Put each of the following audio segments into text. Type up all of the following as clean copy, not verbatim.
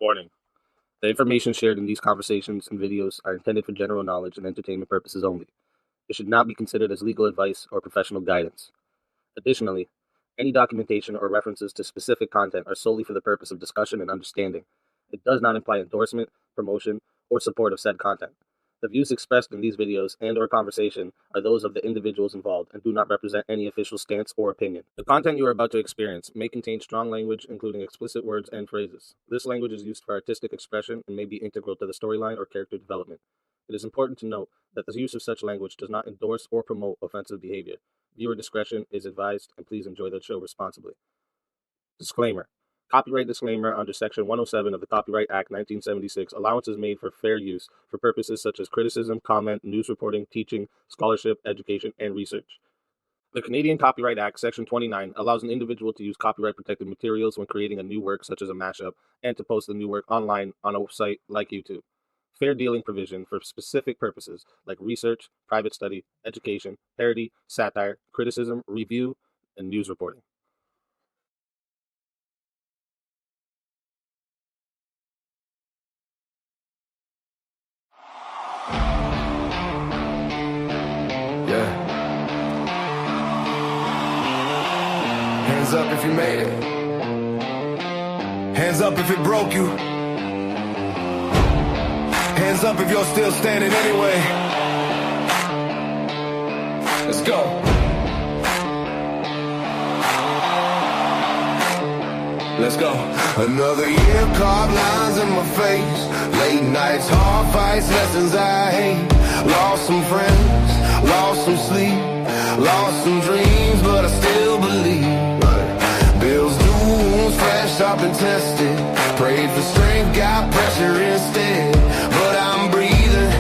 Warning. The information shared in these conversations and videos are intended for general knowledge and entertainment purposes only. It should not be considered as legal advice or professional guidance. Additionally, any documentation or references to specific content are solely for the purpose of discussion and understanding. It does not imply endorsement, promotion, or support of said content. The views expressed in these videos and/or conversation are those of the individuals involved and do not represent any official stance or opinion. The content you are about to experience may contain strong language, including explicit words and phrases. This language is used for artistic expression and may be integral to the storyline or character development. It is important to note that the use of such language does not endorse or promote offensive behavior. Viewer discretion is advised, and please enjoy the show responsibly. Disclaimer. Copyright disclaimer under Section 107 of the Copyright Act 1976. Allowance is made for fair use for purposes such as criticism, comment, news reporting, teaching, scholarship, education, and research. The Canadian Copyright Act, Section 29, allows an individual to use copyright-protected materials when creating a new work, such as a mashup, and to post the new work online on a site like YouTube. Fair dealing provision for specific purposes like research, private study, education, parody, satire, criticism, review, and news reporting. Hands up if you made it. Hands up if it broke you. Hands up if you're still standing anyway. Let's go. Let's go. Another year, carved lines in my face. Late nights, hard fights, lessons I hate. Lost some friends, lost some sleep, lost some dreams, but I still believe. Bills, dues, fresh up and tested. Prayed for strength, got pressure instead. But I'm breathing,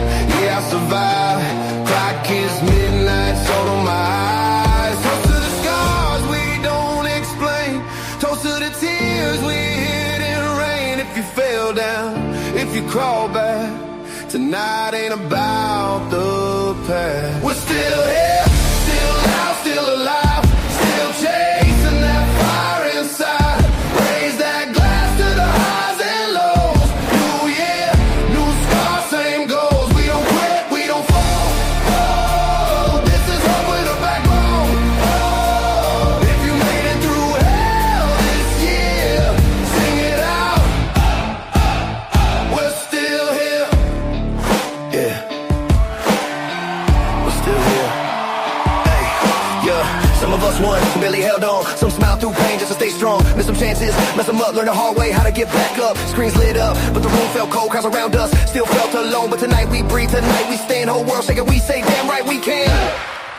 yeah, I survived. Clock is midnight, so do my eyes. Toast to the scars we don't explain. Toast to the tears we hid in rain. If you fell down, if you crawl back, tonight ain't about the past. We're still here, still out, still alive, still chasing that fire inside. Raise that glass to the highs and lows. New year, new scars, same goals. We don't quit, we don't fall. Oh, this is hope with a backbone. Oh, if you made it through hell this year, sing it out. We're still here. Yeah, we're still here. Hey, yeah, some of us won, some barely held on. Some smile through pain just to stay strong. Miss some chances, mess them up, learn the hard way how to get back up. Screens lit up, but the room felt cold, crowds around us still felt alone. But tonight we breathe, tonight we stand. Whole world shaking, we say damn right we can.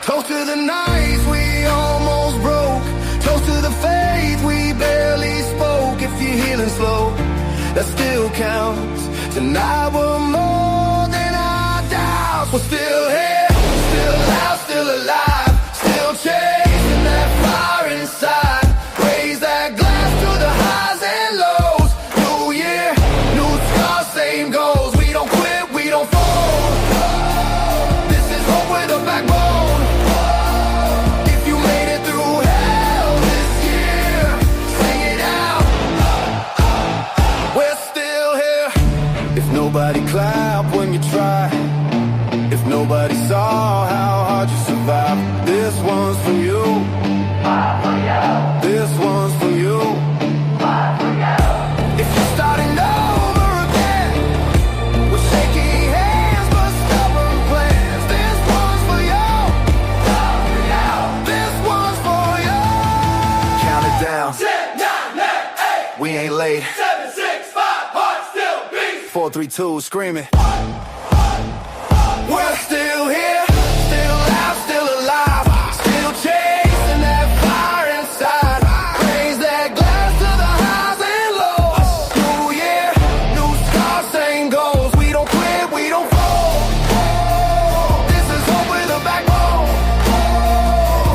Toast to the nights we almost broke. Toast to the faith we barely spoke. If you're healing slow, that still counts. Tonight we're more than our doubts. We're still here, still out, still alive, still chasing that fire inside. Raise that glass to the highs and lows. New year, new scars, same goals. We don't quit, we don't fold. This is hope with a backbone. If you made it through hell this year, sing it out. We're still here. If nobody clapped when you tried, if nobody saw how hard you survived, this one's for you. This one's for you. If you're starting over again with shaky hands but stubborn plans, this one's for you. This one's for you. Count it down. 10, 9, 8. We ain't late. 7, 6, 5. Heart still beats. 4, 3, 2. Screaming. We're still here, still out, still alive, still chasing that fire inside. Raise that glass to the highs and lows. New year, new scars, same goals. We don't quit, we don't fold. This is hope with a backbone.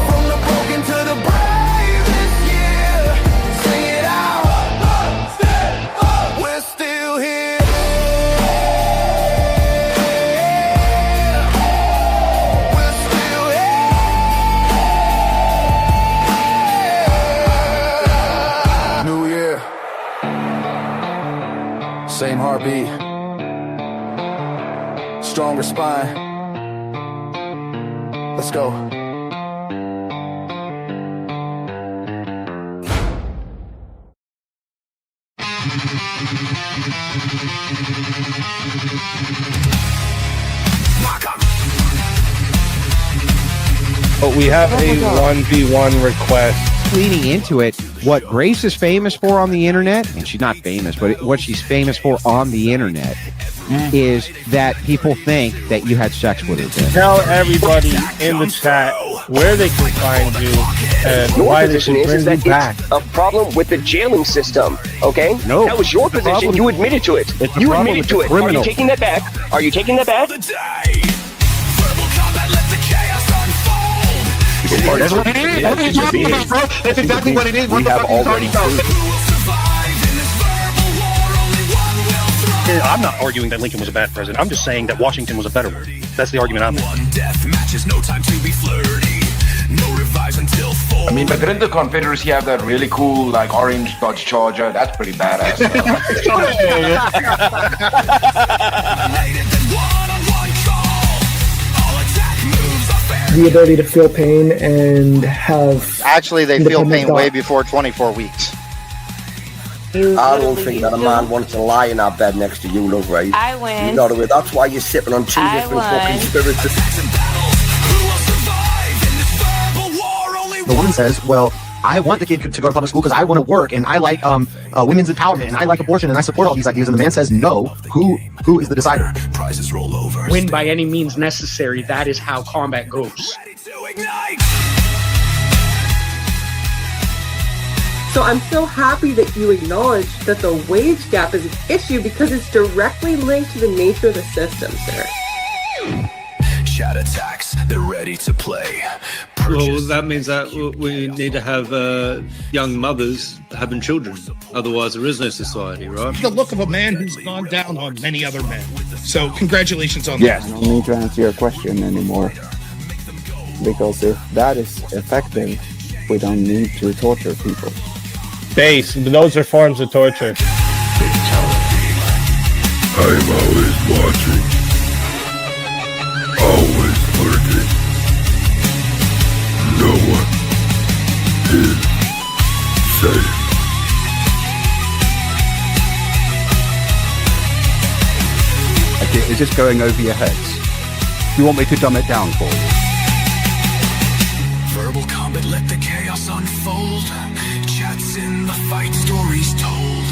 From the broken to the brave this year. Sing it out. We're still here. Same heartbeat, stronger spine. Let's go. But we have a 1v1 request. Leading into it, what Grace is famous for on the internet, and she's not famous, but what she's famous for on the internet is that people think that you had sex with her. Tell everybody in the chat where they can find you and your why they position should is bring you that back. it's a problem with the jailing system, okay? No, that was your position. You admitted to it. You admitted to it. Are you taking that back? Are you taking that back? That's what it is. That's what you're talking about, bro. That's exactly what it is. What the fuck are you talking about? I'm not arguing that Lincoln was a bad president. I'm just saying that Washington was a better one. That's the argument I'm making. One death matches, no time to be flirty. No revives until 4. I mean, but didn't the Confederacy have that really cool, like, orange Dodge Charger? That's pretty badass. The ability to feel pain and have... Actually, they feel pain way before 24 weeks. I don't think that a man wants to lie in our bed next to you, love, right? I win. You know the way. That's why you're sipping on 2 different fucking spirits. The woman says, well, I want the kid to go to public school because I want to work and I like women's empowerment and I like abortion and I support all these ideas. And the man says, no, who is the decider? Prizes roll over. Win by any means necessary. That is how combat goes. So I'm so happy that you acknowledge that the wage gap is an issue because it's directly linked to the nature of the system, sir. Chat attacks, they're ready to play. Well, that means that we need to have young mothers having children. Otherwise, there is no society, right? The look of a man who's gone down on many other men. So congratulations on that. I don't need to answer your question anymore. Because if that is effective, we don't need to torture people. Base, those are forms of torture. I'm always watching. Always lurking. No one is safe. Okay, is this going over your heads? Do you want me to dumb it down for you? Verbal combat, let the chaos unfold. Chats in the fight, stories told.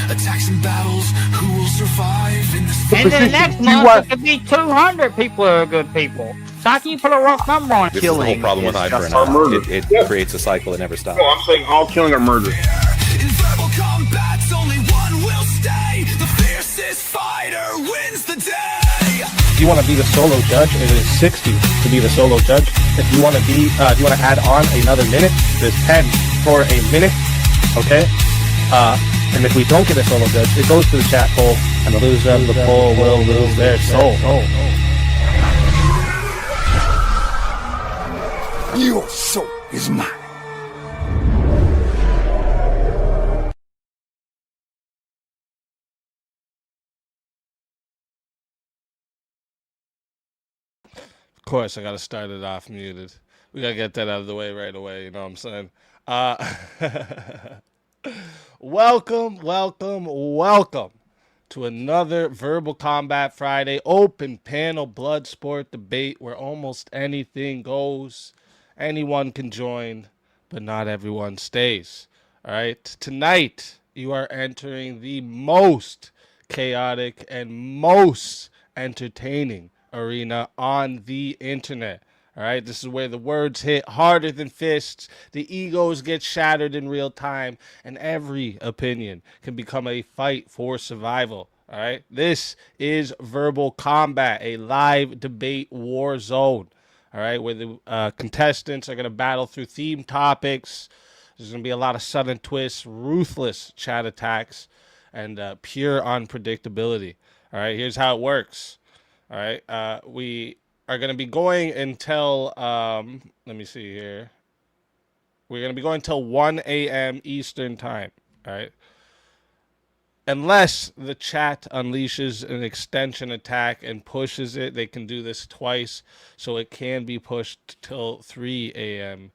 Attacks and battles, who will survive in this? And the next month it could be 200 people who are good people. So how can you put a rough number on it? This is the whole problem with eye for an eye. It creates a cycle that never stops. No, I'm saying all killing are murder. In verbal combats, only one will stay. The fiercest fighter wins the day. If you want to be the solo judge, it is 60 to be the solo judge. If you want to be, if you want to add on another minute, there's 10 for a minute. Okay. And if we don't get a solo judge, it goes to the chat poll, and the loser of the poll will lose their soul. Your soul is mine. Of course, I got to start it off muted. We got to get that out of the way right away, you know what I'm saying? Welcome to another Verbal Combat Friday open panel Bloodsport debate where almost anything goes. Anyone can join, but not everyone stays. All right. Tonight, you are entering the most chaotic and most entertaining arena on the internet. All right, this is where the words hit harder than fists, the egos get shattered in real time, and every opinion can become a fight for survival. All right, this is Verbal Combat, a live debate war zone. All right, where the contestants are going to battle through theme topics. There's going to be a lot of sudden twists, ruthless chat attacks, and pure unpredictability. All right, here's how it works. All right, we are going to be going until, let me see here. We're going to be going until 1 a.m. Eastern time, all right? unless the chat unleashes an extension attack and pushes it. They can do this twice, so it can be pushed till 3 a.m.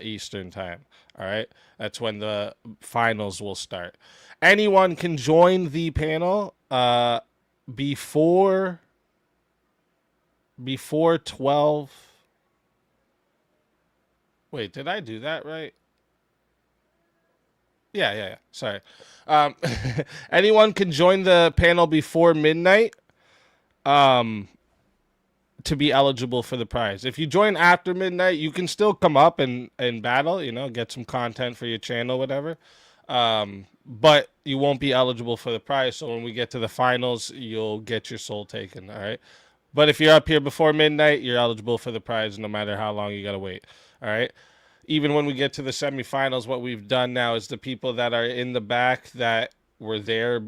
Eastern time. All right, that's when the finals will start. Anyone can join the panel before 12. Wait, did I do that right? Yeah. Sorry. Anyone can join the panel before midnight to be eligible for the prize. If you join after midnight, you can still come up and battle, get some content for your channel, whatever. But you won't be eligible for the prize. So when we get to the finals, you'll get your soul taken. All right. But if you're up here before midnight, you're eligible for the prize no matter how long you got to wait. All right. Even when we get to the semifinals, what we've done now is the people that are in the back that were there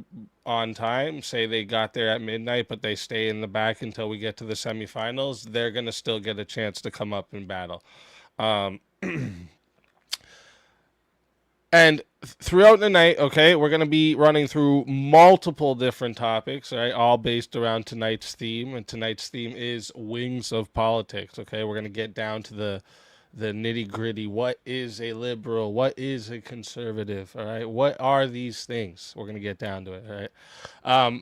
on time, say they got there at midnight, but they stay in the back until we get to the semifinals, they're going to still get a chance to come up and battle. And throughout the night, okay, we're going to be running through multiple different topics, right, all based around tonight's theme. And tonight's theme is Wings of Politics, okay? We're going to get down to the nitty-gritty. What is a liberal? What is a conservative? All right, what are these things? We're going to get down to it, all right?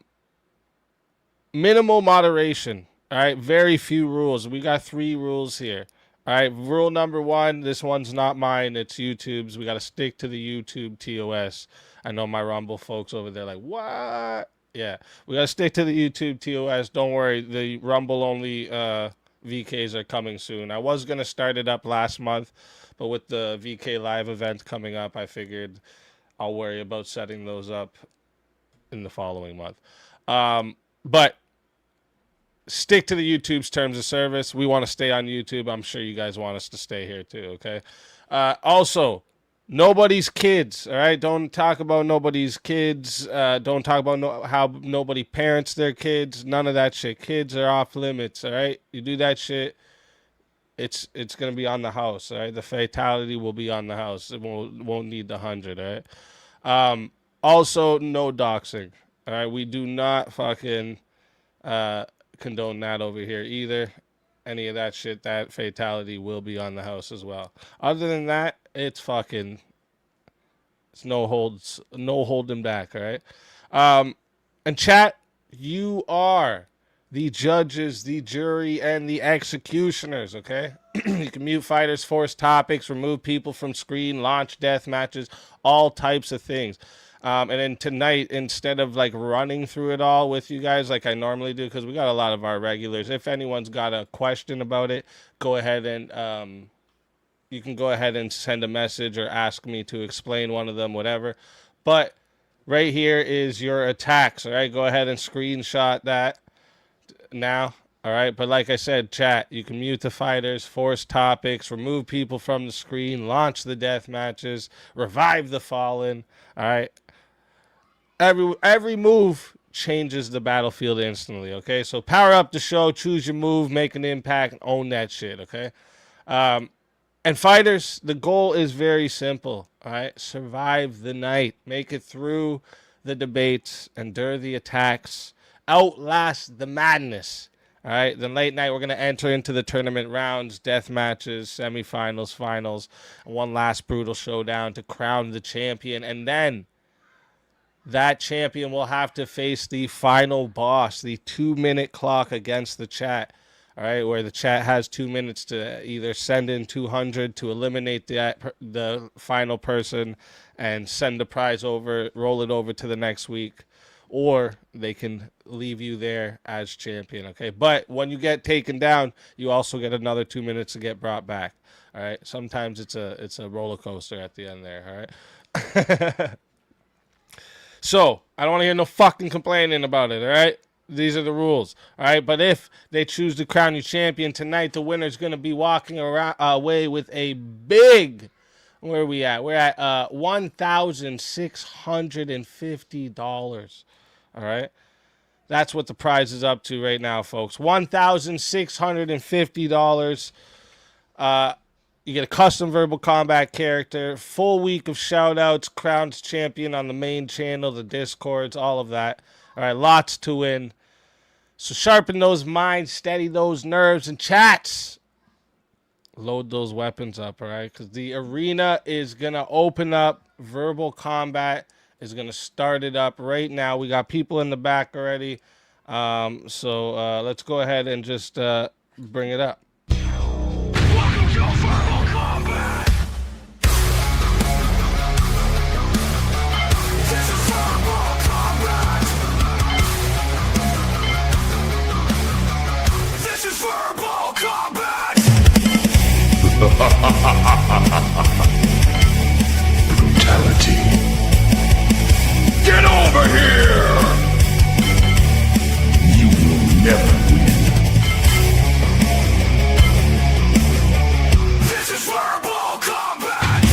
Minimal moderation, all right? Very few rules. We got 3 rules here. All right, rule number 1, this one's not mine, it's YouTube's. We got to stick to the YouTube TOS. I know my Rumble folks over there like, what? Yeah, we got to stick to the YouTube TOS. Don't worry, the Rumble only VKs are coming soon. I was going to start it up last month, but with the VK Live event coming up, I figured I'll worry about setting those up in the following month. But stick to the YouTube's terms of service. We want to stay on YouTube. I'm sure you guys want us to stay here too, okay? Also, nobody's kids, all right? Don't talk about nobody's kids. Don't talk about how nobody parents their kids. None of that shit. Kids are off limits, all right? You do that shit, it's going to be on the house, all right? The fatality will be on the house. It won't need the 100, all right? Also, no doxing, all right? We do not fucking condone that over here either. Any of that shit, that fatality will be on the house as well. Other than that, it's no holding back, all right? And chat, you are the judges, the jury, and the executioners, okay? You can mute fighters, force topics, remove people from screen, launch death matches, all types of things. And then tonight, instead of like running through it all with you guys like I normally do, because we got a lot of our regulars, if anyone's got a question about it, go ahead and you can go ahead and send a message or ask me to explain one of them, whatever. But right here is your attacks, all right? Go ahead and screenshot that now, all right? But like I said, chat, you can mute the fighters, force topics, remove people from the screen, launch the death matches, revive the fallen, all right? Every move changes the battlefield instantly, okay? So power up the show, choose your move, make an impact, and own that shit, okay? And fighters, the goal is very simple, all right? Survive the night. Make it through the debates, endure the attacks, outlast the madness, all right? Then late night, we're going to enter into the tournament rounds, death matches, semifinals, finals, and one last brutal showdown to crown the champion. And then that champion will have to face the final boss, the 2-minute clock against the chat, all right, where the chat has 2 minutes to either send in 200 to eliminate the final person and send the prize over, roll it over to the next week, or they can leave you there as champion, okay? But when you get taken down, you also get another 2 minutes to get brought back, all right? Sometimes it's a roller coaster at the end there, all right? So, I don't want to hear no fucking complaining about it, all right? These are the rules, all right? But if they choose to crown you champion tonight, the winner's going to be walking away with a big, where are we at? We're at $1,650, all right? That's what the prize is up to right now, folks. $1,650. You get a custom verbal combat character, full week of shoutouts, crowns champion on the main channel, the Discords, all of that. All right, lots to win. So sharpen those minds, steady those nerves, and chats. Load those weapons up, all right? Because the arena is going to open up. Verbal combat is going to start it up right now. We got people in the back already. So let's go ahead and just bring it up. Brutality. Get over here! You will never win. This is verbal combat!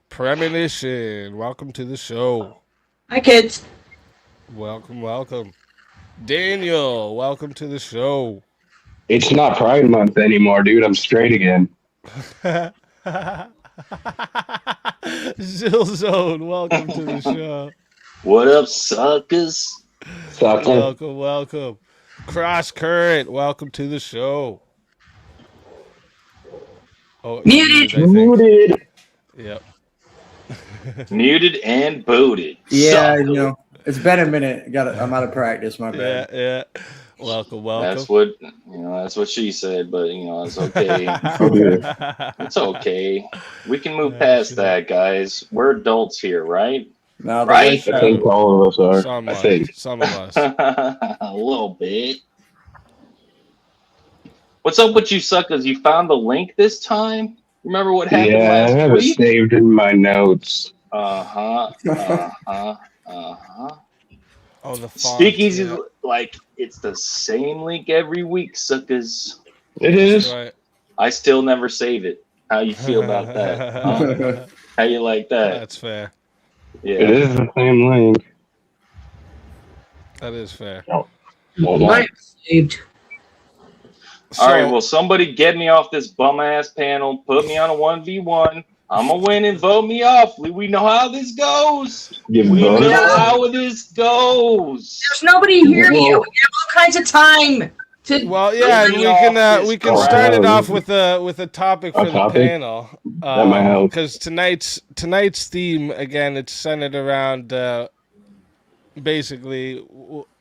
Premonition, welcome to the show. Hi, kids. Welcome, welcome. Daniel, welcome to the show. It's not Pride Month anymore, dude. I'm straight again. Zill Zone, welcome to the show. What up, suckers? Welcome, welcome. Cross Current, welcome to the show. Oh, Muted. Muted. Yep. Muted and booted. Yeah, Sucker. you know, it's been a minute. I'm out of practice. My bad. Yeah. Welcome, welcome. That's what she said, but it's okay. It's okay. We can move past that, guys. We're adults here, right? No, right? I think all of us are. Some I think. Some of us. A little bit. What's up with you suckers? You found the link this time? Remember what happened Yeah, last I have week? it saved in my notes. Uh-huh. Oh, the font, Speakeazy, like, it's the same link every week, suckers. It is. Right. I still never save it. How you feel about that? Huh? How you like that? That's fair. Yeah. It is the same link. That is fair. Mine saved. All right, well, somebody get me off this bum-ass panel. Put me on a 1v1. I'm going to win and vote me off. We know how this goes. We know how this goes. There's nobody here yet. We have all kinds of time. Well, yeah, and we can start it off with a topic for the panel. That might help. Because tonight's theme, again, it's centered around basically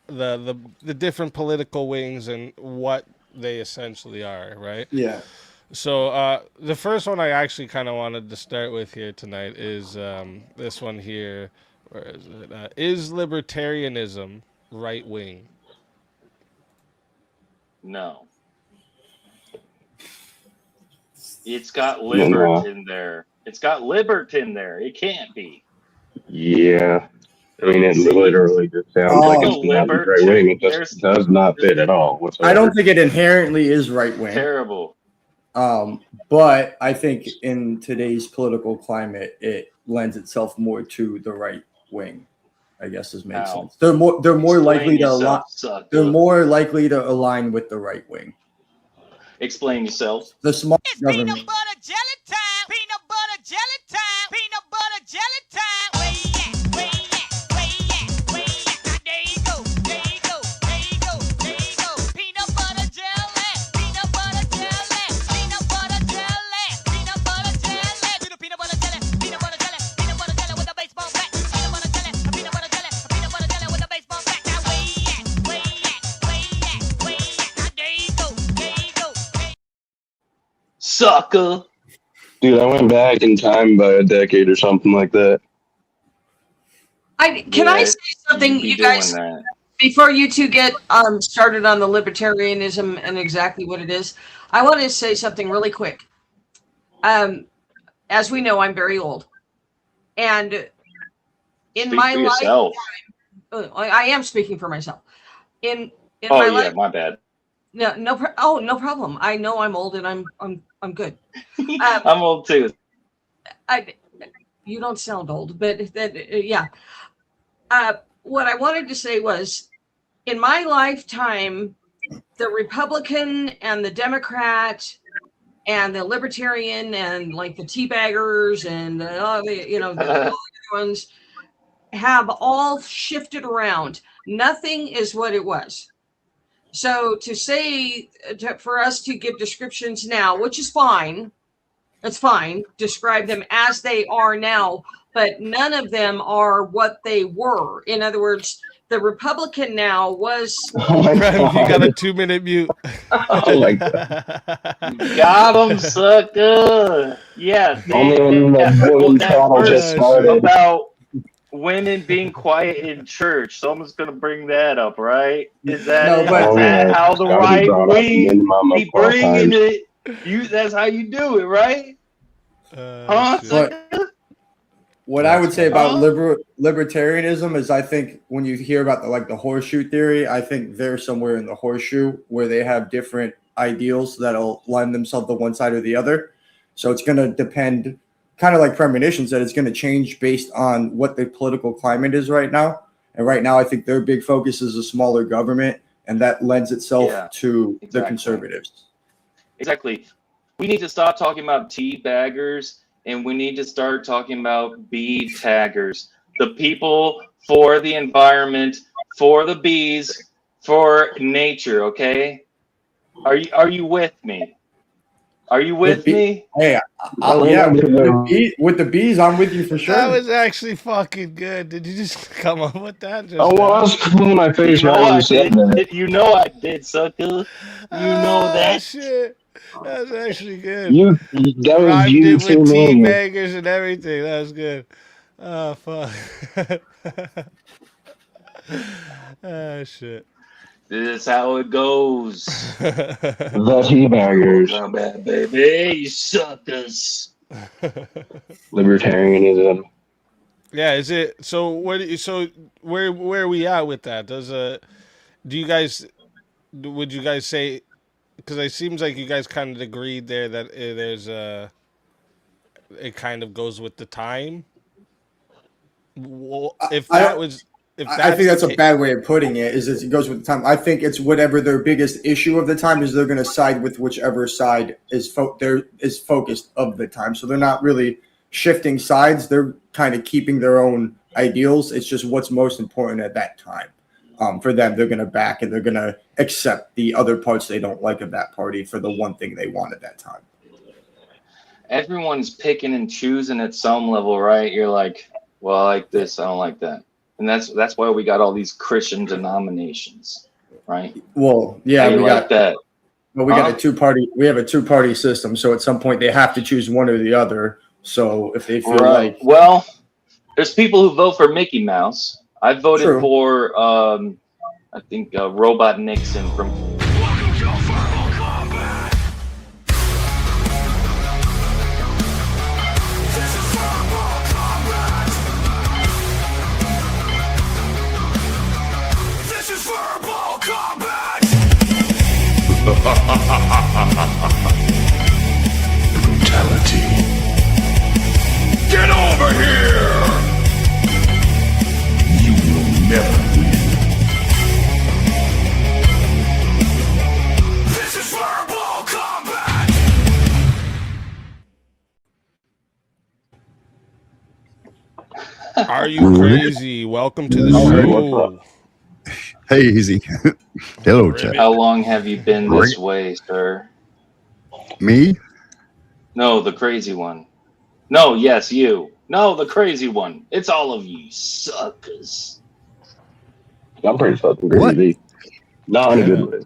the different political wings and what they essentially are, right? Yeah. So the first one I actually kind of wanted to start with here tonight is this one here. Where is it? Is libertarianism right wing? No. It's got libert in there. It's got libert in there. It can't be. Yeah. I mean, it literally just sounds like it's not right wing. It just does not fit at all whatsoever. I don't think it inherently is right wing. Terrible. But I think in today's political climate, it lends itself more to the right wing. I guess this makes sense. They're more likely to align. They're more likely to align with the right wing. Explain yourself. The small government. Peanut butter jelly time. Peanut butter jelly time. Peanut butter jelly time. Sucker. Dude, I went back in time by a decade or something like that. Can I say something, you guys, before you two get started on the libertarianism and exactly what it is? I want to say something really quick. As we know, I'm very old, and in my lifetime, I am speaking for myself. In my life, my bad. No problem. I know I'm old and I'm good. I'm old too. You don't sound old, but yeah. What I wanted to say was, in my lifetime, the Republican and the Democrat and the Libertarian and like the teabaggers and the other ones have all shifted around. Nothing is what it was. So to say, for us to give descriptions now, which is fine, that's fine, describe them as they are now, but none of them are what they were. In other words, the Republican now was... You got a 2-minute mute. Oh my God. Got him, sucker. Yeah. Only when the woman battle just started. About women being quiet in church. Someone's going to bring that up, right? Is that, how the right wing be bringing it? That's how you do it, right? What I would say about libertarianism is, I think when you hear about the horseshoe theory, I think they're somewhere in the horseshoe where they have different ideals that'll lend themselves to one side or the other. So it's going to depend, kind of like Premonition said, it's going to change based on what the political climate is right now. And right now, I think their big focus is a smaller government, and that lends itself to the conservatives. Exactly. We need to stop talking about teabaggers, and we need to start talking about bee taggers. The people for the environment, for the bees, for nature, okay? Are you with me? Are you with me? Hey, with the bees, I'm with you for sure. That was actually fucking good. Did you just come up with that? Just I was pulling my face I did, sucker. You know that shit. That's actually good. That was you with too, tea bangers and everything. That was good. Oh fuck. Oh shit. This is how it goes. The teabaggers. Not bad, baby. You suckers. Libertarianism. Yeah, is it so? Where are we at with that? Would you guys say? Because it seems like you guys kind of agreed there that it kind of goes with the time. Well, I think that's a bad way of putting it. It goes with the time. I think it's whatever their biggest issue of the time is. They're going to side with whichever side is focused of the time. So they're not really shifting sides. They're kind of keeping their own ideals. It's just what's most important at that time. For them, they're going to back and they're going to accept the other parts they don't like of that party for the one thing they want at that time. Everyone's picking and choosing at some level, right? You're like, well, I like this, I don't like that. And that's why we got all these Christian denominations, right? Well, yeah, we got that. Well, we got a two-party. We have a two-party system, so at some point they have to choose one or the other. So if they feel well, there's people who vote for Mickey Mouse. I voted for, I think, Robot Nixon from. This is verbal combat. Brutality. Get over here. You will never win. This is verbal combat. Are you crazy? Welcome to the show. Hey, easy. Hello, chat. How long have you been this way, sir? Me? No, the crazy one. No, yes, you. No, the crazy one. It's all of you suckers. I'm pretty fucking crazy. Not in a good way.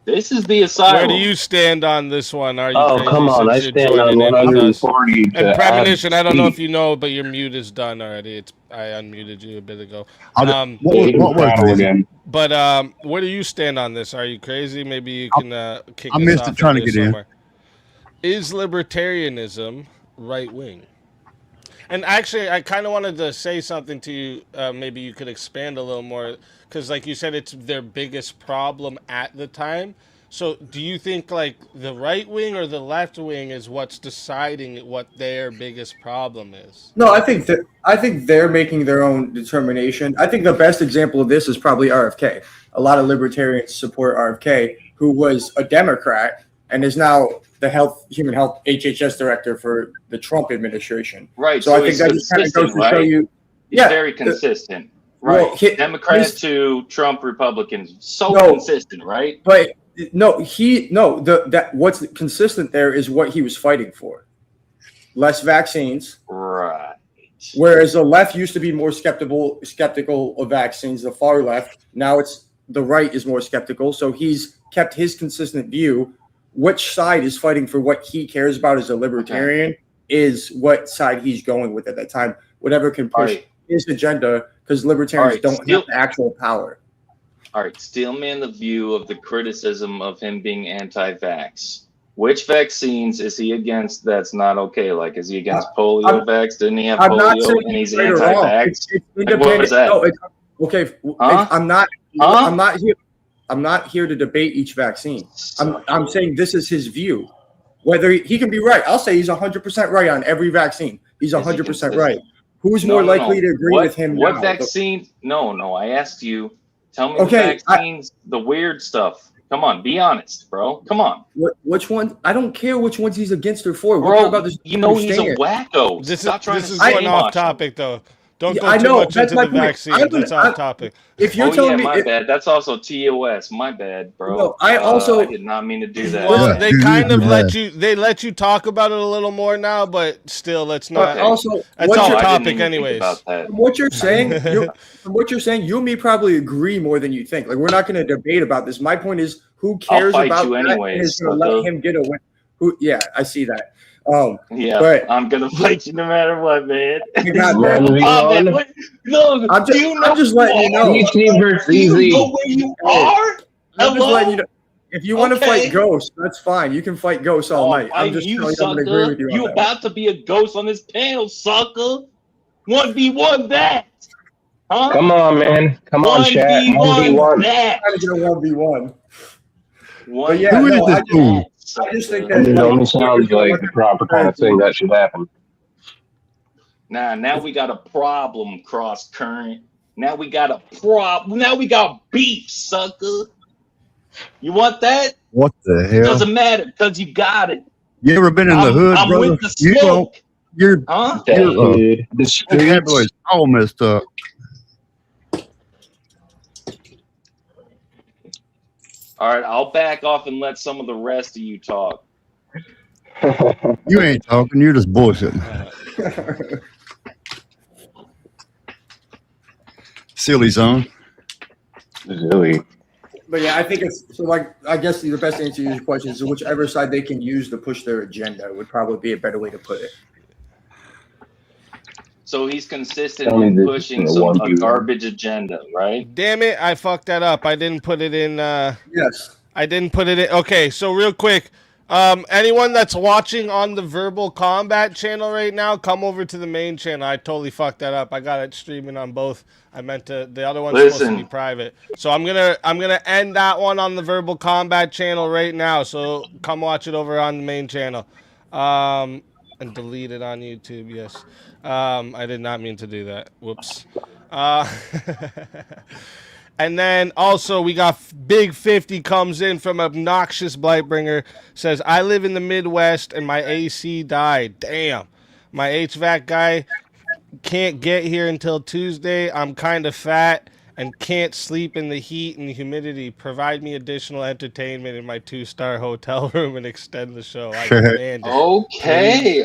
This is the asylum. Where do you stand on this one? Are you crazy? Come on, I stand on 140. And Premonition, I don't know if you know, but your mute is done already. I unmuted you a bit ago. What was this? But where do you stand on this? Are you crazy? Maybe you can kick us off. I missed it trying to get somewhere. Is libertarianism right wing? And actually, I kind of wanted to say something to you. Maybe you could expand a little more, because like you said, it's their biggest problem at the time. So do you think like the right wing or the left wing is what's deciding what their biggest problem is? No, I think they're making their own determination. I think the best example of this is probably RFK. A lot of libertarians support RFK, who was a Democrat and is now the human health HHS director for the Trump administration. Right. So I think that just kind of goes to show you. He's very consistent. Right. Well, Democrats to Trump Republicans. So consistent, right? But what's consistent there is what he was fighting for. Less vaccines. Right. Whereas the left used to be more skeptical of vaccines, the far left. Now it's the right is more skeptical. So he's kept his consistent view. Which side is fighting for what he cares about as a libertarian is what side he's going with at that time. Whatever can push his agenda, because libertarians don't have the actual power. All right, steel man the view of the criticism of him being anti-vax. Which vaccines is he against that's not okay? Like, is he against polio vax? Didn't he have polio and he's anti-vax? Like, what was that? I'm not here to debate each vaccine. I'm saying this is his view. Whether he can be right, I'll say he's 100% right on every vaccine. He's 100% right. Who's more likely to agree with him? What vaccine? No. I asked you. Tell me the vaccines, the weird stuff. Come on, be honest, bro. Come on. Which one? I don't care which ones he's against or for. Bro, about this, he's a wacko. This is going off topic, though. Don't go too much into the vaccine. That's off topic. If you're telling me, my bad. That's also TOS. My bad, bro. No, I did not mean to do that. Well, they kind of let you talk about it a little more now, but still, let's not. That's off topic, anyways. From what you're saying, you and me probably agree more than you think. Like, we're not going to debate about this. My point is, who cares about you anyways? Is going to let him get a win? Yeah, I see that. But I'm gonna fight you no matter what, man. I'm just letting you know. You know where you are? I'm just letting you know. If you want to fight ghosts, that's fine. You can fight ghosts all night. I'm just telling you, I'm gonna agree with you. You about to be a ghost on this panel, sucker? 1v1 that? Huh? Come on, man. Come on, chat. 1v1 that. I'm trying to get a 1v1. But yeah, I just think that it only sounds like the proper kind of thing that should happen. Now we got a problem, cross current. Now we got a problem. Now we got beef, sucker. You want that? What the hell? Doesn't matter because you got it. You ever been in the hood, I'm brother? with the smoke. Your the vocabulary's all messed up. All right, I'll back off and let some of the rest of you talk. You ain't talking. You're just bullshitting. Silly zone. Silly. But yeah, I think it's so. Like, I guess the best answer to your question is whichever side they can use to push their agenda would probably be a better way to put it. So he's consistent in pushing a garbage agenda, right? Damn it, I fucked that up. I didn't put it in. Yes. I didn't put it in. Okay, so real quick, anyone that's watching on the Verbal Combat channel right now, come over to the main channel. I totally fucked that up. I got it streaming on both. I meant to. The other one's supposed to be private. So I'm gonna end that one on the Verbal Combat channel right now. So come watch it over on the main channel, and delete it on YouTube. Yes. I did not mean to do that. Whoops. And then also we got Big 50 comes in from Obnoxious Blightbringer. Says, I live in the Midwest and my AC died. Damn. My HVAC guy can't get here until Tuesday. I'm kind of fat and can't sleep in the heat and humidity. Provide me additional entertainment in my 2-star hotel room and extend the show. I demand it.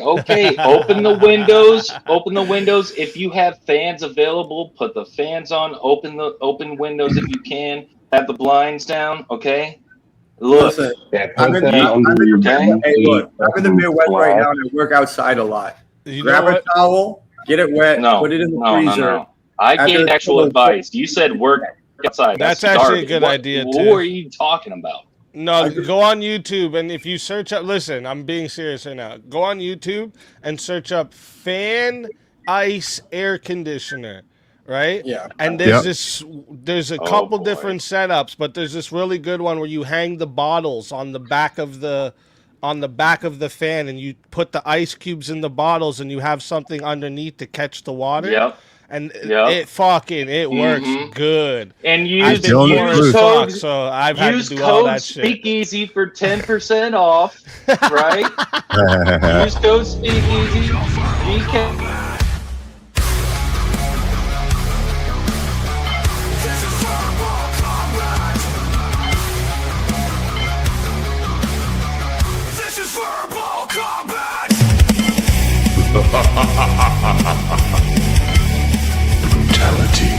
Okay. Open the windows. Open the windows. If you have fans available, put the fans on. Open windows if you can. Have the blinds down. Okay. Look, I'm in the Midwest right now and I work outside a lot. Grab a towel, get it wet, put it in the freezer. No. I gave actual advice. You said work outside. That's actually a good idea, too. What are you talking about? No, go on YouTube, and if you search up... Listen, I'm being serious right now. Go on YouTube and search up fan ice air conditioner, right? Yeah. And there's a couple different setups, but there's this really good one where you hang the bottles on the back of the fan, and you put the ice cubes in the bottles, and you have something underneath to catch the water. Yep. And it works good. And use code, so I've had to do all code that shit. Speakeazy for 10% off, right? Use code Speakeazy. GK. Brutality.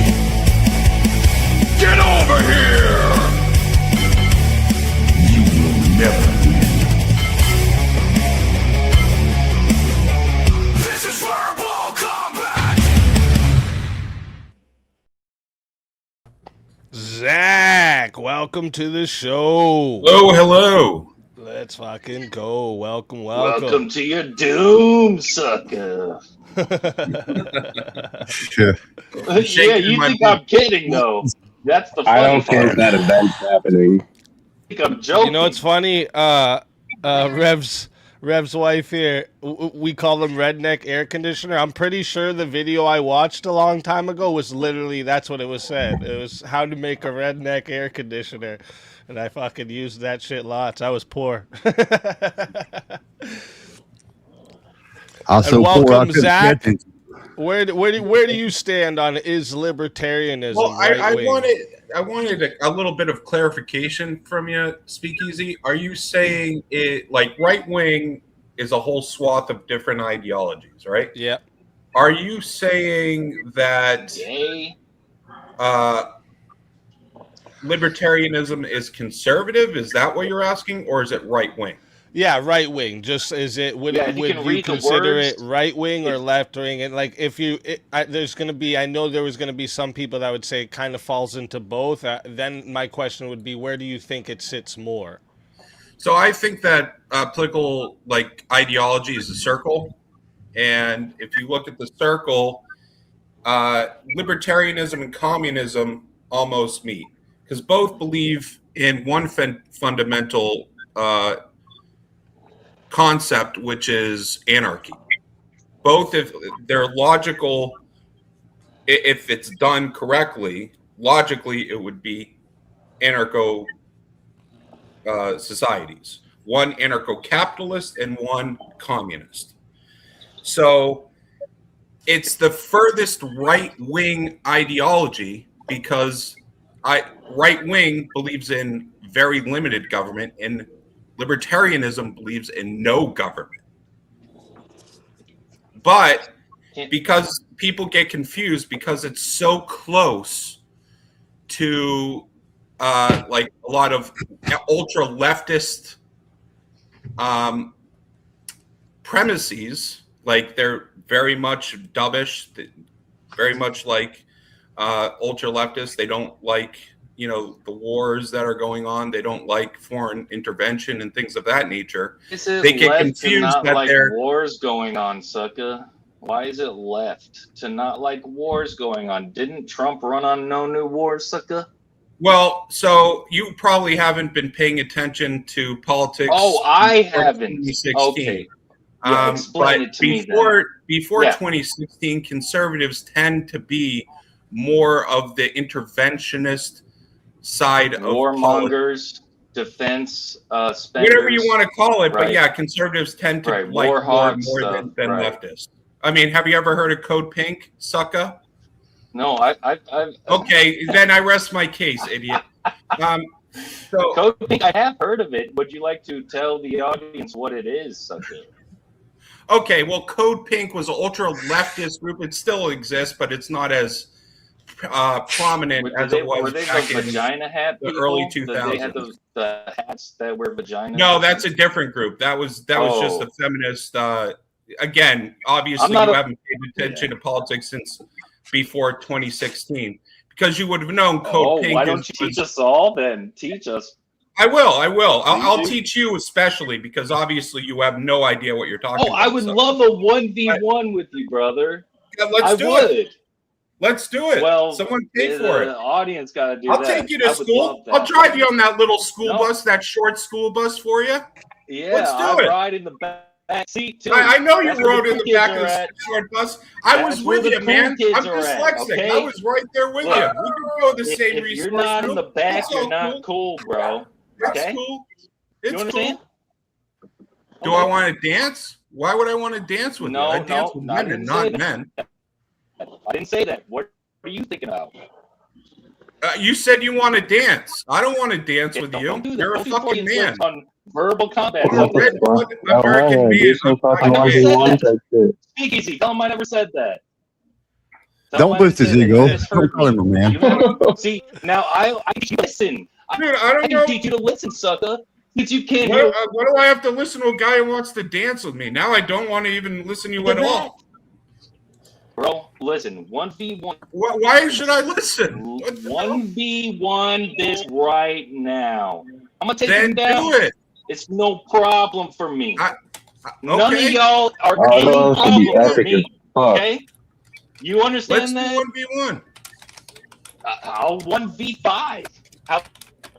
Get over here! You will never win. This is verbal combat! Zack, welcome to the show. Hello. Let's fucking go. Welcome. Welcome to your doom, sucker. Yeah, you think I'm kidding, though. That's the funny I don't think that event's happening. I think I'm joking. You know what's funny? Rev's wife here, we call him Redneck Air Conditioner. I'm pretty sure the video I watched a long time ago was literally, that's what it was said. It was how to make a redneck air conditioner. And I fucking used that shit lots. I was poor. Also poor. Welcome, Zack. Where do you stand on is libertarianism? Well, I right-wing? wanted a little bit of clarification from you, Speakeazy. Are you saying it like right wing is a whole swath of different ideologies, right? Yeah. Are you saying that libertarianism is conservative? Is that what you're asking, or is it right wing? Yeah, right wing. Just would you consider it right wing or left wing? And like, if there's going to be, I know there was going to be some people that would say it kind of falls into both. Then my question would be, where do you think it sits more? So I think that political ideology is a circle, and if you look at the circle, libertarianism and communism almost meet because both believe in one fundamental concept, which is anarchy. Both, if they're logical, if it's done correctly, logically, it would be anarcho societies. One anarcho-capitalist and one communist. So it's the furthest right-wing ideology because right-wing believes in very limited government and libertarianism believes in no government. But because people get confused because it's so close to like a lot of ultra leftist premises, like they're very much dovish, very much like ultra leftists. They don't like the wars that are going on. They don't like foreign intervention and things of that nature. They get confused to not that like they're wars going on, sucker. Why is it left to not like wars going on? Didn't Trump run on no new wars, sucker? Well, so you probably haven't been paying attention to politics. Oh, I haven't. 2016. Okay. Yeah, explain it to me then. Before 2016, conservatives tend to be more of the interventionist side of warmongers, defense, spenders. Whatever you want to call it, but yeah, conservatives tend to like more than leftists. I mean, have you ever heard of Code Pink, sucker? No, I've okay, then I rest my case, idiot. So Code Pink, I have heard of it. Would you like to tell the audience what it is, sucker? Okay, well, Code Pink was an ultra leftist group. It still exists, but it's not as prominent as it was back in the early 2000s. They had those hats that were vagina. No, that's a different group. That was just a feminist. Again, obviously, you haven't paid attention to politics since before 2016 because you would have known Code Pink. Why don't you teach us all then? Teach us. I will. I'll teach you especially because obviously you have no idea what you're talking about. I would love a 1v1 with you, brother. Yeah, let's do it. Let's do it. Well, someone pay for it. The audience got to do I'll that. take you to school. I'll drive you on that little school bus, that short school bus for you. Yeah, let's do I'll it. ride in the back seat too. I know you That's where rode in the cool back kids of are the at. short bus. I That's was where with the you, cool man. kids I'm are at, dyslexic. okay? I was right there with Look, you. We can go to the same if resource you're not in group. the back, It's all you're not cool, bro. That's Okay? cool. You It's understand? cool. Do I want to dance? Why would I want to dance with you? I dance with I women, didn't not say that. men. I didn't say that. What are you thinking about? You said you want to dance. I don't want to dance with you. You're a fucking man. On verbal combat. American man. Speakeazy. Tell him I never said that. Don't boost his ego. Don't call him a man. See, now I teach you to listen. Dude, I don't know. I teach you to listen, sucker. Because you can't What do I have to listen to a guy who wants to dance with me? Now I don't want to even listen to you at all. Bro, listen, 1v1. Why should I listen? 1v1 this right now. I'm going to take Then him down. do it. It's no problem for me. None of okay. y'all are Oh, any no, problem this would be for epic me. as fuck. Okay? You understand Let's that? do 1v1. I'll 1v5. How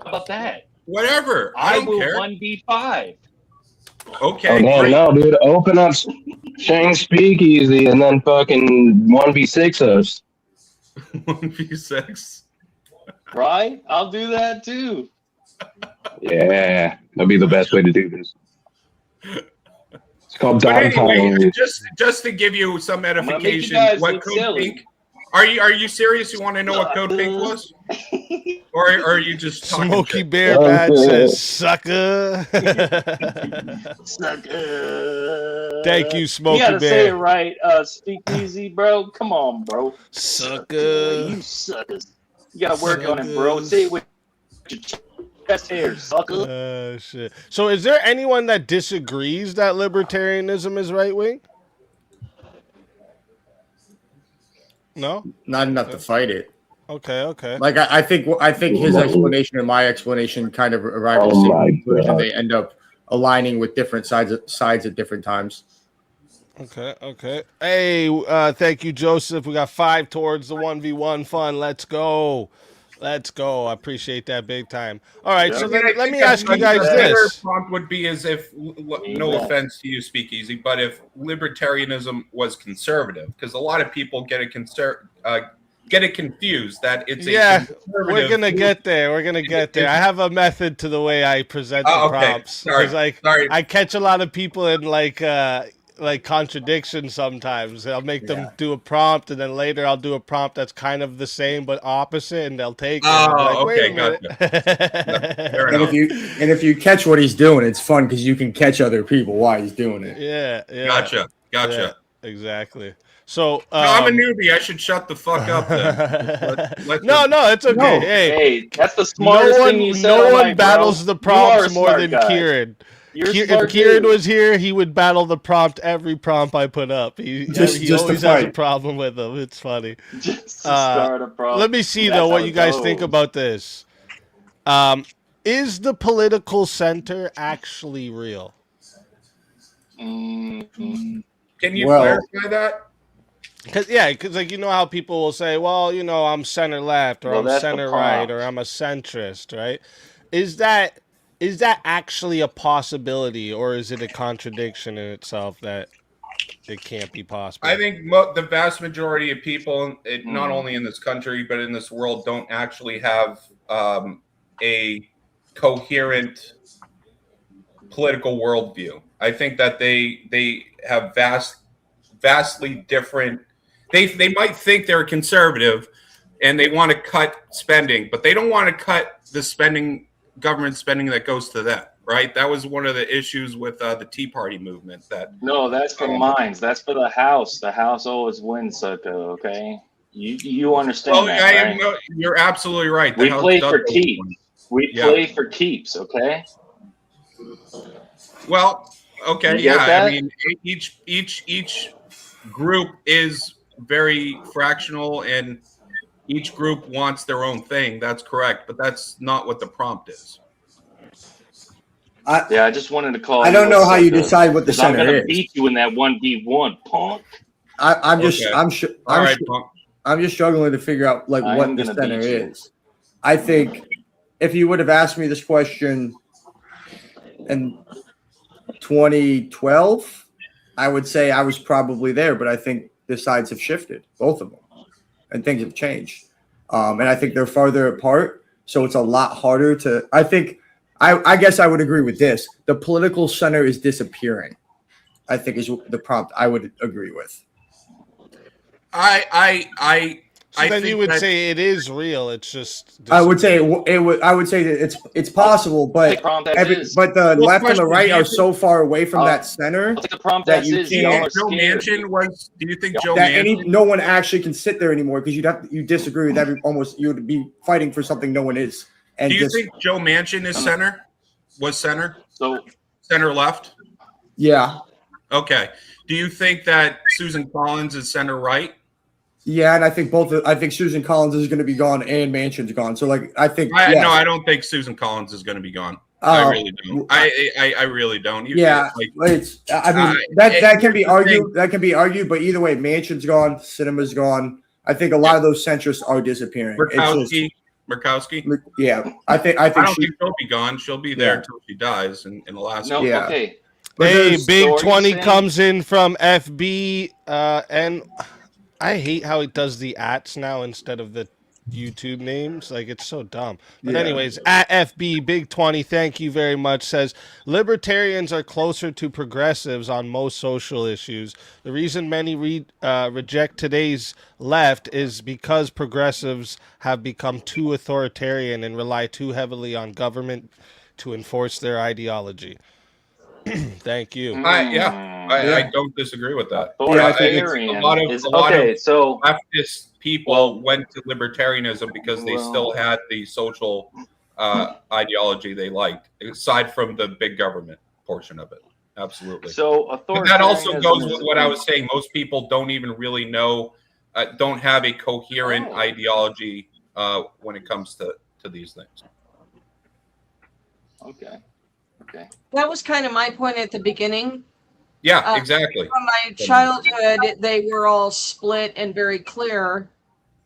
about that? Whatever. I don't will care. 1v5. Okay. Oh, damn, great. no, dude. Open up Shane Speakeazy and then fucking 1v6 us. 1v6. Right? I'll do that too. Yeah, that'd be the best way to do this. It's called But anyway, dogfighting. just to give you some make you edification, guys what look Code silly. Pink? Are you serious? You want to know what Code Pink was, or are you just talking Smokey shit? Bear Bad says, "Sucker." Sucker. Thank you, Smokey You gotta Bear. say it right, Speakeazy, bro. Come on, bro. Sucker. You suckers. You gotta work on it, bro. Say it with your chest hair, sucker. Shit. So, is there anyone that disagrees that libertarianism is right wing? No, not enough to fight it. Okay. Like I think his explanation and my explanation kind of arrive at the same conclusion. They end up aligning with different sides at different times. Okay. Hey, thank you, Joseph. We got 5 towards the 1v1 fun. Let's go. I appreciate that big time. All right, so then let me ask you guys the better this. prompt would be as if, no offense to you, Speakeasy, but if libertarianism was conservative, because a lot of people get it confused that it's we're gonna get there. I have a method to the way I present the prompts. Sorry. I catch a lot of people in like contradiction sometimes. I'll make them do a prompt, and then later I'll do a prompt that's kind of the same but opposite, and they'll take it. Oh, Wait okay, a minute. And if you catch what he's doing, it's fun because you can catch other people while he's doing it. Yeah. Gotcha. Yeah, exactly. So I'm a newbie. I should shut the fuck up then. No, it's okay. No. Hey, that's the smartest thing you said. No one battles the prompts more than guy. Kieran. If Kieran was here, he would battle the prompt every prompt I put up. He always has a problem with them. It's funny. Just to start a prompt. Let me see, That's though, how what it you guys goes. think about this. Is the political center actually real? Can you clarify that? Because like, you know how people will say, well, I'm center left, or I'm that's the center right, prompt. or I'm a centrist, right? Is that actually a possibility, or is it a contradiction in itself that it can't be possible? I think the vast majority of people, not only in this country but in this world, don't actually have a coherent political worldview. I think that they have vastly different. They might think they're conservative and they want to cut spending, but they don't want to cut the government spending that goes to them. Right? That was one of the issues with the Tea Party movement. No, that's for mines. That's for the House. The House always wins, sucker. Okay, you understand Well, that, right? No, you're absolutely right. The We House play does for always keeps. win. We play for keeps. Okay. Well, okay, You get yeah. that? I mean, each group is very fractional, and each group wants their own thing. That's correct, but that's not what the prompt is. I just wanted to call. I don't know how you decide what the 'cause I'm center gonna is. beat you in that 1v1, punk. I'm Okay. All right, punk. I'm just struggling to figure out like what the center is. I think if you would have asked me this question in 2012, I would say I was probably there, but I think the sides have shifted, both of them, and things have changed. And I think they're farther apart, so it's a lot harder to. I guess I would agree with this. The political center is disappearing, I think is the prompt I would agree with. So then you would say it is real. It's just. I would say it would. I would say that it's possible, but the left and the right are so far away from that center that you can't. Joe Manchin was. Do you think Joe Manchin? No one actually can sit there anymore because you disagree with you would be fighting for something no one is. And do you think Joe Manchin is center? Was center? So center left? Yeah. Okay. Do you think that Susan Collins is center right? Yeah, and I think Susan Collins is going to be gone and Manchin's gone. So like I think no, I don't think Susan Collins is going to be gone. I really don't. I really don't. Yeah, that can be argued. That can be argued, but either way, Manchin's gone, Sinema's gone. I think a lot of those centrists are disappearing. Murkowski. Yeah, I think I don't think she'll be gone. She'll be there until she dies in the last. No, year. okay. Hey, Big 20 comes in from FB, and I hate how it does the ats now instead of the YouTube names. Like, it's so dumb. But anyways, at FB Big 20, thank you very much, says libertarians are closer to progressives on most social issues. The reason many reject today's left is because progressives have become too authoritarian and rely too heavily on government to enforce their ideology. Thank you. I don't disagree with that. I think a lot of leftist people went to libertarianism because they still had the social ideology they liked, aside from the big government portion of it. Absolutely. So but that also goes with what I was saying. Most people don't even really know, don't have a coherent ideology when it comes to these things. Okay. That was kind of my point at the beginning. Yeah, exactly. From my childhood, they were all split and very clear,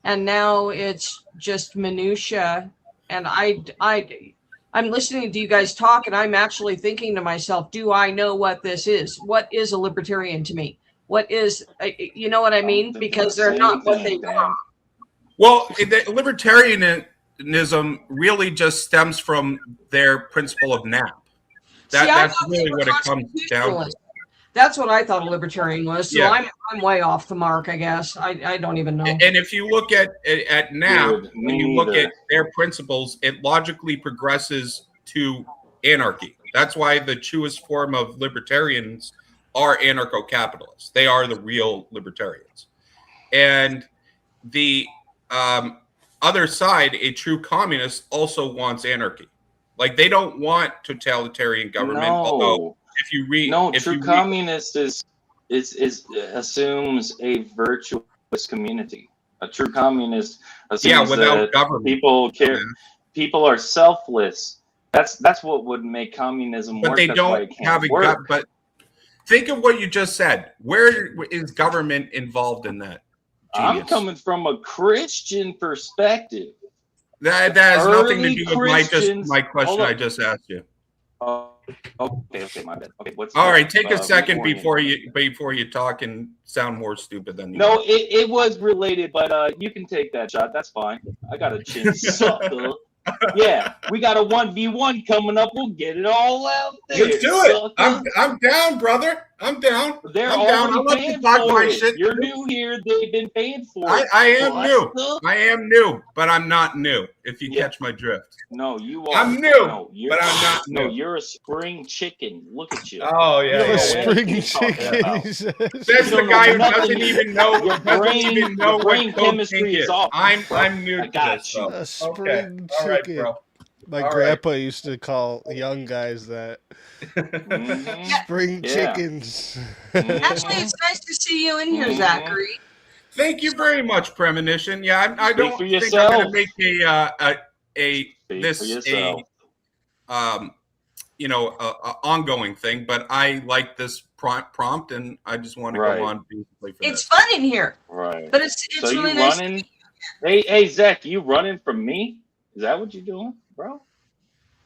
and now it's just minutia. And I'm listening to you guys talk, and I'm actually thinking to myself, do I know what this is? What is a libertarian to me? What is, you know what I mean? Because they're not what they are. Well, the libertarianism really just stems from their principle of NAP. That's really what it comes down to. That's what I thought a libertarian was. So I'm way off the mark, I guess. I don't even know. And if you look at NAP, when you look at their principles, it logically progresses to anarchy. That's why the truest form of libertarians are anarcho-capitalists. They are the real libertarians. And the other side, a true communist, also wants anarchy. Like, they don't want totalitarian government. Although, if you read, communist assumes a virtuous community. A true communist assumes without that government, people care. People are selfless. That's what would make communism work. But they don't have a government. But think of what you just said. Where is government involved in that? Genius. I'm coming from a Christian perspective. That has nothing to do with my question I just asked you. Okay, my bad. Okay, all right? Take a second before you talk and sound more stupid than you. No, it was related, but you can take that shot. That's fine. I got a chin sucker. Yeah, we got a 1v1 coming up. We'll get it all out there. Let's do it. I'm down, brother. I'm down. They're I'm down. I love to talk my shit. You're new here. They've been paying for it. I am new. I am new, but I'm not new. If you catch my drift. No, you are. I'm new, but I'm not new. No, you're a spring chicken. Look at you. Oh yeah, you're a spring chicken. That's the guy who doesn't even know. Your brain chemistry is off. I'm new to this. A spring chicken. Bro. My grandpa used to call young guys that. Spring chickens. Actually, it's nice to see you in here, Zachary. Thank you very much, Premonition. Yeah, I don't think I'm going to make a ongoing thing, but I like this prompt, and I just want to Right. go on peacefully for It's fun in here, Right. but it's So really you nice. running? Hey, Zach, you running from me? Is that what you're doing, bro?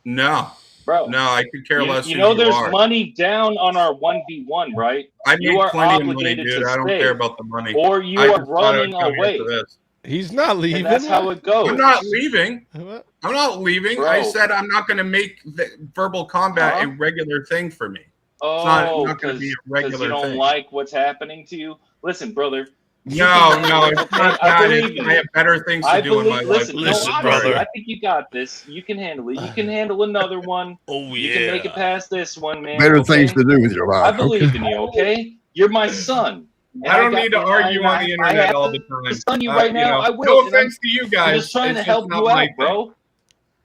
No, bro. No, I could care less. You who know, you there's are. money down on our 1v1, right? I you made are plenty of money, obligated dude. to I don't stay, care about the money. or you I are just thought I would running come here away. for this. He's not leaving. And that's how it goes. I'm not leaving. I'm not leaving. Bro. I said I'm not going to make the verbal combat a regular thing for me. It's not going to be a regular you don't thing. like what's happening to you. Listen, brother. No, it's not I that. believe you. I have better things to do in my life. Listen, brother. I think you got this. You can handle it. You can handle another one. Oh, You can make it past this one, man. Better okay? things to do with your life. I believe in you, okay? You're my son. And I don't got need to the- argue on the I internet have all to the time. son you right now. I will. No and offense to you guys. I'm just trying It's to help not you my out, bro.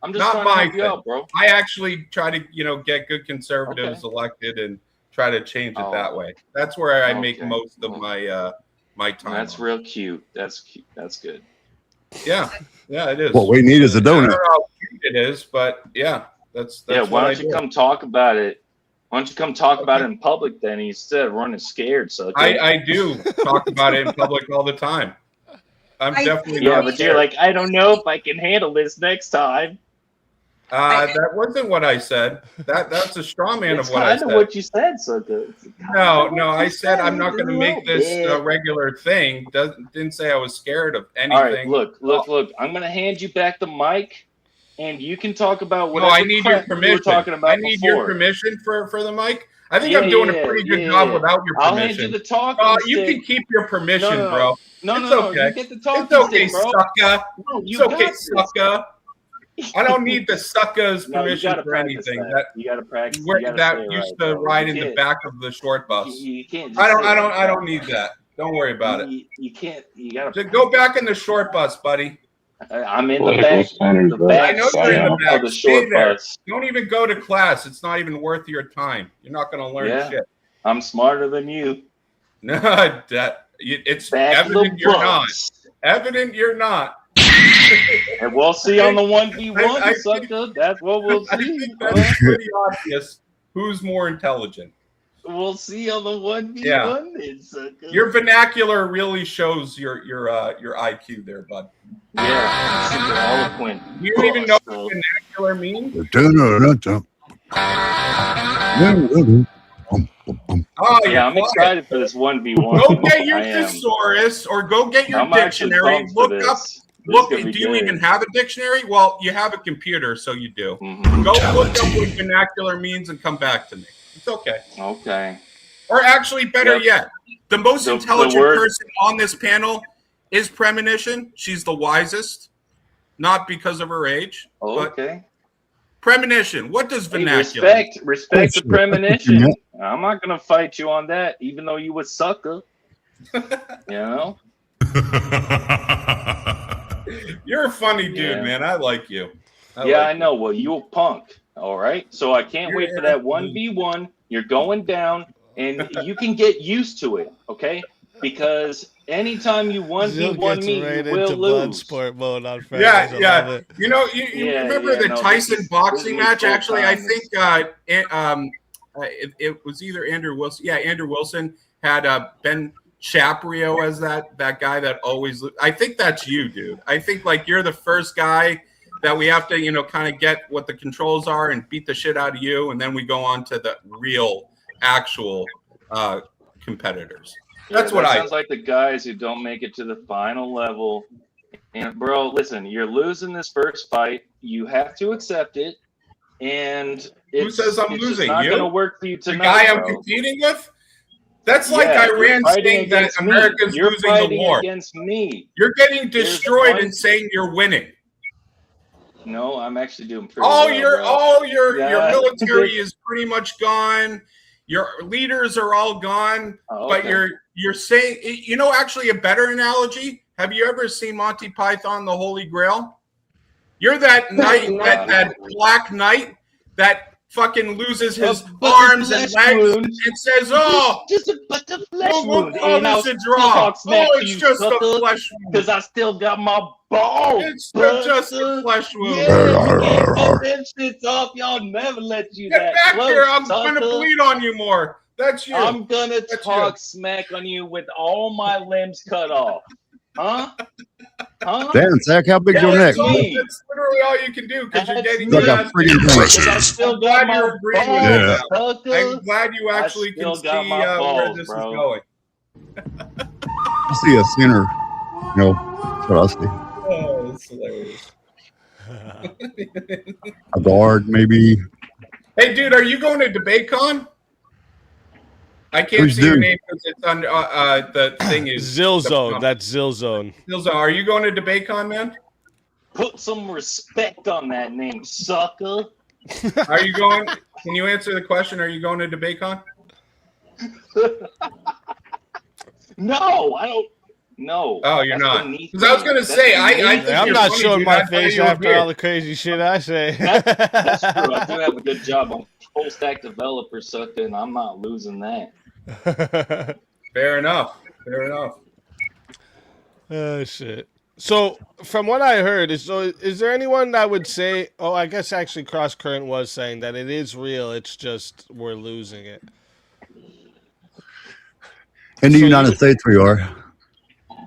I'm just Not trying to my help you thing. out, bro. I actually try to, get good conservatives elected and try to change it that way. That's where I make most of my time. That's real cute. That's cute. That's good. Yeah, it is. What we need is a I don't donut. know how cute it is, but yeah, that's Yeah, what why I don't you do. come talk about it? Why don't you come talk about it in public then instead of running scared? So I do talk about it in public all the time. I'm definitely not but scared. you're like, I don't know if I can handle this next time. That wasn't what I said. That's a straw man It's of what I kind said. of what you said, so good. No, I said I'm not going to make this a regular thing. Didn't say I was scared of anything. All right, look. I'm going to hand you back the mic, and you can talk about No, whatever I need your crap you were permission. talking about I need before. your permission for the mic. I think I'm doing a pretty good job without your permission. I'll hand you the talking You stick. can keep your permission, No, bro. No, it's no, okay. you get the talking It's okay, stick, bro. sucker. No, It's you okay, got this. sucker. I don't need the sucker's No, you permission gotta for practice anything. that. You got to practice. Where You gotta that say it used right, to bro. ride You in the can't- back of the short bus. You can't. Just I say it like don't that. need that. Don't worry about it. You can't. You got to Just go back in the short bus, buddy. I'm in the Political back. centers, The bro. back I know you're in the seat back. of the Stay short there. bus. Don't even go to class. It's not even worth your time. You're not going to learn Yeah. shit. I'm smarter than you. No, it's Back of the evident you're not. bus. Evident you're not. And we'll see on the 1v1, I sucker. That's what we'll I see. think that's pretty obvious. Who's more intelligent? We'll see on the 1v1, Yeah. then, sucker. Your vernacular really shows your IQ there, bud. Yeah, super eloquent. You don't even know what vernacular means? Oh, Yeah, I'm quiet. excited for this 1v1. Go get your I am. thesaurus or go get your I'm actually dictionary. pumped for Look up. this. Look, This do is you gonna be even good. have a dictionary? Well, you have a computer, so you do. Go look up what vernacular means and come back to me. It's okay. Okay. Or actually, better yet, the most The intelligent word- person on this panel is Premonition. She's the wisest, not because of her age. But Okay. Premonition, what does Hey, vernacular respect the premonition. I'm not gonna fight you on that, even though you a sucker. You know. You're a funny dude, Yeah. man. I like you. I know. Well, you a punk. All right. So I can't wait for that 1v1. You're going down, and you can get used to it. Okay. Because anytime you Zill 1v1 gets me, right you will into lose. Bloodsport mode on Fridays. I love Yeah. it. You know, you Yeah, remember the no, Tyson this boxing is match? full Actually, I time. think it was either Andrew Wilson. Yeah, Andrew Wilson had Ben Shaprio as that guy that always. I think that's you, dude. I think like you're the first guy that we have to, kind of get what the controls are and beat the shit out of you, and then we go on to the real, actual competitors. That's Yeah, what that I. sounds like the guys who don't make it to the final level. And bro, listen, you're losing this first fight. You have to accept it. And Who says I'm it's losing? Just not You? going to work for you The tonight. guy I'm bro. competing with? That's like Yeah, you're Iran fighting saying that against me. America's You're losing the fighting war. against me. You're getting There's destroyed one- and saying you're winning. No, I'm actually doing pretty Oh, well. your Yeah. military is pretty much gone. Your leaders are all gone. Oh, But okay. you're saying, actually a better analogy. Have you ever seen Monty Python, The Holy Grail? You're that knight, that black knight that fucking loses his arms and legs and says, "Oh, just but the flesh we'll wound." call And I'll this a still draw. talk smack Oh, to it's you, just a sucker, flesh wound. because I still got my balls. It's just a flesh wound." Yeah, you can't get them shits off. Y'all never let you Get that back close, here! I'm going to sucker. bleed on you more. That's you. I'm gonna talk smack on you with all my limbs cut off. Huh? Damn, Zach, how big's your neck? That's literally all you can do because you're getting like a freaking thing. I'm still glad you're agreeing with Yeah. me. I'm glad you actually can see where this is going. I see a center. You know, that's what I see. Oh, that's hilarious. A guard, maybe. Hey, dude, are you going to DebateCon? I can't Who's see your dude? name because it's on the thing is Zill Zone. That's Zill Zone. Zill Zone. Are you going to DebateCon, man? Put some respect on that name, sucker. Are you going? Can you answer the question? Are you going to DebateCon? No, I don't. No. Oh, you're not. Because I was going to say, I'm not showing my face after all the crazy shit I say. That's true. I do have a good job on full stack developer, sucker, and I'm not losing that. Fair enough. Fair enough. Oh shit. So from what I heard, is there anyone that would say? Oh, I guess actually Cross Current was saying that it is real. It's just we're losing it. In the United States, we are.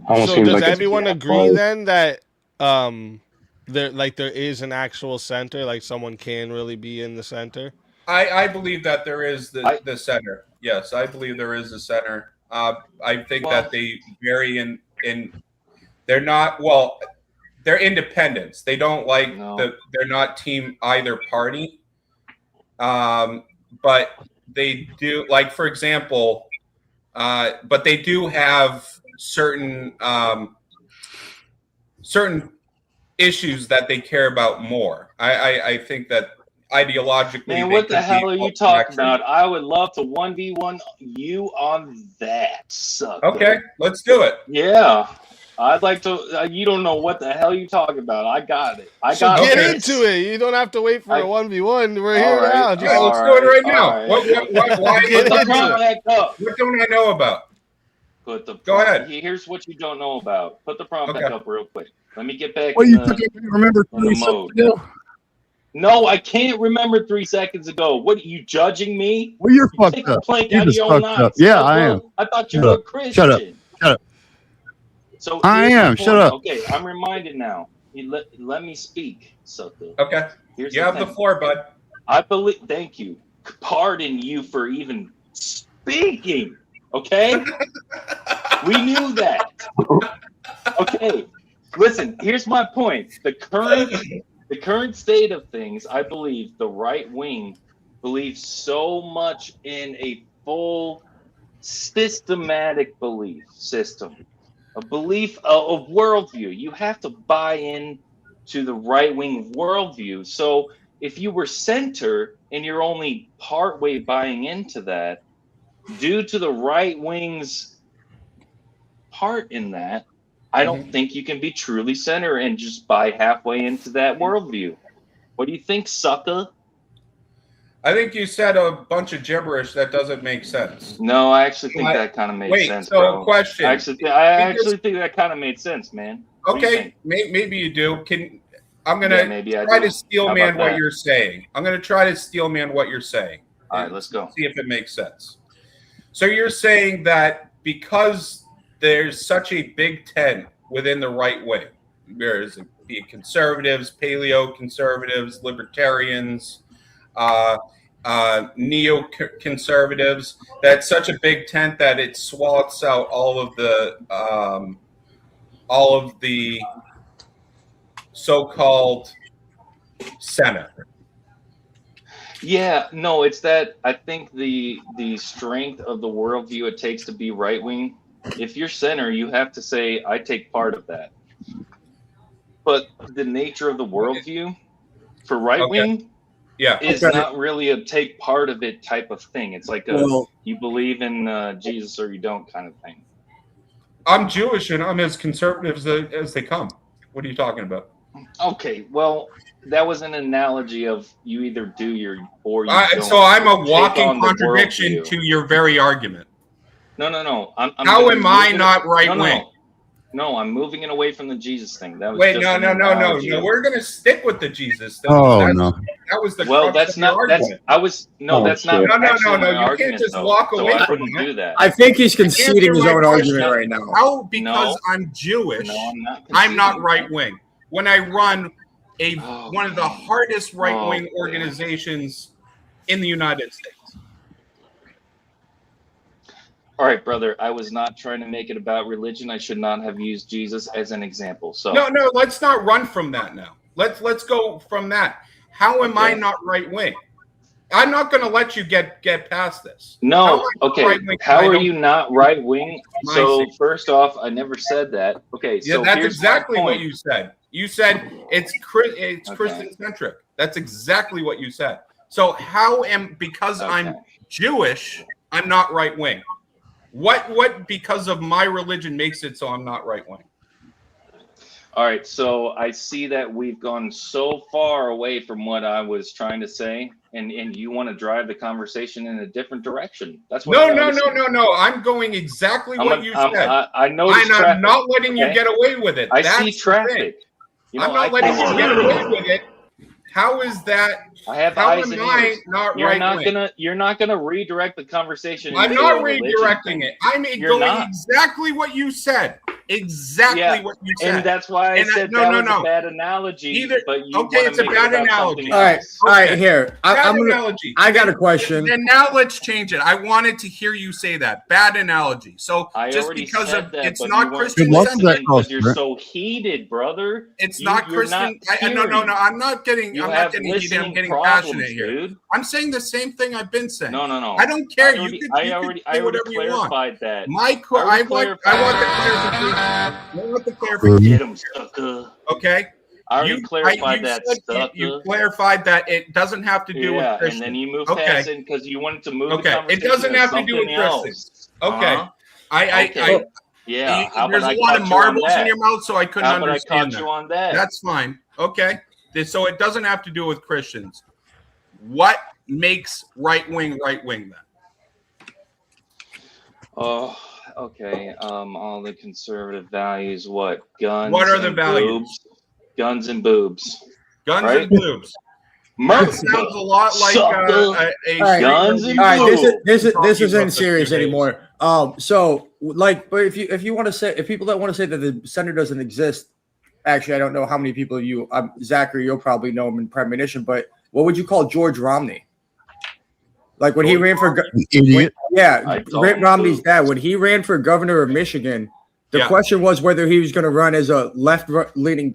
So does everyone agree then that there is an actual center, like someone can really be in the center? I believe that there is the center. Yes, I believe there is a center. I think that they vary in they're not they're independents. They don't like they're not team either party. But they do, like, for example, but they do have certain issues that they care about more. I think that ideologically. Man, what the hell are you talking about? I would love to 1v1 you on that, sucker. Okay, let's do it. Yeah. I'd like to. You don't know what the hell you're talking about. I got it. Get into it. You don't have to wait for a 1v1. We're here now. Let's do it right now. What don't I know about? Go ahead. Here's what you don't know about. Put the prompt back up real quick. Let me get back. Well, you remember 3 seconds ago? No, I can't remember 3 seconds ago. What, are you judging me? Well, you're fucked up. You just fucked up. Yeah, I am. I thought you were a Christian. Shut up. Shut up. So I am. Shut up. Okay, I'm reminded now. Let me speak, sucker. Okay. You have the floor, bud. I believe. Thank you. Pardon you for even speaking. Okay. We knew that. Okay. Listen. Here's my point. The current state of things, I believe the right wing believes so much in a full systematic belief system, a belief of worldview. You have to buy in to the right wing worldview. So if you were center and you're only part way buying into that, due to the right wing's part in that, I don't think you can be truly center and just buy halfway into that worldview. What do you think, sucker? I think you said a bunch of gibberish that doesn't make sense. No, I actually think that kind of made sense. So question. I actually think that kind of made sense, man. Okay, maybe you do. I'm gonna try to steel man what you're saying. I'm gonna try to steel man what you're saying. All right, let's go. See if it makes sense. So you're saying that because there's such a big tent within the right wing, there's be it conservatives, paleo-conservatives, libertarians, neo-conservatives, that's such a big tent that it swats out all of the so-called center. Yeah, no, it's that I think the strength of the worldview it takes to be right wing. If you're center, you have to say, I take part of that. But the nature of the worldview for right wing is not really a take part of it type of thing. It's like you believe in Jesus or you don't kind of thing. I'm Jewish and I'm as conservative as they come. What are you talking about? Okay, well, that was an analogy of you either do or you don't. So I'm a walking contradiction to your very argument. No. How am I not right wing? No, I'm moving it away from the Jesus thing. That was no. We're gonna stick with the Jesus thing. Oh no. That was the well. crux That's of the not. That's argument. I was no. Oh, that's shit. not. No. actually my You can't argument, just though, walk so away I from wouldn't that. do that. I think he's conceding his own argument question. right now. How because No. I'm Jewish, No, I'm not. I'm not conceding right wing. When I run Oh, one of the hardest right wing man. organizations in the United States. All right, brother. I was not trying to make it about religion. I should not have used Jesus as an example. So No, let's not run from that now. Let's go from that. How am I Okay. not right wing? I'm not going to let you get past this. No, okay. right-wing? How I are don't- you not right wing? My So thing. first off, I never said that. Okay, Yeah, so that's here's exactly my what point. you said. You said it's Okay. Christian centric. That's exactly what you said. So how because I'm Okay. Jewish, I'm not right wing? What because of my religion makes it so I'm not right wing? All right, so I see that we've gone so far away from what I was trying to say, and you want to drive the conversation in a different direction. That's what No. I noticed. I'm going exactly what you said. I noticed And I'm traffic. not letting you Okay? get away with it. I That's see the thing. traffic. You know, I'm not letting you get away with it. How is that? I have How eyes am and I ears. not You're right not wing? gonna redirect the conversation. I'm into not a religion redirecting thing. it. I'm You're going not. exactly what you said. Exactly Yeah, what you said. and that's why I And said no, that no, was no. a bad analogy. Either- but you okay, wanna it's a make it bad about analogy. something All right, else. all right. Okay. Here, Bad I'm gonna. analogy. I got a question. Then now let's change it. I wanted to hear you say that. Bad analogy. So I just already because said of that, it's but not you weren't Christian Good luck with that centric. because you're Brett. so heated, brother. It's You- not you're Christian. not No. hearing. I'm not getting. You I'm have not getting heated. I'm listening getting problems, passionate here. dude. I'm saying the same thing I've been saying. No. I don't care. I already, You I can already say whatever you want. clarified that. I want the clarification. I want the clarification. Get him, sucker. Okay. I already clarified that, said sucker. you clarified that it doesn't have to do with Yeah, Christian. and then you move Okay. past it because you wanted to move the Okay. conversation It doesn't to have to do with something else. Christians. Okay. Uh-huh. Okay. Yeah. How There's about a I lot caught of you on marbles that? in your mouth, so I couldn't How about I understand caught you on that? That's fine. Okay. So it doesn't have to do with Christians. What makes right wing then? Oh, okay. All the conservative values. What? Guns. What are the and values? Boobs. Guns and boobs. Guns right? and boobs. That sounds a lot like a All right, guns and all right. This talking isn't about serious the few days. anymore. So like, but if you want to say, if people that want to say that the center doesn't exist, actually, I don't know how many people you, Zachary, you'll probably know him in Premonition, but what would you call George Romney? Like when he ran for, Idiot. Mitt Romney's dad, when he ran for governor of Michigan, the question was whether he was going to run as a left-leaning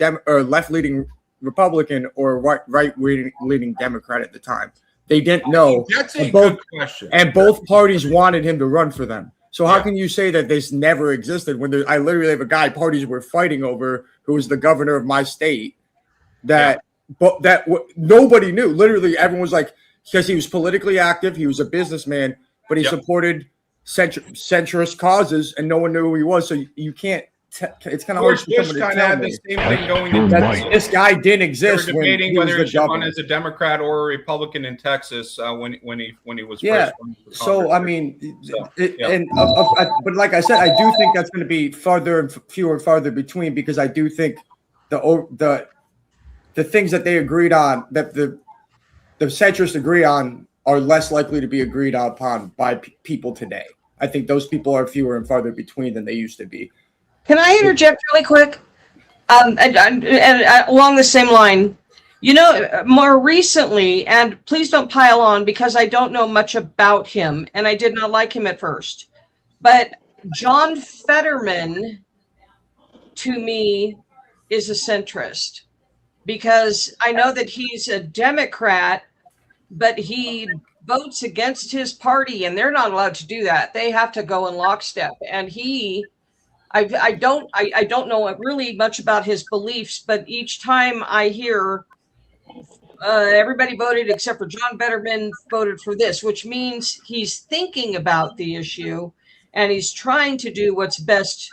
Republican or right-leaning Democrat at the time. They didn't know. That's a both, good question. And both parties wanted him to run for them. So how can you say that this never existed when I literally have a guy parties were fighting over who was the governor of my state nobody knew. Literally, everyone was like, because he was politically active, he was a businessman, but he supported centrist causes, and no one knew who he was. So you can't. It's kind of hard George for Bush someone to kind of tell had me the same thing going in this guy didn't They were exist when debating he was whether the he should run governor. as a Democrat or a Republican in Texas when he was Yeah. first running for So Congress. I mean, but like I said, I do think that's going to be fewer and farther between, because I do think the things that they agreed on, that the centrists agree on, are less likely to be agreed upon by people today. I think those people are fewer and farther between than they used to be. Can I interject really quick? And along the same line, more recently, and please don't pile on because I don't know much about him and I did not like him at first, but John Fetterman, to me, is a centrist because I know that he's a Democrat, but he votes against his party and they're not allowed to do that. They have to go in lockstep. And I don't know really much about his beliefs, but each time I hear everybody voted except for John Fetterman voted for this, which means he's thinking about the issue and he's trying to do what's best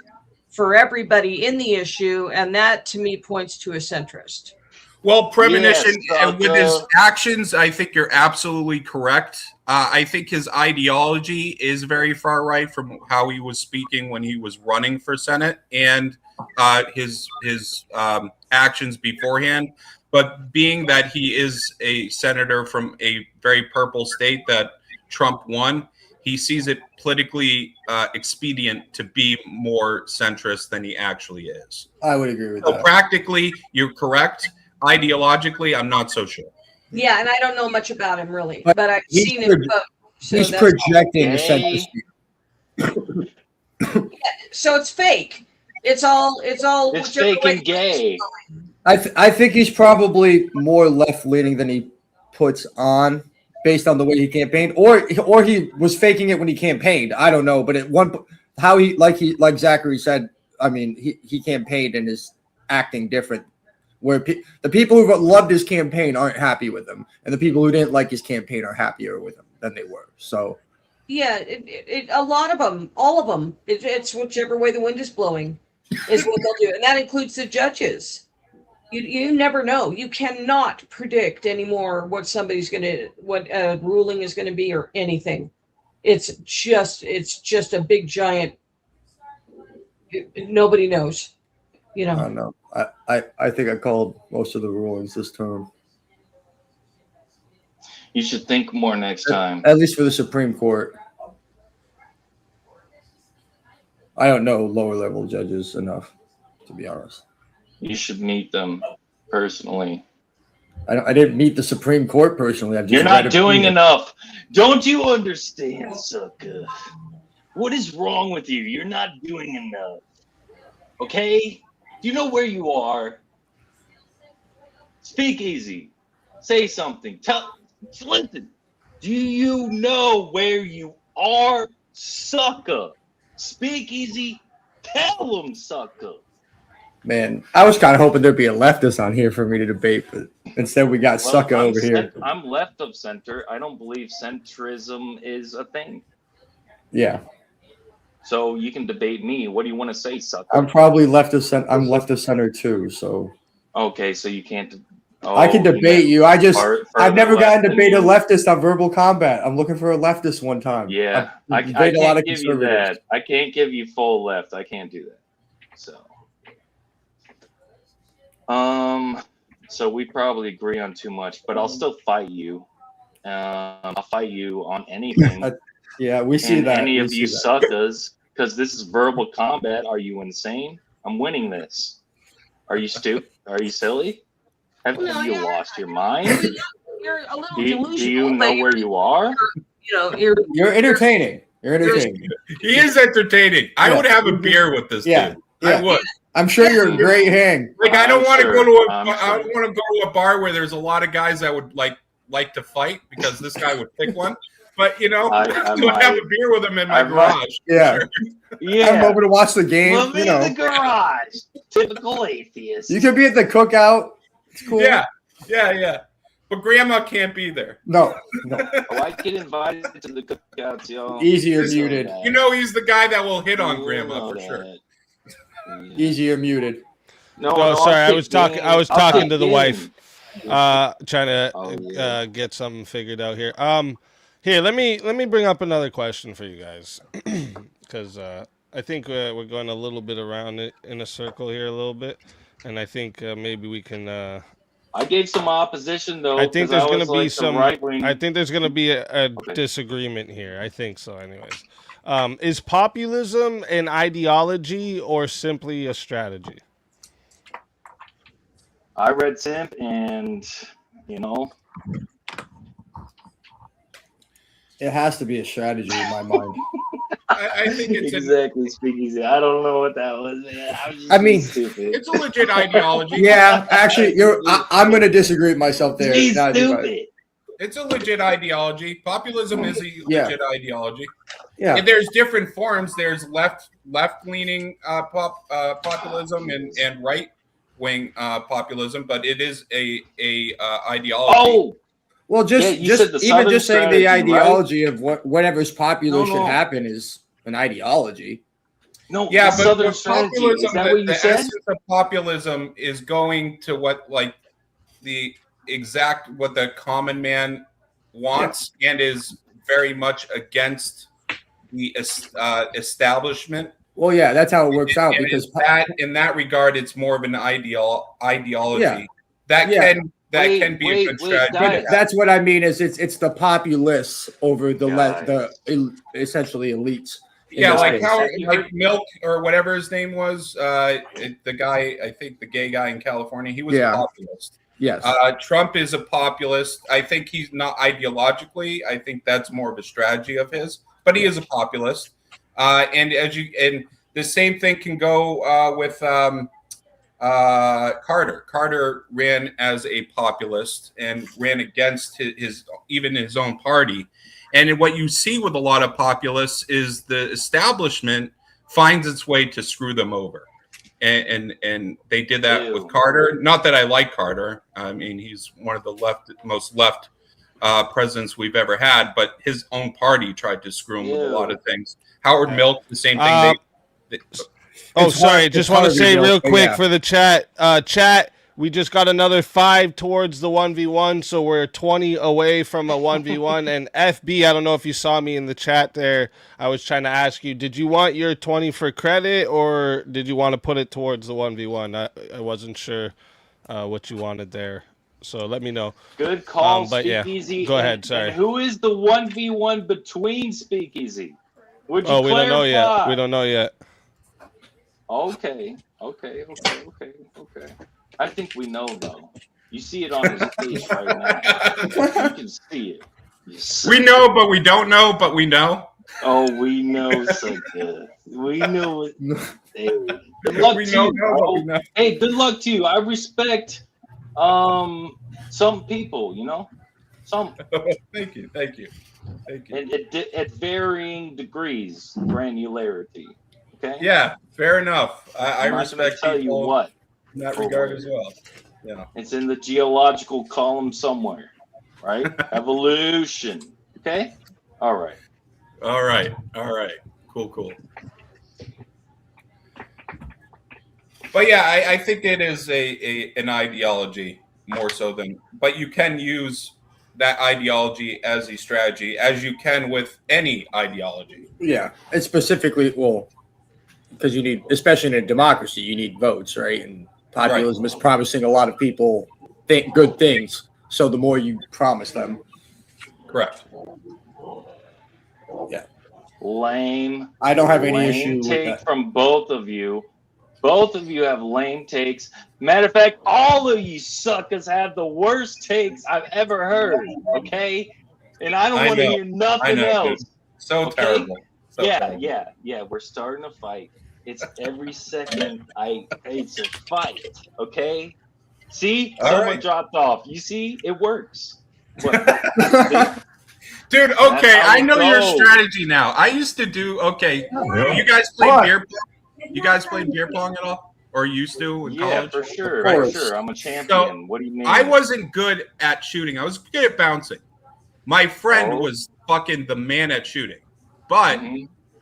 for everybody in the issue. And that to me points to a centrist. Well, Premonition, Yes, with his actions, I think you're absolutely correct. I think his ideology is very far right from how he was speaking when he was running for Senate and his actions beforehand. But being that he is a senator from a very purple state that Trump won, he sees it politically expedient to be more centrist than he actually is. I would agree with so that. Practically, you're correct. Ideologically, I'm not so sure. Yeah, and I don't know much about him really, but I've seen him vote. So He's that's projecting the all. centrist. So it's fake. It's all. It's fake and gay. I think he's probably more left leaning than he puts on, based on the way he campaigned, or he was faking it when he campaigned. I don't know, but at one how he like Zachary said. I mean, he campaigned and is acting different. Where the people who loved his campaign aren't happy with him, and the people who didn't like his campaign are happier with him than they were. So. Yeah, a lot of them, all of them. It's whichever way the wind is blowing, is what they'll do, and that includes the judges. You never know. You cannot predict anymore what ruling is gonna be or anything. It's just a big giant. Nobody knows. You know. I don't know. I think I called most of the rulings this term. You should think more next time. At least for the Supreme Court. I don't know lower level judges enough, to be honest. You should meet them personally. I didn't meet the Supreme Court personally. You're not doing enough. Don't you understand, Searkar? What is wrong with you? You're not doing enough. Okay? Do you know where you are? Speakeazy. Say something. Listen. Do you know where you are, Searkar? Speakeazy. Tell them, Searkar. Man, I was kind of hoping there'd be a leftist on here for me to debate, but instead we got Searkar over here. I'm left of center. I don't believe centrism is a thing. Yeah. So you can debate me. What do you want to say, Searkar? I'm probably left of center. I'm left of center too. So. Okay, so you can't. I can debate you. I've never gotten to debate a leftist on verbal combat. I'm looking for a leftist one time. Yeah, I can't give you that. I can't give you full left. I can't do that. So we probably agree on too much, but I'll still fight you. I'll fight you on anything. Yeah, we see that. Any of you suckers, because this is verbal combat. Are you insane? I'm winning this. Are you stupid? Are you silly? Have you lost your mind? You're a little delusional. Do you know where you are? You're entertaining. You're entertaining. He is entertaining. I would have a beer with this dude. I would. I'm sure you're a great hang. Like I don't want to go to I don't want to go to a bar where there's a lot of guys that would like to fight because this guy would pick one. But you know, I would have a beer with him in my garage. Yeah. I'm over to watch the game. We'll be in the garage. Typical atheist. You could be at the cookout. It's cool. Yeah. But grandma can't be there. No. I get invited to the cookouts, y'all. Easier muted. You know he's the guy that will hit on grandma for sure. Easier muted. No, sorry, I was talking to the wife, trying to get something figured out here. Here, let me bring up another question for you guys, because I think we're going a little bit around it in a circle here a little bit, and I think maybe we can. I gave some opposition though. I think there's going to be some. Right-wing... I think there's going to be a disagreement here. I think so, anyways. Is populism an ideology or simply a strategy? I read Simp, and it has to be a strategy in my mind. I think it's exactly Speakeazy. I don't know what that was, man. I mean, stupid. It's a legit ideology. Yeah, actually, I'm going to disagree with myself there. He's stupid. It's a legit ideology. Populism is a legit ideology. Yeah. And there's different forms. There's left-leaning populism and right-wing populism, but it is a ideology. Oh, well, just saying the ideology of whatever's popular should happen is an ideology. No, yeah, but Southern strategy. Populism, is that what you the said? essence of populism is going to what the common man wants and is very much against the establishment. Well, yeah, that's how it works out. Because in that regard, it's more of an ideology That can be a good strategy. But that's what I mean. Is it's the populists over the essentially elites. Yeah, like Milk or whatever his name was, the guy, I think the gay guy in California, he was a populist. Yes. Trump is a populist. I think he's not ideologically. I think that's more of a strategy of his, but he is a populist. And the same thing can go with Carter. Carter ran as a populist and ran against his own party. And what you see with a lot of populists is the establishment finds its way to screw them over. And they did that with Carter. Not that I like Carter. I mean, he's one of the most left presidents we've ever had, but his own party tried to screw him with a lot of things. Howard Milk, the same thing. Sorry. Just want to say real quick for the chat. Chat, we just got another 5 towards the 1v1, so we're 20 away from a 1v1. And FB, I don't know if you saw me in the chat there. I was trying to ask you, did you want your 20 for credit, or did you want to put it towards the 1v1? I wasn't sure what you wanted there. So let me know. Good call, but Speakeazy. Go ahead, sorry. And who is the 1v1 between Speakeazy? Would you we don't know yet. We don't know yet. Okay. I think we know, though. You see it on his face right now. You can see it. We know, but we don't know, but we know. Oh, we know, Searkar. We know it. Hey, good luck to you, bro. Hey, good luck to you. I respect some people, you know? Some. Thank you. At varying degrees, granularity. Okay? Yeah, fair enough. I I'm respect tell you what. In that regard as well. Yeah. It's in the geological column somewhere, right? Evolution. Okay? All right. Cool. But yeah, I think it is an ideology more so than, but you can use that ideology as a strategy, as you can with any ideology. Yeah, and specifically, because you need, especially in a democracy, you need votes, right? And populism is promising a lot of people good things. So the more you promise them. Correct. Yeah. Lame. I don't have any issue with that. From both of you. Both of you have lame takes. Matter of fact, all of you suckers have the worst takes I've ever heard. Okay? And I don't want to hear nothing else. Dude. So terrible. So terrible. Yeah. We're starting a fight. It's every second. It's a fight. Okay. See, someone dropped off. You see, it works. Dude, okay, I know your strategy now. I used to do You guys play beer pong? You guys play beer pong at all? Or used to in college? For sure. I'm a champion. So, what do you mean? I wasn't good at shooting. I was good at bouncing. My friend was fucking the man at shooting. But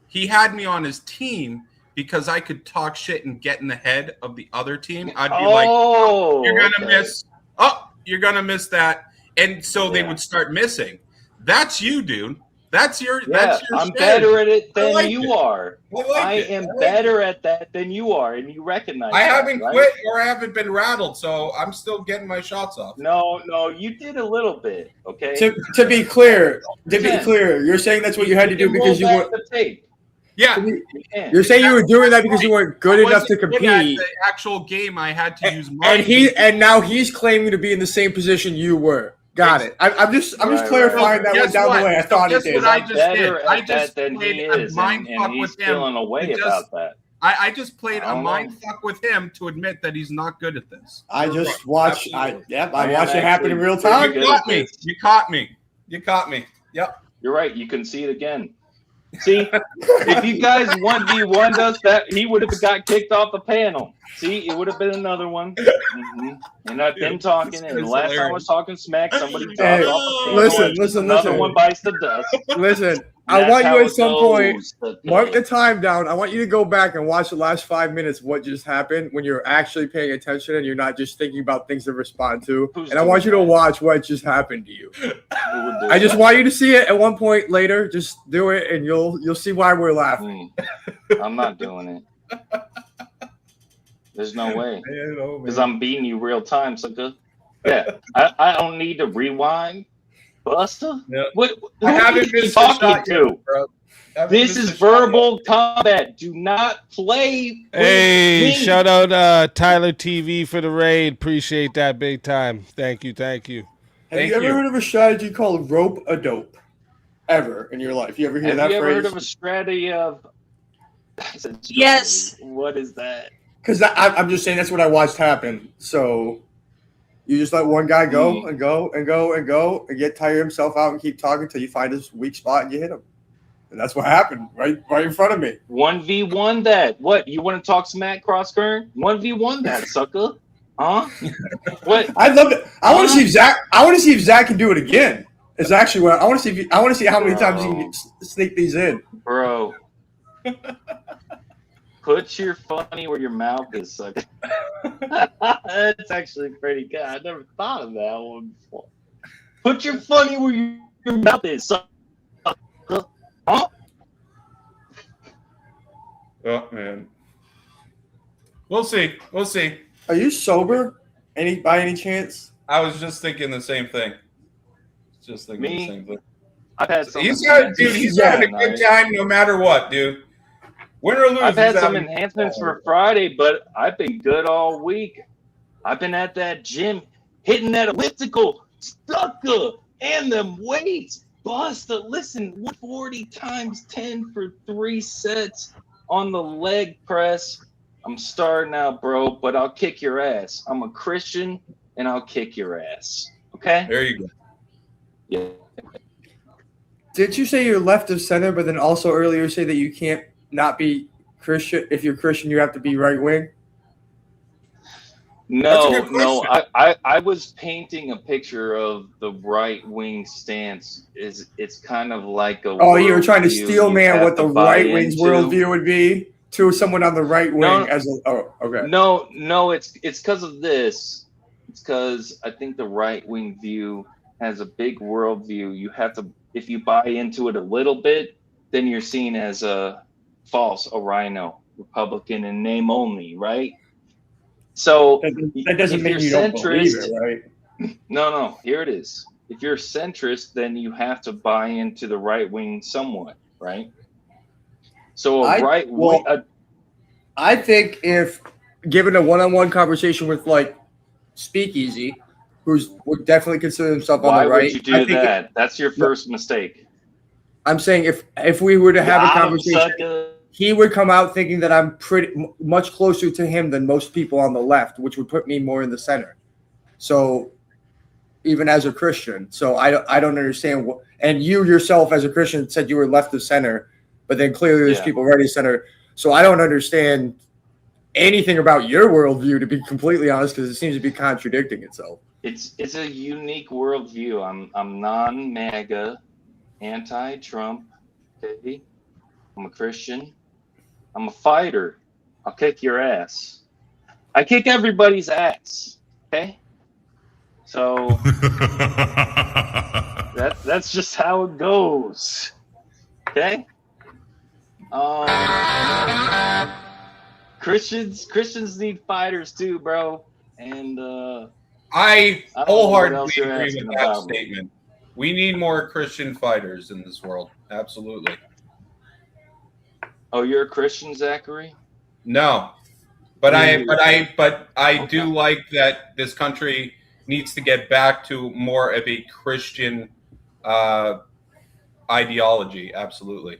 he had me on his team because I could talk shit and get in the head of the other team. I'd be like, you're going to miss. Oh, you're going to miss that. And so they would start missing. That's you, dude. That's your I'm better at it than you are. I am better at that than you are, and you recognize I haven't quit or I haven't been rattled, so I'm still getting my shots off. No, you did a little bit, okay? To be clear, you're saying that's what you had to do because you weren't. Yeah, you're saying you were doing that because you weren't good enough to compete. The actual game, I had to use my. And now he's claiming to be in the same position you were. Got it. I'm just clarifying that went down the way I thought it did. I just played a mind fuck with him. I just played a mind fuck with him to admit that he's not good at this. I just watched. I watched it happen in real time. You caught me. Yep. You're right. You can see it again. See, if you guys 1v1 us, that he would have got kicked off the panel. See, it would have been another one. And I've been talking, and the last time I was talking smack, somebody dropped off the panel. Listen. Another one bites the dust. Listen, I want you at some point, mark the time down. I want you to go back and watch the last 5 minutes of what just happened when you're actually paying attention and you're not just thinking about things to respond to. And I want you to watch what just happened to you. I just want you to see it at one point later. Just do it, and you'll see why we're laughing. I'm not doing it. There's no way. Because I'm beating you real time, sucker. Yeah, I don't need to rewind. Buster? Yeah. What I haven't you missed talking a shot to? yet, bro. This is verbal combat. Do not play with Hey, me. shout out Tyler TV for the raid. Appreciate that big time. Thank you. Have you ever heard of a strategy called rope a dope? Ever in your life? You ever hear that Have you ever phrase? heard of a strategy of? Yes. What is that? Because I'm just saying that's what I watched happen. So you just let one guy go and go and go and go and get tire himself out and keep talking until you find his weak spot and you hit him. And that's what happened right in front of me. 1v1 that. What? You want to talk smack cross current? 1v1 that, sucker. Huh? What? I'd love it. I want to see if Zack. I want to see if Zack can do it again. It's actually what I want to see. I want to see how many times he can sneak these in, bro. Put your funny where your mouth is, sucker. That's actually pretty good. I never thought of that one before. Put your funny where your mouth is, sucker. Huh? Oh man. We'll see. Are you sober? By any chance? I was just thinking the same thing. The same thing. I've had some. He's having a good time no matter what, dude. Win or lose. I've had some enhancements for Friday, but I've been good all week. I've been at that gym, hitting that elliptical, sucker, and them weights. Buster, listen, 140 times 10 for 3 sets on the leg press. I'm starting out, bro, but I'll kick your ass. I'm a Christian, and I'll kick your ass. Okay? There you go. Yeah. Did you say you're left of center, but then also earlier say that you can't not be Christian? If you're Christian, you have to be right wing? No. I was painting a picture of the right wing stance. It's kind of like a. Oh, you were trying to steel man what the right wing's worldview would be to someone on the right wing okay. No, it's because of this. It's because I think the right wing view has a big worldview. You have to, if you buy into it a little bit, then you're seen as a false, a rhino, Republican in name only, right? So that doesn't mean you don't believe it, right? No. Here it is. If you're a centrist, then you have to buy into the right wing somewhat, right? So I think if given a one-on-one conversation with like Speakeazy, would definitely consider himself on the right. Why would you do that? That's your first mistake. I'm saying if we were to have a conversation, he would come out thinking that I'm pretty much closer to him than most people on the left, which would put me more in the center. So even as a Christian, so I don't understand what. And you yourself as a Christian said you were left of center, but then clearly there's people right of center. So I don't understand anything about your worldview, to be completely honest, because it seems to be contradicting itself. It's a unique worldview. I'm non-MAGA, anti-Trump. Okay? I'm a Christian. I'm a fighter. I'll kick your ass. I kick everybody's ass. Okay? So that's just how it goes. Okay? Christians need fighters too, bro. And I wholeheartedly agree with that about statement. We need more Christian fighters in this world. Absolutely. Oh, you're a Christian, Zachary? No, but I do like that this country needs to get back to more of a Christian ideology. Absolutely.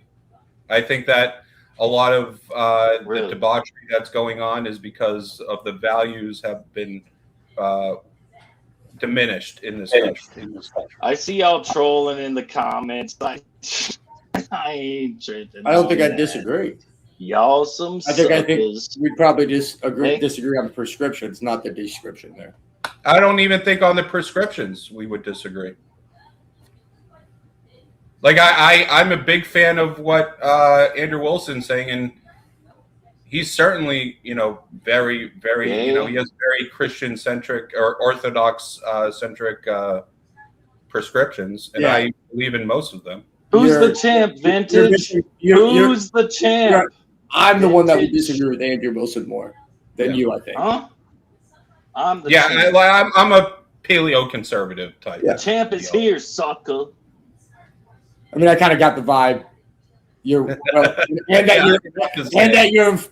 I think that a lot of the debauchery that's going on is because of the values have been diminished in this country. I see y'all trolling in the comments. I ain't tripping. I don't think I disagree. Y'all some I think suckers. we'd probably disagree on the prescriptions, not the description there. I don't even think on the prescriptions we would disagree. Like I'm a big fan of what Andrew Wilson's saying, and he's certainly, very, very, he has very Christian centric or Orthodox centric prescriptions, and I believe in most of them. Who's the champ, Vintage? Who's the champ? I'm the one that would disagree with Andrew Wilson more than you, I think. Huh? I'm the champ. I'm a paleo-conservative type. Yeah. Champ is here, sucker. I mean, I kind of got the vibe. You're well,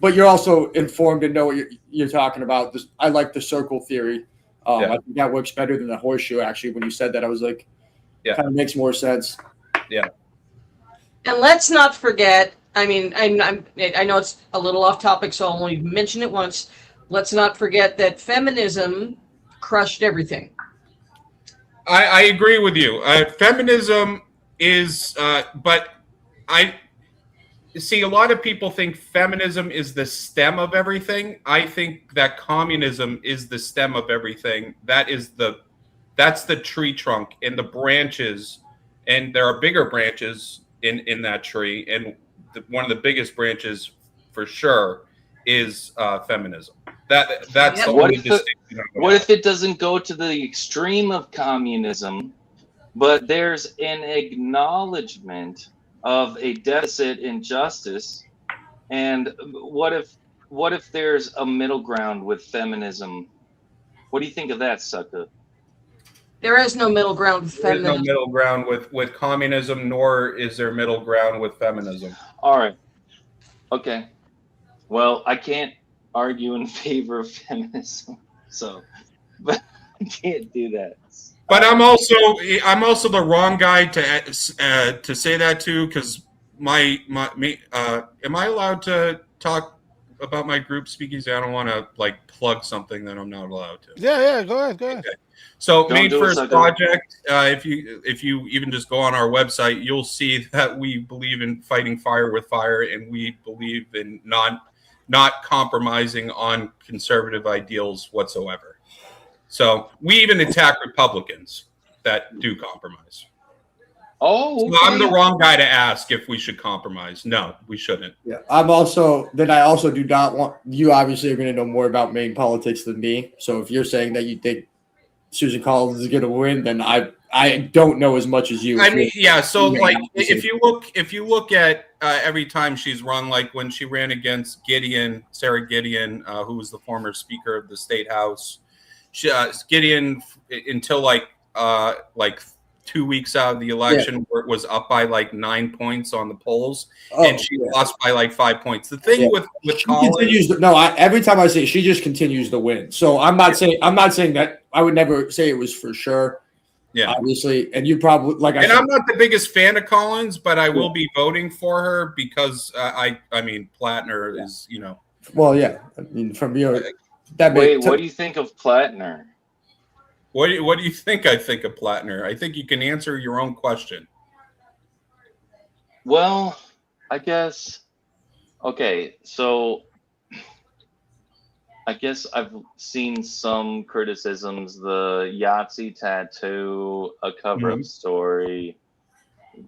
but you're also informed and know what you're talking about. This, I like the circle theory. I think that works better than the horseshoe. Actually, when you said that, I was like, kind of makes more sense. Yeah. And let's not forget. I mean, I know it's a little off topic, so I'll only mention it once. Let's not forget that feminism crushed everything. I agree with you. Feminism is, but I see a lot of people think feminism is the stem of everything. I think that communism is the stem of everything. That's the tree trunk and the branches, and there are bigger branches in that tree, and one of the biggest branches for sure is feminism. That's the only distinction. What if it doesn't go to the extreme of communism, but there's an acknowledgement of a deficit in justice? And what if there's a middle ground with feminism? What do you think of that, sucker? There is no middle ground with feminism. There's no middle ground with communism, nor is there middle ground with feminism. All right. Okay. Well, I can't argue in favor of feminism, so but I can't do that. But I'm also the wrong guy to say that to, because am I allowed to talk about my group Speakeazy? I don't want to like plug something that I'm not allowed to. Yeah, go ahead. Okay. So Don't Made do First it, Project, if you even just go on our website, you'll see that we believe in fighting fire with fire, and we believe in not compromising on conservative ideals whatsoever. So we even attack Republicans that do compromise. Oh, okay. So I'm the wrong guy to ask if we should compromise. No, we shouldn't. Yeah, I also do not want, you obviously are going to know more about Maine politics than me. So if you're saying that you think Susan Collins is going to win, then I don't know as much as you. I mean, yeah. So like, if you look at every time she's run, like when she ran against Sarah Gideon, who was the former Speaker of the State House, Gideon until like 2 weeks out of the election, where it was up by like 9 points on the polls, and she lost by like 5 points. The thing with Collins, every time I say it, she just continues to win. So I'm not saying that I would never say it was for sure. Yeah, obviously, and you probably I'm not the biggest fan of Collins, but I will be voting for her because I mean Plattner is, you know. Well, yeah, I mean from your what do you think of Plattner? What do you think I think of Plattner? I think you can answer your own question. Well, I guess. Okay, so I guess I've seen some criticisms. The Yahtzee tattoo, a cover-up story.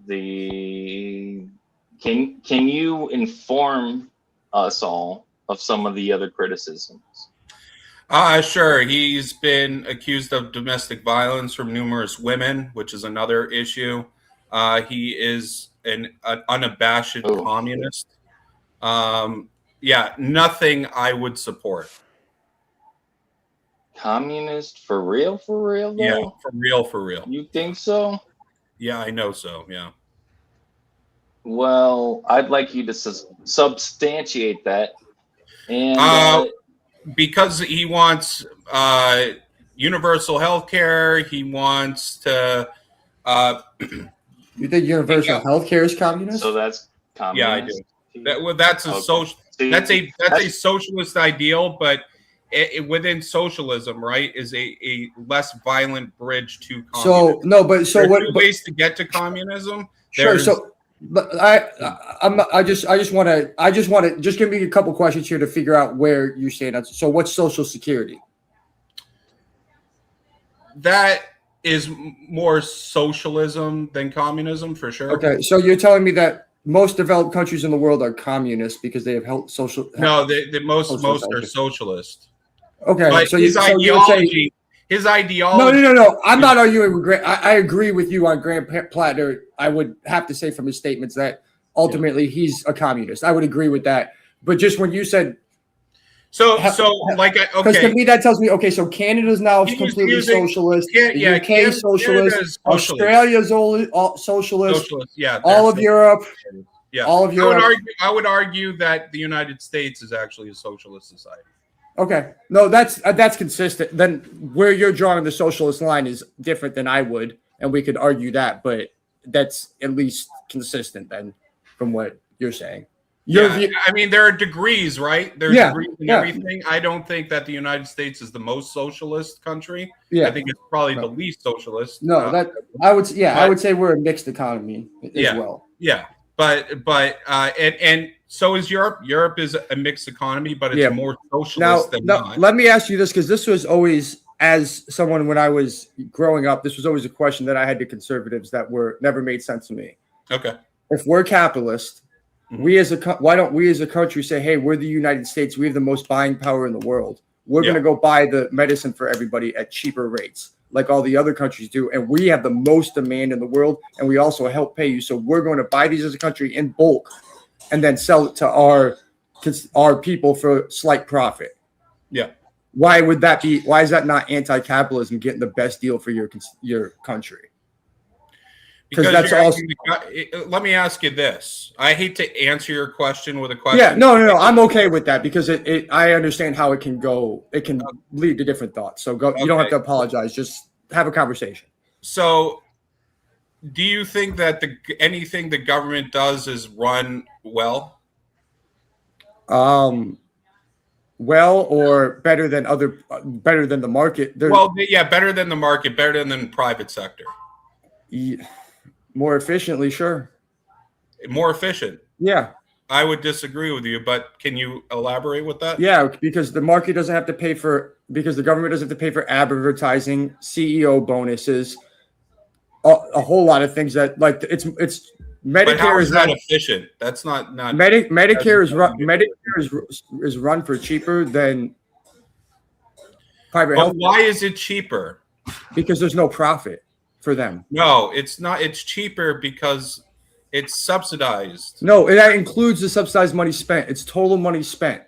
Can you inform us all of some of the other criticisms? Sure. He's been accused of domestic violence from numerous women, which is another issue. He is an unabashed communist. Nothing I would support. Communist for real though? Yeah, for real. You think so? Yeah, I know so. Yeah. Well, I'd like you to substantiate that. And because he wants universal health care, he wants to. You think universal health care is communist? So that's communist. Yeah, I do. That's a social. That's a socialist ideal, but within socialism, right, is a less violent bridge to communism. There's two ways to get to communism. Sure. But I just want to just give me a couple questions here to figure out where you stand. So what's Social Security? That is more socialism than communism, for sure. Okay, so you're telling me that most developed countries in the world are communist because they have social. No, most are socialist. Okay, but so his ideology. His ideology. No. I'm not arguing with Grant. I agree with you on Grant Plattner. I would have to say from his statements that ultimately he's a communist. I would agree with that. But just when you said So like, Because to me that tells me, okay, so Canada's now completely socialist. The UK socialist. Australia's all socialist. Yeah. All of Europe. Yeah. All of Europe. I would argue that the United States is actually a socialist society. Okay, no, that's consistent. Then where you're drawing the socialist line is different than I would, and we could argue that, but that's at least consistent then from what you're saying. I mean, there are degrees, right? There are degrees in everything. I don't think that the United States is the most socialist country. Yeah. I think it's probably the least socialist. No, I would say we're a mixed economy as well. Yeah, but and so is Europe. Europe is a mixed economy, but it's more socialist than not. Let me ask you this, because this was always, as someone when I was growing up, this was always a question that I had to conservatives that never made sense to me. Okay. If we're capitalist, why don't we as a country say, hey, we're the United States, we have the most buying power in the world. We're going to go buy the medicine for everybody at cheaper rates, like all the other countries do. And we have the most demand in the world, and we also help pay you. So we're going to buy these as a country in bulk and then sell it to our people for slight profit. Yeah. Why is that not anti-capitalism, getting the best deal for your country? Because that's also. Let me ask you this. I hate to answer your question with a question. Yeah, no. I'm okay with that because I understand how it can go. It can lead to different thoughts. So go. You don't have to apologize. Just have a conversation. So, do you think that anything the government does is run well? Well, or better than the market. Better than the market, better than the private sector. Yeah. More efficiently, sure. More efficient. Yeah. I would disagree with you, but can you elaborate with that? Yeah, because the market doesn't have to pay because the government doesn't have to pay for advertising, CEO bonuses, a whole lot of things that it's Medicare. But how is that efficient? That's not Medicare is run for cheaper than private health. Why is it cheaper? Because there's no profit for them. No, it's not. It's cheaper because it's subsidized. No, that includes the subsidized money spent. It's total money spent.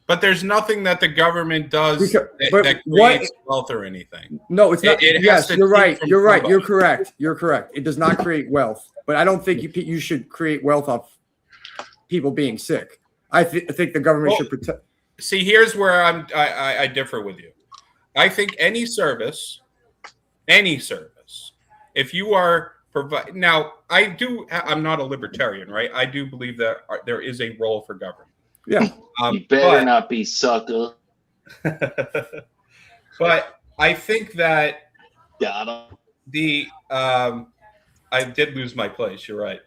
But there's nothing that the government does that creates wealth or anything. No, it's not. Yes, you're right. You're right. You're correct. You're correct. It does not create wealth. But I don't think you should create wealth off people being sick. I think the government should protect. See, here's where I differ with you. I think any service, if you are now, I'm not a libertarian, right? I do believe that there is a role for government. Yeah. You better not be sucker. But I think that I did lose my place. You're right.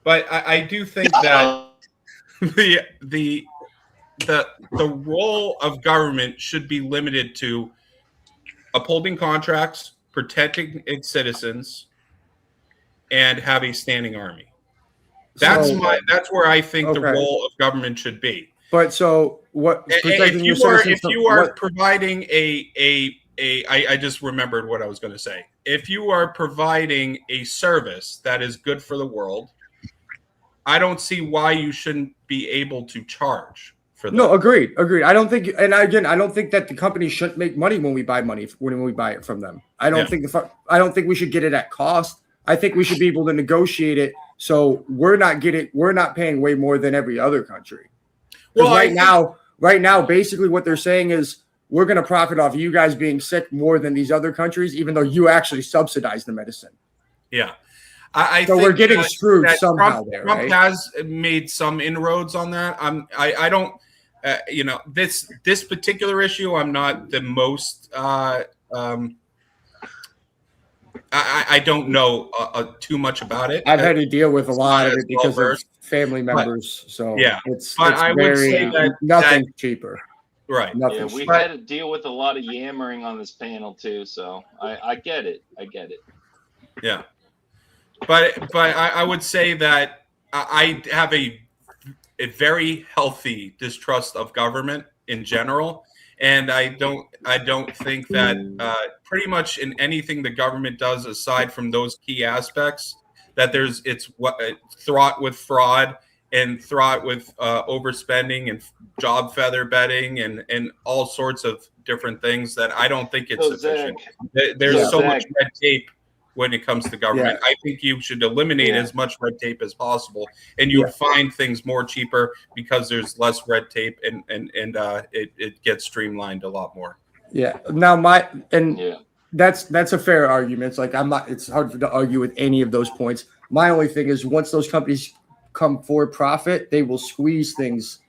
But I do think that the role of government should be limited to upholding contracts, protecting its citizens, and have a standing army. That's where I think the role of government should be. But so what? If you are providing I just remembered what I was going to say. If you are providing a service that is good for the world, I don't see why you shouldn't be able to charge for that. No, agreed. I don't think, and again, I don't think that the company shouldn't make money when we buy it from them. I don't think we should get it at cost. I think we should be able to negotiate it so we're not paying way more than every other country. Well, right now, basically what they're saying is we're going to profit off you guys being sick more than these other countries, even though you actually subsidize the medicine. Yeah. So we're getting screwed somehow there. Trump has made some inroads on that. I don't, this particular issue, I'm not the most, I don't know too much about it. I've had to deal with a lot of it because of family members. So yeah, I would say that nothing's cheaper. Right. Yeah, we've had to deal with a lot of yammering on this panel too. So I get it. Yeah. But I would say that I have a very healthy distrust of government in general. And I don't think that pretty much in anything the government does aside from those key aspects that it's fraught with fraud and thwart with overspending and job feather betting and all sorts of different things that I don't think it's sufficient. There's so much red tape when it comes to government. I think you should eliminate as much red tape as possible, and you find things more cheaper because there's less red tape, and it gets streamlined a lot more. Yeah. Now that's a fair argument. It's like it's hard to argue with any of those points. My only thing is once those companies come for profit, they will squeeze things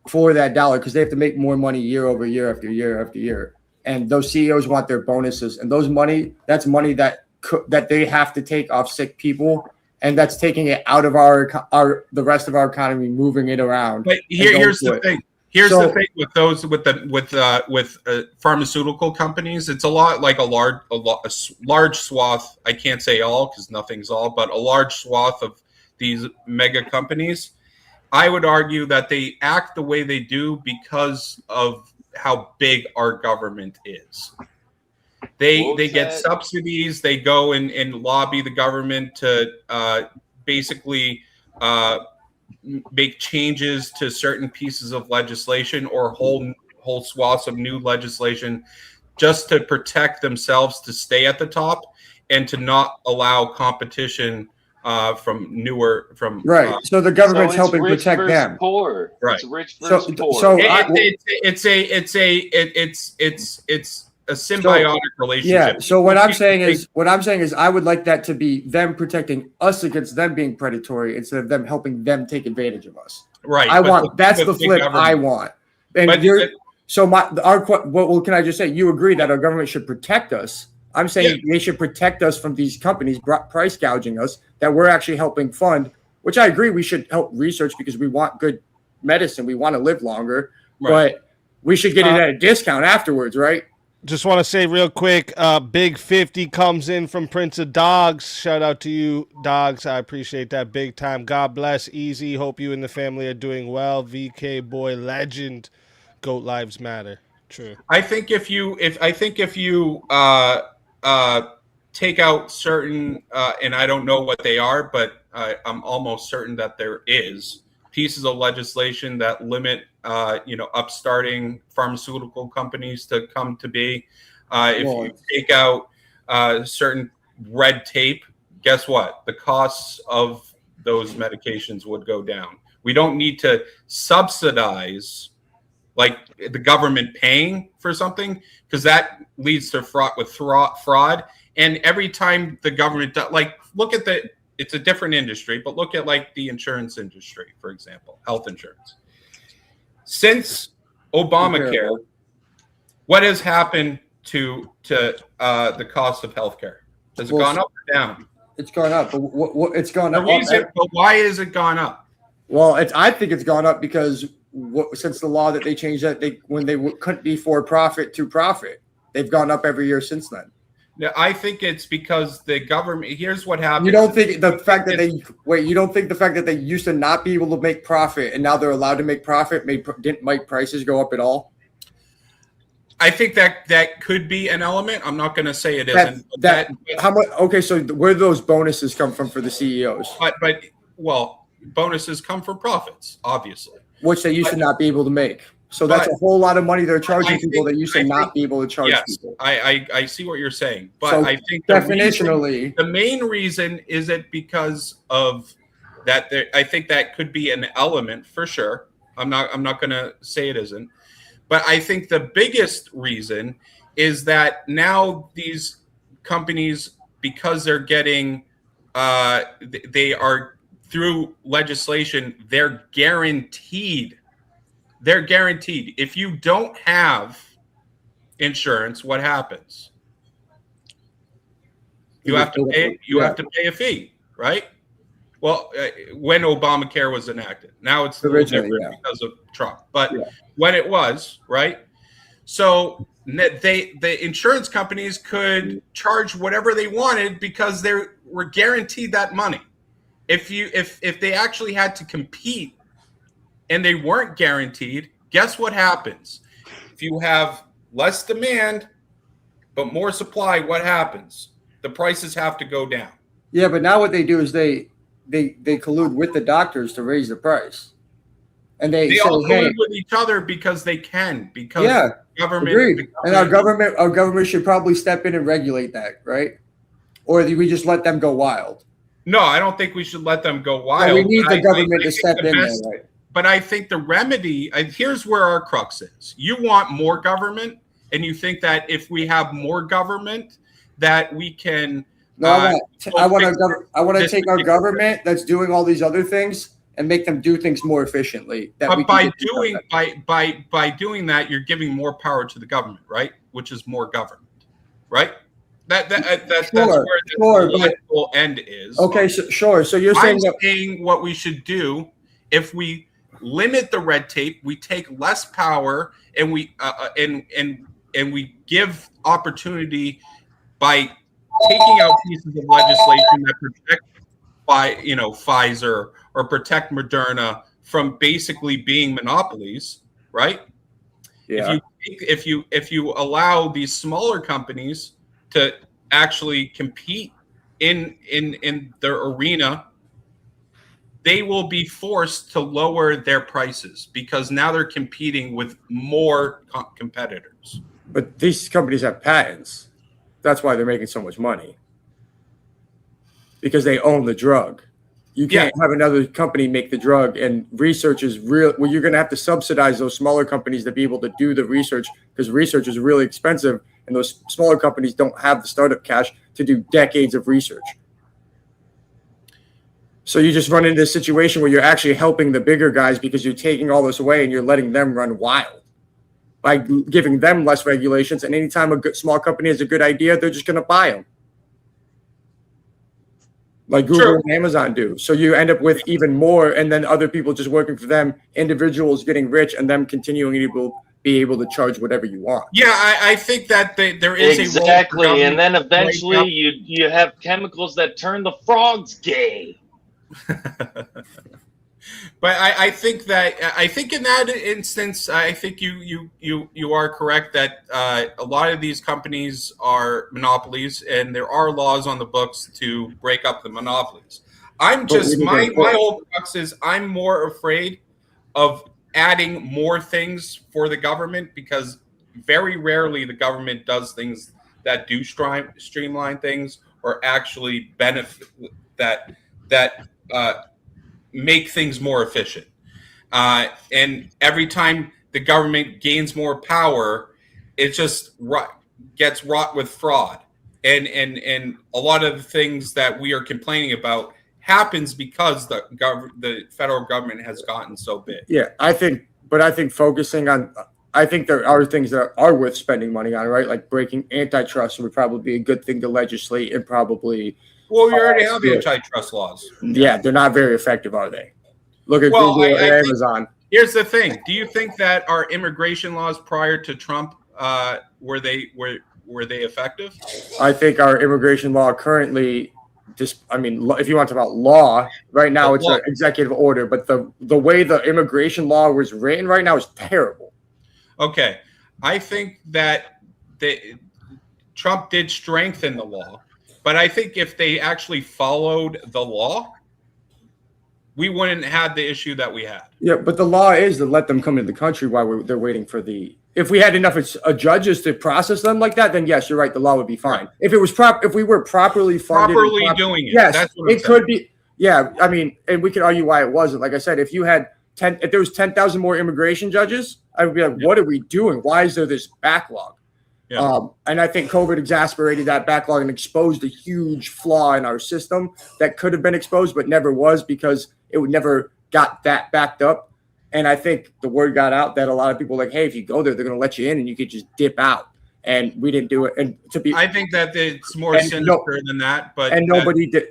for that dollar because they have to make more money year over year after year after year. And those CEOs want their bonuses, and that's money that they have to take off sick people, and that's taking it out of the rest of our economy, moving it around. But here's the thing. Here's the thing with those with pharmaceutical companies. It's a lot like a large swath. I can't say all because nothing's all, but a large swath of these mega companies. I would argue that they act the way they do because of how big our government is. They get subsidies. They go and lobby the government to basically make changes to certain pieces of legislation or whole swaths of new legislation just to protect themselves to stay at the top and to not allow competition from right. So the government's helping protect them. Poor. Right. It's rich versus poor. So it's a symbiotic relationship. Yeah. So what I'm saying is I would like that to be them protecting us against them being predatory instead of them helping them take advantage of us. Right. That's the flip I want. And can I just say you agree that our government should protect us? I'm saying they should protect us from these companies price gouging us that we're actually helping fund, which I agree we should help research because we want good medicine. We want to live longer, but we should get it at a discount afterwards, right? Just want to say real quick, Big 50 comes in from Prince of Dogs. Shout out to you, Dogs. I appreciate that big time. God bless. Easy. Hope you and the family are doing well. VK Boy Legend. Goat Lives Matter. True. I think if you take out certain, and I don't know what they are, but I'm almost certain that there is pieces of legislation that limit, upstarting pharmaceutical companies to come to be. If you take out certain red tape, guess what? The costs of those medications would go down. We don't need to subsidize like the government paying for something because that leads to fraud. And every time the government, look at it's a different industry, but look at like the insurance industry, for example, health insurance. Since Obamacare, what has happened to the cost of healthcare? Has it gone up or down? It's gone up. But it's gone up. But why has it gone up? Well, I think it's gone up because since the law that they changed when they couldn't be for profit to profit, they've gone up every year since then. Yeah, I think it's because the government. Here's what happens. You don't think the fact that You don't think the fact that they used to not be able to make profit and now they're allowed to make profit didn't make prices go up at all? I think that could be an element. I'm not going to say it isn't. How much? Okay, so where do those bonuses come from for the CEOs? But bonuses come from profits, obviously, which they used to not be able to make. So that's a whole lot of money they're charging people that used to not be able to charge people. I see what you're saying, but so I think definitionally the main reason is it because of that. I think that could be an element for sure. I'm not going to say it isn't, but I think the biggest reason is that now these companies, because they're getting, they are through legislation, they're guaranteed. They're guaranteed. If you don't have insurance, what happens? You have to pay. You have to pay a fee, right? Well, when Obamacare was enacted, now it's a little different because of Trump. But when it was, right? So the insurance companies could charge whatever they wanted because they were guaranteed that money. If they actually had to compete and they weren't guaranteed, guess what happens? If you have less demand but more supply, what happens? The prices have to go down. Yeah, but now what they do is they they collude with the doctors to raise the price, and they say, all hey, collude with each other because they can. Because government, agreed. And our government should probably step in and regulate that, right? Or do we just let them go wild? No, I don't think we should let them go wild. No, we need the government to step in there, right? But I think the remedy, here's where our crux is. You want more government, and you think that if we have more government, that we can. No, I want to take our government that's doing all these other things and make them do things more efficiently. But by doing that, you're giving more power to the government, right? Which is more government, right? That's where the logical end is. Okay, sure. So you're saying what we should do if we limit the red tape, we take less power, and we we give opportunity by taking out pieces of legislation that protect Pfizer or protect Moderna from basically being monopolies, right? Yeah. If you allow these smaller companies to actually compete in their arena, they will be forced to lower their prices because now they're competing with more competitors. But these companies have patents. That's why they're making so much money. Because they own the drug. You can't have another company make the drug, and research is real. Well, you're going to have to subsidize those smaller companies to be able to do the research because research is really expensive, and those smaller companies don't have the startup cash to do decades of research. So you just run into a situation where you're actually helping the bigger guys because you're taking all this away and you're letting them run wild by giving them less regulations. And anytime a small company has a good idea, they're just going to buy them. Like Google and Amazon do. So you end up with even more, and then other people just working for them, individuals getting rich, and them continuing to be able to charge whatever you want. Yeah, I think that there is exactly, a role and then eventually you have chemicals that turn the frogs gay. But I think in that instance, I think you are correct that a lot of these companies are monopolies, and there are laws on the books to break up the monopolies. I'm just my whole crux is I'm more afraid of adding more things for the government because very rarely the government does things that do streamline things or actually benefit that make things more efficient. And every time the government gains more power, it just gets wrought with fraud. And a lot of the things that we are complaining about happens because the federal government has gotten so big. Yeah, I think focusing on, I think there are things that are worth spending money on, right? Like breaking antitrust would probably be a good thing to legislate and probably. Well, we already have antitrust laws. Yeah, they're not very effective, are they? Look at Google and Amazon. Here's the thing: do you think that our immigration laws prior to Trump were they effective? I think our immigration law currently, if you want to talk about law, right now it's an executive order, but the way the immigration law was written right now is terrible. Okay, I think that Trump did strengthen the law. But I think if they actually followed the law, we wouldn't have the issue that we had. Yeah, but the law is to let them come into the country while they're waiting for if we had enough judges to process them like that, then yes, you're right, the law would be fine. If it was if we were properly funded, doing it, yes, that's what it could be. Yeah, I mean, and we could argue why it wasn't. Like I said, if there was 10,000 more immigration judges, I would be like, what are we doing? Why is there this backlog? Yeah. And I think COVID exacerbated that backlog and exposed a huge flaw in our system that could have been exposed, but never was because it would never got that backed up. And I think the word got out that a lot of people were like, hey, if you go there, they're going to let you in and you could just dip out. And we didn't do it. And I think that it's more sinister than that. But nobody did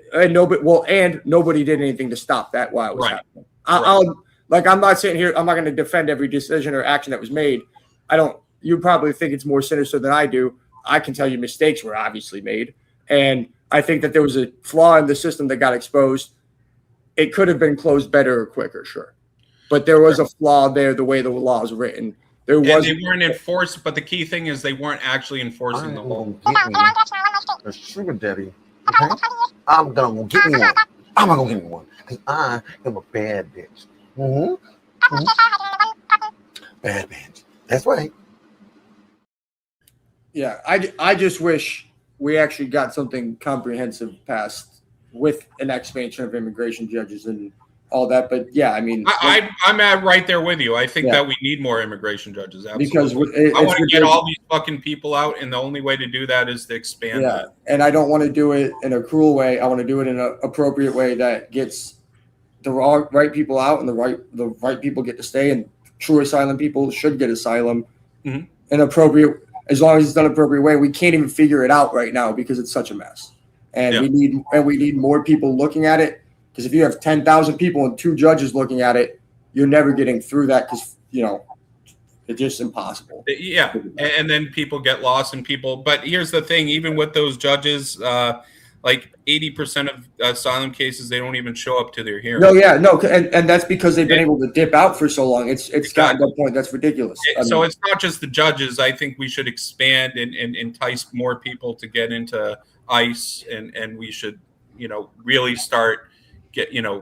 anything to stop that while it was happening. I'm not sitting here. I'm not going to defend every decision or action that was made. You probably think it's more sinister than I do. I can tell you mistakes were obviously made. And I think that there was a flaw in the system that got exposed. It could have been closed better or quicker, sure. But there was a flaw there, the way the law is written. They weren't enforced, but the key thing is they weren't actually enforcing the law. A sugar daddy. Okay? I'm gonna get me one. I'm not gonna give me one because I am a bad bitch. Bad bitch. That's right. Yeah, I just wish we actually got something comprehensive passed with an expansion of immigration judges and all that. But yeah, I mean, I'm right there with you. I think that we need more immigration judges. Absolutely. Because I want to get all these fucking people out, and the only way to do that is to expand that. And I don't want to do it in a cruel way. I want to do it in an appropriate way that gets the right people out, and the right people get to stay, and true asylum people should get asylum in appropriate. As long as it's done an appropriate way. We can't even figure it out right now because it's such a mess, and we need more people looking at it. Because if you have 10,000 people and 2 judges looking at it, you're never getting through that because it's just impossible. Yeah, and then people get lost, and people. But here's the thing: even with those judges, like 80% of asylum cases, they don't even show up to their hearing. And that's because they've been able to dip out for so long. It's gotten to the point that's ridiculous. So it's not just the judges. I think we should expand and entice more people to get into ICE, and we should, really start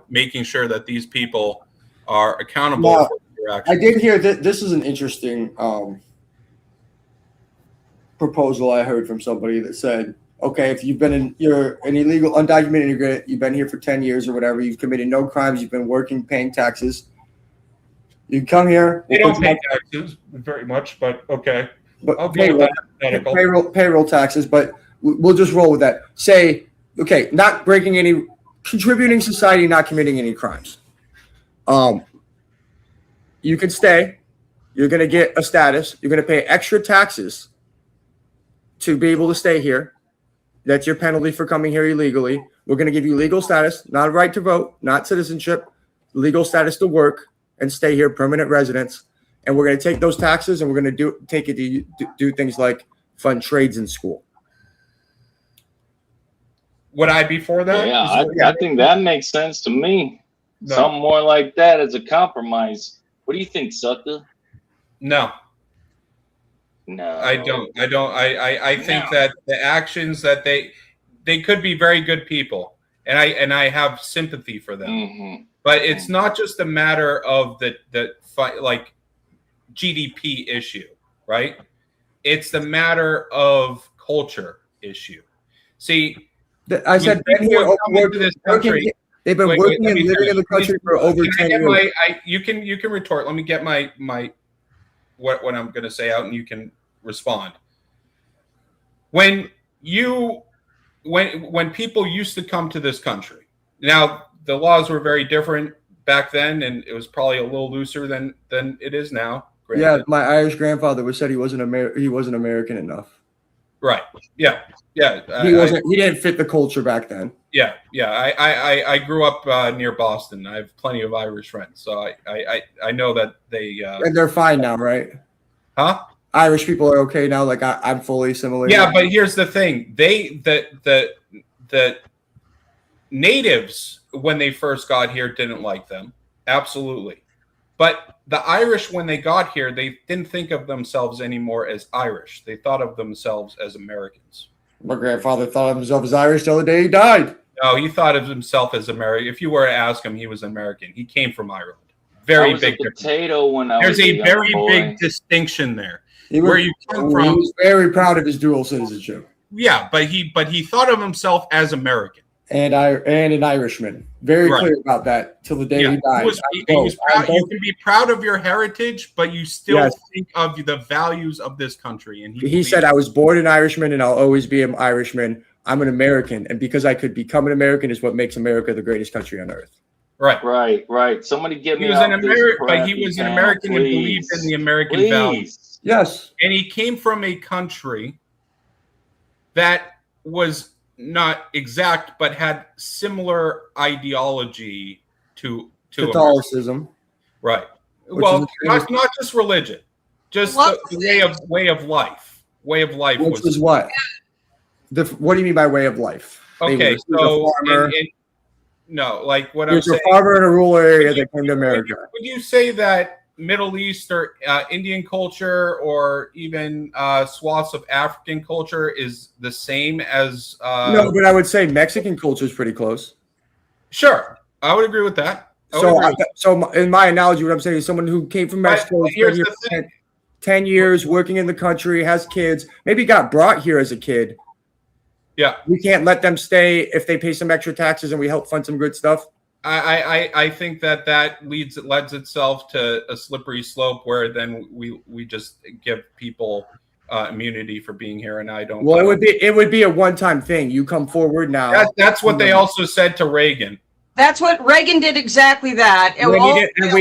making sure that these people are accountable for their actions. I did hear that this is an interesting proposal I heard from somebody that said, okay, if you're an illegal, undocumented immigrant, you've been here for 10 years or whatever, you've committed no crimes, you've been working, paying taxes, you come here. They don't pay taxes very much, but okay. But I'll go with that. Payroll taxes, but we'll just roll with that. Say, okay, not breaking any, contributing society, not committing any crimes. You can stay. You're going to get a status. You're going to pay extra taxes to be able to stay here. That's your penalty for coming here illegally. We're going to give you legal status, not a right to vote, not citizenship, legal status to work and stay here, permanent residence. And we're going to take those taxes and we're going to take it to do things like fund trades in school. Would I be for that? Yeah, I think that makes sense to me. No. Something more like that as a compromise. What do you think, Sucker? No. No, I don't. I think that the actions that they could be very good people, and I have sympathy for them. But it's not just a matter of the like GDP issue, right? It's the matter of culture issue. See, I said been here over this country. They've been working and living in the country for over 10 years. You can retort. Let me get my what I'm going to say out, and you can respond. When people used to come to this country, now the laws were very different back then, and it was probably a little looser than it is now. Granted. Yeah, my Irish grandfather said he wasn't American enough. Right. Yeah. Yeah. He didn't fit the culture back then. Yeah. Yeah. I grew up near Boston. I have plenty of Irish friends, so I know that they and they're fine now, right? Huh? Irish people are okay now. Like I'm fully assimilated. Yeah, but here's the thing: the natives when they first got here didn't like them, absolutely. But the Irish, when they got here, they didn't think of themselves anymore as Irish. They thought of themselves as Americans. My grandfather thought of himself as Irish till the day he died. No, he thought of himself as American. If you were to ask him, he was American. He came from Ireland. Very big potato when I There's was a very big distinction there. Where you come from. He was very proud of his dual citizenship. Yeah, but he thought of himself as American. And an Irishman. Very clear about that till the day he died. He was proud. You can be proud of your heritage, but you still think of the values of this country. And he said, I was born an Irishman and I'll always be an Irishman. I'm an American. And because I could become an American is what makes America the greatest country on earth. Right. Somebody get me. He was an American, but he was an American and believed in the American values. Yes. And he came from a country that was not exact, but had similar ideology to Catholicism. Right. Well, not just religion, just the way of life. Way of life. Which was what? What do you mean by way of life? Okay, so no, like what I'm saying. There's a farmer in a rural area that came to America. Would you say that Middle East or Indian culture or even swaths of African culture is the same as? No, but I would say Mexican culture is pretty close. Sure, I would agree with that. So in my analogy, what I'm saying is someone who came from Mexico, here's here the thing. 10 years working in the country, has kids, maybe got brought here as a kid. Yeah. We can't let them stay if they pay some extra taxes and we help fund some good stuff. I think that lends itself to a slippery slope where then we just give people immunity for being here, and I don't. Well, it would be a one-time thing. You come forward now. That's what they also said to Reagan. That's what Reagan did, exactly that. And we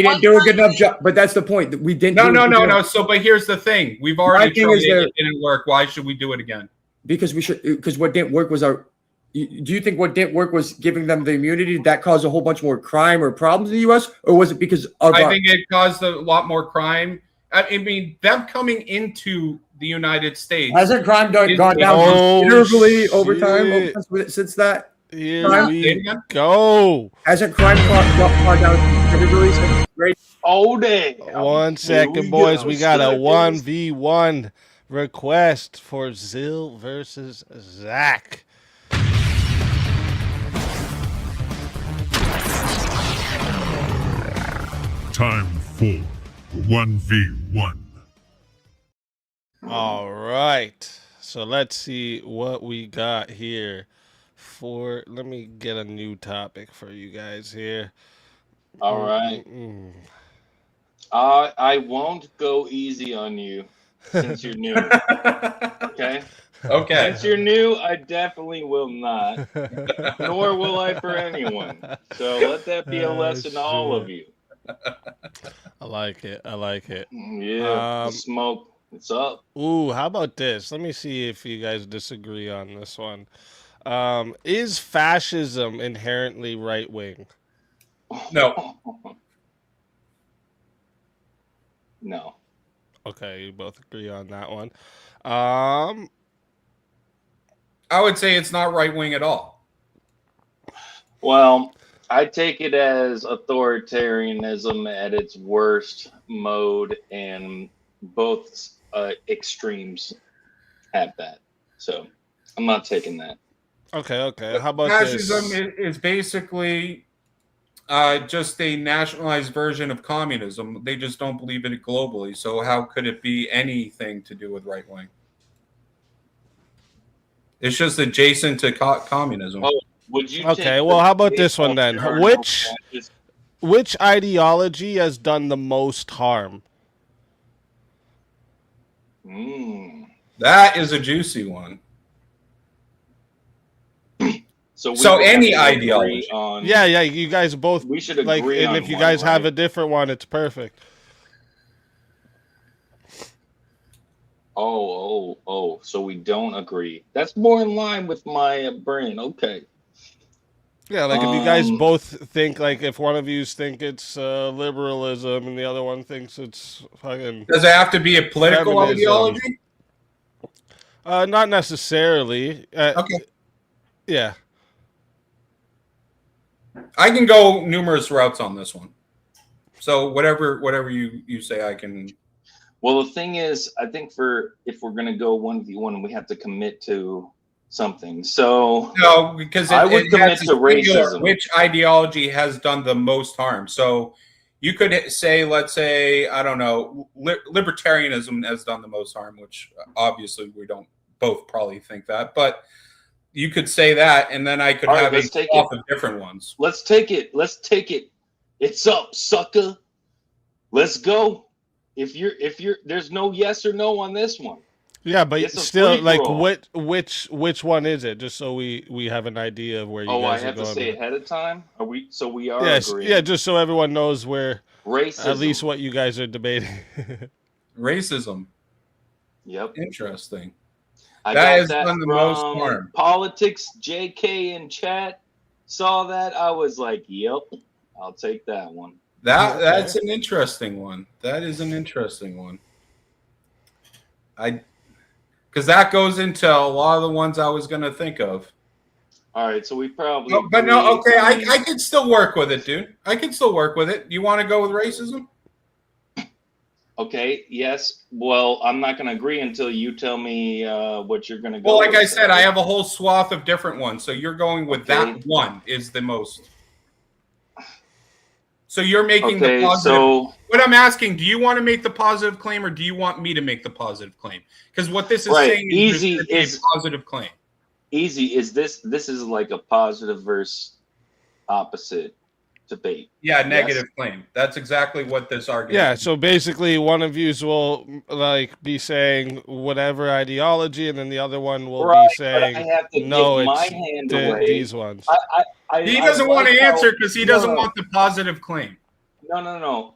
didn't do a good enough job. But that's the point. That we didn't. No. So, but here's the thing: we've already tried it didn't work. Why should we do it again? Because we should. Because what didn't work was our. Do you think what didn't work was giving them the immunity that caused a whole bunch more crime or problems in the U.S., or was it because of? I think it caused a lot more crime. I mean, them coming into the United States hasn't crime gone down considerably over time since that? Here we go. Hasn't crime gone down considerably since great? Oh, day. 1 second, boys. We got a 1v1 request for Zill versus Zack. Time for 1v1. All right. So let's see what we got here. Let me get a new topic for you guys here. All right. I won't go easy on you since you're new. Okay? Okay. Since you're new, I definitely will not. Nor will I for anyone. So let that be a lesson to all of you. I like it. Yeah. Smoke. It's up. Ooh, how about this? Let me see if you guys disagree on this one. Is fascism inherently right wing? No. No. Okay, you both agree on that one. I would say it's not right wing at all. Well, I take it as authoritarianism at its worst mode, and both extremes have that. So I'm not taking that. Okay. How about fascism this? is basically just a nationalized version of communism. They just don't believe in it globally. So how could it be anything to do with right wing? It's just adjacent to communism. Oh, would you? Okay. Well, how about this one then? Which ideology has done the most harm? That is a juicy one. So any ideology. Yeah, you guys both. We should agree and on if you one, guys have right? a different one, it's perfect. Oh. So we don't agree. That's more in line with my brain. Okay. Yeah, like if you guys both think, like if one of you think it's liberalism and the other one thinks it's fucking. Does it have to be a political ideology? Not necessarily. Okay. Yeah. I can go numerous routes on this one. So whatever you say, I can. Well, the thing is, I think if we're gonna go 1v1, we have to commit to something. So no, because I would commit to racism. Which ideology has done the most harm? So you could say, let's say, I don't know, libertarianism has done the most harm, which obviously we don't both probably think that, but you could say that, and then I could have a swath of different ones. Let's take it. It's up, sucker. Let's go. If you're, there's no yes or no on this one. Yeah, but still, like, which one is it? Just so we have an idea of where you guys are going. I have to say ahead of time. Are we? So we are. Yes, agreeing. yeah, just so everyone knows where racism. At least what you guys are debating. Racism. Yep. Interesting. That has done the most harm. Politics. JK in chat saw that. I was like, "Yep, I'll take that one." That's an interesting one. That is an interesting one. Because that goes into a lot of the ones I was going to think of. All right, so we probably. But no, okay, I can still work with it, dude. I can still work with it. You want to go with racism? Okay. Yes. Well, I'm not going to agree until you tell me what you're going to go. Well, like with. I said, I have a whole swath of different ones. So you're going with that one is the most. So you're making the positive. So what I'm asking, do you want to make the positive claim, or do you want me to make the positive claim? Because what this is saying is a positive claim. Easy is this. This is like a positive versus opposite debate. Yeah, negative claim. That's exactly what this argument. Yeah, so basically one of you will like be saying whatever ideology, and then the other one will be saying no, it's these ones. He doesn't want to answer because he doesn't want the positive claim. No.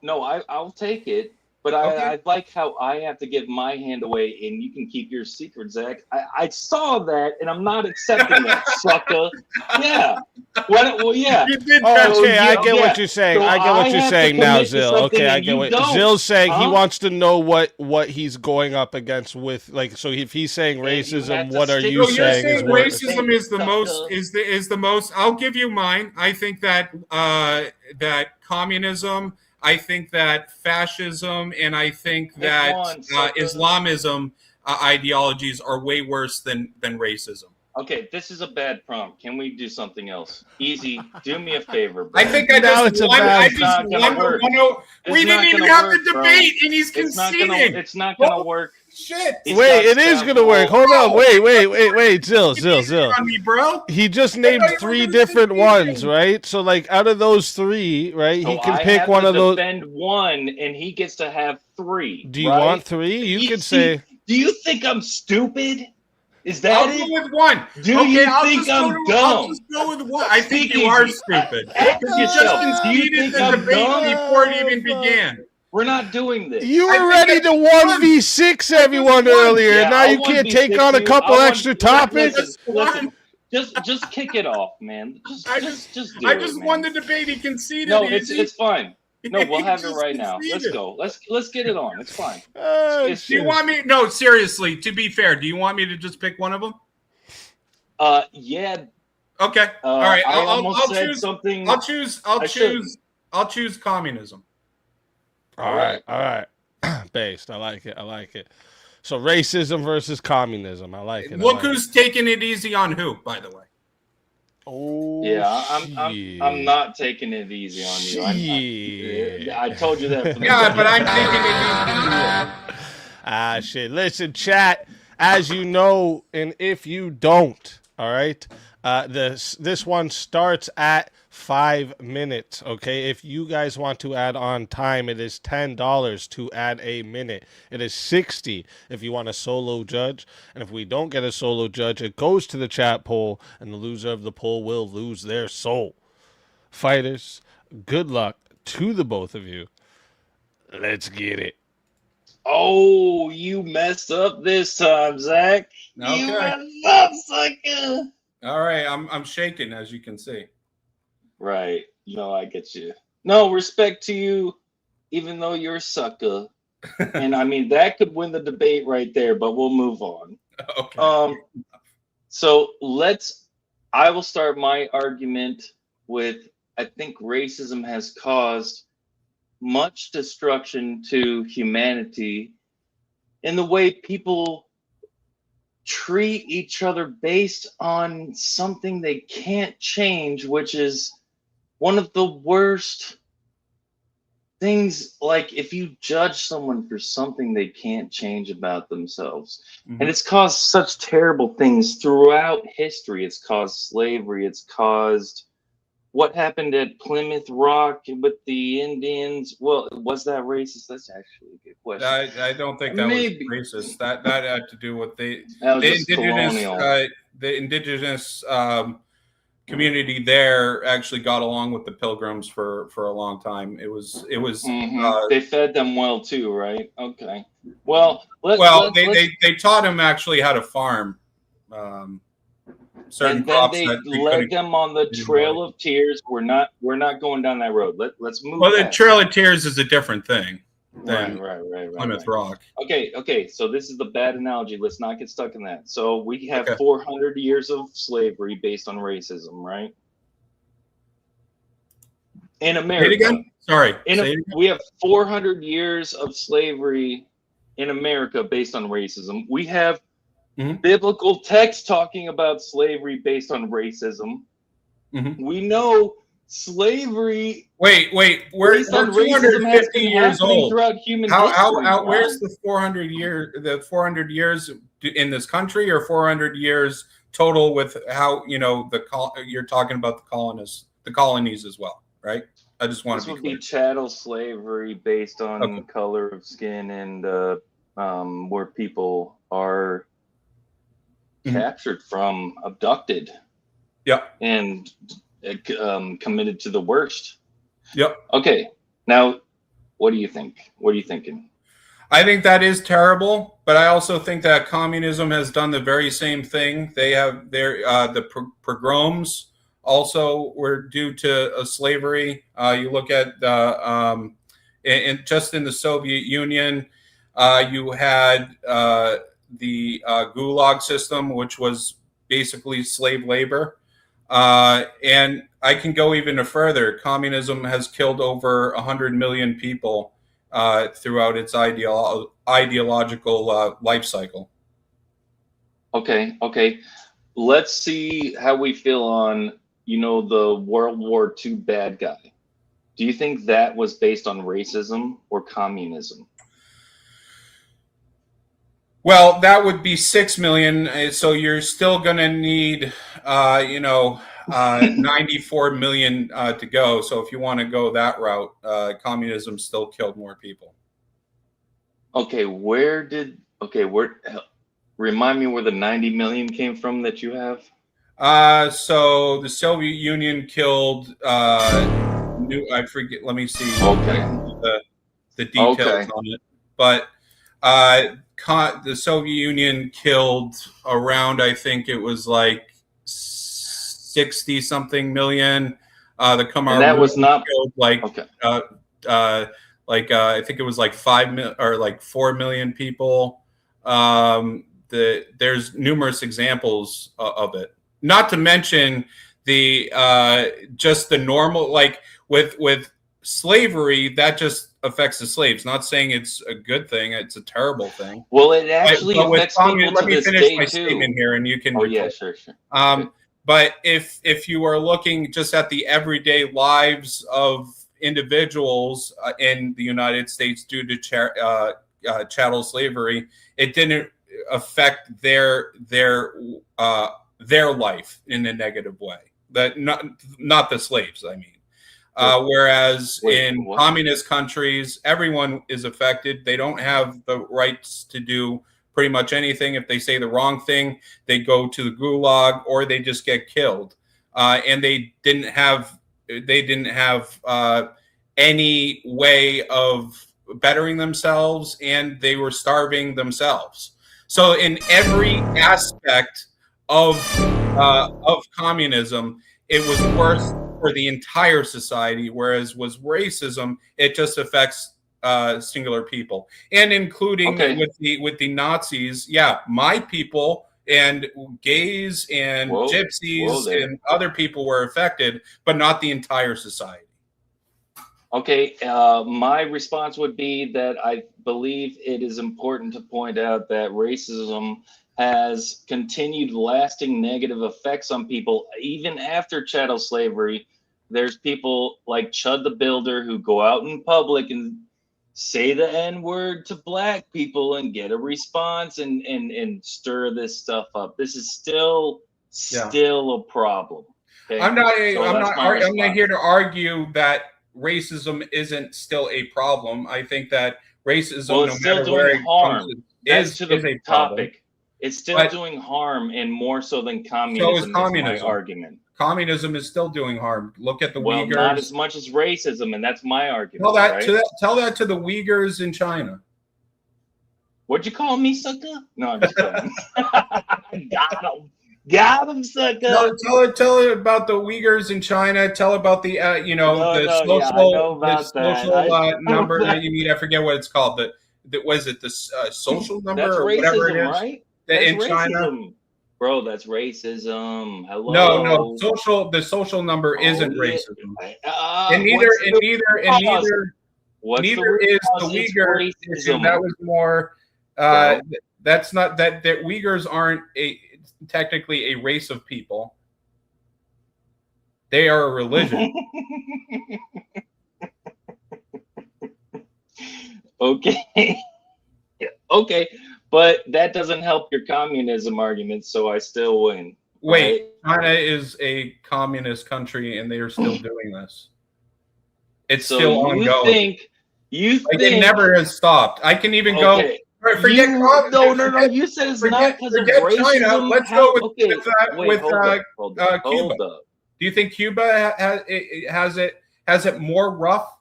I'll take it, but I like how I have to give my hand away, and you can keep your secret, Zach. I saw that, and I'm not accepting that, sucker. Yeah. Well, yeah. Okay, I get what you're saying. So I get what you're saying now, Zill. Okay, I get what Zill's saying. He wants to know what he's going up against with, like. So if he's saying racism, what are you saying? You're saying racism is the most. I'll give you mine. I think that that communism. I think that fascism, and I think that Islamism ideologies are way worse than racism. Okay, this is a bad prompt. Can we do something else? Easy, do me a favor, bro. I think I just won. We didn't even have the debate, and he's conceding. It's not gonna work. Shit. Wait, it is gonna work. Hold on. Wait. Zill. On me, bro. He just named 3 different ones, right? So like out of those 3, right? He can pick one of those. Defend one, and he gets to have 3. Do you want 3? You could say. Do you think I'm stupid? Is that I'll go with 1. Do you think I'm dumb? I'll just go with 1. I think you are stupid. You just conceded the debate before it even began. We're not doing this. You were ready to 1v6 everyone earlier. Now you can't take on a couple extra topics. Listen, just kick it off, man. I just won the debate. He conceded. No, it's fine. No, we'll have it right now. Let's go. Let's get it on. It's fine. Do you want me? No, seriously. To be fair, do you want me to just pick one of them? Yeah. Okay. All right. I'll choose something. I'll choose communism. All right. Based. I like it. So racism versus communism. I like it. Look who's taking it easy on who, by the way. Oh yeah, I'm not taking it easy on you. I told you that. But I'm taking it easy. Shit. Listen, chat. As you know, and if you don't, all right. This one starts at 5 minutes. Okay, if you guys want to add on time, it is $10 to add a minute. It is $60 if you want a solo judge, and if we don't get a solo judge, it goes to the chat poll, and the loser of the poll will lose their soul. Fighters, good luck to the both of you. Let's get it. Oh, you messed up this time, Zach. Okay. You messed up, sucker. All right, I'm shaking, as you can see. Right. No, I get you. No, respect to you, even though you're a sucker. And I mean, that could win the debate right there, but we'll move on. Okay. So I will start my argument with, I think racism has caused much destruction to humanity in the way people treat each other based on something they can't change, which is one of the worst things. Like if you judge someone for something they can't change about themselves, and it's caused such terrible things throughout history. It's caused slavery. It's caused what happened at Plymouth Rock with the Indians. Well, was that racist? That's actually a good question. I don't think that was racist. That had to do with the indigenous community there actually got along with the Pilgrims for a long time. It was they fed them well too, right? Okay. Well, they taught them actually how to farm. And then they led them on the Trail of Tears. We're not going down that road. Let's move. Well, the Trail of Tears is a different thing than right. Plymouth Rock. Okay. So this is the bad analogy. Let's not get stuck in that. So we have 400 years of slavery based on racism, right? In America. Say it again? Sorry. We have 400 years of slavery in America based on racism. We have biblical text talking about slavery based on racism. We know slavery. Wait, we're based on 250 racism has been years happening old. throughout human How history. where's the 400 years in this country, or 400 years total with how you're talking about the colonies as well, right? I just want This to be would clear. be chattel slavery based on color of skin and where people are captured from, abducted. Yep. And committed to the worst. Yep. Okay. Now, what do you think? What are you thinking? I think that is terrible, but I also think that communism has done the very same thing. They have the pogroms also were due to slavery. You look at and just in the Soviet Union, you had the Gulag system, which was basically slave labor. And I can go even further. Communism has killed over 100 million people throughout its ideological life cycle. Okay. Let's see how we feel on, the World War II bad guy. Do you think that was based on racism or communism? Well, that would be 6 million. So you're still going to need, 94 million to go. So if you want to go that route, communism still killed more people. Okay, remind me where the 90 million came from that you have? So the Soviet Union killed, I forget, let me see. Okay. The details on it. But the Soviet Union killed around, I think it was like 60 something million. The Khmer and that was not killed like I think it was like 5 million or like 4 million people. There's numerous examples of it. Not to mention the just the normal, like with slavery, that just affects the slaves. Not saying it's a good thing; it's a terrible thing. Well, it actually affects people let to me this finish day my too. statement here, and you can. Oh yeah, sure. But if you are looking just at the everyday lives of individuals in the United States due to chattel slavery, it didn't affect their life in a negative way. That not the slaves, I mean. Whereas in communist countries, everyone is affected. They don't have the rights to do pretty much anything. If they say the wrong thing, they go to the gulag or they just get killed. And they didn't have any way of bettering themselves, and they were starving themselves. So in every aspect of communism, it was worse for the entire society, whereas was racism, it just affects singular people, and including with the Nazis. Yeah, my people and gays and gypsies and other people were affected, but not the entire society. Okay, my response would be that I believe it is important to point out that racism has continued lasting negative effects on people even after chattel slavery. There's people like Chud the Builder who go out in public and say the N-word to black people and get a response and stir this stuff up. This is still a problem. Okay? I'm not here to argue that racism isn't still a problem. I think that racism, no matter where it comes, is a problem. It's still doing harm, and more so than communism. So is communism. Is my argument. Communism is still doing harm. Look at the Uyghurs. Not as much as racism, and that's my argument. Tell that to the Uyghurs in China. What'd you call me, sucker? No, I'm just kidding. Got him, sucker. No, tell it about the Uyghurs in China. Tell about the social number that you need. I forget what it's called. Was it the social number? That's or racism, whatever it is, right? That's in racism. China. Bro, that's racism. Hello. No. The social number isn't racism. And neither is the Uyghur issue. That was more. That's not that Uyghurs aren't technically a race of people. They are a religion. Okay. Okay. But that doesn't help your communism argument, so I still win. Wait, China is a communist country, and they are still doing this. It's So still you ongoing. think it never has stopped. I can even go. Forget You said it's not because of forget racism. China. Let's go with Hold Cuba. up. Do you think Cuba has it more rough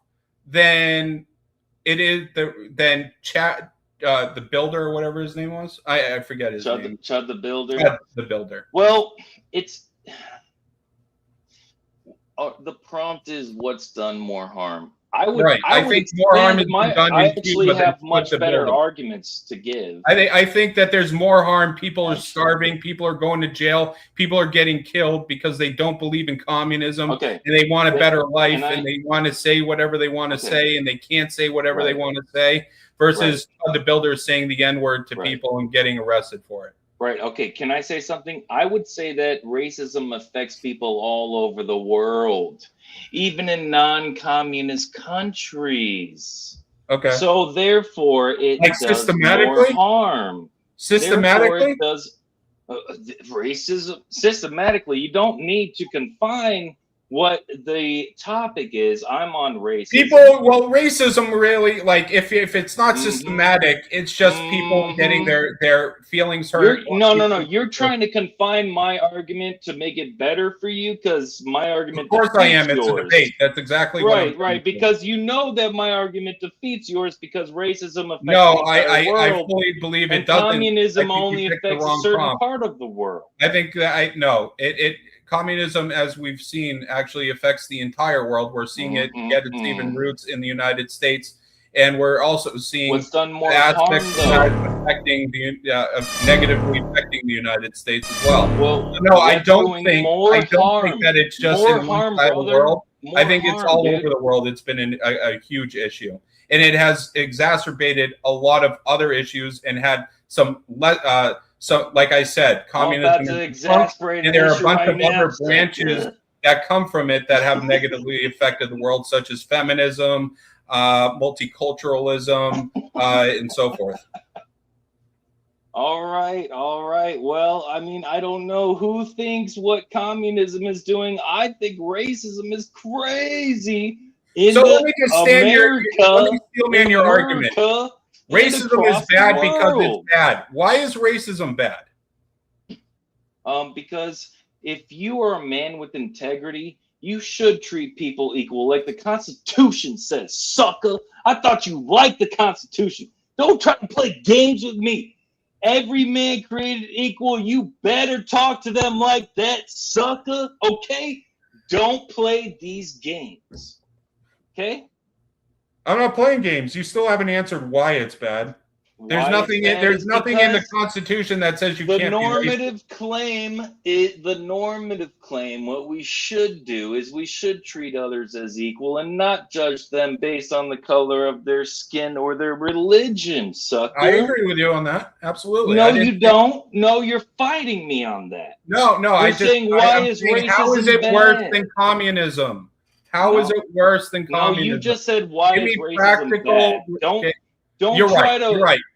than it is than Chad, the builder or whatever his name was? I forget his name. Chad the Builder. Chad the Builder. Well, it's the prompt is what's done more harm. I think more harm has been done in Cuba have much better arguments to give. I think that there's more harm. People are starving. People are going to jail. People are getting killed because they don't believe in communism. And they want a better life, and they want to say whatever they want to say, and they can't say whatever they want to say. Versus the builder saying the N-word to people and getting arrested for it. Right. Okay. Can I say something? I would say that racism affects people all over the world, even in non-communist countries. Okay. So therefore, it does systematically more harm. Systematically, it does racism systematically. You don't need to confine what the topic is. I'm on racism. Racism really, like, if it's not systematic, it's just people getting their feelings hurt. No. You're trying to confine my argument to make it better for you because my argument. Of course I am. It's a debate. That's exactly right. Because you know that my argument defeats yours because racism affects I fully believe it doesn't. Communism only affects a certain part of the world. I think that communism, as we've seen, actually affects the entire world. We're seeing it get its even roots in the United States, and we're also seeing what's done more aspects harm, affecting negatively affecting the United States as well. I what's don't doing think more I don't harm. think that it's just More in one harm, side of the brother. world. More I think it's harm, all dude. over the world. It's been a huge issue, and it has exacerbated a lot of other issues and had some. So, like I said, communism, and there are a bunch of other branches that come from it that have negatively affected the world, such as feminism, multiculturalism, and so forth. All right. Well, I mean, I don't know who thinks what communism is doing. I think racism is crazy. So let me just steel man your argument. Racism is bad because it's bad. Why is racism bad? Because if you are a man with integrity, you should treat people equal, like the Constitution says, sucker. I thought you liked the Constitution. Don't try to play games with me. Every man created equal. You better talk to them like that, sucker. Okay? Don't play these games. Okay? I'm not playing games. You still haven't answered why it's bad. There's nothing in the Constitution that says you can't. The normative claim, what we should do is we should treat others as equal and not judge them based on the color of their skin or their religion, sucker. I agree with you on that. Absolutely. No, you don't. No, you're fighting me on that. No. I'm saying how is it worse than communism? How is it worse than communism? No, you just said why is racism bad?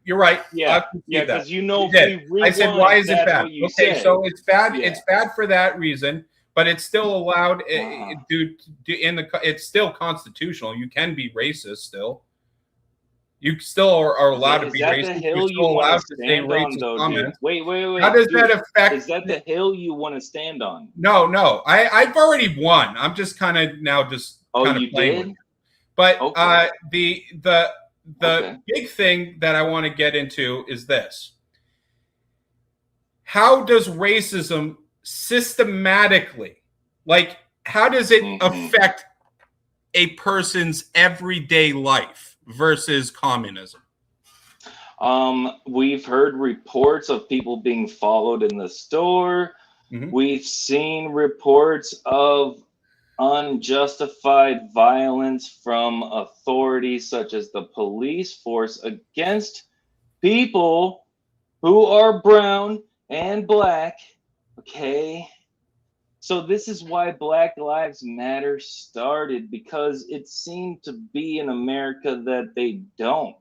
You're right. Yeah, because you know. I said, why is it bad? Okay, so it's bad. Yeah. It's bad for that reason, but it's still allowed. It's still constitutional. You can be racist still. You still are allowed to be racist. You're still allowed to say racist comments. Wait. How does that affect? Is that the hill you want to stand on? No. I've already won. I'm just kind of now just kind of playing with it. But the big thing that I want to get into is this. How does racism systematically, how does it affect a person's everyday life versus communism? We've heard reports of people being followed in the store. We've seen reports of unjustified violence from authorities such as the police force against people who are brown and black. Okay. So this is why Black Lives Matter started, because it seemed to be in America that they don't.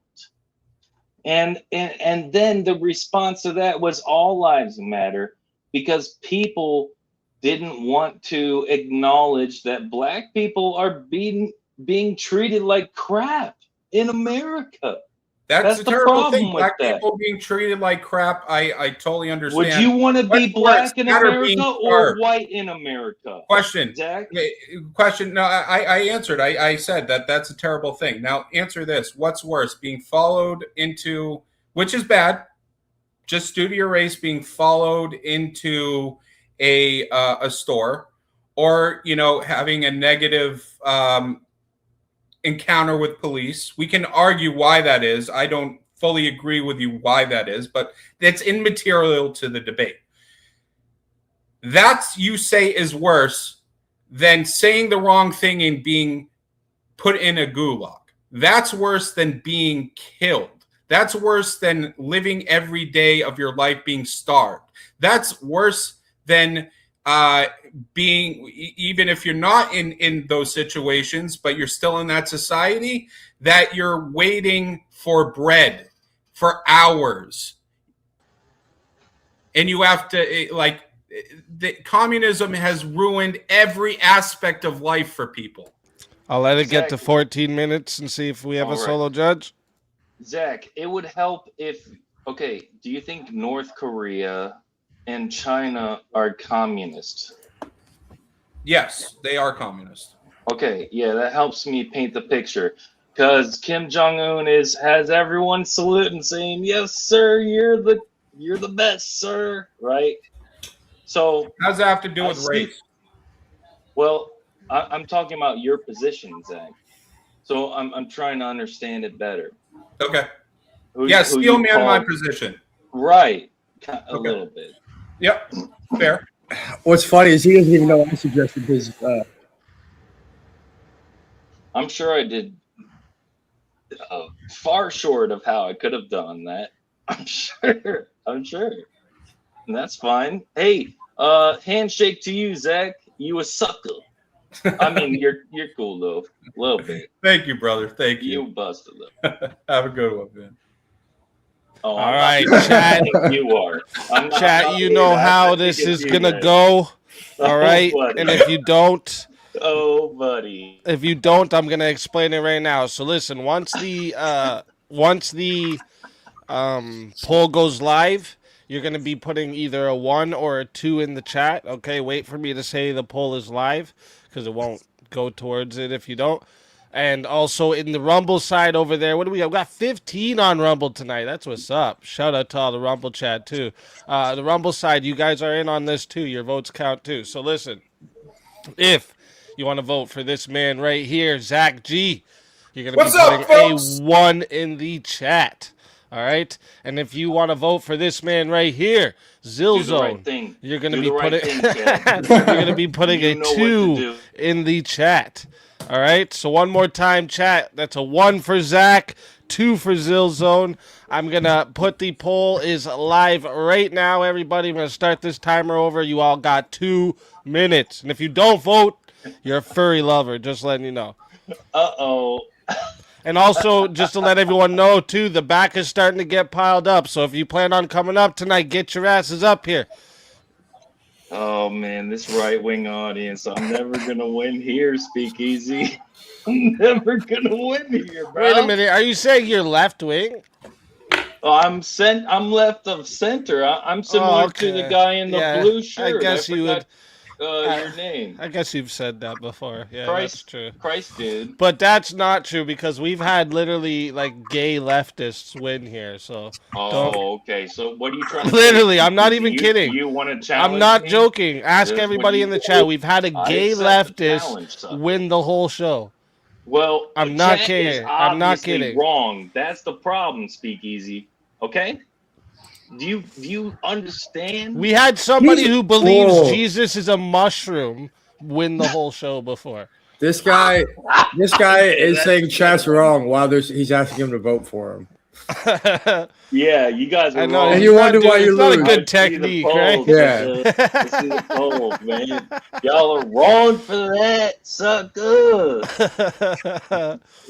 And then the response to that was all lives matter, because people didn't want to acknowledge that Black people are being treated like crap in America. That's a the terrible problem thing. with Black that. people being treated like crap. I totally understand. Would you want to be What's Black worse, in that or America being or starved? white in America? Question. Zach? Question. No, I answered. I said that's a terrible thing. Now answer this. What's worse, being followed into, which is bad, just due to your race, being followed into a store, or having a negative encounter with police? We can argue why that is. I don't fully agree with you why that is, but that's immaterial to the debate. That's, you say, is worse than saying the wrong thing and being put in a gulag. That's worse than being killed. That's worse than living every day of your life being starved. That's worse than being, even if you're not in those situations, but you're still in that society, that you're waiting for bread for hours. And you have to, the communism has ruined every aspect of life for people. I'll let it get to 14 minutes and see if we have a solo judge. Zach, it would help if, okay, do you think North Korea and China are communist? Yes, they are communist. Okay, yeah, that helps me paint the picture. Because Kim Jong-un has everyone saluting, saying, "Yes, sir, you're the best, sir." Right? So how does that have to do with race? Well, I'm talking about your position, Zach. So I'm trying to understand it better. Okay. Steel man my position. Right. A little bit. Yep. Fair. What's funny is he doesn't even know I suggested his. I'm sure I did far short of how I could have done that. I'm sure. And that's fine. Hey, handshake to you, Zach. You a sucker. I mean, you're cool though, a little bit. Thank you, brother. Thank you. You busted though. Have a good one, man. Oh, all right, chat. You are. Chat, you know how this is gonna go. All right, and if you don't, if you don't, I'm gonna explain it right now. So listen, once the poll goes live, you're gonna be putting either a 1 or a 2 in the chat. Okay, wait for me to say the poll is live, because it won't go towards it if you don't. And also in the Rumble side over there, what do we have? We got 15 on Rumble tonight. That's what's up. Shout out to all the Rumble chat too. The Rumble side, you guys are in on this too. Your votes count too. So listen, if you want to vote for this man right here, Zach G, you're going to be putting a 1 in the chat. All right? And if you want to vote for this man right here, Zill Zone, you're going to be putting a 2 in the chat. All right? So one more time, chat. That's a 1 for Zach, 2 for Zill Zone. I'm going to put the poll is live right now, everybody. I'm going to start this timer over. You all got 2 minutes. And if you don't vote, you're a furry lover, just letting you know. Uh-oh. And also, just to let everyone know, too, the back is starting to get piled up. So if you plan on coming up tonight, get your asses up here. Oh, man, this right-wing audience. I'm never going to win here, Speakeazy. I'm never going to win here, bro. Wait a minute. Are you saying you're left-wing? Oh, I'm left of center. I'm similar to the guy in the blue shirt. I guess you would. Your name. I guess you've said that before. Yeah, that's true. Christ did. But that's not true, because we've had literally like gay leftists win here. So. Okay. So what are you trying to literally, say? I'm not even kidding. You want to challenge? I'm not me? joking. Ask everybody in the chat. We've had a gay leftist win the whole show. Well, I'm not kidding. I'm not kidding. Wrong. That's the problem, Speakeazy. Okay. Do you understand? We had somebody who believes Jesus is a mushroom win the whole show before. This guy is saying chat's wrong while he's asking him to vote for him. Yeah, you guys are I know. wrong. And you wonder why you It's not a lose. good technique, right? Yeah. I see the polls, man. Y'all are wrong for that, sucker.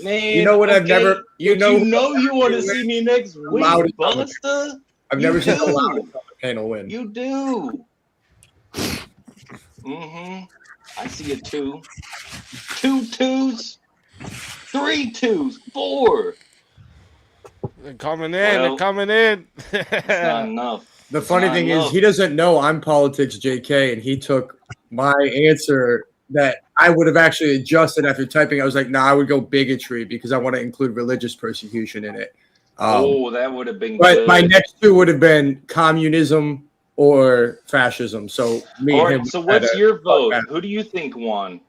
Man, You know what? I've okay, never. You but know. you want to see me next Loudest week, on the Buster. I've never You seen the do. loudest on the panel win. You do. I see a 2. 2 2s. 3 2s. 4. They're coming in. Well, They're coming in. It's not enough. The funny thing is, he doesn't know I'm politics JK, and he took my answer that I would have actually adjusted after typing. I was like, nah, I would go bigotry because I want to include religious persecution in it. That would have been But good. my next two would have been communism or fascism. So me All and right, him. so what's your vote? Who do you think won?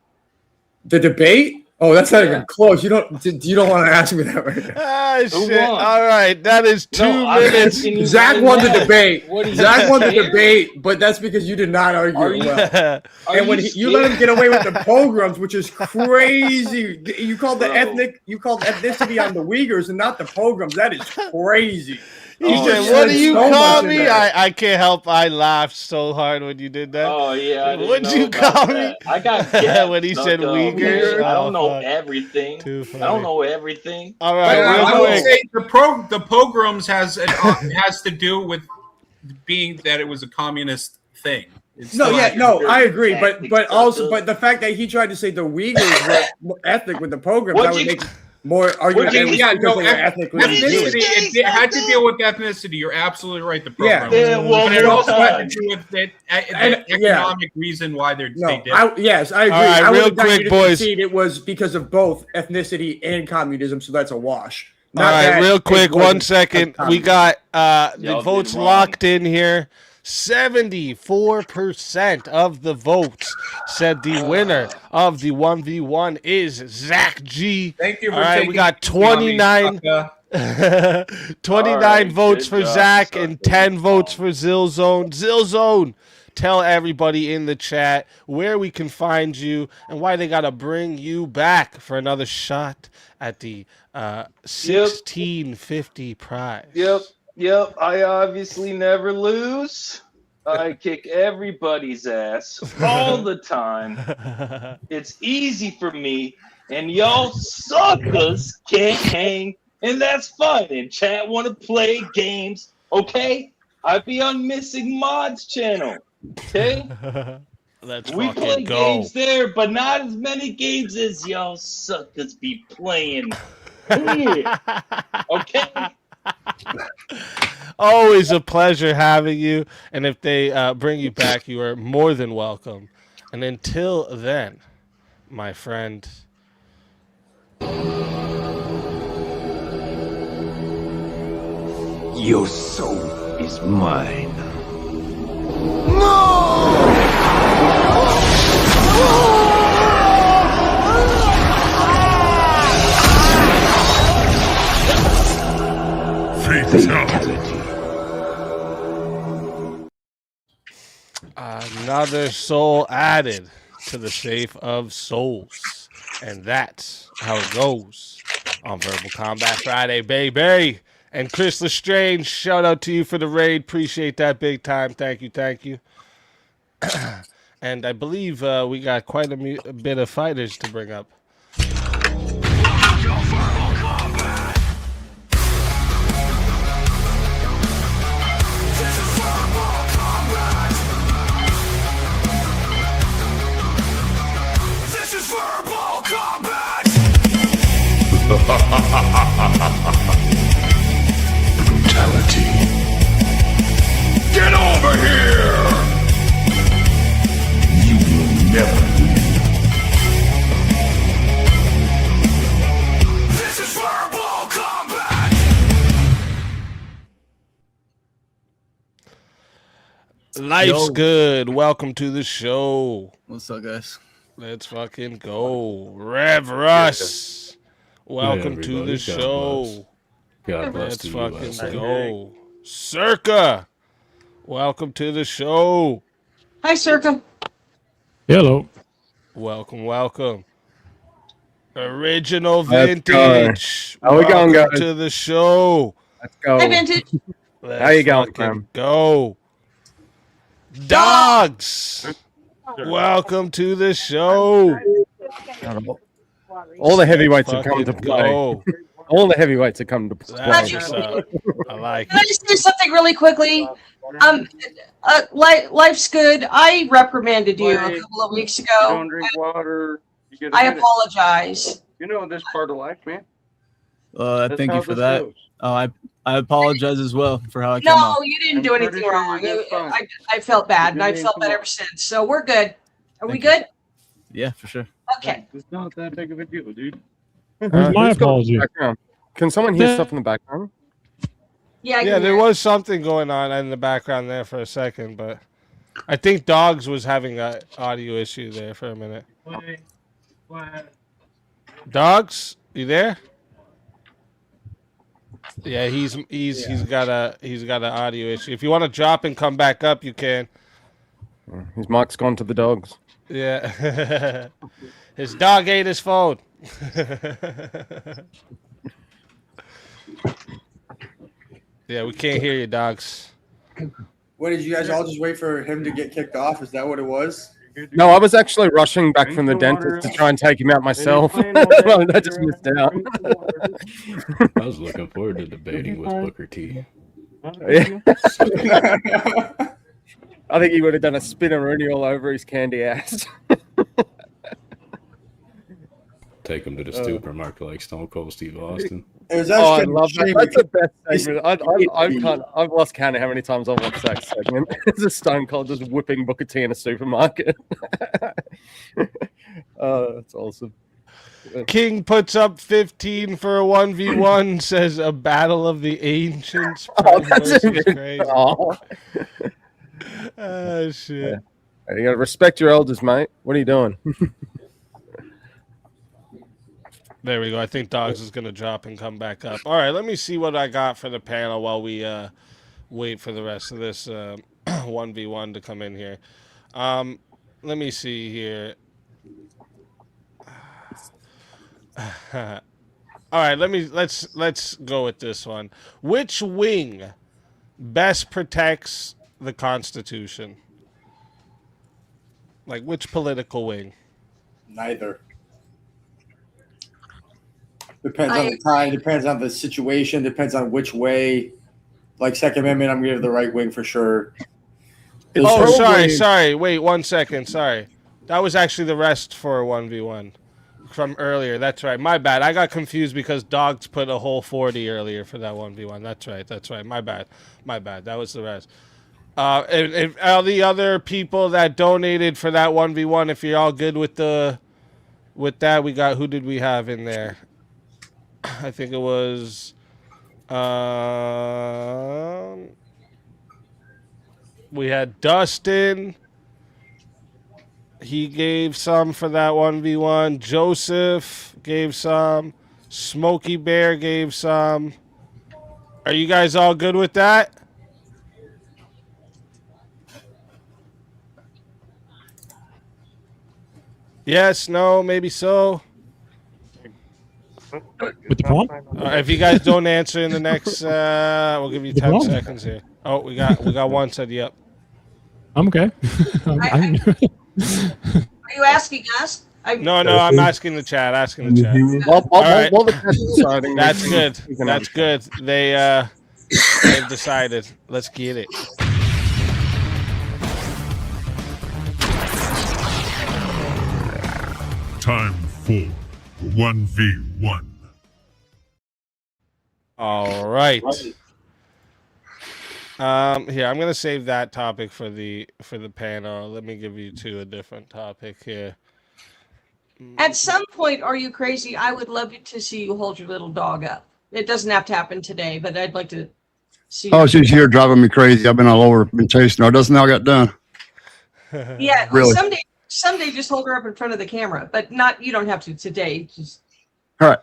The debate? Oh, that's not even close. You don't want to ask me that right now. Ah, Who shit. won? All right, that is 2 minutes. Zach won the debate. What, are you Zach won the scared? debate, but that's because you did not argue Are it you- well. are And when you you let him get away with the scared? pogroms, which is crazy. You called the Bro. you called ethnicity on the Uyghurs and not the pogroms. That is crazy. He You said, just "What said do you so call much in me?" there. I can't help. I laughed so hard when you did that. Oh yeah, I didn't What'd know you about call that. me? I got gapped, When he said sucker, Uyghurs? man. I Oh, don't know fuck. everything. Too I funny. don't know everything. All But right, real I would quick. say the pogroms has to do with being that it was a communist thing. It's No, not- yeah, no, I agree, but tactics, also, sucker. but the fact that he tried to say the Uyghurs were ethnic with the pogroms, that What'd would you- make more argument that it was Yeah, because no, they were ethnically Jewish. ethnicity. It had to deal with ethnicity. You're absolutely right. The Yeah. program, Yeah, one but it more also had to time. do with the And- economic reason why they No, did. yes, I agree. All right, I would real have got you quick, to boys. concede it was because of both ethnicity and communism, so that's a wash. All Not right, that real it quick, wasn't 1 second. of We got the Y'all did votes wrong. locked in here. 74% of the votes said the winner of the 1v1 is Zach G. Thank you for All right, we taking got it easy on me, 29 sucker. 29 All right, votes good for job, Zach sucker. and 10 votes for Zill Zone. Zill Zone, tell everybody in the chat where we can find you and why they got to bring you back for another shot at the 1650 prize. Yep. I obviously never lose. I kick everybody's ass all the time. It's easy for me, and y'all suckers can't hang, and that's fine. And chat want to play games, okay? I be on Missing Mods channel, okay? Let's We fucking play go. games there, but not as many games as y'all suckers be playing here, okay? Always a pleasure having you. And if they bring you back, you are more than welcome. And until then, my friend, Your soul is mine. Fatality. another soul added to the safe of souls. And that's how it goes on Verbal Combat Friday, baby. And Chris Lestrange, shout out to you for the raid. Appreciate that big time. Thank you, thank you. And I believe we got quite a bit of fighters to bring up. This is verbal combat. Brutality. Get over here. You will never win. This is verbal combat. Life's Yo. good. Welcome to the show. What's up, guys? Let's fucking go. Rev Russ. Welcome to everybody. the show. God bless Let's to you, fucking USA. go. Searkar. Welcome to the show. Hi, Searkar. Hello. Welcome, welcome. Original Let's go. Vintage. How we going, Welcome guys? to the show. Let's go. Hi, Vintage. How you going, fucking Prem? Go. Dogs. Welcome to the show. All the heavyweights have Fucking come to play. go. All the heavyweights have come to play. That's what's up. I like Can I just do something really quickly? Life's good. I reprimanded you a couple of weeks ago. You don't drink water. You get a I minute. apologize. You know this part of life, man. That's Thank how you for this that. goes. Oh, I apologize as well for how I came No, off. you didn't do anything wrong. I felt bad, and I felt bad ever since. So we're good. Are we good? Yeah, for sure. Okay. It's not that big of a deal, dude. Where's my apology? Can someone hear stuff in the background? Yeah, there was something going on in the background there for a second, but I think Dogs was having an audio issue there for a minute. Dogs, you there? Yeah, he's got an audio issue. If you want to drop and come back up, you can. His mic's gone to the dogs. Yeah. His dog ate his phone. Yeah, we can't hear you, Dogs. What did you guys all just wait for him to get kicked off? Is that what it was? No, I was actually rushing back from the dentist to try and take him out myself. I just missed out. I was looking forward to debating with Booker T. Yeah. I think he would have done a spinneroonie all over his candy ass. Take him to the supermarket like Stone Cold Steve Austin. It was I actually love that. That's the best segment. I've lost count of how many times I've watched that segment. It's a Stone Cold just whipping Booker T in a supermarket. Oh, that's awesome. King puts up 15 for a 1v1, says a battle of the ancients. That's crazy. Oh, Shit. yeah. You gotta respect your elders, mate. What are you doing? There we go. I think Dogs is going to drop and come back up. All right, let me see what I got for the panel while we wait for the rest of this 1v1 to come in here. Let me see here. All right, let's go with this one. Which wing best protects the Constitution? Like, which political wing? Neither. Depends on the time, depends on the situation, depends on which way. Like Second Amendment, I'm going to give the right wing for sure. Sorry. Wait 1 second. Sorry. That was actually the rest for a 1v1 from earlier. That's right. My bad. I got confused because Dogs put a whole 40 earlier for that 1v1. That's right. My bad. That was the rest. And all the other people that donated for that 1v1, if you're all good with that, we got, who did we have in there? I think it was we had Dustin. He gave some for that 1v1. Joseph gave some. Smokey Bear gave some. Are you guys all good with that? Yes, no, maybe so. With the poem? If you guys don't answer in the next, we'll give you 10 seconds here. Oh, we got one said yep. I'm okay. Are you asking us? No, I'm asking the chat. All right. That's good. That's good. They've decided. Let's get it. Time for 1v1. All right. Here, I'm gonna save that topic for the panel. Let me give you a different topic here. At some point, are you crazy? I would love to see you hold your little dog up. It doesn't have to happen today, but I'd like to see. Oh, she's here driving me crazy. I've been all over, been chasing her. Doesn't now got done. Yeah, Really? Someday just hold her up in front of the camera, but you don't have to today. Just All right,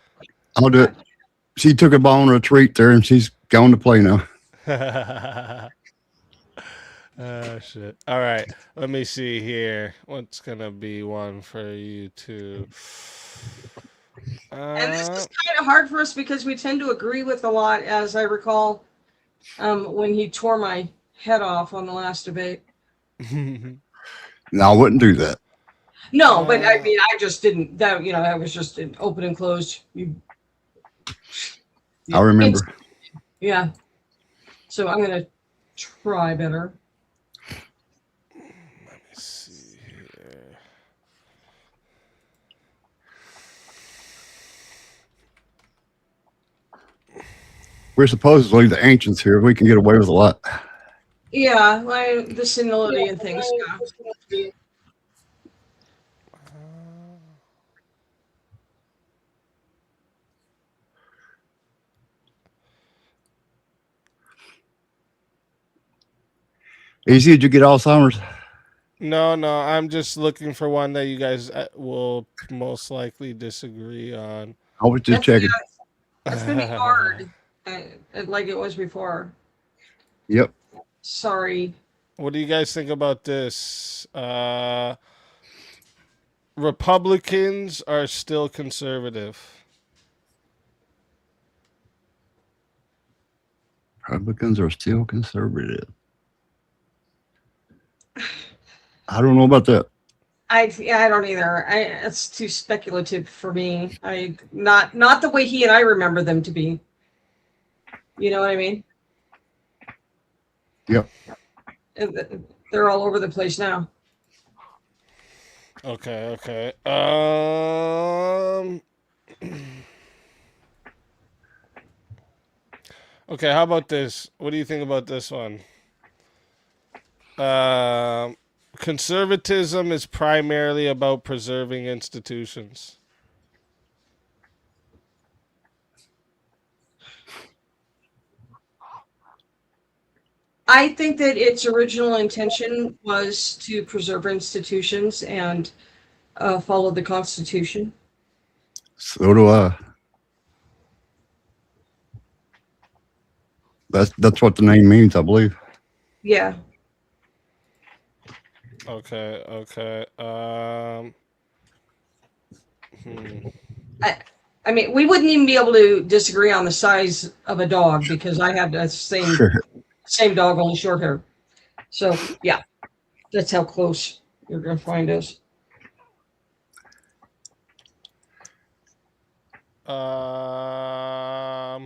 I'll do it. She took a ball on a retreat there, and she's going to play now. Shit. All right. Let me see here. What's gonna be one for you two? and this is kind of hard for us because we tend to agree with a lot, as I recall, when he tore my head off on the last debate. No, I wouldn't do that. No, but I mean, I just didn't. That I was just an open and closed. I remember. Yeah. So I'm gonna try better. Let me see here. We're supposedly the ancients here. We can get away with a lot. Yeah, like the senility and things. Yeah. Easy, did you get Alzheimer's? No, I'm just looking for one that you guys will most likely disagree on. I was just checking. It's gonna be hard, like it was before. Yep. Sorry. What do you guys think about this? Republicans are still conservative. Republicans are still conservative. I don't know about that. I don't either. It's too speculative for me. Not the way he and I remember them to be. You know what I mean? Yep. They're all over the place now. Okay. Okay, how about this? What do you think about this one? Conservatism is primarily about preserving institutions. I think that its original intention was to preserve institutions and follow the Constitution. So do I. That's what the name means, I believe. Yeah. Okay. I mean, we wouldn't even be able to disagree on the size of a dog because I have the same dog, only short hair. So yeah, that's how close you're gonna find us. All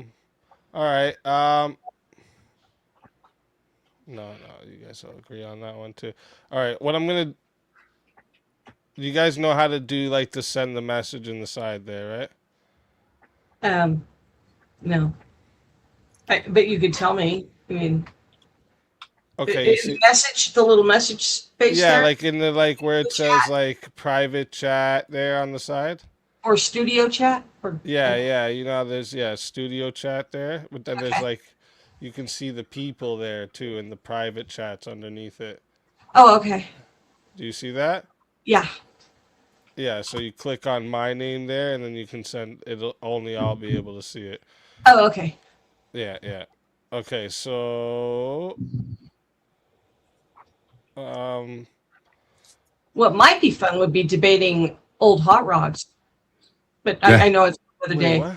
right. No, you guys all agree on that one too. All right, what I'm gonna. You guys know how to do like to send the message in the side there, right? No. But you could tell me. I mean. Okay. The little message space. Yeah, there? like in the where it says like private chat there on the side. Or studio chat. Yeah. You know, there's studio chat there, but then there's like. You can see the people there too in the private chats underneath it. Oh, okay. Do you see that? Yeah. Yeah, so you click on my name there and then you can send I'll be able to see it. Oh, okay. Yeah. Okay, so what might be fun would be debating old hot rods. But I know it's another day. What?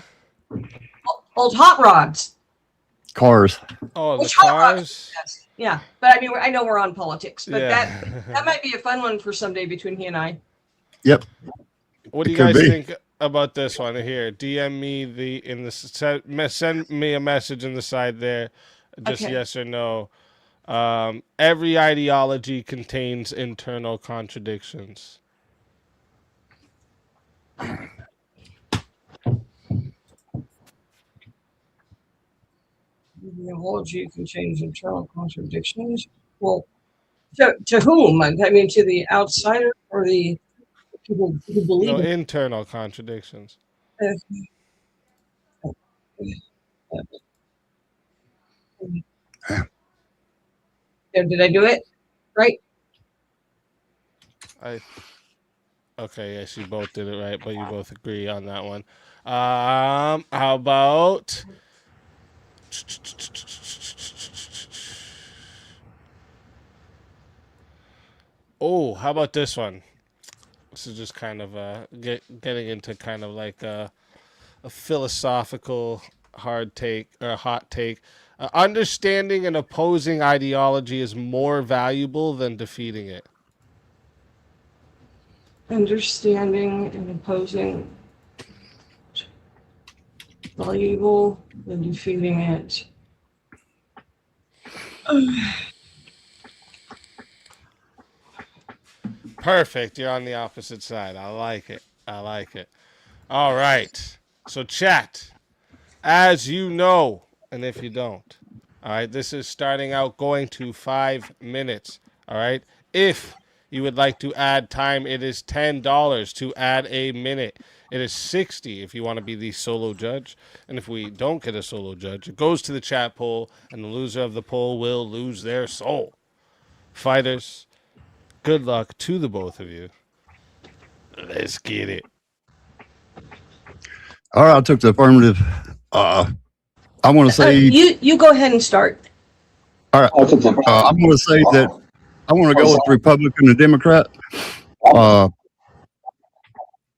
Old hot rods. Cars. Oh, the cars? Yeah, but I mean, I know we're on politics, but Yeah. that might be a fun one for someday between he and I. Yep. What do you guys think about this one here? DM me send me a message in the side there, just Okay. yes or no. Every ideology contains internal contradictions. The ideology contains internal contradictions. Well, to whom? I mean, to the outsider or the people who believe No, in internal contradictions. Did I do it right? Okay, yes, you both did it right, but you both agree on that one. How about how about this one? This is just kind of getting into kind of like a philosophical hard take or hot take. Understanding and opposing ideology is more valuable than defeating it. Understanding and opposing valuable than defeating it. Perfect. You're on the opposite side. I like it. I like it. All right. So chat, as you know, and if you don't, all right, this is starting out going to 5 minutes. All right. If you would like to add time, it is $10 to add a minute. It is $60 if you want to be the solo judge. And if we don't get a solo judge, it goes to the chat poll, and the loser of the poll will lose their soul. Fighters, good luck to the both of you. Let's get it. All right, I took the affirmative. I want to say you go ahead and start. All right, I'm going to say that I want to go with the Republican and Democrat.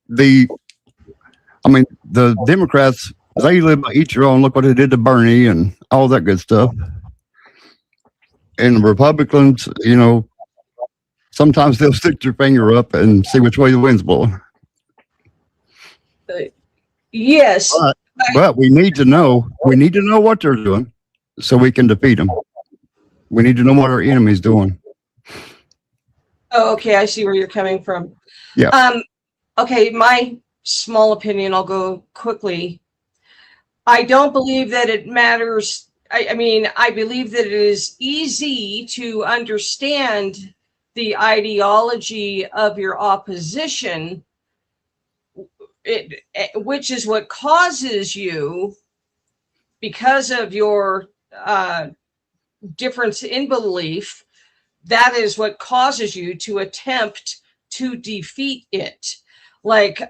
The Democrats, they live by each your own. Look what they did to Bernie and all that good stuff. And the Republicans, you know, sometimes they'll stick their finger up and see which way the wind's blowing. Yes. But we need to know what they're doing so we can defeat them. We need to know what our enemy's doing. Oh, okay. I see where you're coming from. Yeah. Okay. My small opinion, I'll go quickly. I don't believe that it matters. I mean, I believe that it is easy to understand the ideology of your opposition, which is what causes you, because of your difference in belief, that is what causes you to attempt to defeat it. Like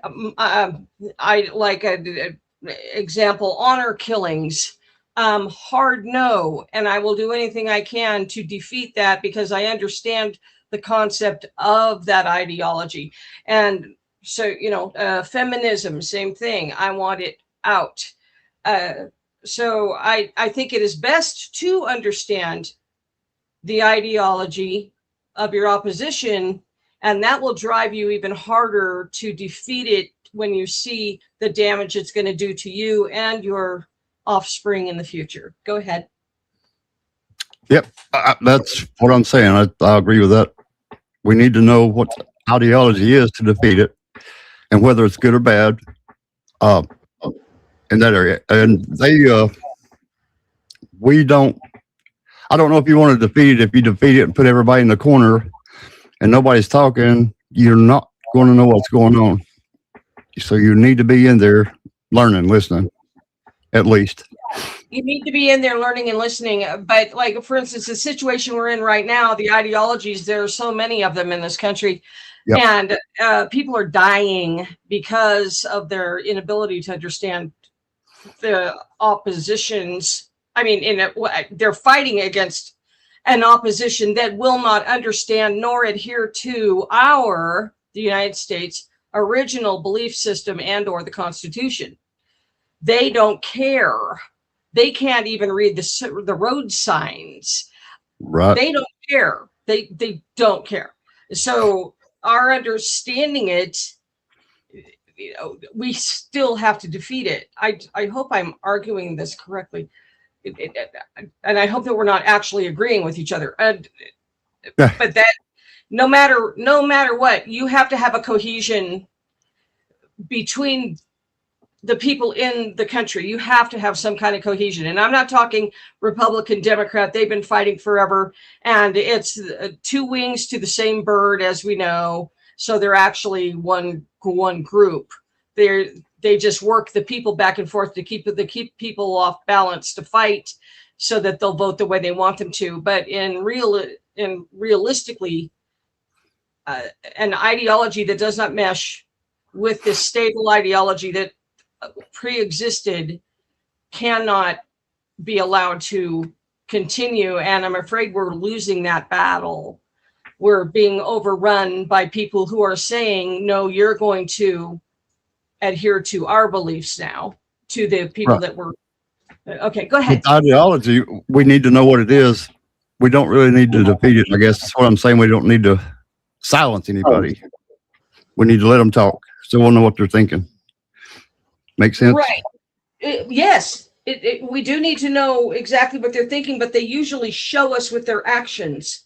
example, honor killings, hard no, and I will do anything I can to defeat that because I understand the concept of that ideology. And so, you know, feminism, same thing. I want it out. So I think it is best to understand the ideology of your opposition, and that will drive you even harder to defeat it when you see the damage it's going to do to you and your offspring in the future. Go ahead. Yep, that's what I'm saying. I agree with that. We need to know what ideology is to defeat it, and whether it's good or bad in that area. And I don't know if you want to defeat it. If you defeat it and put everybody in the corner and nobody's talking, you're not going to know what's going on. So you need to be in there learning, listening, at least. You need to be in there learning and listening. But like, for instance, the situation we're in right now, the ideologies, there are so many of them in this country. Yep. And people are dying because of their inability to understand the oppositions. I mean, they're fighting against an opposition that will not understand nor adhere to the United States, original belief system and or the Constitution. They don't care. They can't even read the road signs. Right. They don't care. They don't care. So our understanding it, you know, we still have to defeat it. I hope I'm arguing this correctly. And I hope that we're not actually agreeing with each other. But that no matter what, you have to have a cohesion between the people in the country. You have to have some kind of cohesion. And I'm not talking Republican, Democrat. They've been fighting forever. And it's two wings to the same bird, as we know. So they're actually one group. They just work the people back and forth to keep people off balance to fight so that they'll vote the way they want them to. But realistically, an ideology that does not mesh with this stable ideology that pre-existed cannot be allowed to continue. And I'm afraid we're losing that battle. We're being overrun by people who are saying, no, you're going to adhere to our beliefs now. to the people Right. that were. Okay, go ahead. With ideology, we need to know what it is. We don't really need to defeat it. I guess that's what I'm saying. We don't need to silence anybody. We need to let them talk, so we'll know what they're thinking. Make sense? Right. Yes. We do need to know exactly what they're thinking, but they usually show us with their actions.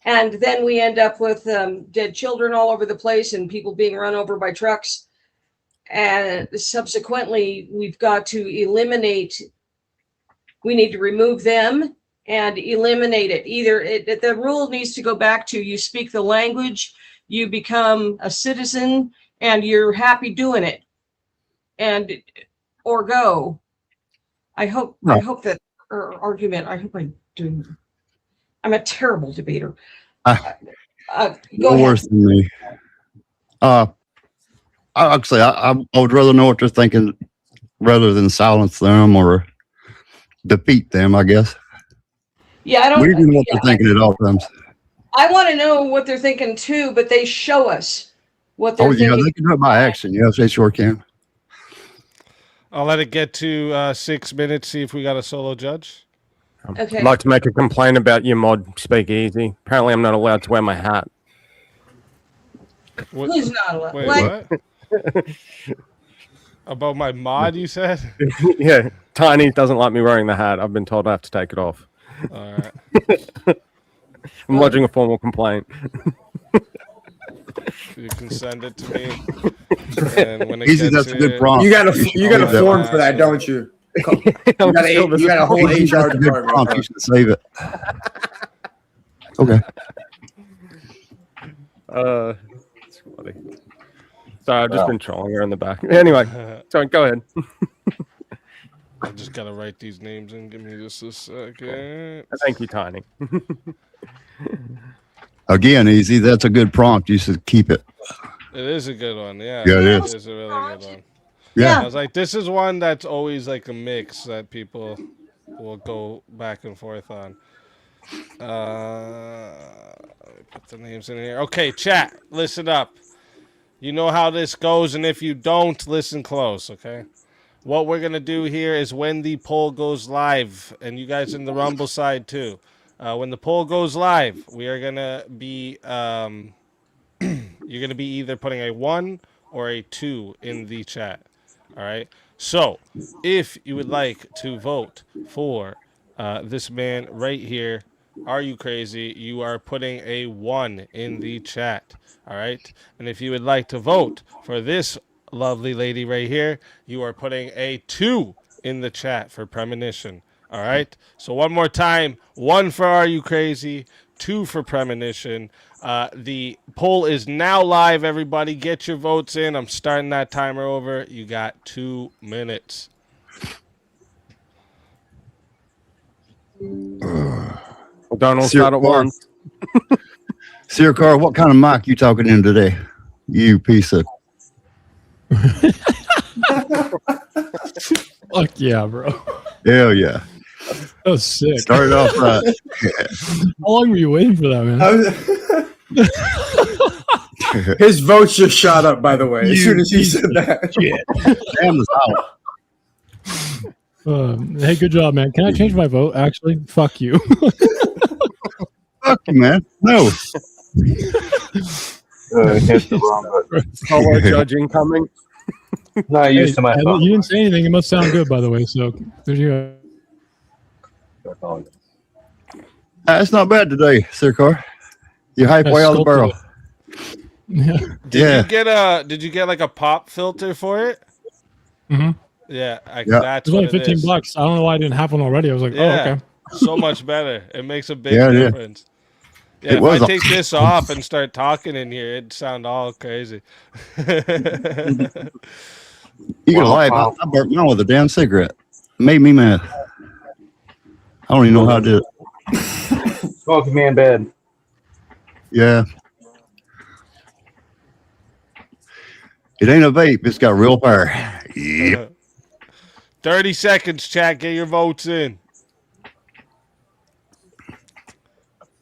And then we end up with dead children all over the place and people being run over by trucks. And subsequently, we've got to eliminate. We need to remove them and eliminate it. Either the rule needs to go back to you speak the language, you become a citizen, and you're happy doing it, or go. I hope that argument. I'm a terrible debater. Go No worse than me. Actually, I would rather know what they're thinking rather than silence them or defeat them, I guess. Yeah, I don't. We do know what they're thinking at all times. I want to know what they're thinking too, but they show us what they're thinking. They can do it by action. Yes, they sure can. I'll let it get to 6 minutes, see if we got a solo judge. Okay. I'd like to make a complaint about your mod, Speakeazy. Apparently, I'm not allowed to wear my hat. Who's not allowed? Wait, What? what? About my mod, you said? Yeah, Tiny doesn't like me wearing the hat. I've been told I have to take it off. All right. I'm lodging a formal complaint. You can send it to me. And when it Easy, gets that's a good here- prompt. You got a form for that, don't you? You got a whole Easy, HR that's a good prompt. department. You should save it. Okay. It's funny. Sorry, I've just been trolling her in the back. Anyway, sorry, go ahead. I just gotta write these names in. Give me just a second. Thank you, Tiny. Again, Easy, that's a good prompt. You should keep it. It is a good one, yeah. Yeah, it It is. is a really good one. Yeah. I was like, this is one that's always like a mix that people will go back and forth on. Let me put the names in here. Okay, chat, listen up. You know how this goes, and if you don't, listen close, okay? What we're going to do here is when the poll goes live, and you guys in the Rumble side too, when the poll goes live, we are going to be, you're going to be either putting a 1 or a 2 in the chat, all right? So, if you would like to vote for this man right here, RUCrazy, you are putting a 1 in the chat, all right? And if you would like to vote for this lovely lady right here, you are putting a 2 in the chat for Premonition, all right? So one more time, 1 for RUCrazy, 2 for Premonition. The poll is now live, everybody. Get your votes in. I'm starting that timer over. You got 2 minutes. Well, Donald, start at once. Searkar, what kind of mic you talking in today? You piece of... Fuck yeah, bro. Hell yeah. That was sick. Started off right. How long were you waiting for that, man? His votes just shot up, by the way, as soon as he said that. Damn the South. Hey, good job, man. Can I change my vote? Actually, fuck you. Fuck you, man. No. Hit the wrong button. Solo judging coming. Not used to my phone. You didn't say anything. It must sound good, by the way. So there you go. It's not bad today, Searkar. You're halfway out of the barrel. Yeah. Did you get like a pop filter for it? Mm-hmm. Yeah, Yeah. that's It was what only it $15. is. I don't know why I didn't have one already. I was like, Yeah, oh, okay. so much better. It makes a big Yeah, it is. difference. Yeah, It if was I a- take this off and start talking in here, it'd sound all crazy. You can lie about I burnt mine with a damn cigarette. Made me mad. I don't even know how to do it. Smoking me in bed. Yeah. It ain't a vape. It's got real fire. Yeah. 30 seconds, chat. Get your votes in.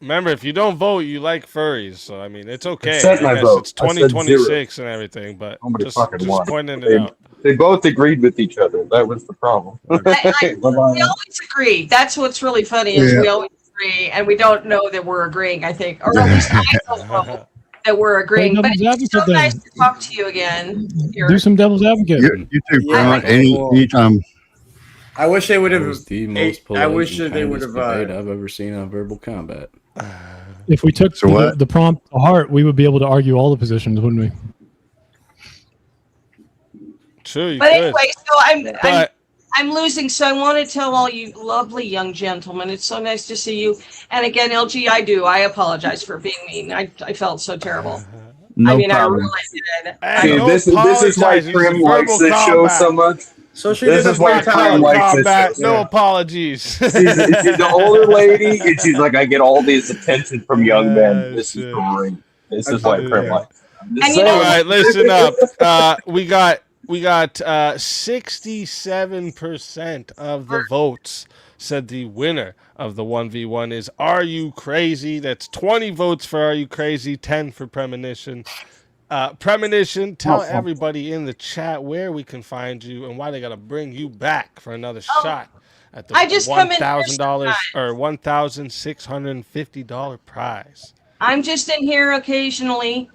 Remember, if you don't vote, you like furries. So, I mean, it's okay. I sent my I guess vote. it's I said 2026 and everything, but Nobody just fucking won. pointing it out. They both agreed with each other. That was the problem. We always agree. That's what's really funny is we always agree, and we don't know that we're agreeing. I think, or at least I don't know that we're agreeing. But it's so nice to talk to you again. Do some devil's advocate. You too, Premonition. Anytime. I wish they would have. The most I wish polite they and would have. kindest debate I've ever seen on verbal combat. If we took the prompt to heart, we would be able to argue all the positions, wouldn't we? Sure, you But could. anyway, so I'm losing. So I want to tell all you lovely young gentlemen, it's so nice to see you. And again, LG, I apologize for being mean. I felt so terrible. No I mean, problem. I really did. Dude, this is why Prim likes this show so much. So she This is why Prim likes this show. No apologies. She's an older lady, and she's like, I get all this attention from young men. This is great. This is why Prim likes it. All right, listen up. We got 67% of the votes said the winner of the 1v1 is Are You Crazy? That's 20 votes for Are You Crazy, 10 for Premonition. Premonition, tell everybody in the chat where we can find you and why they got to bring you back for another shot at the $1,000 or $1,650 prize. I'm just in here occasionally,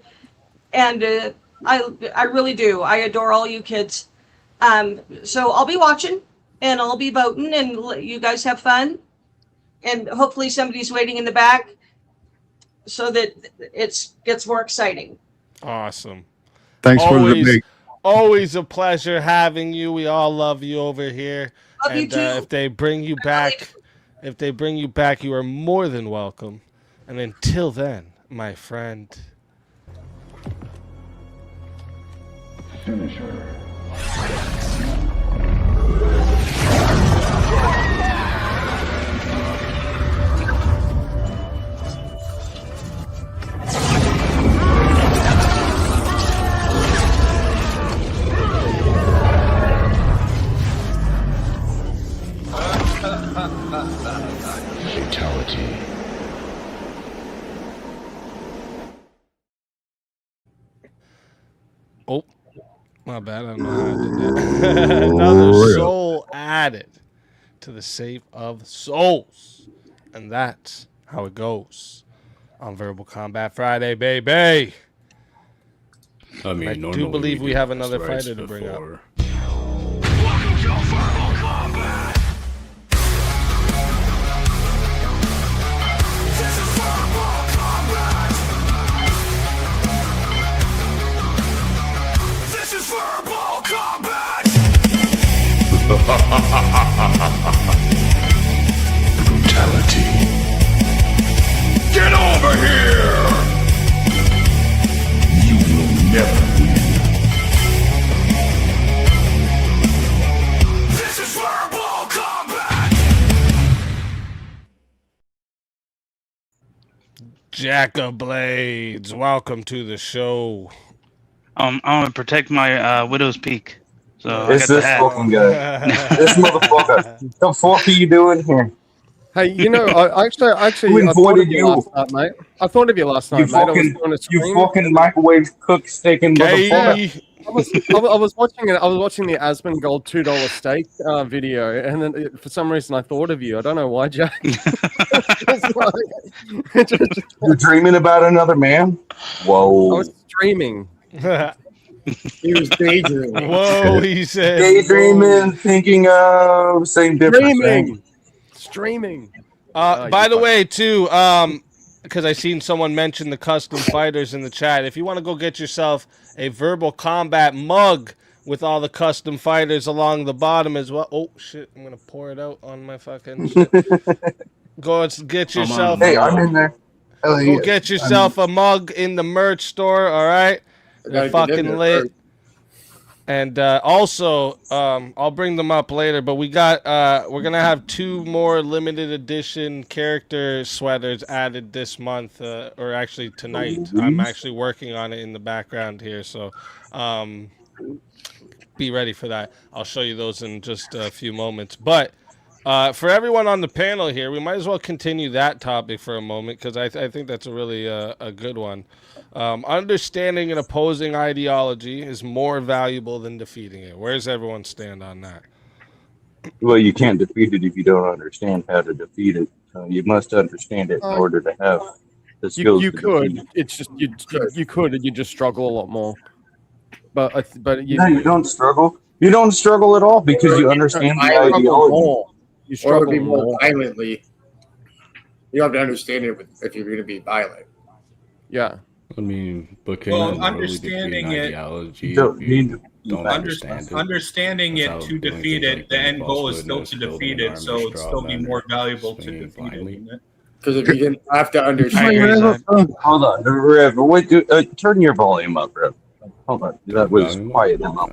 and I really do. I adore all you kids. So I'll be watching, and I'll be voting, and you guys have fun. And hopefully somebody's waiting in the back so that it gets more exciting. Awesome. Thanks for the debate. Always a pleasure having you. We all love you over here. Love you too. If they bring you back, you are more than welcome. And until then, my friend. Finisher. Fatality. Oh, my bad. I don't know how I did that. Another soul added to the save of souls. And that's how it goes on Verbal Combat Friday, baby. I mean, I do believe we have another fighter to bring up. Brutality. Get over here! You will never win. This is verbal combat! Jack of Blades, welcome to the show. I'm gonna protect my widow's peak. So It's this fucking guy. This motherfucker. What the fuck are you doing here? Hey, you know, I actually, Who I thought of invited you last night, mate. I thought of you last night, You mate. I was fucking, doing a you stream. fucking microwave cook sticking motherfucker. I was watching it. I was watching the Asmongold $2 steak video, and then for some reason I thought of you. I don't know why, Jack. You're dreaming about another man? Whoa. I was streaming. He was daydreaming. Whoa, he said. Daydreaming, thinking of, same difference. Streaming. By the way, too, because I seen someone mention the custom fighters in the chat. If you want to go get yourself a Verbal Combat mug with all the custom fighters along the bottom as well. Oh shit! I'm gonna pour it out on my fucking shit. Go get yourself. Hey, I'm in there. Go get yourself a mug in the merch store. All right, they're fucking lit. And also, I'll bring them up later. But we're gonna have 2 more limited edition character sweaters added this month, or actually tonight. I'm actually working on it in the background here, so be ready for that. I'll show you those in just a few moments. But for everyone on the panel here, we might as well continue that topic for a moment because I think that's a really a good one. Understanding an opposing ideology is more valuable than defeating it. Where's everyone stand on that? Well, you can't defeat it if you don't understand how to defeat it. You must understand it in order to have the skills. You to could. defeat it. It's just you could, and you just struggle a lot more. But No, you don't struggle. You don't struggle at all because you understand the ideology. You Or it would be struggle more more. violently. You have to understand it if you're going to be violent. Yeah. I mean, but can Well, you really understanding defeat an it- ideology You don't if you need to don't understand it? Understanding it Without to doing defeat things it, like the doing end goal is false still witness, to building defeat an it, army, so it'd straw still be man, more valuable to swinging defeat it, blindly. wouldn't it? Because if you didn't have to understand, Hold on, Rev. Wait, turn your volume up, Rev. Hold on, that was quiet enough.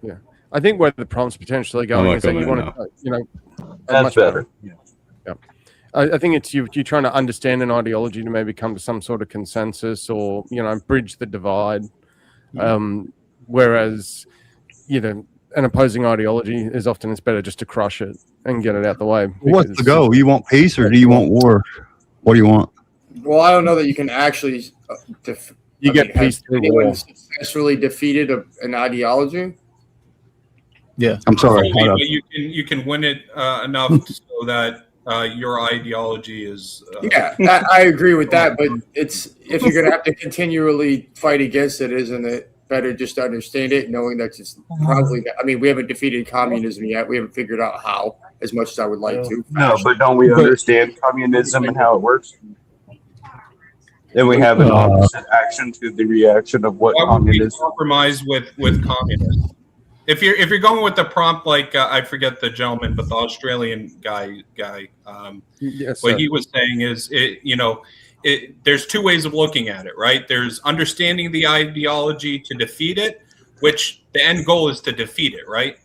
Yeah. I think where the prompt's potentially going is that you want to, That's much better. Yeah. I think it's you're trying to understand an ideology to maybe come to some sort of consensus or, bridge the divide. Whereas, an opposing ideology is often it's better just to crush it and get it out the way. What's the goal? You want peace or do you want war? What do you want? well, I don't know that you can actually. Get peace through anyone war. successfully defeated an ideology? Yeah, I'm sorry. Absolutely, but you can win it enough so that your ideology is. Yeah, I agree with that. But it's if you're going to have to continually fight against it, isn't it better just to understand it, knowing that it's probably. I mean, we haven't defeated communism yet. We haven't figured out how, as much as I would like to. No, but don't we understand communism and how it works? Then we have an opposite action to the reaction of what Why would we communism. compromise with communists? If you're going with the prompt like I forget the gentleman, but the Australian guy, Yes, what sir. he was saying is there's two ways of looking at it, right? There's understanding the ideology to defeat it, which the end goal is to defeat it, right?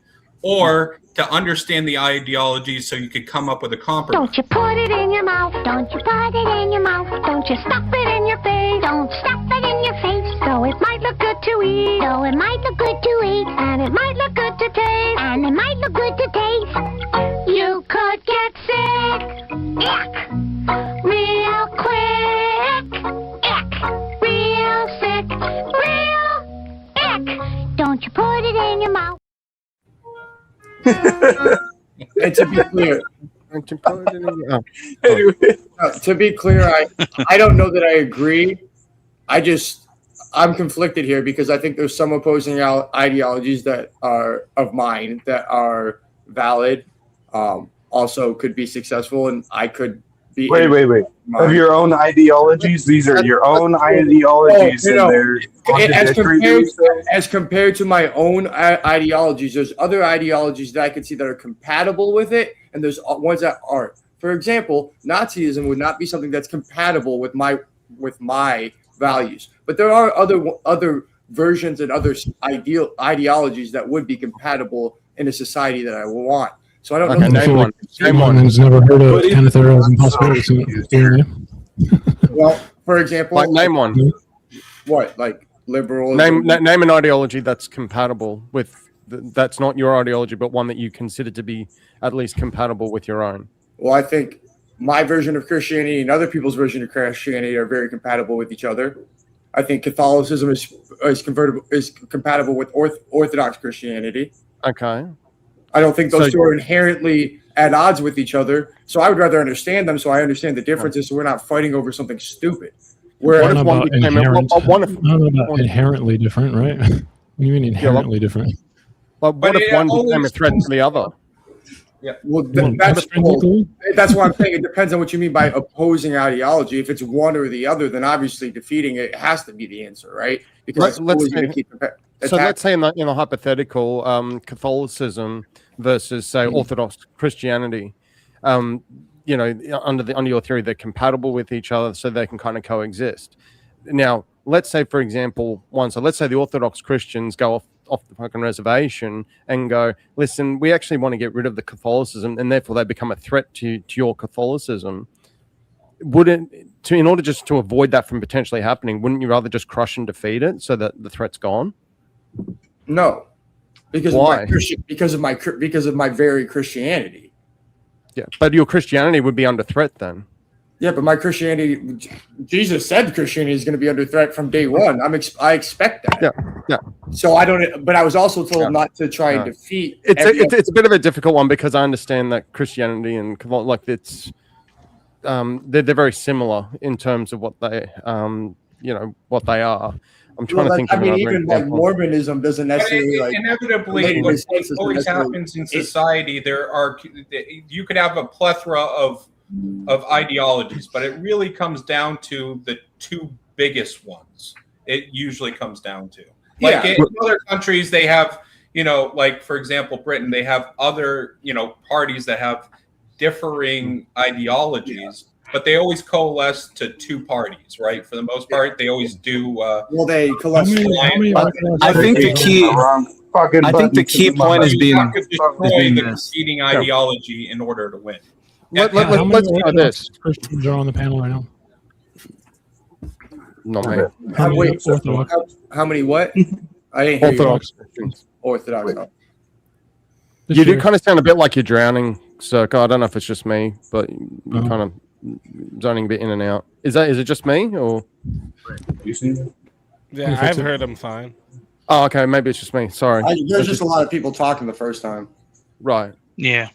Or to understand the ideology so you could come up with a compromise. Don't you put it in your mouth, don't you put it in your mouth, don't you stuff it in your face, don't stuff it in your face. So it might look good to eat, so it might look good to eat, and it might look good to taste, and it might look good to taste. You could get sick, ick, real quick, ick, real sick, real ick. Don't you put it in your mouth. And to be clear, to be clear, I don't know that I agree. I'm conflicted here because I think there's some opposing ideologies that are of mine that are valid, also could be successful, and I could be. Wait. Of your own ideologies? These are your own ideologies, and they're as compared to my own ideologies. There's other ideologies that I can see that are compatible with it, and there's ones that aren't. For example, Nazism would not be something that's compatible with my values, but there are other versions and other ideologies that would be compatible in a society that I want. So I don't know. Name one. Has never heard of Kenneth Arrow's Impossibility Theory. Well, for example, name one. What, like liberal? Name an ideology that's compatible with. That's not your ideology, but one that you consider to be at least compatible with your own. Well, I think my version of Christianity and other people's version of Christianity are very compatible with each other. I think Catholicism is compatible with Orthodox Christianity. Okay. I don't think those two are inherently at odds with each other. So I would rather understand them so I understand the differences so we're not fighting over something stupid. What about inherently different, right? What do you mean inherently different? But what if one became a threat to the other? Yeah, well, that's why I'm saying it depends on what you mean by opposing ideology. If it's one or the other, then obviously defeating it has to be the answer, right? Because let's say in the hypothetical, Catholicism versus say Orthodox Christianity, under your theory, they're compatible with each other, so they can kind of coexist. Now, let's say, for example, let's say the Orthodox Christians go off the fucking reservation and go, listen, we actually want to get rid of the Catholicism, and therefore they become a threat to your Catholicism. In order just to avoid that from potentially happening, wouldn't you rather just crush and defeat it so that the threat's gone? No, because why? Because of my very Christianity. Yeah, but your Christianity would be under threat then. Yeah, but my Christianity, Jesus said Christianity is going to be under threat from day one. I expect that. Yeah. So I don't, but I was also told not to try and defeat. It's a bit of a difficult one because I understand that Christianity and like it's they're very similar in terms of what they what they are. I'm trying to think. I mean, even like Mormonism doesn't necessarily like inevitably what always happens in society. You could have a plethora of ideologies, but it really comes down to the two biggest ones. It usually comes down to like in other countries they have, like for example Britain, they have other parties that have differing ideologies, but they always coalesce to two parties, right? For the most part, they always do. They coalesce. I think the key point is being destroy the competing ideology in order to win. Let's try this. Christians are on the panel right now. Not me. How many what? I didn't hear Orthodox. Orthodox. You do kind of sound a bit like you're drowning, Searkar. I don't know if it's just me, but you're kind of zoning a bit in and out. Is it just me or? You see that? Yeah, I've heard him fine. Oh, okay. Maybe it's just me. Sorry. There's just a lot of people talking the first time. Right. Yeah.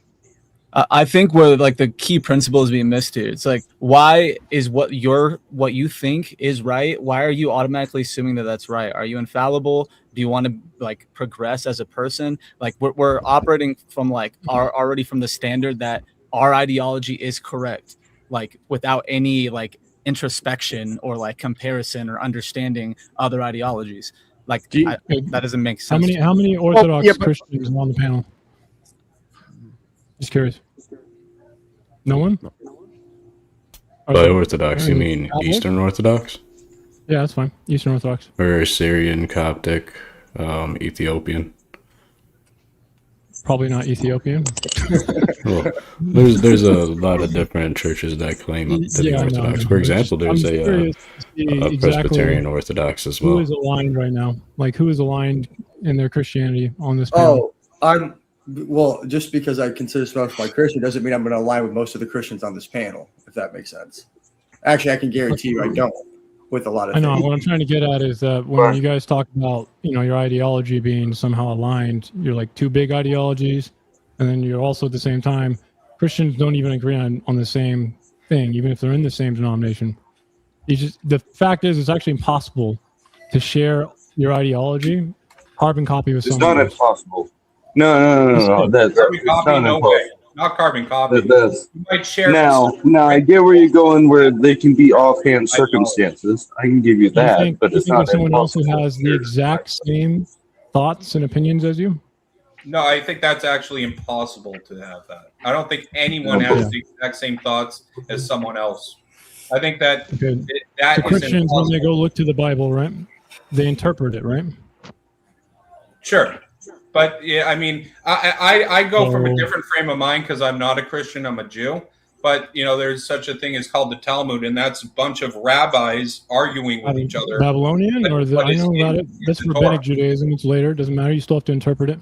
I think where like the key principle is being missed here. It's like, why is what you think is right? Why are you automatically assuming that that's right? Are you infallible? Do you want to like progress as a person? Like we're operating from like already from the standard that our ideology is correct, like without any like introspection or like comparison or understanding other ideologies. Like that doesn't make sense. How many Orthodox Christians are on the panel? Just curious. No one? By Orthodox, you mean Eastern Orthodox? Yeah, that's fine. Eastern Orthodox. Or Syrian, Coptic, Ethiopian. Probably not Ethiopian. Well, there's a lot of different churches that claim to be Orthodox. For example, there's a Presbyterian Orthodox as well. Who is aligned right now? Like, who is aligned in their Christianity on this panel? Well, just because I consider myself my Christian doesn't mean I'm going to align with most of the Christians on this panel, if that makes sense. Actually, I can guarantee you I don't with a lot of I know. things. What I'm trying to get at is that when you guys talk about, your ideology being somehow aligned, you're like two big ideologies, and then you're also at the same time, Christians don't even agree on the same thing, even if they're in the same denomination. The fact is, it's actually impossible to share your ideology, carbon copy with someone. It's not impossible. No. That's no way. Not carbon copy. You might share. Now I get where you're going, where they can be offhand circumstances. I can give you that, but it's not someone else who has the exact same thoughts and opinions as you? No, I think that's actually impossible to have that. I don't think anyone has the exact same thoughts as someone else. I think that that the Christians, when they go look to the Bible, right? They interpret it, right? Sure. But yeah, I mean, I go from a different frame of mind because I'm not a Christian, I'm a Jew. But there's such a thing as called the Talmud, and that's a bunch of rabbis arguing with each other. Babylonian, or I know about it. That's rabbinic Judaism. It's later. It doesn't matter. You still have to interpret it.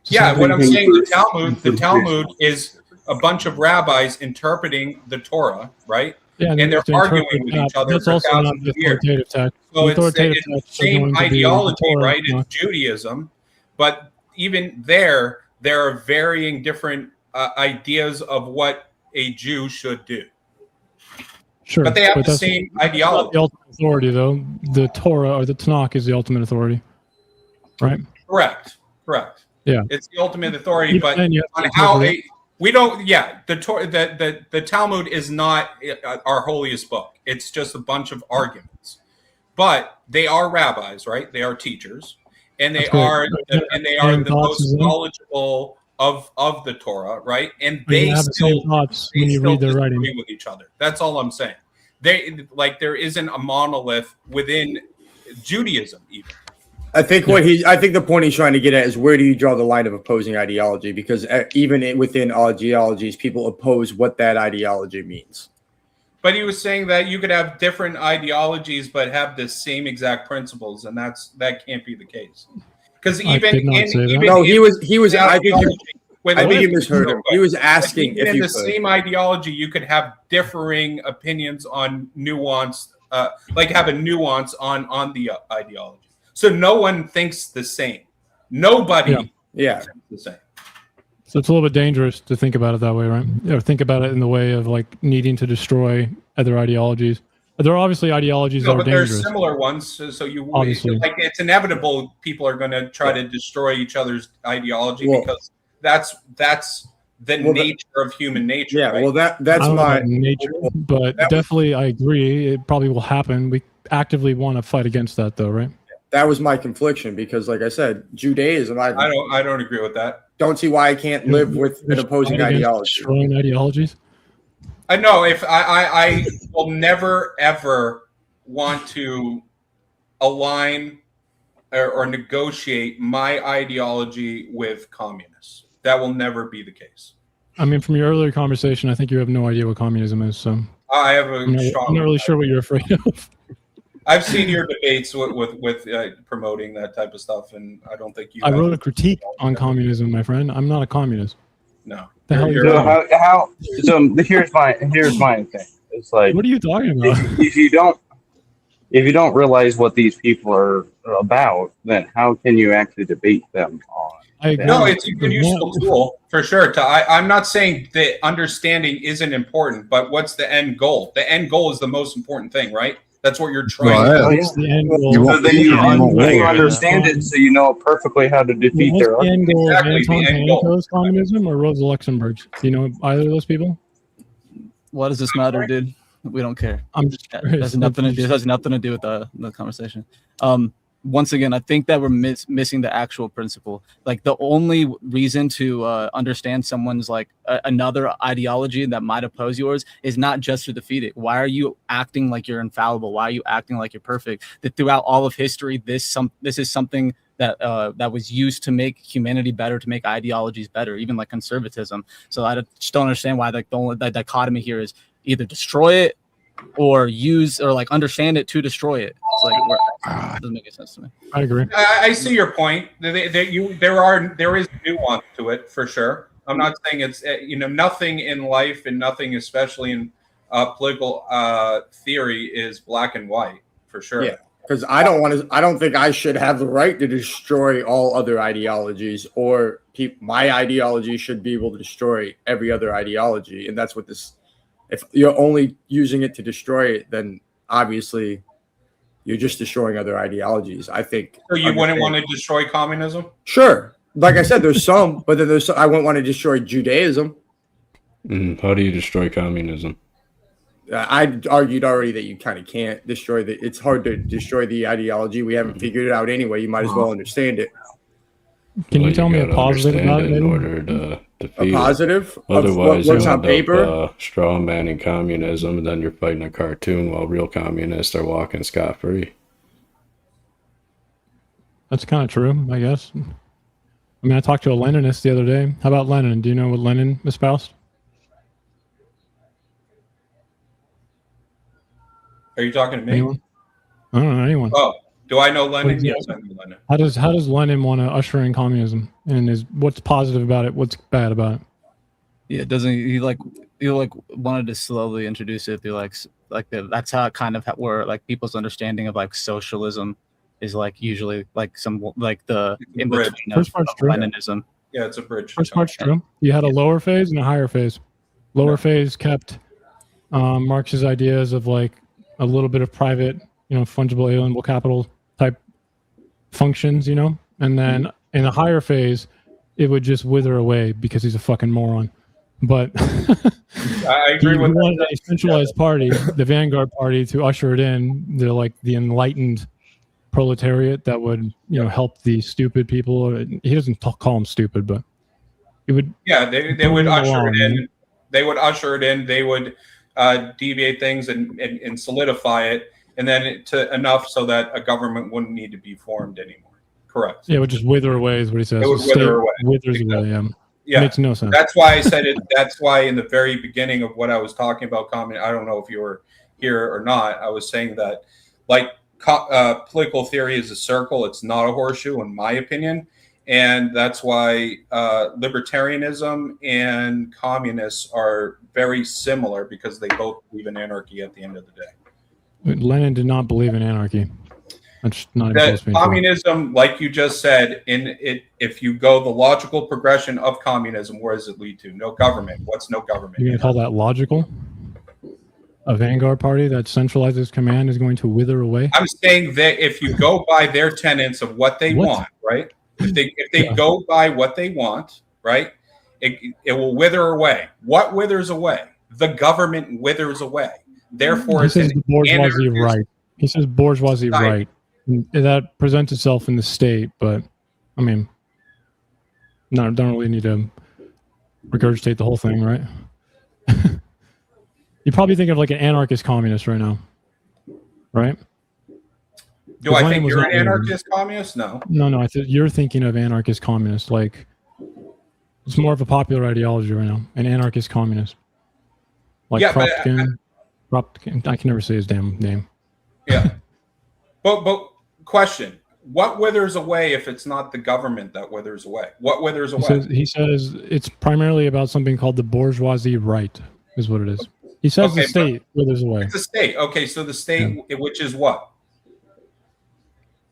Yeah, what I'm saying, the Talmud is a bunch of rabbis interpreting the Torah, right? Yeah, and they're arguing with each other that's for also thousands of years. So it's the same ideology, right? It's Judaism. But even there are varying different ideas of what a Jew should do. Sure, but they have the same ideology. The ultimate authority, though, the Torah or the Tanakh is the ultimate authority, right? Correct. Yeah, it's the ultimate authority. But on how we don't. Yeah, the Talmud is not our holiest book. It's just a bunch of arguments. But they are rabbis, right? They are teachers. And they are the most knowledgeable of the Torah, right? And they still disagree with each other. That's all I'm saying. There isn't a monolith within Judaism even. I think the point he's trying to get at is, where do you draw the line of opposing ideology? Because even within ideologies, people oppose what that ideology means. But he was saying that you could have different ideologies but have the same exact principles, and that can't be the case. Because he was. I think I think you misheard him. He was asking if in you the could. same ideology, you could have differing opinions on nuance, like have a nuance on the ideology. So no one thinks the same. Nobody thinks the same. So it's a little bit dangerous to think about it that way, right? Or think about it in the way of like needing to destroy other ideologies. There are obviously ideologies that are but dangerous. there's similar ones. So you Obviously. like it's inevitable. People are going to try to destroy each other's ideology because that's the nature of human nature. Yeah, right? well, that's I don't know my about nature, but definitely I agree. It probably will happen. We actively want to fight against that, though, right? That was my confliction because, like I said, Judaism. I don't agree with that. Don't see why I can't live with an opposing ideology. Destroying ideologies. I know if I will never ever want to align or negotiate my ideology with communists. That will never be the case. I mean, from your earlier conversation, I think you have no idea what communism is. So I have I'm not really sure what you're afraid of. I've seen your debates with promoting that type of stuff, and I don't think you. I wrote a critique on communism, my friend. I'm not a communist. No. The hell you So doing? so here's my thing. It's like, what are you talking about? If you don't realize what these people are about, then how can you actually debate them on? No, it's a good useful tool for sure. I'm not saying that understanding isn't important, but what's the end goal? The end goal is the most important thing, right? That's what you're trying to do. So then you understand it, so you know perfectly how to defeat their the end goal of Exactly, the Anton end goal. Panenko's communism or Rosa Luxemburg's? Do you know either of those people? What does this matter, dude? We don't care. I'm just It has nothing to do. It has nothing to do with the conversation. Once again, I think that we're missing the actual principle. Like the only reason to understand someone's like another ideology that might oppose yours is not just to defeat it. Why are you acting like you're infallible? Why are you acting like you're perfect? That throughout all of history, this is something that that was used to make humanity better, to make ideologies better, even like conservatism. So I just don't understand why like the dichotomy here is either destroy it or use or like understand it to destroy it. It's like it doesn't make any sense to me. I agree. I see your point. There is nuance to it for sure. I'm not saying it's nothing in life and nothing especially in political theory is black and white for sure. Yeah, because I don't think I should have the right to destroy all other ideologies, or my ideology should be able to destroy every other ideology, and that's what this. If you're only using it to destroy it, then obviously you're just destroying other ideologies. I think. So you wouldn't want to destroy communism? Sure. Like I said, there's some, but then there's some, I wouldn't want to destroy Judaism. How do you destroy communism? I argued already that you kind of can't destroy it's hard to destroy the ideology. We haven't figured it out anyway. You might as well understand it. Can you tell me a positive about it? In order to defeat a positive? Otherwise, what's you on end paper? up straw manning communism, and then you're fighting a cartoon while real communists are walking scot free. That's kind of true, I guess. I mean, I talked to a Leninist the other day. How about Lenin? Do you know what Lenin espoused? Are you talking to me? Anyone? I don't know anyone. Oh, do I know Lenin? Yes, I know Lenin. How does Lenin want to usher in communism? And what's positive about it? What's bad about it? Yeah, doesn't he wanted to slowly introduce it through that's how it kind of where like people's understanding of like socialism is like usually like some like the in between of Leninism. Yeah, it's a bridge. First part's true. You had a lower phase and a higher phase. Lower phase kept Marx's ideas of like a little bit of private, fungible alienable capital type functions, and then in a higher phase, it would just wither away because he's a fucking moron. But I agree with wanted a centralized party, the vanguard party, to usher it in. They're like the enlightened proletariat that would, help the stupid people. He doesn't call them stupid, but it would. Yeah, they would usher it in. They would usher it in. They would deviate things and solidify it, and then to enough so that a government wouldn't need to be formed anymore. Correct. Yeah, it would just wither away, is what he says. It would wither away. Withers away. Yeah. Yeah, makes no sense. That's why I said it. That's why in the very beginning of what I was talking about, I don't know if you were here or not. I was saying that, like, political theory is a circle. It's not a horseshoe, in my opinion. And that's why libertarianism and communists are very similar, because they both believe in anarchy at the end of the day. Lenin did not believe in anarchy. That's not That communism, like you just said, if you go the logical progression of communism, where does it lead to? No government. What's no government? You're going to call that logical? A vanguard party that centralizes command is going to wither away? I'm saying that if you go by their tenets of what they want, right? If they go by what they want, right, it will wither away. What withers away? The government withers away. Therefore, he says bourgeoisie right. He says bourgeoisie right. And that presents itself in the state, but I mean, no, don't really need to regurgitate the whole thing, right? You probably think of like an anarchist communist right now, right? Do I think you're an anarchist communist? No. No. You're thinking of anarchist communist. Like, it's more of a popular ideology right now. An anarchist communist. Like Kropotkin. I can never say his damn name. Yeah. But question: what withers away if it's not the government that withers away? What withers away? He says it's primarily about something called the bourgeoisie right, is what it is. He says the state withers away. It's the state. Okay, so the state, which is what?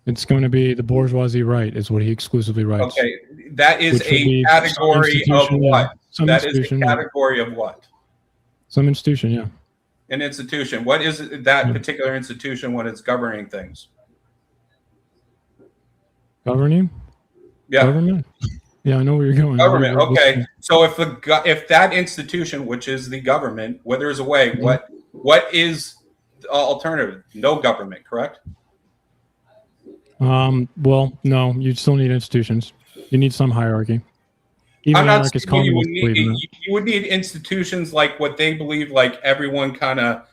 It's going to be the bourgeoisie right, is what he exclusively writes. Okay, that is a category of what? That is a category of what? Some institution, yeah. An institution. What is that particular institution when it's governing things? Governing? Yeah. Government? Yeah, I know where you're going. Government. Okay. So if that institution, which is the government, withers away, what is the alternative? No government, correct? Well, no, you still need institutions. You need some hierarchy. Even I'm not anarchist saying communists you would need institutions like what they believe, like everyone kind of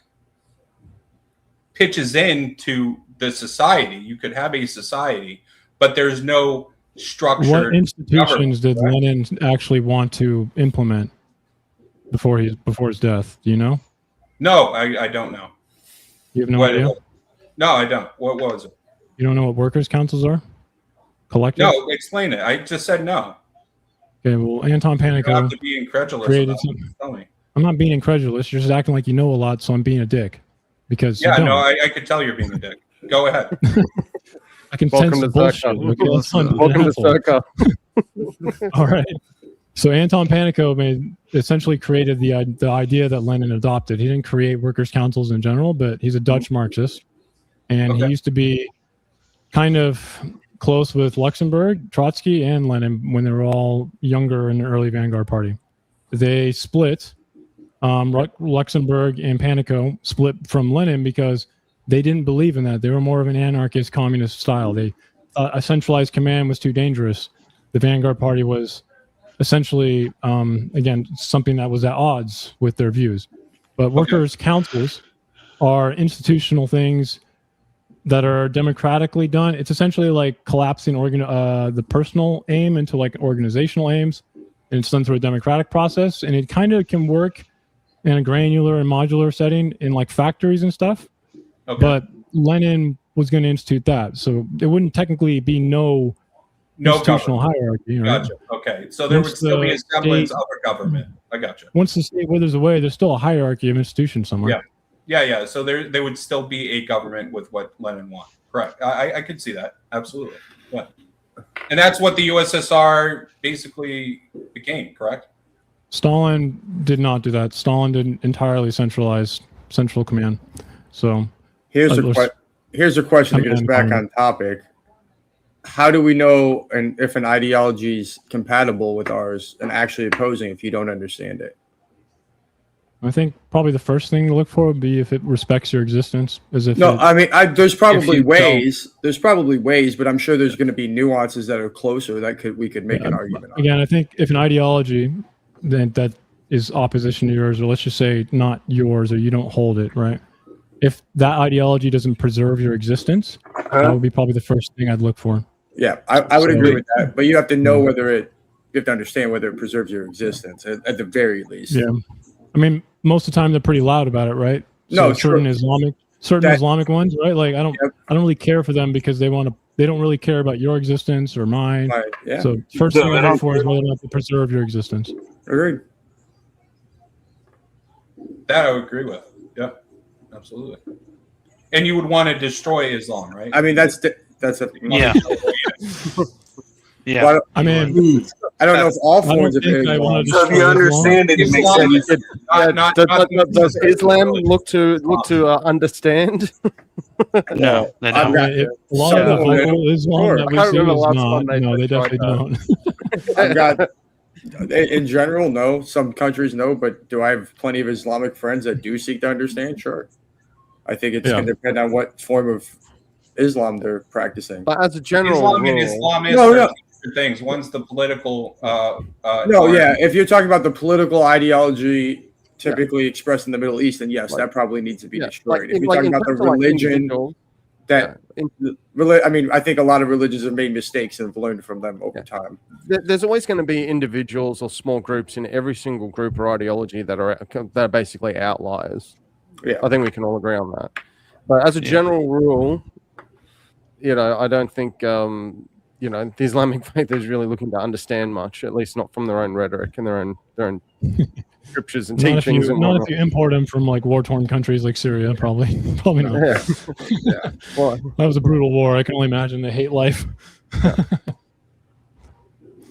pitches into the society. You could have a society, but there's no structured What institutions did Lenin actually want to implement before his death? Do you know? No, I don't know. You have no idea? No, I don't. What was it? You don't know what workers' councils are? Collectives? No, explain it. I just said no. Okay, well, Anton Panico You don't have to be incredulous about what you tell me. I'm not being incredulous. You're just acting like you know a lot, so I'm being a dick. Because Yeah, no, I could tell you're being a dick. Go ahead. I can Welcome sense to bullshit. Welcome to Searkar. All right. So Anton Panico essentially created the idea that Lenin adopted. He didn't create workers' councils in general, but he's a Dutch Marxist. And he used to be kind of close with Luxemburg, Trotsky, and Lenin when they were all younger in the early Vanguard Party. They split. Luxemburg and Panico split from Lenin because they didn't believe in that. They were more of an anarchist communist style. They thought a centralized command was too dangerous. The Vanguard Party was essentially, again, something that was at odds with their views. But workers' councils are institutional things that are democratically done. It's essentially like collapsing the personal aim into like organizational aims, and it's done through a democratic process. And it kind of can work in a granular and modular setting in like factories and stuff. Okay. But Lenin was going to institute that, so there wouldn't technically be no institutional hierarchy. Right? Gotcha. Okay, so there would still be a semblance of a government. I gotcha. Once the state withers away, there's still a hierarchy of institutions somewhere. Yeah. So there would still be a government with what Lenin wanted. Correct. I could see that. Absolutely. Yeah. And that's what the USSR basically became, correct? Stalin did not do that. Stalin didn't entirely centralize central command. So here's a question to get us back on topic. How do we know if an ideology is compatible with ours and actually opposing if you don't understand it? I think probably the first thing to look for would be if it respects your existence. There's probably ways. There's probably ways, but I'm sure there's going to be nuances that are closer that we could make an argument on. Again, I think if an ideology that is opposition to yours, or let's just say not yours, or you don't hold it, right? If that ideology doesn't preserve your existence, that would be probably the first thing I'd look for. Yeah, I would agree with that, but you have to know you have to understand whether it preserves your existence at the very least. Yeah, I mean, most of the time they're pretty loud about it, right? So certain certain Islamic ones, right? Like I don't really care for them because they don't really care about your existence or mine. Right, yeah. So first thing I look for is whether or not to preserve your existence. Agreed. That I would agree with. Yep, absolutely. And you would want to destroy Islam, right? I mean, that's a Yeah. Yeah. Well, I mean, I don't know if all forms of Islam. So if you understand it, it makes sense. Does Islam look to understand? No, they I don't. mean, a lot of the vocal Islam that we see is not. No, they definitely don't. I've got, in general, no. Some countries, no. But do I have plenty of Islamic friends that do seek to understand? Sure. I think it's going to depend on what form of Islam they're practicing. But as a general Islam and rule, Islam is No. different things. One's the political. If you're talking about the political ideology typically expressed in the Middle East, then yes, that probably needs to be destroyed. If you're talking about the religion, I mean, I think a lot of religions have made mistakes and have learned from them over time. there's always going to be individuals or small groups in every single group or ideology that are basically outliers. Yeah, I think we can all agree on that. But as a general rule, I don't think the Islamic faith is really looking to understand much, at least not from their own rhetoric and their own scriptures and teachings. Not if you import them from like war-torn countries like Syria, probably not. Yeah. Well, that was a brutal war. I can only imagine they hate life.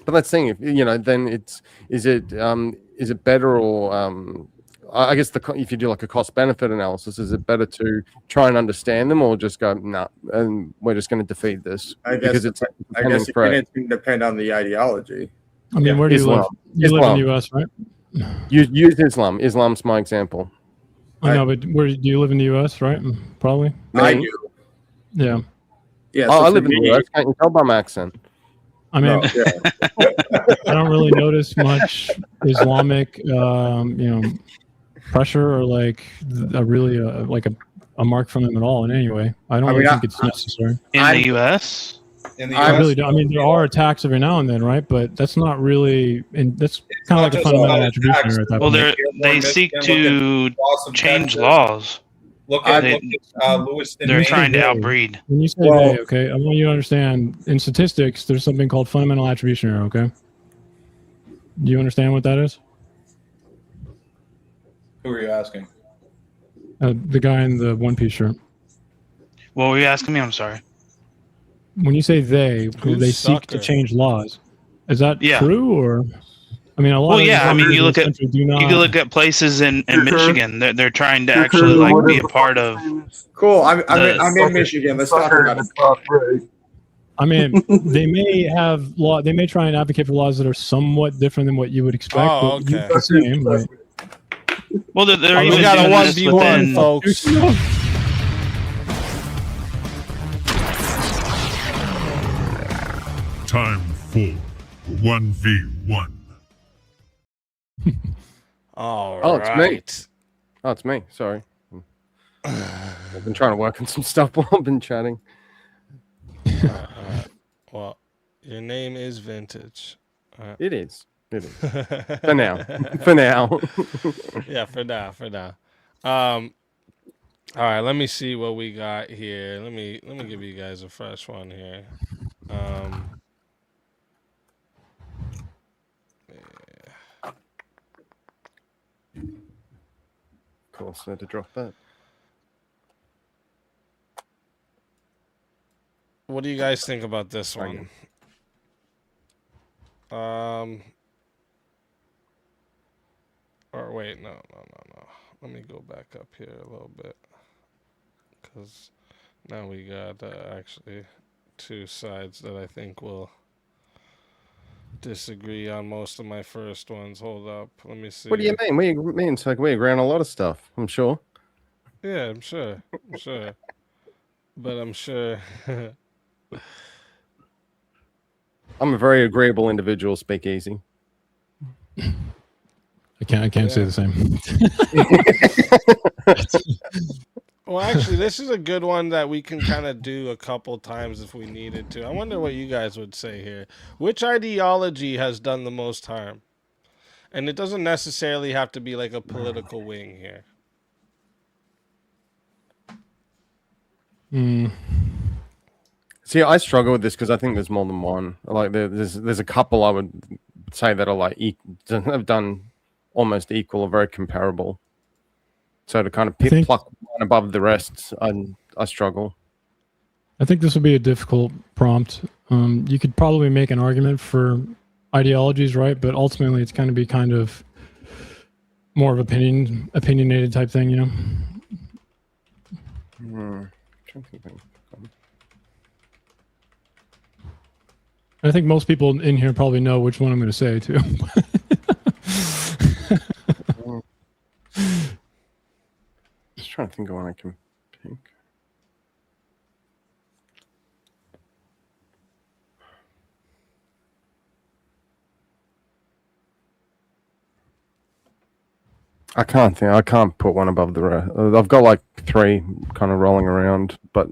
But that's the thing, then is it better or I guess if you do like a cost-benefit analysis, is it better to try and understand them or just go, nah, and we're just going to defeat this? I guess it can depend on the ideology. I mean, where do you live? You live in the U.S., right? Use Islam. Islam's my example. I know, but where do you live in the U.S., right? Probably. I do. Yeah. Yeah. I live in the U.S. Can't you tell by my accent? I mean, I don't really notice much Islamic, pressure or like a mark from them at all in any way. I don't really think it's necessary. In the U.S.? I really don't. I mean, there are attacks every now and then, right? But that's not really, and that's kind of like a fundamental attribution at that point. Well, they seek to change laws. Look at Lewis. They're trying to outbreed. When you say they, okay, I want you to understand. In statistics, there's something called fundamental attribution error. Okay, do you understand what that is? Who are you asking? The guy in the one-piece shirt. What were you asking me? I'm sorry. When you say they seek to change laws, is that true or? I mean, a lot. Well, yeah. I mean, you look at you can look at places in Michigan. They're trying to actually be a part of. Cool. I'm in Michigan. Let's talk about it. I mean, they may have law. They may try and advocate for laws that are somewhat different than what you would expect. Oh, okay. The same, right? Well, they're even got a doing this 1v1, within folks. Time for 1v1. All it's me. Oh, it's me. Sorry. I've been trying to work on some stuff while I've been chatting. Well, your name is Vintage. It is. It is. For now. For now. Yeah, for now. All right, let me see what we got here. Let me give you guys a fresh one here. Of course, I had to drop that. What do you guys think about this one? Or wait, no. Let me go back up here a little bit, because now we got actually two sides that I think will disagree on most of my first ones. Hold up, let me see. What do you mean? We agree on a lot of stuff, I'm sure. Yeah, I'm sure. But I'm sure. I'm a very agreeable individual, Speakeazy. I can't say the same. Well, actually, this is a good one that we can kind of do a couple times if we needed to. I wonder what you guys would say here. Which ideology has done the most harm? And it doesn't necessarily have to be like a political wing here. See, I struggle with this because I think there's more than one. Like there's a couple I would say that are like have done almost equal or very comparable. So to kind of pluck one above the rest, I struggle. I think this would be a difficult prompt. You could probably make an argument for ideologies, right? But ultimately, it's going to be kind of more of opinionated type thing, you know. I think most people in here probably know which one I'm going to say too. Just trying to think of one I can pick. I can't think. I can't put one above the rest. I've got like three kind of rolling around, but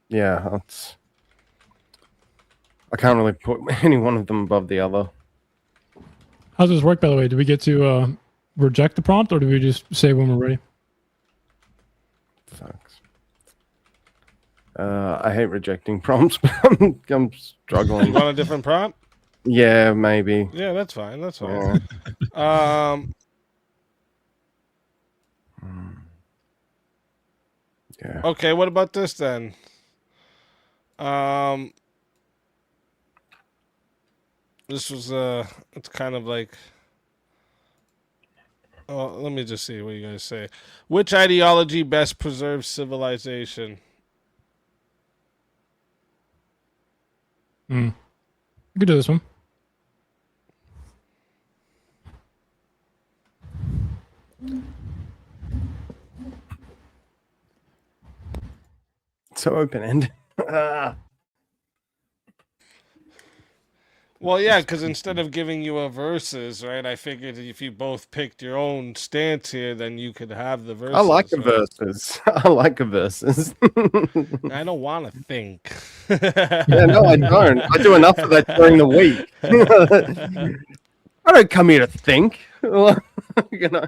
yeah, I can't really put any one of them above the other. How does this work, by the way? Do we get to reject the prompt, or do we just say when we're ready? Sucks. I hate rejecting prompts, but I'm struggling. You want a different prompt? Yeah, maybe. Yeah, that's fine. That's fine. Yeah. Yeah. Okay, what about this then? This was it's kind of like, oh, let me just see what you guys say. Which ideology best preserves civilization? We could do this one. So open-ended. Well, yeah, because instead of giving you a versus, right, I figured if you both picked your own stance here, then you could have the versus. I like a versus. I like a versus. I don't want to think. Yeah, no, I don't. I do enough of that during the week. I don't come here to think. You know,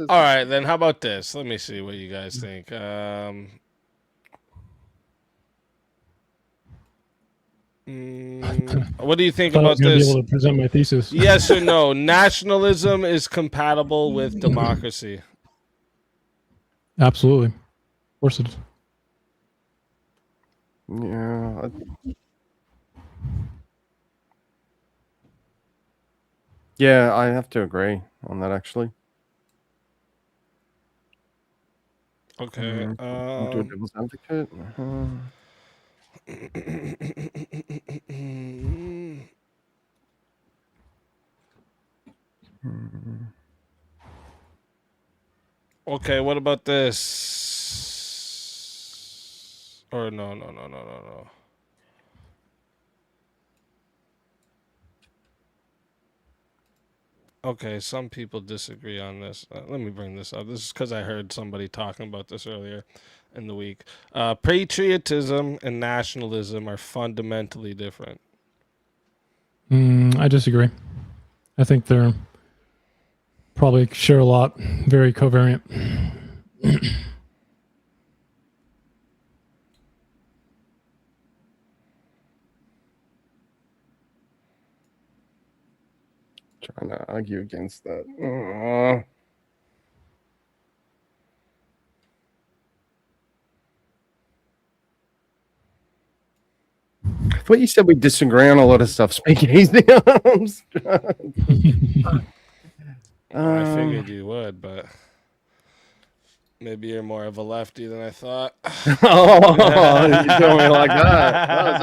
All right, then how about this? Let me see what you guys think. What do you think about this? Be able to present my thesis. Yes or no? Nationalism is compatible with democracy. Absolutely. Of course it is. Yeah. Yeah, I have to agree on that, actually. Okay. I'll do a devil's advocate. Okay, what about this? Or no. Okay, some people disagree on this. Let me bring this up. This is because I heard somebody talking about this earlier in the week. Patriotism and nationalism are fundamentally different. I disagree. I think they're probably share a lot, very covariant. Trying to argue against that. I thought you said we disagree on a lot of stuff. Speakeazy. I figured you would, but maybe you're more of a lefty than I thought. Oh, you told me like that.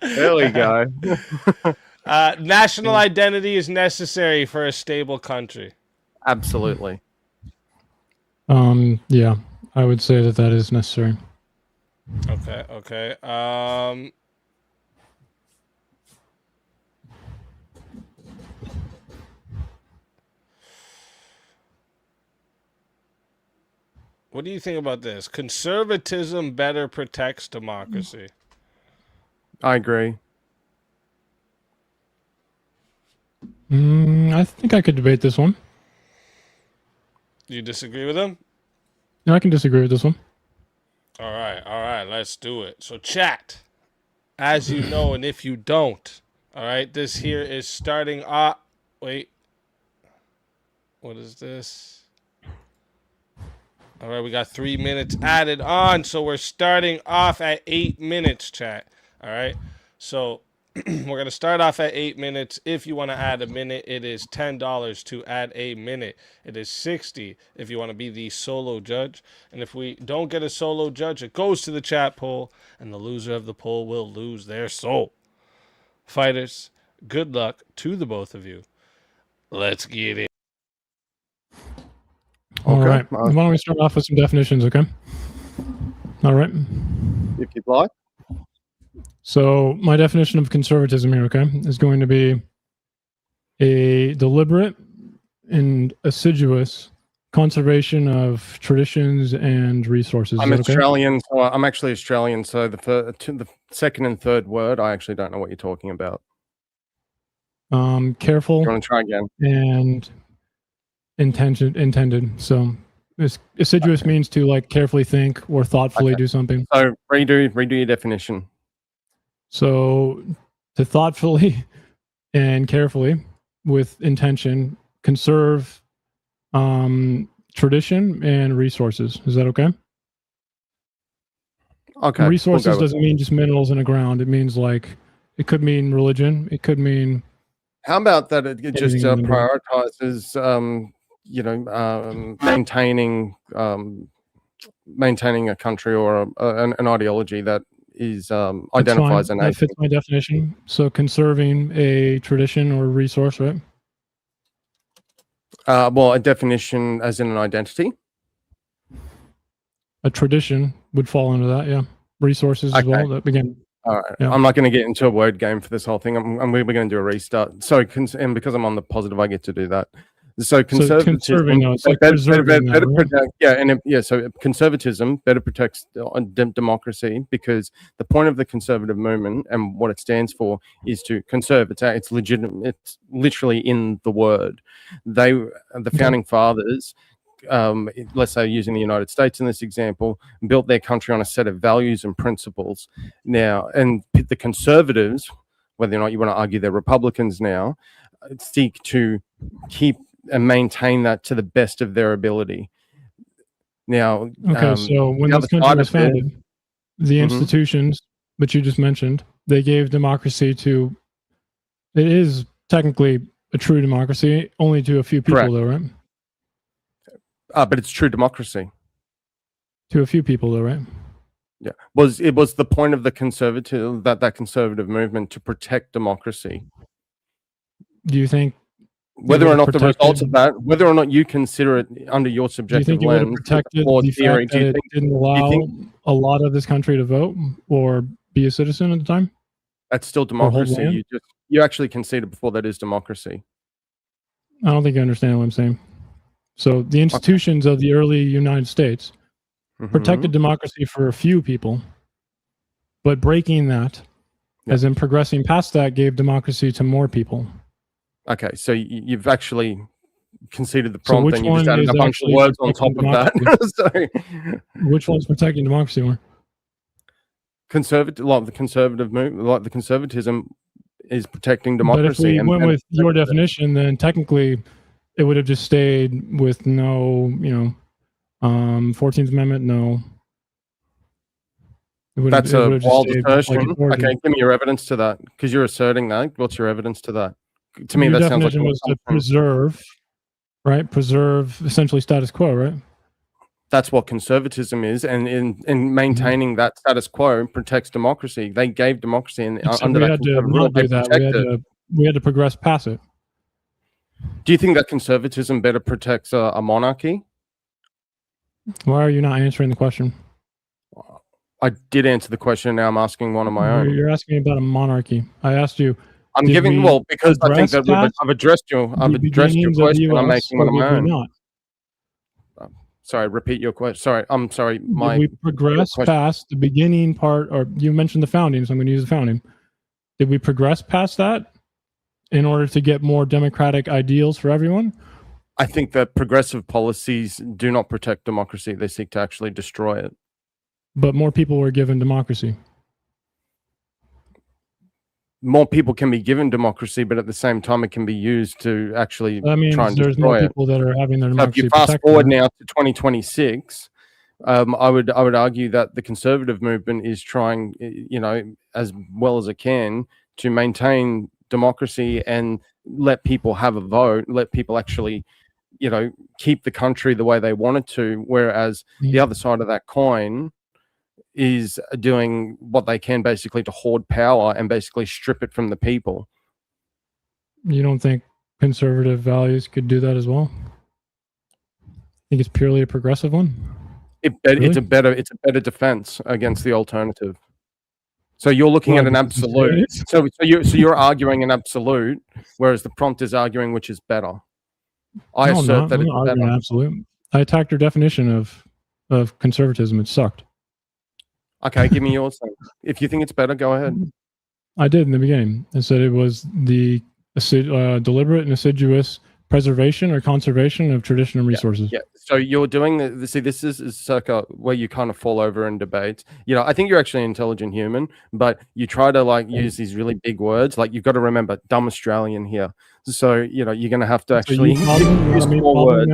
There we go. National identity is necessary for a stable country. Absolutely. Yeah, I would say that is necessary. Okay. What do you think about this? Conservatism better protects democracy. I agree. I think I could debate this one. Do you disagree with him? No, I can disagree with this one. All right, let's do it. So chat, as you know, and if you don't, all right, this here is starting off. Wait, what is this? All right, we got 3 minutes added on, so we're starting off at 8 minutes, chat. All right, so we're going to start off at 8 minutes. If you want to add a minute, it is $10 to add a minute. It is $60 if you want to be the solo judge. And if we don't get a solo judge, it goes to the chat poll, and the loser of the poll will lose their soul. Fighters, good luck to the both of you. Let's get it. All right. Why don't we start off with some definitions, okay? All right. If you'd like. So my definition of conservatism here, okay, is going to be a deliberate and assiduous conservation of traditions and resources. I'm okay? Australian. So I'm actually Australian. So the second and third word, I actually don't know what you're talking about. Careful. You want to try again? And intended. So assiduous means to like carefully think or thoughtfully do something. So redo your definition. So to thoughtfully and carefully with intention conserve tradition and resources. Is that okay? Okay. Resources doesn't mean just minerals in the ground. It means like it could mean religion. It could mean. How about that? It just prioritizes, maintaining a country or an ideology that is identifies a nation. That fits my definition. So conserving a tradition or resource, right? Well, a definition as in an identity. A tradition would fall into that, yeah. Resources as well. That again. All right. Yeah. I'm not going to get into a word game for this whole thing. We're going to do a restart. So, and because I'm on the positive, I get to do that. So conservatism, so conservatism better protects democracy, because the point of the conservative movement and what it stands for is to conserve. It's legitimate. It's literally in the word. The founding fathers, let's say using the United States in this example, built their country on a set of values and principles. Now, and the conservatives, whether or not you want to argue they're Republicans now, seek to keep and maintain that to the best of their ability. Now, okay, so when this country was founded, the institutions that you just mentioned, they gave democracy to. It is technically a true democracy, only to a few people, though, right? But it's true democracy. To a few people, though, right? Yeah, it was the point of the conservative that conservative movement to protect democracy. Do you think? Whether or not the results of that, whether or not you consider it under your subjective lens, do you think it would have protected the fact that it didn't allow a lot of this country to vote or be a citizen at the time? That's still democracy. You actually conceded before that is democracy. I don't think you understand what I'm saying. So the institutions of the early United States protected democracy for a few people, but breaking that, as in progressing past that, gave democracy to more people. Okay, so you've actually conceded the prompt, and you just added a bunch of words on top of that. Sorry. Which one's protecting democracy more? The conservatism is protecting democracy. But if we went with your definition, then technically it would have just stayed with no, 14th Amendment, no. That's a wild assertion. Okay, give me your evidence to that, because you're asserting that. What's your evidence to that? To me, that sounds like was to preserve, right? Preserve essentially status quo, right? That's what conservatism is, and in maintaining that status quo protects democracy. They gave democracy, and under that we had to progress past it. Do you think that conservatism better protects a monarchy? Why are you not answering the question? I did answer the question. Now I'm asking one of my own. You're asking me about a monarchy. I asked you. I'm giving because I think that I've addressed your question. I'm making one of my own. Sorry, repeat your question. Sorry, I'm sorry. Did we progress past the beginning part, or you mentioned the founding, so I'm going to use the founding. Did we progress past that in order to get more democratic ideals for everyone? I think that progressive policies do not protect democracy. They seek to actually destroy it. But more people were given democracy. More people can be given democracy, but at the same time, it can be used to actually That means try and there's more destroy it. people that are having their So if democracy you fast protected. forward now to 2026, I would argue that the conservative movement is trying, as well as it can, to maintain democracy and let people have a vote, let people actually, keep the country the way they want it to. Whereas the other side of that coin is doing what they can basically to hoard power and basically strip it from the people. You don't think conservative values could do that as well? I think it's purely a progressive one. It's a better defense against the alternative. So you're looking at an absolute. So you're arguing an absolute, whereas the prompt is arguing which is better. I assert that it's better. Absolute. I attacked your definition of conservatism. It sucked. Okay, give me yours then. If you think it's better, go ahead. I did in the beginning. I said it was the deliberate and assiduous preservation or conservation of tradition and resources. Yeah. So you're doing the see, this is Searkar where you kind of fall over in debates. I think you're actually an intelligent human, but you try to use these really big words. Like, you've got to remember, dumb Australian here. So you're going to have to actually use small words.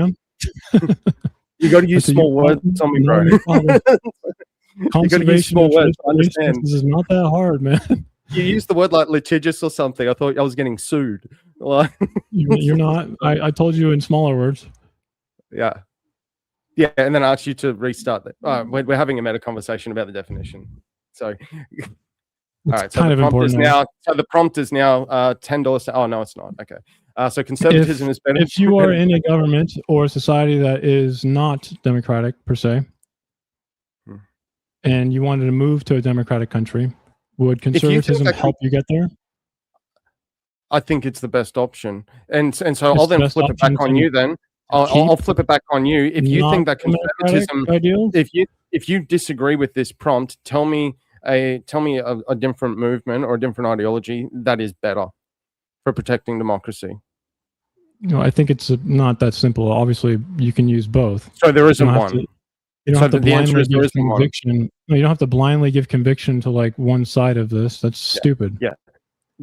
You got to use small words on me, bro. You got to use small words. Understand? This is not that hard, man. You used the word like litigious or something. I thought I was getting sued. You're not. I told you in smaller words. Yeah, and then I asked you to restart that. We're having a meta conversation about the definition. So, all right. So kind of important now. So the prompt is now $10. Oh no, it's not. Okay. So conservatism is better. If you are in a government or a society that is not democratic per se, and you wanted to move to a democratic country, would conservatism help you get there? I think it's the best option, and so I'll then flip it back on you. Then I'll flip it back on you. If you think that conservatism, if you disagree with this prompt, tell me a different movement or a different ideology that is better for protecting democracy. I think it's not that simple. Obviously, you can use both. So there isn't one. You don't have to blindly give conviction. No, you don't have to blindly give conviction to one side of this. That's stupid. Yeah.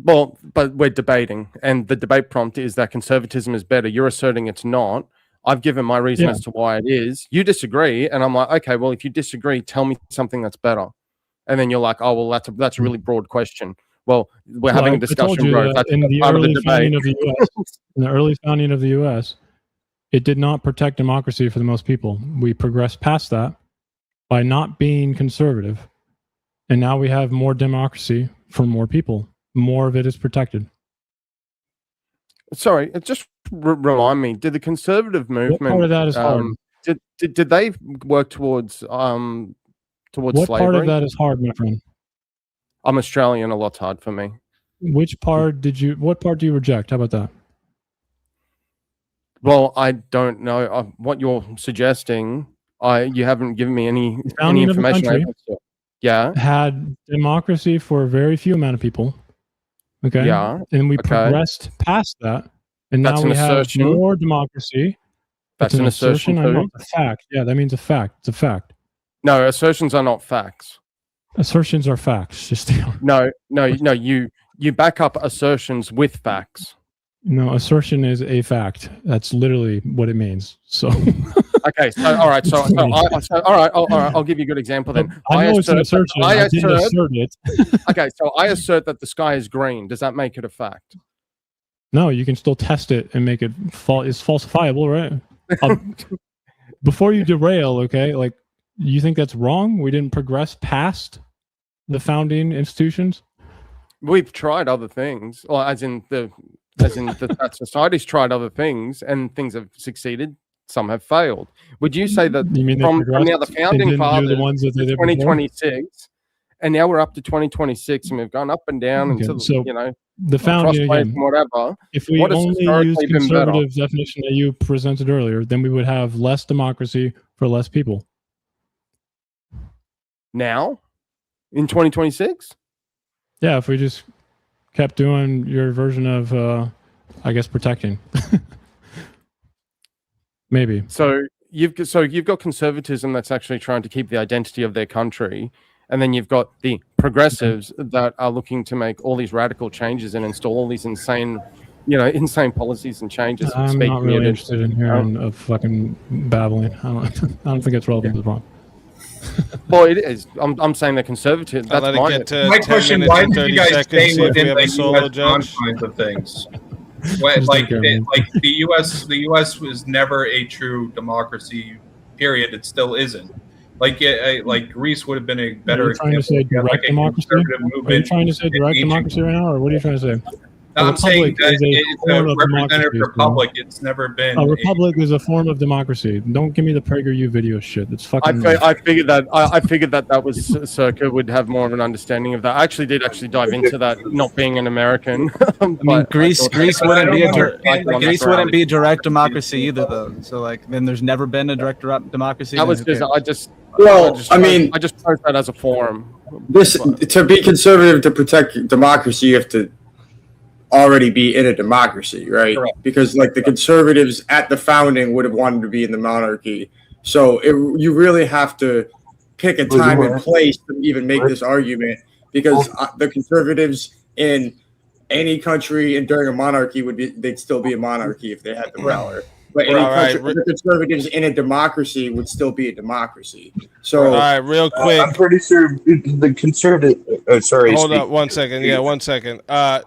Well, but we're debating, and the debate prompt is that conservatism is better. You're asserting it's not. I've given my reason as to why it is. You disagree, and I'm like, okay, well, if you disagree, tell me something that's better. And then you're like, oh, well, that's a really broad question. Well, we're having a discussion, bro. That's in the part of the early debate. founding of the U.S. In the early founding of the U.S., it did not protect democracy for the most people. We progressed past that by not being conservative, and now we have more democracy for more people. More of it is protected. Sorry, just remind me. Did the conservative movement? What part of that is hard? Did they work towards What slavery? part of that is hard, my friend? I'm Australian. A lot's hard for me. Which part what part do you reject? How about that? Well, I don't know what you're suggesting. You haven't given me any information. Had democracy for a very few amount of people. Okay. Yeah. And we progressed past that, and now we have more democracy. That's an assertion. I know, a fact. Yeah, that means a fact. It's a fact. No, assertions are not facts. Assertions are facts. Just no. You back up assertions with facts. No, assertion is a fact. That's literally what it means. So. Okay. So all right. So all right. I'll give you a good example then. I know it's an assertion. I didn't assert it. Okay. So I assert that the sky is green. Does that make it a fact? No, you can still test it and make it it's falsifiable, right? Before you derail, okay? You think that's wrong? We didn't progress past the founding institutions? We've tried other things, or as in that society's tried other things, and things have succeeded. Some have failed. Would you say that from now the founding fathers, the ones that they did 2026, and now we're up to 2026, and we've gone up and down until the founding again, whatever. If we only use conservative definition that you presented earlier, then we would have less democracy for less people. Now, in 2026. Yeah, if we just kept doing your version of, I guess, protecting. Maybe. So you've got conservatism that's actually trying to keep the identity of their country, and then you've got the progressives that are looking to make all these radical changes and install all these insane policies and changes. I'm not really interested in hearing of fucking babbling. I don't think it's relevant to the problem. Well, it is. I'm saying they're conservative. That's my question. Why did you guys stay within the U.S. confines of things? Like the U.S. was never a true democracy. Period. It still isn't. Like Greece would have been a better. Are you trying to say direct democracy? Are you trying to say direct democracy right now, or what are you trying to say? I'm saying that it's a representative republic. It's never been a republic is a form of democracy. Don't give me the PragerU video shit. It's fucking. I figured that was Searkar would have more of an understanding of that. I actually did dive into that, not being an American. I mean, Greece wouldn't be a direct democracy either, though. So then there's never been a direct democracy. That was I just posed that as a forum. To be conservative, to protect democracy, you have to already be in a democracy, right? Correct. Because the conservatives at the founding would have wanted to be in the monarchy. So you really have to pick a time and place to even make this argument, because the conservatives in any country and during a monarchy they'd still be a monarchy if they had the power. But the conservatives in a democracy would still be a democracy. So, all right, real quick. I'm pretty sure the conservative. Hold up 1 second. Yeah, 1 second.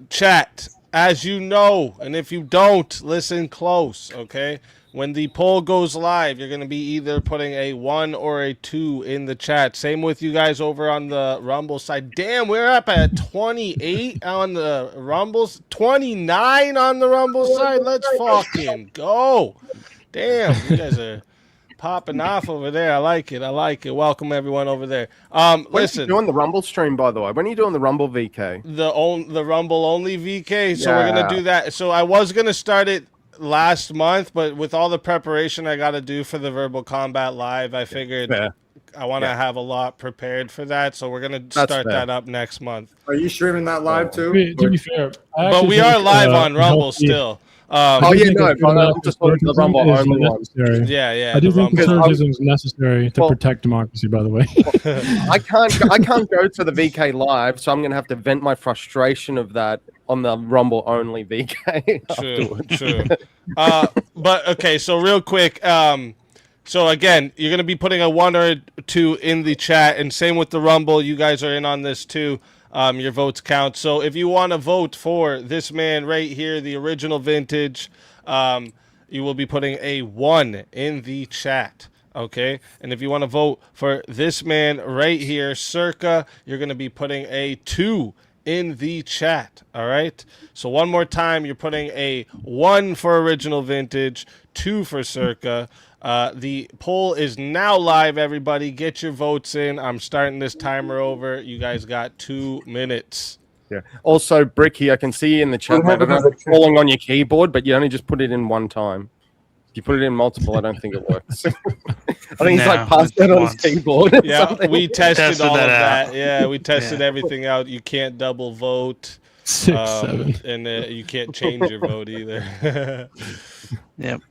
Chat, as you know, and if you don't, listen close, okay? When the poll goes live, you're going to be either putting a 1 or a 2 in the chat. Same with you guys over on the Rumble side. Damn, we're up at 28 on the Rumbles, 29 on the Rumble side. Let's fucking go. Damn, you guys are popping off over there. I like it. Welcome everyone over there. Listen, when are you doing the Rumble stream, by the way? When are you doing the Rumble VK? The Rumble only VK. So we're gonna do that. So I was gonna start it last month, but with all the preparation I got to do for the Verbal Combat Live, I figured I want to have a lot prepared for that. So we're gonna start that up next month. Are you streaming that live too? To be fair, but we are live on Rumble still. I'm just going to the Rumble only one. Yeah. I do think conservatism is necessary to protect democracy. By the way, I can't go to the VK live, so I'm going to have to vent my frustration of that on the Rumble only VK. True. But okay, so real quick, so again, you're going to be putting a 1 or a 2 in the chat, and same with the Rumble. You guys are in on this too. Your votes count. So if you want to vote for this man right here, the original vintage, you will be putting a 1 in the chat. Okay. And if you want to vote for this man right here, Searkar, you're going to be putting a 2 in the chat. All right. So one more time, you're putting a 1 for original vintage, 2 for Searkar. The poll is now live, everybody. Get your votes in. I'm starting this timer over. You guys got 2 minutes. Yeah. Also, Bricky, I can see you in the chat. I don't know if it's falling on your keyboard, but you only just put it in one time. If you put it in multiple, I don't think it works. I think he's passed out on his keyboard. Yeah, we tested all of that. Yeah, we tested everything out. You can't double vote. 6, 7. And you can't change your vote either. Yep.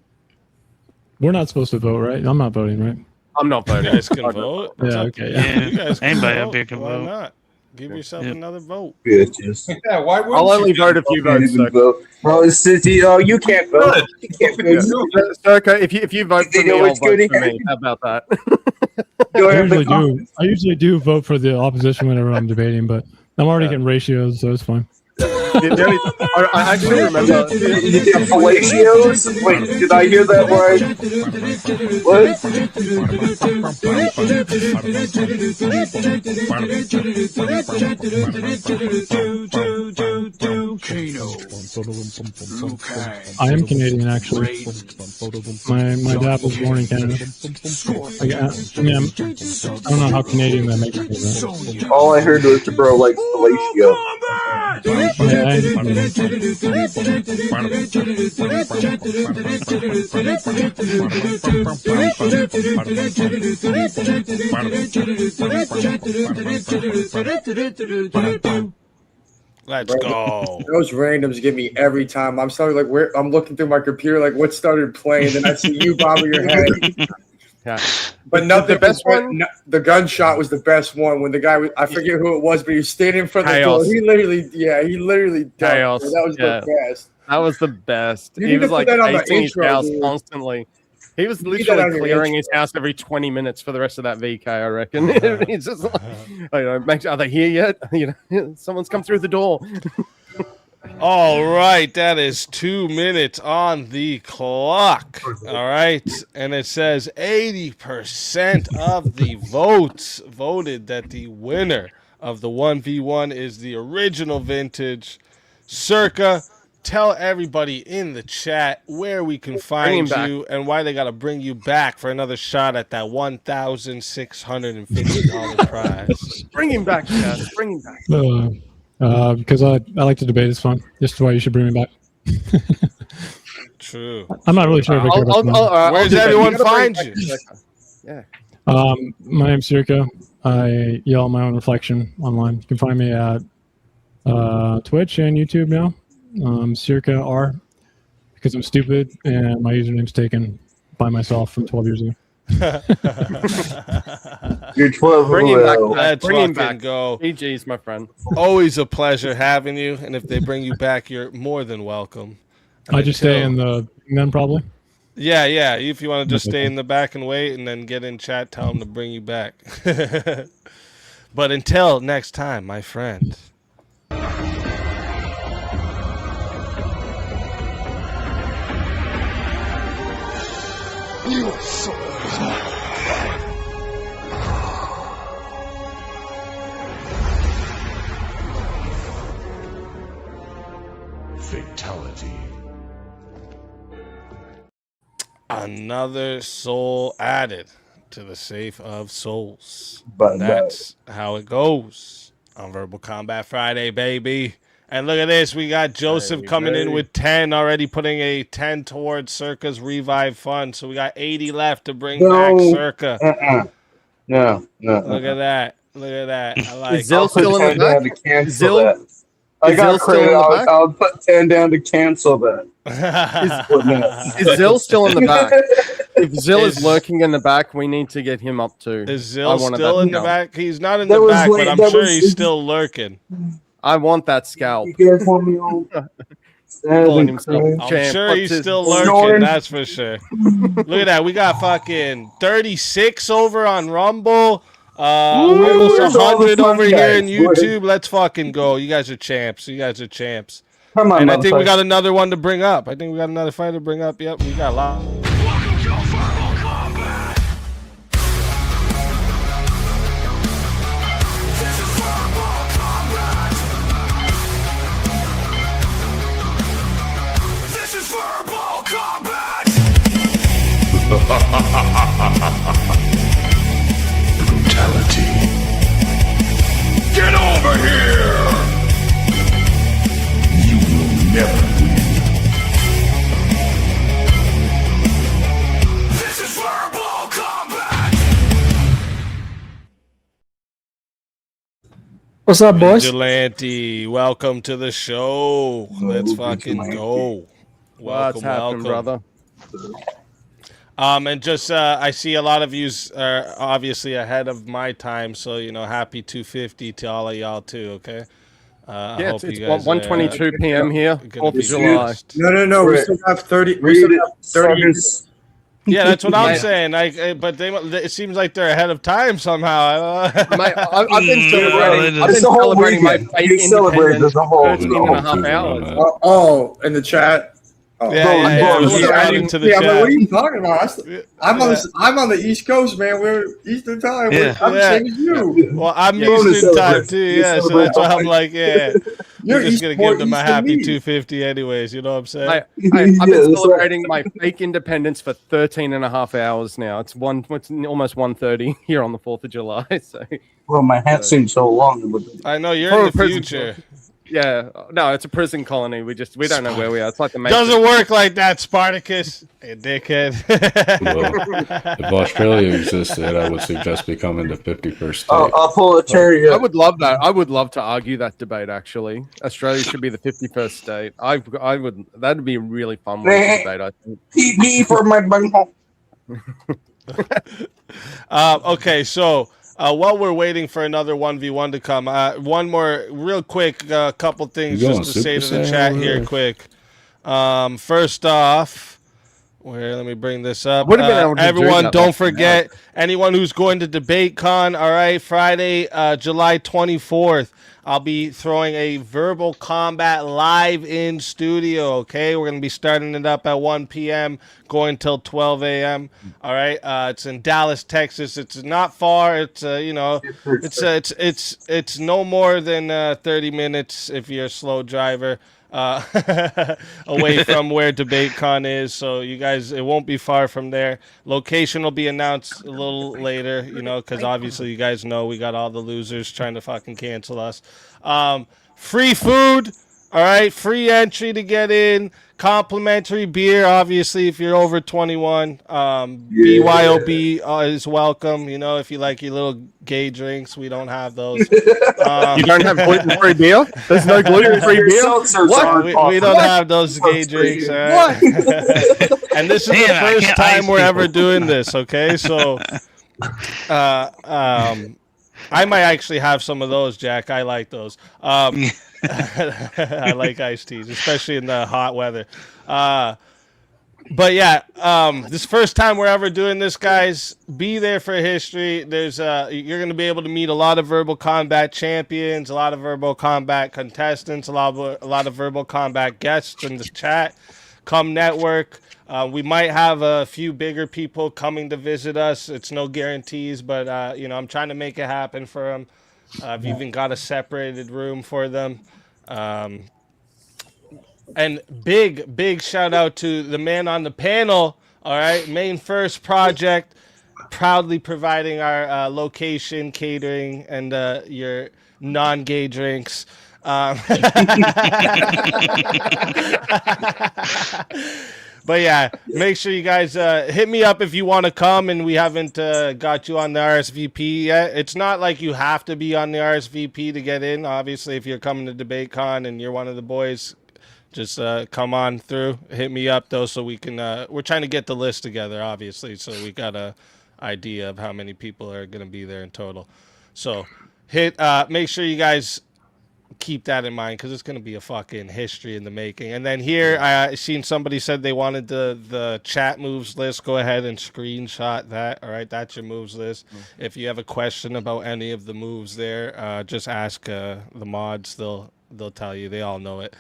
We're not supposed to vote, right? I'm not voting, right? I'm not voting. You guys can vote. Yeah, okay. Yeah. You guys can Anybody vote. up here can Why vote. not? Give yourself another vote. Bitches. Yeah, why would I'll only vote if you vote. Well, it's you can't vote. You can't vote. Searkar, if you vote for me, I'll vote for me. How about that? I usually do vote for the opposition whenever I'm debating, but I'm already getting ratios, so it's fine. I actually remember. You did ratios? Wait, did I hear that right? What? I am Canadian, actually. My dad was born in Canada. I don't know how Canadian that makes me. Though. All I heard was the bro likes fellatio. Let's go. Those randoms get me every time. I'm sorry, I'm looking through my computer, what started playing, then I see you bobbing your head. Yeah. But the best one, the gunshot was the best one. When the guy, I forget who it was, but he was standing in front of the door. He literally Chaos. That was the best. That was the best. You He need to was put like that on the pacing his intro, house dude. constantly. He was You need that on literally your clearing intro. his house every 20 minutes for the rest of that VK, I reckon. He's just like, make sure, are they here yet? Someone's come through the door. All right, that is 2 minutes on the clock. All right, and it says 80% of the votes voted that the winner of the 1v1 is the original vintage. Searkar, tell everybody in the chat where we can find you and why they got to bring you back for another shot at that $1,650 prize. Bring him back, Chad. Bring him back. Because I like to debate. It's fun. Just why you should bring me back. True. I'm not really sure if I care about that. Where does everyone find you? Yeah. My name's Searkar. I yell at my own reflection online. You can find me at Twitch and YouTube now. Searkar R, because I'm stupid and my username's taken by myself from 12 years ago. You're 12. Bring him back. Let's Bring him fucking back. go. GG's, my friend. Always a pleasure having you, and if they bring you back, you're more than welcome. I just stay in the then probably. Yeah. If you want to just stay in the back and wait, and then get in chat, tell them to bring you back. But until next time, my friend. Fatality. Another soul added to the safe of souls. But that's how it goes on Verbal Combat Friday, baby. And look at this. We got Joseph coming in with 10, already putting a 10 towards Searkar's Revive Fund. So we got 80 left to bring back Searkar. No. Look at that. Look at that. I like Is Zill still in the back? Zill? I got credit. I'll put 10 down to cancel that. Is Zill still in the back? If Zill is lurking in the back, we need to get him up too. Is Zill still in the back? He's not in the back, but I'm sure he's still lurking. I want that scalp. You guys want me on? I'm sure he's still lurking, that's for sure. Look at that. We got fucking 36 over on Rumble. Almost 100 over here in YouTube. Let's fucking go. You guys are champs. Come on, and I think we got another one to bring up. I think we got another fight to bring up. Yep, we got a lot. Brutality. Get over here! You will never win. This is verbal combat! What's up, boys? Vigilante, welcome to the show. Let's fucking go. What's happening, brother? And just I see a lot of yous are obviously ahead of my time, so happy 250 to all of y'all too. Okay. I hope it's you guys 1:22 p.m. here, 4th of July. No. We still have 30. We still have 30. Yeah, that's what I'm saying. But it seems like they're ahead of time somehow. I've been celebrating my faith independence for 13.5 hours. Oh, in the chat. Oh. Yeah. To the chat. What are you talking about? I'm on the East Coast, man. We're Eastern time. I'm the same as you. Well, I'm Eastern time too. Yeah, so that's why I'm like, yeah. You're just gonna give them a happy 250, anyways. You know what I'm saying? I've been celebrating my fake independence for 13.5 hours now. It's almost 1:30 here on the 4th of July. So. Well, my hat seems so long. I know you're in the future. Yeah, no, it's a prison colony. We don't know where we are. It's like the doesn't work like that, Spartacus. Hey, dickhead. Well, if Australia existed, I would suggest becoming the 51st state. I'll pull a cherry. I would love that. I would love to argue that debate. Actually, Australia should be the 51st state. I would. That'd be a really fun one to debate. I think. PP for my bunghole. Okay, so while we're waiting for another 1v1 to come, one more real quick couple things You just going to say to Super the Saiyan chat over here there? quick. First off, let me bring this up. Would have been able to do Everyone, that don't last forget, anyone who's going to DebateCon, all right, Friday, July 24th, I'll be throwing a verbal combat live in studio, okay? We're going to be starting it up at 1 p.m., going till 12 a.m., all right? It's in Dallas, Texas. It's not far. It's, it's no more than 30 minutes if you're a slow driver. Away from where DebateCon is, so you guys, it won't be far from there. Location will be announced a little later, because obviously you guys know we got all the losers trying to fucking cancel us. Free food, all right, free entry to get in, complimentary beer, obviously, if you're over 21. BYOB is welcome, if you like your little gay drinks. We don't have those. You don't have gluten-free beer? There's no gluten-free beer? What? We don't have those gay drinks, all right? And this is the first time we're ever doing this, okay? So, I might actually have some of those, Jack. I like those. I like iced teas, especially in the hot weather. But yeah, this first time we're ever doing this, guys. Be there for history. There's you're going to be able to meet a lot of verbal combat champions, a lot of verbal combat contestants, a lot of verbal combat guests in the chat. Come network. We might have a few bigger people coming to visit us. It's no guarantees, but I'm trying to make it happen for them. I've even got a separated room for them. And big shout out to the man on the panel. All right, Main First Project, proudly providing our location, catering, and your non-gay drinks. But yeah, make sure you guys hit me up if you want to come, and we haven't got you on the RSVP yet. It's not like you have to be on the RSVP to get in. Obviously, if you're coming to DebateCon and you're one of the boys, just come on through. Hit me up, though, so we can... we're trying to get the list together, obviously, so we got a idea of how many people are going to be there in total. So make sure you guys... keep that in mind, because it's going to be a fucking history in the making. And then here, I seen somebody said they wanted the chat moves list. Go ahead and screenshot that. All right, that's your moves list. If you have a question about any of the moves there, just ask the mods. They'll tell you. They all know it.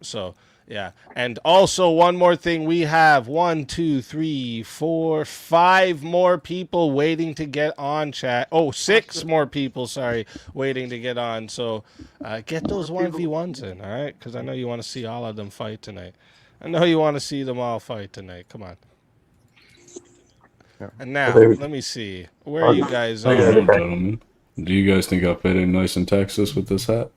So yeah. And also one more thing, we have 1, 2, 3, 4, 5 more people waiting to get on chat. Oh, 6 more people, sorry, waiting to get on. So get those 1v1s in, all right? Because I know you want to see all of them fight tonight. I know you want to see them all fight tonight. Come on. And now, let me see. Where are you guys on? Do you guys think I'll fit in nice in Texas with this hat?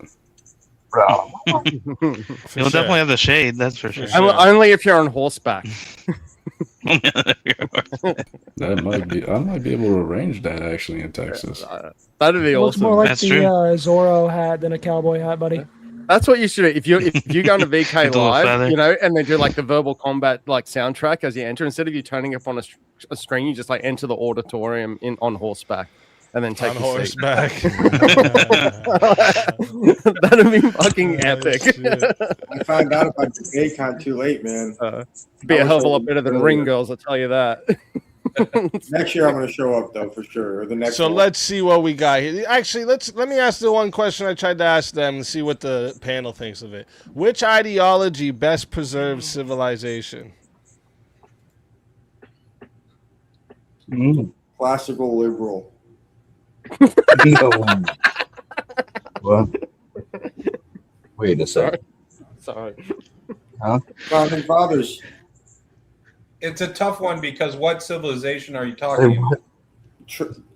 You'll definitely have the shade, that's for sure. Only if you're on horseback. That might be. I might be able to arrange that actually in Texas. That'd be Looks awesome. more like That's the true. Zorro hat than a cowboy hat, buddy. That's what you should do. If you go on a VK With a little feather. Live, and they do like the verbal combat like soundtrack as you enter, instead of you turning up on a screen, you just like enter the auditorium on horseback. And then take on your horseback. seat. That'd be fucking epic. I found out about the DebateCon too late, man. Be a hell of a lot better than Ring Girls, I'll tell you that. Next year I'm going to show up though for sure. Or the next. So one. let's see what we got here. Actually, let me ask the one question I tried to ask them and see what the panel thinks of it. Which ideology best preserves civilization? Classical liberal. No. Well, wait a second. Sorry. Huh? Founding fathers. It's a tough one because what civilization are you talking about?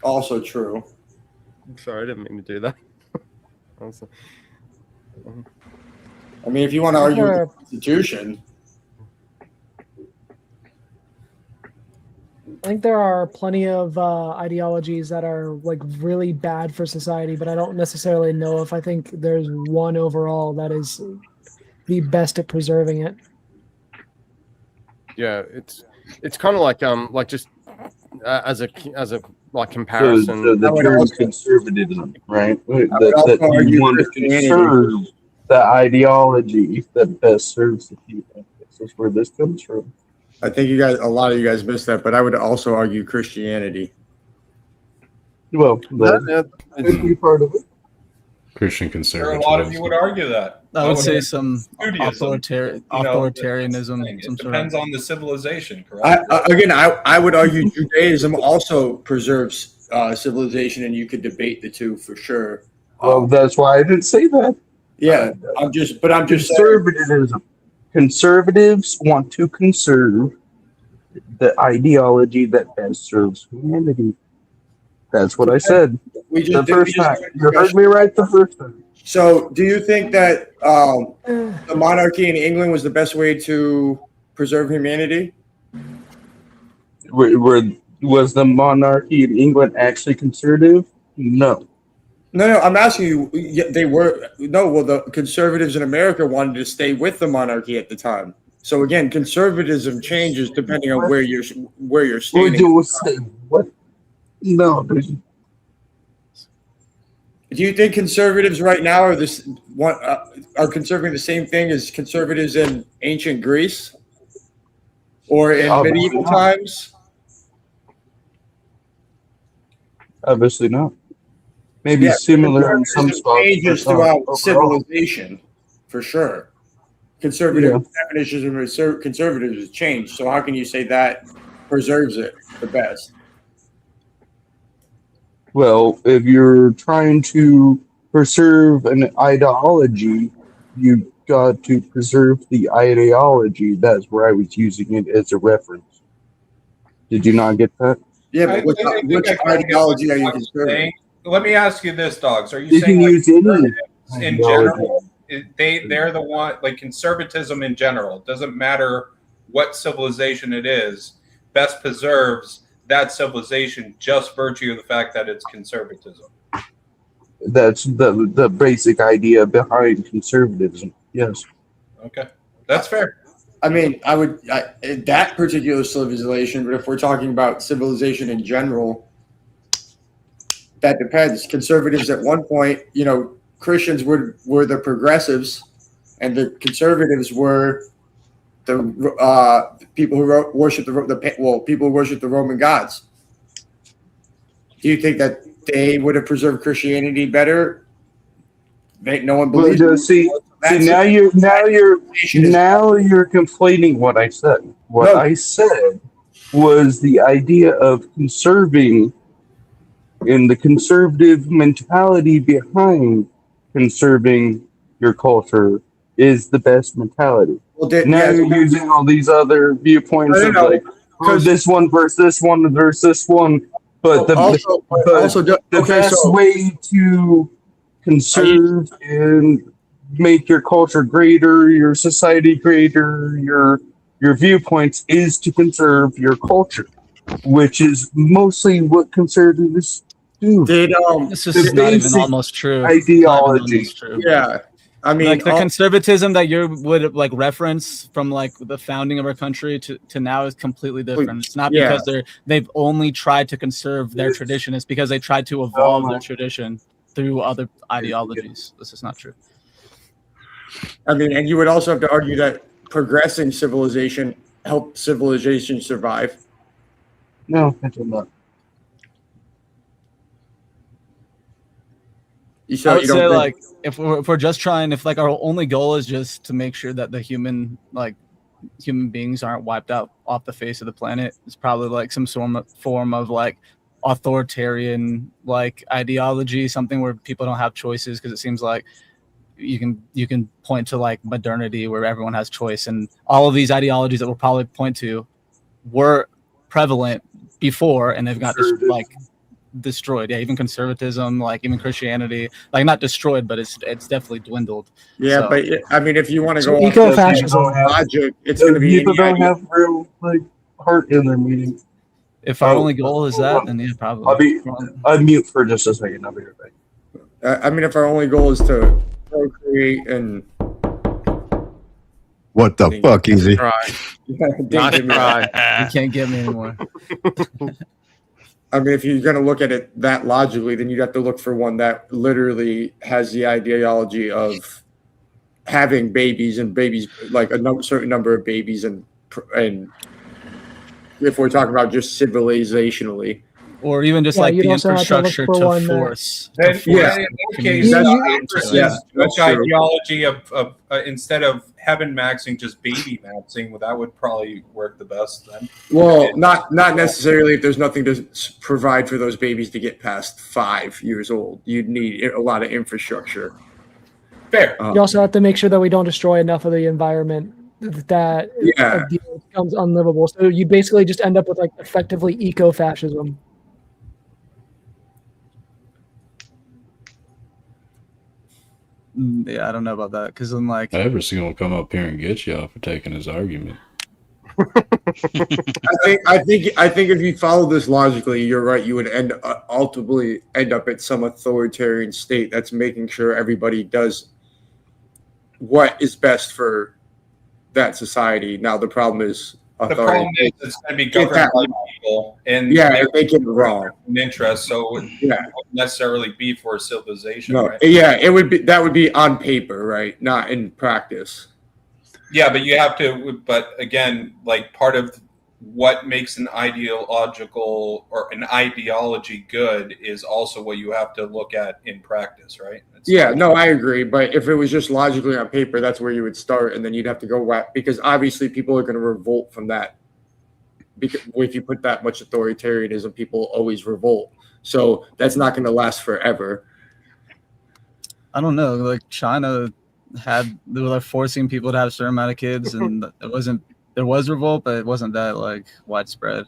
Also true. I'm sorry, I didn't mean to do that. I mean, if you want to argue with the Constitution. I think there are plenty of ideologies that are like really bad for society, but I don't necessarily know if I think there's one overall that is the best at preserving it. Yeah, it's kind of like just as a like comparison. So the term conservatism, right? That you want to conserve the ideology that best serves the people. This is where this comes from. I think a lot of you guys missed that, but I would also argue Christianity. Well, that could be part of it. Christian Sure, conservatism. a lot of you would argue that. I would say some Judaism, authoritarianism. It depends on the civilization, correct? I would argue Judaism also preserves civilization, and you could debate the two for sure. Well, that's why I didn't say that. Yeah, I'm just conservatism. Conservatives want to conserve the ideology that best serves humanity. That's what I said. The first time. You heard me right the first time. So, do you think that the monarchy in England was the best way to preserve humanity? Was the monarchy in England actually conservative? No. No, I'm asking you. They were Well, the conservatives in America wanted to stay with the monarchy at the time. So again, conservatism changes depending on where you're standing. What? No. Do you think conservatives right now are conserving the same thing as conservatives in ancient Greece or in medieval times? Obviously not. Maybe similar in some spots. Changes throughout civilization, for sure. Conservative definitions of conservatives has changed. So how can you say that preserves it the best? Well, if you're trying to preserve an ideology, you've got to preserve the ideology. That's where I was using it as a reference. Did you not get that? Yeah, but which ideology are you conserving? Let me ask you this, Dogs. Are you You saying can use any in general, they're the one, like conservatism in general, doesn't matter what civilization it is, best preserves that civilization just virtue of the fact that it's conservatism? That's the basic idea behind conservatism. Yes. Okay, that's fair. I mean, that particular civilization, but if we're talking about civilization in general, that depends. Conservatives at one point, Christians were the progressives, and the conservatives were the people who worship people who worship the Roman gods. Do you think that they would have preserved Christianity better? No one believes. Now you're conflating what I said. What I said was the idea of conserving, and the conservative mentality behind conserving your culture is the best mentality. You're using all these other viewpoints of like, this one versus this one versus this one. But the best way to conserve and make your culture greater, your society greater, your viewpoints is to conserve your culture, which is mostly what conservatives do. This is not even almost true. Ideology. Yeah. I mean, like the conservatism that you would like reference from like the founding of our country to now is completely different. It's not because they've only tried to conserve their tradition. It's because they tried to evolve their tradition through other ideologies. This is not true. I mean, and you would also have to argue that progressing civilization helped civilization survive. No, I do not. I would say like if we're just trying, if like our only goal is just to make sure that the human beings aren't wiped out off the face of the planet, it's probably like some form of like authoritarian like ideology, something where people don't have choices, because it seems like you can point to like modernity where everyone has choice, and all of these ideologies that we'll probably point to were prevalent before, and they've got like destroyed. Even conservatism, like even Christianity, like not destroyed, but it's definitely dwindled. Yeah, but I mean, if you want to go eco-fascism logic, it's going to be people don't have real like heart in their meeting. If our only goal is that, then yeah, probably. I'll mute for just a second. I'll be right back. I mean, if our only goal is to procreate and what the fuck, Easy? You can't get me anymore. I mean, if you're going to look at it that logically, then you'd have to look for one that literally has the ideology of having babies and babies, like a certain number of babies, and if we're talking about just civilizationally, or even just like the infrastructure to force. In that case, that's ideology of instead of heaven maxing, just baby maxing. Well, that would probably work the best then. Well, not necessarily if there's nothing to provide for those babies to get past 5 years old. You'd need a lot of infrastructure. Fair. You also have to make sure that we don't destroy enough of the environment that becomes unlivable. So you basically just end up with like effectively eco-fascism. Yeah, I don't know about that because I'm like, Avarice is gonna come up here and get y'all for taking his argument. I think if you follow this logically, you're right. You would ultimately end up at some authoritarian state that's making sure everybody does what is best for that society. Now the problem is the problem is it's going to be governed by people, and if they get it wrong, interest. So it wouldn't necessarily be for civilization. No, right? it would be that would be on paper, right? Not in practice. Yeah, but you have to. But again, like part of what makes an ideological or an ideology good is also what you have to look at in practice, right? No, I agree. But if it was just logically on paper, that's where you would start, and then you'd have to go because obviously people are going to revolt from that. Because if you put that much authoritarianism, people always revolt. So that's not going to last forever. I don't know. Like China they were like forcing people to have a certain amount of kids, and there was revolt, but it wasn't that like widespread.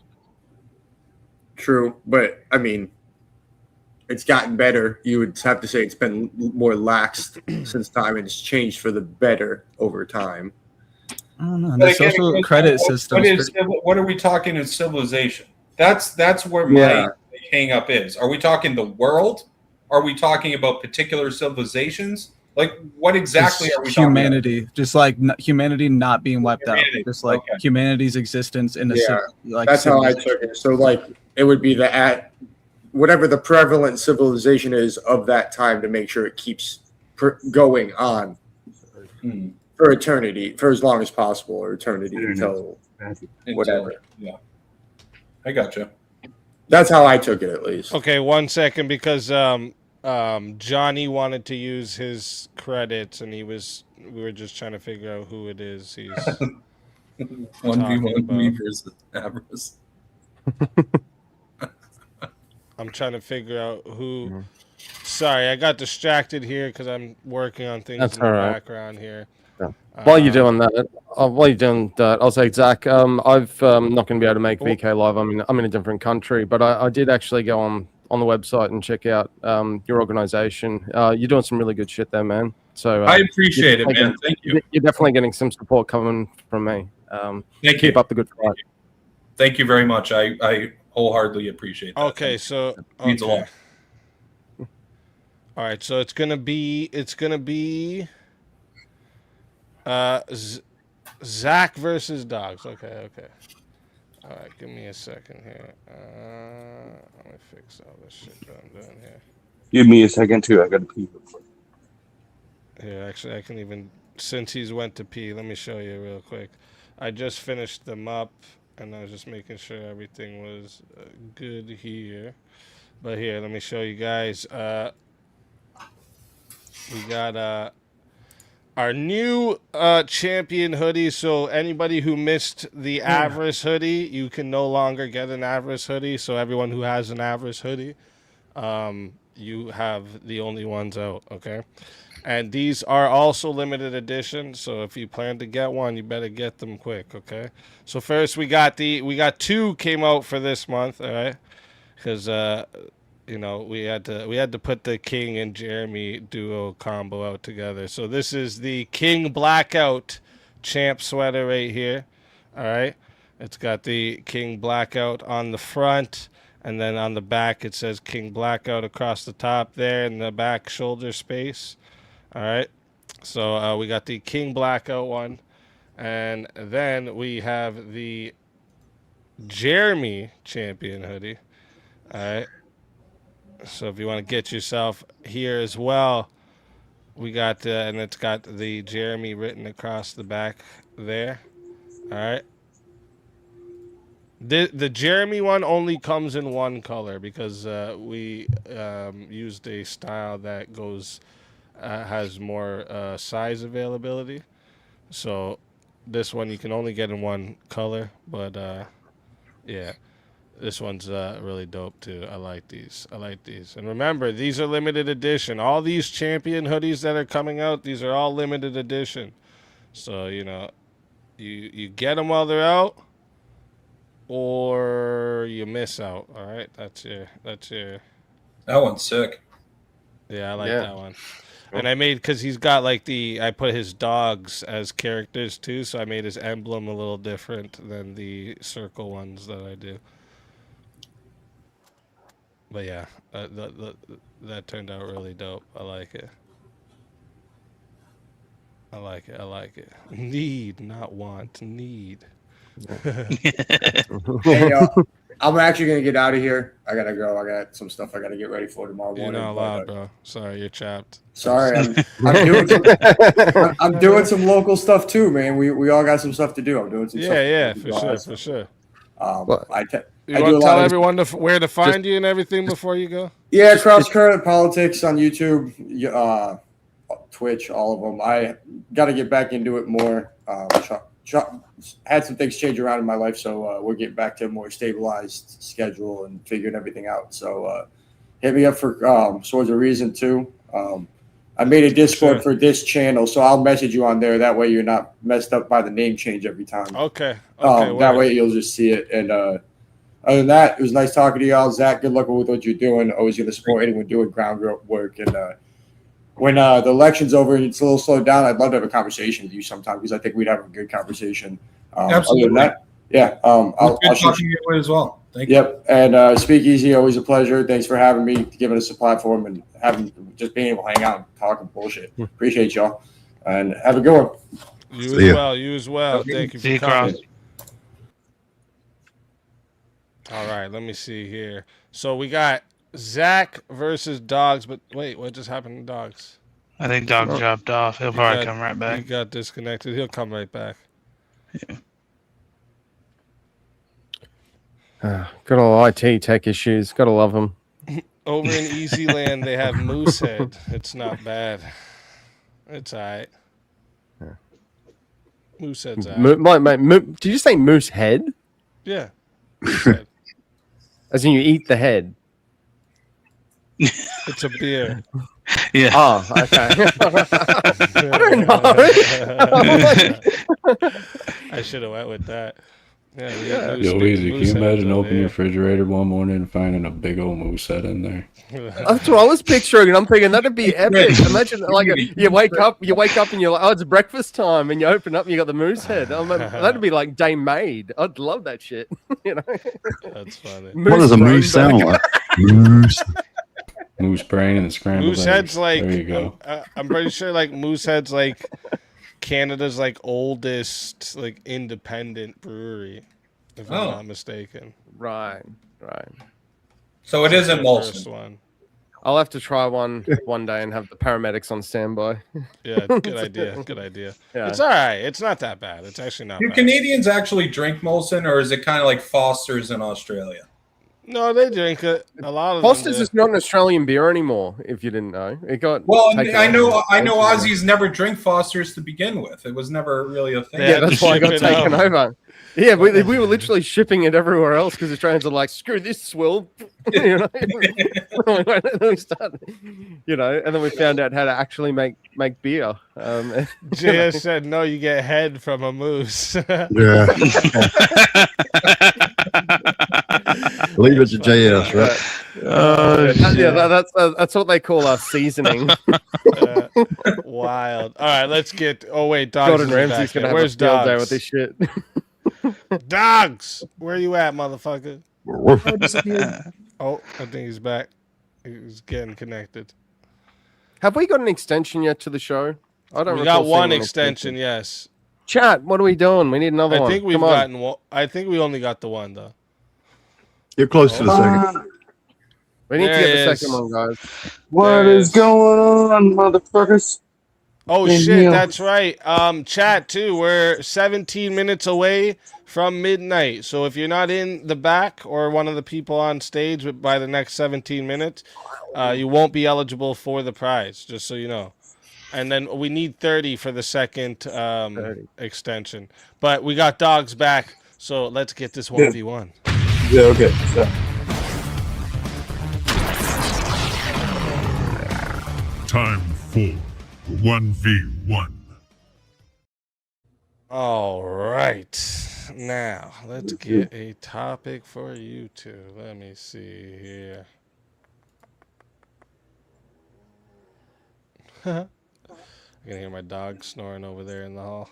True, but I mean, it's gotten better. You would have to say it's been more laxed since time, and it's changed for the better over time. I don't know. The social credit system. What are we talking in civilization? That's where my hang up is. Are we talking the world? Are we talking about particular civilizations? Like, what exactly are we talking about? Humanity, just like humanity not being wiped out, just like humanity's existence in a like. That's how I took it. So, like, it would be whatever the prevalent civilization is of that time to make sure it keeps going on for eternity, for as long as possible, or eternity until whatever. Yeah, I gotcha. That's how I took it, at least. Okay, 1 second, because Johnny wanted to use his credits, and we were just trying to figure out who it is. He's 1v1 me versus Avarice. I'm trying to figure out who. Sorry, I got distracted here because I'm working on things in the background here. While you're doing that, I'll say, Zach, I'm not going to be able to make VK live. I'm in a different country, but I did actually go on the website and check out your organization. You're doing some really good shit there, man. So I appreciate it, man. Thank you. You're definitely getting some support coming from me. Keep up the good fight. Thank you very much. I wholeheartedly appreciate that. Okay, so it means a lot. All right, so it's gonna be Zack versus Dogs. Okay. All right, give me a second here. Let me fix all this shit that I'm doing here. Give me a second too. I gotta pee. Yeah, actually, I can even, since he's went to pee, let me show you real quick. I just finished them up, and I was just making sure everything was good here. But here, let me show you guys. We got our new champion hoodie. So anybody who missed the Avarice hoodie, you can no longer get an Avarice hoodie. So everyone who has an Avarice hoodie, you have the only ones out, okay? And these are also limited edition, so if you plan to get one, you better get them quick, okay? So first we got two came out for this month, all right? Because you know, we had to put the King and Jeremy duo combo out together. So this is the King Blackout champ sweater right here. All right. It's got the King Blackout on the front, and then on the back it says King Blackout across the top there in the back shoulder space. All right. So we got the King Blackout one, and then we have the Jeremy champion hoodie. All right. So if you want to get yourself here as well, we got, and it's got the Jeremy written across the back there. All right. The Jeremy one only comes in one color because we used a style that goes has more size availability. So this one you can only get in one color, but yeah, this one's really dope too. I like these. And remember, these are limited edition. All these champion hoodies that are coming out, these are all limited edition. So you know, you get them while they're out, or you miss out. All right, that's your. That one's sick. Yeah, I like that one. And I made, because he's got like I put his dogs as characters too, so I made his emblem a little different than the circle ones that I do. But yeah, that turned out really dope. I like it. I like it. Need, not want. Need. Hey, I'm actually gonna get out of here. I gotta go. I got some stuff I gotta get ready for tomorrow morning. You're not allowed, bro. Sorry, you're trapped. Sorry, I'm doing some local stuff too, man. We all got some stuff to do. I'm doing some stuff. Yeah, for sure. I You want to tell everyone where to find you and everything before you go? Yeah, Cross Current Politics on YouTube, Twitch, all of them. I got to get back into it more. Had some things change around in my life, so we're getting back to a more stabilized schedule and figuring everything out. So hit me up for Swords of Reason too. I made a Discord for this channel, so I'll message you on there. That way you're not messed up by the name change every time. Okay. That way you'll just see it. And other than that, it was nice talking to y'all. Zach, good luck with what you're doing. Always going to support anyone doing groundwork. And when the election's over and it's a little slowed down, I'd love to have a conversation with you sometime because I think we'd have a good conversation. Absolutely. Other than that, yeah. I'll talking to you as well. Thank you. Yep. And Speakeazy, always a pleasure. Thanks for having me, giving us a platform and just being able to hang out and talk and bullshit. Appreciate y'all. And have a good one. You as well. Thank you for coming. All right, let me see here. So we got Zack versus Dogs, but wait, what just happened to Dogs? I think Dogs dropped off. He'll probably come right back. He got disconnected. He'll come right back. Yeah. Good old IT tech issues. Gotta love them. Over in Easyland, they have Moosehead. It's not bad. It's all right. Moosehead's all right. Did you say moose head? Yeah. Moosehead. As in you eat the head? It's a beer. Yeah. Oh, okay. I don't know. I should have went with that. Yeah. Yo, Easy, can you imagine opening your refrigerator one morning and finding a big old moose head in there? That's what I was picturing, and I'm thinking that'd be epic. Imagine like you wake up and you're like, oh, it's breakfast time, and you open up and you got the moose head. That'd be like day made. I'd love that shit. You know. That's funny. What does a moose sound like? Moose. Moose brain and scrambled Moose head's like, there you go. I'm pretty sure like Moose head's like Canada's like oldest like independent brewery, if I'm not mistaken. Right. So it isn't Molson. One. I'll have to try one day and have the paramedics on standby. Yeah, good idea. Yeah. It's all right. It's not that bad. It's actually not Do bad. Canadians actually drink Molson, or is it kind of like Foster's in Australia? No, they drink it. A lot of Foster's them is not an Australian beer anymore. If you didn't know, it got I know Aussies never drink Foster's to begin with. It was never really a thing. Yeah, that's why I got taken over. Yeah, we were literally shipping it everywhere else because the Australians are like, screw this swill. You know? We started, and then we found out how to actually make beer. JS said, no, you get head from a moose. Yeah. Leave it to JS, right? That's what they call our seasoning. Wild. All right, let's get. Oh wait, Dogs. Gordon Ramsay's gonna have Where's a field day Dogs? with this shit. Dogs, where you at, motherfucker? Oh, I think he's back. He's getting connected. Have we got an extension yet to the show? I don't. We got one extension, yes. Chat, what are we doing? We need another one. I think we've gotten one. I think we only got the one though. You're close to the second. We need to There get the it second is. one, guys. What is going on, motherfuckers? Oh In shit, here. that's right. Chat too. We're 17 minutes away from midnight. So if you're not in the back or one of the people on stage by the next 17 minutes, you won't be eligible for the prize. Just so you know. And then we need 30 for the second extension. But we got dogs back, so let's get this 1v1. Yeah, okay. So. Time for 1v1. All right. Now, let's get a topic for you two. Let me see here. I can hear my dog snoring over there in the hall.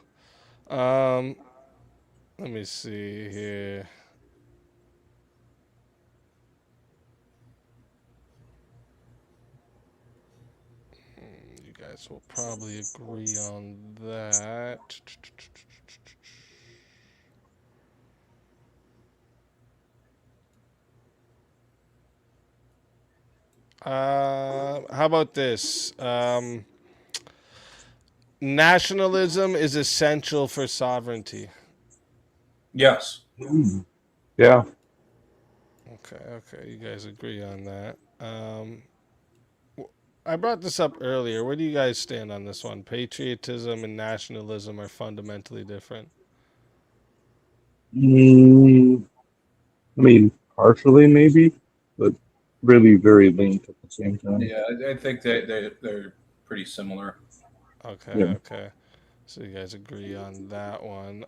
Let me see here. You guys will probably agree on that. How about this? Nationalism is essential for sovereignty. Yes. Yeah. Okay, you guys agree on that. I brought this up earlier. Where do you guys stand on this one? Patriotism and nationalism are fundamentally different. I mean, partially maybe, but really very linked at the same time. Yeah, I think they're pretty similar. Okay, Yeah. okay. So you guys agree on that one.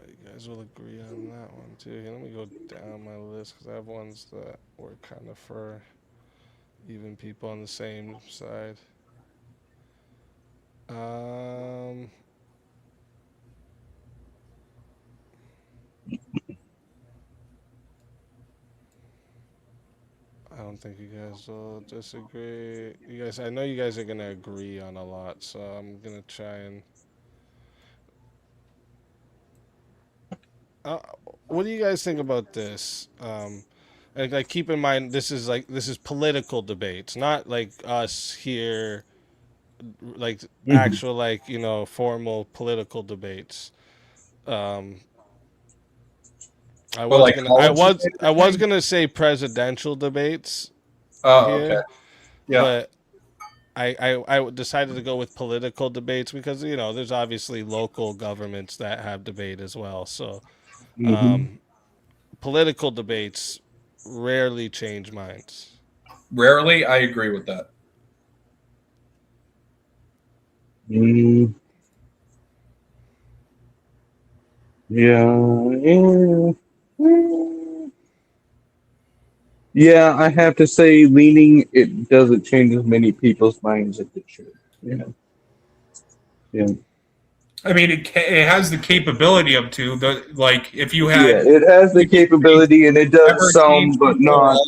You guys will agree on that one too. Here, let me go down my list because I have ones that were kind of for even people on the same side. I don't think you guys will disagree. You guys, I know you guys are gonna agree on a lot, so I'm gonna try and. What do you guys think about this? And like, keep in mind, this is political debates, not like us here, like actual formal political debates. I was gonna say presidential debates. Oh, here, okay. Yeah. But I decided to go with political debates because there's obviously local governments that have debate as well. So. Political debates rarely change minds. Rarely, I agree with that. Yeah, I have to say, leaning, it doesn't change as many people's minds as it should. Yeah. I mean, it has the capability of to. Like, if you had... Yeah, it has the capability, and it does some, but not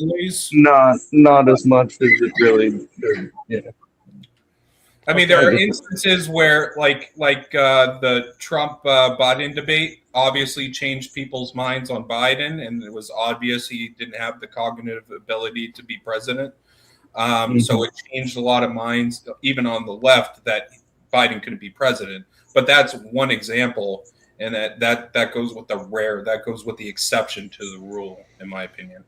as much as it really should. Yeah. I mean, there are instances where, like the Trump Biden debate obviously changed people's minds on Biden, and it was obvious he didn't have the cognitive ability to be president. So it changed a lot of minds, even on the left, that Biden couldn't be president. But that's one example, and that goes with that goes with the exception to the rule, in my opinion.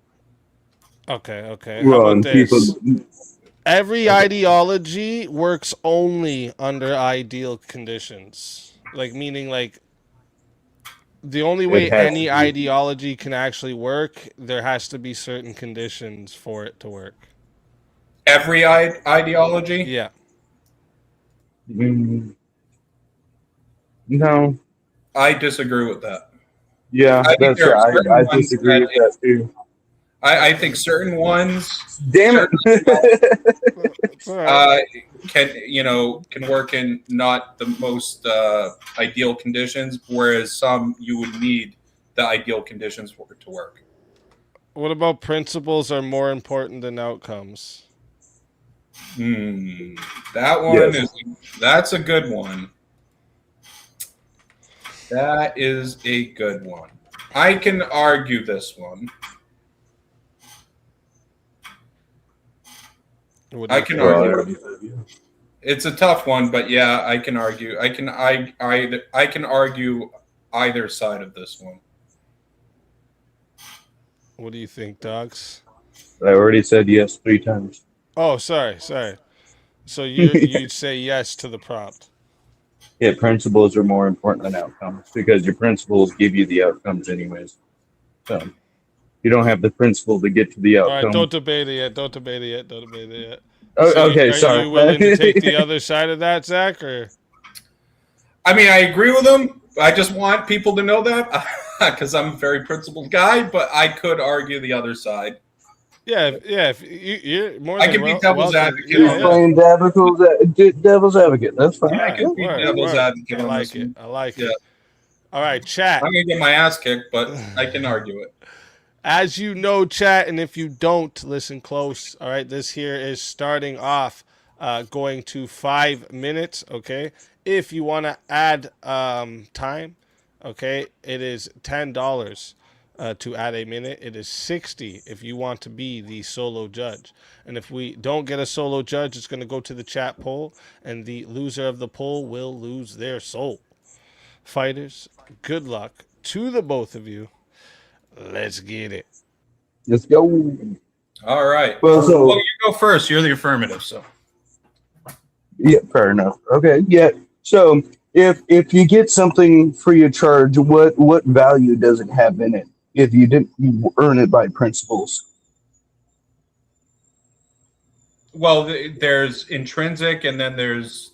Okay. How about this? Every ideology works only under ideal conditions. Meaning the only way any ideology can actually work, there has to be certain conditions for it to work. Every ideology? Yeah. No. I disagree with that. Yeah, I disagree with that too. I think certain ones, damn it, can work in not the most ideal conditions, whereas some you would need the ideal conditions for it to work. What about principles are more important than outcomes? That one that's a good one. That is a good one. I can argue this one. I can argue. It's a tough one, but yeah, I can argue. I can argue either side of this one. What do you think, Dogs? I already said yes 3 times. Oh, sorry. So you'd say yes to the prompt. Yeah, principles are more important than outcomes because your principles give you the outcomes anyways. So you don't have the principle to get to the outcome. All right, don't debate it yet. Don't debate it yet. Oh, So okay, are sorry. you willing to take the other side of that, Zach? Or I mean, I agree with him. I just want people to know that because I'm a very principled guy, but I could argue the other side. Yeah. If you're more I than can be devil's advocate. You're playing devil's advocate. That's fine. Yeah, I can be devil's advocate. I like it. I like it. All right, chat. I'm gonna get my ass kicked, but I can argue it. As you know, chat, and if you don't, listen close. All right, this here is starting off going to 5 minutes, okay? If you want to add time, okay, it is $10 to add a minute. It is $60 if you want to be the solo judge. And if we don't get a solo judge, it's going to go to the chat poll, and the loser of the poll will lose their soul. Fighters, good luck to the both of you. Let's get it. Let's go. All right. Well, you go first. You're the affirmative, so. Yeah, fair enough. Okay, yeah. So if you get something free of charge, what value does it have in it if you didn't earn it by principles? Well, there's intrinsic, and then there's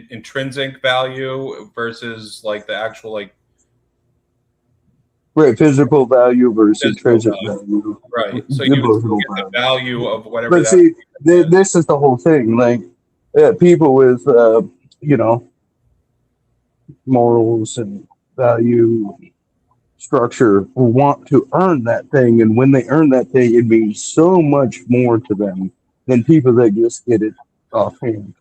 intrinsic value versus like the actual like. Right, physical value versus intrinsic value. Right. So you get the value of whatever. But see, this is the whole thing. Like people with, morals and value structure will want to earn that thing, and when they earn that thing, it means so much more to them than people that just get it offhand.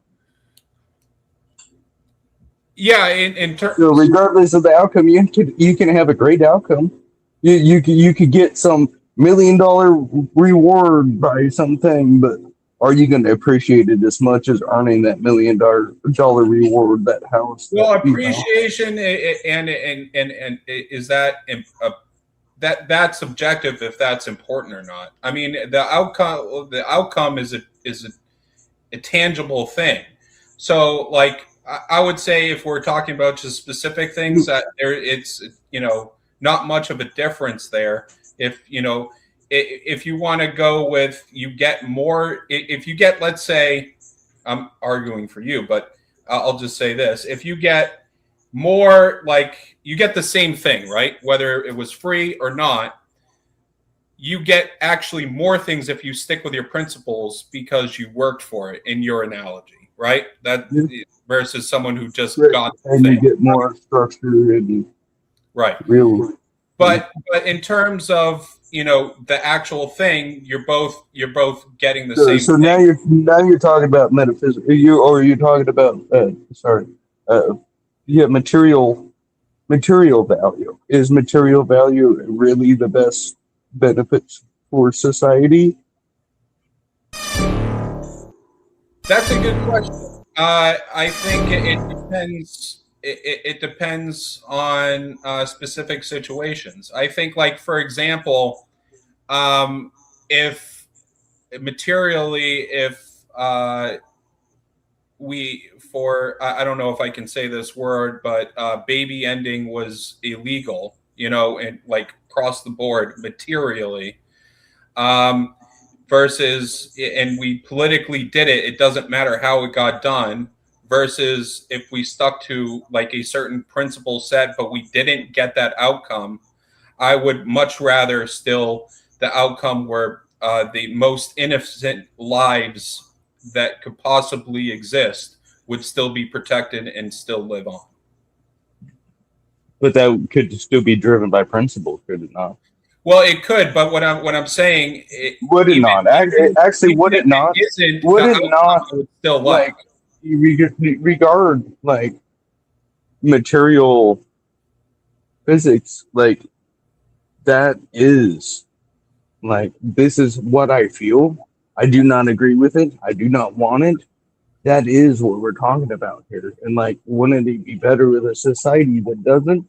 Yeah, in terms. So regardless of the outcome, you can have a great outcome. You could get some $1 million reward by something, but are you going to appreciate it as much as earning that $1 million reward, that house? Well, appreciation and is that that's subjective if that's important or not. I mean, the outcome is a tangible thing. So, like, I would say if we're talking about just specific things, that it's not much of a difference there. If you want to go with, you get more. If you get, let's say, I'm arguing for you, but I'll just say this: if you get more, like you get the same thing, right? Whether it was free or not, you get actually more things if you stick with your principles because you worked for it. In your analogy, right? That versus someone who just got the and thing. You get more structure and right. Real. But in terms of the actual thing, you're both getting the same. So thing. now you're talking about metaphysics. You're talking about material value. Is material value really the best benefits for society? That's a good question. I think it depends. It depends on specific situations. I think, like, for example, if materially, I don't know if I can say this word, but baby ending was illegal, and like across the board materially, versus, and we politically did it. It doesn't matter how it got done. Versus if we stuck to like a certain principle set, but we didn't get that outcome, I would much rather still the outcome where the most innocent lives that could possibly exist would still be protected and still live on. But that could still be driven by principle, could it not? Well, it could, but what I'm saying, would it not? Actually, would it not? Would it not? Still like regard like material physics, like that is like this is what I feel. I do not agree with it. I do not want it. That is what we're talking about here. And like, wouldn't it be better with a society that doesn't?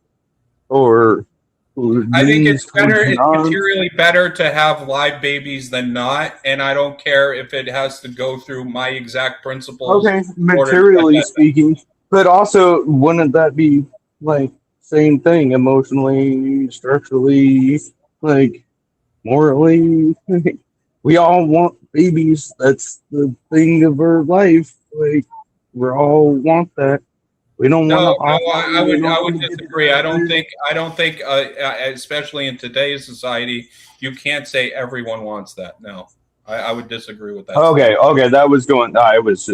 Or I think it's better. It's materially better to have live babies than not, and I don't care if it has to go through my exact principles. Okay, materially speaking, but also wouldn't that be like same thing emotionally, structurally, like morally? We all want babies. That's the thing of our life. Like we all want that. We don't want to. I would disagree. I don't think, especially in today's society, you can't say everyone wants that. No, I would disagree with that. Okay, that was going. I was,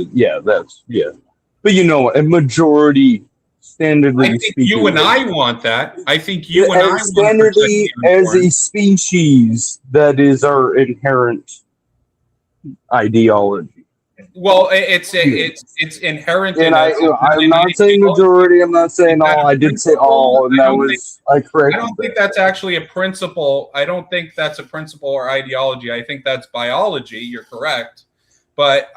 but you know what? A majority, standardly I think speaking, you and I want that. I think you and I standardly as a species, that is our inherent ideology. Well, it's inherent. And I'm not saying majority. I'm not saying all. I did say all, and that was I corrected. I don't think that's actually a principle. I don't think that's a principle or ideology. I think that's biology. You're correct, but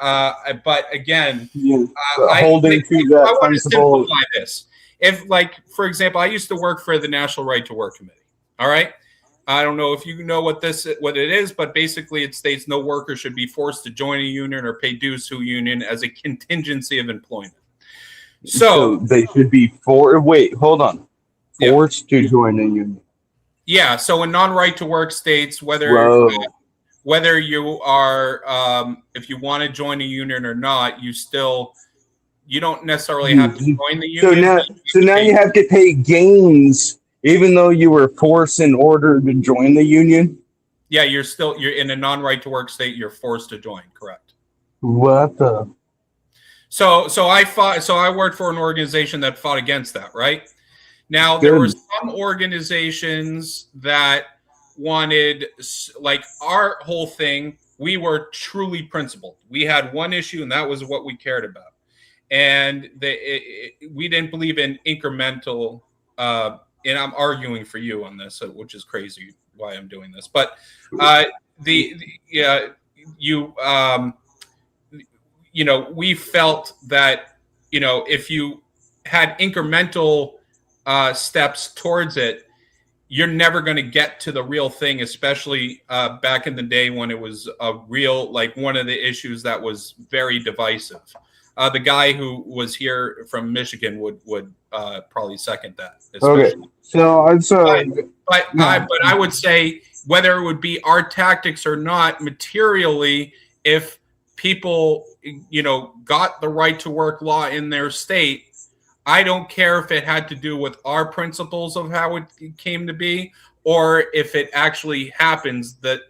again, holding to that principle. Simplify this. If, like, for example, I used to work for the National Right to Work Committee. All right. I don't know if you know what it is, but basically it states no worker should be forced to join a union or pay dues to a union as a contingency of employment. So they should be hold on. Forced to join a union. Yeah. So in non-right to work states, whether you are, if you want to join a union or not, you don't necessarily have to join the union. So now you have to pay gains. Even though you were forced in order to join the union? Yeah, you're in a non-right to work state, you're forced to join, correct. What the? So I worked for an organization that fought against that, right? Now, there were some organizations that wanted, like our whole thing, we were truly principled. We had one issue, and that was what we cared about. And we didn't believe in incremental and I'm arguing for you on this, which is crazy why I'm doing this. But we felt that, if you had incremental steps towards it, you're never going to get to the real thing, especially back in the day when it was a real, like one of the issues that was very divisive. The guy who was here from Michigan would probably second that. Okay, so I'm sorry, but I would say whether it would be our tactics or not, materially, if people got the right to work law in their state, I don't care if it had to do with our principles of how it came to be, or if it actually happens. The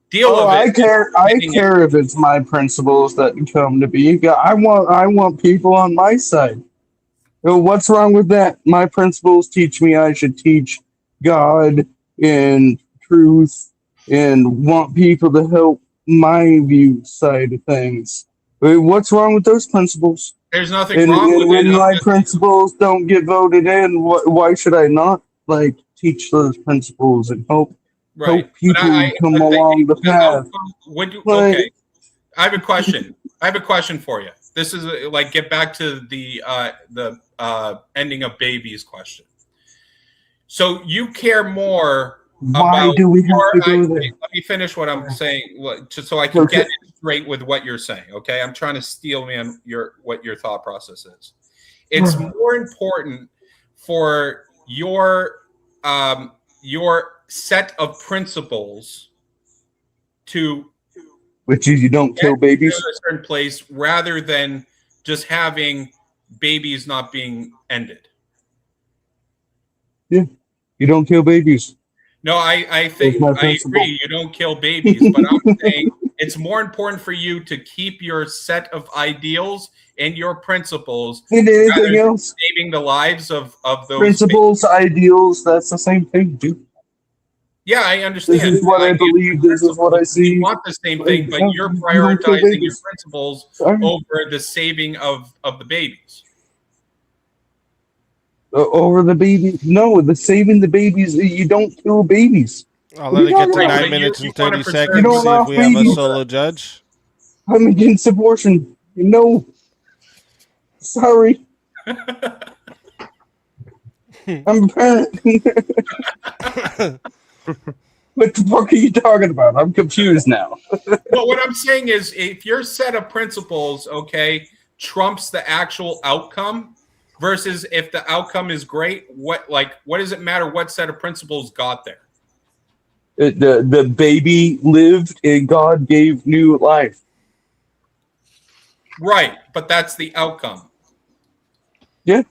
deal of it. I care if it's my principles that come to be. I want people on my side. What's wrong with that? My principles teach me I should teach God and truth and want people to help my view side of things. What's wrong with those principles? There's nothing wrong with it. When my principles don't get voted in, why should I not teach those principles and help people come along the path? Okay, I have a question. For you. This is get back to the ending of babies question. So you care more Why do we have to go there? Let me finish what I'm saying, just so I can get it straight with what you're saying. Okay, I'm trying to steel man what your thought process is. It's more important for your set of principles to, which is you don't kill babies, in a certain place, rather than just having babies not being ended. Yeah, you don't kill babies. No, I think I agree. You don't kill babies, but I'm saying it's more important for you to keep your set of ideals and your principles and anything else, saving the lives of those principles, ideals. That's the same thing, dude. Yeah, I understand. This is what I believe. This is what I see. You want the same thing, but you're prioritizing your principles over the saving of the babies. Over the babies? No, the saving the babies. You don't kill babies. I'll let it get to 9 minutes and 30 seconds. You See if we have a solo judge. I'm against abortion. No. Sorry. I'm a parent. What the fuck are you talking about? I'm confused now. Well, what I'm saying is, if your set of principles, okay, trumps the actual outcome, versus if the outcome is great, what does it matter what set of principles got there? The baby lived and God gave new life. Right, but that's the outcome. Yeah.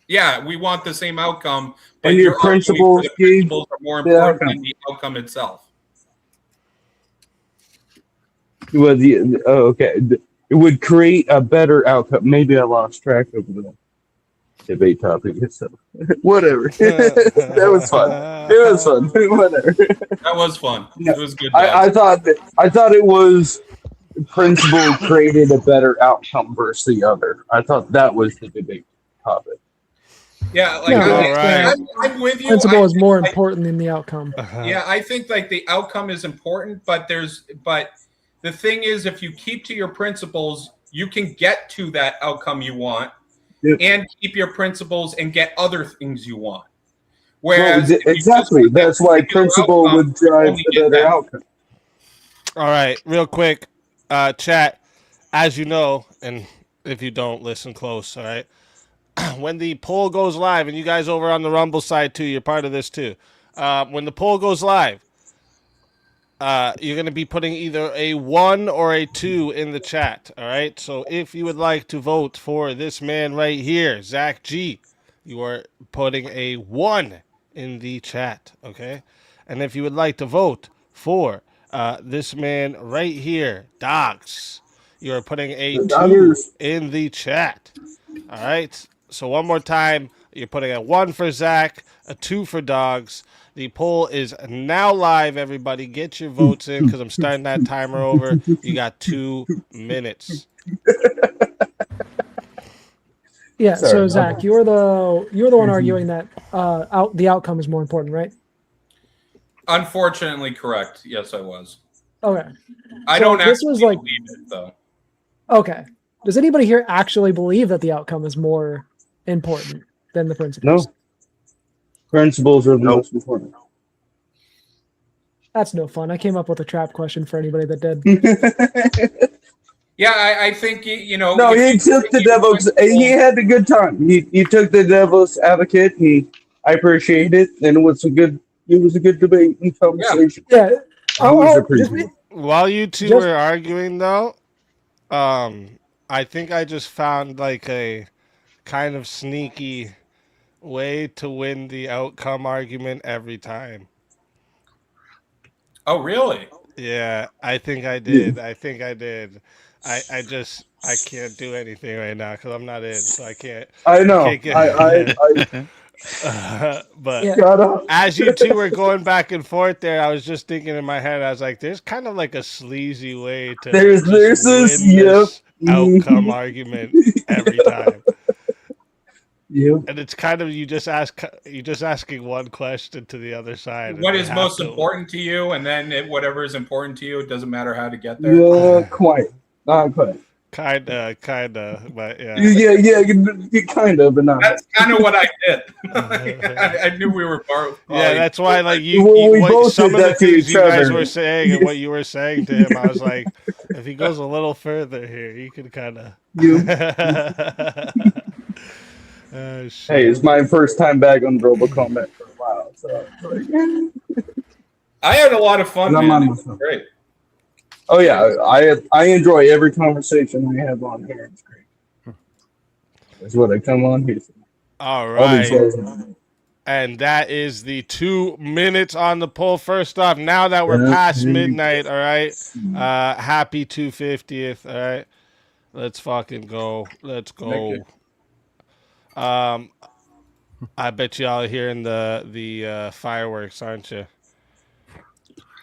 Yeah, we want the same outcome, but And your principles are more important than the outcome itself. Well, okay. It would create a better outcome. Maybe I lost track of the debate topic. So whatever. That was fun. It was fun. Whatever. That was fun. Yeah. It was good. I thought it was principle created a better outcome versus the other. I thought that was the debate topic. Yeah, like Yeah, I'm with you. Principle is more important than the outcome. Yeah, I think like the outcome is important, but the thing is, if you keep to your principles, you can get to that outcome you want, and keep your principles and get other things you want. Whereas exactly, that's why principle would drive the better outcome. All right, real quick, chat. As you know, and if you don't, listen close. All right. When the poll goes live, and you guys over on the Rumble side too, you're part of this too. When the poll goes live, you're going to be putting either a 1 or a 2 in the chat. All right. So if you would like to vote for this man right here, Zack G, you are putting a 1 in the chat. Okay. And if you would like to vote for this man right here, Dogs, you are putting a 2 in the chat. All right. So one more time, you're putting a 1 for Zack, a 2 for Dogs. The poll is now live, everybody. Get your votes in because I'm starting that timer over. You got 2 minutes. Yeah, Sorry, so Zack, you're the one arguing that the outcome is more important, right? Unfortunately, correct. Yes, I was. Okay. I So don't this actually was like- believe it, though. Okay. Does anybody here actually believe that the outcome is more important than the principles? No. Principles are the most important. That's no fun. I came up with a trap question for anybody that did. Yeah, I think you know. No, he took the devil's. He had a good time. He took the devil's advocate. I appreciate it, and it was a good debate and conversation. Yeah. While you two were arguing, though, I think I just found like a kind of sneaky way to win the outcome argument every time. Oh, really? Yeah, I think I did. I think I did. I can't do anything right now because I'm not in, so I can't. I know. But Yeah. as you two were going back and forth there, I was just thinking in my head, I was like, there's kind of like a sleazy way to There's just this, win yep. this outcome argument every time. Yep. And it's kind of you just asking one question to the other side. What is most important to you, and then whatever is important to you, it doesn't matter how to get there. Not quite. Kinda, but yeah. Yeah, kind of, but not. That's kind of what I did. I knew we were both. Yeah, that's why, like we both some did of the that to things each you guys other. were saying and what you were saying to him, I was like, if he goes a little further here, he could kind of. Hey, it's my first time back on Global Combat for a while, so. I had a lot of fun, And I'm man. on It my was phone. great. Oh yeah, I enjoy every conversation we have on here. It's great. That's what I come on here for. All All these right. guys. And that is the 2 minutes on the poll. First off, now that we're past midnight, all right. Happy 250th, all right. Let's fucking go. Let's go. I bet y'all are hearing the fireworks, aren't you?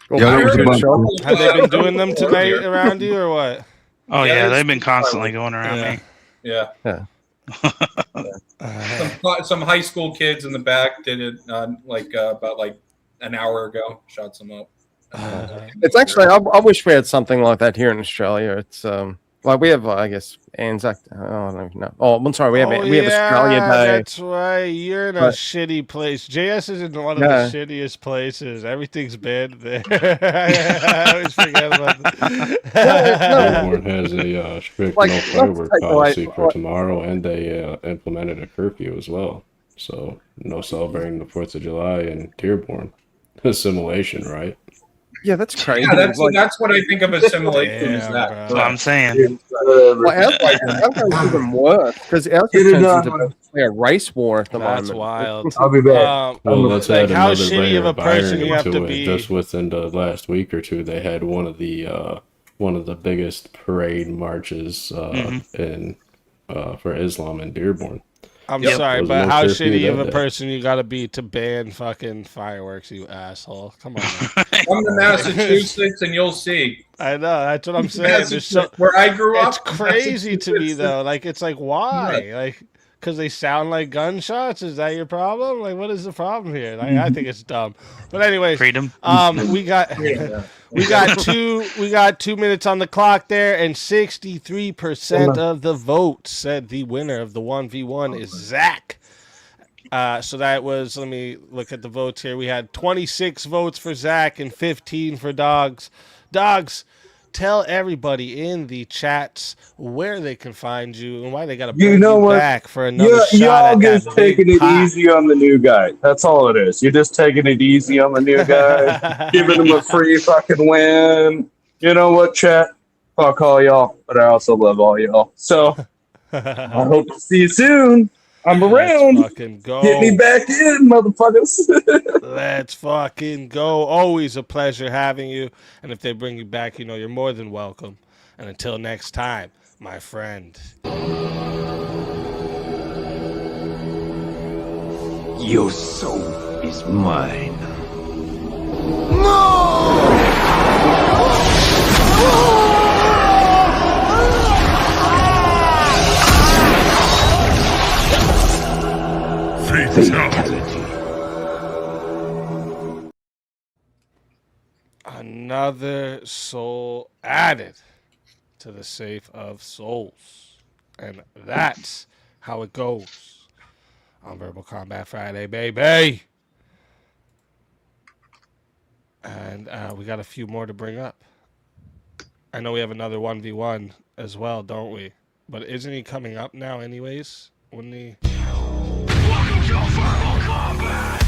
Have they been doing them tonight around you or what? Oh yeah, they've been constantly going around me. Yeah. Some high school kids in the back did it about an hour ago. Shot some up. It's actually I wish we had something like that here in Australia. It's like we have I guess Anzac. I don't know. Oh, I'm sorry. We have Australia Day. That's right. You're in a shitty place. JS is in one of the shittiest places. Everything's bad there. I always forget about that. Melbourne has a strict no firework policy for tomorrow, and they implemented a curfew as well. So no celebrating the 4th of July in Dearborn. Assimilation, right? Yeah, that's crazy. Yeah, that's what I think of assimilation. Is that? That's what I'm saying. Well, our guy's even worse because ours turns into a race war at the moment. That's wild. I'll be back. Well, let's add how another shitty layer of a person you have to be. Just within the last week or two, they had one of the biggest parade marches in for Islam in Dearborn. I'm sorry, but how shitty of a person you gotta be to ban fucking fireworks, you asshole? Come on, man. Come to Massachusetts and you'll see. I know, that's what I'm saying. Where I grew up, it's crazy to me though. Like, it's like, why? Like, because they sound like gunshots? Is that your problem? Like, what is the problem here? Like, I think it's dumb. But anyways, freedom. We got 2 minutes on the clock there, and 63% of the votes said the winner of the 1v1 is Zack. So that was, let me look at the votes here. We had 26 votes for Zack and 15 for Dogs. Dogs, tell everybody in the chats where they can find you and why they got to bring you back for another shot y'all at just that taking big it pot. easy on the new guy. That's all it is. You're just taking it easy on the new guy, giving him a free fucking win. You know what, chat? Fuck all y'all, but I also love all y'all. So I hope to see you soon. I'm around. Let's fucking go. Get me back in, motherfuckers. Let's fucking go. Always a pleasure having you. And if they bring you back, you're more than welcome. And until next time, my friend. Your soul is mine. Fatality. Another soul added to the safe of souls. And that's how it goes on Verbal Combat Friday, baby. And we got a few more to bring up. I know we have another 1v1 as well, don't we? But isn't he coming up now anyways? Wouldn't he? Welcome to Verbal Combat.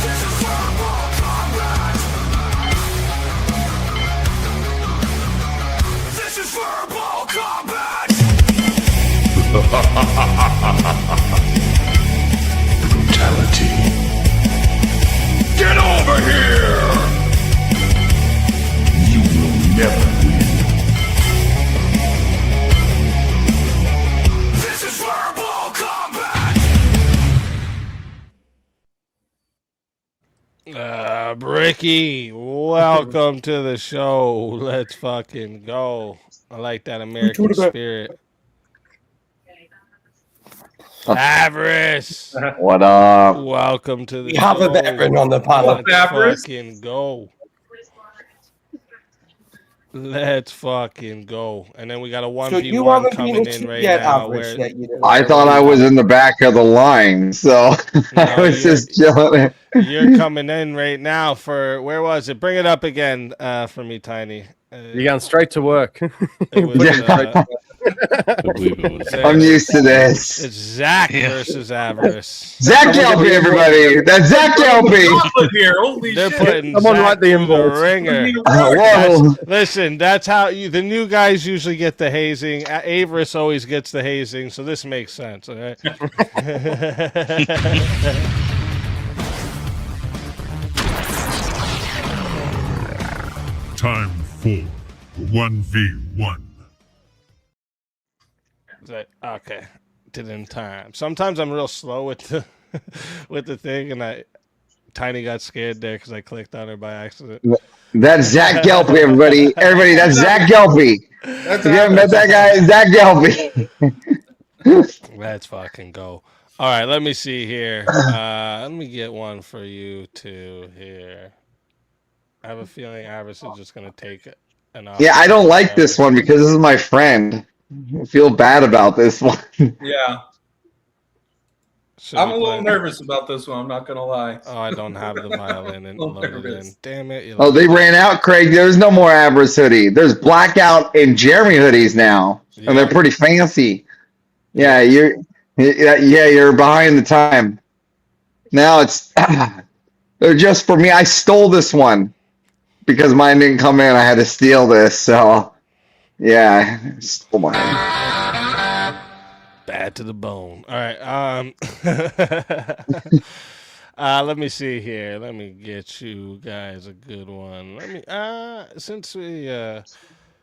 This is Verbal Combat. This is Verbal Combat. Brutality. Get over here. You will never win. This is Verbal Combat. Bricky, welcome to the show. Let's fucking go. I like that American spirit. Avarice. What up? Welcome to the We have show. a veteran on the panel. Let's fucking go. Let's fucking go. And then we got a 1v1 coming in right now. I thought I was in the back of the line, so I was just chilling. You're coming in right now for, where was it? Bring it up again for me, Tiny. You're going straight to work. I'm used to this. It's Zack versus Avarice. Zack Gelpy, everybody. That's Zack Gelpy. They're putting Someone Zack write the through invoice. ringer. Whoa. Listen, that's how the new guys usually get the hazing. Avarice always gets the hazing, so this makes sense. All right. Time for 1v1. Okay, did it in time. Sometimes I'm real slow with the with the thing, and I Tiny got scared there because I clicked on her by accident. That's Zack Gelpy, everybody. Everybody, that's Zack Gelpy. If you haven't met that guy, Zack Gelpy. Let's fucking go. All right, let me see here. Let me get one for you two here. I have a feeling Avarice is just going to take an Yeah, I don't like this one because this is my friend. I feel bad about this one. Yeah. I'm a little nervous about this one. I'm not gonna lie. Oh, I don't have the violin and loaded in. Damn it! Oh, they ran out, Craig. There's no more Avarice hoodie. There's blackout and Jeremy hoodies now, and they're pretty fancy. Yeah, you're behind the time. Now it's they're just for me. I stole this one because mine didn't come in. I had to steal this. So yeah, I stole mine. Bad to the bone. All right. Let me see here. Let me get you guys a good one. Let me since we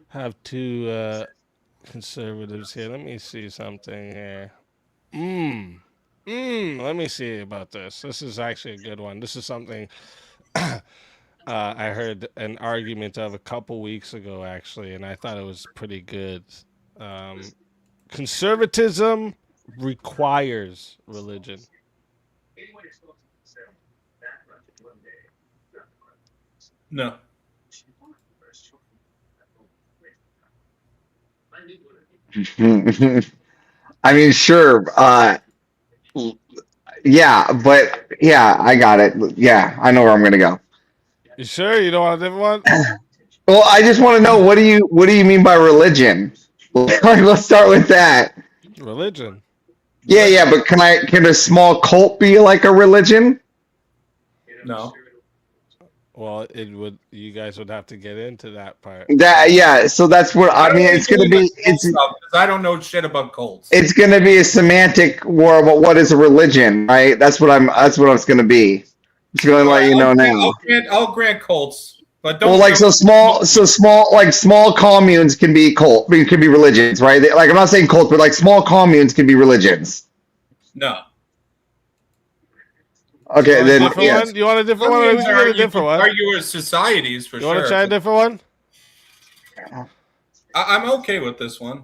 have two conservatives here, let me see something here. Let me see about this. This is actually a good one. This is something I heard an argument of a couple weeks ago, actually, and I thought it was pretty good. Conservatism requires religion. No. I mean, sure. Yeah, but yeah, I got it. Yeah, I know where I'm going to go. You sure you don't want a different one? Well, I just want to know what do you mean by religion? Let's start with that. Religion. Yeah, but can a small cult be like a religion? No. Well, it would. You guys would have to get into that part. So that's what I mean. It's going to be. I don't know shit about cults. It's going to be a semantic war about what is a religion, right? That's what it's going to be. It's going to let you know now. I'll grant cults. But don't small communes can be can be religions, right? Like I'm not saying cults, but like small communes can be religions. No. Okay, then yes. One? You want a different one? Or you want a different one? Argue with societies for sure. You want to try a different one? I'm okay with this one.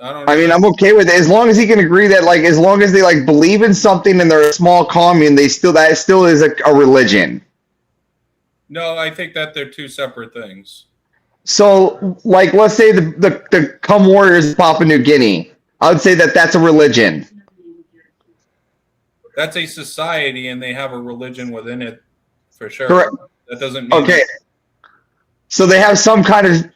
I mean, I'm okay with it as long as he can agree that, like, as long as they like believe in something and they're a small commune, that still is a religion. No, I think that they're two separate things. So, like, let's say the Come Warriors of Papua New Guinea. I would say that's a religion. That's a society, and they have a religion within it, for sure. Correct. That doesn't mean okay. So they have some kind of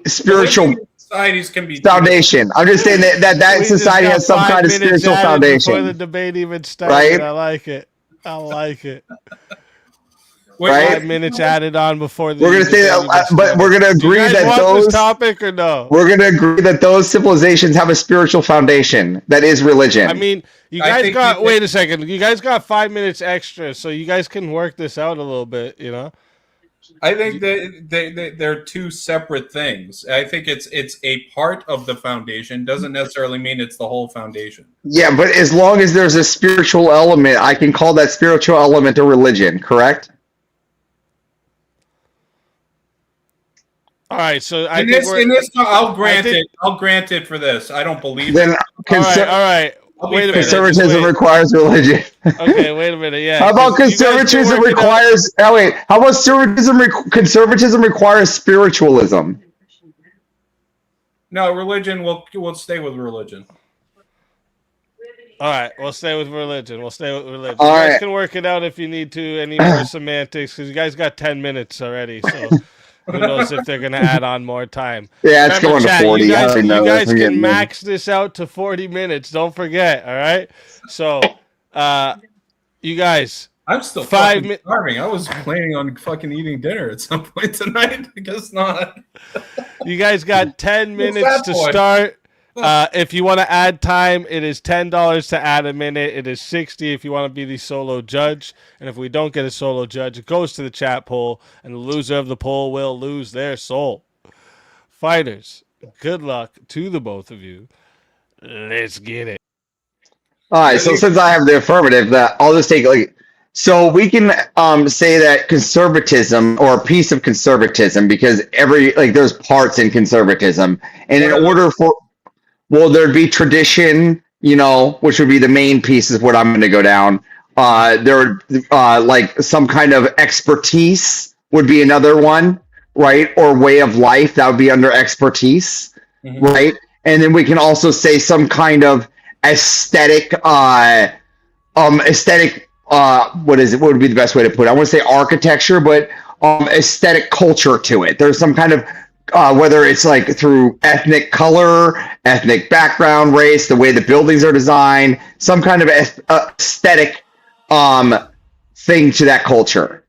spiritual societies can be foundation. I'm just saying that society has some kind of spiritual foundation. Before the debate even started, right? I like it. I like it. Right? 5 minutes added on before the. We're gonna say that, but we're gonna agree that those this topic or no. We're gonna agree that those civilizations have a spiritual foundation that is religion. I mean, you guys got. Wait a second. You guys got 5 minutes extra, so you guys can work this out a little bit. You know. I think that they're two separate things. I think it's a part of the foundation. Doesn't necessarily mean it's the whole foundation. Yeah, but as long as there's a spiritual element, I can call that spiritual element a religion. Correct. All right, so I'll grant it. I'll grant it for this. I don't believe then it. All right. Wait a minute. Conservatism requires religion. Okay, wait a minute. Yeah. How about conservatism requires? Oh wait. How about conservatism requires spiritualism? No, religion. We'll stay with religion. All right, we'll stay with religion. All you right. guys can work it out if you need to. Any more semantics? Because you guys got 10 minutes already. So. Who knows if they're going to add on more time. Yeah, it's going to 40. You guys can max this out to 40 minutes. Don't forget, all right? So, you guys. I'm still starving. I was planning on fucking eating dinner at some point tonight. I guess not. You guys got 10 minutes to start. If you want to add time, it is $10 to add a minute. It is $60 if you want to be the solo judge. And if we don't get a solo judge, it goes to the chat poll, and the loser of the poll will lose their soul. Fighters, good luck to the both of you. Let's get it. All right, so since I have the affirmative, I'll just take So we can say that conservatism, or a piece of conservatism, because there's parts in conservatism, and in order for, well, there'd be tradition, which would be the main piece is what I'm going to go down. There would like some kind of expertise would be another one, right? Or way of life, that would be under expertise, right? And then we can also say some kind of aesthetic, what is it? What would be the best way to put it? I want to say architecture, but aesthetic culture to it. There's some kind of whether it's like through ethnic color, ethnic background, race, the way the buildings are designed, some kind of aesthetic thing to that culture.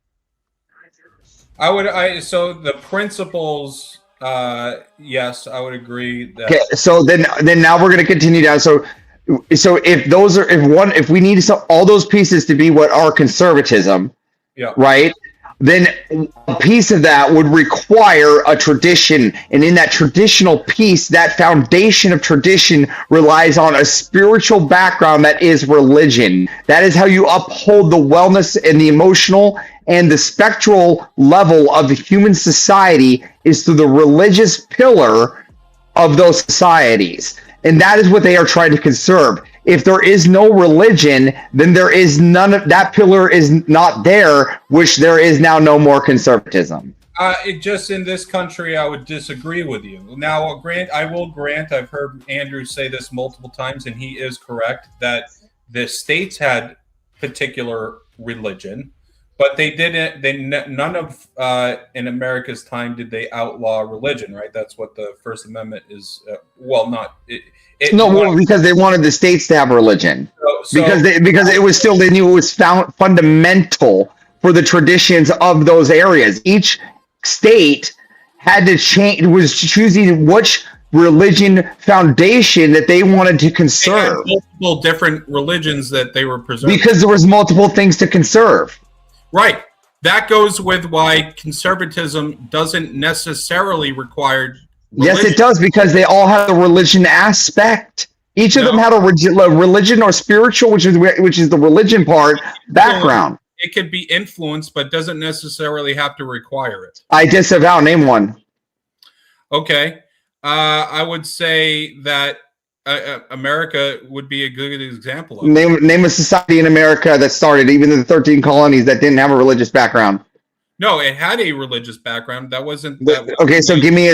So the principles, yes, I would agree that. Okay, so then now we're going to continue down. So if we need all those pieces to be what are conservatism, right? Then a piece of that would require a tradition, and in that traditional piece, that foundation of tradition relies on a spiritual background that is religion. That is how you uphold the wellness and the emotional and the spectral level of the human society, is through the religious pillar of those societies. And that is what they are trying to conserve. If there is no religion, then there is none of that pillar is not there, which there is now no more conservatism. Just in this country, I would disagree with you. Now, I will grant, I've heard Andrew say this multiple times, and he is correct, that the states had particular religion, but they didn't. None of in America's time did they outlaw religion, right? That's what the First Amendment is. Because they wanted the states to have religion, because it was still, they knew it was fundamental for the traditions of those areas. Each state had to change, was choosing which religion foundation that they wanted to conserve. They had multiple different religions that they were preserving because there was multiple things to conserve. Right. That goes with why conservatism doesn't necessarily require religion. Yes, it does, because they all have a religion aspect. Each of them had a religion or spiritual, which is the religion part, background. It could be influenced, but doesn't necessarily have to require it. I disavow. Name one. Okay. I would say that America would be a good example of it. Name a society in America that started, even in the 13 colonies, that didn't have a religious background. No, it had a religious background. That wasn't. Okay, so give me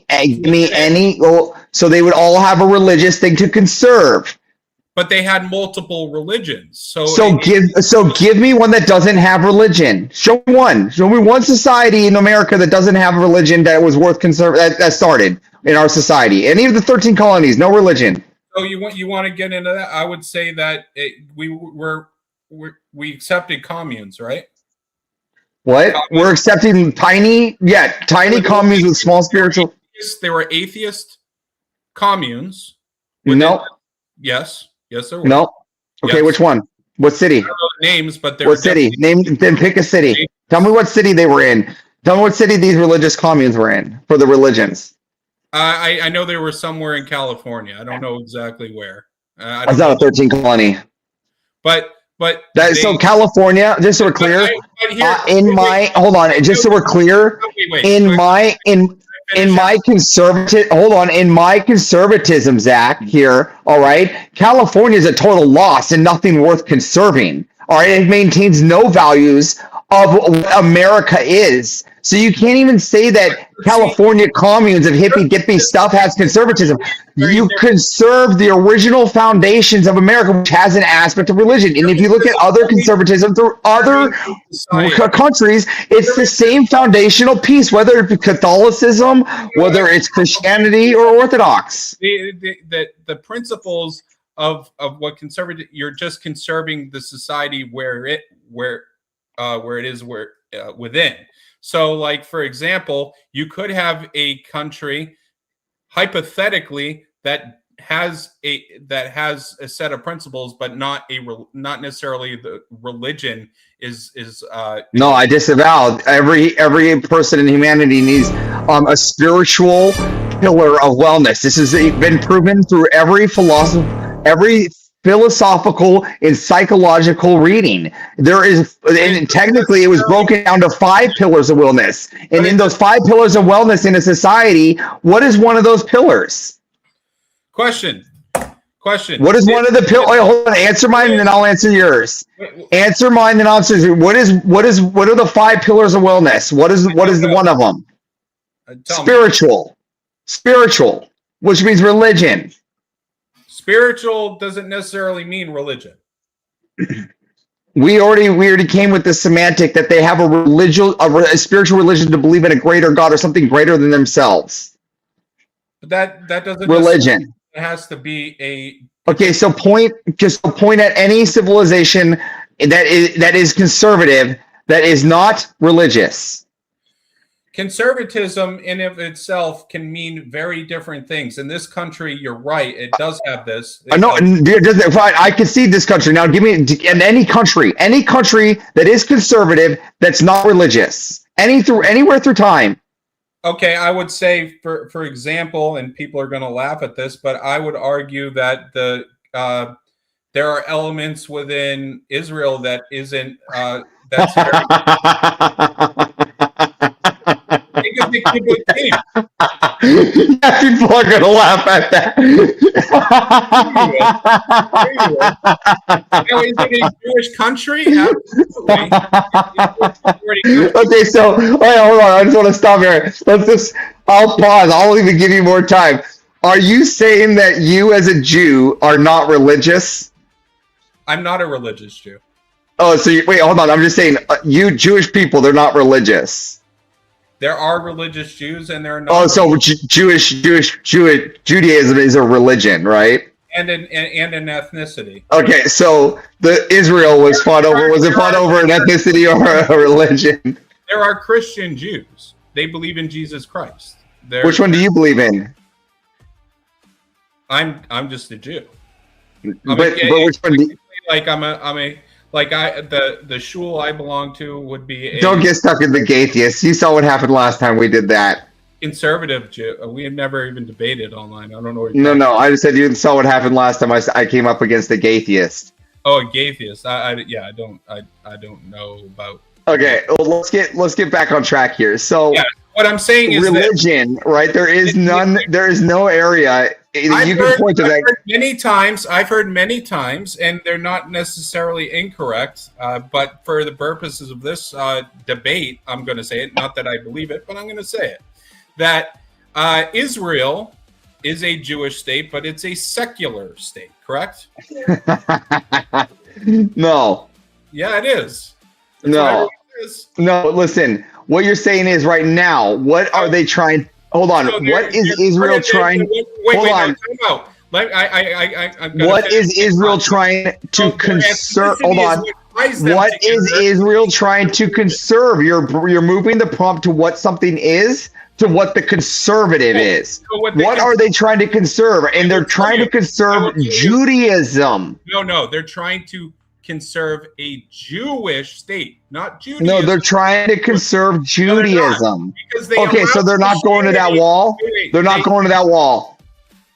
any. Well, so they would all have a religious thing to conserve. But they had multiple religions. So give me one that doesn't have religion. Show me one. Show me one society in America that doesn't have a religion that was worth that started in our society. Any of the 13 colonies, no religion. So you want to get into that? I would say that we accepted communes, right? What? We're accepting tiny communes with small spiritual. They were atheist communes. No. Yes, there were. No. Okay, yes. Which one? What city? I don't know the names, but what city? Then pick a city. Tell me what city they were in. Tell me what city these religious communes were in for the religions. I know they were somewhere in California. I don't know exactly where. It's not a 13 colony. But so California, just so we're clear, hold on, just so we're clear, in my conservatism, Zach, here, all right, California is a total loss and nothing worth conserving. All right, it maintains no values of what America is. So you can't even say that California communes of hippy-dippy stuff has conservatism. You conserve the original foundations of America, which has an aspect of religion. And if you look at other conservatism through other countries, it's the same foundational piece, whether it's Catholicism, whether it's Christianity or Orthodox. The principles of what you're just conserving the society where it is within. So, like, for example, you could have a country, hypothetically, that has a set of principles, but not necessarily the religion is. No, I disavow. Every person in humanity needs a spiritual pillar of wellness. This has been proven through every philosophy, every philosophical and psychological reading. There is, and technically, it was broken down to 5 pillars of wellness. And in those 5 pillars of wellness in a society, what is one of those pillars? Question. What is one of the pillars? Hold on. Answer mine, and then I'll answer yours. Answer mine, then I'll answer yours. What are the 5 pillars of wellness? What is the one of them? Spiritual, which means religion. Spiritual doesn't necessarily mean religion. We already came with the semantic that they have a spiritual religion to believe in a greater God or something greater than themselves. But that doesn't religion. It has to be a okay. So point at any civilization that is conservative that is not religious. Conservatism in of itself can mean very different things. In this country, you're right; it does have this. No, I can see this country now. Give me in any country that is conservative that's not religious. Anywhere through time. Okay, I would say, for example, and people are going to laugh at this, but I would argue that there are elements within Israel that isn't that's very yeah, people are going to laugh at that. Now, is it a Jewish country? Okay, so hold on. I just want to stop here. I'll pause. I'll even give you more time. Are you saying that you as a Jew are not religious? I'm not a religious Jew. Oh, so wait, hold on. I'm just saying, you Jewish people, they're not religious. There are religious Jews, and there are not. Oh, so Judaism is a religion, right? And an ethnicity. Okay, so Israel was fought over. Was it fought over an ethnicity or a religion? There are Christian Jews. They believe in Jesus Christ. Which one do you believe in? I'm just a Jew. But which one? The shul I belong to would be. Don't get stuck in the atheists. You saw what happened last time we did that. Conservative Jew. We have never even debated online. I don't know. No. I just said you saw what happened last time. I came up against the atheist. Oh, a atheist. I don't know about. Okay, well, let's get back on track here. So yeah, what I'm saying is religion, right? There is no area you can point to that. I've heard many times, and they're not necessarily incorrect, but for the purposes of this debate, I'm going to say it. Not that I believe it, but I'm going to say it. That Israel is a Jewish state, but it's a secular state, correct? No. Yeah, it is. No. Listen. What you're saying is right now. What are they trying? Hold on. What is Israel trying? Hold on. What is Israel trying to conserve? Hold on. What is Israel trying to conserve? You're moving the prompt to what something is to what the conservative is. What are they trying to conserve? And they're trying to conserve Judaism. No, they're trying to conserve a Jewish state, not Judaism. No, they're trying to conserve Judaism. Okay, so they're not going to that wall? They're not going to that wall.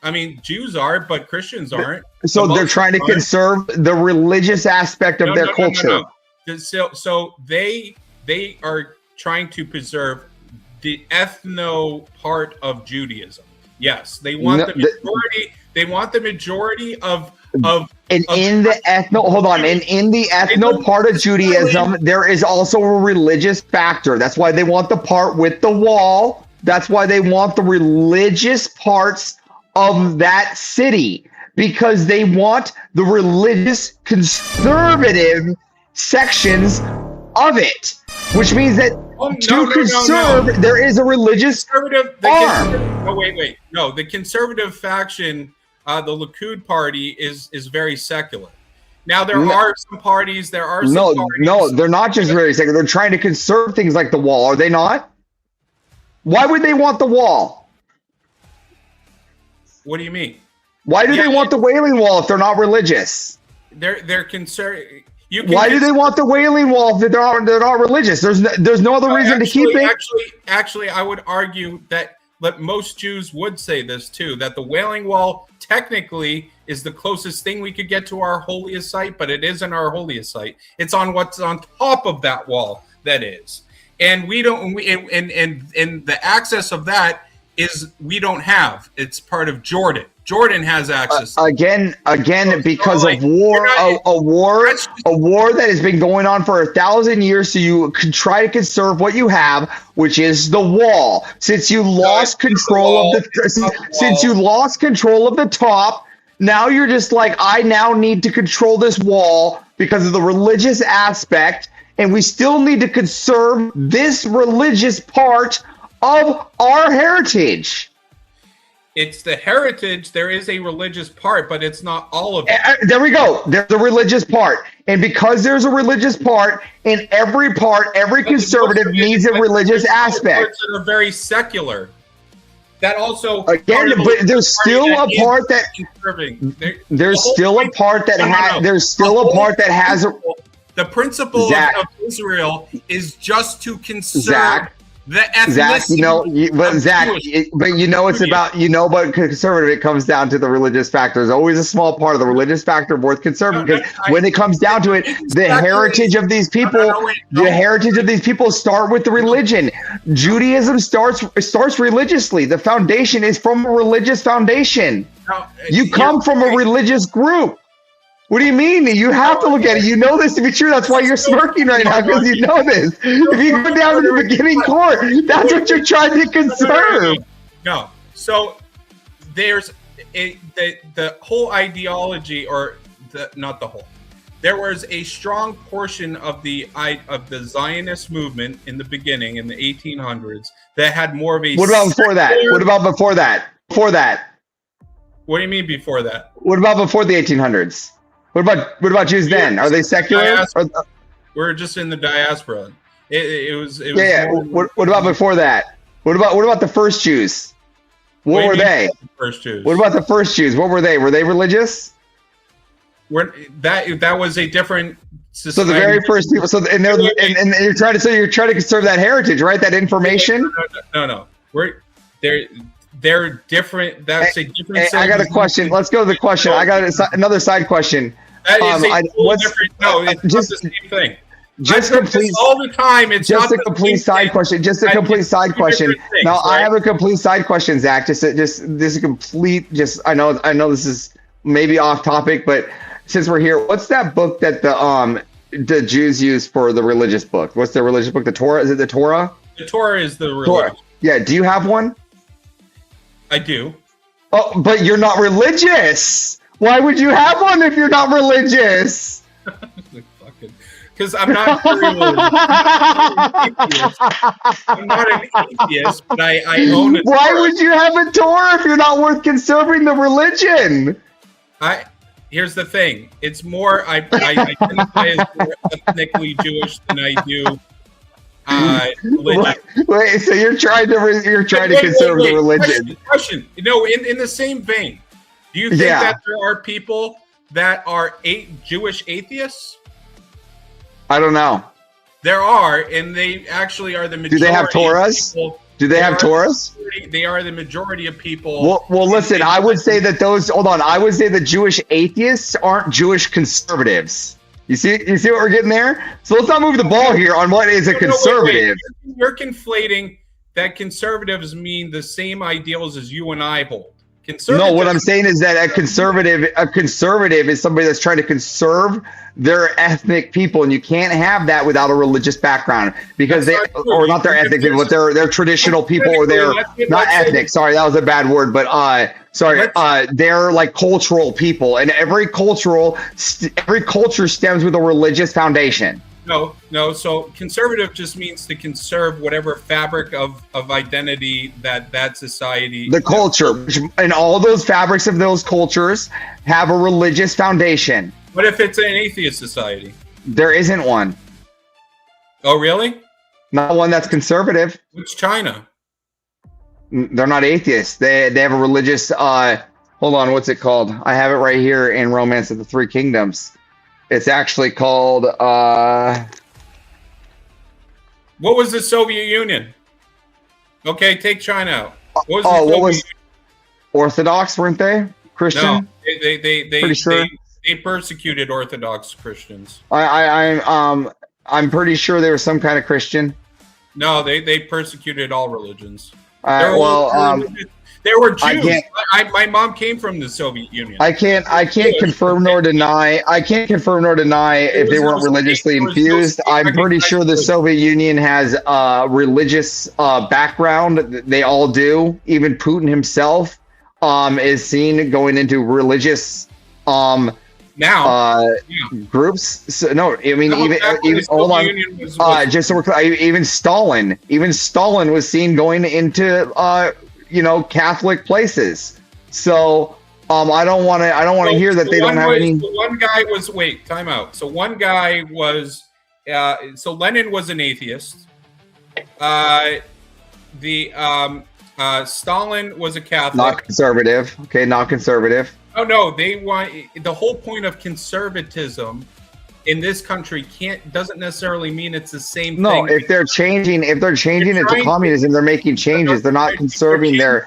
I mean, Jews are, but Christians aren't. So they're trying to conserve the religious aspect of their culture. No. So they are trying to preserve the ethno part of Judaism. Yes, they want the majority. They want the majority of in the ethno part of Judaism, there is also a religious factor. That's why they want the part with the wall. That's why they want the religious parts of that city, because they want the religious conservative sections of it, which means that conserve, there is a religious arm. Wait. No, the conservative faction, the Likud party, is very secular. Now there are some parties. No, they're not just very secular. They're trying to conserve things like the wall. Are they not? Why would they want the wall? What do you mean? Why do they want the Wailing Wall if they're not religious? They're concerned. Why do they want the Wailing Wall if they're not religious? There's no other reason to keep it. Actually, I would argue that most Jews would say this too, that the Wailing Wall technically is the closest thing we could get to our holiest site, but it isn't our holiest site. It's on what's on top of that wall that is. And we don't, and the access of that is we don't have. It's part of Jordan. Jordan has access. Again, because of war, a war that has been going on for 1,000 years. So you can try to conserve what you have, which is the wall. Since you lost control of the top, now you're just like, I now need to control this wall because of the religious aspect, and we still need to conserve this religious part of our heritage. It's the heritage. There is a religious part, but it's not all of it. There we go. There's a religious part. And because there's a religious part, in every part, every conservative needs a religious aspect. Parts that are very secular. That also... Again, but there's still a part that... There's still a part that has... There's still a part that has... The principle of Israel is just to conserve... The ethnicity. Zach, it's about, but conservative, it comes down to the religious factor. There's always a small part of the religious factor worth conserving, because when it comes down to it, the heritage of these people start with the religion. Judaism starts religiously. The foundation is from a religious foundation. You come from a religious group. What do you mean? You have to look at it. You know this to be true. That's why you're smirking right now, because you know this. If you go down to the beginning court, that's what you're trying to conserve. No. So there's the whole ideology, or not the whole. There was a strong portion of the Zionist movement in the beginning, in the 1800s, that had more of a... What about before that? What about before that? Before that? What do you mean before that? What about before the 1800s? What about Jews then? Are they secular? We're just in the diaspora. It was What about before that? What about the first Jews? What were they? First Jews. What about the first Jews? What were they? Were they religious? That was a different society. So the very first people. So and you're trying to conserve that heritage, right? That information. No. They're different. That's a different. I got a question. Let's go to the question. I got another side question. That is a whole different. No, it's just the same thing. Just complete all the time. It's just not a complete side question. Just a complete side question. Now I have a complete side question, Zach. Just this is complete. Just I know this is maybe off topic, but since we're here, what's that book that the Jews use for the religious book? What's the religious book? The Torah? Is it the Torah? The Torah is the religion. Yeah. Do you have one? I do. Oh, but you're not religious. Why would you have one if you're not religious? Because I'm not I'm not an atheist, but I own it. Why would you have a Torah if you're not worth conserving the religion? Here's the thing. It's more I identify as more ethnically Jewish than I do religion. Wait, so you're trying to conserve the religion? Question. In the same vein, do you think that there are people that are Jewish atheists? I don't know. There are, and they actually are the majority. Do they have Torahs? Do they have Torahs? They are the majority of people. Well, listen. I would say that I would say the Jewish atheists aren't Jewish conservatives. You see what we're getting there? So let's not move the ball here on what is a conservative. Wait. You're conflating that conservatives mean the same ideals as you and I hold. No, what I'm saying is that a conservative is somebody that's trying to conserve their ethnic people, and you can't have that without a religious background, because not their ethnic people, but their traditional people, or they're not ethnic. Sorry, that was a bad word, but they're like cultural people, and every culture stems with a religious foundation. No. So conservative just means to conserve whatever fabric of identity that society. The culture, and all those fabrics of those cultures have a religious foundation. What if it's an atheist society? There isn't one. Oh, really? Not one that's conservative. What's China? They're not atheists. They have a religious. Hold on, what's it called? I have it right here in Romance of the Three Kingdoms. It's actually called. What was the Soviet Union? Okay, take China out. What was Orthodox? Weren't they Christian? Pretty sure. They persecuted Orthodox Christians. I'm pretty sure they were some kind of Christian. No, they persecuted all religions. There were Jews. My mom came from the Soviet Union. I can't confirm nor deny. I can't confirm nor deny if they weren't religiously infused. I'm pretty sure the Soviet Union has a religious background. They all do. Even Putin himself is seen going into religious groups. So, no, I mean even hold on. Just so we're clear, even Stalin was seen going into Catholic places. So I don't want to hear that they don't have any. One guy was time out. So one guy was so Lenin was an atheist. Stalin was a Catholic. Not conservative. Okay, not conservative. Oh no, they want the whole point of conservatism in this country doesn't necessarily mean it's the same thing. No, if they're changing it to communism, they're making changes. They're not conserving their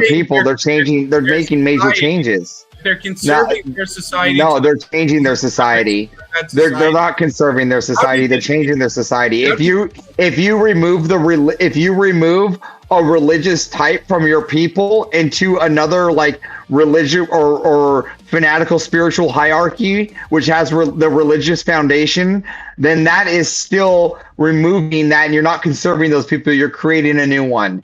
people. They're making major changes. They're conserving their society. No, they're changing their society. They're not conserving their society. They're changing their society. If you remove a religious type from your people into another religion or fanatical spiritual hierarchy, which has the religious foundation, then that is still removing that, and you're not conserving those people. You're creating a new one,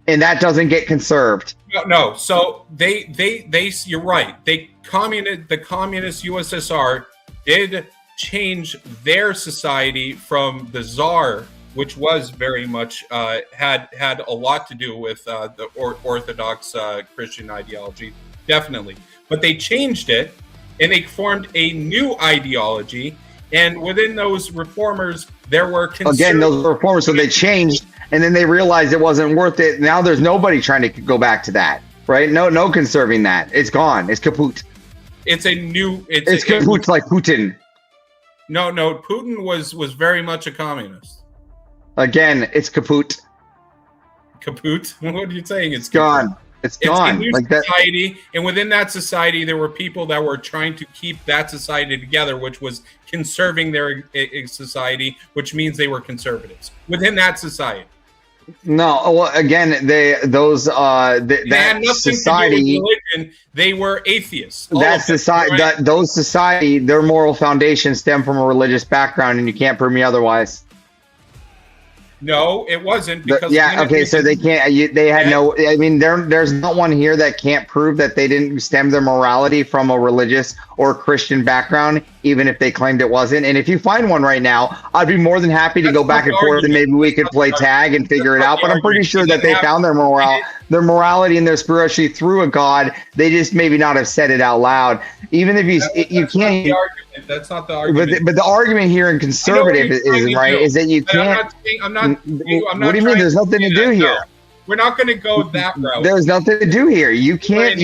and that doesn't get conserved. No. So you're right. The communist USSR did change their society from the Tsar, which was very much had a lot to do with the Orthodox Christian ideology, definitely. But they changed it, and they formed a new ideology. And within those reformers, there were those reformers. So they changed, and then they realized it wasn't worth it. Now there's nobody trying to go back to that, right? No conserving that. It's gone. It's kaput. It's a new. It's kaput like Putin. No. Putin was very much a communist. Again, it's kaput. Kaput? What are you saying? It's gone. It's gone. A new society, and within that society, there were people that were trying to keep that society together, which was conserving their society, which means they were conservatives within that society. No, well, again, that society, religion, they were atheists. That society, those society, their moral foundation stem from a religious background, and you can't prove me otherwise. No, it wasn't because so they can't. They had no. I mean, there's not one here that can't prove that they didn't stem their morality from a religious or Christian background, even if they claimed it wasn't. And if you find one right now, I'd be more than happy to go back and forth, and maybe we could play tag and figure it out. But I'm pretty sure that they found their morality and their spirituality through a God. They just maybe not have said it out loud. Even if you can't. That's not the argument. But the argument here in conservative is that you can't. What do you mean? There's nothing to do here. We're not going to go that route. There's nothing to do here. You can't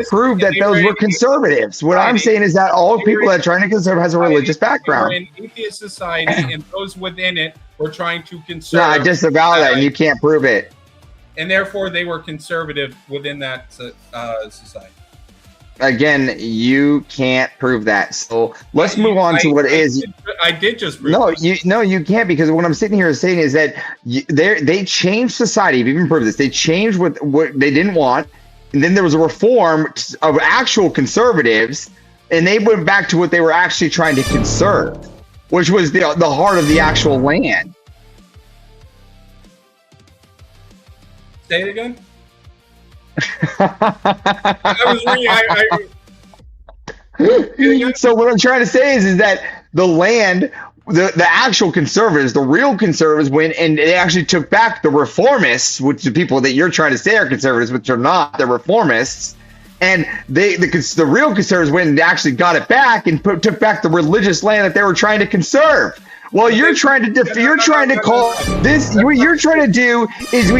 prove that those were conservatives. What I'm saying is that all people that are trying to conserve has a religious background. We're in atheist society, and those within it were trying to conserve. No, I disavow that, and you can't prove it. And therefore, they were conservative within that society. Again, you can't prove that. So let's move on to what is. I did just prove you can't, because what I'm sitting here saying is that they changed society. If you even prove this, they changed what they didn't want, and then there was a reform of actual conservatives, and they went back to what they were actually trying to conserve, which was the heart of the actual land. Say it again. So what I'm trying to say is that the land, the actual conservatives, the real conservatives went and they actually took back the reformists, which the people that you're trying to say are conservatives, which are not, they're reformists. And the real conservatives went and actually got it back and took back the religious land that they were trying to conserve. Well, you're trying to call this. What you're trying to do is a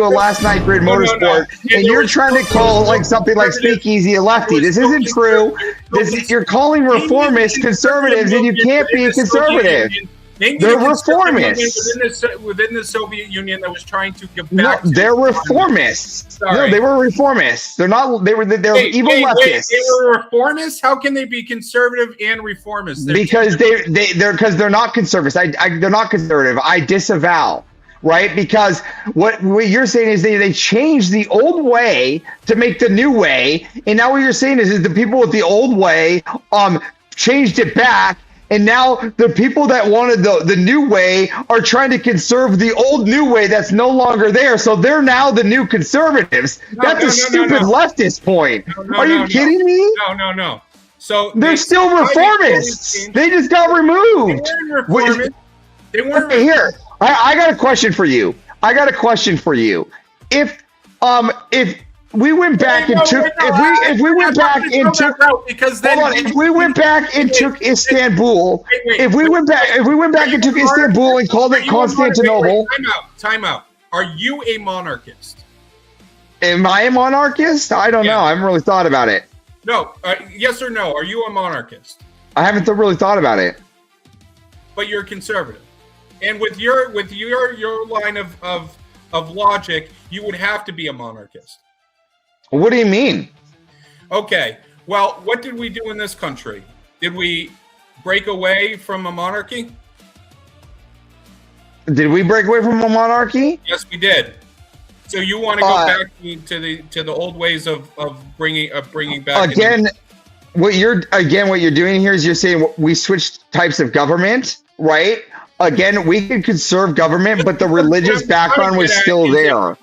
last night grid motorsport, and you're trying to call something like Speakeazy a lefty. This isn't true. You're calling reformists conservatives, and you can't be a conservative. They're reformists. Within the Soviet Union that was trying to give No, back. they're reformists. Sorry. No, they were reformists. They're not. They're evil leftists. They were reformists. How can they be conservative and reformists? Because they're not conservatives. They're not conservative. I disavow. Right? Because what you're saying is they changed the old way to make the new way, and now what you're saying is the people with the old way changed it back, and now the people that wanted the new way are trying to conserve the old new way that's no longer there. So they're now the new conservatives. That's a stupid leftist point. Are you kidding me? No. So they're still reformists. They just got removed. They weren't. Okay, here. I got a question for you. If we went back and took if we went back and took Istanbul, if we went back and took Istanbul and called it Constantinople. Time out. Are you a monarchist? Am I a monarchist? I don't know. I haven't really thought about it. No. Yes or no? Are you a monarchist? I haven't really thought about it. But you're conservative. And with your line of logic, you would have to be a monarchist. What do you mean? Okay. Well, what did we do in this country? Did we break away from a monarchy? Did we break away from a monarchy? Yes, we did. So you want to go back to the old ways of bringing back again? What you're doing here is you're saying we switched types of government, right? Again, we could conserve government, but the religious background was still there.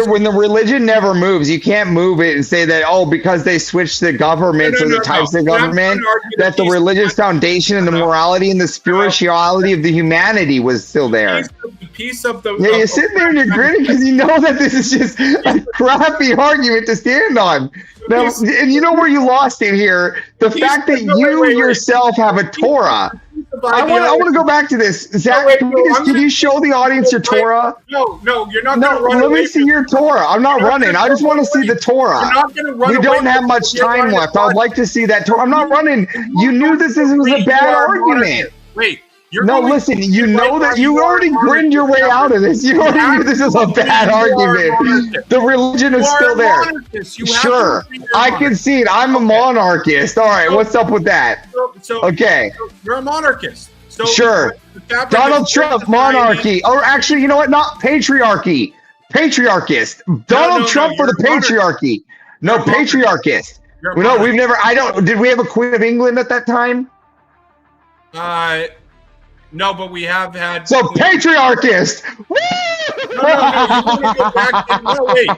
When the religion never moves, you can't move it and say that, because they switched the governments or the types of government, that the religious foundation and the morality and the spirituality of the humanity was still there. You're sitting there and you're grinning because you know that this is just a crappy argument to stand on. Now, and you know where you lost it here? The fact that you yourself have a Torah. I want to go back to this. Zach, can you show the audience your Torah? No, you're not. No, let me see your Torah. I'm not running. I just want to see the Torah. You're not going to run. We don't have much time left. I would like to see that Torah. I'm not running. You knew this was a bad argument. Wait. Listen, you know that you already grinned your way out of this. You already knew this is a bad argument. The religion is still there. Sure, I can see it. I'm a monarchist. All right, what's up with that? Okay. You're a monarchist. Sure. Donald Trump, monarchy. Or actually, you know what? Not patriarchy. Patriarchist. Donald Trump for the patriarchy. No, patriarchist. No, we've never. Did we have a Queen of England at that time? No, but we have had. So patriarchist. No, wait.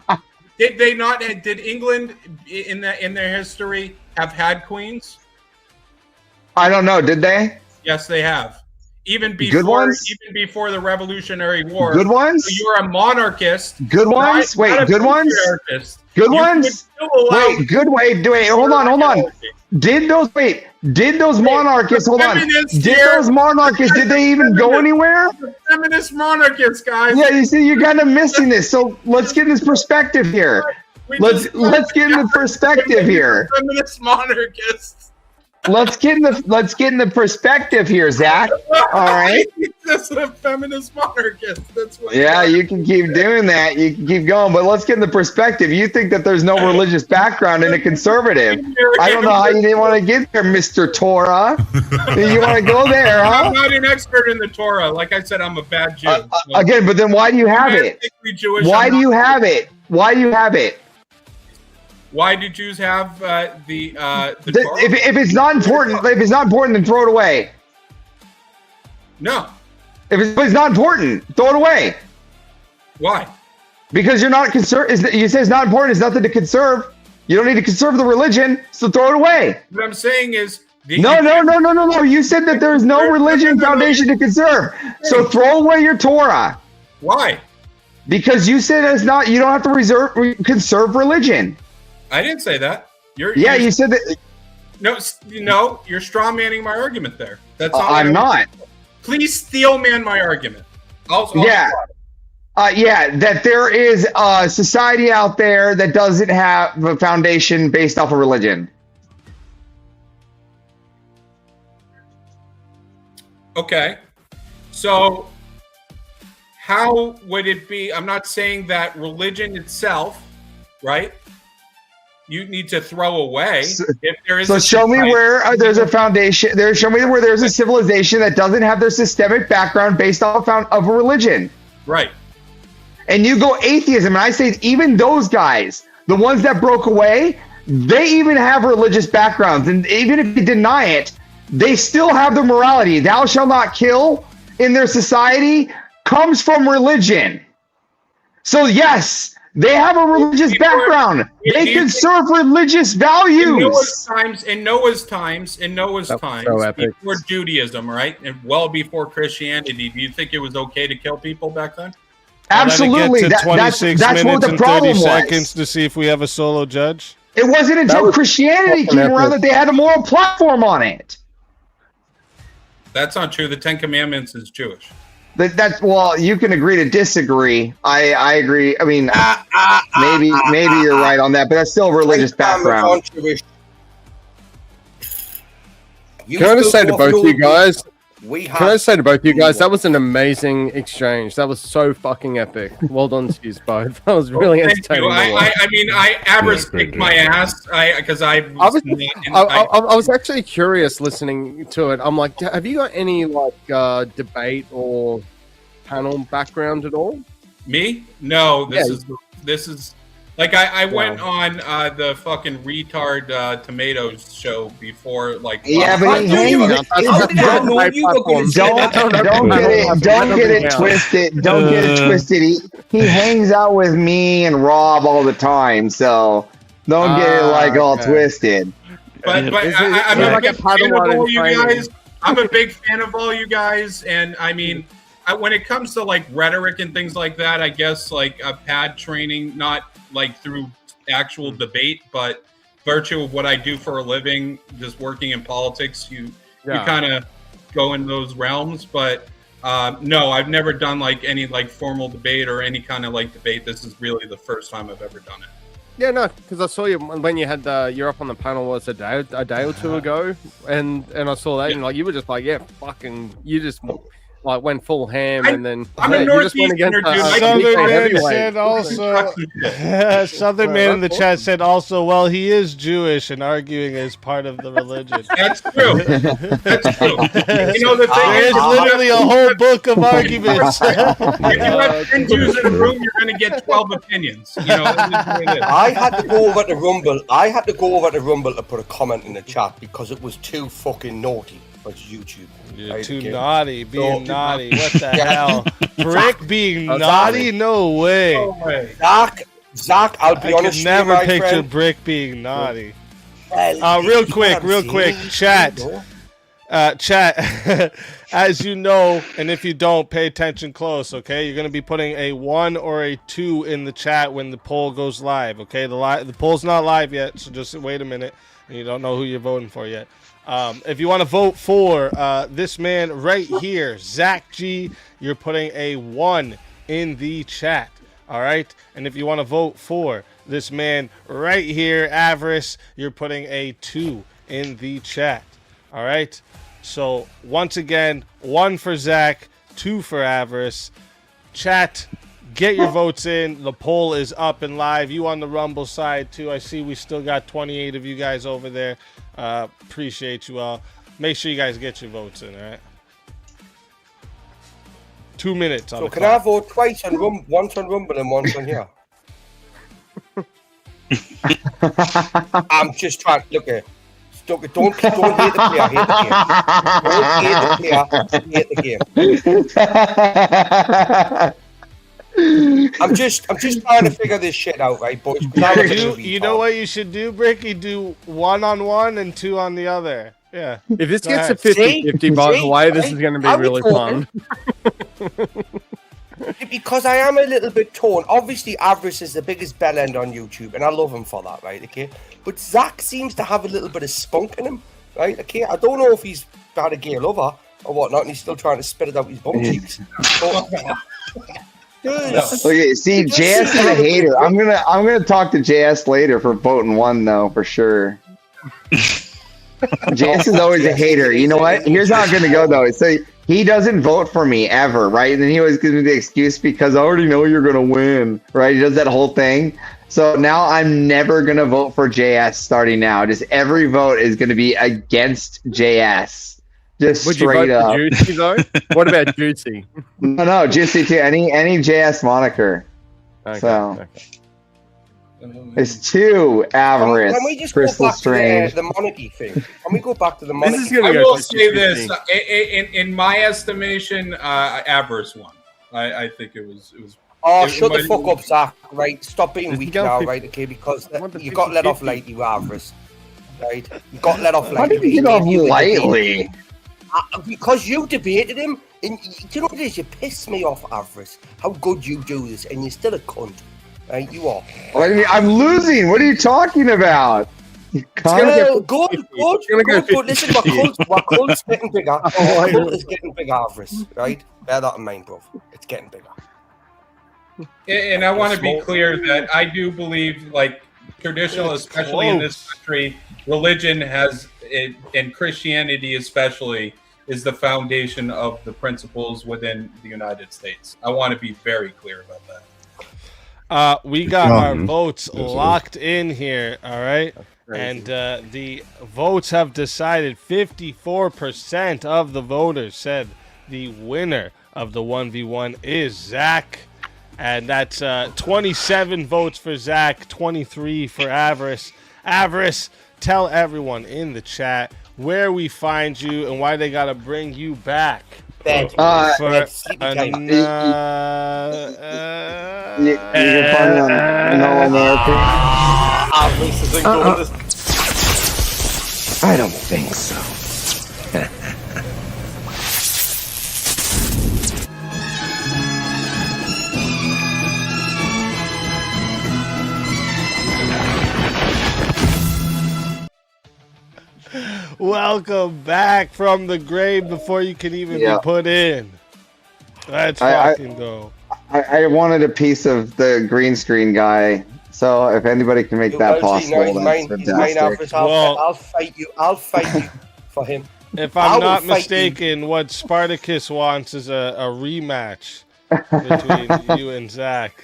Did they not? Did England in their history have had queens? I don't know. Did they? Yes, they have. Even before the Revolutionary War. Good ones. So you're a monarchist. Good ones. Wait. Good ones. Good ones. Wait. Good. Wait. Hold on. Did those monarchists? Hold on. Did they even go anywhere? Feminist monarchists, guys. Yeah, you see, you're kind of missing this. So let's get this perspective here. Let's get in the perspective here. Feminist monarchists. Let's get in the perspective here, Zach. All right. Just a feminist monarchist. That's what. Yeah, you can keep doing that. You can keep going, but let's get in the perspective. You think that there's no religious background in a conservative? I don't know how you didn't want to get there, Mr. Torah. You want to go there, huh? I'm not an expert in the Torah. Like I said, I'm a bad Jew. Again, but then why do you have it? Why do you have it? Why do you have it? Why do Jews have the Torah? If it's not important, then throw it away. No. If it's not important, throw it away. Why? Because you're not concerned. You say it's not important. It's nothing to conserve. You don't need to conserve the religion, so throw it away. What I'm saying is. No. You said that there is no religion foundation to conserve. So throw away your Torah. Why? Because you said it's not. You don't have to conserve religion. I didn't say that. You said that. No, you're straw manning my argument there. That's all. I'm not. Please steel man my argument. That there is a society out there that doesn't have a foundation based off of religion. Okay. So how would it be? I'm not saying that religion itself, right? You need to throw away. If there is So show me where there's a foundation. Show me where there's a civilization that doesn't have their systemic background based off of a religion. Right. And you go atheism, and I say even those guys, the ones that broke away, they even have religious backgrounds, and even if you deny it, they still have their morality. Thou shalt not kill in their society comes from religion. So yes, they have a religious background. They can serve religious values. In Noah's times, so epic. before Judaism, right, and well before Christianity, do you think it was okay to kill people back then? Absolutely. Get to 26 that's what minutes the and problem 30 was. seconds to see if we have a solo judge. It wasn't until Christianity came around that they had a moral platform on it. That's not true. The Ten Commandments is Jewish. That's well, you can agree to disagree. I agree. I mean, maybe you're right on that, but that's still a religious background. Can I just say to both of you guys? That was an amazing exchange. That was so fucking epic. Well done to you both. That was really entertaining. Avarice kicked my ass because I was actually curious listening to it. I'm like, have you got any like debate or panel background at all? Me? No. This is like I went on the fucking retard tomatoes show before, like. Yeah, but don't get it twisted. Don't get it twisted. He hangs out with me and Rob all the time, so don't get it like all twisted. But I'm a big fan of all you guys. I'm a big fan of all you guys, and I mean, when it comes to like rhetoric and things like that, I guess like a pad training, not like through actual debate, but virtue of what I do for a living, just working in politics, you kind of go in those realms. But no, I've never done like any like formal debate or any kind of like debate. This is really the first time I've ever done it. Yeah, no, because I saw you when you had you're up on the panel a day or two ago, and I saw that and like you were just like, fucking, you just like went full ham, and then I'm a Northeasterner, dude. Southern man in the chat said also, well, he is Jewish and arguing as part of the religion. That's true. That's true. You know, the thing is literally a whole book of arguments. If you have 10 Jews in a room, you're going to get 12 opinions. You know, I had to go over to Rumble. To put a comment in the chat because it was too fucking naughty for YouTube. You're too naughty, being naughty. What the hell? Brick being naughty? No way. Zach, I'll be honest. I could never picture Brick being naughty. Real quick, chat. Chat, as you know, and if you don't, pay attention close, okay? You're going to be putting a 1 or a 2 in the chat when the poll goes live, okay? The poll's not live yet, so just wait a minute, and you don't know who you're voting for yet. If you want to vote for this man right here, Zack G, you're putting a 1 in the chat, all right? And if you want to vote for this man right here, Avarice, you're putting a 2 in the chat, all right? So, once again, 1 for Zack, 2 for Avarice. Chat, get your votes in. The poll is up and live. You on the Rumble side, too. I see we still got 28 of you guys over there. Appreciate you all. Make sure you guys get your votes in, all right? 2 minutes on the can I vote twice on Rumble, once on Rumble and once on here? I'm just trying to look at. Don't hate the player, hate the game. Don't hate the game. I'm just trying to figure this shit out, right, boys? You know what you should do, Bricky? Do 1 on one and 2 on the other. Yeah. If this gets to 50-50, by the way, this is going to be really fun. Because I am a little bit torn. Obviously, Avarice is the biggest bell end on YouTube, and I love him for that, right? Okay, but Zack seems to have a little bit of spunk in him, right? Okay, I don't know if he's had a gay lover or whatnot, and he's still trying to spit it out his bum cheeks. Okay, see, JS is a hater. I'm gonna talk to JS later for voting 1 though, for sure. JS is always a hater. You know what? Here's how it's gonna go though. So he doesn't vote for me ever, right? And then he always gives me the excuse because I already know you're gonna win, right? He does that whole thing. So now I'm never gonna vote for JS starting now. Just every vote is gonna be against JS. Just Would you straight vote up. for Juicy though? What about Juicy? No, Juicy too. Any JS moniker. Okay, So okay. it's two Avarice. Can we just Crystal go back Strange. to the monarchy thing? Can we go back to the monarchy? I will say this: in my estimation, Avarice won. I think it was. Oh, it shut the might- fuck up, Zach. Right, stop being weak go now, 50 right? Okay, because you got let off lightly with Avarice. Right, you got let off How lightly. did you get off lightly? Because you debated him, and do you know what it is? You piss me off, Avarice. How good you do this, and you're still a cunt. Right, you are. What do you mean? I'm losing. What are you talking about? You cunt. Good. Listen, my cult's getting bigger. My cult is getting bigger, Avarice. Right, bear that in mind, bro. It's getting bigger. And I want to be clear that I do believe, like traditional, especially in this country, religion has, and Christianity especially, is the foundation of the principles within the United States. I want to be very clear about that. We got our votes locked in here, all right? And the votes have decided 54% of the voters said the winner of the 1v1 is Zack. And that's 27 votes for Zack, 23 for Avarice. Avarice, tell everyone in the chat where we find you and why they got to bring you back. You can find No American. I don't think so. Welcome back from the grave before you can even Yeah. be put in. Let's I- fucking go. I wanted a piece of the green screen guy, so if anybody can make that possible, He's that's mine, fantastic. Avarice. I'll fight you. I'll fight you for him. If I I'm will not fight you. mistaken, what Spartacus wants is a rematch between you and Zack.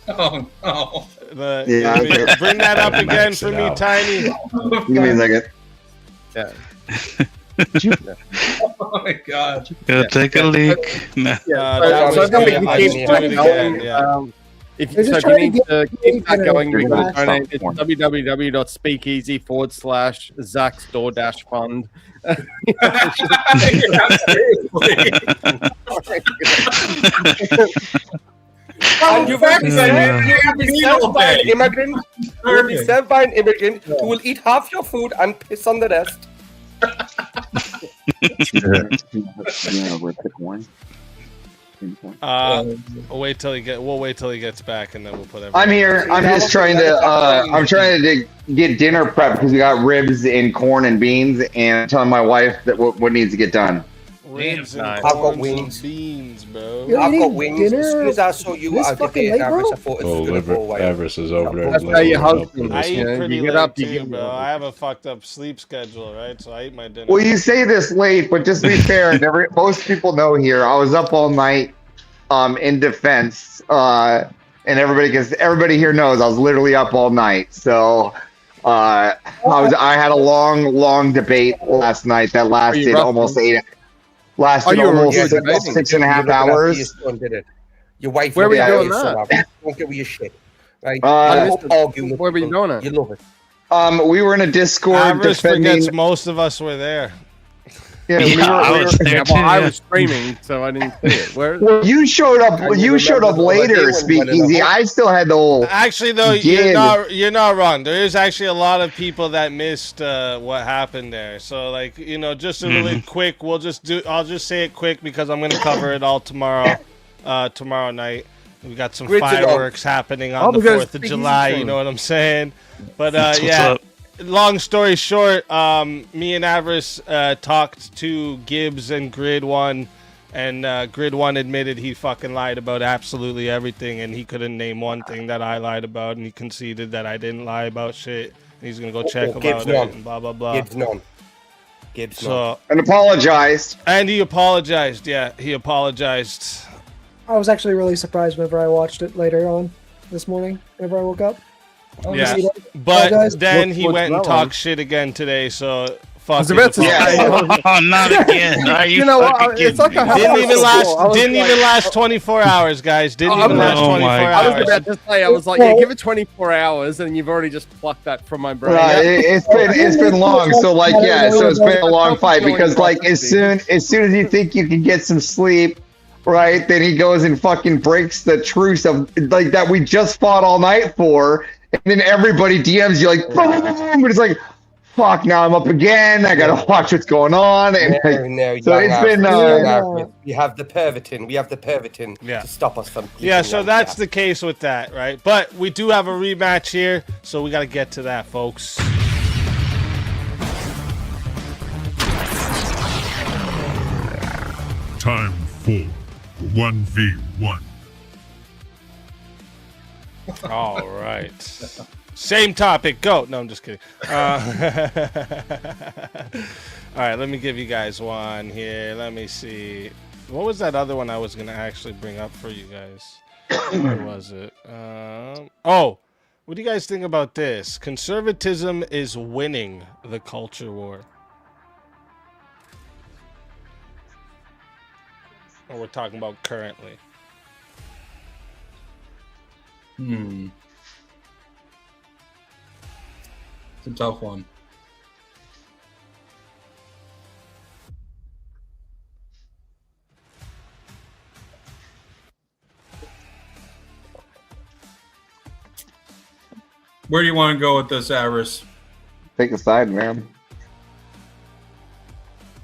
Oh no! Yeah. Bring that up again for me, Tiny. Give me a second. Yeah. Oh my god! Go take a leak. Nah. If They're you just so if you trying to need to keep that going, Bring you can back donate. It's some www.speakeasy/Zack's Door Dash Fund. And you'll be served by an immigrant. You'll be served by an immigrant who will eat half your food and piss on the rest. We'll wait till he gets back, and then we'll put everything. I'm here. I'm just trying to. I'm trying to get dinner prep because we got ribs and corn and beans, and I'm telling my wife that what needs to get done. Ribs and I've got corns and wings. beans, bro. You're I've got eating wings. dinner As soon as I saw you this at a fucking debate, late, Avarice, bro? I thought it Oh, was going to go away. Avarice is over there. That's how your leveling up husband in I this eat you know, pretty you get late up, you too, get bro. up. I have a fucked up sleep schedule, right? So I eat my dinner. Well, you say this late, but just to be fair, most people know here. I was up all night, in defense, and everybody here knows I was literally up all night. So, I had a long debate last night that lasted almost 6.5 hours. Your wife. Where were you looked doing at you, that? so don't give me your shit. Right? Where were you doing it? You love it. We were in a Discord Avarice defending. forgets most of us were there. Yeah, I was there too. I Yeah. was streaming, so I didn't see it. Where? Well, you showed up. You showed up later, Speakeazy. I still had the whole. Actually, though, you're not wrong. There is actually a lot of people that missed what happened there. So, like, just a really quick. I'll just say it quick because I'm gonna cover it all tomorrow. Tomorrow night, we got some fireworks happening on the 4th of July. You know what I'm saying? But yeah. Long story short, me and Avarice talked to Gibbs and Grid One, and Grid One admitted he fucking lied about absolutely everything, and he couldn't name one thing that I lied about, and he conceded that I didn't lie about shit. And he's gonna go check about Gibbs it none. and blah blah blah. Gibbs none. Gibbs and apologized. And he apologized. Yeah, he apologized. I was actually really surprised whenever I watched it later on this morning. Whenever I woke up. Yeah, See that? but Apologize. then he What's went and that one? talked shit again today. So fuck. was about to say, oh, not again. Are you fucking kidding it's like me? I Didn't even last. Didn't like- even last 24 hours, guys. Didn't Oh, even last oh 24 my hours. I was about to say, I was like, yeah, give it 24 hours, and you've already just plucked that from my brain. It's been long, so like yeah, so it's been a long fight because like as soon as you think you can get some sleep, right? Then he goes and fucking breaks the truce of like that we just fought all night for, and then everybody DMs you like, boom, but it's like, fuck, now I'm up again. I gotta watch what's going on, and like, so it's been. We have the pervertin. Yeah. To stop us from. Yeah, so that's the case with that, right? But we do have a rematch here, so we got to get to that, folks. Time for 1v1. All right. Same topic. Go. No, I'm just kidding. All right, let me give you guys one here. Let me see. What was that other one I was going to actually bring up for you guys? Where was it? Oh, what do you guys think about this? Conservatism is winning the culture war. Or we're talking about currently. It's a tough one. Where do you want to go with this, Avarice? Take a side, man.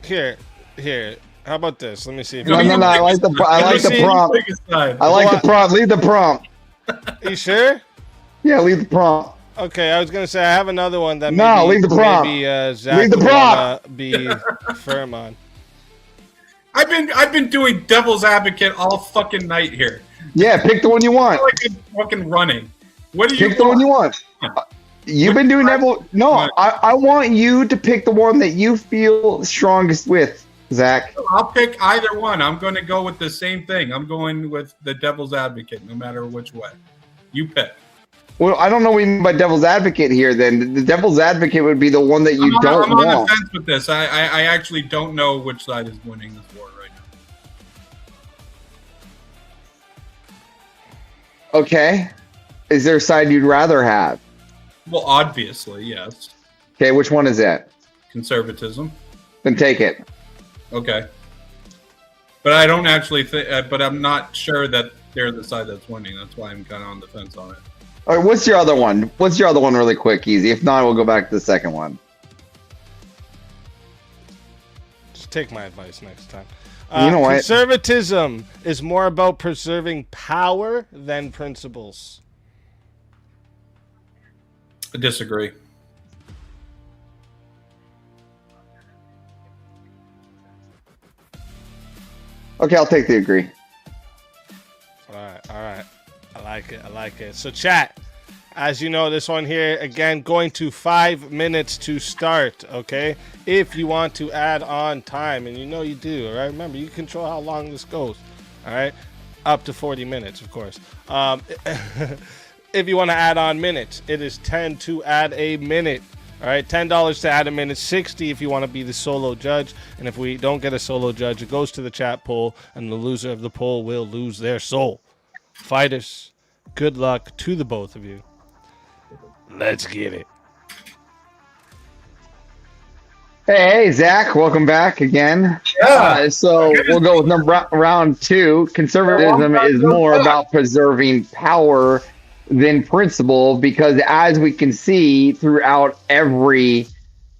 Here. How about this? Let me see. If No. I like the prompt. I like the prompt. Leave the prompt. You sure? Yeah, leave the prompt. Okay, I was gonna say I have another one that No, leave the prompt. Maybe Zack Leave the would prompt. wanna be firm on. I've been doing devil's advocate all fucking night here. Yeah, pick the one you want. I feel like I'm fucking running. What do you Pick the one you want. You've been doing devil. No, I want you to pick the one that you feel strongest with, Zach. I'll pick either one. I'm going to go with the same thing. I'm going with the devil's advocate, no matter which way. You pick. Well, I don't know what you mean by devil's advocate here. Then the devil's advocate would be the one that you don't I'm on want. the fence with this. I actually don't know which side is winning this war right now. Okay. Is there a side you'd rather have? Well, obviously, yes. Okay, which one is that? Conservatism. Then take it. Okay. But I don't actually think. But I'm not sure that they're the side that's winning. That's why I'm kind of on the fence on it. All right, what's your other one? What's your other one really quick, easy? If not, we'll go back to the second one. Just take my advice next time. You know what? Conservatism is more about preserving power than principles. I disagree. Okay, I'll take the agree. All right. I like it. So chat, as you know, this one here, again, going to 5 minutes to start, okay? If you want to add on time, and you know you do, all right? Remember, you control how long this goes, all right? Up to 40 minutes, of course. If you want to add on minutes, it is 10 to add a minute. All right, $10 to add a minute, 60 if you want to be the solo judge. And if we don't get a solo judge, it goes to the chat poll, and the loser of the poll will lose their soul. Fighters, good luck to the both of you. Let's get it. Hey, Zach, welcome back again. Yeah. So we'll go with round two. Conservatism is more about preserving power than principle, because as we can see throughout every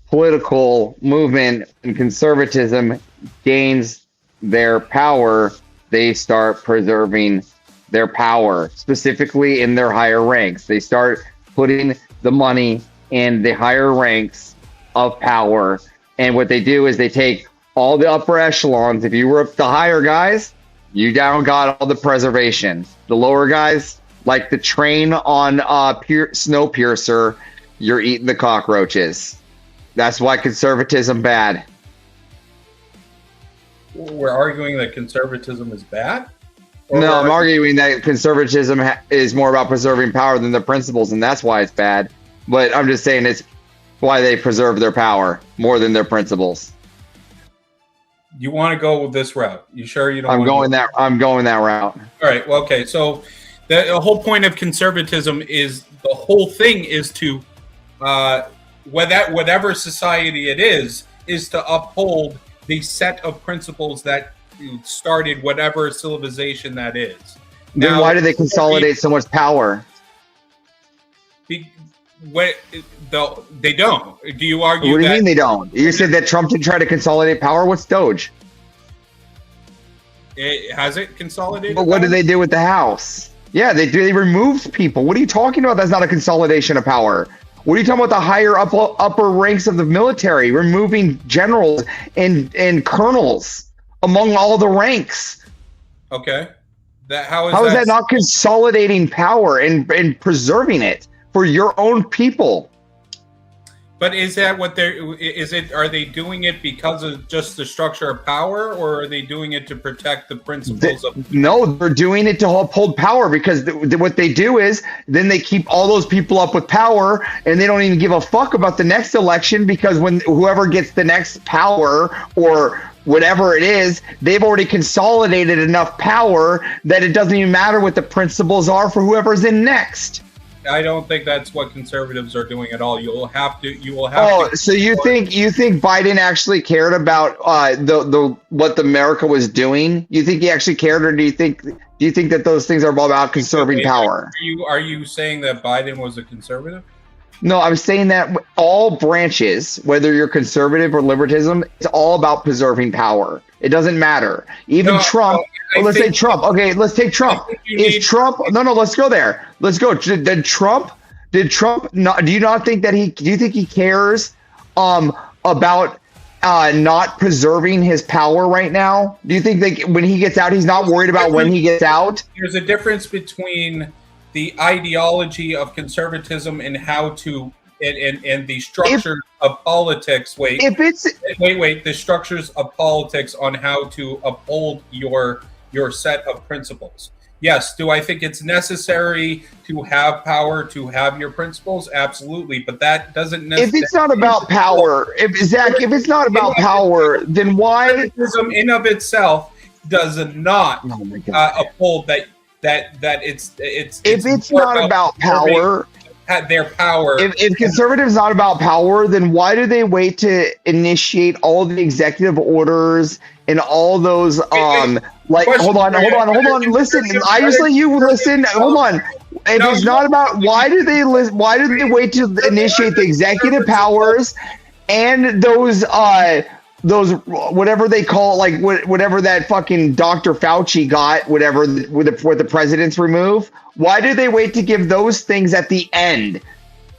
political movement, and conservatism gains their power, they start preserving their power, specifically in their higher ranks. They start putting the money in the higher ranks of power. And what they do is they take all the upper echelons. If you were up the higher guys, you down got all the preservation. The lower guys, like the train on Snowpiercer, you're eating the cockroaches. That's why conservatism bad. we're arguing that conservatism is bad? Or No, I'm arguing that conservatism is more about preserving power than the principles, and that's why it's bad. But I'm just saying it's why they preserve their power more than their principles. You want to go with this route? You sure you don't? I'm going that route. All right. Well, okay. So the whole point of conservatism is the whole thing is to whatever society it is to uphold the set of principles that started whatever civilization that is. Then Now, why do they consolidate so much power? They don't. Do you argue? What do you that mean they don't? You said that Trump didn't try to consolidate power. What's Doge? Has it consolidated? But what power? did they do with the House? Yeah, they removed people. What are you talking about? That's not a consolidation of power. What are you talking about? The higher upper ranks of the military, removing generals and colonels among all the ranks. Okay. How is that not consolidating power and preserving it for your own people? But is that what are they doing it because of just the structure of power, or are they doing it to protect the principles of? No, they're doing it to uphold power, because what they do is then they keep all those people up with power, and they don't even give a fuck about the next election, because when whoever gets the next power or whatever it is, they've already consolidated enough power that it doesn't even matter what the principles are for whoever's in next. I don't think that's what conservatives are doing at all. You will have to. So you think Biden actually cared about what America was doing? You think he actually cared, or do you think that those things are all about conserving power? Are you saying that Biden was a conservative? No, I'm saying that all branches, whether you're conservative or libertism, it's all about preserving power. It doesn't matter. Even Trump. Let's say Trump. Okay, let's take Trump. Is Trump? No. Let's go there. Let's go. Did Trump? Not? Do you not think that do you think he cares about not preserving his power right now? Do you think that when he gets out, he's not worried about when he gets out? There's a difference between the ideology of conservatism and how to and the structure of politics. Wait, the structures of politics on how to uphold your set of principles. Yes, do I think it's necessary to have power to have your principles? Absolutely, but that doesn't necessarily. If it's not about power, if it's not about power, then why? Conservatism in of itself does not uphold that it's. If it's not about power, their power. If conservatives not about power, then why do they wait to initiate all the executive orders and all those hold on, listen, I just let you listen. Hold on. If it's not about, why do they wait to initiate the executive powers and those whatever they call, like whatever that fucking Dr. Fauci got, whatever with the presidents remove? Why do they wait to give those things at the end?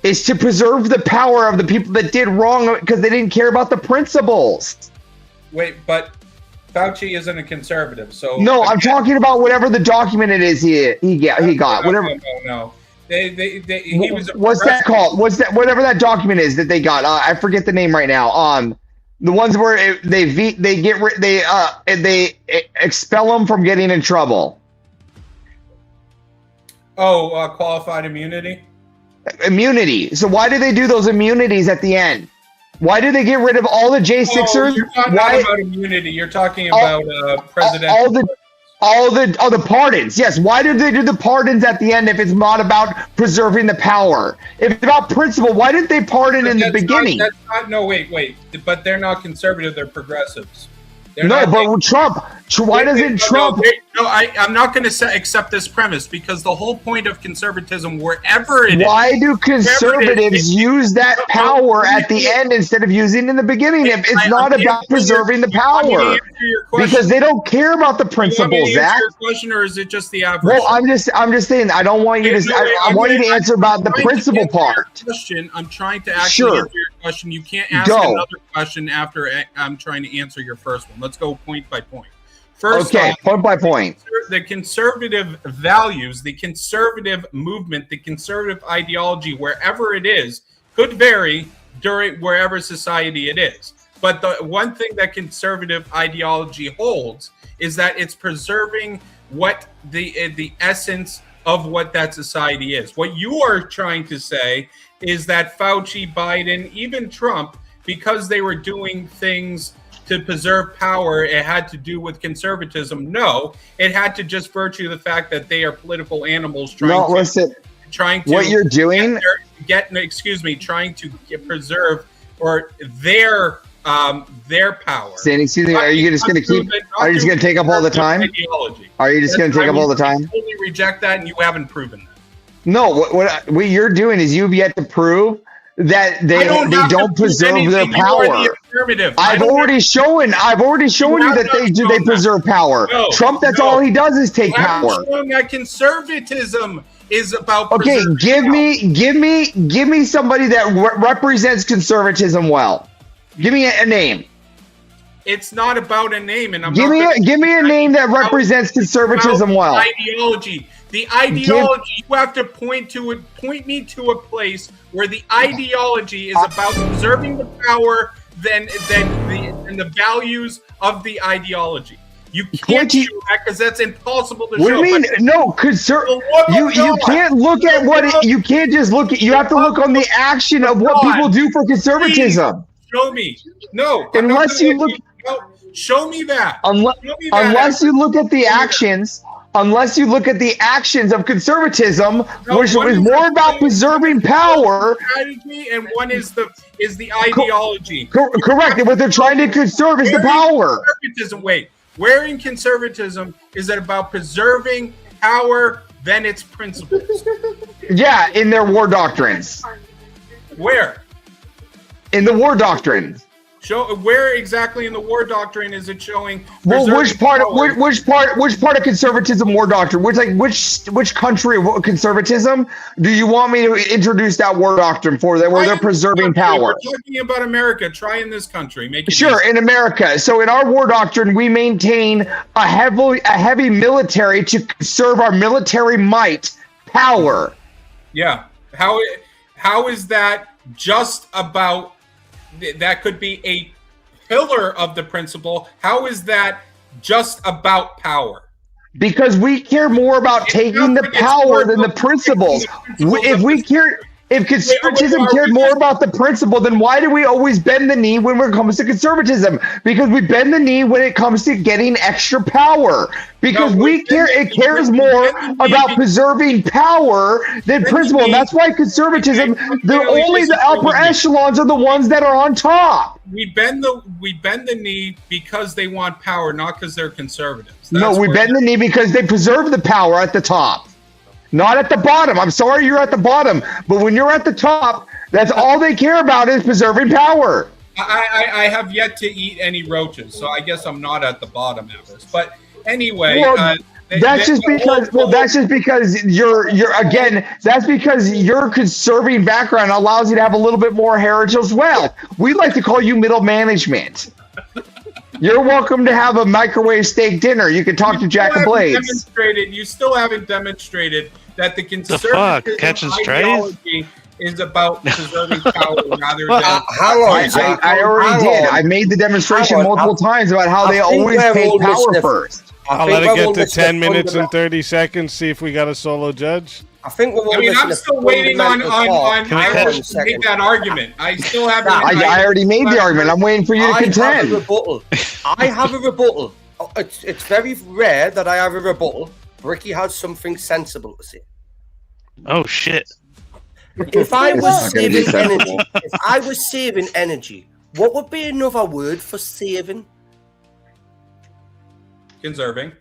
It's to preserve the power of the people that did wrong because they didn't care about the principles. Wait, but Fauci isn't a conservative, so no. I'm talking about whatever the document it is he got. Whatever. No. He was. What's that called? Whatever that document is that they got? I forget the name right now. The ones where they expel them from getting in trouble. Oh, qualified immunity. Immunity. So why do they do those immunities at the end? Why do they get rid of all the J6ers? You're not about immunity. You're talking about presidential. All the pardons. Yes. Why did they do the pardons at the end if it's not about preserving the power? If it's about principle, why didn't they pardon in the beginning? Wait. But they're not conservative. They're progressives. Trump. Why doesn't Trump? I'm not going to accept this premise, because the whole point of conservatism, wherever it is. Why do conservatives use that power at the end instead of using it in the beginning? If it's not about preserving the power, because they don't care about the principles, Zach. Your question, or is it just the average? Well, I'm just saying. I don't want you to. I want you to answer about the principle part. I'm trying to actually answer your question. You can't ask another question after I'm trying to answer your first one. Let's go point by point. First off, point by point. The conservative values, the conservative movement, the conservative ideology, wherever it is, could vary during wherever society it is. But the one thing that conservative ideology holds is that it's preserving what the essence of what that society is. What you are trying to say is that Fauci, Biden, even Trump, because they were doing things to preserve power, it had to do with conservatism. No, it had to just virtue of the fact that they are political animals trying to what you're doing trying to preserve or their power. Sandy, excuse me, are you just going to keep? Are you just going to take up all the time? Ideology. Are you just going to take up all the time? I totally reject that, and you haven't proven that. No, what you're doing is you've yet to prove that they don't preserve their power. I've already shown you that they preserve power. No, Trump, that's all he does is take power. Showing that conservatism is about. Okay, give me somebody that represents conservatism well. Give me a name. It's not about a name, and give me a name that represents conservatism well. Ideology. The ideology. You have to point me to a place where the ideology is about preserving the power than the values of the ideology. You can't do that because that's impossible to show. What do you mean? No, you can't look at what you can't just look at. You have to look on the action of what people do for conservatism. Show me. No. Unless you look. Show me that. Unless you look at the actions. Unless you look at the actions of conservatism, which is more about preserving power. Strategy and one is the ideology. Correct. What they're trying to conserve is the power. Conservatism. Wait. Where in conservatism is it about preserving power than its principles? Yeah, in their war doctrines. Where? In the war doctrines. Show where exactly in the war doctrine is it showing? Well, which part of conservatism war doctrine? Which country of conservatism do you want me to introduce that war doctrine for? That where they're preserving power. We're talking about America. Try in this country. Make it sure easy. In America. So in our war doctrine, we maintain a heavy military to conserve our military might, power. Yeah. How is that just about? That could be a pillar of the principle. How is that just about power? Because we care more about taking the power than the principles. If conservatism cared more about the principle, then why do we always bend the knee when it comes to conservatism? Because we bend the knee when it comes to getting extra power. Because it cares more about preserving power than principle. And that's why conservatism, only the upper echelons are the ones that are on top. We bend the knee because they want power, not because they're conservatives. No, we bend the knee because they preserve the power at the top. Not at the bottom. I'm sorry you're at the bottom, but when you're at the top, that's all they care about is preserving power. I have yet to eat any roaches, so I guess I'm not at the bottom, Avarice. But anyway, that's just because your conserving background allows you to have a little bit more heritage as well. We like to call you middle management. You're welcome to have a microwave steak dinner. You can talk to Jack and Blaze. You still haven't demonstrated that the conservative ideology is about preserving power rather than. I already did. I made the demonstration multiple times about how they always take power first. I'll let it get to 10 minutes and 30 seconds. See if we got a solo judge. I think I'm still waiting on Irish to make that argument. I still haven't. I already made the argument. I'm waiting for you to contend. I have a rebuttal. It's very rare that I have a rebuttal. Bricky has something sensible to say. Oh shit! If I was saving energy, what would be another word for saving? Conserving.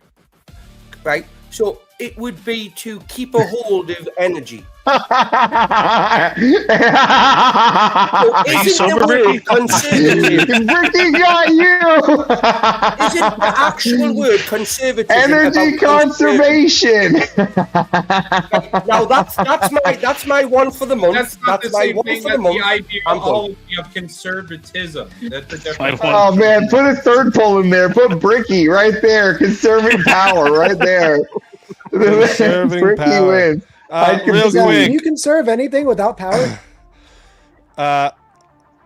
Right. So it would be to keep a hold of energy. So isn't the word conservative? Bricky got you. Isn't the actual word conservative? Energy conservation. Now that's my one for the month. That's not the same thing as the ideology of conservatism. That's a different. Oh man, put a third poll in there. Put Bricky right there. Conserving power right there. Conserving Bricky power. wins. Real quick. Can you conserve anything without power?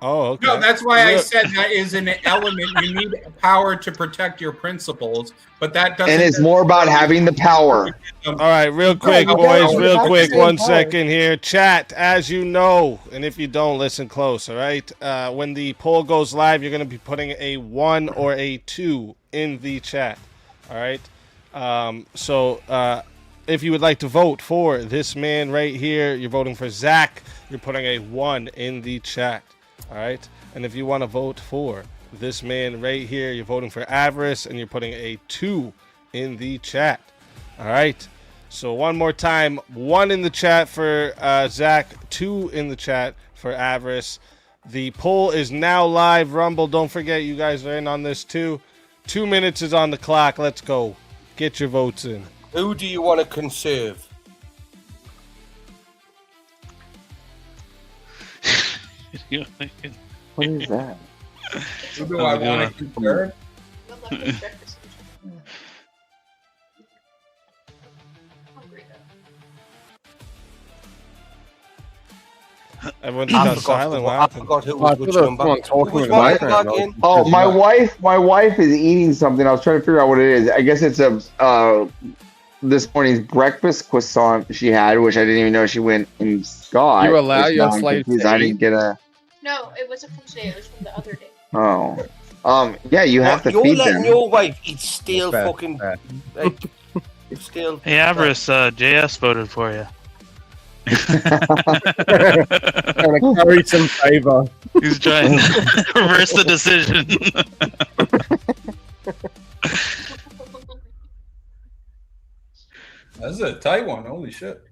Oh, okay. No, that's why I Look. said that is an element. You need power to protect your principles, but that doesn't. And it's more about having the power. All right, real quick, you boys, gotta real have the quick, same 1 power. second here. Chat, as you know, and if you don't, listen close, all right? When the poll goes live, you're going to be putting a 1 or a 2 in the chat, all right? So if you would like to vote for this man right here, you're voting for Zack, you're putting a 1 in the chat, all right? And if you want to vote for this man right here, you're voting for Avarice, and you're putting a 2 in the chat. All right. So one more time, 1 in the chat for Zack, 2 in the chat for Avarice. The poll is now live. Rumble, don't forget you guys are in on this too. 2 minutes is on the clock. Let's go. Get your votes in. Who do you want to conserve? What is that? Who do I want to conserve? Everyone's got silent. I forgot who was which number. Oh, my wife is eating something. I was trying to figure out what it is. I guess it's a this morning's breakfast croissant she had, which I didn't even know she went and got. You allow Which your now I'm slaves confused. to I eat? didn't get a. No, it wasn't from today. It was from the other day. Oh. Yeah, you have to You're feed letting them. your wife eat stale fucking. Like, stale. Hey, Avarice, JS voted for you. Trying to curry some favor. He's trying to reverse the decision. That's a tight one. Holy shit.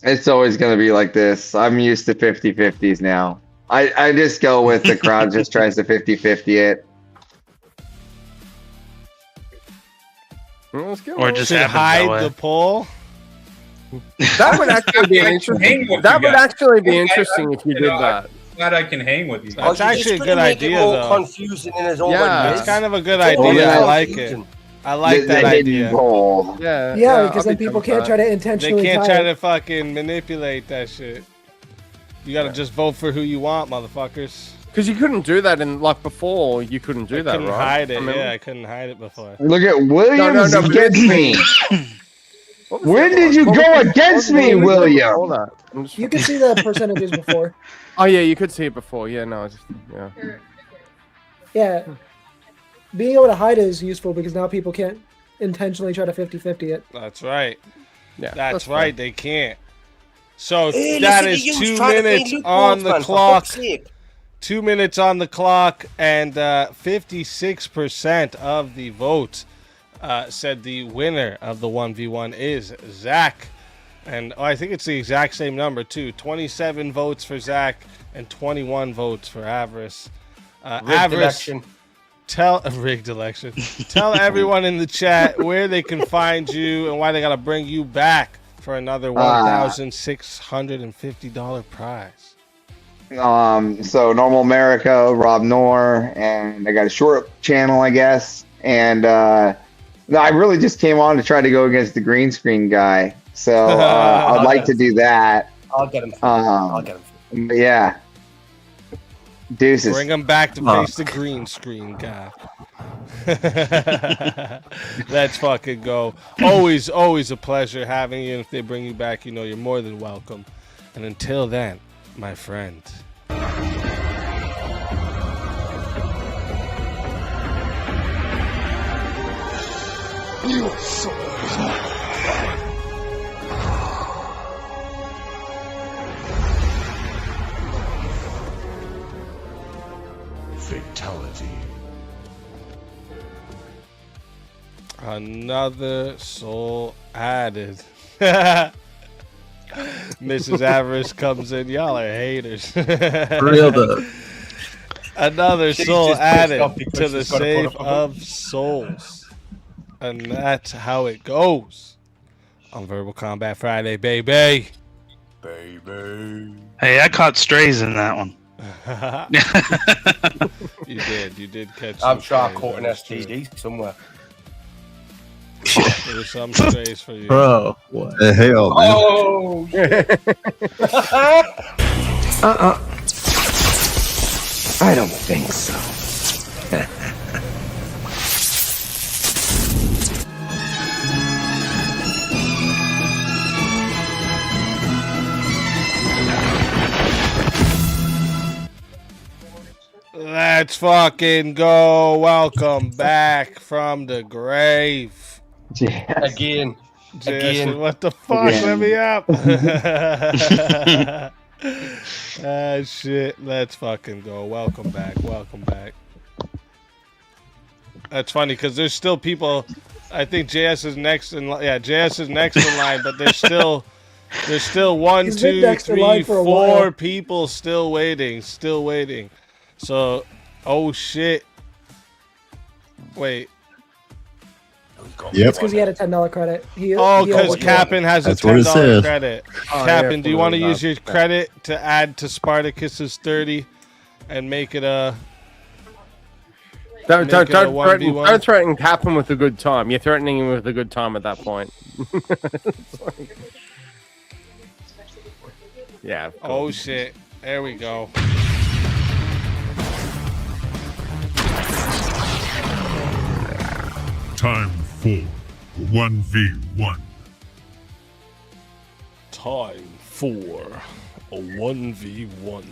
It's always going to be like this. I'm used to 50-50s now. I just go with the crowd just tries to 50-50 it. Or just Should happens that hide way. the poll. That would actually be interesting. That would actually be interesting if you did that. Glad I can hang with you. That's actually a good idea, though. Confusing in his own Yeah, way. it's kind of a good It's all idea. I about like it. confusion. I like that idea. Yeah, because then people can't try to intentionally. They can't tie try it. to fucking manipulate that shit. You gotta just vote for who you want, motherfuckers. Because you couldn't do that in like before. You couldn't do that, Couldn't right? hide it. I mean- Yeah, I couldn't hide it before. Look at Williams but against me. When did you go against me, William? You can see the percentages before. Oh yeah, you could see it before. Yeah, no, yeah. Yeah. Being able to hide it is useful because now people can't intentionally try to 50-50 it. That's right. Yeah, that's right. They can't. So Hey, that listen is to you 2 trying to minutes find on loopholes, the man, for clock. fuck's sake. 2 minutes on the clock, and 56% of the vote said the winner of the 1v1 is Zack. And I think it's the exact same number, too. 27 votes for Zack and 21 votes for Avarice. Avarice, rigged election. Tell everyone in the chat where they can find you and why they got to bring you back for another $1,650 prize. So Normal America, Rob Noor, and I got a short channel, I guess. And I really just came on to try to go against the green screen guy. So I'd like to do that. I'll get him. I'll get him. But yeah. Deuces. Bring him back to face the green screen guy. Let's fucking go. Always a pleasure having you. And if they bring you back, you know you're more than welcome. And until then, my friend. You so fatality. Another soul added. Mrs. Avarice comes in. Y'all are haters. Real though. Another She's soul just added pissed off because to the she's gotta put save up of souls. And that's how it goes on Verbal Combat Friday, baby. Baby. Hey, I caught strays in that one. You did catch. I'm some sure I strays, caught an that's true. STD somewhere. There was some strays for you, Bro. What the hell, man? Oh. I don't think so. Let's fucking go. Welcome back from the grave. Again. Jason, what the fuck? Let me up. Ah, shit. Let's fucking go. Welcome back. Welcome back. That's funny because there's still people. I think JS is next in line. Yeah, JS is next in line, but there's still one, He's been two, next in line three, for a four while. people still waiting. Still waiting. So, oh shit. Wait. Yep. It's because he had a $10 credit. Oh, because Cap'n has That's a what it $10 says. credit. Oh, Cap'n, yeah, do you want to forgot use your about that. credit to add to Spartacus's 30 and make it a... Don't Make it a threaten, 1v1? don't threaten Captain with a good time. You're threatening him with a good time at that point. Yeah. of Oh course. shit. There we go. Time for 1v1. Time for a 1v1.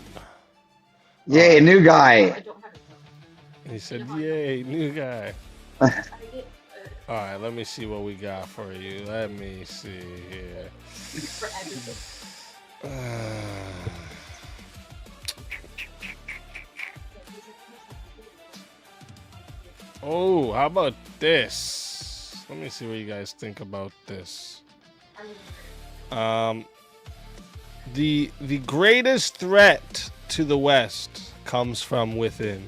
Yay, new guy. He said, yay, new guy. Alright, let me see what we got for you. Let me see here. Oh, how about this? Let me see what you guys think about this. The greatest threat to the West comes from within.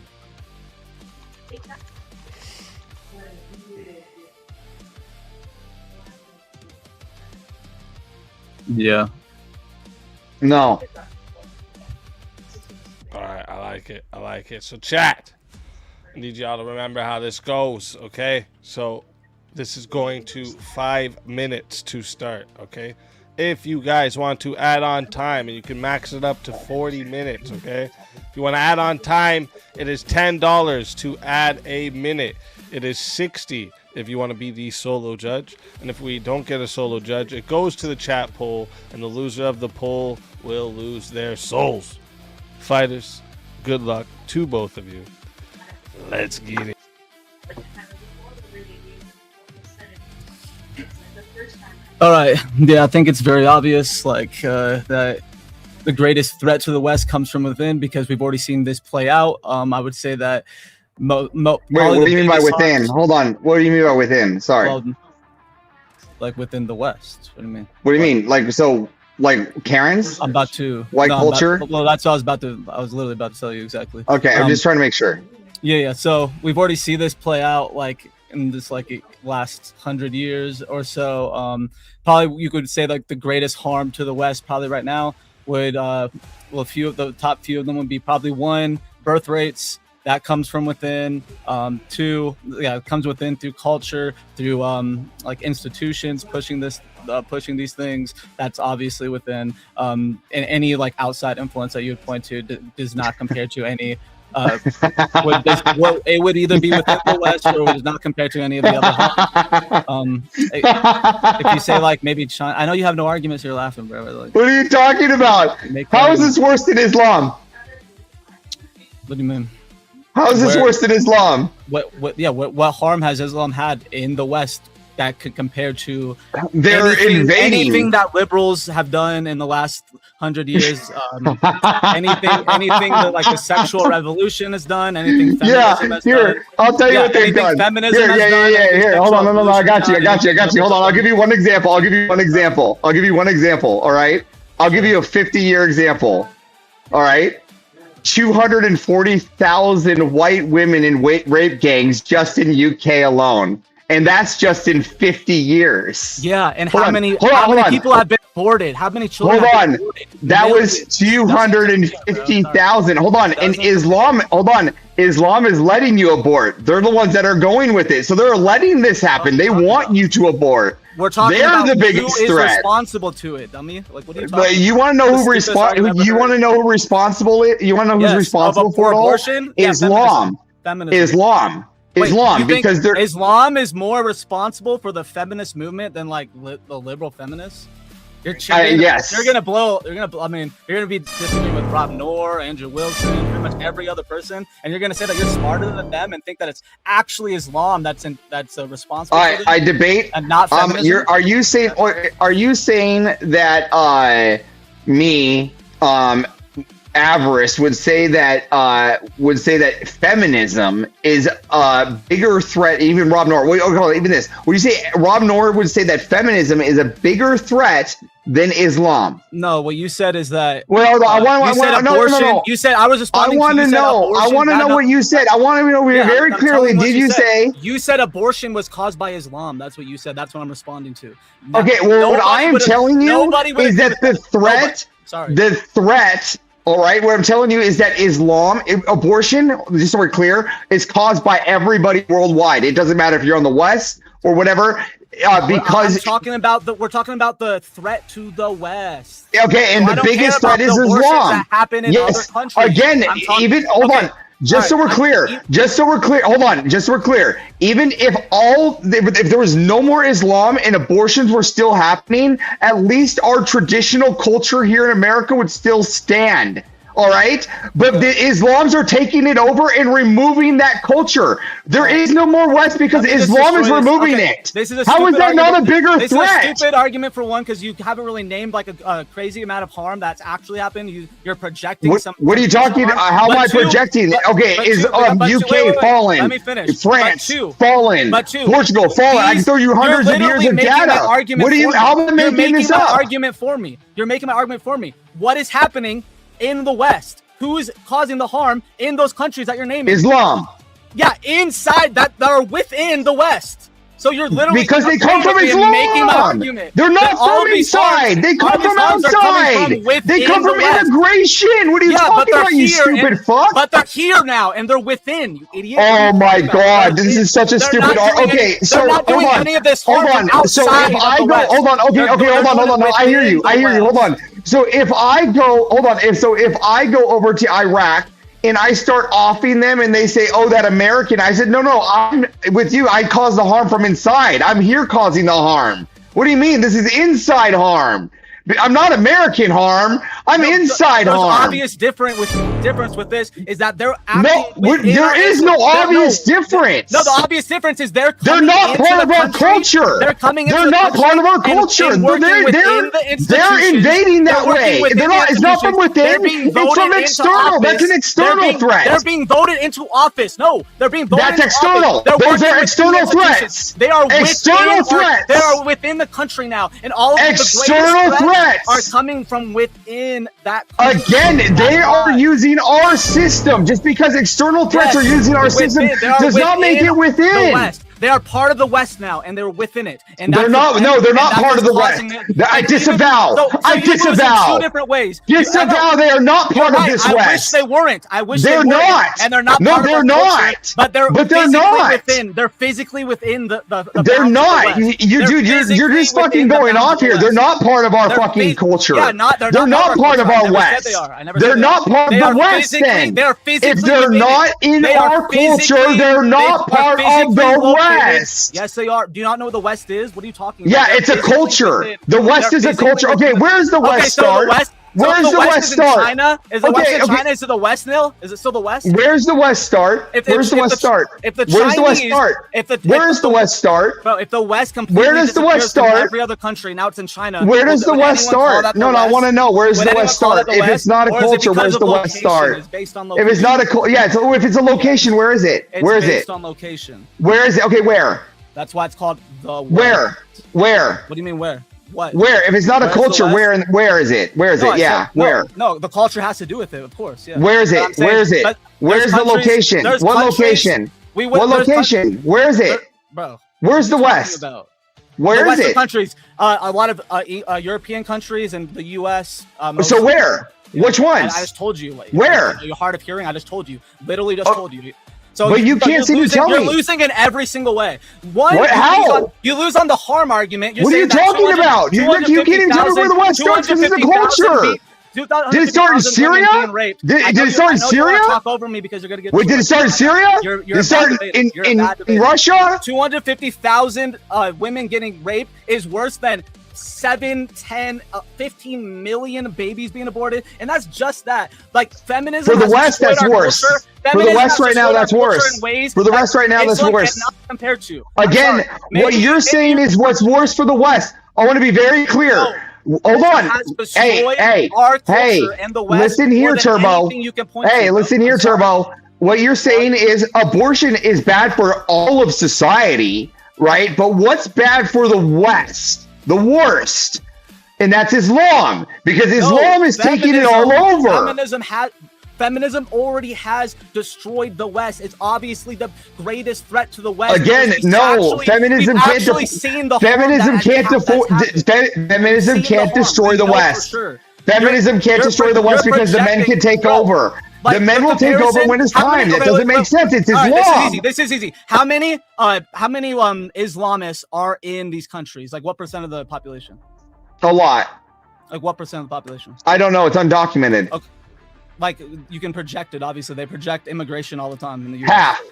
Yeah. No. Alright, I like it. I like it. So chat, I need y'all to remember how this goes, okay? So this is going to 5 minutes to start, okay? If you guys want to add on time, and you can max it up to 40 minutes, okay? If you want to add on time, it is $10 to add a minute. It is $60 if you want to be the solo judge. And if we don't get a solo judge, it goes to the chat poll, and the loser of the poll will lose their souls. Fighters, good luck to both of you. Let's get it. All right. Yeah, I think it's very obvious, like that the greatest threat to the West comes from within because we've already seen this play out. I would say that. Wait, what do you mean by within? Hold on. What do you mean by within? Sorry. Well, like within the West. What do you mean? What do you mean? Like so? Like Karens? I'm about to white no, I'm culture. well, that's what I was about to. I was literally about to tell you exactly. Okay, I'm just trying to make sure. Yeah. So we've already seen this play out, like in this like last 100 years or so. Probably you could say like the greatest harm to the West probably right now would well, a few of the top few of them would be probably one, birth rates. That comes from within. Two, yeah, it comes within through culture, through like institutions pushing these things. That's obviously within. And any like outside influence that you would point to does not compare to any. It would either be within the West or it is not compared to any of the other. If you say like maybe China, I know you have no arguments. You're laughing, bro. Like, what are you talking about? How is this worse than Islam? What do you mean? How is this worse than Islam? What harm has Islam had in the West that could compare to They're invading. anything that liberals have done in the last 100 years? Anything that like the sexual revolution has done? Anything feminism has done? I'll tell you what they've done. Feminism Here, hold on, no, I got you. Hold on, I'll give you one example. All right, I'll give you a 50-year example. All right. 240,000 white women in rape gangs just in UK alone. and that's just in 50 years. Yeah, and Hold how on, many hold on, how hold many on. people have been aborted? How many children? Hold have been on. aborted? That was Millions. 250,000. Hold on. And Islam, hold on. Islam is letting you abort. They're the ones that are going with it. So they're letting this happen. They want you to abort. We're talking They're about the biggest who is threat. responsible to it, dummy. Like, what are you talking But you want to know The who stupidest argument I've ever you want to know who responsible is? You want to know who's Yes, responsible of for it all? abortion? Yeah, Islam. Feminism. Islam. Wait, Islam, you think because they're Islam is more responsible for the feminist movement than like the liberal feminists. yes. You're gonna blow. I mean, you're gonna be disagreeing with Rob Noor, Andrew Wilson, pretty much every other person, and you're gonna say that you're smarter than them and think that it's actually Islam that's responsible. for this I debate. and not feminism. Are you saying that Avarice would say that feminism is a bigger threat? Even Rob Noor, even this. Would you say Rob Noor would say that feminism is a bigger threat than Islam? No, what you said is that. Well, I want No. You said I was responding. I want to know. I want to know what you said. I want to know very clearly. Did you say? You said abortion was caused by Islam? That's what you said. That's what I'm responding to. Okay. Well, what I am telling you is that the threat. Sorry. The threat. All right, what I'm telling you is that abortion, just so we're clear, is caused by everybody worldwide. It doesn't matter if you're on the West or whatever, because we're talking about the threat to the West. Okay, and So I the don't biggest care about threat is the abortions Islam. that happen in other countries. Again, even hold on. Just so we're clear, hold on, just so we're clear, even if there was no more Islam and abortions were still happening, at least our traditional culture here in America would still stand. All right, but the Islams are taking it over and removing that culture. There is no more West because Islam is removing it. How is that not a bigger This threat? is a stupid argument for one, because you haven't really named like a crazy amount of harm that's actually happened. You're projecting What some. are you talking? How am I projecting? Okay, is UK fallen? Let me finish. France fallen? Portugal fallen? I can throw you hundreds of years of data. What do you? How am I making this up? Argument for me. You're making my argument for me. What is happening in the West? Who is causing the harm in those countries that you're naming? Islam. Yeah, inside that are within the West. So you're literally because they come from Islam. Making my argument. They're not from inside. They come from outside. They come from immigration. What are you talking about, you stupid fuck? But they're here now, and they're within. You idiot. Oh my God, this is such a stupid. Okay, so hold on. Hold on. So if I go, hold on. Okay, hold on. No, I hear you. Hold on. So if I go, if I go over to Iraq and I start offing them and they say, oh, that American, I said, no, I'm with you. I caused the harm from inside. I'm here causing the harm. What do you mean? This is inside harm. I'm not American harm. I'm inside harm. The obvious difference with this is that they're there is no obvious difference. No, the obvious difference is they're not part of our culture. They're coming. They're not part of our culture. They're invading that way. They're not. It's not from within. It's from external. That's an external threat. They're being voted into office. No, they're being voted. That's external. Those are external threats. They are external threats. They are within the country now, and all of the external threats are coming from within that country. Again, they are using our system. Just because external threats are using our system does not make it within. The West. They are part of the West now, and they're within it. And they're not. No, they're not part of the West. I disavow. I disavow. 2 different ways. Disavow. They are not part of this West. I wish they weren't. I wish they're not. And they're not. No, they're not. But they're not. Within. They're physically within the they're not. You're just fucking going off here. They're not part of our fucking culture. Yeah, they're not part of our West. They're not part of the West. Then, if they're not in our culture, they're not part of the West. Yes, they are. Do you not know what the West is? What are you talking about? Yeah, it's a culture. The West is a culture. Okay, where's the West start? Where's the West start? China? Is the West in China? Is it the West, Nil? Is it still the West? Where's the West start? Where's the West start? Where's the West start? Where's the West start? Bro, if the West completely where does the West start? Every other country, now it's in China. Where does the West start? No, I want to know. Where's the West start? If it's not a culture, where's the West start? If it's not a if it's a location, where is it? Where is it? Based on location. Where is it? Okay, where? That's why it's called the West. Where? What do you mean where? What? Where? If it's not a culture, where is it? Where is it? Yeah, where? No, the culture has to do with it, of course. Yeah. Where is it? Where is it? Where's the location? What location? What location? Where is it? Bro, Where's the West? About? Where the is Western it? countries, a lot of European countries and the U.S. So where? Which ones? I just told you. Like, where? You're hard of hearing. I just told you. Literally just told you. So but you can't seem to tell me. You're losing in every single way. One, how? You lose on the harm argument. What are you talking about? You can't even tell me where the West starts because it's a culture. Did it start in Syria? Did it start in Syria? Talk over me because you're gonna get. Wait, did it start in Syria? Did it start in Russia? 250,000 women getting raped is worse than 7, 10, 15 million babies being aborted, and that's just that. Like feminism for the West, that's worse. For the West right now, that's worse. For the West right now, that's worse. Compared to again, what you're saying is what's worse for the West. I want to be very clear. Hold on. Hey, listen here, Turbo. Hey, listen here, Turbo. What you're saying is abortion is bad for all of society, right? But what's bad for the West? The worst. And that's Islam. Because Islam is taking it all over. Feminism already has destroyed the West. It's obviously the greatest threat to the West. Again, no, feminism can't destroy the West. Feminism can't destroy the West because the men can take over. The men will take over when it's time. That doesn't make sense. It's Islam. This is easy. How many Islamists are in these countries? Like what percent of the population? A lot. Like what percent of the population? I don't know. It's undocumented. Okay. Like you can project it. Obviously, they project immigration all the time in the US. Half.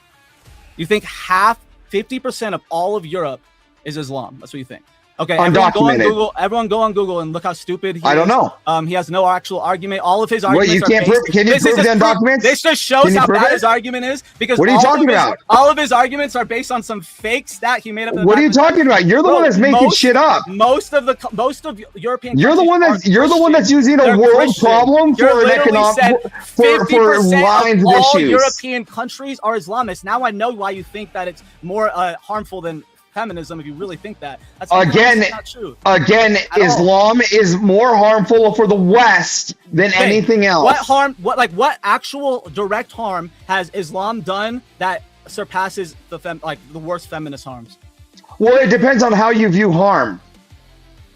You think 50% of all of Europe is Islam? That's what you think. Okay, undocumented. Everyone go on Google and look how stupid he is. I don't know. He has no actual argument. All of his arguments you can't prove, can you prove the documents? This just shows how bad his argument is because what are you talking about? All of his arguments are based on some fake stat he made up. What are you talking about? You're the one that's making shit up. Most of European. You're the one that's using a world problem for an economic for lines of all issues. European countries are Islamist. Now I know why you think that it's more harmful than feminism. If you really think that, that's not true. Again, Islam is more harmful for the West than anything else. What actual direct harm has Islam done that surpasses the worst feminist harms? Well, it depends on how you view harm.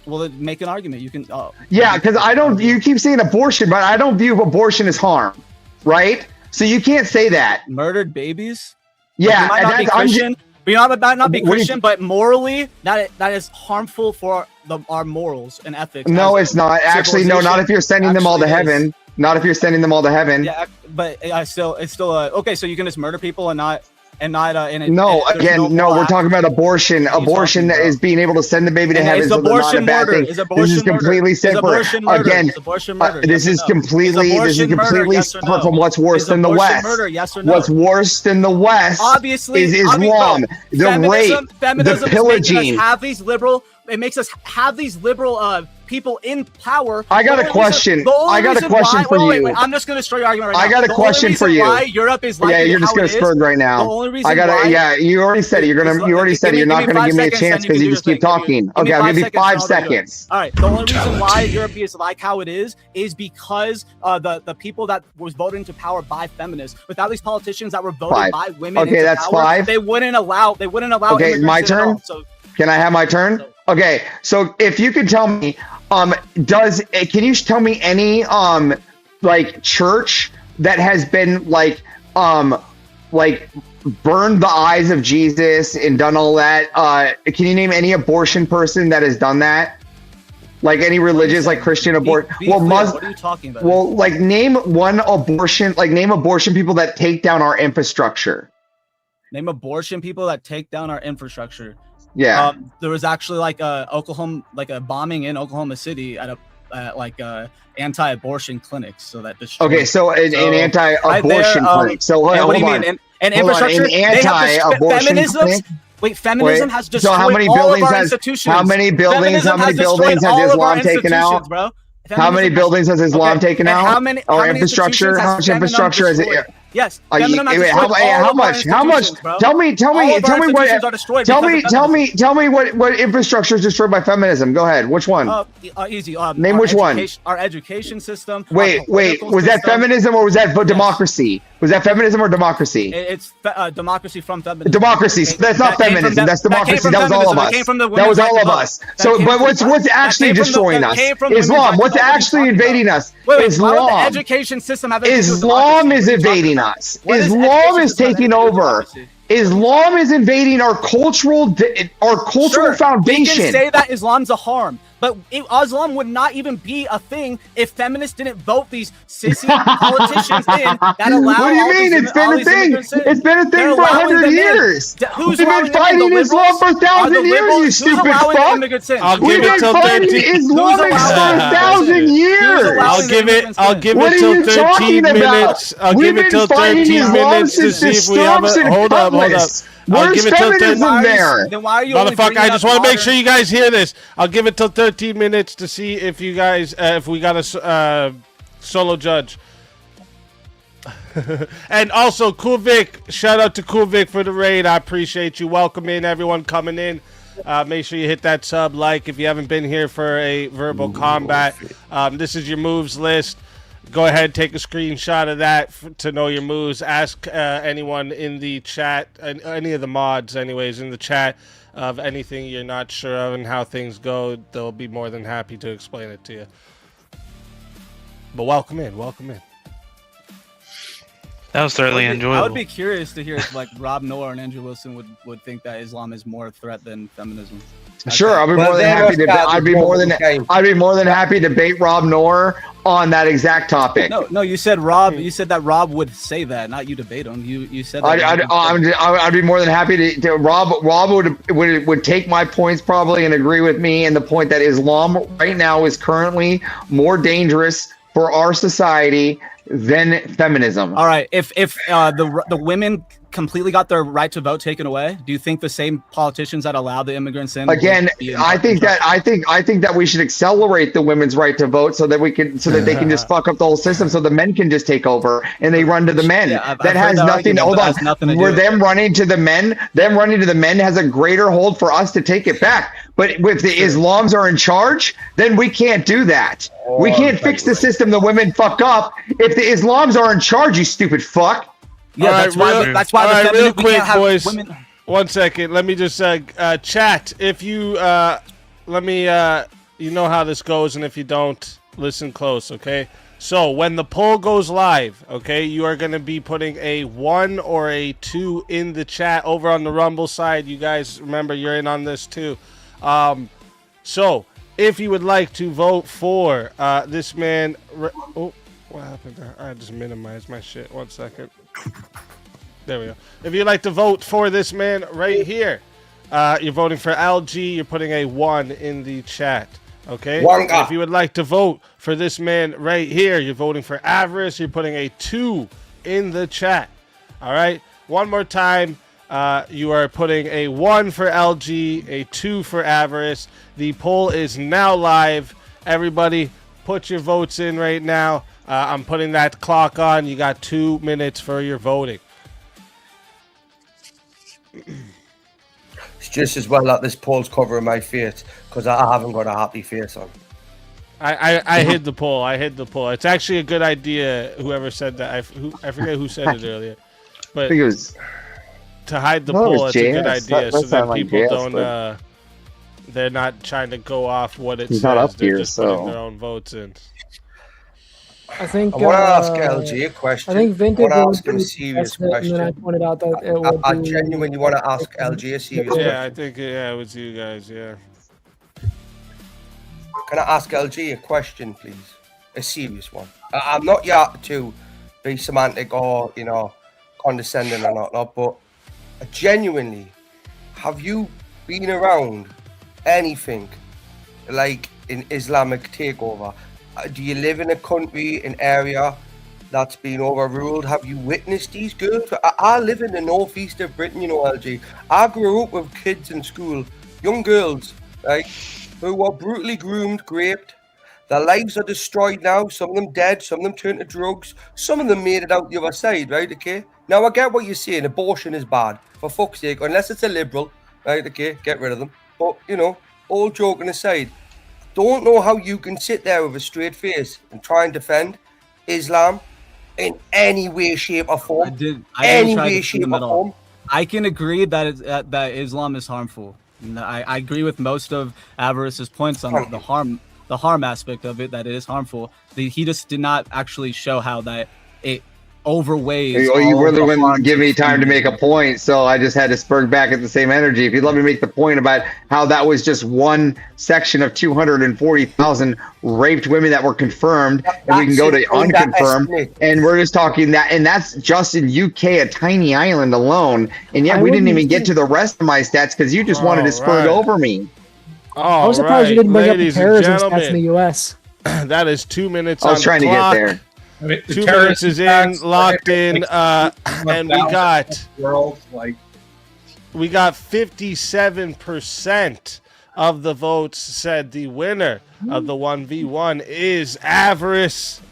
Well, then make an argument. You can. Yeah, because I don't. You keep saying abortion, but I don't view abortion as harm, right? So you can't say that. Murdered babies. Yeah, might not be Christian. We might not be Christian, but morally, that is harmful for our morals and ethics. No, it's not. Actually, no, not if you're sending them all to heaven. Not if you're sending them all to heaven. Yeah, but it's still okay. So you can just murder people and not. No, we're talking about abortion. Abortion is being able to send the baby to heaven. So not a bad thing. This is completely separate. Again, this is completely separate from what's worse than the West. What's worse than the West is Islam, the rape, the pillaging. It makes us have these liberal people in power. I got a question. For you. I'm just going to destroy your argument right now. I got a question for you. Why Europe is like you're just going to spurn right now. The only reason you already said it. You already said it. You're not going to give me a chance because you just keep talking. Okay, I'll give you 5 seconds. All right. The only reason why Europe is like how it is because the people that was voted into power by feminists, without these politicians that were voted by women. Okay, that's power, 5. They wouldn't allow. Okay, my turn. Can I have my turn? Okay, so if you could tell me, can you tell me any church that has been burned the eyes of Jesus and done all that? Can you name any abortion person that has done that? Like any religious, like Christian abortion? What are you talking about? Well, name one abortion, name abortion people that take down our infrastructure. Name abortion people that take down our infrastructure. Yeah, there was actually a bombing in Oklahoma City at anti-abortion clinics. So that destroyed. Okay, so an anti-abortion clinic. So what do you mean? An infrastructure. An anti-abortion clinic. Feminism has destroyed how many all buildings of our has institutions. How many buildings has Islam taken out? Bro. How many buildings has Islam taken out? How much infrastructure has it? Yes. How much? Tell me what infrastructure is destroyed by feminism. Go ahead. Which one? Easy. Name which one. Our education system. Wait. Was that feminism or was that democracy? Was that feminism or democracy? It's democracy from feminism. Democracy. That's not feminism. That's democracy. That was all of us. That was all of us. So, but what's actually destroying us? Islam. What's actually invading us? Islam. Education system have Islam is invading us. Islam is taking over. Islam is invading our cultural foundation. We can say that Islam's a harm, but Islam would not even be a thing if feminists didn't vote these sissy politicians in that allow. What do you mean? It's been a thing. It's been a thing for 100 years. We've been fighting Islam for 1,000 years, you stupid fuck. I'll give it till 13. Islamics for 1,000 years. I'll give it till 13 minutes. I'll give it till 13 minutes to see if we have a. Hold up. I'll give it till 13 there. Then why are you Motherfucker, I just want to make sure you guys hear this. I'll give it till 13 minutes to see if you guys, if we got a solo judge. And also, Cool Vic, shout out to Cool Vic for the raid. I appreciate you. Welcome in, everyone coming in. Make sure you hit that sub, like if you haven't been here for a verbal combat. This is your moves list. Go ahead, take a screenshot of that to know your moves. Ask anyone in the chat, any of the mods anyways, in the chat of anything you're not sure of and how things go. They'll be more than happy to explain it to you. But welcome in, welcome in. That was thoroughly enjoyable. I would be curious to hear if like Rob Noah and Andrew Wilson would think that Islam is more a threat than feminism. Sure, I'd be more than happy to. I'd be more than happy to bait Rob Noor on that exact topic. No, you said Rob. You said that Rob would say that, not you debate him. You said that. I'd be more than happy to. Rob would take my points probably and agree with me in the point that Islam right now is currently more dangerous for our society than feminism. All right, if the women completely got their right to vote taken away, do you think the same politicians that allow the immigrants in? Again, I think that we should accelerate the women's right to vote so that they can just fuck up the whole system, so the men can just take over and they run to the men. Yeah, that has nothing. Hold on, where them running to the men has a greater hold for us to take it back. But if the Islams are in charge, then we can't do that. We can't fix the system the women fuck up if the Islams are in charge. You stupid fuck. Yeah, that's why. Real quick, boys. Women. 1 second. Let me just chat. If you let me you know how this goes, and if you don't, listen close, okay? So when the poll goes live, okay, you are gonna be putting a 1 or a 2 in the chat over on the Rumble side. You guys remember you're in on this too. So if you would like to vote for this man, oh, what happened there? I just minimized my shit. 1 second. There we go. If you'd like to vote for this man right here, you're voting for LG. You're putting a 1 in the chat. Okay. If you would like to vote for this man right here, you're voting for Avarice. You're putting a 2 in the chat. All right. One more time. You are putting a 1 for LG, a 2 for Avarice. The poll is now live. Everybody, put your votes in right now. I'm putting that clock on. You got 2 minutes for your voting. It's just as well that this poll's covering my face because I haven't got a happy face on. I hid the poll. I hid the poll. It's actually a good idea. Whoever said that, I forget who said it earlier, but I think it was to hide the poll. It's a good idea, so that people don't. They're not trying to go off what it says. Not up They're here, just so putting their own votes in. I think. I want to ask LG a question. I think Vintage I want was to ask him a serious question. And then I pointed out that it would I genuinely want to ask LG a serious question. Yeah, I think it was you guys. Yeah. Can I ask LG a question, please? A serious one. I'm not here to be semantic or condescending or not, but genuinely, have you been around anything like an Islamic takeover? Do you live in a country, an area that's been overruled? Have you witnessed these girls? I live in the northeast of Britain, LG. I grew up with kids in school, young girls, right, who were brutally groomed, raped. Their lives are destroyed now. Some of them dead, some of them turned to drugs. Some of them made it out the other side, right, okay? Now, I get what you're saying. Abortion is bad, for fuck's sake, unless it's a liberal, right, okay? Get rid of them. But, all joking aside, don't know how you can sit there with a straight face and try and defend Islam in any way, shape, or form. I didn't Any try to way, defend shape, them or at all. form. I can agree that that Islam is harmful. And I agree with most of Avarice's points on the harm aspect of it, that it is harmful. He just did not actually show how that it overweighs. You really the wouldn't harms give me of time to make a point, so I just had to spur back at the same energy. If you'd let me make the point about how that was just one section of 240,000 raped women that were confirmed, and we can go to unconfirmed, and we're just talking that, and that's just in UK, a tiny island alone, and yet we didn't even get to the rest of my stats because you just wanted to spur it over me. I was surprised you didn't bring up the terrorism stats in the U.S. That is 2 minutes. I was trying to get there. 2 minutes is in, locked in, and we got world like we got 57% of the votes said the winner of the 1v1 is Avarice.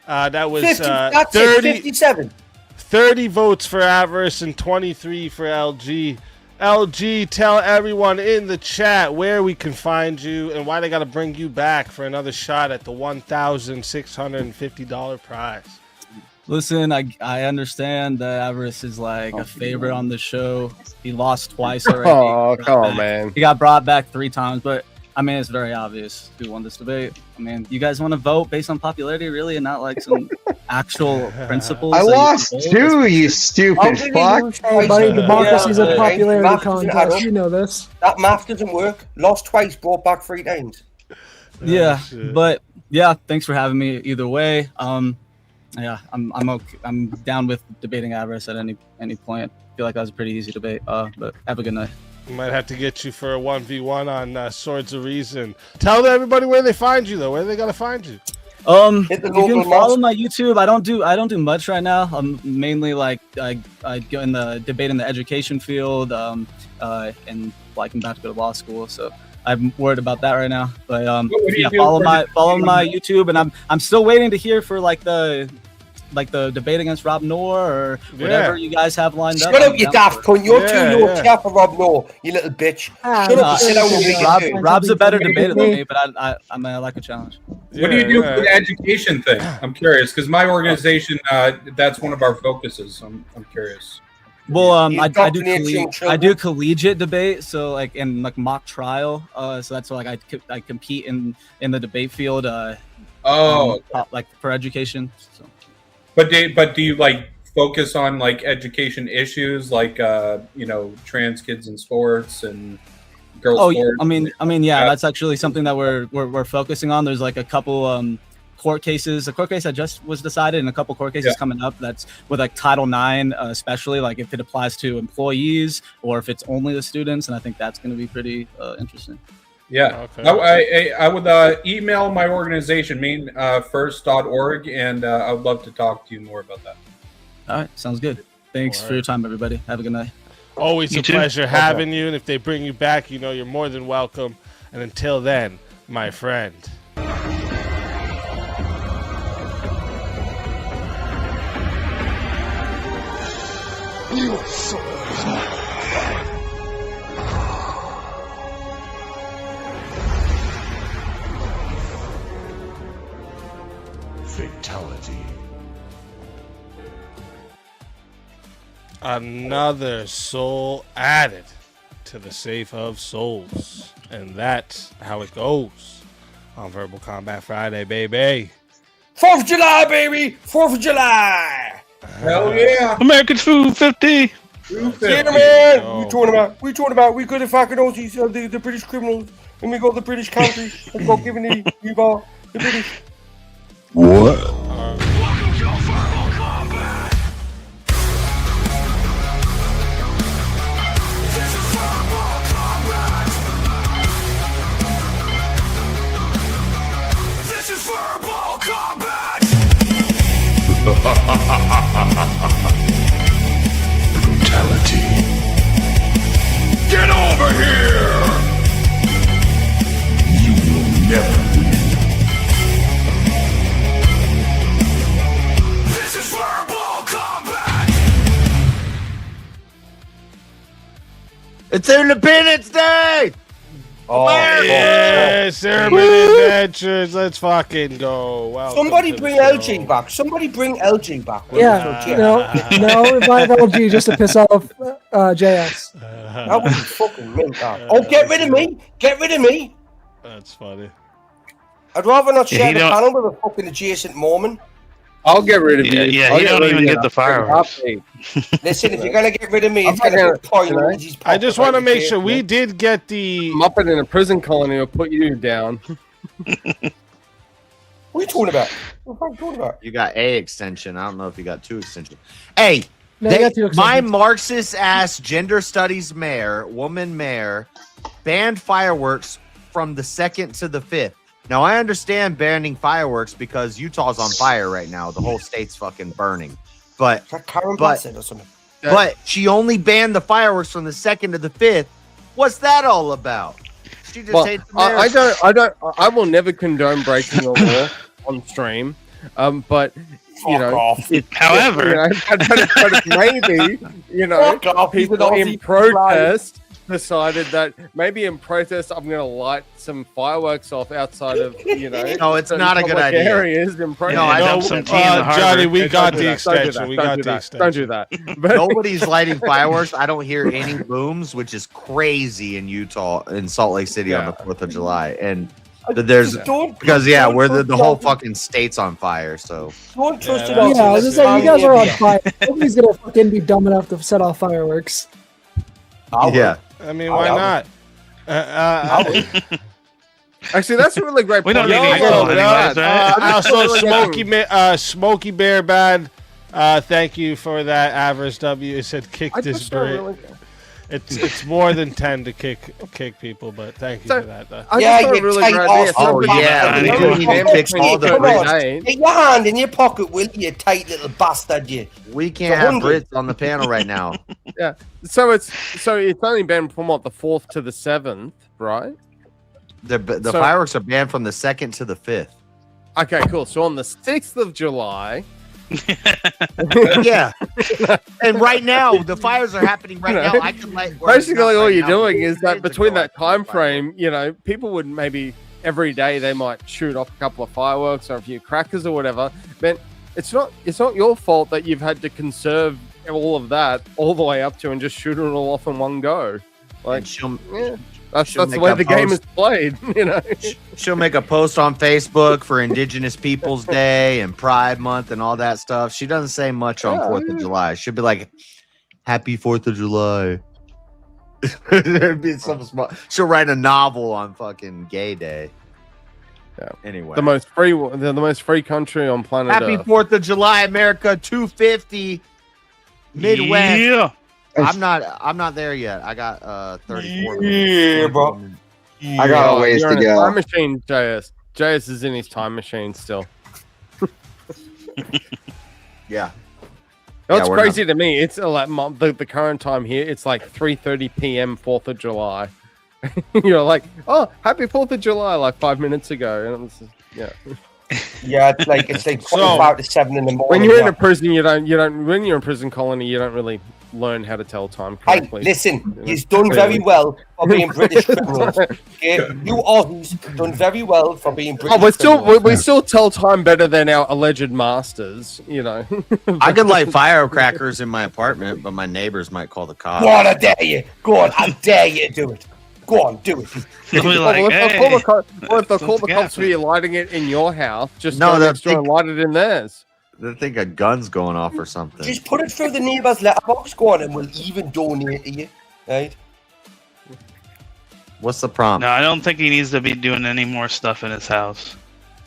That was 57. 30 votes for Avarice and 23 for LG. LG, tell everyone in the chat where we can find you and why they got to bring you back for another shot at the $1,650 prize. Listen, I understand that Avarice is like a favorite on the show. He lost twice already. Oh, come on, man. He got brought back 3 times, but I mean, it's very obvious who won this debate. I mean, you guys want to vote based on popularity, really, and not like some actual principles? I lost 2, you stupid fuck. Hey, buddy, democracy's a popularity contest. You know this. That math doesn't work. Lost twice, brought back 3 times. Yeah, but yeah, thanks for having me. Either way, yeah, I'm okay. I'm down with debating Avarice at any point. I feel like that was a pretty easy debate. But have a good night. We might have to get you for a 1v1 on Swords of Reason. Tell everybody where they find you, though. Where they gotta find you? You can follow my YouTube. I don't do much right now. I'm mainly like I go in the debate in the education field, and like I'm about to go to law school, so I'm worried about that right now. But yeah, follow my YouTube, and I'm still waiting to hear for like the debate against Rob Noor or whatever you guys have lined up. Shut up, you daft cunt. You're too low cap for Rob Noor, you little bitch. Shut up and sit down and make it. Rob's a better debater than me, but I like a challenge. What do you do for the education thing? I'm curious because my organization, that's one of our focuses. I'm curious. Well, I do collegiate debate, so like in like mock trial. So that's like I compete in the debate field. Like for education. So. But do you like focus on like education issues like trans kids in sports and girls sports? I mean yeah, that's actually something that we're focusing on. There's like a couple court cases. A court case that just was decided and a couple court cases coming up that's with like Title IX, especially like if it applies to employees or if it's only the students, and I think that's going to be pretty interesting. Yeah, okay. I would email my organization, mainfirst.org, and I would love to talk to you more about that. All right, sounds good. Thanks for your time, everybody. Have a good night. Always a pleasure having you, and if they bring you back, you're more than welcome. And until then, my friend. You so Fatality. Another soul added to the safe of souls. And that's how it goes on Verbal Combat Friday, baby. 4th of July, baby! 4th of July! Hell yeah! Americans Food 50! Yeah, man! We talking about we go to fucking the British criminals, and we go to the British country, and go giving the British. What? This is verbal combat. Brutality. Get over here! You will never win. This is verbal combat. It's Independence Day! Yes, Urban Adventures. Let's fucking go. Welcome Somebody to the bring show. LG back. Somebody bring LG back. Yeah, no, revive LG just to piss off JS. That would be fucking mint. Oh, get rid of me! Get rid of me! That's funny. I'd rather not Yeah, share he the don't- panel with a fucking adjacent Mormon. I'll get rid of you. Yeah, I'll you don't rid of even you. get the fireworks. Listen, if you're gonna get rid of me, it's I'm gonna not be point gonna- in Luigi's I just pocket, want to right? make sure we did get the. I'm up in a prison colony. I'll put you down. What are you talking about? What are you talking about? You got a extension. I don't know if you got 2 extensions. Hey, No, you got 2 my extensions. Marxist ass gender studies woman mayor, banned fireworks from the 2nd to the 5th. Now I understand banning fireworks because Utah's on fire right now. The whole state's fucking burning. But Karen Bassett or something. but she only banned the fireworks from the 2nd to the 5th. What's that all about? She just Well, hates the mayor. I will never condone breaking the law on stream. But you know, However, but maybe people in protest decided that maybe in protest I'm going to light some fireworks off outside of No, it's not a good public idea. areas in protest. No, I don't. Johnny, we got the Don't do extension. that. We Don't got do the that. extension. Don't do that. But- Nobody's lighting fireworks. I don't hear any booms, which is crazy in Utah, in Salt Lake City on the 4th of July. And there's because where the whole fucking state's on fire. So Don't trust it Yeah, all. I was just saying, you guys are on fire. Nobody's gonna fucking be dumb enough to set off fireworks. yeah. I mean, why not? Actually, that's a really great We point. don't need these laws anyways, right? Also, Smokey Bear Bad, thank you for that. Avarice W. It said kick I this just don't Brit. really- It's more than 10 to kick people, but thank you for that. Though. I Yeah, just got a you really tight great ass idea. Oh little yeah, bastard. we I do know. need to fix all the Come on, Brits. get your hand in your pocket, will you tight little bastard, you? We can't have Brits on the panel right now. Yeah. So it's only been from what, the 4th to the 7th, right? The So- fireworks are banned from the 2nd to the 5th. Okay, cool. So on the 6th of July. Yeah. And right now, the fires are happening right now. I can light. well, Basically, not all right you're now, doing but is that days between ago, that time frame, people would maybe every day they might shoot off a couple of fireworks or a few crackers or whatever. But it's not your fault that you've had to conserve all of that all the way up to and just shoot it all off in one go. Like, that's the make way a the game is post. played. She'll make a post on Facebook for Indigenous Peoples Day and Pride Month and all that stuff. She doesn't say much on 4th of July. She'll be like, "Happy 4th of July." It'd be something small. She'll write a novel on fucking Gay Day. Yeah. Anyway, the most free country on planet Happy Earth. 4th of July, America 250 Midwest. Yeah. I'm not there yet. I got 34 minutes. Yeah, bro. I got a ways You're to in a go. time machine, JS. JS is in his time machine still. Yeah. What's we're crazy to me, it's like the current time here, it's like 3:30 p.m. 4th of July. You're like, oh, happy 4th of July, like 5 minutes ago. And it's Yeah, it's like 25 to 7 in the morning. when you're in yeah. a prison, you don't when you're in a prison colony, you don't really learn how to tell time Hey, correctly. listen, you've done very well for being British criminals. Okay? You Aussies done very well for being British Oh, criminals. we still tell time better than our alleged masters, I could light firecrackers in my apartment, but my neighbors might call the cops. Go on, I dare you. Go on, I dare you to do it. Go on, do it. You'll be like, if they hey, call the something cops for you lighting it in your house, just No, go they'll next door and light it in theirs. They think a gun's going off or something. Just put it through the neighbour's letterbox, go on, and we'll even donate to you. Right? What's the prompt? No, I don't think he needs to be doing any more stuff in his house.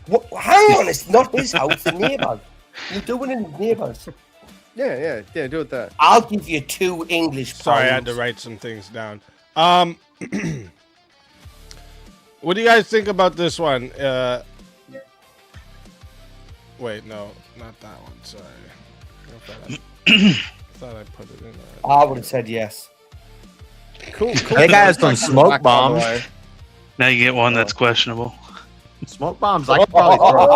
What, hang on, it's not his house, the neighbour's. You're doing it in the neighbour's. Yeah, do it there. I'll give you 2 English pounds. Sorry, I had to write some things down. What do you guys think about this one? Wait, no, not that one. Sorry. I thought I put it in there. I would have said yes. Cool. They got some smoke bombs. Now you get one that's questionable. Smoke bombs. I could probably throw.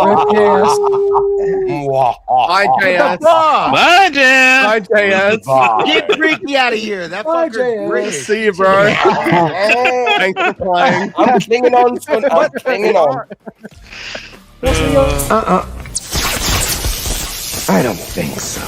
Hi, JS. Bye, Jan. Hi, JS. Get Bricky out of here. That fucker's British. See you, bro. Thanks for playing. I'm clinging on, son. I'm clinging on. I don't think so.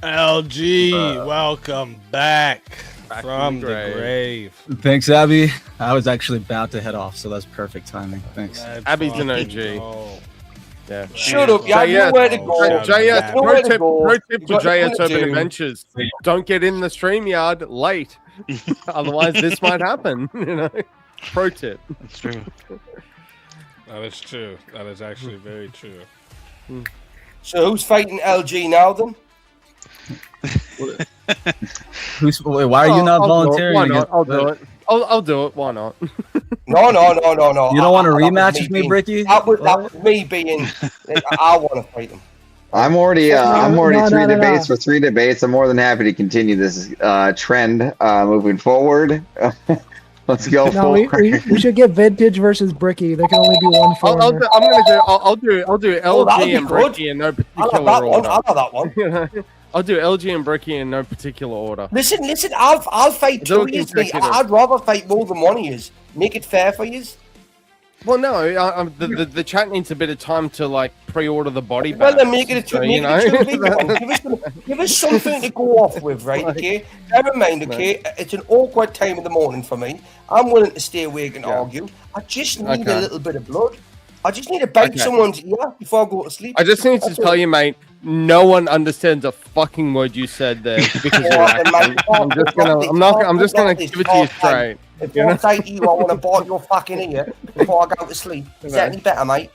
LG, welcome back from the grave. Thanks, Abby. I was actually about to head off, so that's perfect timing. Thanks. Abby's an OG. Yeah. Shut up, you have nowhere to go. JS, pro tip for JS Urban do. Adventures. Don't get in the StreamYard late. Otherwise, this might happen. You know? Pro tip. That's true. That is true. That is actually very true. So who's fighting LG now then? Why are you not volunteering? Why not? I'll do it. I'll do it. Why not? No. You don't want a rematch with me, Bricky? That was me being. I want to fight him. I'm already No, three debates for 3 debates. I'm more than happy to continue this trend moving forward. Let's go No, forward. we should get Vintage versus Bricky. There can only be one foreigner. I'll do LG and Bricky in no particular order. I'll have that one. I'll do LG and Bricky in no particular order. Listen. I'll fight two of you. I'd rather fight more than one of you. Make it fair for you. Well, no, the chat needs a bit of time to like pre-order the body Well, bag. then make it a give us something to go off with, right? Okay. Bear in mind, okay, it's an awkward time of the morning for me. I'm willing to stay awake and argue. I just need a little bit of blood. I just need to bite someone's ear before I go to sleep. I just need to tell you, mate. No one understands a fucking word you said there because of your accent. I'm just gonna give it to you straight. If I say to you, I want to bite your fucking ear before I go to sleep. Is that any better, mate?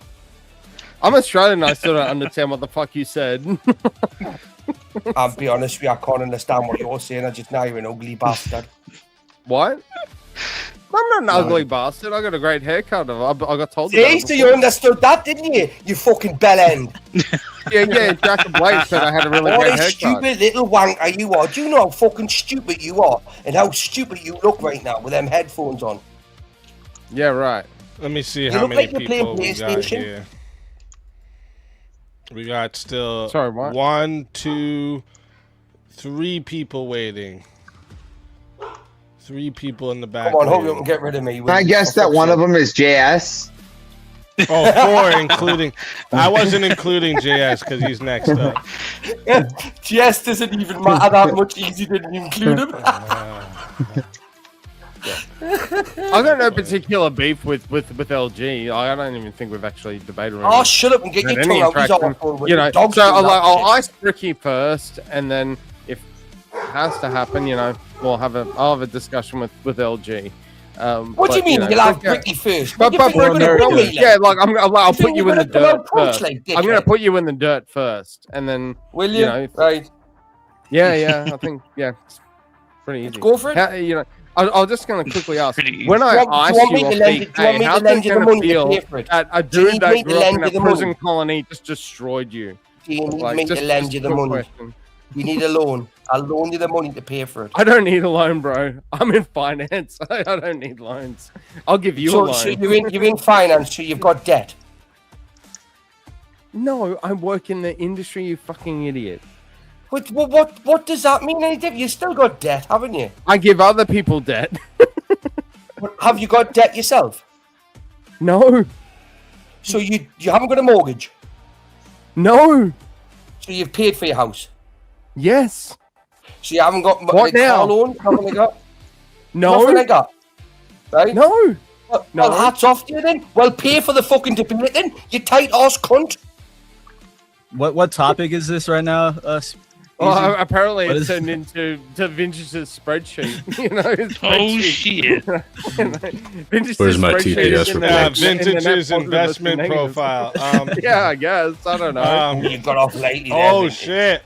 I'm Australian. I still don't understand what the fuck you said. I'll be honest with you, I can't understand what you're saying. I just know you're an ugly bastard. What? I'm not an ugly bastard. I got a great haircut. I got told. See, so you understood that, didn't you? You fucking bell end. Yeah. Jack and Blake said I had a really great haircut. Stupid little wanker you are. Do you know how fucking stupid you are and how stupid you look right now with them headphones on? Yeah, right. Let me see You how look many like you're playing people we got PlayStation. here. We got still Sorry, what? 1, 2, 3 people waiting. 3 people in the back. Come on, hope you don't get rid of me. I guess that one of them is JS. Oh, 4 including. I wasn't including JS because he's next up. JS doesn't even matter that much. Easy didn't include him. I got no particular beef with LG. I don't even think we've actually debated. Oh, shut up and get your tongue out. He's all you know, dogs so do that I'll shit. ice Bricky first, and then if it has to happen, you know, I'll have a discussion with LG. What do you mean? You'll have Bricky first? But What do you think you're gonna do, like? yeah, like I'll put you in the gonna dirt punch first. like I'm gonna dickhead? put you in the dirt first, and then Will you? know, Right. yeah, I think it's pretty easy. Go for it. You know, I'm just gonna quickly ask. When Do I you want ask me you, to off lend the- you- do you want hey, me to how's lend it you the gonna money to feel pay for it? that a Do you dude need that me to grew up lend in you a the prison money? colony just destroyed you? Do you need Like, me just- to lend just you a the quick money? question. You need a loan. I'll loan you the money to pay for it. I don't need a loan, bro. I'm in finance. I don't need loans. I'll give you a loan. So you're in finance, so you've got debt. No, I work in the industry, you fucking idiot. But what does that mean? You still got debt, haven't you? I give other people debt. But have you got debt yourself? No. So you haven't got a mortgage? No. So you've paid for your house? Yes. So you haven't got What now? car loan? Nothing like that? No. Nothing like that? Right? No. Well, hats off to you then. Well, pay for the fucking debate then, you tight ass cunt. What topic is this right now? Well, apparently What it's is- turned into Vintage's spreadsheet. You know, his Oh, spreadsheet. Vintage's Where's my spreadsheet TPS is in the- report? in the net Vintage's positive investment and negative. profile. Yeah, I guess. I don't know. You got off lately. Oh there, shit!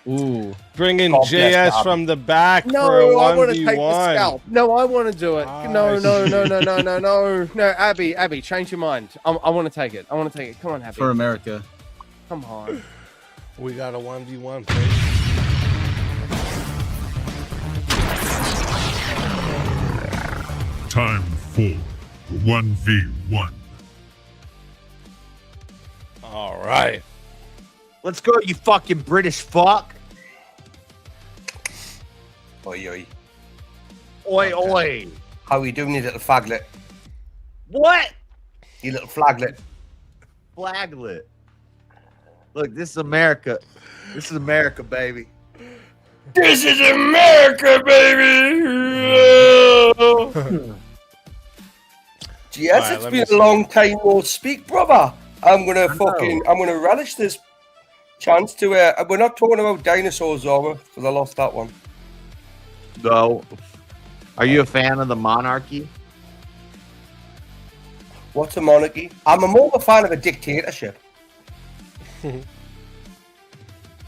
Ooh. Bringing God bless JS Bobby. from the back for a No, I want to take the 1v1. scalp. No, I want to do it. No, Abby, change your mind. I want to take it. I want to take it. Come on, Abby. For America. Come on. We got a 1v1, please. Time for 1v1. All right. Let's go, you fucking British fuck. Oi, oi. Oi, oi. How you doing, you little faglet? What? You little flaglet. Flaglet. Look, this is America. This is America, baby. This is America, baby. Yes, Right, it's let been me a see. long time no speak, brother. I'm gonna relish this chance to. We're not talking about dinosaurs, are we? Because I lost that one. No. Are you a fan of the monarchy? What's a monarchy? I'm more of a fan of a dictatorship.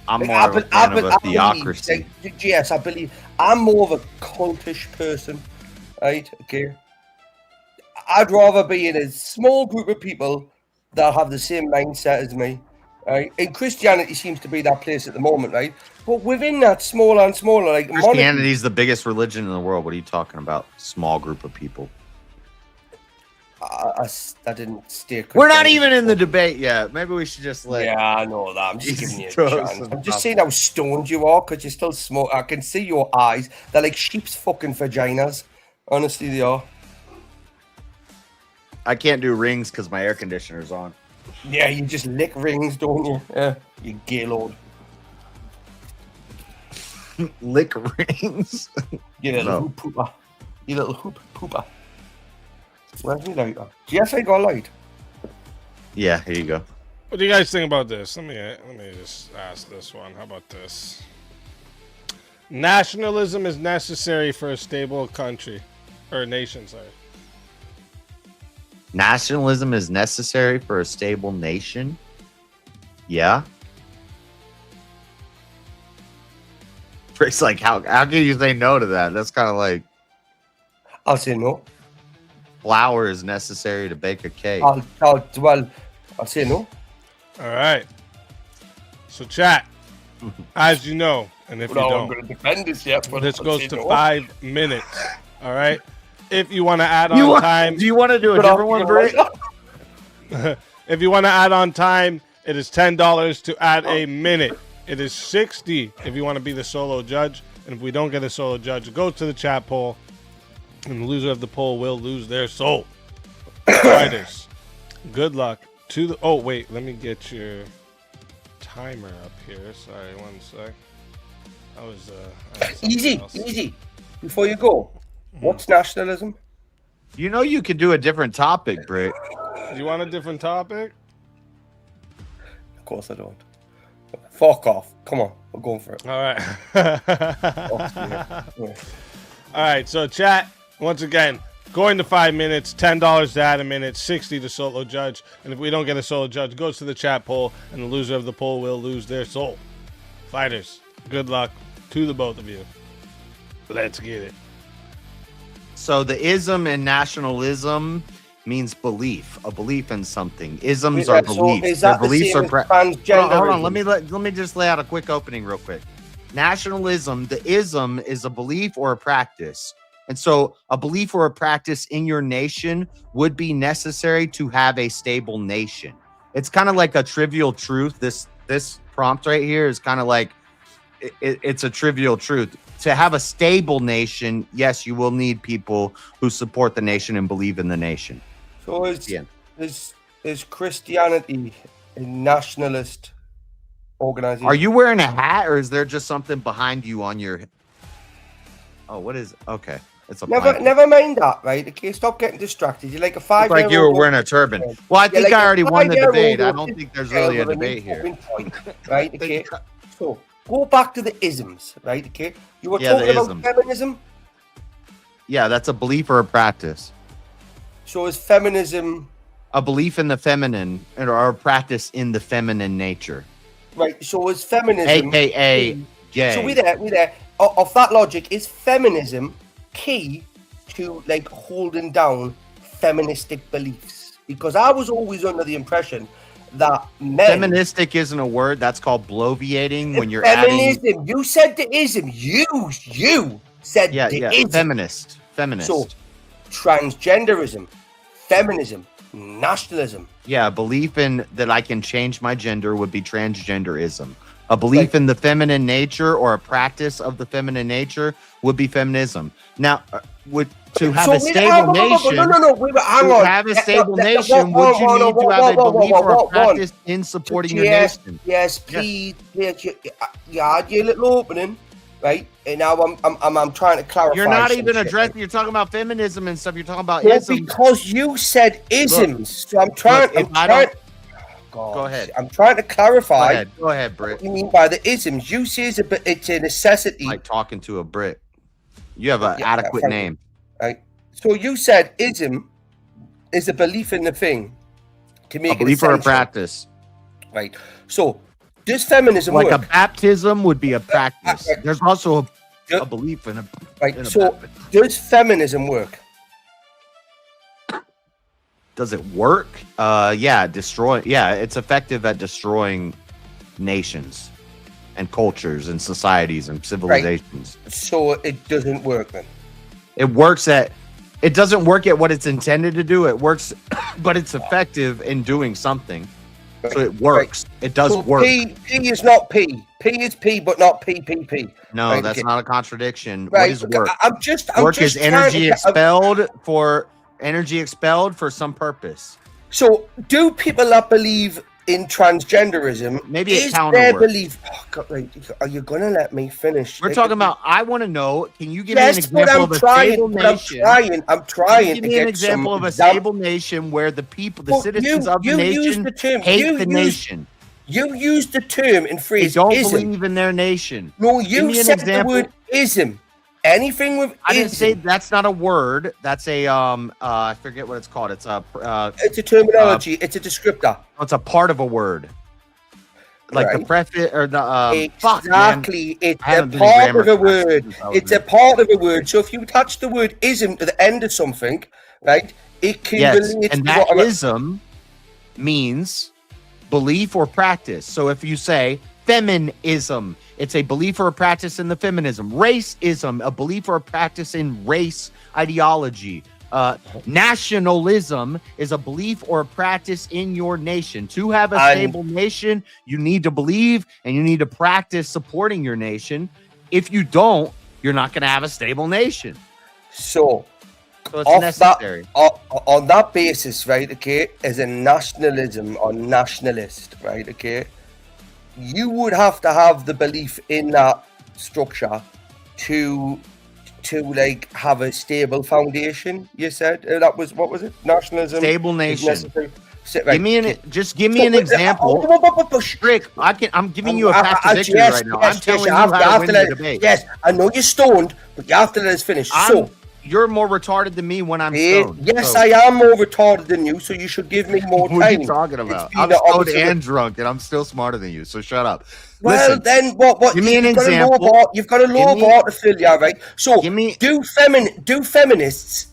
I'm more of a fan of a theocracy. Yes, I believe I'm more of a cultish person, right? Okay. I'd rather be in a small group of people that have the same mindset as me, right? And Christianity seems to be that place at the moment, right? But within that smaller and smaller, like Christianity is the biggest religion in the world. What are you talking about? Small group of people. I didn't steer. We're not even in the debate yet. Maybe we should just let. Yeah, I know that. I'm just giving you a throw chance. some I'm just up. seeing how stoned you are because you're still smoking. I can see your eyes. They're like sheep's fucking vaginas. Honestly, they are. I can't do rings because my air conditioner's on. Yeah, you just lick rings, don't you? Yeah, you gaylord. Lick rings? You little No. hoop pooper. You little hoop pooper. Where's my lighter? Yes, I got a light. Yeah, here you go. What do you guys think about this? Let me just ask this one. How about this? Nationalism is necessary for a stable country or nation, sorry. Nationalism is necessary for a stable nation? Yeah. It's like, how can you say no to that? That's kind of like... I'll say no. Flour is necessary to bake a cake. I'll say no. All right. So, chat, as you know, and if you I'm don't, going to defend this yet. But this I'll goes say to no. 5 minutes. All right. If you want to add You on want- time, do you want to do a different one, Brick? if you want to add on time, it is $10 to add a minute. It is $60 if you want to be the solo judge. And if we don't get a solo judge, go to the chat poll. And the loser of the poll will lose their soul. Fighters, good luck to the... Oh, wait. Let me get your timer up here. Sorry, one sec. I was Easy. Before you go, what's nationalism? You know you could do a different topic, Brick. Do you want a different topic? Of course I don't. Fuck off. Come on. We're going for it. All right. All right. So, chat, once again, going to 5 minutes, $10 to add a minute, $60 to solo judge. And if we don't get a solo judge, goes to the chat poll, and the loser of the poll will lose their soul. Fighters, good luck to the both of you. Let's get it. So the ism in nationalism means belief, a belief in something. Isms are So beliefs. is that Their beliefs the are same as transgenderism? Hold on. Let me just lay out a quick opening real quick. Nationalism, the ism is a belief or a practice. And so a belief or a practice in your nation would be necessary to have a stable nation. It's kind of like a trivial truth. This prompt right here is kind of like it's a trivial truth. To have a stable nation, yes, you will need people who support the nation and believe in the nation. So is Christianity a nationalist organization? Are you wearing a hat or is there just something behind you on your... Oh, what is... Okay. It's a Never mind that, right? Okay, stop getting distracted. You're like a 5-year-old. Like you were wearing a turban. Well, I think I already won the debate. I don't think there's really a debate here. Right, okay. So, go back to the isms, right, okay? You were Yeah, talking the about isms. feminism. Yeah, that's a belief or a practice. So is feminism... A belief in the feminine or a practice in the feminine nature. Right, so is feminism... AKA Gay. So we there. Of that logic, is feminism key to like holding down feministic beliefs? Because I was always under the impression that feministic isn't a word. That's called bloviating when you're adding. Feminism. You said the ism. You said the ism. Feminist. So transgenderism, feminism, nationalism. Yeah, a belief in that I can change my gender would be transgenderism. A belief in the feminine nature or a practice of the feminine nature would be feminism. Now, to have a stable nation, hang on. To have a stable nation, would you need to have a belief or a practice in supporting your nation? Yes, please. Yes, you had your little opening, right? And now I'm trying to clarify. You're not even addressing. You're talking about feminism and stuff. You're talking about well, isms. because you said isms. So I'm trying. Go ahead. I'm trying to clarify. Go ahead, Britt. What you mean by the isms? You say it's a necessity. Like talking to a Brit. You have an adequate name. Right. So you said ism is a belief in the thing to make a belief or a practice. Right. So does feminism like work? a baptism would be a practice. There's also a belief in a right. In a so baptism. Does feminism work? Does it work? Yeah, it's effective at destroying nations and cultures and societies and civilizations. Right. So it doesn't work then. It doesn't work at what it's intended to do. It works, but it's effective in doing something. Right. So it works. Right. It does work. P is not P. P is P, but not PPP. No, right? That's not a contradiction. Right. What is work? Work is energy expelled for some purpose. So, do people that believe in transgenderism? Maybe it is counter their work. belief? Oh, God, right. Are you gonna let me finish? We're talking about. I want to know. Can you give me an but example of a stable nation? I'm trying. Give me an example of a stable nation where the people, the citizens of the nation, hate the nation. You used the term and phrase. They don't ism. believe in their nation. No, you said the word ism. Anything with I didn't say that's not a word. That's a I forget what it's called. It's a terminology. It's a descriptor. It's a part of a word. Like the preface or the exactly. It's a part of a word. It's a part of a word. So if you attach the word ism to the end of something, right, it can relate and to that what ism means belief or practice. So if you say feminism, it's a belief or a practice in the feminism. Racism, a belief or a practice in race ideology. Nationalism is a belief or a practice in your nation. To have a stable nation, you need to believe and you need to practice supporting your nation. If you don't, you're not going to have a stable nation. So it's necessary. On that basis, right, okay, as a nationalism or nationalist, right, okay, you would have to have the belief in that structure to like have a stable foundation. You said that was what was it? Nationalism, stable nation. Right. Give me an example. Rick, I'm giving you a path to victory right now. I'm telling you how to win the debate. Yes, I know you're stoned, but you have to let us finish. You're more retarded than me when I'm stoned. Yes, I am more retarded than you, so you should give me more time. What are you talking about? I'm stoned and drunk, and I'm still smarter than you, so shut up. Well, listen, then what? Give me an example. You've got a low bar to fill, yeah, right? So, do feminists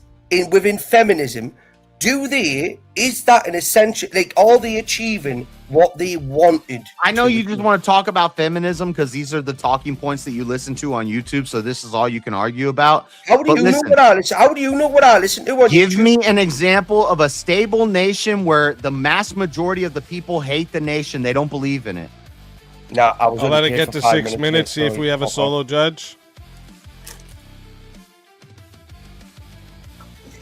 within feminism, is that an essential, like, are they achieving what they wanted? I know you just want to talk about feminism because these are the talking points that you listen to on YouTube, so this is all you can argue about. How do you know what I listen? How do you know what I listen to on Give YouTube? me an example of a stable nation where the mass majority of the people hate the nation. They don't believe in it. No, I'll let it get to 6 minutes, see if we have a solo judge.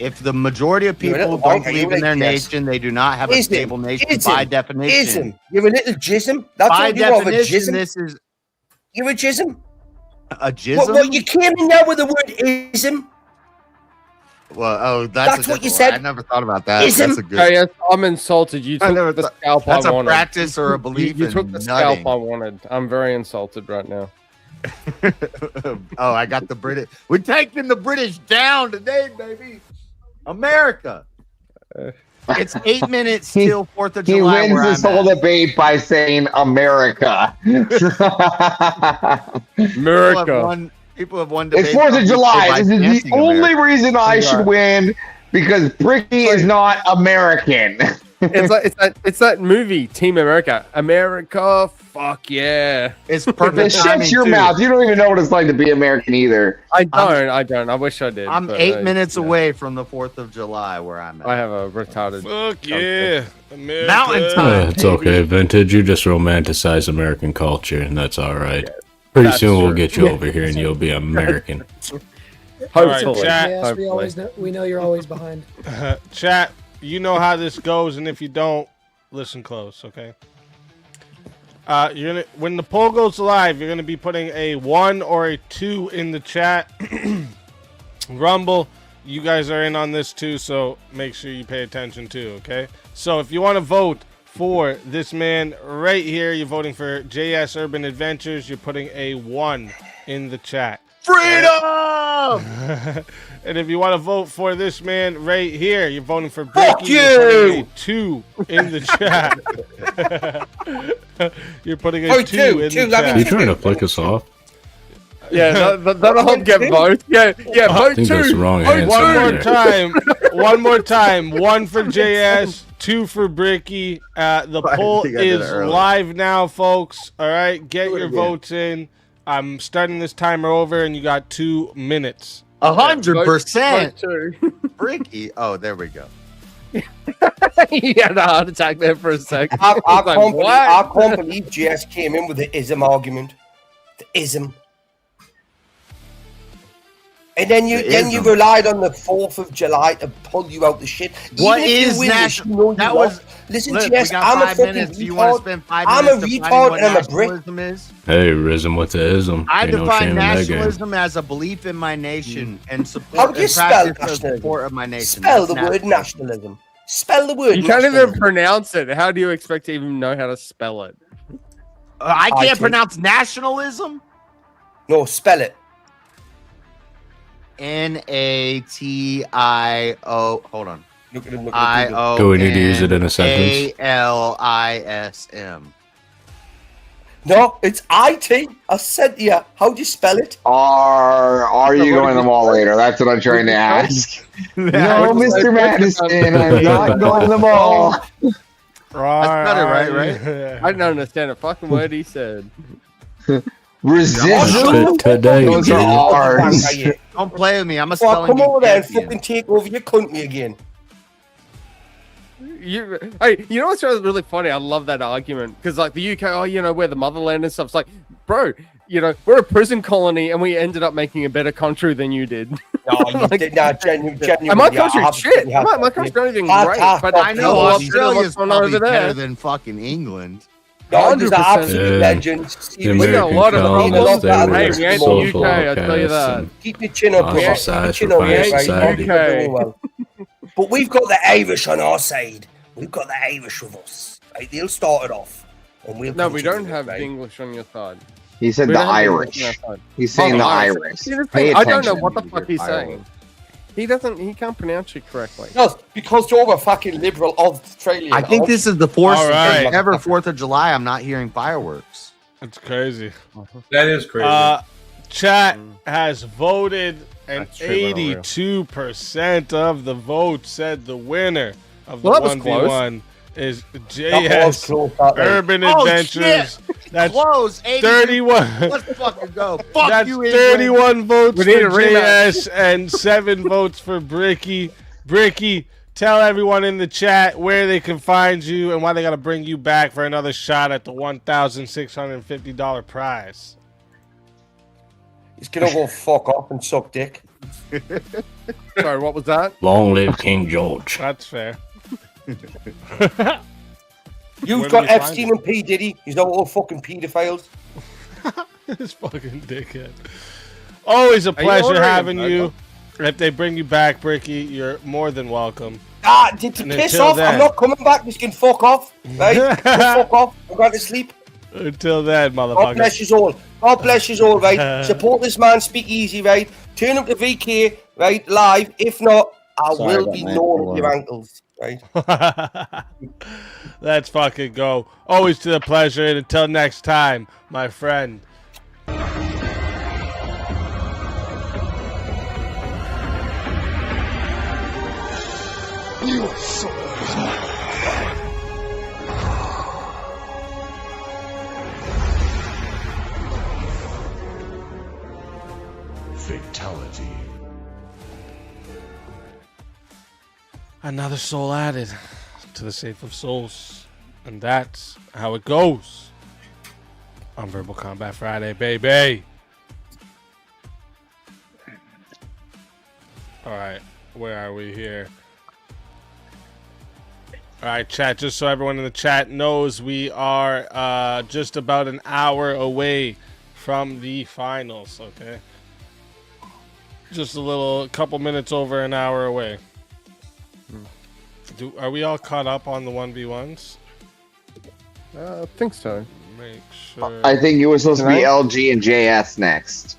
If the majority of people don't believe in their nation, they do not have a stable nation by definition. You're a little jism. That's by what you are, definition, this is... You're a jism. A jism? Well, you came in there with the word ism. Well, that's what you said. I never thought about that. Ism. That's a good... Yes, I'm insulted. You took the scalp I wanted. That's a practice or a belief You took in the nutting. scalp I wanted. I'm very insulted right now. I got the British. We're taking the British down today, baby. America. It's 8 minutes till 4th of He July. wins where this I'm whole at. debate by saying America. America. People have won It's debates 4th of on July. by This is the chanting only America. reason I should win because Bricky is not American. It's that movie, Team America. America, fuck yeah. It's Shut your mouth. You don't even know what it's like to be American either. I don't. I wish I did. I'm but 8 minutes away from the 4th of July where I'm at. I have a retarded. Fuck yeah. America. Mountain time. It's okay, Vintage. You just romanticize American culture, and that's all right. Pretty That's soon we'll true. get you over here, and you'll be American. All right, Hopefully. chat. Yes, we know you're always behind. Chat, you know how this goes, and if you don't, listen close, okay? You're gonna when the poll goes live, you're gonna be putting a 1 or a 2 in the chat. Rumble, you guys are in on this too, so make sure you pay attention too, okay? So if you want to vote for this man right here, you're voting for JS Urban Adventures. You're putting a 1 in the chat. Freedom! And if you want to vote for this man right here, you're voting for Bricky. you! You're putting a 2 in the chat. You're putting a 2 in the chat. Are you trying to flick us off? Yeah, that'll help get vote. Yeah, I vote think 2. that's the wrong Vote answer. One more there. time. One more time. 1 for JS, 2 for Bricky. The poll think I did it is earlier. live now, folks. All right, get your votes in. I'm starting this timer over, and you got 2 minutes. 100%. Bricky. Oh, there we go. He had a heart attack there for a second. I Like, can't believe, what? I can't believe JS came in with the ism argument. The ism. And then you ism. relied on the 4th of July to pull you out the shit. What Even if you is win this, national? you know you That lost. was. Listen, Look, JS, we got I'm a 5 fucking minutes. Do you want to retard. spend 5 I'm a minutes defining retard what and I'm a brick. nationalism is? Hey, Rism, what's the ism? I Ain't no define shame in that game. nationalism as a belief in my nation and support How do you and spell practice the nationalism? support of my nation. Spell That's the word nationalism. Spell the word You can't even nationalism. pronounce it. How do you expect to even know how to spell it? I can't think- pronounce nationalism. No, spell it. Natio. Hold on. Look at him. IO. Do we need to use it in a sentence? ALISM. No, it's IT. I said to you. How do you spell it? Are you going to the mall later? That's what I'm trying to ask. No, Mr. Madison, I'm not going to the mall. Right. better, right? I didn't understand a fucking word he said. Resistant today. Those are ours. Don't play with me. I'm a Well, spelling come over there and champion. fucking take over your country again. Hey, you know what's really funny? I love that argument because, like, the UK, oh, you know, we're the motherland and stuff. It's like, bro, you know, we're a prison colony and we ended up making a better country than you did. No, you did not. Genuinely. And my country's shit. My country's not even great. But I know Australia's on probably over there. better than fucking England. No, there's 100%. absolute Yeah. legends. The We got a American lot of colonists, they problems. were Hey, we ain't the social UK, I'll tell you outcasts that. and Keep your chin up, brother. Keep your ostracized chin from up, higher yeah, right? society. You're doing well. But we've got the Irish on our side. We've got the Irish with us. Right? They'll start it off. And we'll No, we don't continue it, have right? English on your side. He said We the don't have English Irish. on our side. He's saying the Irish. Irish. See, the Pay thing, I don't know attention. what the fuck he's saying. He can't pronounce it correctly. No, because you're a fucking liberal Australian. I think this is the fourth All right. ever 4th of July. I'm not hearing fireworks. That's crazy. That is crazy. Chat has voted, and That's true, unreal. 82% of the vote said the winner of the Well, that was 1v1 is That was JS close, that was. Urban Oh, Adventures. That's Close. 31. Let's fucking go. Fuck That's you, England. 31 votes We for need a rematch. JS and 7 votes for Bricky. Bricky, tell everyone in the chat where they can find you and why they got to bring you back for another shot at the $1,650 prize. He's gonna go fuck off and suck dick. Sorry, what was that? Long live King George. That's fair. You've Where got do we find Epstein you? and P. Diddy. He's not all fucking pedophiles. This fucking dickhead. Always a Are you pleasure ordering having a you. If they bring you back, Bricky, you're more than welcome. To And piss until off. then- I'm not coming back. This can fuck off. Right? Just fuck off. I'm going to sleep. Until then, God motherfucker. bless you all. God bless you all, right? Support this man, Speakeazy, right? Turn up the VK, right? Live. If not, I Sorry will about be my known ankle, your ankles, right? Let's fucking go. Always to the pleasure. And until next time, my friend. You so Fatality. Another soul added to the Safe of Souls. And that's how it goes on Verbal Combat Friday, baby. All right, where are we here? All right, chat, just so everyone in the chat knows, we are just about an hour away from the finals, okay? Just a couple minutes over an hour away. Are we all caught up on the 1v1s? I think so. Make sure. I think it was supposed to be Right? LG and JS next.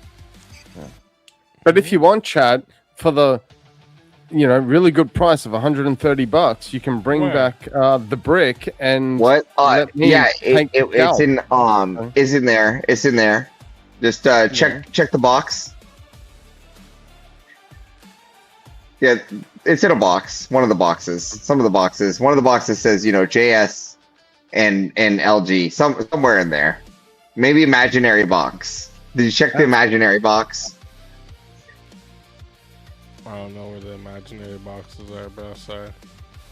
But if you want, Chad, for the really good price of $130, you can bring Where? back the brick and What? let me Yeah, take it it's out. it's in there. It's in there. Just check the box. Yeah, it's in a box. One of the boxes. Some of the boxes. One of the boxes says, JS and LG. Somewhere in there. Maybe imaginary box. Did you check the imaginary box? I don't know where the imaginary boxes are, bro. Sorry.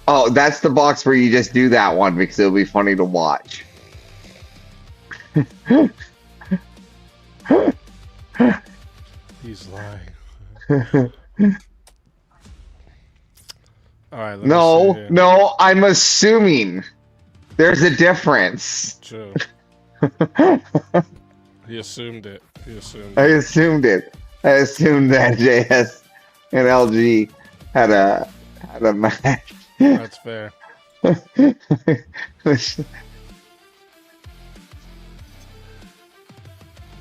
Oh, that's the box where you just do that one because it'll be funny to watch. He's lying. All right. Let me see No, here. no, I'm assuming there's a difference. True. He assumed it. I assumed it. I assumed that JS and LG had a match. That's fair.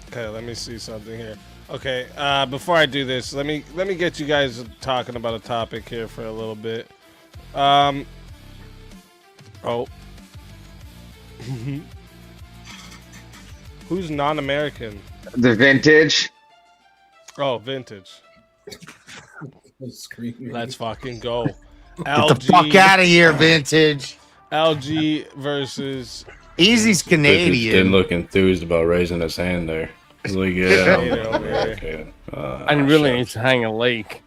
Okay, let me see something here. Okay, before I do this, let me get you guys talking about a topic here for a little bit. Oh. Who's non-American? The vintage. Oh, vintage. Let's fucking go. Get the fuck out of here, vintage. LG versus Easy's Didn't Canadian. look enthused about raising his hand there. He's like, yeah, okay. I really need to hang a lake.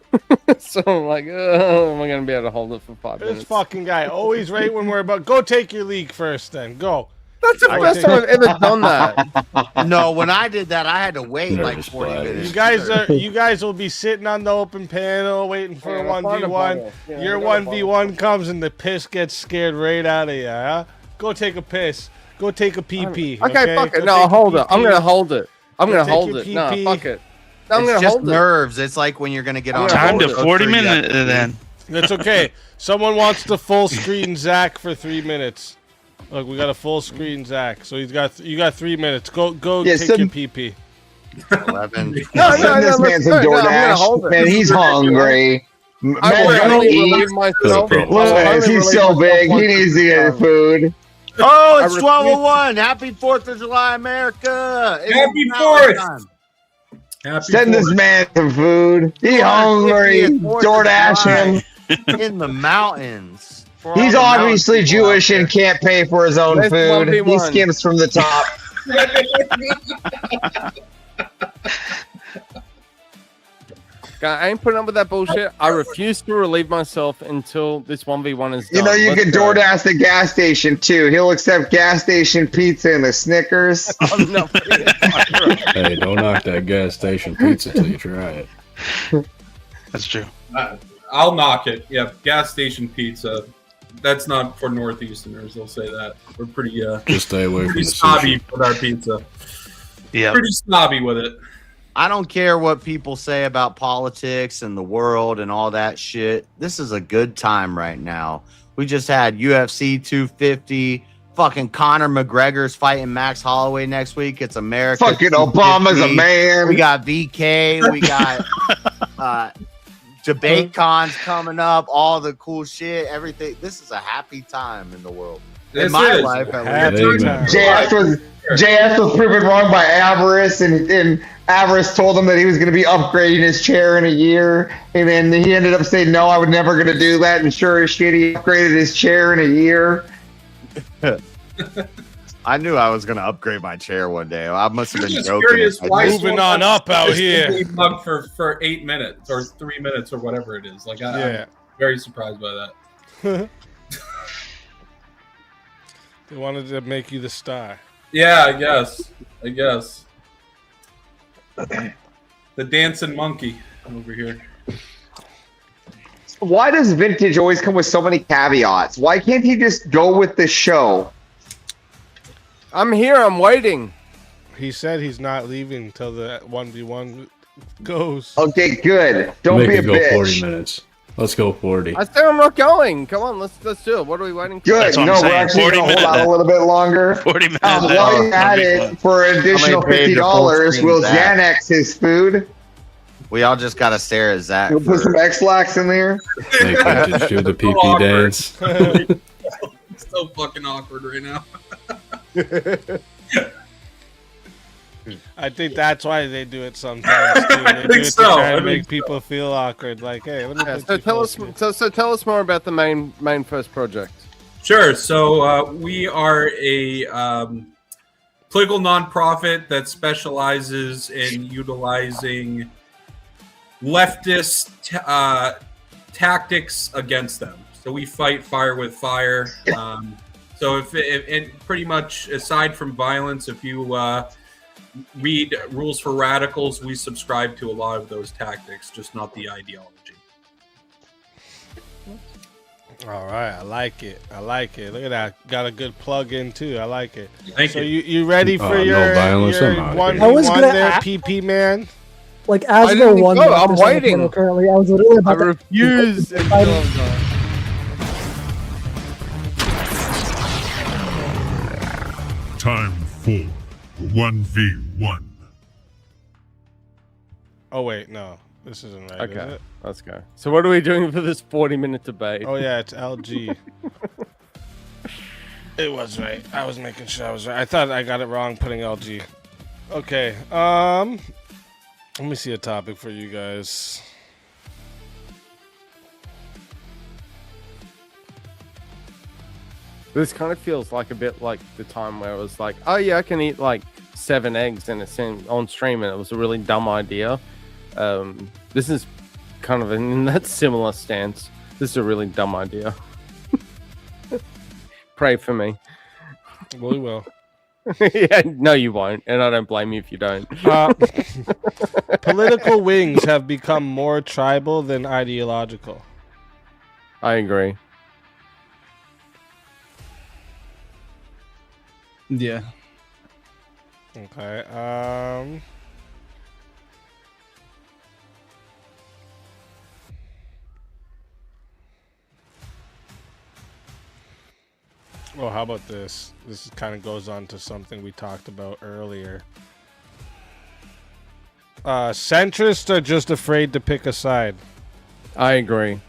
So I'm like, am I going to be able to hold it for 5 This minutes? fucking guy always right when we're about. Go take your leak first, then go. That's the first time I've ever done that. No, when I did that, I had to wait like 40 minutes. You guys will be sitting on the open panel waiting for a 1v1. Your 1v1 comes and the piss gets scared right out of you. Huh? Go take a piss. Go take a PP. Okay, fuck it. Go No, take I'll a hold it. I'm PP. going to hold it. I'm Go going to take hold your it. No, PP. fuck it. I'm It's going to just hold it. nerves. It's like when you're gonna get on. Time to board. 40 Those three minutes guys. then. That's okay. Someone wants to full screen Zack for 3 minutes. Look, we got a full screen Zack. So you got 3 minutes. Go Yeah, take some- your PP. 11. Send this man some DoorDash. Man, he's hungry. I will Man, only eat. relieve myself. Look at this, he's so big. He needs to get food. Oh, it's 12:01. Happy 4th of July, America. It's Happy Valentine's 4th. time. Send this man some food. He hungry. 4th of DoorDash him. July in the mountains. For all He's the obviously mountain people out Jewish there. and can't pay for his own Let's food. He 1v1. skims from the top. I ain't putting up with that bullshit. I refuse to relieve myself until this 1v1 is done. You know, you Let's can go. DoorDash the gas station too. He'll accept gas station pizza and the Snickers. I'm not Hey, don't knock that gas station pizza till you try it. That's true. I'll knock it. Yeah, gas station pizza. That's not for Northeasterners. They'll say that we're pretty Just stay away from pretty the snobby sushi. with our pizza. Yeah. Pretty snobby with it. I don't care what people say about politics and the world and all that shit. This is a good time right now. We just had UFC 250. Fucking Conor McGregor's fighting Max Holloway next week. It's America. Fucking Obama's a 250. man. We got VK. We got Debate cons coming up, all the cool shit, everything. This is a happy time in the world. In my life, at least. JS was proven wrong by Avarice, and Avarice told him that he was going to be upgrading his chair in a year, and then he ended up saying, no, I was never going to do that, and sure as shit, he upgraded his chair in a year. I knew I was going to upgrade my chair one day. I must have been joking. Curious why Moving on up out here. Mug for 8 minutes or 3 minutes or whatever it is. Like, I'm very surprised by that. They wanted to make you the star. Yeah, I guess. The dancing monkey over here. Why does Vintage always come with so many caveats? Why can't he just go with the show? I'm here. I'm waiting. He said he's not leaving until the 1v1 goes. Okay, good. Don't Make be a it go bitch. 40 minutes. Let's go 40. I said I'm not going. Come on, let's do it. What are we waiting for? Good. No, we're actually going to hold out a little bit longer. 40 minutes. While you at it, for an additional $50, will Xanax his food? We all just got to stare at Zack. We'll put some X-Lax in there. Make Vintage do the PP dance. It's so fucking awkward right now. I think that's why they do it sometimes too. They do it to try to make people feel awkward. Like, hey, let me so tell us. So tell us more about the main first project. Sure. So we are a political nonprofit that specializes in utilizing leftist tactics against them. So we fight fire with fire. So if pretty much aside from violence, if you read Rules for Radicals, we subscribe to a lot of those tactics, just not the ideology. All right, I like it. Look at that, got a good plug in too. I like it. Thank you. you. You ready for your violence, your I'm one out of here. one there, PP man? Like as the one, I'm waiting. Currently, I was literally about I refuse. Time for 1v1. Oh wait, no, this isn't right. Okay, is it? let's go. So what are we doing for this 40-minute debate? Oh yeah, it's LG. It was right. I was making sure I was right. I thought I got it wrong putting LG. Okay. Let me see a topic for you guys. This kind of feels like a bit like the time where it was like, oh yeah, I can eat like 7 eggs and it's on stream, and it was a really dumb idea. This is kind of in that similar stance. This is a really dumb idea. Pray for me. We will. Yeah, no, you won't, and I don't blame you if you don't. Political wings have become more tribal than ideological. I agree. Yeah. Okay. Well, how about this? This kind of goes on to something we talked about earlier. Centrists are just afraid to pick a side. I agree.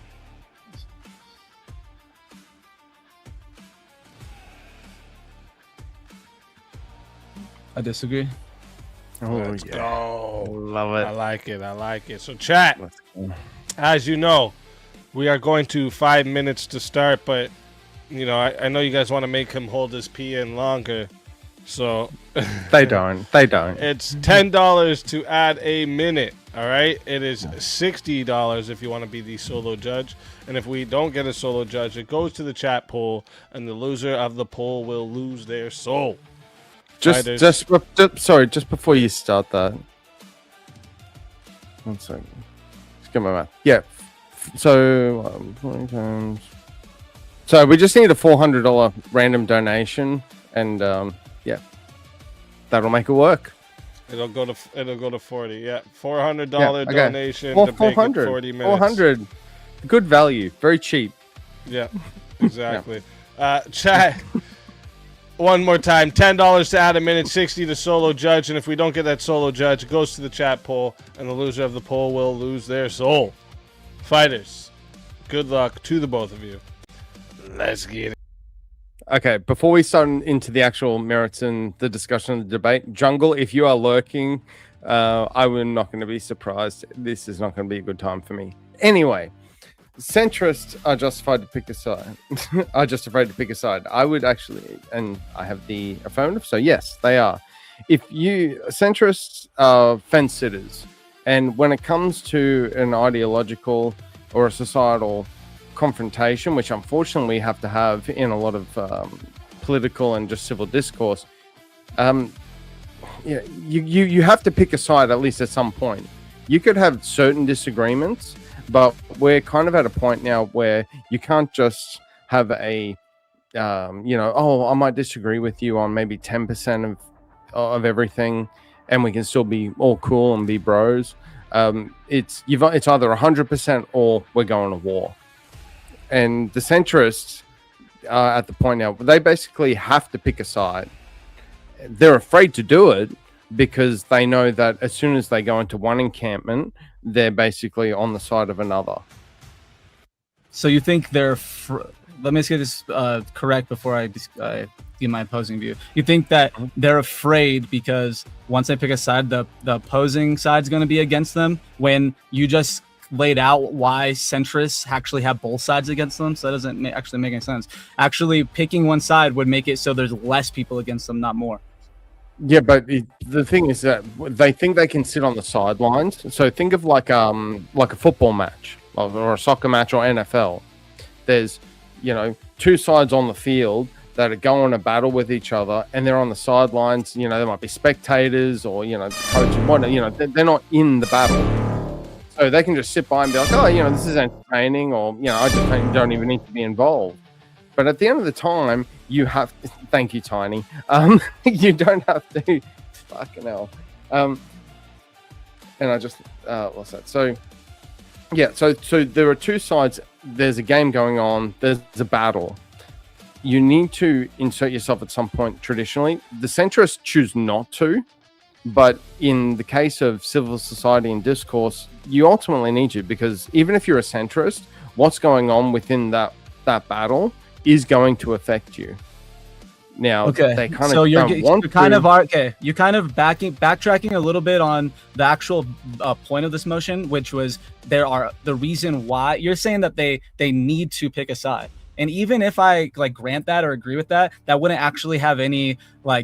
I disagree. Let's go. Love it. I like it. I like it. So, chat, as you know, we are going to 5 minutes to start, but, you know, I know you guys want to make him hold his pee in longer. So They don't. They don't. It's $10 to add a minute. All right. It is $60 if you want to be the solo judge. And if we don't get a solo judge, it goes to the chat poll, and the loser of the poll will lose their soul. Just before you start that. 1 second. Just get my math. Yeah. So, 20 times. So we just need a $400 random donation, and yeah, that'll make it work. It'll go to 40. Yeah, $400 okay. donation Well, to make it 40 minutes. 400. Good value. Very cheap. Yeah, exactly. Chat. One more time, $10 to add a minute, $60 to solo judge, and if we don't get that solo judge, it goes to the chat poll, and the loser of the poll will lose their soul. Fighters, good luck to the both of you. Let's get it. Okay, before we start into the actual merits and the discussion of the debate, Jungle, if you are lurking, I'm not going to be surprised. This is not going to be a good time for me. Anyway, centrists are justified to pick a side. Are justified to pick a side. I would actually, and I have the affirmative, so yes, they are. If you centrists are fence sitters, and when it comes to an ideological or a societal confrontation, which unfortunately we have to have in a lot of political and just civil discourse, you have to pick a side at least at some point. You could have certain disagreements, but we're kind of at a point now where you can't just have a I might disagree with you on maybe 10% of everything, and we can still be all cool and be bros. It's either 100% or we're going to war. And the centrists are at the point now, they basically have to pick a side. They're afraid to do it because they know that as soon as they go into one encampment, they're basically on the side of another. So you think they're... Let me just get this correct before I give my opposing view. You think that they're afraid because once they pick a side, the opposing side's going to be against them, when you just laid out why centrists actually have both sides against them? So that doesn't actually make any sense. Actually, picking one side would make it so there's less people against them, not more. Yeah, but the thing is that they think they can sit on the sidelines. So think of like a football match or a soccer match or NFL. There's two sides on the field that are going to battle with each other, and they're on the sidelines. There might be spectators or coaches. They're not in the battle. So they can just sit by and be like, oh, this is entertaining, or, I just don't even need to be involved. But at the end of the time, you have to, thank you, Tiny. You don't have to, fucking hell. And I just lost that. So, yeah, so there are two sides. There's a game going on. There's a battle. You need to insert yourself at some point traditionally. The centrists choose not to. But in the case of civil society and discourse, you ultimately need to, because even if you're a centrist, what's going on within that battle is going to affect you. Now, okay, they kind so of you're kind of backtracking a little bit on the actual point of this motion, which was the reason why you're saying that they need to pick a side. And even if I grant that or agree with that, that wouldn't actually have any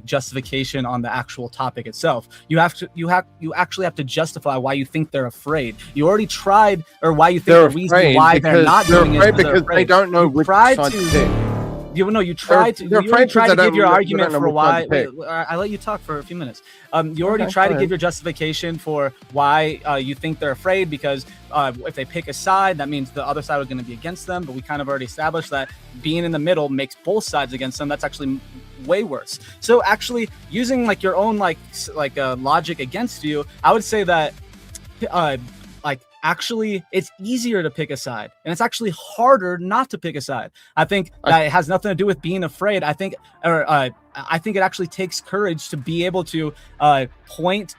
justification on the actual topic itself. You actually have to justify why you think they're afraid. You already tried, or why you think the reason why they're not doing it because they don't know which side to pick. You tried to give your argument for why. Wait, I let you talk for a few minutes. You already tried to give your justification for why you think they're afraid, because if they pick a side, that means the other side is going to be against them. But we kind of already established that being in the middle makes both sides against them. That's actually way worse. So actually, using your own logic against you, I would say that actually it's easier to pick a side, and it's actually harder not to pick a side. I think that it has nothing to do with being afraid. I think it actually takes courage to be able to point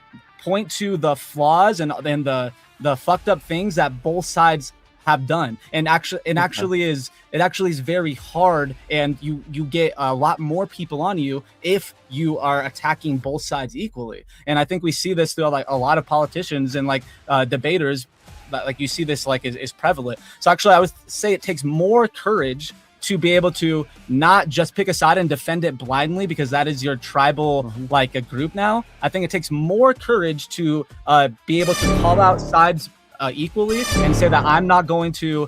to the flaws and the fucked up things that both sides have done, and actually is very hard, and you get a lot more people on you if you are attacking both sides equally. And I think we see this through a lot of politicians and debaters. You see this is prevalent. So actually I would say it takes more courage to be able to not just pick a side and defend it blindly, because that is your tribal a group now. I think it takes more courage to be able to call out sides equally and say that I'm not going to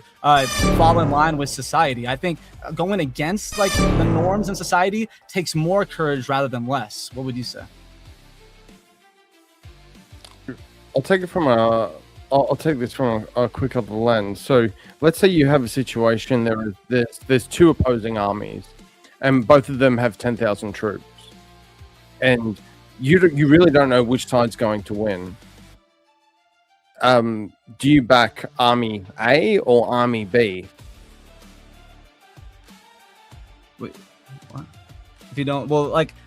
fall in line with society. I think going against the norms in society takes more courage rather than less. What would you say? I'll take it from I'll take this from a quick other lens. So let's say you have a situation, there's two opposing armies, and both of them have 10,000 troops, and you really don't know which side's going to win. Do you back Army A or Army B? Wait, what? If you don't,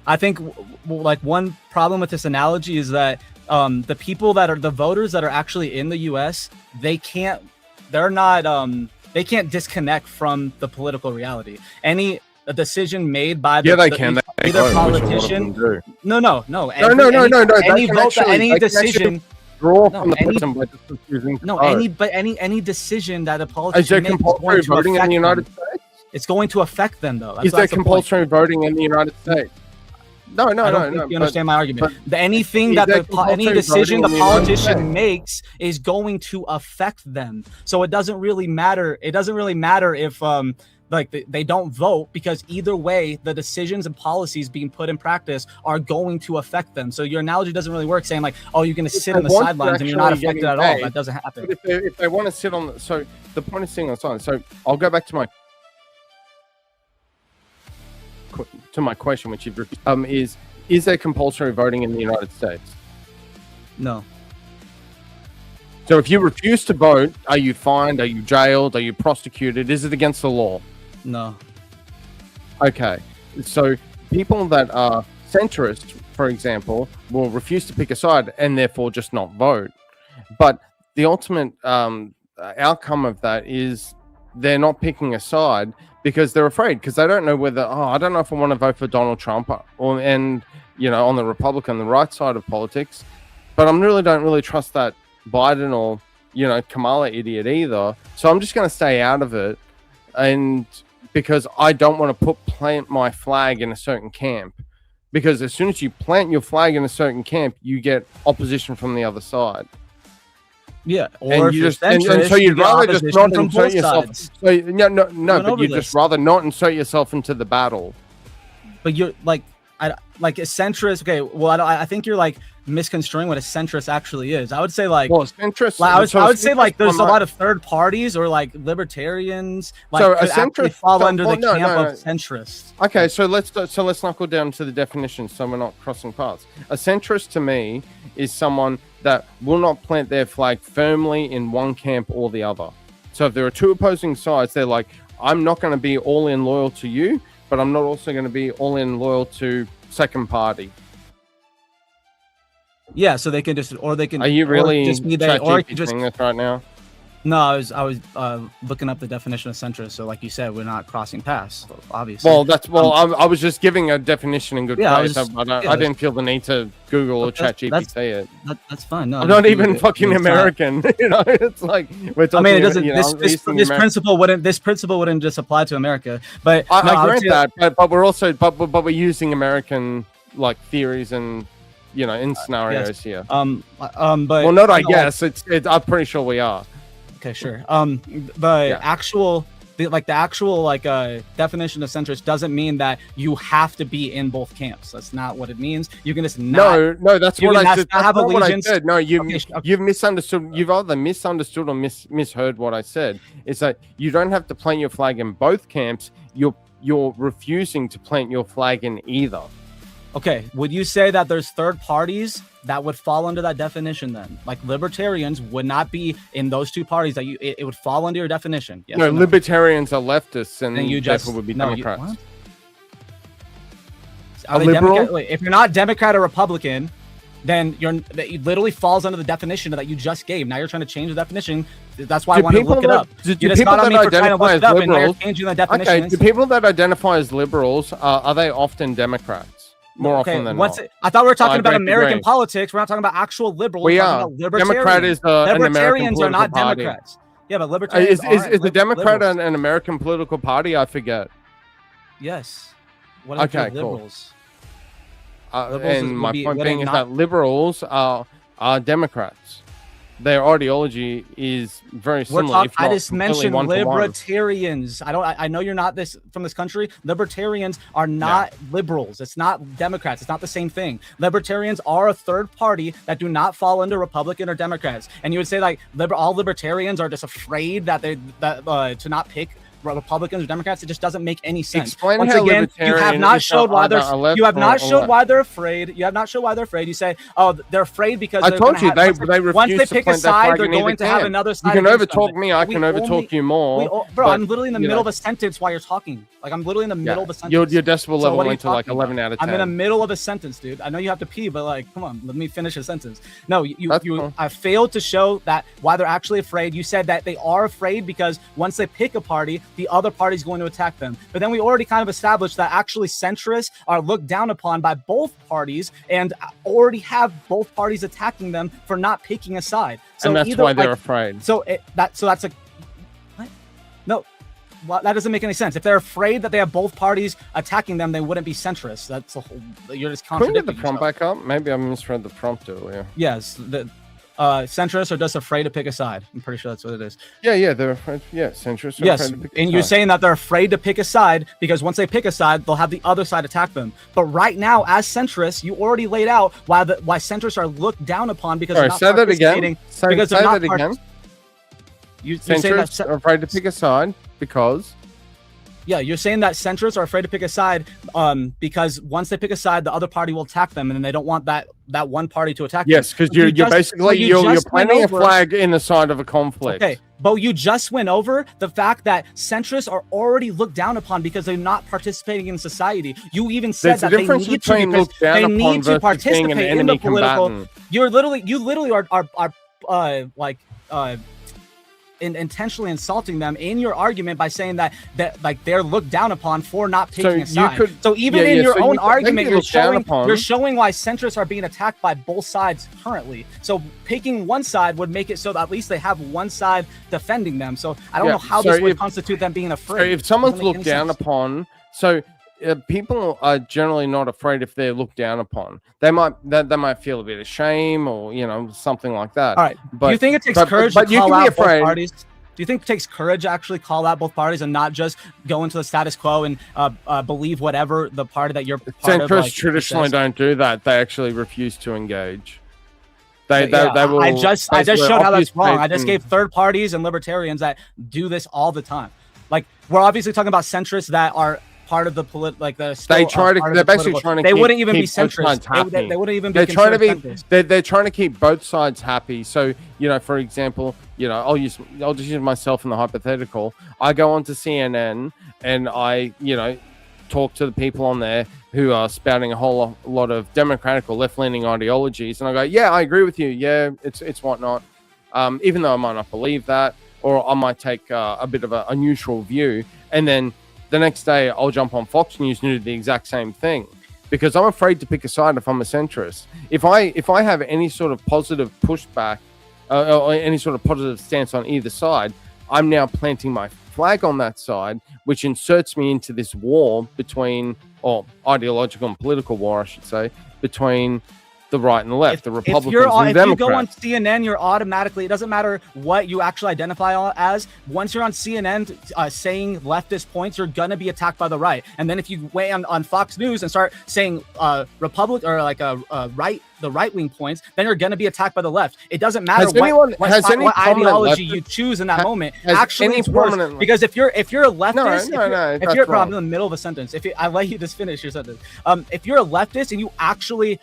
I think one problem with this analogy is that the people that are the voters that are actually in the U.S., they can't they can't disconnect from the political reality. Any decision made by they can. Either politician. No. Any vote, any decision. Draw from the person by just refusing to vote. Any decision that a politician is there makes compulsory voting in the United States? It's going to affect them, though. Is there compulsory voting in the United States? No. I don't think you understand my argument. Anything that any decision the politician makes is going to affect them. So it doesn't really matter. It doesn't really matter if they don't vote, because either way, the decisions and policies being put in practice are going to affect them. So your analogy doesn't really work, saying like, oh, you're going to sit on the sidelines and you're not affected at all. That doesn't happen. But if they want to sit on so the point is sitting on the sidelines. So I'll go back to my question, which you've is there compulsory voting in the United States? No. So if you refuse to vote, are you fined? Are you jailed? Are you prosecuted? Is it against the law? No. Okay. So people that are centrists, for example, will refuse to pick a side and therefore just not vote. But the ultimate outcome of that is they're not picking a side because they're afraid, because they don't know whether, I don't know if I want to vote for Donald Trump on the Republican, the right side of politics, but I don't really trust that Biden or Kamala idiot either. So I'm just going to stay out of it, and because I don't want to plant my flag in a certain camp, because as soon as you plant your flag in a certain camp, you get opposition from the other side. Yeah, or and you just and so you'd rather just not insert yourself. So but you'd just rather not insert yourself into the battle. But you're like a centrist. Okay, well, I think you're like misconstruing what a centrist actually is. I would say centrist. I would say there's a lot of third parties or like libertarians. So a centrist fall under the camp of centrist. Okay, so let's knuckle down to the definition, so we're not crossing paths. A centrist to me is someone that will not plant their flag firmly in one camp or the other. So if there are two opposing sides, they're like, I'm not going to be all in loyal to you, but I'm not also going to be all in loyal to second party. Yeah, so they can just, or they can. Are you really just be there, or just this right now? No, I was looking up the definition of centrist. So, like you said, we're not crossing paths, obviously. I was just giving a definition in good place. I didn't feel the need to Google or ChatGPT it. That's fine. No, I'm not even fucking American. It's like we're talking. I mean, it doesn't. This principle wouldn't just apply to America. But I grant that. But we're also but we're using American theories and in scenarios here. But I guess it's. I'm pretty sure we are. Okay, sure. The actual definition of centrist doesn't mean that you have to be in both camps. That's not what it means. You can just no. That's what I said. That's not what I said. No, you've misunderstood. You've either misunderstood or misheard what I said. It's that you don't have to plant your flag in both camps. You're refusing to plant your flag in either. Okay, would you say that there's third parties that would fall under that definition then? Like libertarians would not be in those two parties that it would fall under your definition? Yes, no, libertarians are leftists and you therefore would be Democrats. Are they Democrat? Wait, if you're not Democrat or Republican, then it literally falls under the definition that you just gave. Now you're trying to change the definition. That's why I want to look it up. Do people that identify as liberals, changing the definition. Okay, do people that identify as liberals, are they often Democrats? More often than not. I thought we were talking about American politics. We're not talking about actual liberals. We are. Democrat is an American political are not party. Democrats. Yeah, but libertarians is the Democrat an American political party? I forget. Yes. What about liberals? Cool. And my point being is that liberals are Democrats. Their ideology is very similar. I just mentioned libertarians. I know you're not from this country. Libertarians are not liberals. It's not Democrats. It's not the same thing. Libertarians are a third party that do not fall under Republican or Democrats. And you would say all libertarians are just afraid that to not pick Republicans or Democrats. It just doesn't make any sense. Explain Once how again, you have libertarian not is showed why either they're a left you have or not a showed left. why they're afraid. You have not showed why they're afraid. You say, oh, they're afraid because I they're told gonna you have, they once they refuse to pick a plant that side, flag they're in either going to have camp. another side. You can against overtalk them. me. I We can overtalk only- you more. Bro, but, I'm literally in the you middle know. of a sentence while you're talking. Like I'm literally in the middle of a sentence. Your decibel So level what are you went to like talking 11 about? out of 10. I'm in the middle of a sentence, dude. I know you have to pee, but like, come on, let me finish a sentence. No, you I failed to show that why they're actually afraid. You said that they are afraid because once they pick a party, the other party's going to attack them. But then we already kind of established that actually centrists are looked down upon by both parties and already have both parties attacking them for not picking a side. So And that's either, why they're like, afraid. So that's a what? No. Well, that doesn't make any sense. If they're afraid that they have both parties attacking them, they wouldn't be centrists. That's a whole. You're just Can we contradicting get the prompt back up? Maybe I misread the prompt earlier. Yes, the centrists are just afraid to pick a side. I'm pretty sure that's what it is. Yeah, they're afraid. Yeah, centrists are Yes, afraid to pick a and you're side. saying that they're afraid to pick a side because once they pick a side, they'll have the other side attack them. But right now, as centrists, you already laid out why centrists are looked down upon because Sorry, they're not say that again. participating. Say because they're that not again. You're saying that Centrists are afraid to pick a side because. Yeah, you're saying that centrists are afraid to pick a side because once they pick a side, the other party will attack them, and then they don't want that one party to attack them. Yes, because you're basically you're planting a flag in the side of a conflict. Okay, but you just went over the fact that centrists are already looked down upon because they're not participating in society. You even said There's a that they difference need to between because looked down they upon need to versus being an participate in the enemy political. combatant. You literally are intentionally insulting them in your argument by saying that like they're looked down upon for not picking a side. So even in your own argument, you're showing why centrists are being attacked by both sides currently. So picking one side would make it so that at least they have one side defending them. So I don't know how this would constitute them being afraid. So if someone's Doesn't make looked any down sense. upon, so people are generally not afraid if they're looked down upon. They might feel a bit of shame or something like that. All right. But do you think it takes courage but to you call can be out both afraid. parties? Do you think it takes courage to actually call out both parties and not just go into the status quo and believe whatever the party that you're part of? Centrists traditionally don't do that. They actually refuse to engage. They Yeah, will. I just basically showed how that's wrong. I obfuscate just and- gave third parties and libertarians that do this all the time. Like we're obviously talking about centrists that are part of the They try to. They're basically trying to. They keep, wouldn't even be keep both sides centrists. happy. They wouldn't even be. They're trying to be. centrists. They're trying to keep both sides happy. So for example, I'll just use myself in the hypothetical. I go onto CNN and I talk to the people on there who are spouting a whole lot of democratic or left-leaning ideologies, and I go, yeah, I agree with you. Yeah, it's whatnot. Even though I might not believe that, or I might take a bit of a neutral view, and then the next day I'll jump on Fox News and do the exact same thing because I'm afraid to pick a side if I'm a centrist. If I have any sort of positive pushback or any sort of positive stance on either side, I'm now planting my flag on that side, which inserts me into this war between, or ideological and political war, I should say, between the right and the left, the Republicans and If Democrats. you go on CNN, you're automatically, it doesn't matter what you actually identify as. Once you're on CNN saying leftist points, you're going to be attacked by the right. And then if you weigh on Fox News and start saying Republic or the right-wing points, then you're going to be attacked by the left. It doesn't matter what ideology you choose in that moment. Actually, it's worse. Because if you're a leftist, if you're probably in the middle of a sentence, I let you just finish your sentence. If you're a leftist and you actually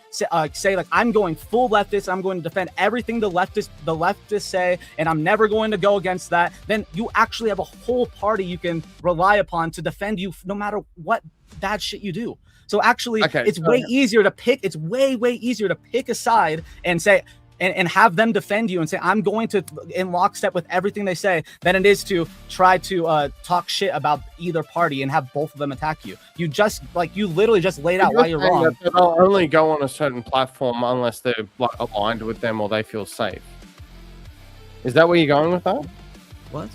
say like, I'm going full leftist, I'm going to defend everything the leftists say, and I'm never going to go against that, then you actually have a whole party you can rely upon to defend you no matter what bad shit you do. So actually, it's way easier to pick. It's way easier to pick a side and say and have them defend you and say I'm going to in lockstep with everything they say than it is to try to talk shit about either party and have both of them attack you. You literally just laid out why you're wrong. They'll only go on a certain platform unless they're aligned with them or they feel safe. Is that where you're going with that? What?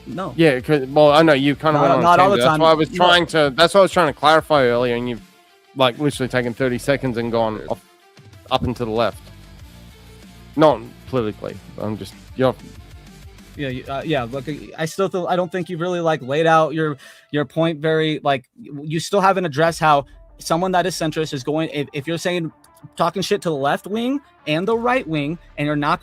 No. Yeah, well, I know you kind of went on not all the tangent. time. That's what I was trying to clarify earlier, and you've literally taken 30 seconds and gone up and to the left. Not politically. I'm just Yeah. Look, I don't think you really laid out your point very you still haven't addressed how someone that is centrist is going. If you're saying talking shit to the left wing and the right wing, and you're not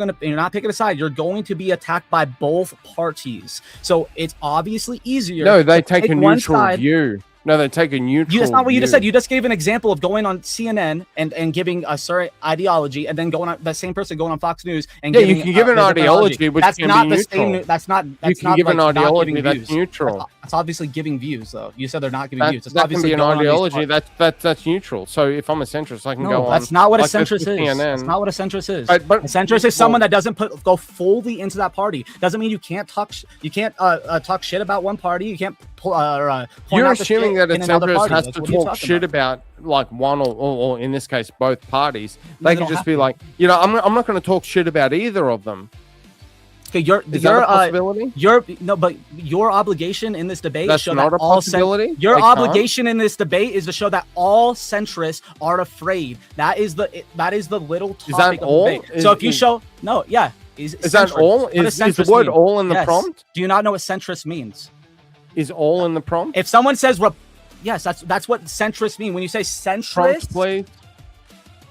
picking a side, you're going to be attacked by both parties. So it's obviously easier. No, they to take a one neutral side. view. No, they take a neutral. That's not what you just view. said. You just gave an example of going on CNN and giving a certain ideology, and then going on the same person going on Fox News and Yeah, giving you can give an a different ideology, which that's can not be the neutral. same. That's not. That's You can not give like an not ideology giving that's views. neutral. That's obviously giving views, though. You said they're not giving views. It's That can obviously be an going on these ideology. That's neutral. So if I'm a centrist, I can No, go on. that's not what a like this centrist with is. CNN. That's not what a centrist is. But a centrist is someone that doesn't go fully into that party. Doesn't mean you can't talk. You can't talk shit about one party. You can't point You're out the assuming shit that a in another centrist party. has Like, to what are you talk talking shit about like one or in this case both parties. No, They they can don't just have be to. like, you know, I'm not going to talk shit about either of them. Okay, Is that a possibility? But your obligation in this debate That's is show not that a all possibility? your They can't? obligation in this debate is to show that all centrists are afraid. That is the little topic Is that of the all? debate. So if you show is that all? What does Is the centrist word mean? all in the Yes. prompt? Do you not know what centrist means? Is all in the prompt? If someone says yes, that's what centrist mean. When you say Prompt, centrist, please.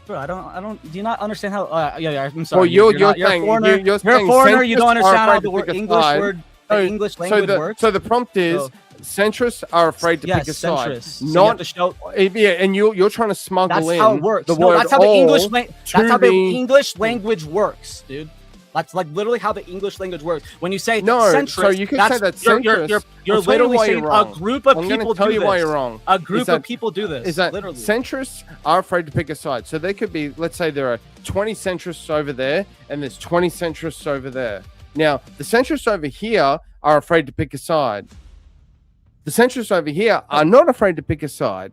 bro, I don't. Do you not understand how? Yeah. I'm sorry. Well, you're not- saying a foreigner. you're a saying foreigner. You don't centrists are understand how afraid the to word pick a English side. word, So- the English language works. So the prompt is So- centrists are afraid to Yes, pick a side. centrists. So you have Not to show- yeah, and you're trying to smuggle That's in how it works. the No, word that's how the all English to that's how the the- English language works, dude. That's like literally how the English language works. When you say No, centrist, so you can say that you're centrist. you're I'll tell you literally why saying you're a wrong. group of I'm gonna people tell do you this. why you're wrong. A Is group that- of people do this. Is that literally centrists are afraid to pick a side? So they could be, let's say there are 20 centrists over there, and there's 20 centrists over there. Now the centrists over here are afraid to pick a side. The centrists over here are not afraid to pick a side,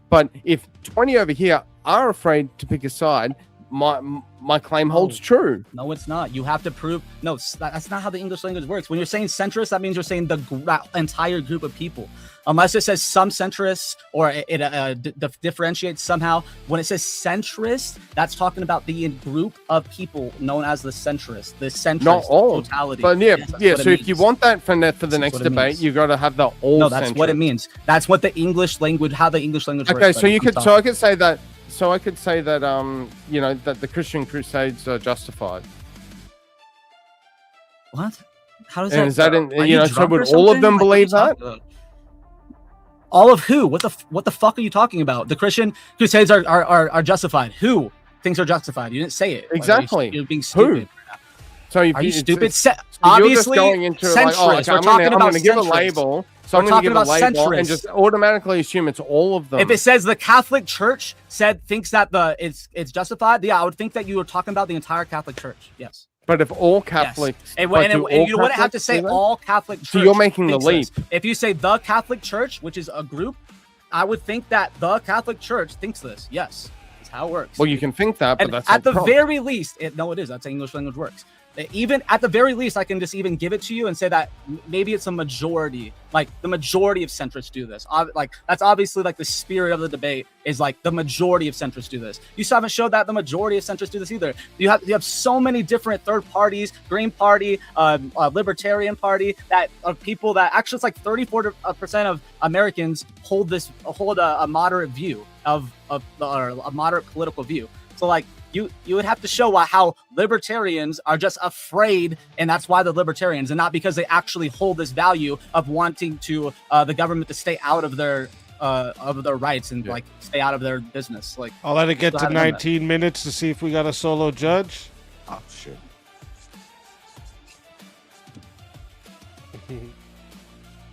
but if 20 over here are afraid to pick a side, my claim holds true. No, it's not. You have to prove. No, that's not how the English language works. When you're saying centrist, that means you're saying that entire group of people. Unless it says some centrists or it differentiates somehow. When it says centrist, that's talking about the group of people known as the centrist. The centrist Not all. totality. But Yes, that's what it so if you means. want that for the That's next what it debate, means. you got to have the all. No, that's what it centrist. means. That's what the English language, how the English language works. Okay, so buddy. you I'm could, sorry. so I could say that, you know, that the Christian Crusades are justified. What? How does And that? is that in, Are you know, so drunk or would all of something? them Like, what are you believe that? talking about? All of who? What the fuck are you talking about? The Christian Crusades are justified. Who thinks are justified? You didn't say it. Like, Exactly. you're being stupid. So if Are you it's- stupid? it's- Se- so you're just obviously, going into like, oh, centrists. okay, We're I'm talking gonna about give a centrists. label. So We're I'm going to talking give a about label and centrists. just automatically assume it's all of them. If it says the Catholic Church thinks that it's justified, yeah, I would think that you were talking about the entire Catholic Church. Yes. But if all Catholics, Yes. And, but and do all you wouldn't have to Catholics say do that? all Catholic Church. So you're making the thinks leap. this. If you say the Catholic Church, which is a group, I would think that the Catholic Church thinks this. Yes, that's how it works. Well, you can think that, but And that's at the not very least, no, it is. That's how English language works. Even at the very least, I can just even give it to you and say that maybe it's a majority, like the majority of centrists do this. Like that's obviously like the spirit of the debate is like the majority of centrists do this. You still haven't showed that the majority of centrists do this either. You have so many different third parties, Green Party, Libertarian Party, that of people that actually it's like 34% of Americans hold a moderate view or a moderate political view. So like. You would have to show how libertarians are just afraid, and that's why they're libertarians, and not because they actually hold this value of wanting to the government to stay out of their rights and like stay out of their business. Like I'll let it get still to haven't done that. 19 minutes to see if we got a solo judge. Oh shit.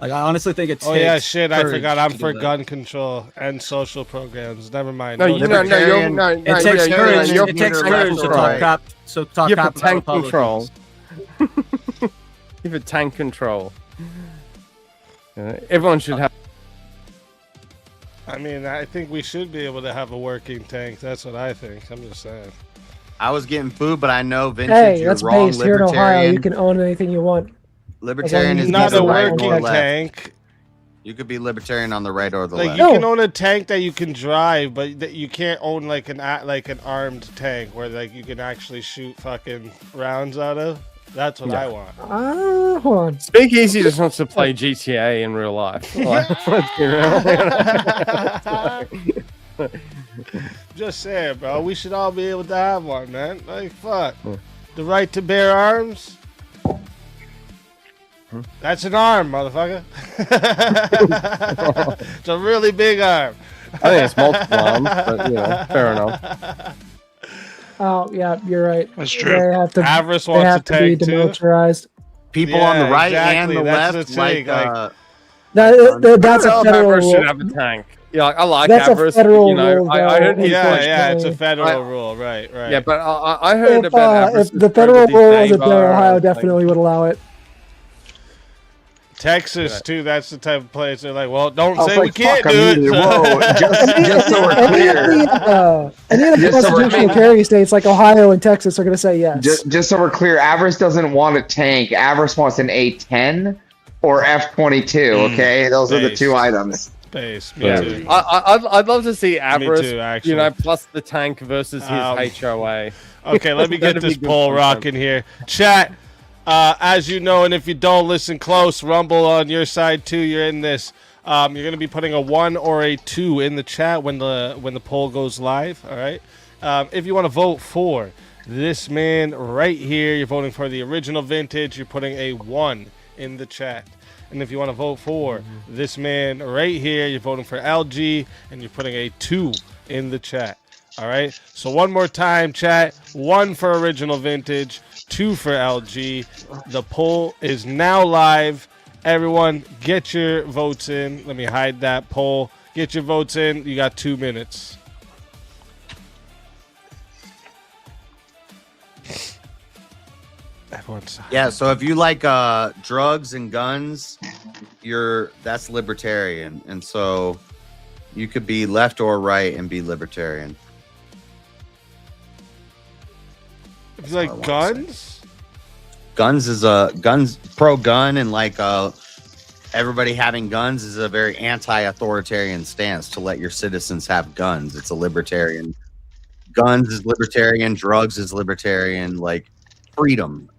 Like I honestly think it's. Oh yeah, shit! I forgot. I'm for gun control and social programs. Never mind. No, you're not. No, you're no. It takes courage. It takes courage to talk crap. So talk You crap have about tank control. Republicans. You have tank control. Everyone should have. I mean, I think we should be able to have a working tank. That's what I think. I'm just saying. I was getting food, but I know Vintage, Hey, you're that's wrong. based here in Ohio. Libertarian. You can own anything you want. Libertarian is not neither a right working nor left. tank. You could be libertarian on the right or the Like left. you can own a tank that you can drive, but that you can't own like an armed tank where like you can actually shoot fucking rounds out of. That's what I want. Hold on. Speakeazy just wants to play GTA in real life. Like, let's be real. Just saying, bro. We should all be able to have one, man. Like, fuck. The right to bear arms. That's an arm, motherfucker. It's a really big arm. I think it's multiple arms, but fair enough. Oh yeah, you're right. That's true. They have to. Avarice they wants have to to be take too. demilitarized. People on the right and the that's left, the thing, like, That's a I don't know if federal Avarice rule. should have a tank. Yeah, I like That's a Avarice. federal You know, rule, I heard though, he Yeah, it's a unfortunately. federal rule, right? Yeah, but I heard If, about Avarice. if the federal rule wasn't there, Ohio definitely would allow it. Texas too. That's the type of place they're like, well, don't I was say we like, can't fuck, do I'm it. muted. Whoa, just so we're Any clear. of the Just so we're constitutional clear. carry states like Ohio and Texas are going to say yes. Just so we're clear, Avarice doesn't want a tank. Avarice wants an A10 or F-22. Okay, those are the two items. Base, me too. I'd love to see Avarice, too, actually. plus the tank versus his HOA. Okay, let me get That'd be this good poll content. rocking here. Chat, as you know, and if you don't listen close, Rumble on your side too. You're in this. You're going to be putting a 1 or a 2 in the chat when the poll goes live. All right. If you want to vote for this man right here, you're voting for the original vintage. You're putting a 1 in the chat. And if you want to vote for this man right here, you're voting for LG, and you're putting a 2 in the chat. All right. So one more time, chat. 1 for original vintage, 2 for LG. The poll is now live. Everyone, get your votes in. Let me hide that poll. Get your votes in. You got 2 minutes. Everyone's Yeah, so if you like drugs and guns, that's libertarian, and so you could be left or right and be libertarian. If you like guns, Guns is pro gun, and like everybody having guns is a very anti-authoritarian stance to let your citizens have guns. It's a libertarian. Guns is libertarian. Drugs is libertarian. Like freedom,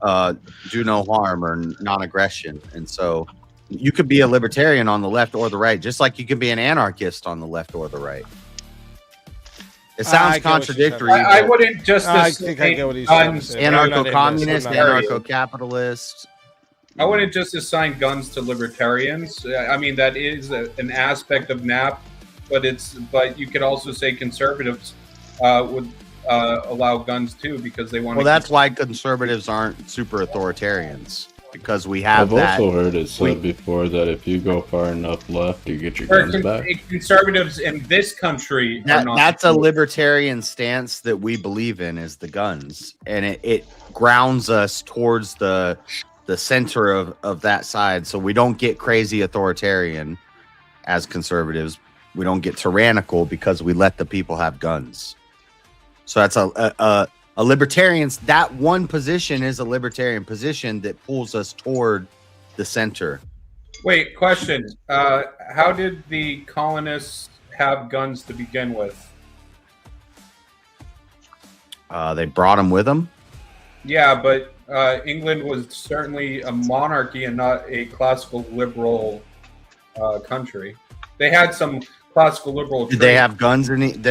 do no harm or non-aggression, and so you could be a libertarian on the left or the right, just like you could be an anarchist on the left or the right. It sounds contradictory. I wouldn't just I think I get what he's saying. Anarcho-communist, anarcho-capitalist. I wouldn't just assign guns to libertarians. I mean, that is an aspect of NAP, but you could also say conservatives would allow guns too because they want. Well, that's why conservatives aren't super authoritarians, because we have I've that. also heard it said before that if you go far enough left, you get your guns back. Conservatives in this country are not. That's a libertarian stance that we believe in, is the guns, and it grounds us towards the center of that side, so we don't get crazy authoritarian as conservatives. We don't get tyrannical because we let the people have guns. So that's a libertarian. That one position is a libertarian position that pulls us toward the center. Wait, question. How did the colonists have guns to begin with? They brought them with them. Yeah, but England was certainly a monarchy and not a classical liberal country. They had some classical liberal. Did they have guns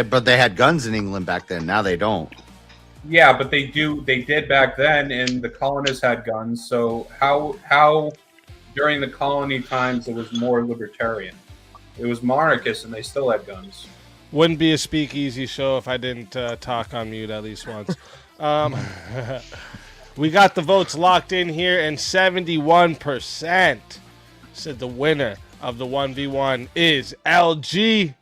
but they had guns in England back then. Now they don't. Yeah, but they did back then, and the colonists had guns. So how during the colony times it was more libertarian? It was monarchist, and they still had guns. wouldn't be a speakeasy show if I didn't talk on mute at least once. We got the votes locked in here, and 71% said the winner of the 1v1 is LG.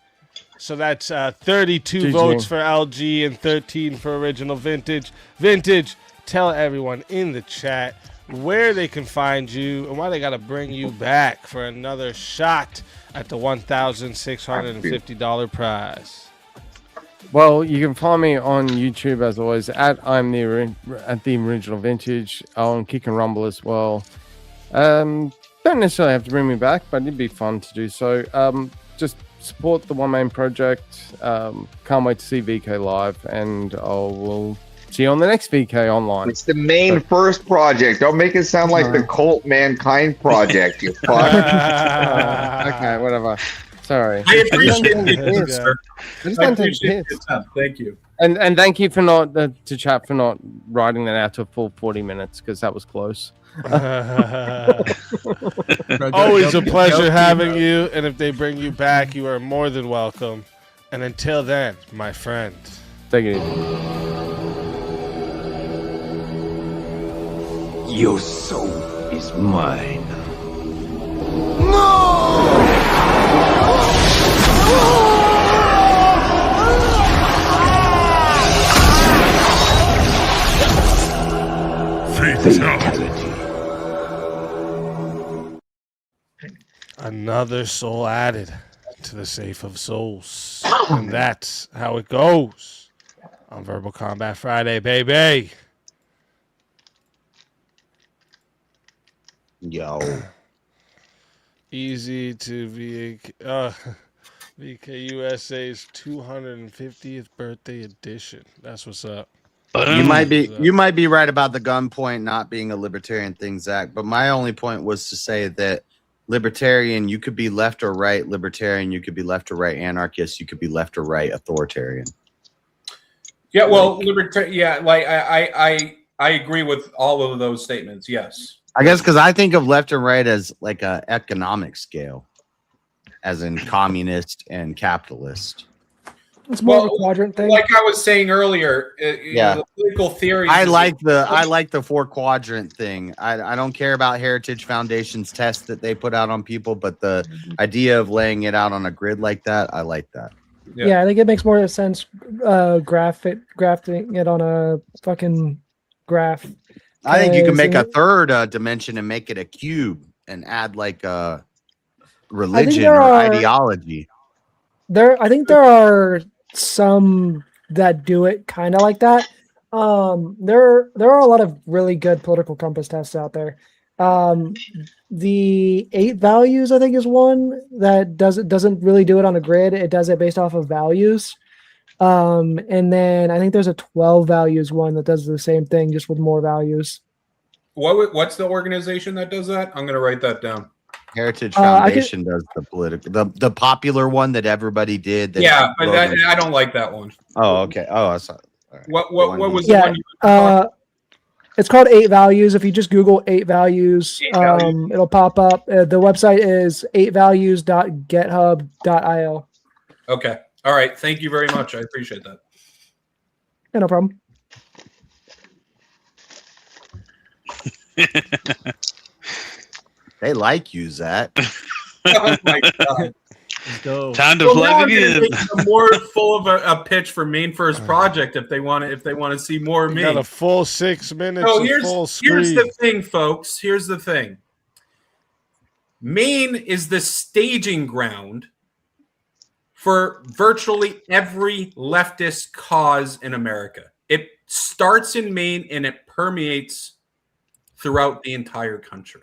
So that's 32 GG. votes for LG and 13 for original vintage. Vintage, tell everyone in the chat where they can find you and why they got to bring you back for another shot at the $1,650 prize. Well, you can find me on YouTube as always at the original vintage, on Kick and Rumble as well. Don't necessarily have to bring me back, but it'd be fun to do so. Just support the One Man Project. Can't wait to see VK live, and I will see you on the next VK online. It's the main first project. Don't make it sound like the Cult Mankind project, you fuck. Okay, whatever. Sorry. I appreciate it, Yes. sir. I just I don't take appreciate piss. it. Thank you. And thank you for not to chat for not writing that out to a full 40 minutes because that was close. Always a pleasure having you, and if they bring you back, you are more than welcome. And until then, my friend, take it easy. Your soul is mine. Fatality. another soul added to the safe of souls. And that's how it goes on Verbal Combat Friday, baby. Yo. Easy to VKUSA's 250th birthday edition. That's what's up. You might be right about the gun point not being a libertarian thing, Zach, but my only point was to say that libertarian, you could be left or right libertarian, you could be left or right anarchist, you could be left or right authoritarian. Yeah, well, libertarian. Yeah, like I agree with all of those statements. Yes. I guess because I think of left and right as like a economic scale, as in communist and capitalist. It's more of a quadrant thing. Like I was saying earlier, Yeah. the political theory. I like the 4-quadrant thing. I don't care about Heritage Foundation's test that they put out on people, but the idea of laying it out on a grid like that, I like that. Yeah, I think it makes more sense grafting it on a fucking graph. I think you can make a 'Cause third dimension and make it a cube and add like a religion there or are- ideology. I think there are some that do it kind of like that. There are a lot of really good political compass tests out there. The 8 values, I think, is one that doesn't really do it on a grid. It does it based off of values. And then I think there's a 12 values one that does the same thing, just with more values. What's the organization that does that? I'm going to write that down. Heritage Foundation does the political, the popular one that everybody did. That Yeah, but I don't like that one. Oh, okay. Oh, I saw. What was the Yeah, one? You it's called 8 values. If you just Google 8 values, it'll pop up. The website is 8values.github.io. Okay. All right. Thank you very much. I appreciate that. Yeah, no problem. They like you, Zach. Oh my god. Let's go. Time to Well, plug now I'm gonna again. make some more full of a pitch for Main First Project if they want to see more of We me. got a full 6 minutes So of here's full here's screen. the thing, folks. Here's the thing. Maine is the staging ground for virtually every leftist cause in America. It starts in Maine and it permeates throughout the entire country.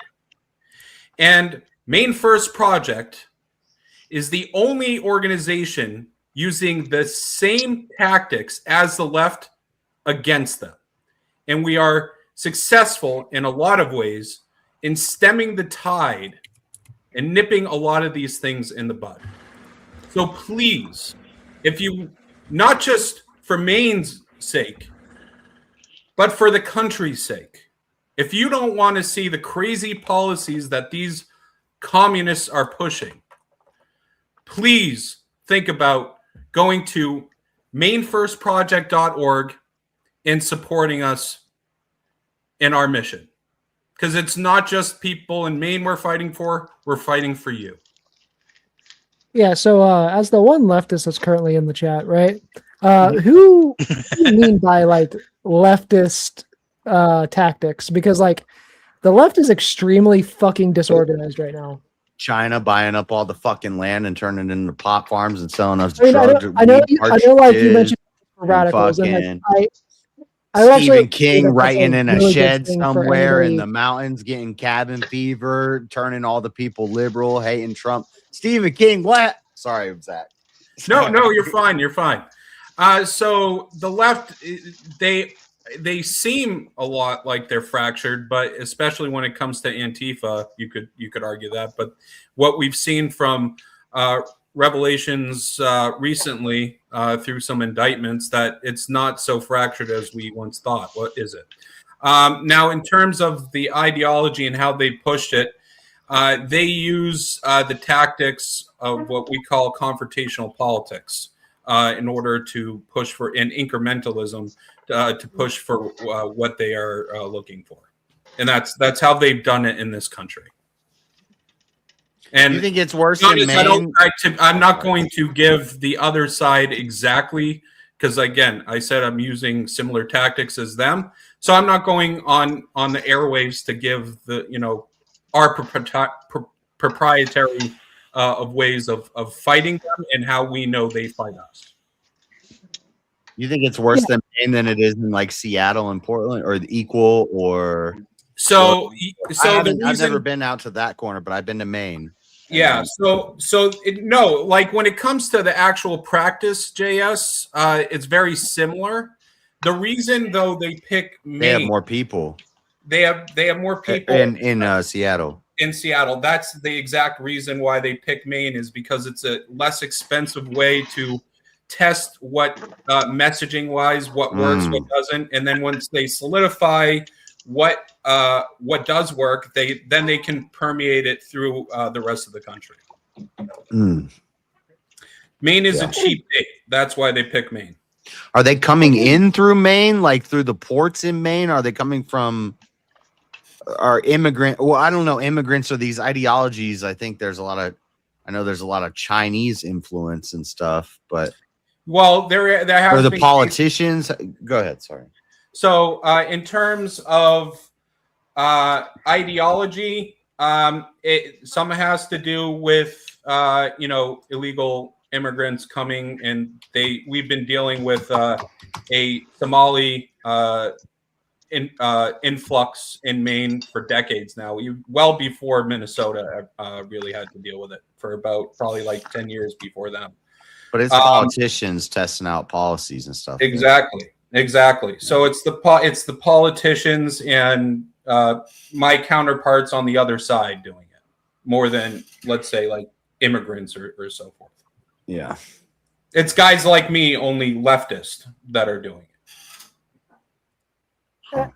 And Maine First Project is the only organization using the same tactics as the left against them. And we are successful in a lot of ways in stemming the tide and nipping a lot of these things in the bud. So please, if you, not just for Maine's sake, but for the country's sake, if you don't want to see the crazy policies that these communists are pushing, please think about going to mainfirstproject.org and supporting us in our mission. Because it's not just people in Maine we're fighting for you. Yeah, so as the one leftist that's currently in the chat, right? Who do you mean by like leftist tactics? Because like the left is extremely fucking disorganized right now. China buying up all the fucking land and turning it into pot farms and selling us I mean, drugs. I know, like you mentioned radicals, and like I would Stephen actually King that's writing a in a really good shed thing for somewhere in anybody. the mountains, getting cabin fever, turning all the people liberal, hating Trump. Stephen King, what? Sorry, Zach. No, you're fine. You're fine. So the left, they seem a lot like they're fractured, but especially when it comes to Antifa, you could argue that. But what we've seen from revelations recently through some indictments that it's not so fractured as we once thought. What is it? Now, in terms of the ideology and how they pushed it, they use the tactics of what we call confrontational politics in order to push for an incrementalism to push for what they are looking for, and that's how they've done it in this country. And you think it's worse than Maine? I'm not going to give the other side exactly, because again, I said I'm using similar tactics as them, so I'm not going on the airwaves to give the our proprietary of ways of fighting them and how we know they fight us. You think it's worse than Maine than it is in like Seattle and Portland, or equal, or I've never been out to that corner, but I've been to Maine. Yeah. No, like when it comes to the actual practice, JS, it's very similar. The reason though they pick Maine, they have more people. They have more people in Seattle. In Seattle, that's the exact reason why they pick Maine, is because it's a less expensive way to test what messaging wise what works, what doesn't, and then once they solidify what does work, they can permeate it through the rest of the country. Maine is a cheap date. That's why they pick Maine. Are they coming in through Maine, like through the ports in Maine? Are they coming from our immigrant? Well, I don't know. Immigrants or these ideologies. I think there's a lot of Chinese influence and stuff, but there has or the been politicians. Go ahead. Sorry. So in terms of ideology, some has to do with illegal immigrants coming, and we've been dealing with a Somali influx in Maine for decades now. Well before Minnesota really had to deal with it, for about probably like 10 years before them. But it's politicians testing out policies and stuff. Exactly. So it's the politicians and my counterparts on the other side doing it more than, let's say, like immigrants or so forth. Yeah. It's guys like me, only leftist, that are doing it.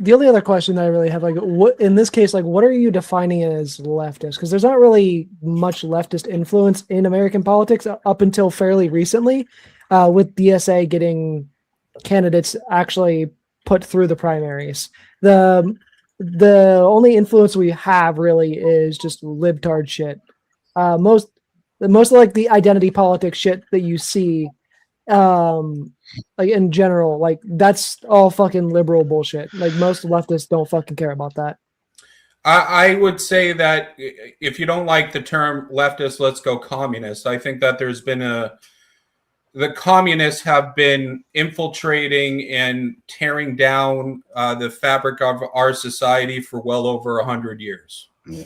The only other question that I really have, like, what in this case, like, what are you defining as leftist? Because there's not really much leftist influence in American politics up until fairly recently, with DSA getting candidates actually put through the primaries. The only influence we have really is just libtard shit. Most of like the identity politics shit that you see, like in general, like that's all fucking liberal bullshit. Like most leftists don't fucking care about that. I would say that if you don't like the term leftist, let's go communist. I think that there's been the communists have been infiltrating and tearing down the fabric of our society for well over 100 years. Yeah.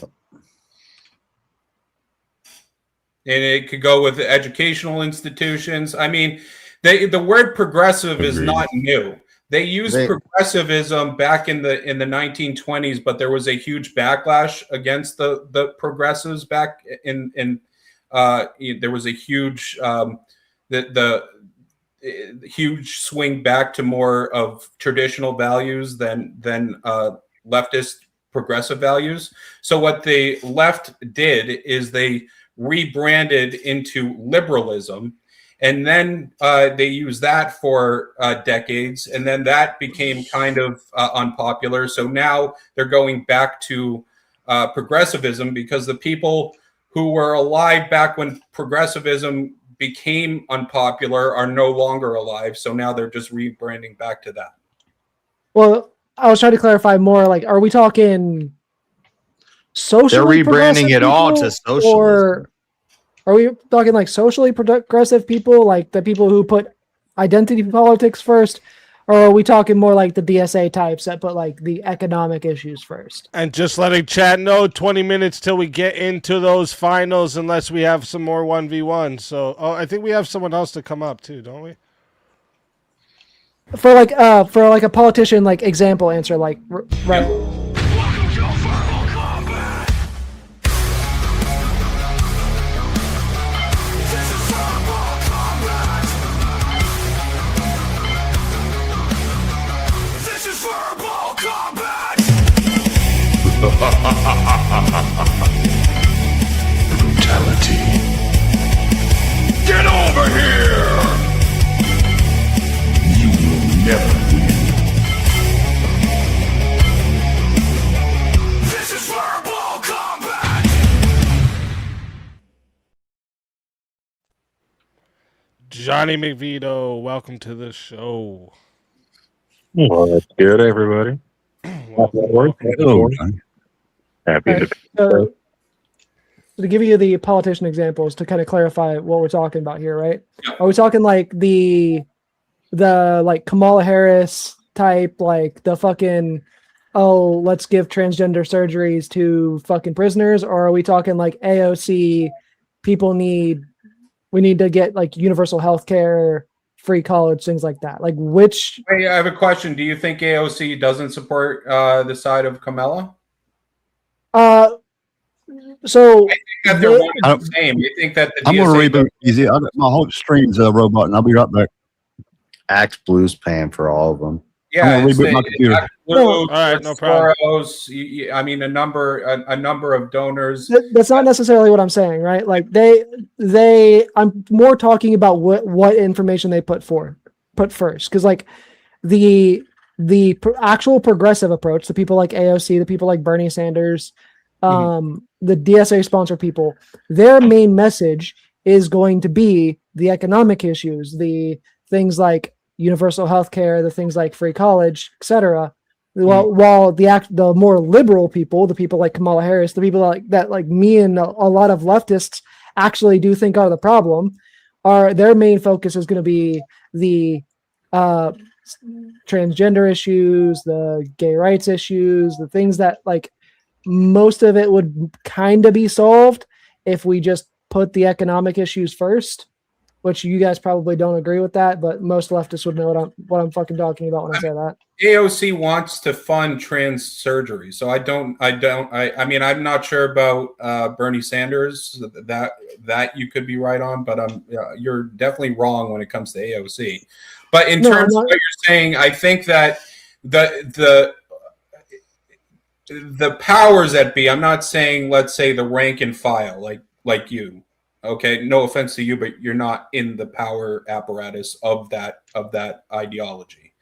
And it could go with the educational institutions. I mean, the word progressive is not new. They used progressivism back in the 1920s, but there was a huge backlash against the progressives back in there was a huge the huge swing back to more of traditional values than leftist progressive values. So what the left did is they rebranded into liberalism, and then they used that for decades, and then that became kind of unpopular. So now they're going back to progressivism, because the people who were alive back when progressivism became unpopular are no longer alive. So now they're just rebranding back to that. Well, I was trying to clarify more. Like, are we talking socially? They're rebranding it all to socialism. Or are we talking like socially progressive people, like the people who put identity politics first? Or are we talking more like the DSA types that put like the economic issues first? And just letting chat know, 20 minutes till we get into those finals, unless we have some more 1v1. So, I think we have someone else to come up too, don't we? For like a politician, like example answer, like right. Johnny McVito, welcome to the show. Well, that's good, everybody. Welcome. Happy to So to give you the politician examples to kind of clarify what we're talking about here, right? Are we talking like the like Kamala Harris type, like the fucking, oh, let's give transgender surgeries to fucking prisoners, or are we talking like AOC, we need to get like universal health care, free college, things like that? Like which? Hey, I have a question. Do you think AOC doesn't support the side of Kamala? So I think that they're one and the same. You think that the I'm going DSA to reboot easy. My whole stream's a robot, and I'll be right back. Axe Blue's paying for all of them. Yeah, I'm going to reboot my computer. All right, no problem. Soros, I mean, a number of donors. That's not necessarily what I'm saying, right? Like I'm more talking about what information they put first, because like the actual progressive approach, the people like AOC, the people like Bernie Sanders, the DSA sponsor people, their main message is going to be the economic issues, the things like universal health care, the things like free college, etc. While the more liberal people, the people like Kamala Harris, the people like me and a lot of leftists actually do think are the problem, their main focus is going to be the transgender issues, the gay rights issues, the things that like most of it would kind of be solved if we just put the economic issues first, which you guys probably don't agree with that, but most leftists would know what I'm fucking talking about when I say that. AOC wants to fund trans surgery, so I mean, I'm not sure about Bernie Sanders. That you could be right on, but you're definitely wrong when it comes to AOC. But in terms of what you're saying, I think that the powers that be, I'm not saying, let's say, the rank and file, like you. Okay, no offense to you, but you're not in the power apparatus of that ideology.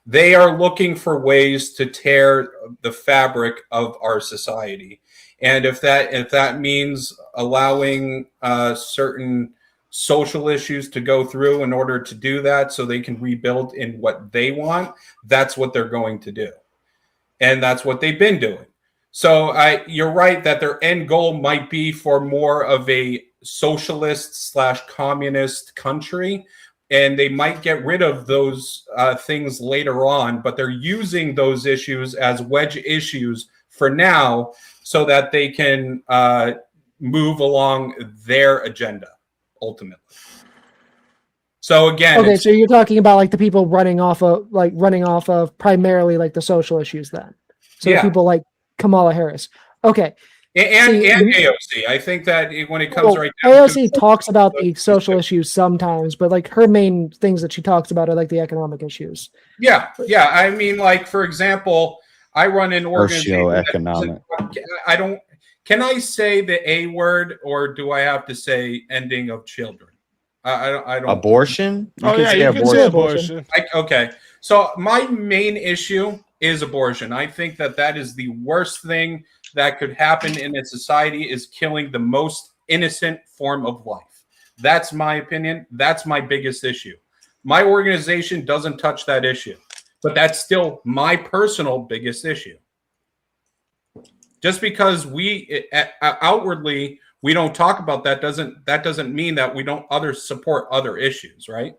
They are looking for ways to tear the fabric of our society, and if that means allowing certain social issues to go through in order to do that, so they can rebuild in what they want, that's what they're going to do, and that's what they've been doing. So you're right that their end goal might be for more of a socialist / communist country, and they might get rid of those things later on, but they're using those issues as wedge issues for now so that they can move along their agenda ultimately. So again, okay, so you're talking about like the people running off of primarily like the social issues then. So Yeah. people like Kamala Harris. Okay. And AOC. I think that when it comes right down AOC talks about the social issues sometimes, but like her main things that she talks about are like the economic issues. Yeah. I mean, like, for example, I run an organization. Socioeconomic. I don't. Can I say the A word, or do I have to say ending of children? I don't. Abortion? You can say abortion. Okay. So my main issue is abortion. I think that is the worst thing that could happen in a society, is killing the most innocent form of life. That's my opinion. That's my biggest issue. My organization doesn't touch that issue, but that's still my personal biggest issue. Just because we outwardly we don't talk about that doesn't mean that we don't support other issues, right?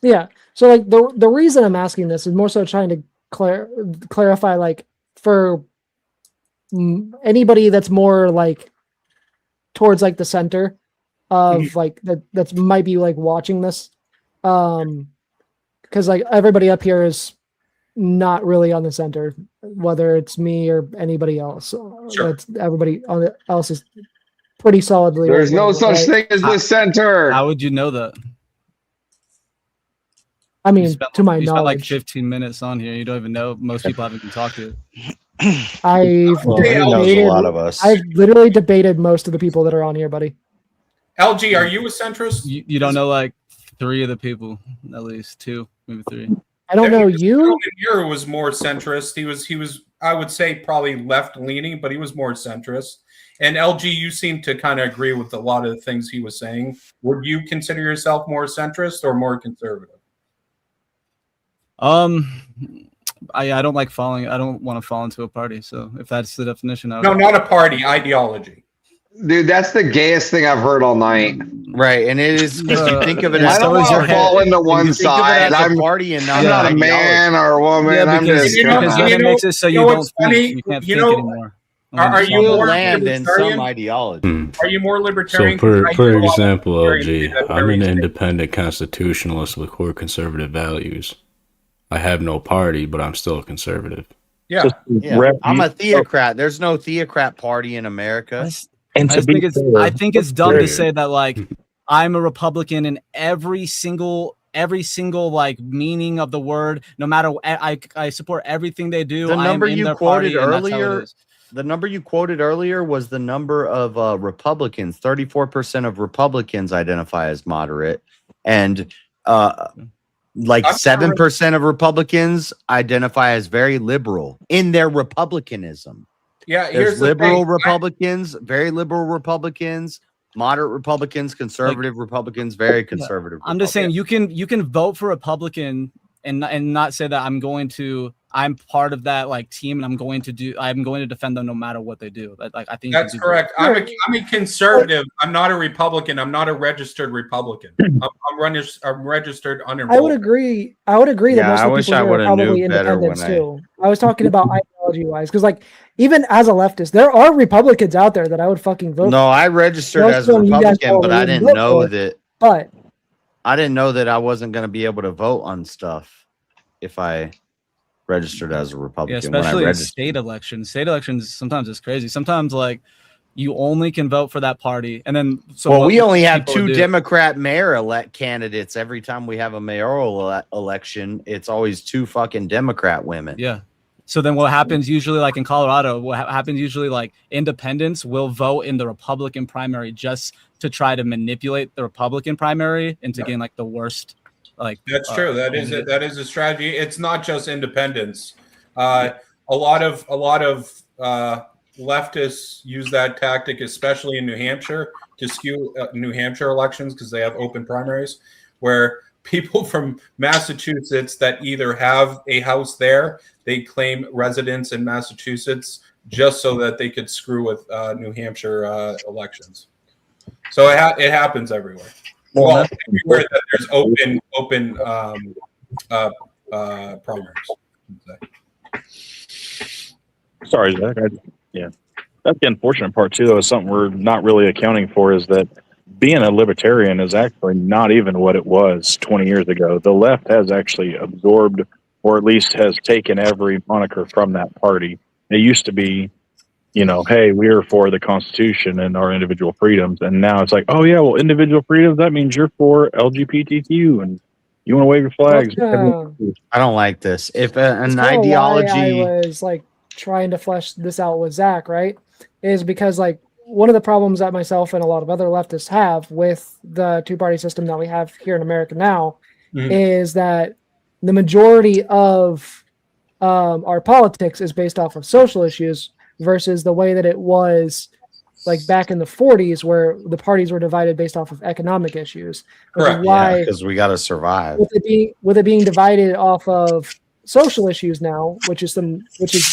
Yeah. So like the reason I'm asking this is more so trying to clarify, like, for anybody that's more like towards like the center of like that might be like watching this, because like everybody up here is not really on the center, whether it's me or anybody else. Sure. Everybody else is pretty solidly. There's no such thing as the center. How would you know that? I mean, to my you spent like knowledge, 15 minutes on here. You don't even know. Most people haven't even talked to you. I've literally debated most of the people that are on here, buddy. LG, are you a centrist? You don't know like 3 of the people, at least 2, maybe 3. I don't know you. Here was more centrist. He was I would say probably left leaning, but he was more centrist. And LG, you seem to kind of agree with a lot of the things he was saying. Would you consider yourself more centrist or more conservative? I don't like falling. I don't want to fall into a party. So if that's the definition, No, not a party, ideology. Dude, that's the gayest thing I've heard all night. Right, and it is because you think of it as I don't want to fall into one side. I'm party and I'm not a man or a woman. I'm just. because then it makes it so you don't think, you can't think anymore. Are you more land in some libertarian? ideology? Are you more So, libertarian? for example, LG, I'm an independent constitutionalist with core conservative values. I have no party, but I'm still a conservative. Yeah, I'm a theocrat. There's no theocrat party in America. I think it's dumb to say that like I'm a Republican in every single like meaning of the word. No matter I support everything they do. The number you quoted earlier was the number of Republicans. 34% of Republicans identify as moderate, and 7% of Republicans identify as very liberal in their republicanism. Yeah, there's liberal Republicans, very liberal Republicans, moderate Republicans, conservative Republicans, very conservative. I'm just saying you can vote for Republican and not say that I'm part of that like team and I'm going to defend them no matter what they do. Like I think that's correct. I'm a conservative. I'm not a Republican. I'm not a registered Republican. I'm registered unenrolled. I would agree that most of the people here are probably independents too. I was talking about ideology wise because like even as a leftist, there are Republicans out there that I would fucking vote. No, I registered as a Republican, but I didn't know that. But I didn't know that I wasn't going to be able to vote on stuff if I registered as a Republican. Yeah, especially in state elections. State elections sometimes it's crazy. Sometimes like you only can vote for that party, and then we only have two Democrat mayor-elect candidates every time we have a mayoral election. It's always two fucking Democrat women. Yeah. So then what happens usually, like in Colorado, what happens usually, like independents will vote in the Republican primary just to try to manipulate the Republican primary into getting like the worst. Like that's true. That is a strategy. It's not just independents. A lot of leftists use that tactic, especially in New Hampshire, to skew New Hampshire elections because they have open primaries where people from Massachusetts that either have a house there, they claim residence in Massachusetts just so that they could screw with New Hampshire elections. So it happens everywhere. Well, everywhere that there's open primaries. Sorry, Zach. That's the unfortunate part too. Though, is something we're not really accounting for is that being a libertarian is actually not even what it was 20 years ago. The left has actually absorbed, or at least has taken every moniker from that party. It used to be, hey, we're for the Constitution and our individual freedoms. And now it's like, oh, yeah, well, individual freedoms, that means you're for LGBTQ and you want to wave your flags. I don't like this. If an That's ideology. why I was like trying to flesh this out with Zach, right? Is because like one of the problems that myself and a lot of other leftists have with the two-party system that we have here in America now is that the majority of our politics is based off of social issues versus the way that it was like back in the 40s where the parties were divided based off of economic issues. Correct. Why, because we got to survive. With it being divided off of social issues now, which is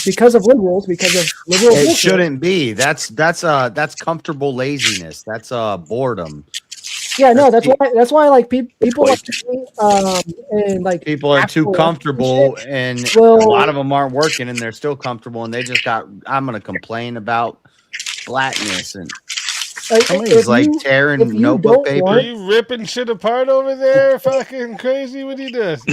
because of liberals, It shouldn't be. That's comfortable laziness. That's boredom. Yeah, no, that's why like people like and like people are too comfortable, and a lot of them aren't working, and they're still comfortable, and they just got. I'm gonna complain about blackness and. Somebody's like tearing notebook paper. Are you ripping shit apart over there? Fucking crazy what he does.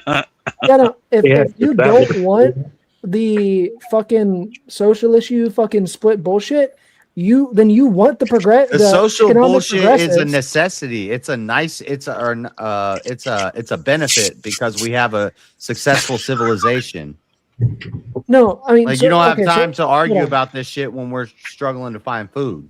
Yeah, no, if you don't want the fucking social issue fucking split bullshit, you want the The social bullshit is a necessity. It's a benefit because we have a successful civilization. No, I mean you don't have time to argue about this shit when we're struggling to find food.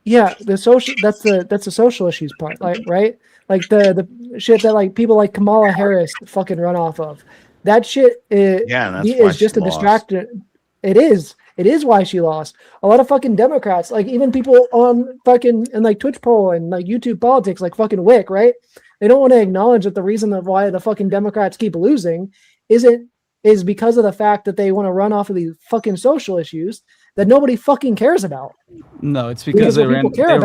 Yeah, that's the social issues part, like right? Like the shit that like people like Kamala Harris fucking run off of. That shit is just a distraction. It is. It is why she lost. A lot of fucking Democrats, like even people on fucking and like Twitch poll and like YouTube politics, like fucking Wick, right? They don't want to acknowledge that the reason of why the fucking Democrats keep losing is because of the fact that they want to run off of these fucking social issues that nobody fucking cares about. No, it's because they what ran people care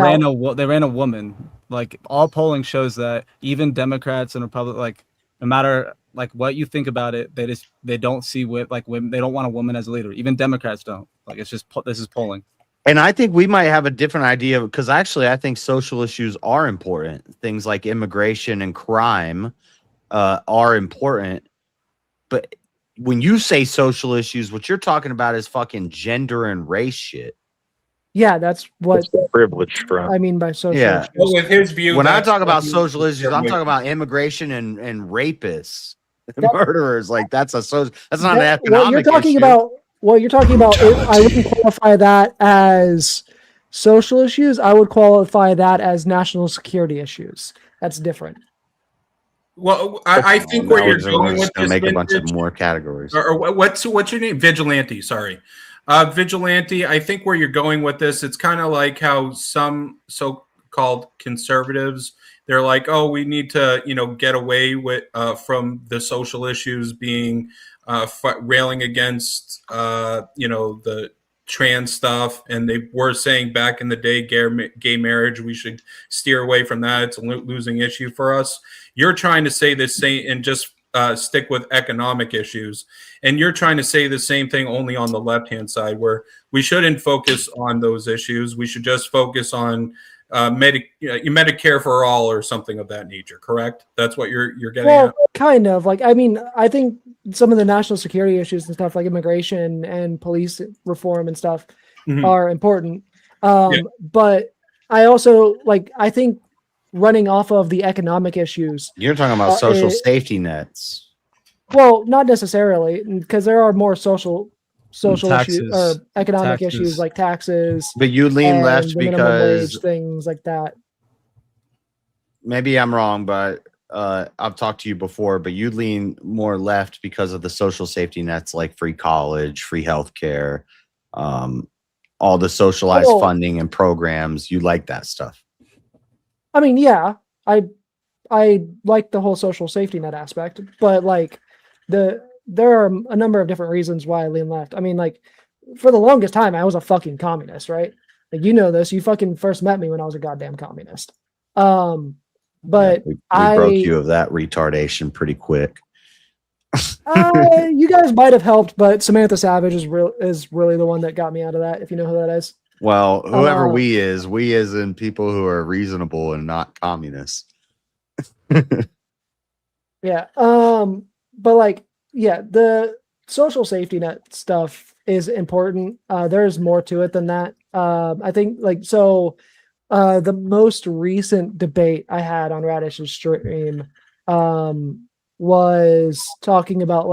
they ran a woman. Like all polling shows that even Democrats and Republicans, like no matter like what you think about it, they don't see women. They don't want a woman as a leader. Even Democrats don't. Like it's just this is polling. And I think we might have a different idea because actually I think social issues are important. Things like immigration and crime are important. But when you say social issues, what you're talking about is fucking gender and race shit. Yeah, that's what privilege from. I mean by social Yeah. issues. Well, with his view, When I that's talk about what social he's- issues, I'm talking about immigration and rapists, murderers. Like that's a social. That's not an economic What you're talking issue. about, I wouldn't qualify that as social issues. I would qualify that as national security issues. That's different. Well, I think where you're going with gonna this, make a bunch of Vintage, more categories. or what's your name? Vigilante. Sorry, Vigilante. I think where you're going with this, it's kind of like how some so-called conservatives, they're like, oh, we need to, get away with from the social issues being railing against, the trans stuff, and they were saying back in the day, gay marriage, we should steer away from that. It's a losing issue for us. You're trying to say the same and just stick with economic issues, and you're trying to say the same thing only on the left-hand side, where we shouldn't focus on those issues. We should just focus on Medicare for all or something of that nature. Correct? That's what you're getting at. Kind of like, I mean, I think some of the national security issues and stuff like immigration and police reform and stuff are important. But I also I think running off of the economic issues. You're talking about social safety nets. Well, not necessarily, because there are more social Taxes. issues or economic issues like taxes. But you lean and left the minimum because wage, things like that. maybe I'm wrong, but I've talked to you before, but you lean more left because of the social safety nets like free college, free healthcare, all the socialized funding and programs. You like that stuff. I mean, yeah, I like the whole social safety net aspect, but there are a number of different reasons why I lean left. I mean, for the longest time, I was a fucking communist, right? Like, you know this. You fucking first met me when I was a goddamn communist. But we broke you of that retardation pretty quick. You guys might have helped, but Samantha Savage is really the one that got me out of that. If you know who that is. Well, whoever we is in people who are reasonable and not communists. Yeah. But the social safety net stuff is important. There's more to it than that. I think the most recent debate I had on Radish's stream was talking about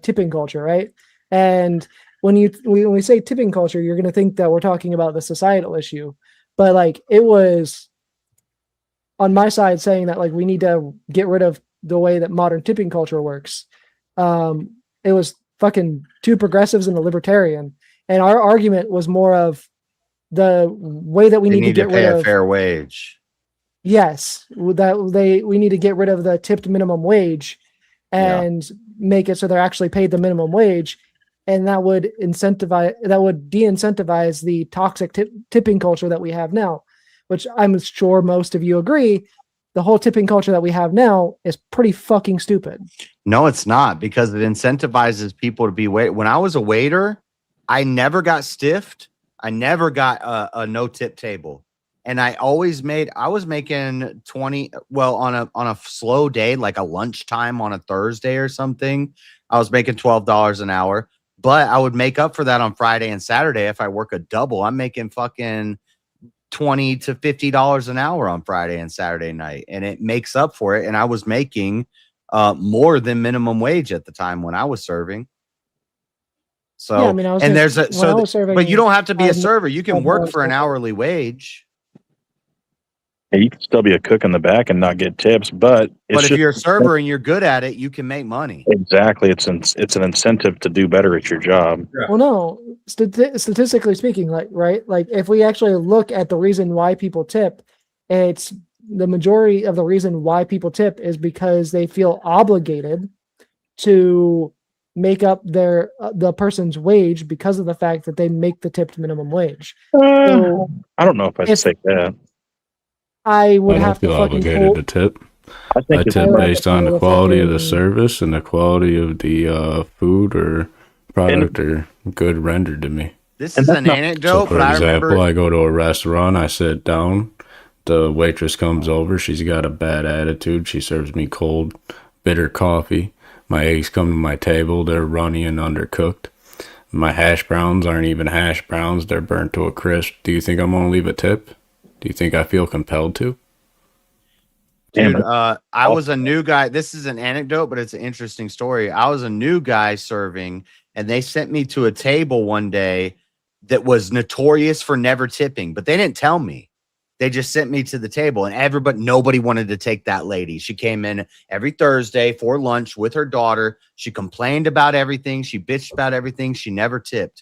tipping culture, right? And when we say tipping culture, you're going to think that we're talking about the societal issue, but it was on my side saying that we need to get rid of the way that modern tipping culture works. It was fucking two progressives and a libertarian, and our argument was more of the way that we need to get pay rid a of fair wage. Yes, we need to get rid of the tipped minimum wage and make it so they're actually paid the minimum wage, and that would de-incentivize the toxic tipping culture that we have now, which I'm sure most of you agree. The whole tipping culture that we have now is pretty fucking stupid. No, it's not, because it incentivizes people to be when I was a waiter, I never got stiffed. I never got a no tip table. And I was making 20, on a slow day, like a lunchtime on a Thursday or something, I was making $12 an hour, but I would make up for that on Friday and Saturday. If I work a double, I'm making fucking $20 to $50 an hour on Friday and Saturday night. And it makes up for it. And I was making more than minimum wage at the time when I was serving. So, yeah, I mean, but you don't have to be a server. You can work for an hourly wage. Yeah, you can still be a cook in the back and not get tips, but if you're a server and you're good at it, you can make money. Exactly, it's an incentive to do better at your job. Well, no, statistically speaking, like if we actually look at the reason why people tip, it's the majority of the reason why people tip is because they feel obligated to make up the person's wage because of the fact that they make the tipped minimum wage. So I don't know if I'd say that. I would I don't have to feel fucking obligated to tip. I it's tip more- based on the quality of the service and the quality of the food or product or good rendered to me. This is an anecdote, So for but I example, remember I go to a restaurant, I sit down, the waitress comes over, she's got a bad attitude, she serves me cold, bitter coffee. My eggs come to my table, they're runny and undercooked. My hash browns aren't even hash browns, they're burnt to a crisp. Do you think I'm going to leave a tip? Do you think I feel compelled to? Dude, I was a new guy. This is an anecdote, but it's an interesting story. I was a new guy serving, and they sent me to a table one day that was notorious for never tipping, but they didn't tell me. They just sent me to the table, and nobody wanted to take that lady. She came in every Thursday for lunch with her daughter. She complained about everything. She bitched about everything. She never tipped.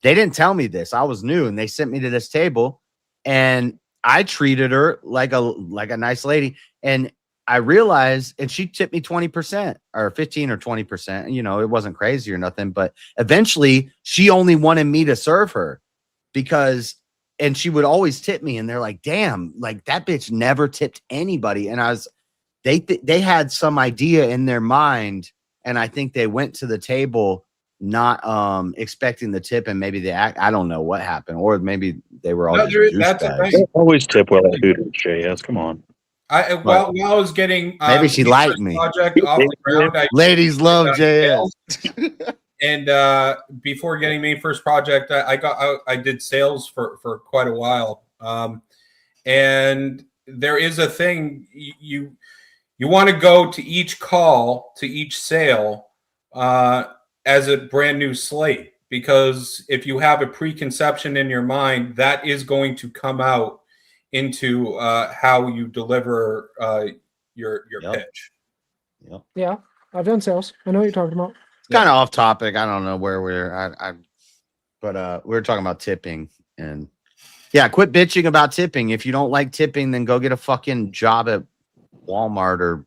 They didn't tell me this. I was new, and they sent me to this table, and I treated her like a nice lady. And I realized, and she tipped me 20% or 15 or 20%. You know, it wasn't crazy or nothing, but eventually she only wanted me to serve her and she would always tip me. And they're like, damn, like that bitch never tipped anybody. And they had some idea in their mind. And I think they went to the table not expecting the tip, and maybe I don't know what happened, or maybe they were all that's a douchebags. thing. Always tip well at Hooters, JS. Come on. While I was getting Maybe she liked me. project off the ground, Ladies love JS. And before getting my first project, I did sales for quite a while. And there is a thing you want to go to each call, to each sale as a brand new slate, because if you have a preconception in your mind, that is going to come out into how you deliver your pitch. Yep. Yeah, I've done sales. I know what you're talking about. Kind of off topic. I don't know where but we were talking about tipping, and yeah, quit bitching about tipping. If you don't like tipping, then go get a fucking job at Walmart or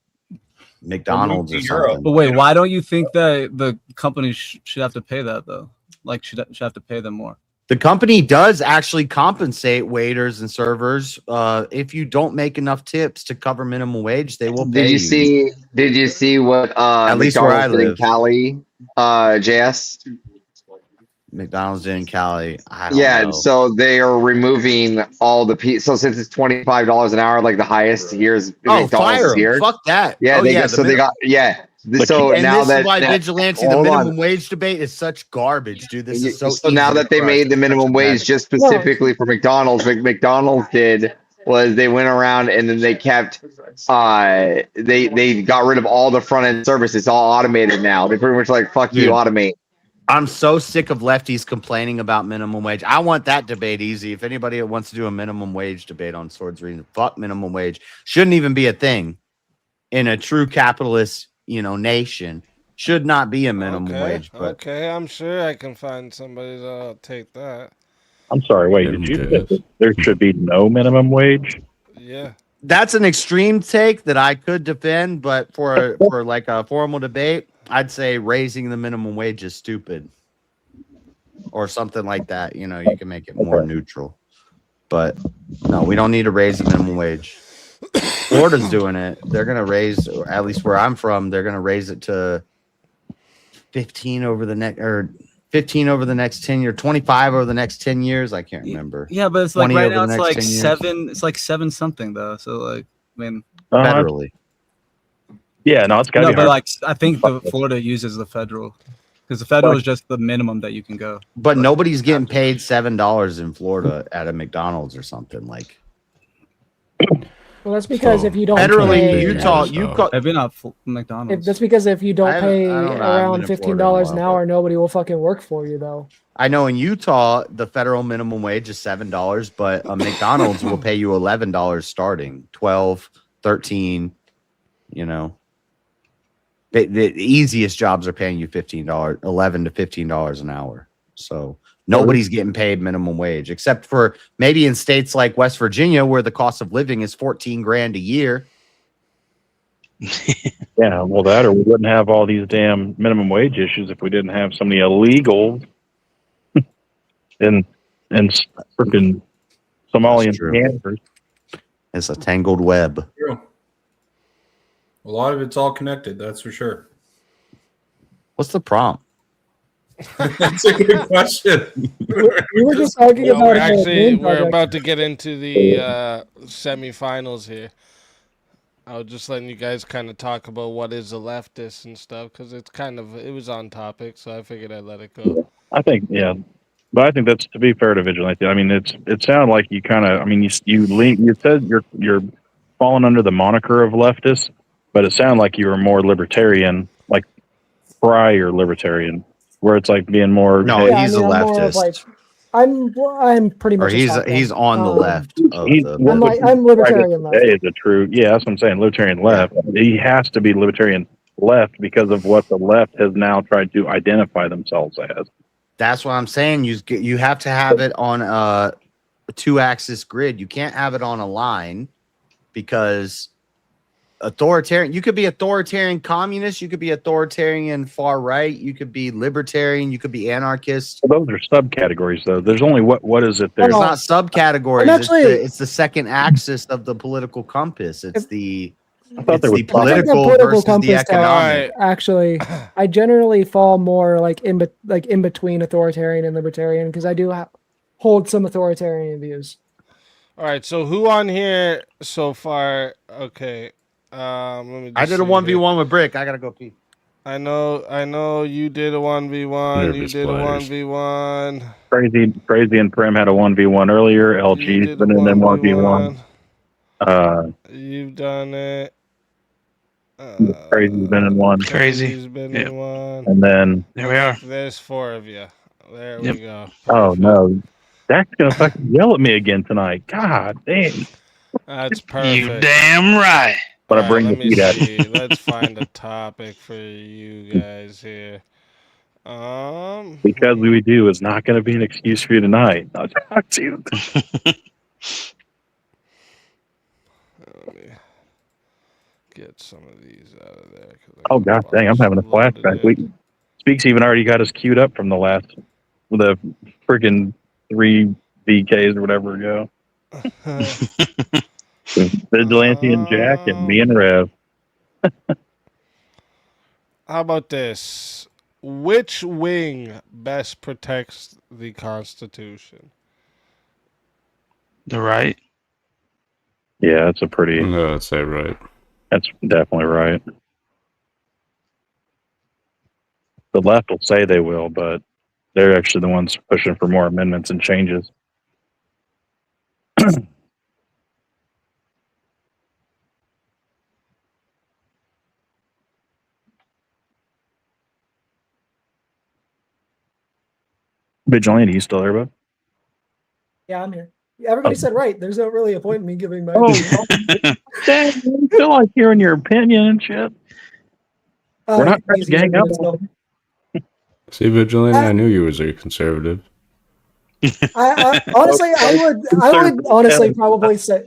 McDonald's or something. But wait, why don't you think that the company should have to pay that though? Like should have to pay them more? The company does actually compensate waiters and servers. If you don't make enough tips to cover minimum wage, they will pay you. Did you see what At least where I McDonald's did in live. Cali, JS? McDonald's did in Cali. I don't know. So they are removing all the so since it's $25 an hour, like the highest here's McDonald's fire 'em. here. Fuck that. Yeah, Oh, they yeah, got, the so they got So and now this is why Vigilante, the hold on. minimum wage debate is such garbage, dude. This is so So now easy that to they crush. made the minimum wage just specifically for McDonald's, what McDonald's did was they went around and then they kept they got rid of all the front end service. It's all automated now. They pretty much like fuck you, Dude. automate. I'm so sick of lefties complaining about minimum wage. I want that debate easy. If anybody wants to do a minimum wage debate on Swords Reason, fuck minimum wage. Shouldn't even be a thing in a true capitalist, nation. Should not be a minimum wage. But Okay, I'm sure I can find somebody that'll take that. I'm sorry. Wait, did you say there should be no minimum wage? Yeah. that's an extreme take that I could defend, but for like a formal debate, I'd say raising the minimum wage is stupid or something like that. You can make it more neutral. But no, we don't need to raise the minimum wage. Florida's doing it. They're going to raise, or at least where I'm from, they're going to raise it to 15 over the next 10 years, 25 over the next 10 years. I can't remember. Yeah, but it's like right now it's like 10 years. 7. It's like 7 something though. So like, I mean, federally. Yeah, no, it's got to no, be but hard. like I think the Florida uses the federal because the federal is just the minimum that you can go. But nobody's getting paid $7 in Florida at a McDonald's or something like. Well, that's because So, if you don't Federally, pay, Utah, I've been at McDonald's. that's because if you don't I pay don't know, I haven't around been in Florida in a $15 an while, hour, nobody will fucking work for you though. I know in Utah, the federal minimum wage is $7, but a McDonald's will pay you $11 starting, 12, 13, you know. The easiest jobs are paying you $15, $11 to $15 an hour. So nobody's getting paid minimum wage, except for maybe in states like West Virginia, where the cost of living is 14 grand a year. Yeah, well, that or we wouldn't have all these damn minimum wage issues if we didn't have so many illegals and freaking Somalian gangsters. It's a tangled web. True. A lot of it's all connected, that's for sure. What's the prompt? That's a good question. We were just talking Well, about we're about to get into the semifinals here. I was just letting you guys kind of talk about what is a leftist and stuff because it was on topic, so I figured I'd let it go. I think, yeah, but I think that's to be fair to Vigilante. I mean, it sounded like you kind of, I mean, you said you're falling under the moniker of leftist, but it sounded like you were more libertarian, like prior libertarian, where it's like being more. No, Yeah, he's I mean, a I'm more of, leftist. like, I'm pretty Or much. he's on the left of I'm libertarian left. Is a true, yeah, that's what I'm saying. Libertarian left. He has to be libertarian left because of what the left has now tried to identify themselves as. That's what I'm saying. You have to have it on a 2-axis grid. You can't have it on a line because authoritarian. You could be authoritarian communist. You could be authoritarian far right. You could be libertarian. You could be anarchist. Well, those are subcategories, though. There's only what is it? There's not subcategories. Actually, it's the second axis of the political compass. It's the Political versus the compass economic. Actually, I generally fall more like in between authoritarian and libertarian because I do hold some authoritarian views. All right, so who on here so far? Okay, let me. I did a 1v1 with Brick. I gotta go pee. I know. You did a 1v1. You did a 1v1. Crazy and Prem had a 1v1 earlier. LG's been in them 1v1. You've done it. Crazy's been in one. Crazy's been in one. And then there we are. There's 4 of you. There we go. Oh no, Zach's gonna fucking yell at me again tonight. God damn. That's perfect. You damn right. But I bring the heat at you. Let's find a topic for you guys here. Because we do is not going to be an excuse for you tonight. I'll talk to you. Let me get some of these out of there. Oh gosh dang, I'm having a flashback. Speaks even already got us queued up from the freaking 3 VKs or whatever ago. Vigilante and Jack and me and Rev. How about this? Which wing best protects the Constitution? The right. Yeah, that's a pretty. No, I'd say right. That's definitely right. The left will say they will, but they're actually the ones pushing for more amendments and changes. Vigilante, you still there, bud? Yeah, I'm here. Everybody said right. There's not really a point in me giving my opinion. Dang, I feel like hearing your opinion and shit. We're not trying to gang up. See, Vigilante, I knew you was a conservative. I honestly, I would honestly probably say,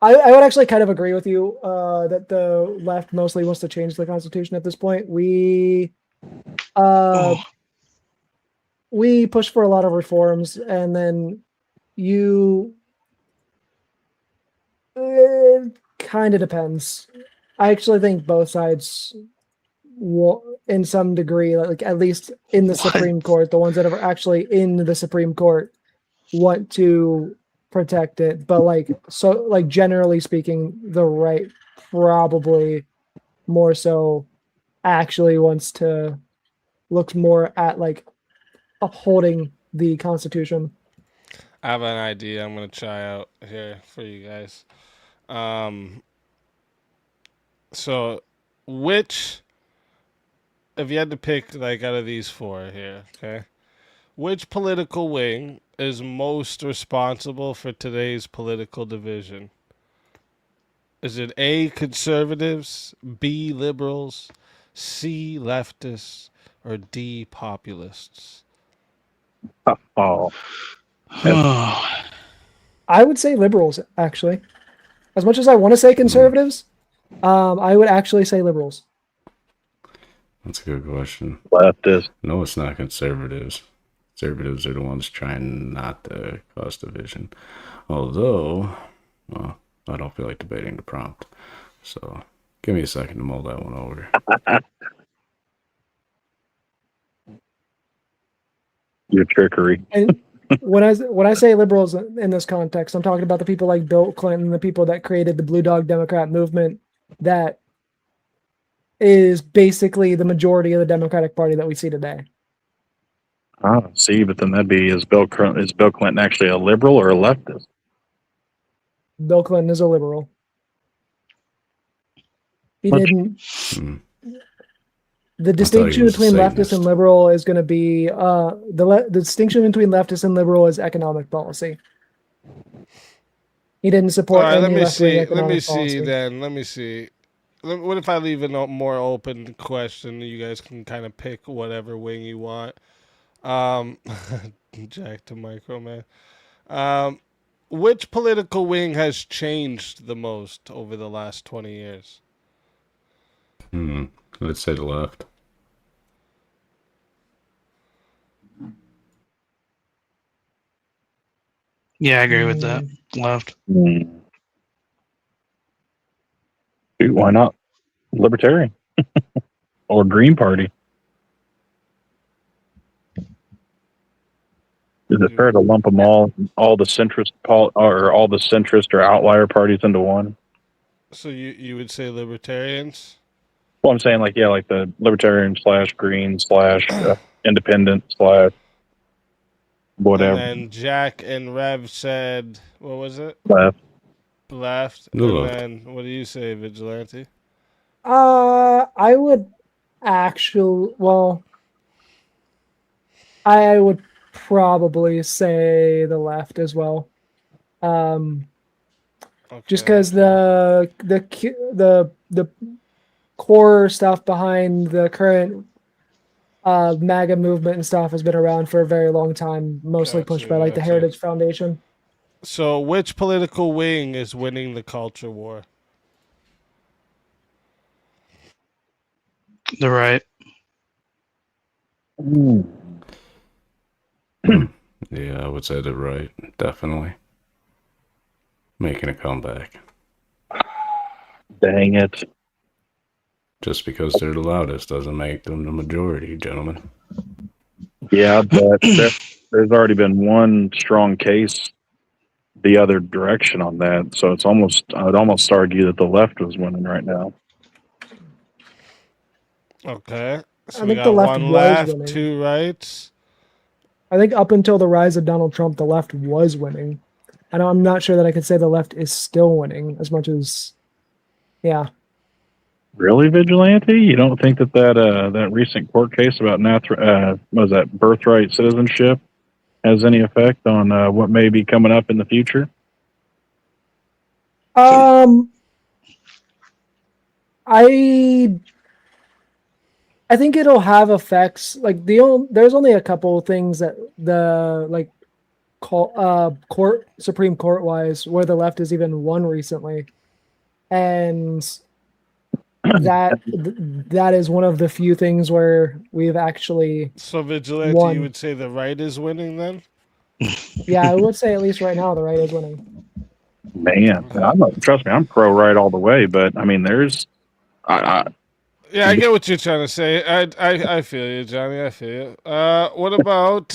I would actually kind of agree with you that the left mostly wants to change the Constitution at this point. We push for a lot of reforms, and then it kind of depends. I actually think both sides in some degree, like at least in the Supreme Court, the ones that are actually in the Supreme Court want to protect it. But generally speaking, the right probably more so actually wants to look more at upholding the Constitution. I have an idea I'm going to try out here for you guys. So, which, if you had to pick like out of these four here, okay, which political wing is most responsible for today's political division? Is it A, conservatives, B, liberals, C, leftists, or D, populists? Oh. I would say liberals, actually. As much as I want to say conservatives, I would actually say liberals. That's a good question. Leftist. No, it's not conservatives. Conservatives are the ones trying not to cause division. Although, well, I don't feel like debating the prompt. So give me a second to mull that one over. Your trickery. And when I say liberals in this context, I'm talking about the people like Bill Clinton, the people that created the Blue Dog Democrat movement, that is basically the majority of the Democratic Party that we see today. Ah, see, but then that'd be is Bill Clinton actually a liberal or a leftist? Bill Clinton is a liberal. He didn't. The distinction between leftist and liberal is going to be the distinction between leftist and liberal is economic policy. He didn't support any left-wing economic policy. Let me see. What if I leave a more open question? You guys can kind of pick whatever wing you want. Jack to micro, man. Which political wing has changed the most over the last 20 years? Let's say the left. Yeah, I agree with that. Left. Dude, why not Libertarian or Green Party? Is it fair to lump them all the centrist all the centrist or outlier parties into one? So you would say libertarians? Well, I'm saying like the Libertarian / Green / Independent / whatever. And then Jack and Rev said, what was it? Left. Left. The And left. then what do you say, Vigilante? I would actually, well, I would probably say the left as well. Just because the core stuff behind the current MAGA movement and stuff has been around for a very long time, mostly pushed by like the Heritage Foundation. So which political wing is winning the culture war? The right. Yeah, I would say the right, definitely. Making a comeback. Dang it. Just because they're the loudest doesn't make them the majority, gentlemen. Yeah, but there's already been one strong case the other direction on that. So it's I would almost argue that the left was winning right now. Okay. So I we think the got left one was left, winning. 2 rights. I think up until the rise of Donald Trump, the left was winning. And I'm not sure that I could say the left is still winning as much as, yeah. Really, Vigilante? You don't think that recent court case about birthright citizenship has any effect on what may be coming up in the future? I think it'll have effects. Like there's only a couple of things that the Supreme Court wise where the left has even won recently, and that is one of the few things where we've actually. So Vigilante, won. you would say the right is winning then? Yeah, I would say at least right now the right is winning. Man, trust me, I'm pro-right all the way. But I mean, there's. Yeah, I get what you're trying to say. I feel you, Johnny. I feel you. What about?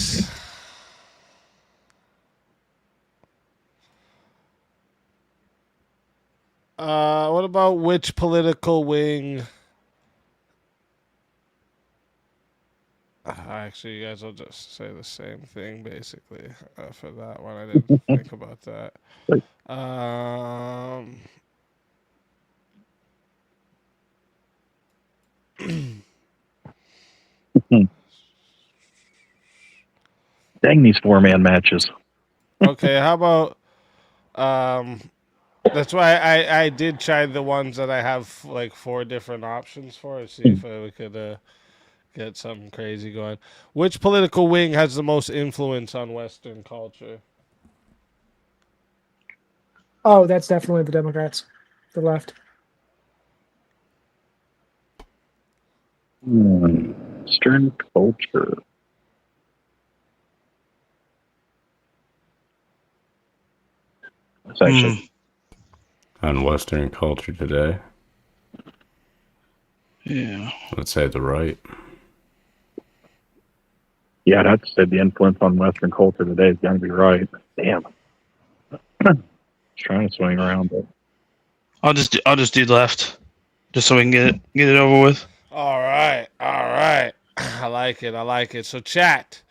What about which political wing? Actually, you guys will just say the same thing basically for that one. I didn't think about that. Dang these 4-man matches. Okay, how about that's why I did try the ones that I have like 4 different options for, see if we could get something crazy going. Which political wing has the most influence on Western culture? Oh, that's definitely the Democrats, the left. Western culture. It's actually on Western culture today. Yeah. Let's say the right. Yeah, I'd have to say the influence on Western culture today is going to be right. Damn. Trying to swing around, but I'll just do left, just so we can get it over with. All right. I like it. So chat,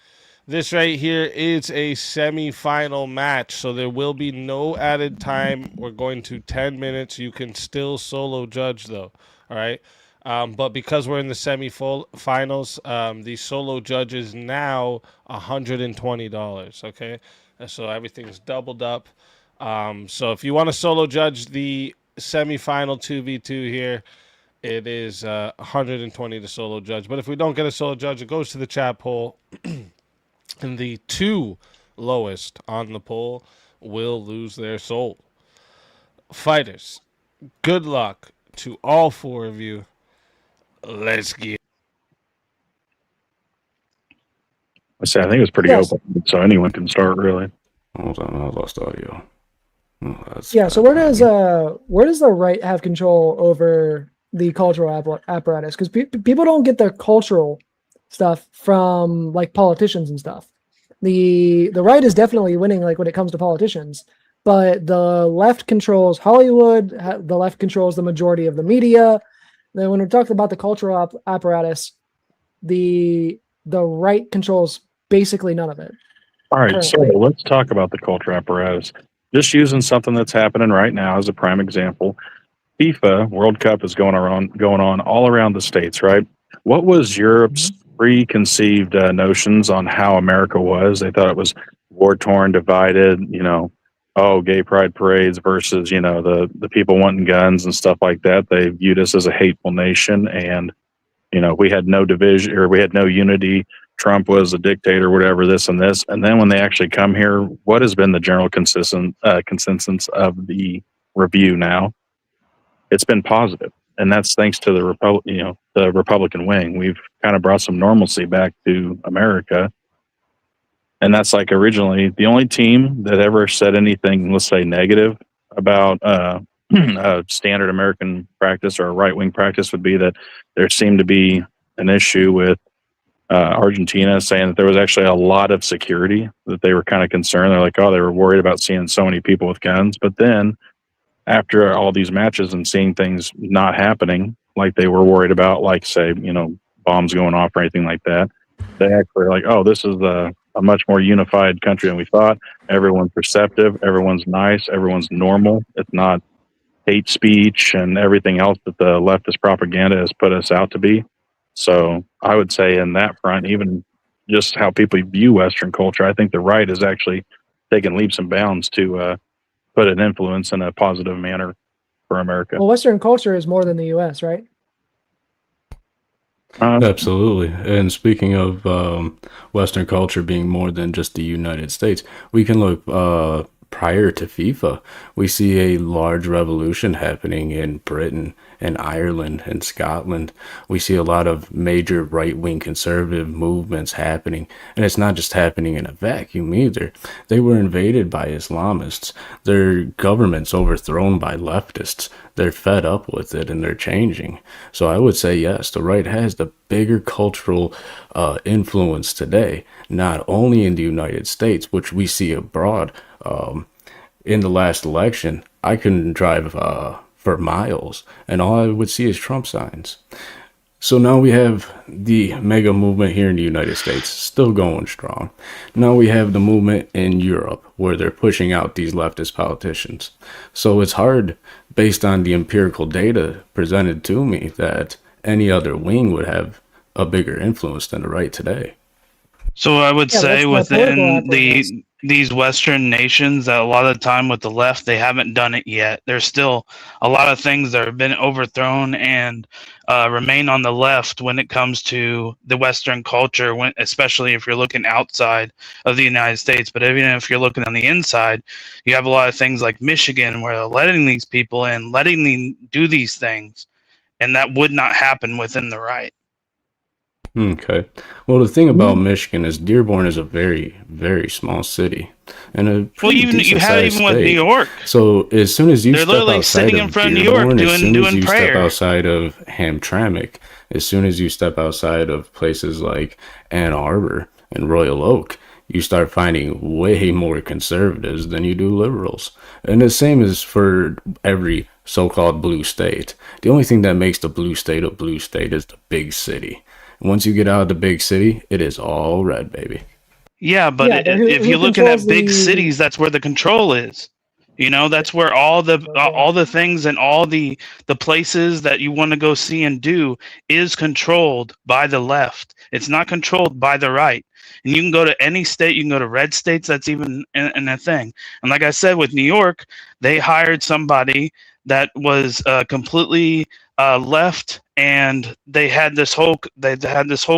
this right here is a semifinal match, so there will be no added time. We're going to 10 minutes. You can still solo judge though. All right. But because we're in the semifinals, the solo judge is now $120. Okay, so everything's doubled up. So if you want to solo judge the semifinal 2v2 here, it is 120 to solo judge. But if we don't get a solo judge, it goes to the chat poll, and the 2 lowest on the poll will lose their soul. Fighters, good luck to all 4 of you. Let's get. I think it's pretty open, so anyone can start really. Hold on, I lost audio. Yeah. So where does the right have control over the cultural apparatus? Because people don't get their cultural stuff from like politicians and stuff. The right is definitely winning, like when it comes to politicians, but the left controls Hollywood. The left controls the majority of the media. Then when we're talking about the cultural apparatus, the right controls basically none of it. All right, currently. so let's talk about the culture apparatus. Just using something that's happening right now as a prime example. FIFA World Cup is going on all around the states, right? What was Europe's preconceived notions on how America was? They thought it was war-torn, divided, gay pride parades versus, the people wanting guns and stuff like that. They viewed us as a hateful nation, and, we had no division, or we had no unity. Trump was a dictator, whatever, this and this. And then when they actually come here, what has been the general consensus of the review now? It's been positive, and that's thanks to the Republican wing. We've kind of brought some normalcy back to America, and that's like originally the only team that ever said anything, let's say, negative about standard American practice or a right wing practice would be that there seemed to be an issue with Argentina, saying that there was actually a lot of security, that they were kind of concerned. They're like, they were worried about seeing so many people with guns, but then after all these matches and seeing things not happening like they were worried about, like, say, bombs going off or anything like that, they actually are like, this is a much more unified country than we thought. Everyone's receptive. Everyone's nice. Everyone's normal. It's not hate speech and everything else that the leftist propaganda has put us out to be. So I would say in that front, even just how people view Western culture, I think the right is actually taking leaps and bounds to put an influence in a positive manner for America. Well, Western culture is more than the U.S., right? Absolutely. And speaking of Western culture being more than just the United States, we can look prior to FIFA. We see a large revolution happening in Britain and Ireland and Scotland. We see a lot of major right-wing conservative movements happening, and it's not just happening in a vacuum either. They were invaded by Islamists. Their government's overthrown by leftists. They're fed up with it, and they're changing. So I would say, yes, the right has the bigger cultural influence today, not only in the United States, which we see abroad. In the last election, I couldn't drive for miles, and all I would see is Trump signs. So now we have the mega movement here in the United States, still going strong. Now we have the movement in Europe, where they're pushing out these leftist politicians. So it's hard, based on the empirical data presented to me, that any other wing would have a bigger influence than the right today. So I would Yeah, say that's the political within apparatus. these Western nations that a lot of the time with the left, they haven't done it yet. There's still a lot of things that have been overthrown and remain on the left when it comes to the Western culture, when, especially if you're looking outside of the United States. But even if you're looking on the inside, you have a lot of things like Michigan where they're letting these people in, letting them do these things, and that would not happen within the right. Okay. Well, the thing about Michigan is Dearborn is a very, very small city and a pretty you have decent-sized even with New state. York. So as soon as you They're step literally outside sitting of in front of New York Dearborn, as soon as doing you step prayer. outside of Hamtramck, as soon as you step outside of places like Ann Arbor and Royal Oak, you start finding way more conservatives than you do liberals. And the same is for every so-called blue state. The only thing that makes the blue state a blue state is the big city. Once you get out of the big city, it is all red, baby. Yeah, but Yeah, but if who you're looking at controls big the- cities, that's where the control is. You know, that's where all the things and all the places that you want to go see and do is controlled by the left. It's not controlled by the right. And you can go to any state, you can go to red states, that's even in a thing. And like I said, with New York, they hired somebody that was completely left, and they had this whole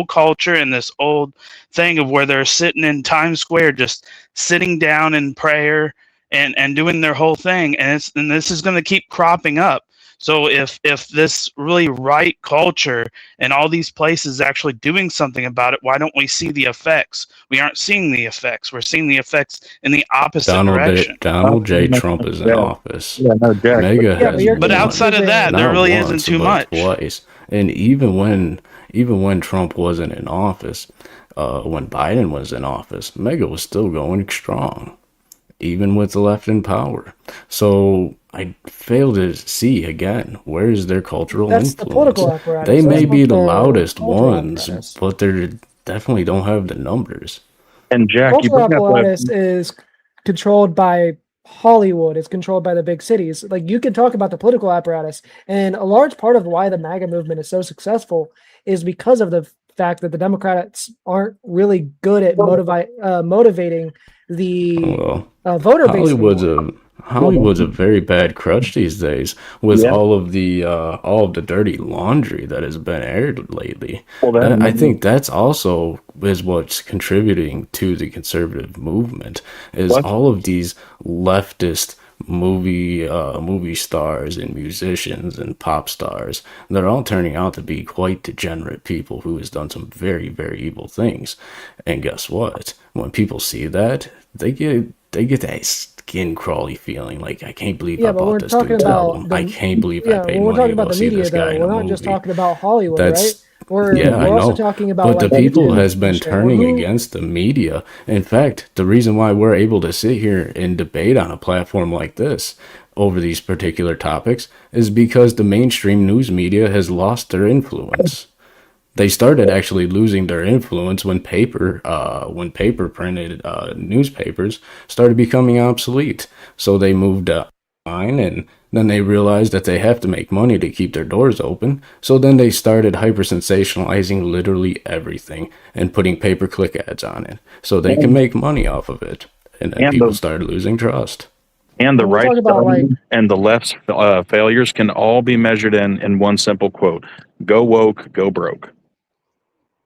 culture and this old thing of where they're sitting in Times Square, just sitting down in prayer and doing their whole thing, and this is going to keep cropping up. So if this really right culture and all these places actually doing something about it, why don't we see the effects? We aren't seeing the effects. We're seeing the effects in the opposite direction. Donald J. Trump is in office. Yeah, no, Jack. Mega has But won, outside of that, there not really once, isn't too but much. twice. And even when Trump wasn't in office, when Biden was in office, Mega was still going strong, even with the left in power. So I fail to see again, where is their cultural That's the influence? political apparatus. They may That's be not the the loudest cultural ones, apparatus. but they definitely don't have the numbers. And Jack, you Cultural bring up apparatus is controlled by Hollywood. It's controlled by the big cities. Like, you can talk about the political apparatus, and a large part of why the MAGA movement is so successful is because of the fact that the Democrats aren't really good at motivating the voter base. Hollywood's a very bad crutch these days with Yeah. all of the dirty laundry that has been aired lately. Well, I think that's also is what's contributing to the conservative movement is What? all of these leftist movie stars and musicians and pop stars. They're all turning out to be quite degenerate people who has done some very, very evil things. And guess what? When people see that, they get that skin crawly feeling like, I can't believe I but we're bought this talking dude's about album. I can't believe I paid when we're money talking to go about the see media, this guy though, in we're a not movie. just talking about Hollywood, That's- right? We're I also know. talking about But the like, people LinkedIn has been shit. turning Who- against the media. In fact, the reason why we're able to sit here and debate on a platform like this over these particular topics is because the mainstream news media has lost their influence. They started actually losing their influence when paper printed newspapers started becoming obsolete. So they moved online, and then they realized that they have to make money to keep their doors open. So then they started hyper sensationalizing literally everything and putting pay-per-click ads on it, so they can make money off of it. And then And people the- started losing trust. And the When we right talk about, like- and the left's failures can all be measured in one simple quote: "Go woke, go broke."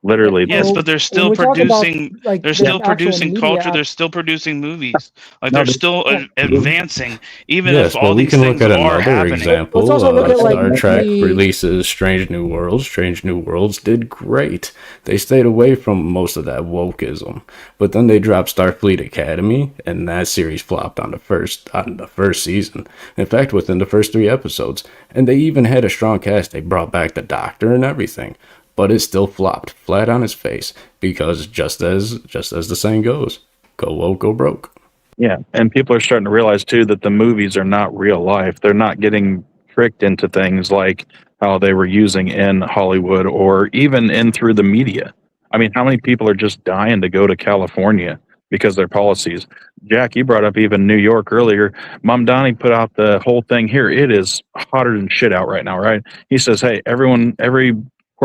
Literally. Yes, Well, but they're when still we talk about, producing. like, They're the still actual producing media culture. app- They're still producing movies. Like No, they're they- still Yeah. advancing, even Yes, if but all we these can things look at are another happening. example. Let's also look at, like, Star Trek the- releases Strange New Worlds. Strange New Worlds did great. They stayed away from most of that wokeism, but then they dropped Starfleet Academy, and that series flopped on the first season. In fact, within the first 3 episodes, and they even had a strong cast. They brought back the Doctor and everything, but it still flopped flat on its face because just as the saying goes, go woke, go broke. Yeah, and people are starting to realize too that the movies are not real life. They're not getting tricked into things like how they were using in Hollywood or even in through the media. I mean, how many people are just dying to go to California because of their policies? Jack, you brought up even New York earlier. Mom Donnie put out the whole thing here. It is hotter than shit out right now, right? He says, hey, every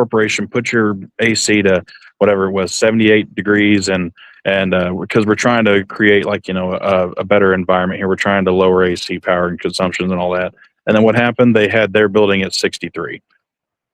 corporation, put your AC to whatever it was, 78 degrees, and because we're trying to create like a better environment here, we're trying to lower AC power and consumption and all that. And then what happened? They had their building at 63.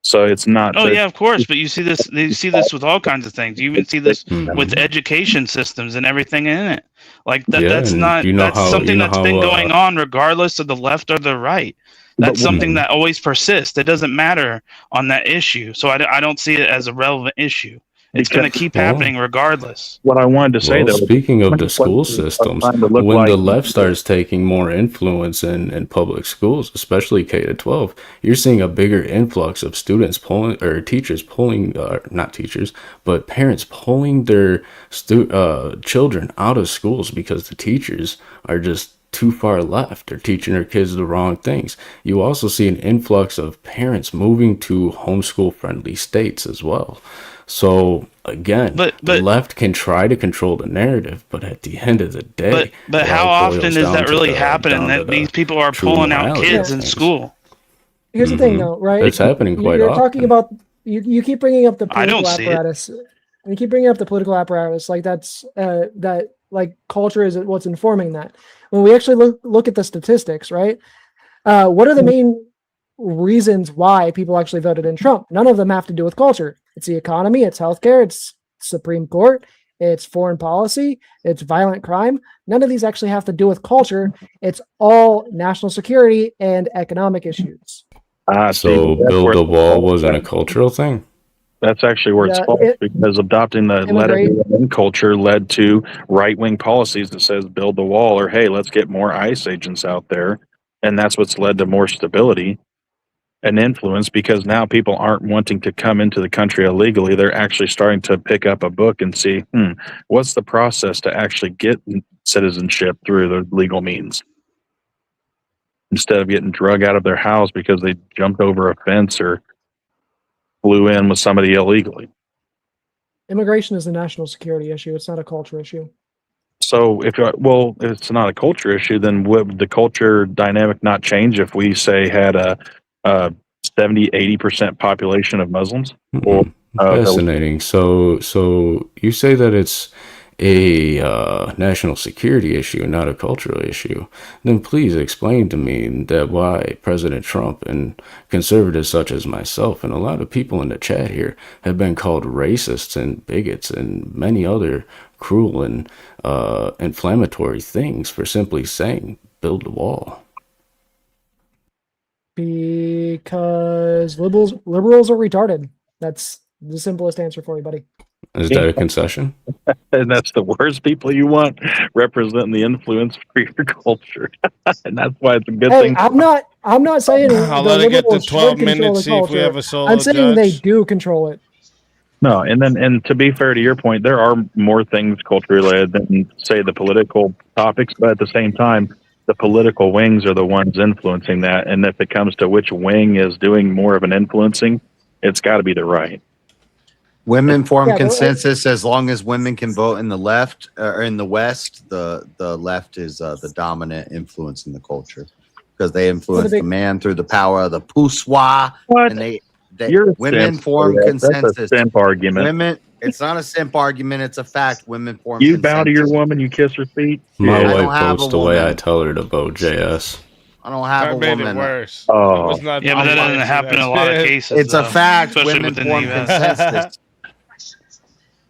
So it's not. Oh yeah, of course. But you see this. You see this with all kinds of things. You even see this with education systems and everything in it. Like that. Yeah, That's and not. you know That's how- something you know that's how, been going on regardless of the left or the right. That's something that always persists. It doesn't matter on that issue. So I don't see it as a relevant issue. It's going to keep happening regardless. What I wanted to say, Well, though, speaking of the school systems, when the left starts taking more influence in public schools, especially K to 12, you're seeing a bigger influx of students pulling, or teachers pulling, not teachers, but parents pulling their children out of schools because the teachers are just too far left. They're teaching their kids the wrong things. You also see an influx of parents moving to homeschool friendly states as well. So again, the left can try to control the narrative, but at the end of the day, but how often is that really happening that these people are pulling out kids in school? Here's the thing, though, right? It's happening quite You're often. talking about you keep bringing up the I don't political see it. apparatus. And you keep bringing up the political apparatus, like that's that like culture is what's informing that. When we actually look at the statistics, right? What are the main reasons why people actually voted in Trump? None of them have to do with culture. It's the economy, it's healthcare, it's Supreme Court, it's foreign policy, it's violent crime. None of these actually have to do with culture. It's all national security and economic issues. So build a wall wasn't a cultural thing? That's actually where it's Yeah, false, because adopting the let everyone in culture led to right-wing policies that says build the wall, or hey, let's get more ICE agents out there. And that's what's led to more stability and influence, because now people aren't wanting to come into the country illegally. They're actually starting to pick up a book and see, what's the process to actually get citizenship through the legal means, instead of getting drug out of their house because they jumped over a fence or flew in with somebody illegally. Immigration is a national security issue. It's not a culture issue. So if it's not a culture issue, then would the culture dynamic not change if we say had a 70-80% population of Muslims? Or Fascinating. So you say that it's a national security issue, not a cultural issue. Then please explain to me that why President Trump and conservatives such as myself and a lot of people in the chat here have been called racists and bigots and many other cruel and inflammatory things for simply saying build a wall. Because liberals are retarded. That's the simplest answer for you, buddy. Is that a concession? And that's the worst people you want representing the influence for your culture. And that's why it's a good thing. I'm not saying I'll the let it get to liberals 12 should control minutes, the see if we culture. have a solo I'm saying they judge. do control it. No, and to be fair to your point, there are more things culture related than say the political topics, but at the same time, the political wings are the ones influencing that. And if it comes to which wing is doing more of an influencing, it's got to be the right. Women form Yeah, but- consensus as long as women can vote in the left or in the West. The left is the dominant influence in the culture because they influence the man through the power of the poussoir, and they You're a women simp. form That's consensus. a simp argument. Women, it's not a simp argument; it's a fact. Women form. You bow to your consensus. woman, you kiss her feet. My I don't wife have votes a the way I woman. tell her to vote, JS. I don't have That a made woman. it worse. Oh. It was not Yeah, but that doesn't happen in a lot of cases. It's a though, fact. especially Women within form the US. consensus.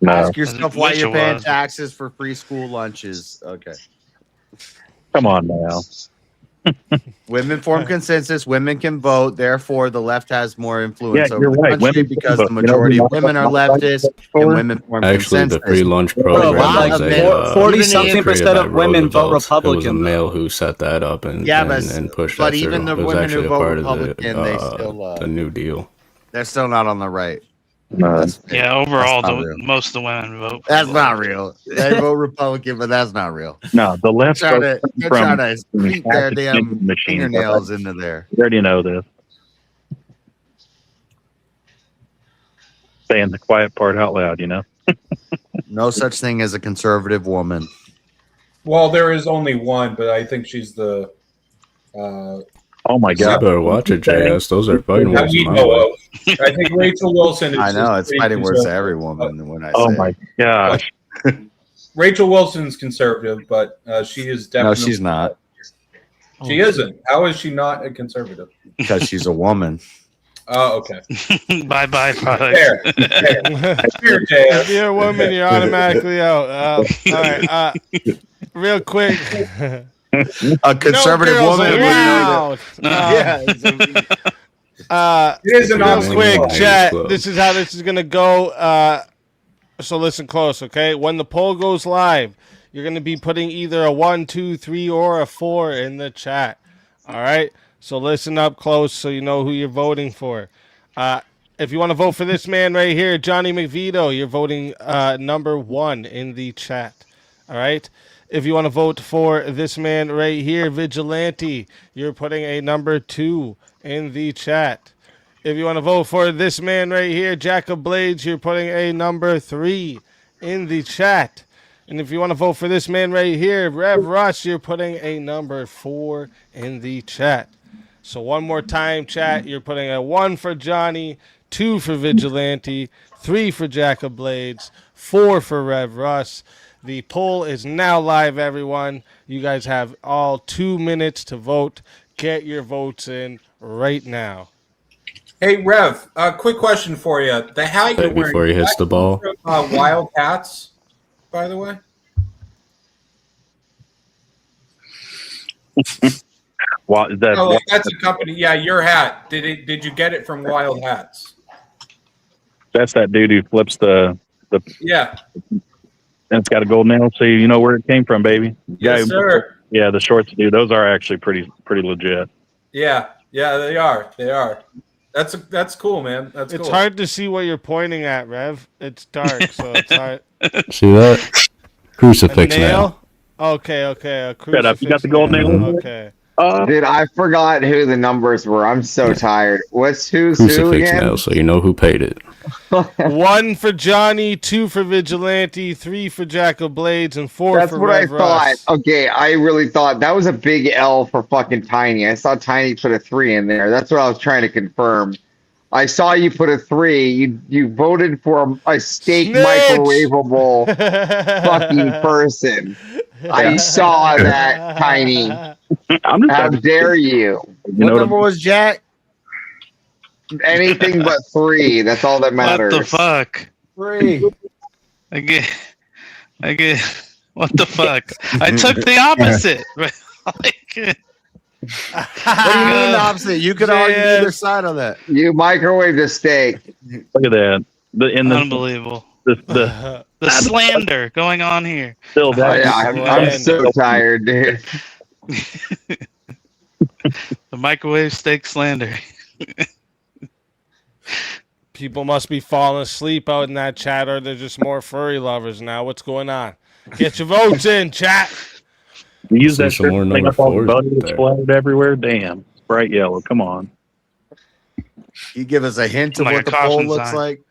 No. Ask yourself why Wish you're it paying was. taxes for free school lunches. Okay. Come on now. Women form consensus. Women can vote. Therefore, the left has more influence Yeah, over you're the right. country Women can because vote. the You know who majority of my- women are my- leftist and women form Actually, consensus. the free lunch Bro, program wow, was man, a 40-something was percent created of by women vote Roosevelt. It was a Republican, male who set that up and Yeah, and pushed but that through. even the It was women actually who a vote part of Republican, they still the New Deal. they're still not on the right. No. That's Yeah, overall, That's not real. most of the women vote. for That's the not left. real. They vote Republican, but that's not real. No, the left They're trying votes to from creep their plastic damn vending machines. fingernails into there. You already know this. Saying the quiet part out loud, you know? No such thing as a conservative woman. Well, there is only one, but I think she's the Oh my You god! better watch it, JS. Those are fighting That words we in my know book. of. I think Rachel Wilson is I know is it's pretty fighting words to conservative. every woman when I Oh say. my it. gosh! Rachel Wilson's conservative, but she is No, definitely she's not She isn't. How is she not a conservative? because she's a woman. Oh, okay. Bye bye products. Fair. Fair, If you're a woman, you're automatically out. All right. Real quick. A conservative No girls woman would allowed. need it. It is an real option. quick, Ladies chat. Club. This is how this is gonna go. So listen close, okay? When the poll goes live, you're gonna be putting either a 1, 2, 3, or a 4 in the chat. All right. So listen up close so you know who you're voting for. If you want to vote for this man right here, Johnny McVito, you're voting number 1 in the chat. All right. If you want to vote for this man right here, Vigilante, you're putting a number 2 in the chat. If you want to vote for this man right here, Jack of Blades, you're putting a number 3 in the chat. And if you want to vote for this man right here, Rev Russ, you're putting a number 4 in the chat. So one more time, chat, you're putting a 1 for Johnny, 2 for Vigilante, 3 for Jack of Blades, 4 for Rev Russ. The poll is now live, everyone. You guys have all 2 minutes to vote. Get your votes in right now. Hey, Rev, quick question for you. The hat you're Right wearing, before he hits the ball. Wild Hats, by the way? What is that? Oh, that's a company. Yeah, your hat. Did you get it from Wild Hats? That's that dude who flips the. Yeah. And it's got a gold nail, so you know where it came from, baby. Yes, sir. Yeah, the shorts, dude. Those are actually pretty legit. Yeah, they are. They are. That's cool, man. That's It's cool. hard to see what you're pointing at, Rev. It's dark, so it's hard. See that? Crucifix A nail? nail. Okay. A Shut up. You got the gold nail? Okay. Dude, I forgot who the numbers were. I'm so tired. Who's who Crucifix again? nail, so you know who paid it. 1 for Johnny, 2 for Vigilante, 3 for Jack of Blades, and 4 That's for what Rev I thought. Russ. Okay, I really thought that was a big L for fucking Tiny. I saw Tiny put a 3 in there. That's what I was trying to confirm. I saw you put a 3. You voted for a steak Snitch! microwavable fucking person. I saw that, Tiny. How dare you? What number was Jack? Anything but 3. That's all that matters. What the fuck? 3. I get. What the fuck? I took the opposite. Like, What do you mean the opposite? You could argue either side on that. You microwaved a steak. Look at that. unbelievable. The The slander going on here. Still, I'm so tired, dude. The microwave steak slander. People must be falling asleep out in that chat, or they're just more furry lovers now. What's going on? Get your votes in, chat. You use that See shirt some more thing number up all the fours body up that's there. splattered everywhere. Damn, it's bright yellow. Come on. You give us a hint of Like what a the poll caution looks sign. like.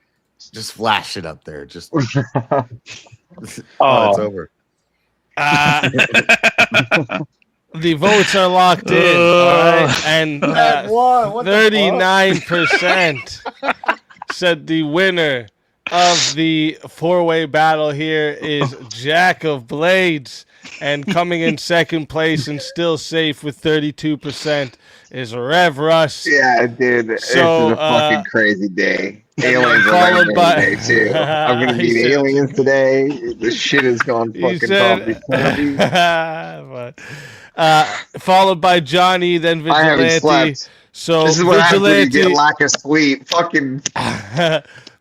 Just flash it up there. Just Oh. it's over. The votes are locked in, all right? And 39% said the winner of the four-way battle here is Jack of Blades, and coming in second place and still safe with 32% is Rev Russ. Yeah, dude. This is So, a fucking crazy day. and Aliens are followed like by- today too. I'm gonna He meet said- aliens today. This shit is going He fucking said- zombie. Followed by Johnny, then I haven't Vigilante. slept. So This is what happens when you get Vigilante, lack of sleep. Fucking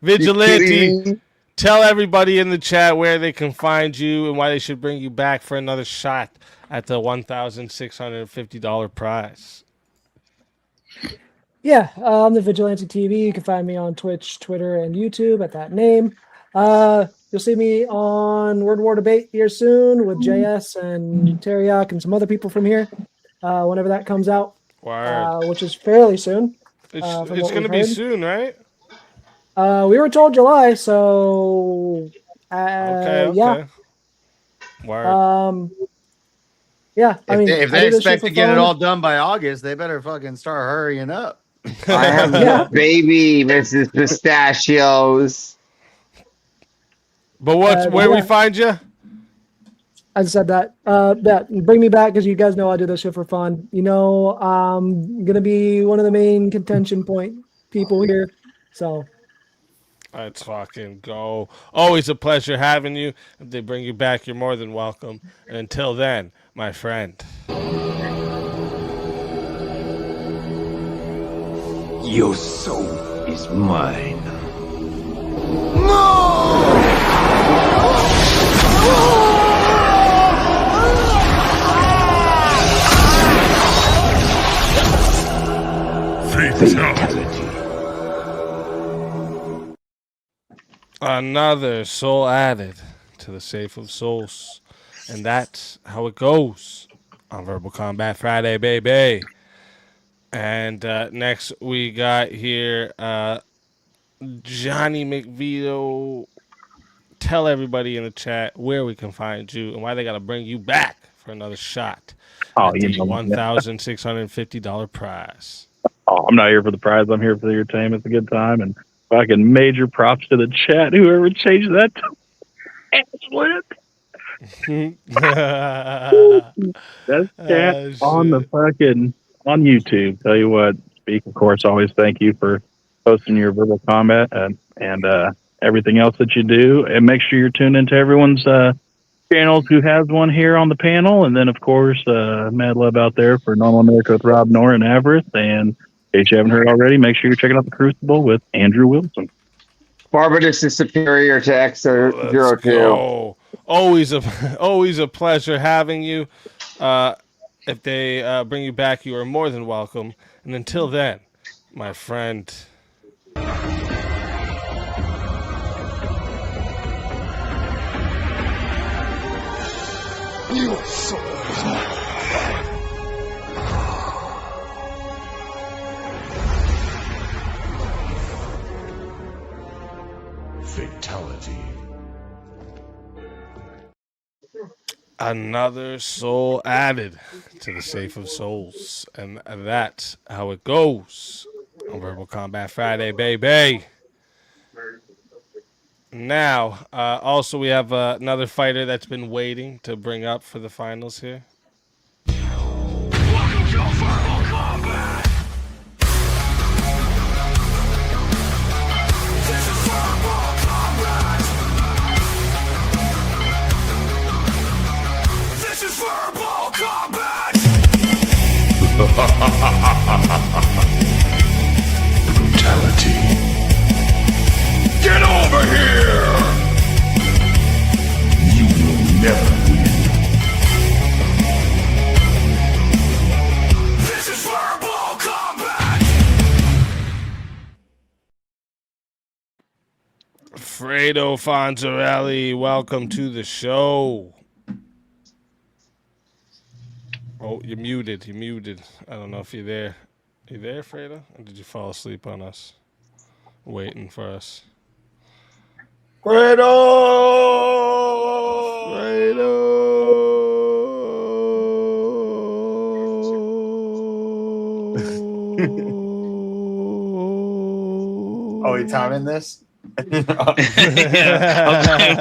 Vigilante, kidding me? tell everybody in the chat where they can find you and why they should bring you back for another shot at the $1,650 prize. Yeah, I'm the Vigilante TV. You can find me on Twitch, Twitter, and YouTube at that name. You'll see me on Word War Debate here soon with JS and Teriak and some other people from here. Whenever that comes out, which is fairly soon. It's from it's what going to we've be heard. soon, right? We were told July, so Okay. yeah. Word. Yeah, I mean, if I they do this shit expect for to get it fun. all done by August, they better fucking start hurrying up. I have Yeah. baby Mrs. Pistachios. But where we find you? I said that. That bring me back because you guys know I do this shit for fun. You know, I'm gonna be one of the main contention point people here. So Let's fucking go. Always a pleasure having you. If they bring you back, you're more than welcome. And until then, my friend. Your soul is mine. Fatality. Another soul added to the Safe of Souls. And that's how it goes on Verbal Combat Friday, baby. And next we got here Johnny McVito. Tell everybody in the chat where we can find you and why they got to bring you back for another shot at the $1,650 prize. Oh, I'm not here for the prize. I'm here for the entertainment. It's a good time. And fucking major props to the chat. Whoever changed that to explicit. That's chat on the fucking on YouTube. Tell you what, Speak, of course, always thank you for posting your verbal combat and everything else that you do. And make sure you're tuned into everyone's channels who has one here on the panel. And then, of course, mad love out there for Normal America with Rob, Nora, and Avarice. And in case you haven't heard already, make sure you're checking out The Crucible with Andrew Wilson. Barbados is superior to X02. Always a pleasure having you. If they bring you back, you are more than welcome. And until then, my friend. Your soul is mine. Fatality. Another soul added to the Safe of Souls. And that's how it goes on Verbal Combat Friday, baby. Now, also we have another fighter that's been waiting to bring up for the finals here. Welcome to Verbal Combat. This is Verbal Combat. This is Verbal Combat. Brutality. Get over here! You will never win. This is Verbal Combat! Fredo Fonzarelli, welcome to the show. Oh, you're muted. You're muted. I don't know if you're there. You there, Fredo? Or did you fall asleep on us? Waiting for us. Fredo! Oh, we timing this? Yeah.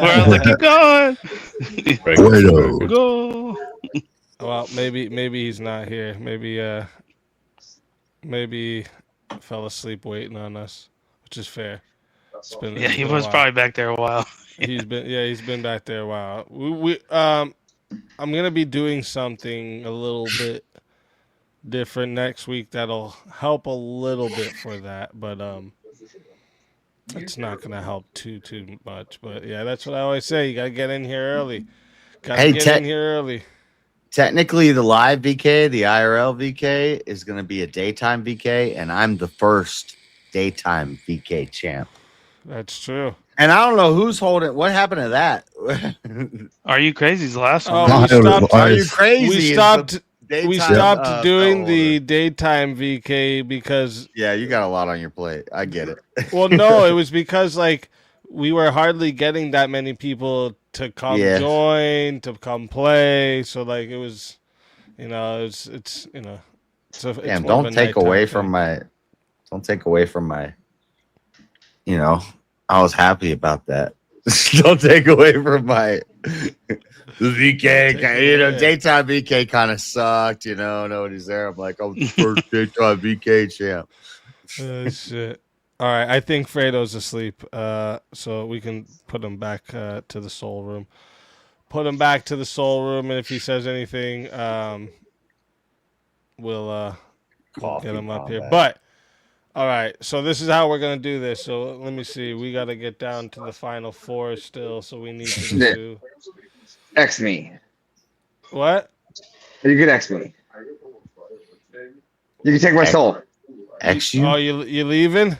Where else keep going? Fredo. Go. Well, maybe he's not here. Maybe fell asleep waiting on us, which is fair. Yeah, he was probably back there a while. He's been back there a while. I'm gonna be doing something a little bit different next week that'll help a little bit for that, but it's not gonna help too much. But yeah, that's what I always say. You gotta get in here early. Get in here early. Technically, the live VK, the IRL VK, is going to be a daytime VK, and I'm the first daytime VK champ. That's true. And I don't know who's holding. What happened to that? Are You Crazy's last one? Oh, we stopped. Are You Crazy? We stopped doing the daytime VK because you got a lot on your plate. I get it. Well, no, it was because like we were hardly getting that many people to come join, to come play. So like it was You know, it's you know, it's Damn, more of a don't take nighttime away thing. from my. Don't take away from my. You know, I was happy about that. Don't take away from my. The VK, you know, daytime VK kind of sucked. You know, nobody's there. I'm like, I'm the first daytime VK champ. Shit. All right, I think Fredo's asleep. So we can put him back to the soul room. Put him back to the soul room, and if he says anything, we'll get him up here. But all right, so this is how we're gonna do this. So let me see. We got to get down to the final four still. So we need to do X me. what? You can X me. You can take my soul. X you? Oh, you leaving?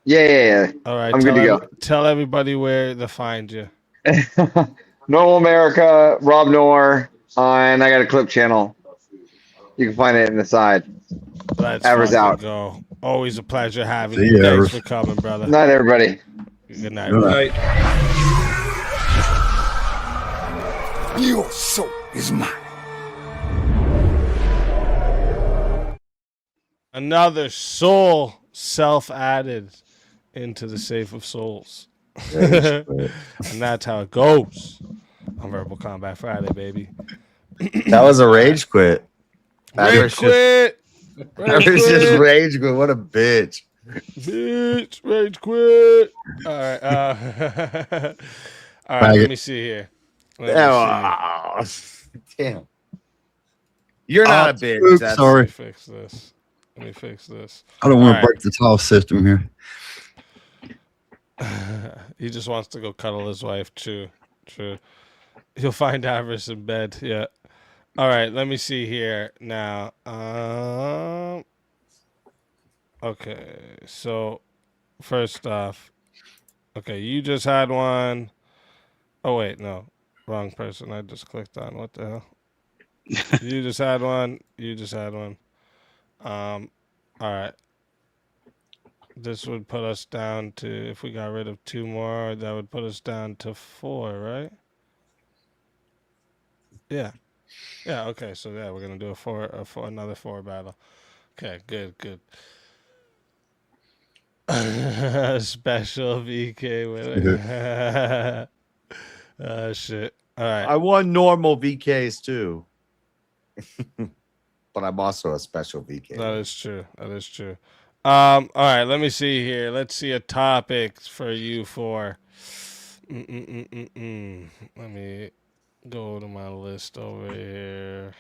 Yeah. All right, I'm good to go. Tell everybody where to find you. Normal America, Rob Noor, and I got a clip channel. You can find it in the side. Let's Avarice fucking out. go. Always a pleasure having See you. ya, Thanks Avarice. for coming, brother. Night, everybody. Good night. Good bro. night. Your soul is mine. Another soul self-added into the safe of souls. And that's how it goes on Verbal Combat Friday, baby. That was a rage quit. Rage quit. Avarice just rage quit. What a bitch. Bitch, rage quit. All right. All right, let me see here. Damn. You're not a bitch. Oops, That's sorry. Let me fix this. I don't All want right. to break the tile system here. He just wants to go cuddle his wife. True. He'll find Avarice in bed. Yeah. All right. Let me see here now. Okay. So, first off, okay, you just had one. Oh wait, no, wrong person. I just clicked on. What the hell? You just had one. All right. This would put us down to, if we got rid of two more, that would put us down to 4, right? Yeah. Okay. So yeah, we're gonna do another 4 battle. Okay. Good. Special VK winner. Shit. All right. I won normal VKs too. But I'm also a special VK. That is true. All right, let me see here. Let's see a topic for you for. Let me go to my list over here.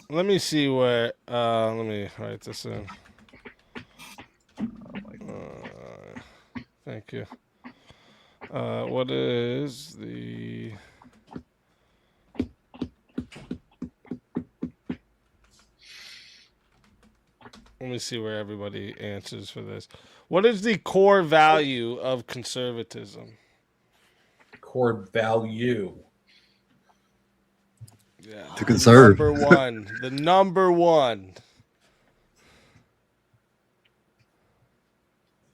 Let me see where. Let me write this in. Thank you. What is the? Let me see where everybody answers for this. What is the core value of conservatism? Core value. Yeah. To conserve. The number one.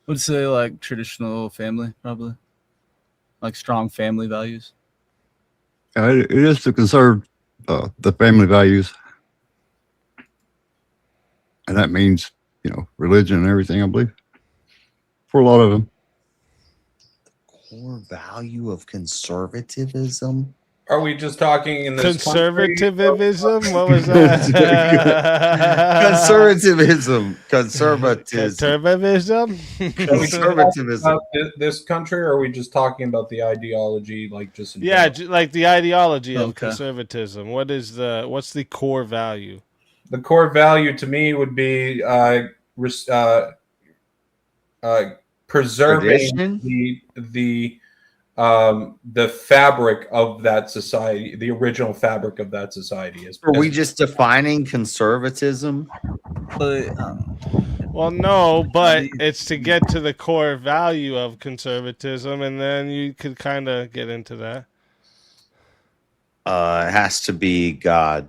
Would say like traditional family, probably. Like strong family values. It is to conserve the family values. And that means, religion and everything, I believe. For a lot of them. Core value of conservatism? Are we just talking in this Conservatism? What was that? Conservatism. Conservatism? Conservatism. This country, or are we just talking about the ideology, like just in Yeah, general? like the ideology of Okay. conservatism. What's the core value? The core value to me would be preserving Tradition? the the fabric of that society, the original fabric of that society is. Are we just defining conservatism? Well, no, but it's to get to the core value of conservatism, and then you could kind of get into that. It has to be God.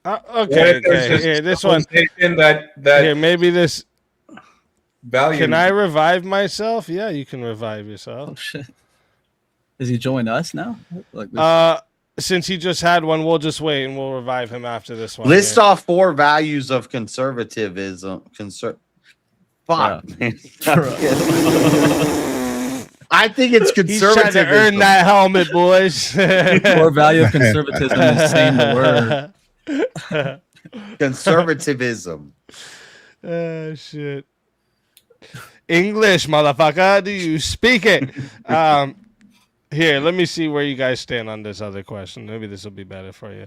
Okay. Here, this one. Here, maybe this. Value. Can I revive myself? Yeah, you can revive yourself. Oh shit! Does he join us now? Like this? Since he just had one, we'll just wait and we'll revive him after this one. List off 4 values of conservatism. Fuck, man. I think it's conservatism. He's trying to earn that helmet, boys. Core value of conservatism is saying the word. Conservatism. Shit. English, motherfucker. Do you speak it? Here, let me see where you guys stand on this other question. Maybe this will be better for you.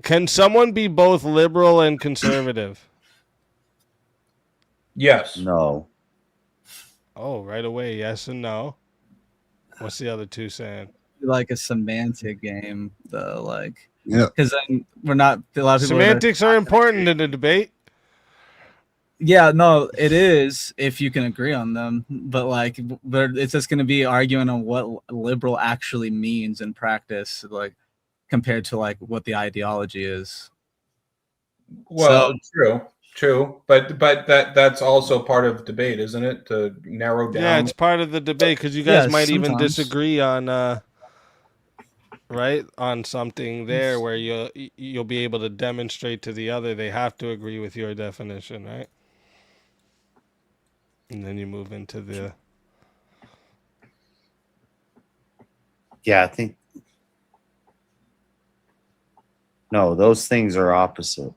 Can someone be both liberal and conservative? Yes. No. Oh, right away, yes and no. What's the other two saying? Like a semantic game, though. Like, yeah, because then we're not a lot of people. Semantics are important in the debate. Yeah, no, it is if you can agree on them, but like, it's just going to be arguing on what liberal actually means in practice, like compared to like what the ideology is. Well, true, but that's also part of debate, isn't it? To narrow down. Yeah, it's part of the debate because you guys might even disagree on, right, on something there where you'll be able to demonstrate to the other they have to agree with your definition, right? And then you move into the. Yeah, I think. No, those things are opposite.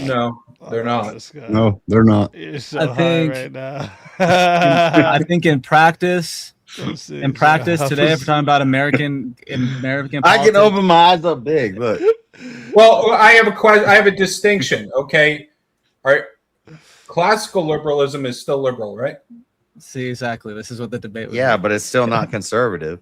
No, they're not. No, they're not. You're so I think high right now. I think in practice today, if we're talking about American politics, I can open my eyes up big. Look. Well, I have a question. I have a distinction. Okay, all right. Classical liberalism is still liberal, right? See, exactly. This is what the debate was. Yeah, but it's still not conservative.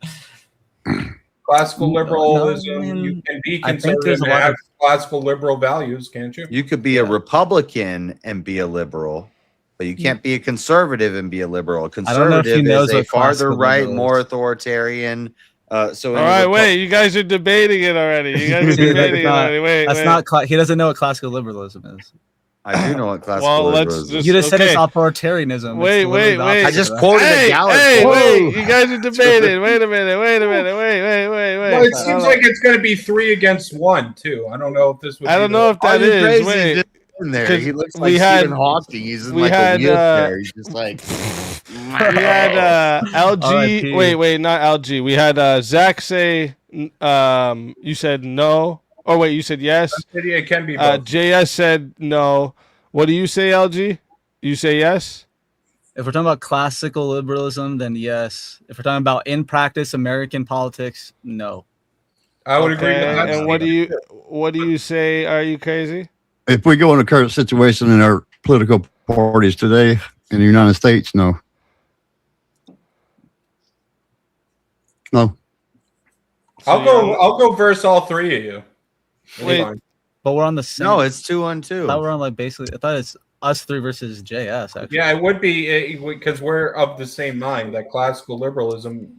Classical liberalism, you can be conservative and have classical liberal values, can't you? You could be a Republican and be a liberal, but you can't be a conservative and be a liberal. A conservative is a farther right, more authoritarian. All right, wait. You guys are debating it already. You guys are debating it already. Wait, that's not. He doesn't know what classical liberalism is. I do know what classical liberalism is. You just said it's authoritarianism. Wait. I just quoted a Gallup. Wait. You guys are debating. Wait a minute. Wait. Well, it seems like it's going to be 3 against 1 too. I don't know if this would. I don't know if that is. Wait. In there. He looks like Stephen Hawking. He's in like a wheelchair. He's just like. We had LG. Wait, not LG. We had Zack say. You said no. Oh wait, you said yes. It can be both. JS said no. What do you say, LG? You say yes? If we're talking about classical liberalism, then yes. If we're talking about in practice American politics, no. I would agree with that. And what do you say? Are you crazy? If we go in the current situation in our political parties today in the United States, no. No. I'll go verse all 3 of you. Wait, but we're on the same. No, it's 2-on-2. I thought we're on like basically. I thought it's us 3 versus JS. Actually. Yeah, it would be because we're of the same mind that classical liberalism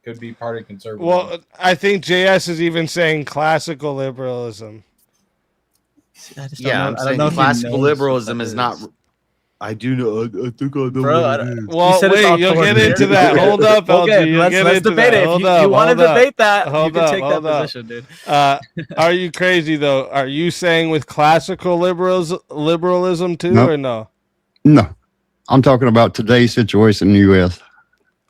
could be part of conservatism. Well, I think JS is even saying classical liberalism. I'm saying classical liberalism is not. I do know. I think I know what it is. Well, wait, you'll get into that. Hold up, LG. Okay, let's debate it. If you want to debate that, you can take that position, dude. Are you crazy though? Are you saying with classical liberalism too, or no? No, I'm talking about today's situation in the U.S.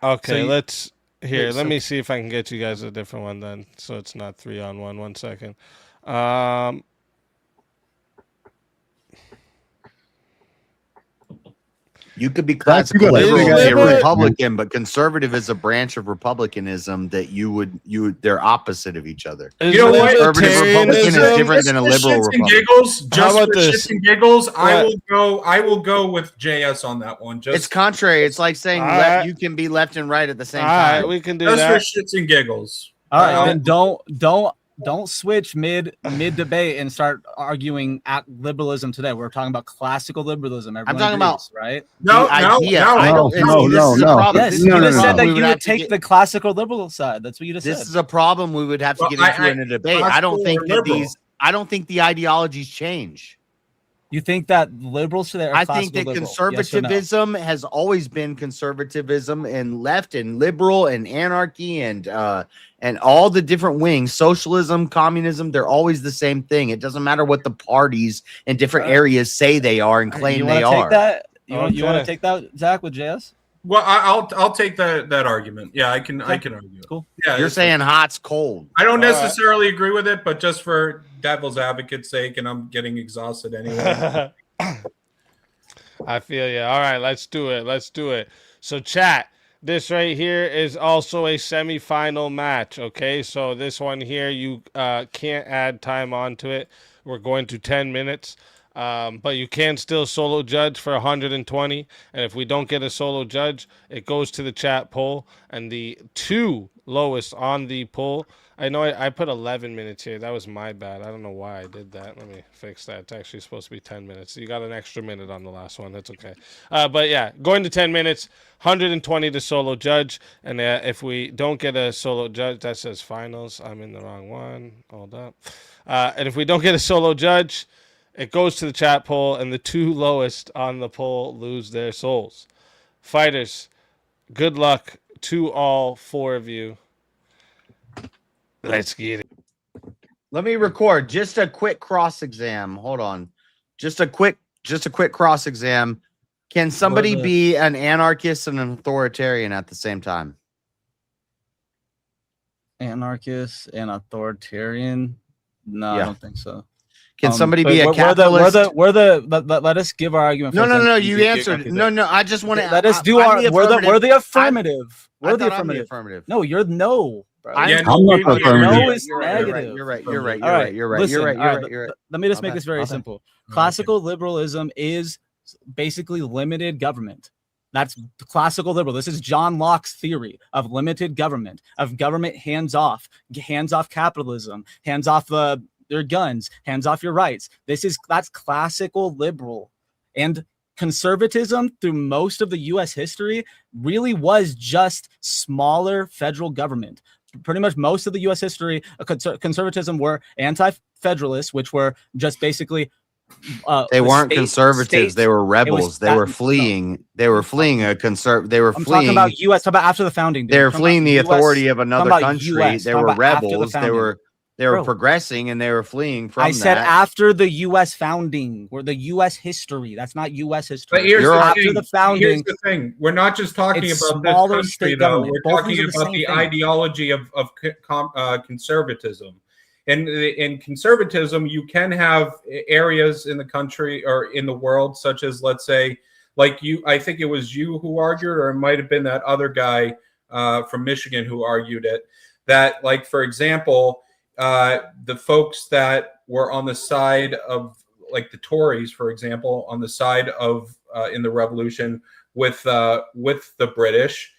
Okay, let me see if I can get you guys a different one then, so it's not 3-on-1. 1 second. You could be classical liberal and be a Republican, but conservative is a branch of Republicanism that they're opposite of each other. You know what? Conservative Republican is different than a liberal Shits and Republican. giggles, just How about for this? shits and giggles, I will go with JS on that one. Just It's contrary. It's like saying right. you can be left and right at the same All time. right, we can do just that. for shits and giggles. All right, then don't switch mid debate and start arguing at liberalism today. We're talking about classical liberalism. Everyone talking about- agrees, right? No, Yes, you just said that you would take the classical liberal side. That's what you just said. This is a problem we would have to get into in a debate. I don't think that I don't think the ideologies change. You think that liberals today are I think classical that liberal? Yes or no? conservatism has always been conservatism and left and liberal and anarchy and all the different wings, socialism, communism, they're always the same thing. It doesn't matter what the parties in different areas say they are and claim they are. You want to take that, Zach, with JS? Well, I'll take that argument. Yeah, I can argue it. Cool. Yeah, You're saying hot's cold. I don't necessarily agree with it, but just for devil's advocate's sake, and I'm getting exhausted anyway. I feel you. All right, let's do it. So, chat, this right here is also a semifinal match, okay? So this one here, you can't add time onto it. We're going to 10 minutes. But you can still solo judge for 120. And if we don't get a solo judge, it goes to the chat poll. And the two lowest on the poll, I know I put 11 minutes here. That was my bad. I don't know why I did that. Let me fix that. It's actually supposed to be 10 minutes. You got an extra minute on the last one. That's okay. But yeah, going to 10 minutes, 120 to solo judge. And if we don't get a solo judge, that says finals. I'm in the wrong one. Hold up. And if we don't get a solo judge, it goes to the chat poll, and the two lowest on the poll lose their souls. Fighters, good luck to all four of you. Let's get it. Let me record just a quick cross exam. Hold on. Just a quick cross exam. Can somebody be an anarchist and an authoritarian at the same time? Anarchist and authoritarian? No, Yeah. I don't think so. Can somebody be a capitalist? Let us give our argument. No. You answered. No. I just want to. Let us do our. We're the affirmative. We're the I'm affirmative. No, you're no. Bro. I'm not the affirmative. No is You're negative. You're right. Let me just make this very simple. Classical liberalism is basically limited government. That's classical liberal. This is John Locke's theory of limited government, of government hands off capitalism, hands off their guns, hands off your rights. That's classical liberal. And conservatism through most of the US history really was just smaller federal government. Pretty much most of the US history, conservatism were anti-federalists, which were just basically they weren't conservatives. They were rebels. They were fleeing. They were fleeing a conserv. They were I'm fleeing. talking about U.S. Talking about after the founding. They were fleeing the authority of another country. US, they were rebels. They were progressing and they were fleeing from. I said after the U.S. founding, or the U.S. history. That's not U.S. history. But here's after the founding. Here's the thing: we're not just talking about this country, though. We're talking about the ideology of conservatism. And in conservatism, you can have areas in the country or in the world, such as, let's say, like you, I think it was you who argued, or it might have been that other guy from Michigan who argued it, that, like, for example, the folks that were on the side of, like, the Tories, for example, on the side of in the revolution with the British,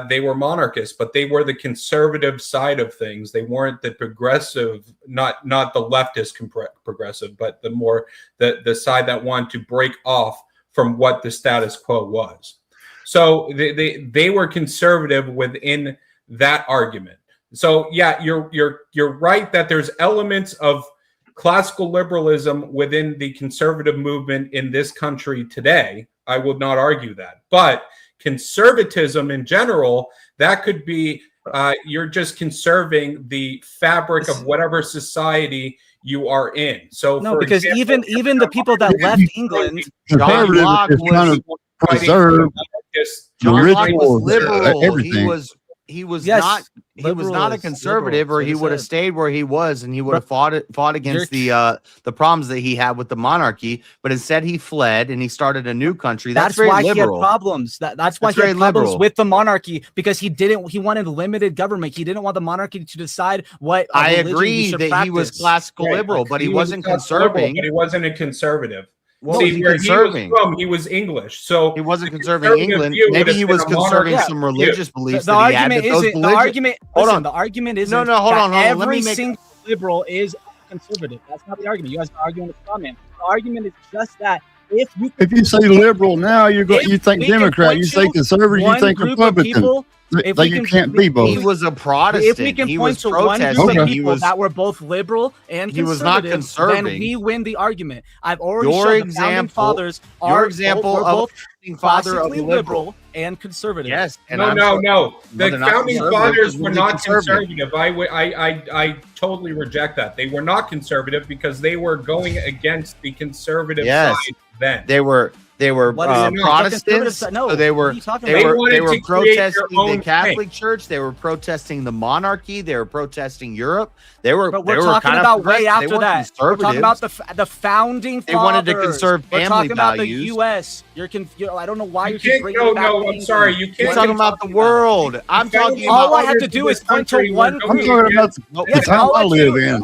they were monarchists, but they were the conservative side of things. They weren't the progressive, not the leftist progressive, but the more the side that wanted to break off from what the status quo was. So they were conservative within that argument. So yeah, you're right that there's elements of classical liberalism within the conservative movement in this country today. I would not argue that, but conservatism in general, that could be you're just conserving the fabric of whatever society you are in. So no, because example, even the people that left England, John Locke was preserve John Locke was liberal. Everything. he was Yes, not he was not a liberal is conservative, liberal, or that's he what would I have said. stayed where he was, and he would have fought against the problems that he had with the monarchy. But instead, he fled and he started a new country. That's very why liberal. he had problems. That's why That's he had very problems liberal. with the monarchy, because he wanted limited government. He didn't want the monarchy to decide what I religion agree should that he was practice. classical liberal, but he wasn't conserving. But he wasn't a conservative. What See, was he where conserving? he was from, he was English. So he wasn't conserving conservative England. view would Maybe have he been was a monarch conserving view. some religious beliefs The that he had. argument But those isn't the religious- argument. Hold Listen, on. the argument isn't No, hold that on. Let every me make. single liberal is conservative. That's not the argument. You guys are arguing with comment. The argument is just that If you say liberal now, you think we can Democrat. point You say to conservative. You one think group of Republican. people, if Like we you can- can't be both. He was a Protestant. If we can he point was to one group protesting. of He people was. that were both liberal and He was not conservative, then conserving. we win the argument. I've already Your shown the founding example. fathers Your are example we're of both founding father of classically liberal. liberal and conservative. Yes. And No, I'm no, sorry. no. No, The they're not founding conservative. fathers They're were really not conservative. conservative. I totally reject that. They were not conservative because they were going against the conservative Yes. side then. They were What is it? The Protestants. conservative- no, So they what were are you talking they about? were They wanted they were to create their protesting own the thing. Catholic Church. They were protesting the monarchy. They were protesting Europe. They were. But they we're were talking kind of about way progressive. They after weren't that. We're talking about conservatives. the founding fathers. They wanted to conserve We're family talking about values. the U.S. I don't know why you, You keep can't. bringing No, it back. no. to I'm England. sorry. You You're can't. talking about the world. I'm talking All about. I have to do is point to one I'm talking about the time all I I live do- in.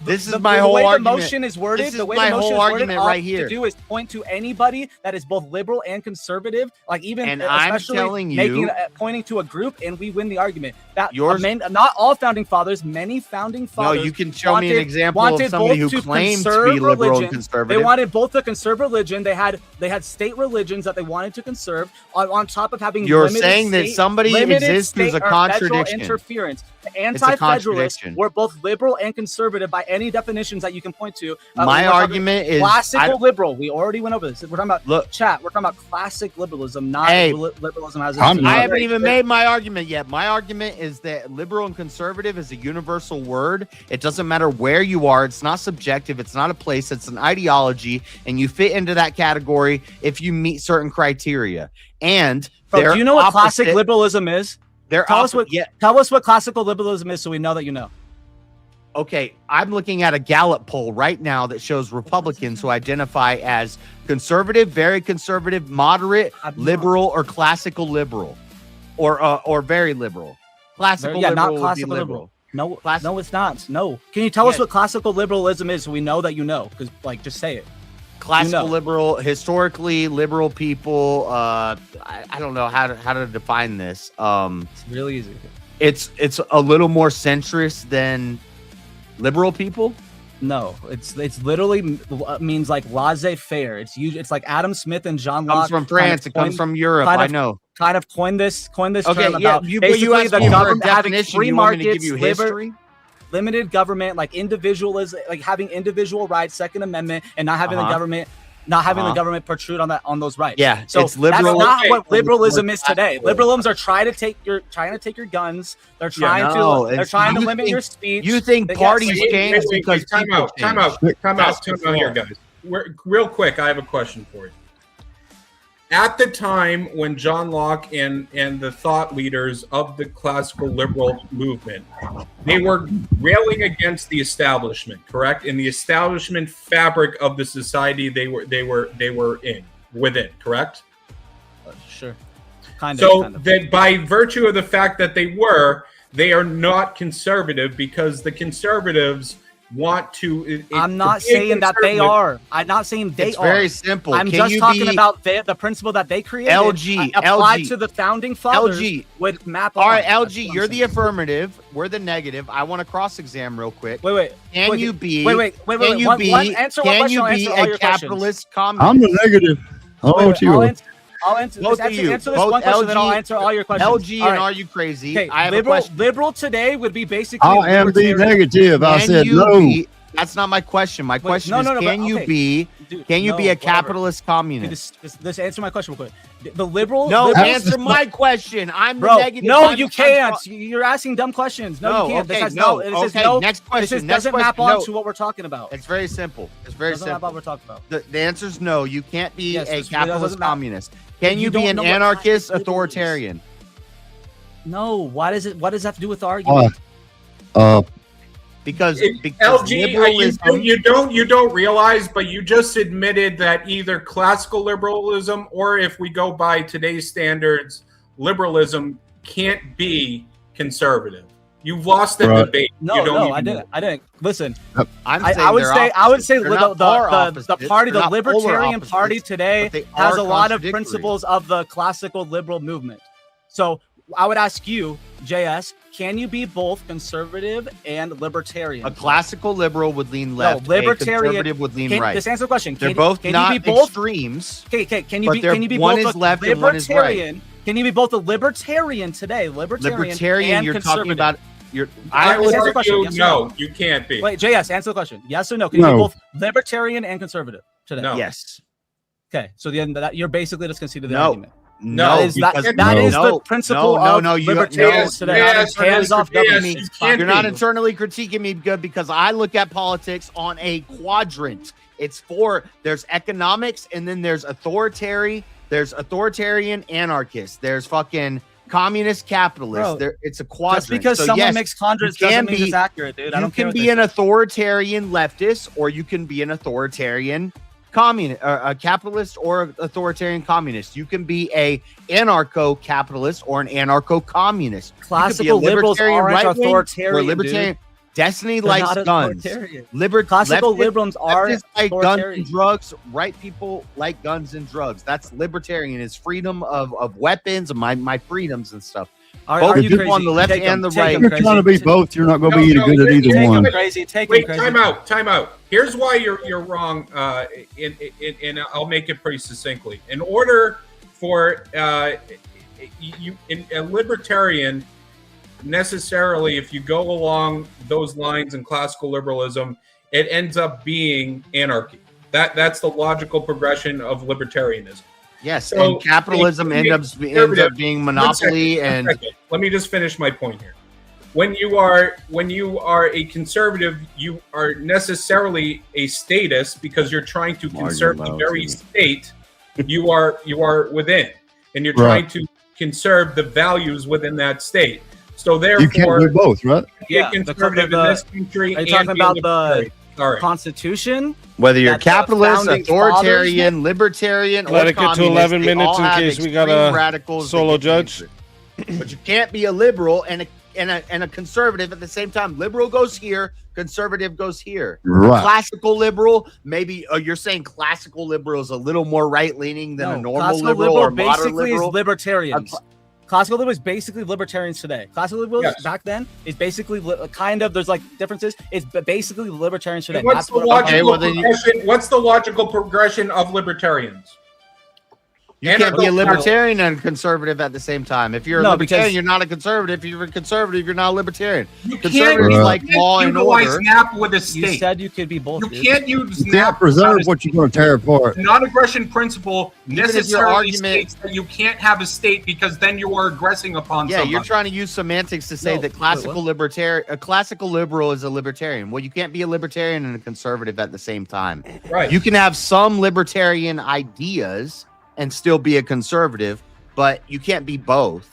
This is the my the whole way argument. the motion is worded, This is the way my the motion whole is worded, argument all I right have here. to do is point to anybody that is both liberal and conservative, like even And I'm especially telling making you- pointing to a group, and we win the argument. That Yours- not all founding fathers, many founding No, fathers. you can show me an example of wanted somebody both who to claimed to conserve be liberal and religion. conservative. They wanted both to conserve religion. They had state religions that they wanted to conserve on top of having. You're limited saying that state- somebody limited exists who's state a or federal contradiction. interference. The It's a anti-federalists contradiction. were both liberal and conservative by any definitions that you can point to. My we're talking argument is classical liberal. We already went over this. We're talking about Look. chat. We're talking about classic liberalism, not Hey, liberalism as I it's haven't even made my argument yet. My argument is that liberal and conservative is a universal word. It doesn't matter where you are. It's not subjective. It's not a place. It's an ideology, and you fit into that category if you meet certain criteria. And Bro, do you know what classic opposite- liberalism is? They're Tell us what. yeah. Tell us what classical liberalism is, so we know that you know. Okay, I'm looking at a Gallup poll right now that shows Republicans who identify as conservative, very conservative, moderate, liberal, or classical liberal, or very liberal. Classical Yeah, liberal not would be classical liberal. liberal. No, no, it's not. No. Can you tell us what classical liberalism is, so we know that you know? Because, just say it. Classical know. liberal, historically liberal people. I don't know how to define this. It's really easy. It's a little more centrist than liberal people. No, it's literally means like laissez-faire. It's like Adam Smith and John Locke. Comes from France. It comes from Europe. I know. Kind of coined this Okay, term yeah, about you basically asked the me for a government having definition. free You want me to give markets, you history? limited government, like individualism, like having individual rights, Second Amendment, and not having the government. Not having the government protrude on those rights. Yeah, so it's liberal. That's not what liberalism is Classical. today. Liberalisms are trying to take your guns. They're trying to limit your speech. You think parties change because time people out, time change. out here, guys. Real quick, I have a question for you. At the time when John Locke and the thought leaders of the classical liberal movement, they were railing against the establishment, correct? In the establishment fabric of the society they were within, correct? Sure. So that by virtue of the fact that they are not conservative because the conservatives want to. I'm not saying that they are. I'm not saying they are. It's very simple. I'm Can just you talking be- about the principle that they created. Applied to the founding fathers. Would map. All right, on. LG, you're the affirmative. We're the negative. I want to cross-exam real quick. Wait. Can you be? Wait. Can you One be? answer one Can question, you I'll be answer all a your questions. capitalist communist? I'm the negative. How about you? I'll answer. Both Just of you. answer this Both one question, then I'll LG answer all your questions. LG All and right. Are You Crazy? Okay, I have liberal, a question. liberal today would be basically. I am the libertarian. negative. I Can said you no. be- That's not my question. My question no, is, no, can but- you okay. be? Dude, Can you no, be a whatever. capitalist communist? This answer my question real quick. The liberal. No, liberals- answer my question. I'm Bro, the negative. no, I'm- you can't. You're asking dumb questions. No, you can't. Okay, This has no. this is Okay, no. next question. This Next doesn't question. map on No. to what we're talking about. It's very simple. It's very Doesn't map simple. on what we're talking about. The answer is no. You can't be Yes, a this capitalist doesn't map. communist. Can You you be don't an know what anarchist liberal is. authoritarian? No. Why does it? What does that have to do with the argument? Because LG, liberalism, you don't realize, but you just admitted that either classical liberalism or, if we go by today's standards, liberalism can't be conservative. You've lost the debate. No, I didn't. Listen, I would say They're not far the opposites. party, They're the not polar Libertarian opposites, Party today but they has are a lot of contradictory. principles of the classical liberal movement. So I would ask you, JS, can you be both conservative and libertarian? A classical liberal would lean left. No, A libertarian conservative would lean right. Just answer the question. They're both not extremes. Okay, can you be one both is a left and one is right. libertarian? Can you be both a libertarian today? Libertarian and you're talking conservative? about. I would Answer the argue, question, yes or no, you can't be. Wait, JS, answer the question. Yes or no? Can you be No. both libertarian and conservative today? No. Yes. Okay, so that you're basically just conceded the No. argument. No, that is because- the principle of libertarians today. Hands off me. WP. You're not internally critiquing me good because I look at politics on a quadrant. It's there's economics and then there's authoritarian anarchist. There's fucking communist capitalist. Bro, It's a quadrant. Just because So someone yes, makes quadrants you doesn't can mean it's accurate, dude. I You don't care can what be they an say. authoritarian leftist or you can be an authoritarian communist, a capitalist or authoritarian communist. You can be a anarcho-capitalist or an anarcho-communist. Classical liberals aren't right-wing authoritarian, or libertarian. dude. Destiny They're likes not guns. authoritarian. leftists- Classical liberals are leftists like guns authoritarian. and drugs. Right people like guns and drugs. That's libertarian. It's freedom of weapons and my freedoms and stuff. Are Both you people crazy? on the left Take and the them, right. take If them, you're trying to be crazy. both, you're not going to be any good at either take one. them crazy. Take Wait, them crazy. time out. Here's why you're wrong. And I'll make it pretty succinctly. In order for a libertarian, necessarily, if you go along those lines in classical liberalism, it ends up being anarchy. That's the logical progression of libertarianism. Yes, So, and capitalism ends up being monopoly One second. Let me just finish my point here. When you are a conservative, you are necessarily a statist because you're trying to conserve the very state you are within, and you're trying to conserve the values within that state. So therefore, You can't do both, right? Yeah, be a conservative in this country. Are you and talking be a about the libertarian. Sorry. Constitution? Whether you're that the capitalist, founding authoritarian, libertarian, Let or it get to communist, 11 they minutes all in have case we extreme got a radicals that solo get judge. cancer. But you can't be a liberal and a conservative at the same time. Liberal goes here, conservative goes here. Right. Classical liberal, maybe you're saying classical liberal is a little more right leaning than a normal classical liberal or modern basically liberal. is libertarians. Classical liberal is basically libertarians today. Classical liberals back then is basically kind of, there's like differences. It's basically libertarians today. And what's the logical progression? What's the logical progression of libertarians? You can't be a libertarian and a conservative at the same time. If you're a No, libertarian, because- you're not a conservative. If you're a conservative, you're not a libertarian. You Conservatives like law and utilize order. NAP with a You state. said you could be both. You dude. can't use You can't preserve what you're going to tear apart. The non-aggression principle Even if your necessarily argument- states that you can't have a state because then you are aggressing upon Yeah, somebody. you're trying to use semantics to say No, that wait, a classical liberal is a libertarian. Well, you can't be a libertarian and a conservative at the same time. Right. You can have some libertarian ideas and still be a conservative, but you can't be both.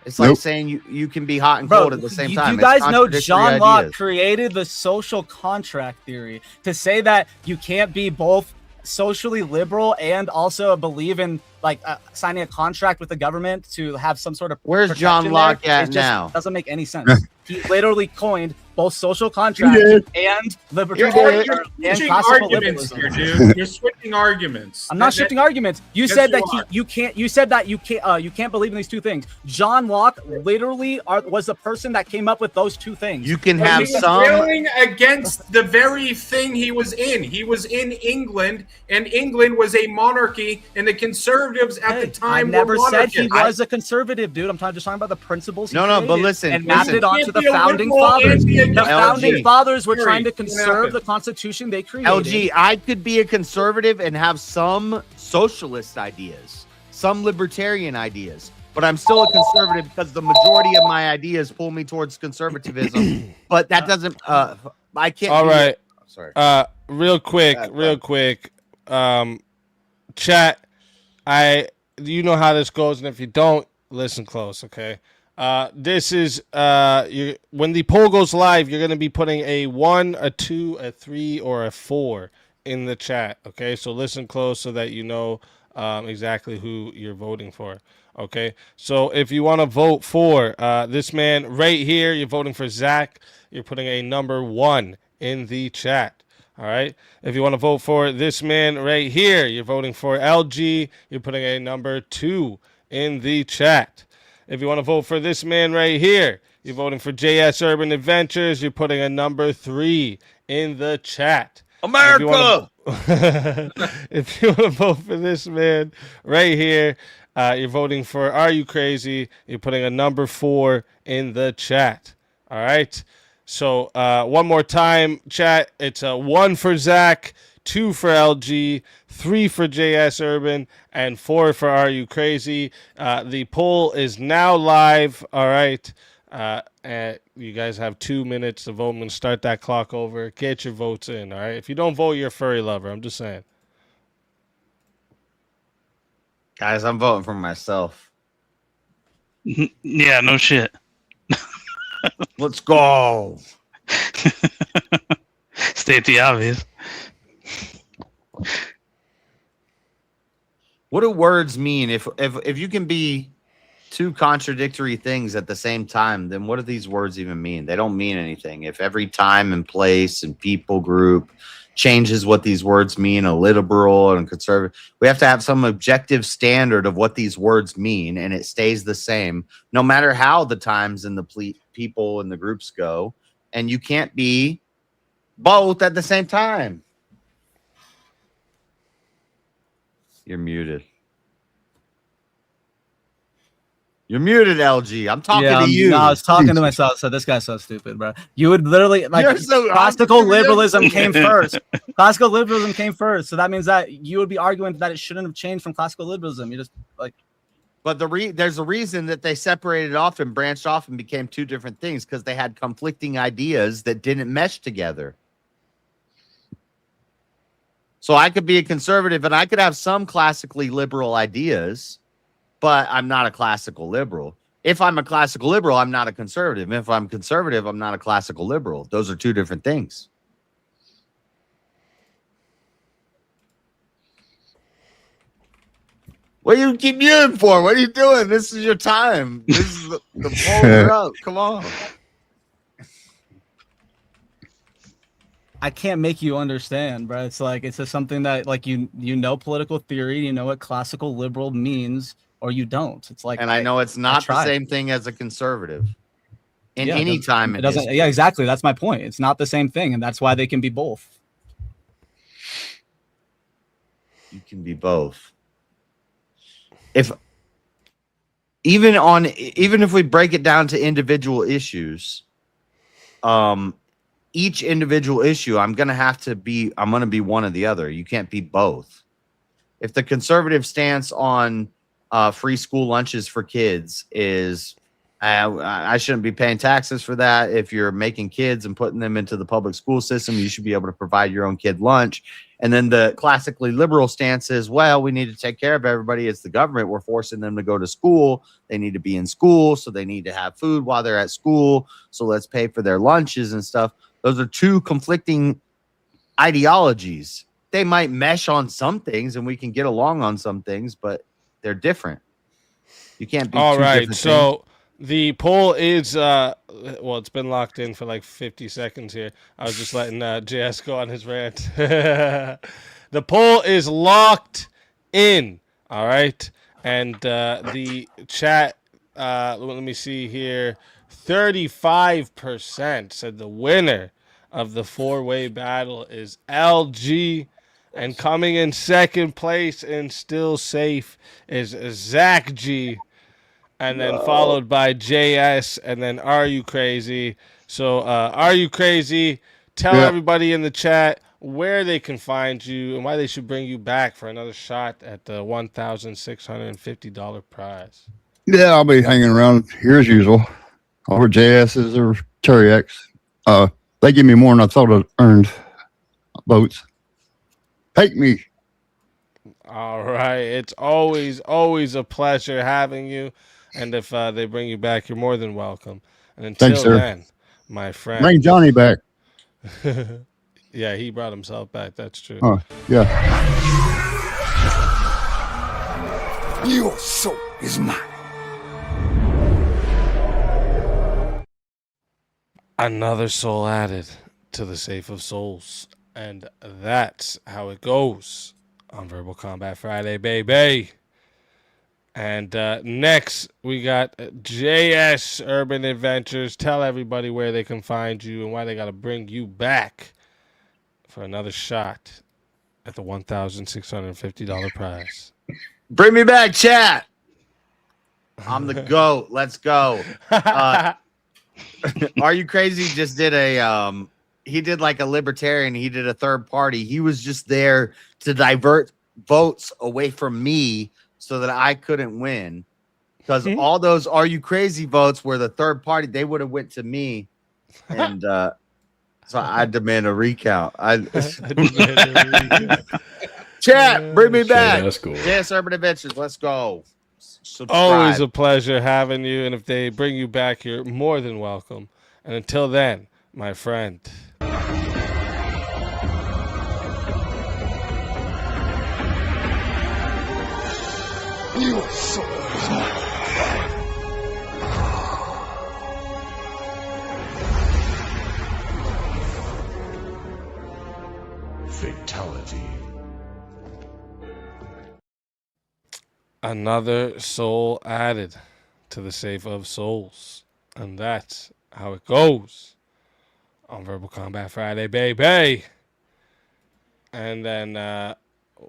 It's like Nope. saying you can be hot and Bro, cold at the same time. You It's guys know contradictory John Locke ideas. created the social contract theory to say that you can't be both socially liberal and also believe in like signing a contract with the government to have some sort of Where's protection John Locke there. at It just now? doesn't make any sense. He literally coined both social contract did. and You're libertarian and switching classical arguments liberalism. here, dude. You're switching arguments. I'm not shifting arguments. You Yes, said you that are. you can't. You said that you can't believe in these two things. John Locke literally was the person that came up with those two things. You can But have he was some. railing against the very thing he was in. He was in England, and England was a monarchy, and the conservatives at the I time never were said he monarchists. was a conservative, dude. I'm just talking about the principles. He No, but created listen, and mapped listen. it onto Can't the be a founding liberal fathers. and be a The conservative. founding fathers were Sorry, trying to it can conserve happen. the Constitution they created. LG, I could be a conservative and have some socialist ideas, some libertarian ideas, but I'm still a conservative because the majority of my ideas pull me towards conservatism. But that doesn't. I can't. All do right. that. Sorry. Real quick. Chat. You know how this goes, and if you don't, listen close, okay? This is when the poll goes live, you're going to be putting a 1, a 2, a 3, or a 4 in the chat. Okay, so listen close so that you know exactly who you're voting for. Okay, so if you want to vote for this man right here, you're voting for Zack. You're putting a number 1 in the chat. All right. If you want to vote for this man right here, you're voting for LG. You're putting a number 2 in the chat. If you want to vote for this man right here, you're voting for JS Urban Adventures. You're putting a number 3 in the chat. America! If you want to vote for this man right here, you're voting for RUCrazy. You're putting a number 4 in the chat. All right. So one more time, chat. It's a 1 for Zack, 2 for LG, 3 for JS Urban, and 4 for RUCrazy. The poll is now live. All right. You guys have 2 minutes to vote. I'm going to start that clock over. Get your votes in. All right. If you don't vote, you're a furry lover. I'm just saying. Guys, I'm voting for myself. Yeah, no shit. Let's go. State the obvious. What do words mean? If you can be two contradictory things at the same time, then what do these words even mean? They don't mean anything. If every time and place and people group changes what these words mean, a liberal and conservative, we have to have some objective standard of what these words mean, and it stays the same no matter how the times and the people and the groups go. And you can't be both at the same time. You're muted. You're muted, LG. I'm talking to you. No, I was talking to myself. So this guy's so stupid, bro. You would literally classical liberalism came first. Classical liberalism came first, so that means that you would be arguing that it shouldn't have changed from classical liberalism. You just like. But there's a reason that they separated off and branched off and became two different things, because they had conflicting ideas that didn't mesh together. So I could be a conservative and I could have some classically liberal ideas, but I'm not a classical liberal. If I'm a classical liberal, I'm not a conservative. If I'm conservative, I'm not a classical liberal. Those are two different things. What do you keep muting for? What are you doing? This is your time. This is the poll up. Come on. I can't make you understand, bro. It's like it's just something that like you know political theory, you know what classical liberal means, or you don't. It's like, and I know it's not the same thing as a conservative. In any time, it doesn't. Yeah, exactly. That's my point. It's not the same thing, and that's why they can be both. You can be both. Even if we break it down to individual issues, each individual issue, I'm going to be one or the other. You can't be both. If the conservative stance on free school lunches for kids is, I shouldn't be paying taxes for that. If you're making kids and putting them into the public school system, you should be able to provide your own kid lunch. And then the classically liberal stance is, well, we need to take care of everybody. It's the government. We're forcing them to go to school. They need to be in school, so they need to have food while they're at school. So let's pay for their lunches and stuff. Those are two conflicting ideologies. They might mesh on some things and we can get along on some things, but they're different. You can't be all two right. different So things. the poll is well, it's been locked in for like 50 seconds here. I was just letting JS go on his rant. The poll is locked in. All right. And the chat, let me see here. 35% said the winner of the four-way battle is LG, and coming in second place and still safe is Zack G, and then followed by JS, and then RUCrazy. So RUCrazy, tell everybody in the chat where they can find you and why they should bring you back for another shot at the $1,650 prize. Yeah, I'll be hanging around here as usual. Over JS's or Terry-X. They give me more than I thought I earned votes. Take me. All right. It's always a pleasure having you. And if they bring you back, you're more than welcome. And until Thanks, sir. then, my friend. Bring Johnny back. Yeah, he brought himself back. That's true. Oh, yeah. Your soul is mine. Another soul added to the Safe of Souls. And that's how it goes on Verbal Combat Friday, baby. And next, we got JS Urban Adventures. Tell everybody where they can find you and why they got to bring you back for another shot at the $1,650 prize. Bring me back, chat. I'm the GOAT. Let's go. Are You Crazy just did he did like a libertarian. He did a third party. He was just there to divert votes away from me so that I couldn't win. Because all those Are You Crazy votes were the third party. They would have went to me. And so I demand a recount. Chat, bring me back. That's cool. Yes, Urban Adventures. Let's go. Subscribe. Always a pleasure having you. And if they bring you back, you're more than welcome. And until then, my friend. Your soul is mine. Fatality. Another soul added to the Safe of Souls. And that's how it goes on Verbal Combat Friday, baby. And then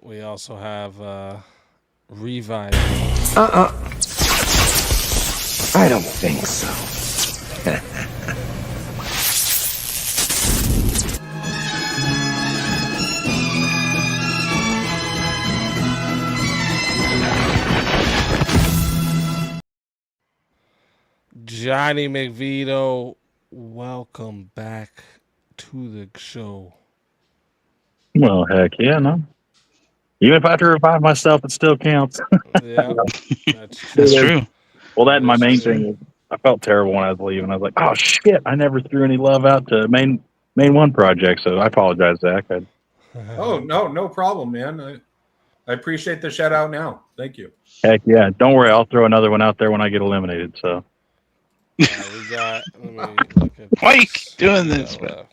we also have Revive. I don't think so. Johnny McVito, welcome back to the show. Well, heck yeah, no. Even if I have to revive myself, it still counts. Yeah, That's true. Well, that and my main thing is I felt terrible when I was leaving. I was like, oh shit, I never threw any love out to main one project, so I apologize, Zach. Oh no problem, man. I appreciate the shout out now. Thank you. Heck yeah. Don't worry, I'll throw another one out there when I get eliminated. So we got, let me look at why are you this. doing this, bro?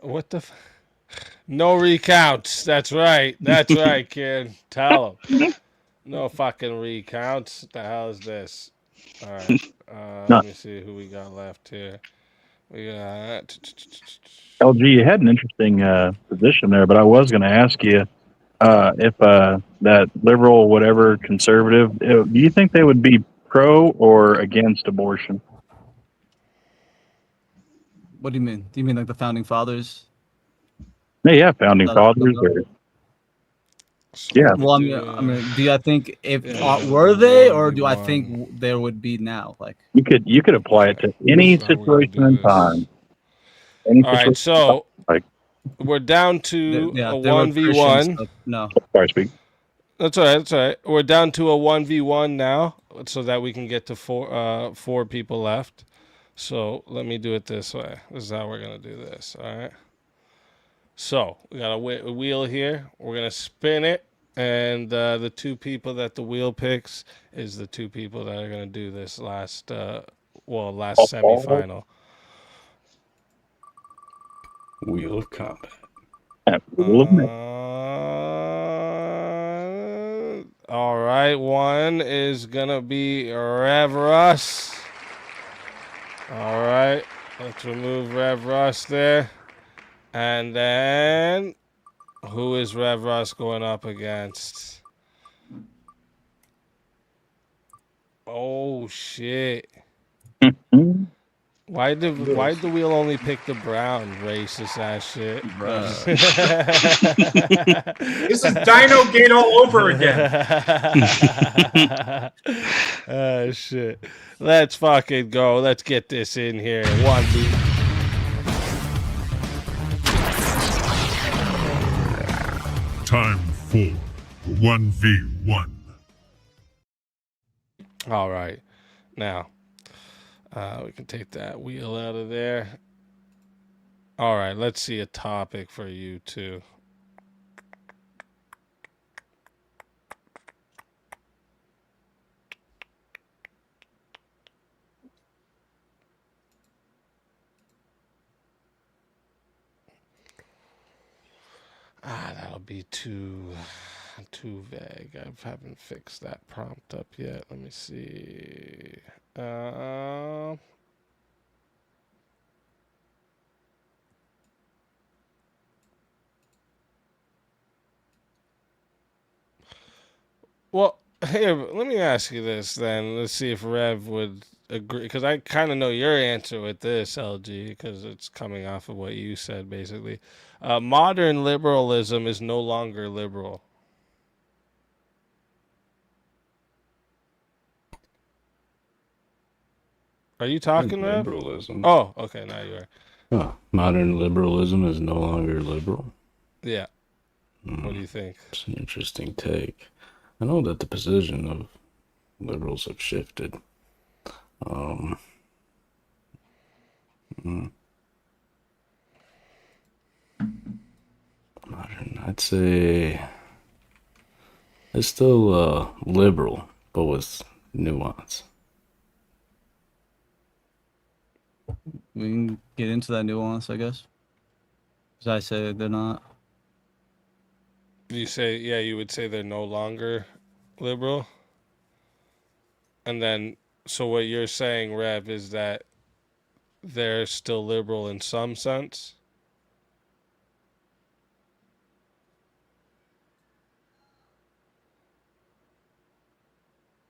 What the no recounts. That's right. That's right, kid. Tell him. No fucking recounts. What the hell is this? All right. Let me see who we got left here. We got LG, you had an interesting position there, but I was going to ask you if that liberal, whatever, conservative, do you think they would be pro or against abortion? What do you mean? Do you mean like the founding fathers? Yeah, founding fathers. Or, yeah. Well, I mean, do I think if were they, or do I think there would be now? Like you could apply it to any situation in time. All right, so we're down to a 1v1. No. Sorry, speak. That's all right. That's all right. We're down to a 1v1 now, so that we can get to four people left. So let me do it this way. This is how we're gonna do this. All right. So we got a wheel here. We're gonna spin it, and the two people that the wheel picks is the two people that are gonna do this last semifinal. Wheel of Combat. All right, one is gonna be Rev Russ. All right, let's remove Rev Russ there. And then, who is Rev Russ going up against? Oh shit! Why did the wheel only pick the brown? Racist ass shit. This is Dino Gate all over again. Oh shit! Let's fucking go. Let's get this in here. 1v. Time for 1v1. All right. Now, we can take that wheel out of there. All right, let's see a topic for you two. That'll be too vague. I haven't fixed that prompt up yet. Let me see. Well, here, let me ask you this then. Let's see if Rev would agree, because I kind of know your answer with this, LG, because it's coming off of what you said, basically. Modern liberalism is no longer liberal. Are you talking, Rev? Liberalism. Oh, okay, now you are. Huh. Modern liberalism is no longer liberal. Yeah. What do you think? It's an interesting take. I know that the position of liberals have shifted. Modern, I'd say it's still liberal, but with nuance. We can get into that nuance, I guess. As I say, they're not. You say, yeah, you would say they're no longer liberal. And then, so what you're saying, Rev, is that they're still liberal in some sense?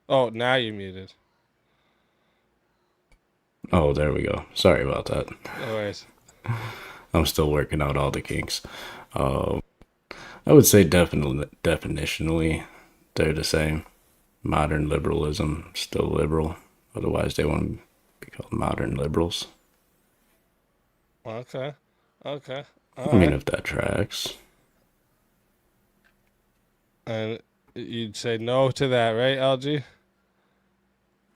Oh, now you're muted. Oh, there we go. Sorry about that. No worries. I'm still working out all the kinks. I would say definitionally, they're the same. Modern liberalism, still liberal. Otherwise, they wouldn't be called modern liberals. Okay. Okay. I mean, if that tracks. And you'd say no to that, right, LG?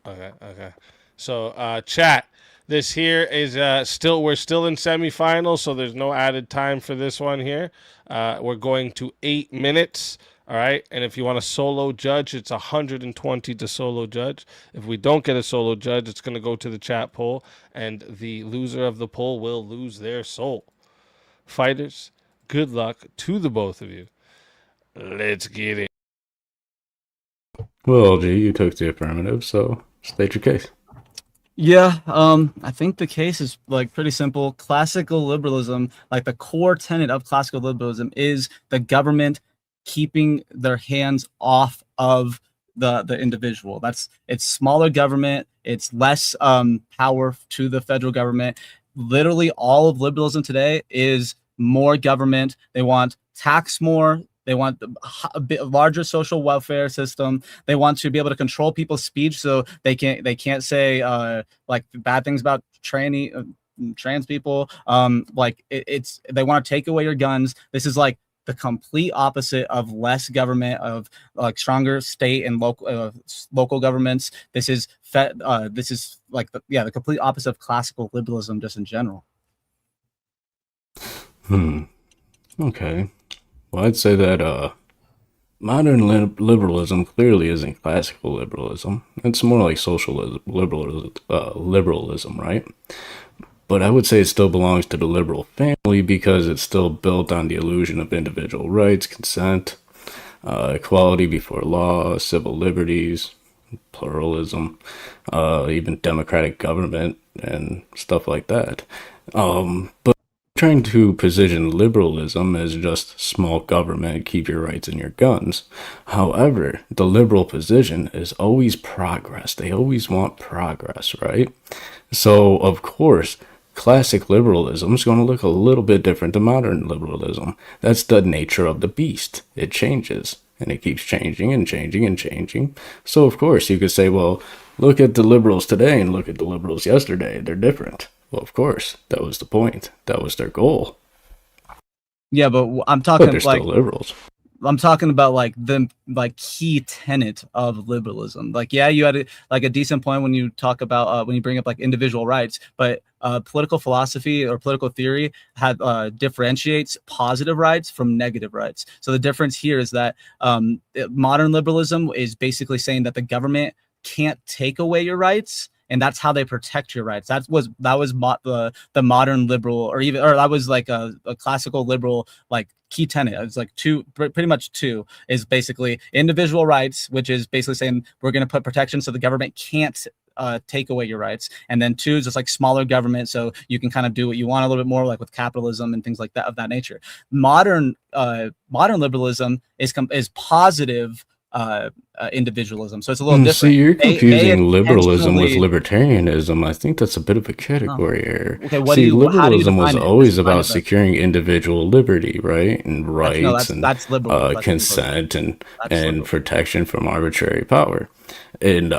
Okay, okay. So, chat, this here is we're still in semifinals, so there's no added time for this one here. We're going to 8 minutes, all right? And if you want a solo judge, it's 120 to solo judge. If we don't get a solo judge, it's going to go to the chat poll, and the loser of the poll will lose their soul. Fighters, good luck to the both of you. Let's get it. Well, LG, you took the affirmative, so state your case. Yeah, I think the case is like pretty simple. Classical liberalism, like the core tenet of classical liberalism, is the government keeping their hands off of the individual. It's smaller government, it's less power to the federal government. Literally all of liberalism today is more government. They want tax more. They want a bit larger social welfare system. They want to be able to control people's speech so they can't say like bad things about trans people. They want to take away your guns. This is like the complete opposite of less government, of like stronger state and local governments. This is like the complete opposite of classical liberalism just in general. Okay. Well, I'd say that modern liberalism clearly isn't classical liberalism. It's more like social liberalism, right? But I would say it still belongs to the liberal family because it's still built on the illusion of individual rights, consent, equality before law, civil liberties, pluralism, even democratic government and stuff like that. But trying to position liberalism as just small government, keep your rights and your guns. However, the liberal position is always progress. They always want progress, right? So, of course, classic liberalism is going to look a little bit different than modern liberalism. That's the nature of the beast. It changes, and it keeps changing and changing and changing. So, of course, you could say, well, look at the liberals today and look at the liberals yesterday. They're different. Well, of course, that was the point. That was their goal. Yeah, but I'm But talking they're like still liberals. I'm talking about like the key tenet of liberalism. Like, yeah, you had a decent point when you talk about when you bring up like individual rights, but political philosophy or political theory differentiates positive rights from negative rights. So the difference here is that modern liberalism is basically saying that the government can't take away your rights, and that's how they protect your rights. That was the modern liberal, or that was like a classical liberal like key tenet. It's like pretty much two is basically individual rights, which is basically saying we're going to put protection so the government can't take away your rights, and then two is just like smaller government, so you can kind of do what you want a little bit more, like with capitalism and things like that of that nature. Modern liberalism is positive individualism, so it's a little different. See, you're confusing liberalism with libertarianism. I think that's a bit of a category error. Okay, liberalism was always about securing individual liberty, right, and rights, that's liberal. Consent and protection from arbitrary power. And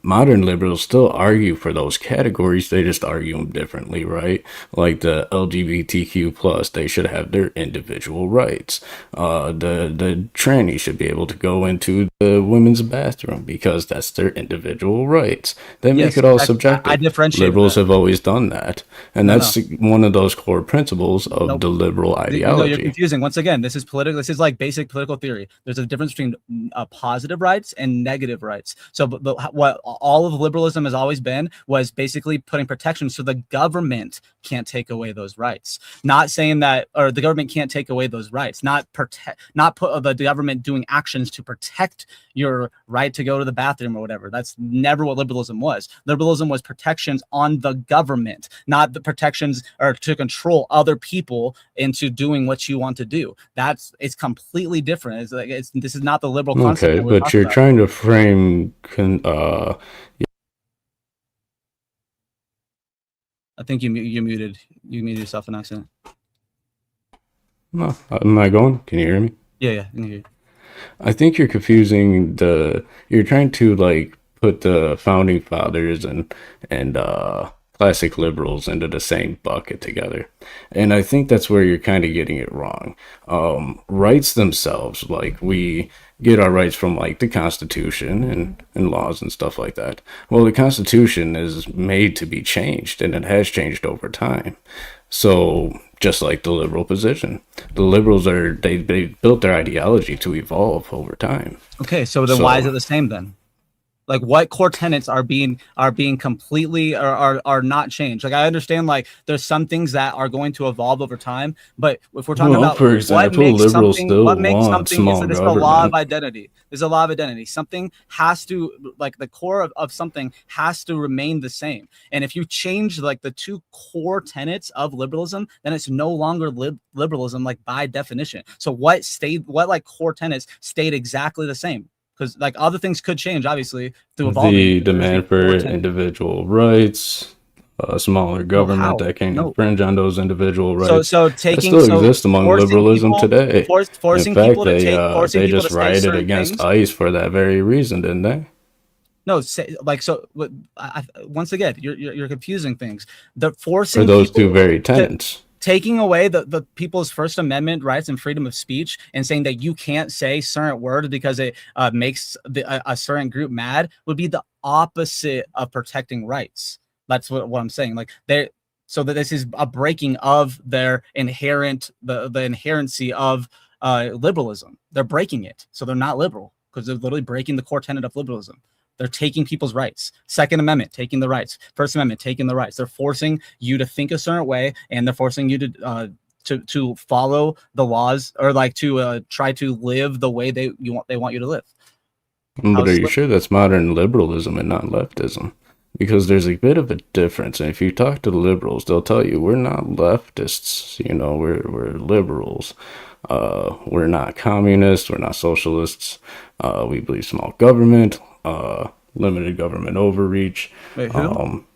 modern liberals still argue for those categories. They just argue them differently, right? Like the LGBTQ plus, they should have their individual rights. The tranny should be able to go into the women's bathroom because that's their individual rights. They make it all subjective. I differentiate. Liberals have always done that, and that's one of those core principles of the liberal ideology. No, you're confusing. Once again, this is political. This is like basic political theory. There's a difference between positive rights and negative rights. So what all of liberalism has always been was basically putting protection so the government can't take away those rights. Not saying that, or the government can't take away those rights. Not put the government doing actions to protect your right to go to the bathroom or whatever. That's never what liberalism was. Liberalism was protections on the government, not the protections or to control other people into doing what you want to do. It's completely different. This is not the liberal concept. Okay, but you're trying to frame. I think you muted yourself in accident. No, am I going? Can you hear me? Yeah, I can hear you. I think you're confusing you're trying to like put the founding fathers and classic liberals into the same bucket together. And I think that's where you're kind of getting it wrong. Rights themselves, like we get our rights from like the Constitution and laws and stuff like that. Well, the Constitution is made to be changed, and it has changed over time. So just like the liberal position, the liberals they built their ideology to evolve over time. Okay, so then why is it the same then? Like, what core tenets are being completely are not changed? Like, I understand like there's some things that are going to evolve over time, but if we're talking about for example, liberals still want small government. It's a law of identity. There's a law of identity. Something has to, like, the core of something has to remain the same. And if you change like the two core tenets of liberalism, then it's no longer liberalism, like by definition. So what like core tenets stayed exactly the same? Because like other things could change, obviously, through evolving. The demand for individual rights, smaller government that can infringe on those individual rights. So that still exists among liberalism today. Forcing In fact, people to take, they just rioted against ICE for that very reason, didn't they? No, once again, you're confusing things. The forcing for those two very tenets. Taking away the people's First Amendment rights and freedom of speech and saying that you can't say certain words because it makes a certain group mad would be the opposite of protecting rights. That's what I'm saying. Like so that this is a breaking of their inherent the inherency of liberalism. They're breaking it, so they're not liberal because they're literally breaking the core tenet of liberalism. They're taking people's rights. Second Amendment, taking the rights. First Amendment, taking the rights. They're forcing you to think a certain way, and they're forcing you to follow the laws, or like to try to live the way they want you to live. But are you sure that's modern liberalism and not leftism? Because there's a bit of a difference. And if you talk to the liberals, they'll tell you we're not leftists. You know, we're liberals. We're not communists. We're not socialists. We believe small government. Limited government overreach, personal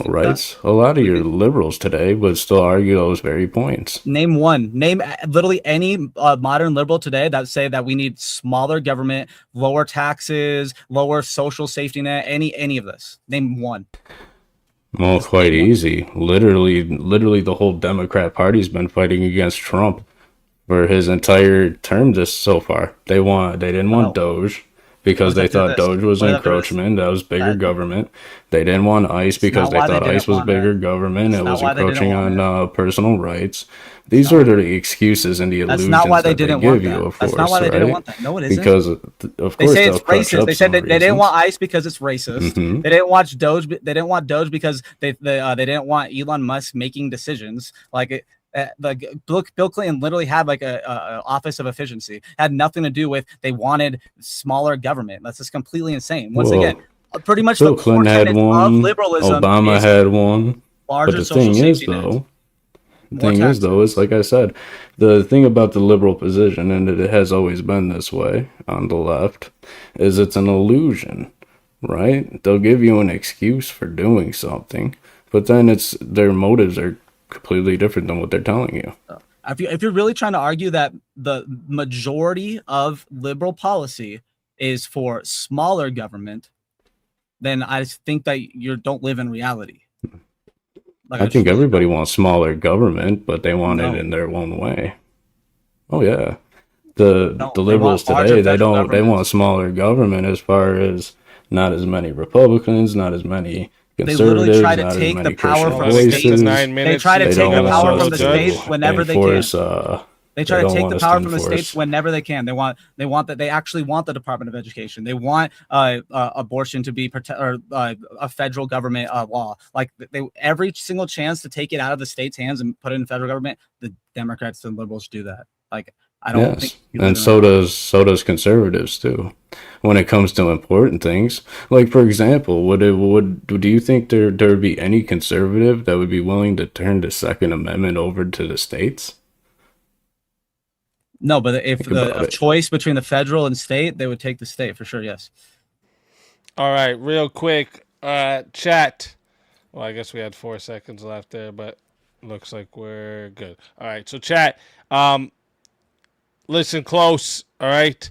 rights. A lot of your liberals today would still argue those very points. Name one. Name literally any modern liberal today that say that we need smaller government, lower taxes, lower social safety net. Any of this. Name one. Well, quite easy. Literally, the whole Democrat Party's been fighting against Trump for his entire term this so far. They didn't want Doge because they thought Doge was encroachment. That was bigger government. They didn't want ICE because they thought ICE was bigger government. It was encroaching on personal rights. These are the excuses and the illusions that they give you, of course. That's not why they didn't want that. No, it isn't. Because of course they say it's they'll racist. They said they didn't want ICE because it's racist. Mhm. They didn't want Doge. They didn't want Doge because they didn't want Elon Musk making decisions like. Bill Clinton literally had like a office of efficiency. It had nothing to do with they wanted smaller government. That's just completely insane. Once again, pretty much Bill the Clinton had one. of liberalism. Obama had one. But larger the social thing is, safety net. though, is like I said, the thing about the liberal position, and it has always been this way on the left, is it's an illusion, right? They'll give you an excuse for doing something, but then their motives are completely different than what they're telling you. If you're really trying to argue that the majority of liberal policy is for smaller government, then I think that you don't live in reality. Like I think everybody wants smaller government, but they want it in their own way. Oh yeah, the liberals today they want smaller government as far as not as many Republicans, not as many conservatives, they literally try to not as take many the power Christian from voices. states. They try to take the power from the states whenever they can. They try to take the power from the states whenever they can. They want that. They actually want the Department of Education. They want abortion to be a federal government law. Like every single chance to take it out of the state's hands and put it in federal government, the Democrats and liberals do that. Like I don't think. And so does conservatives too. When it comes to important things, like for example, do you think there would be any conservative that would be willing to turn the Second Amendment over to the states? No, but if the choice between the federal and state, they would take the state for sure. Yes. All right, real quick, chat. Well, I guess we had 4 seconds left there, but looks like we're good. All right, so chat. Listen close. All right.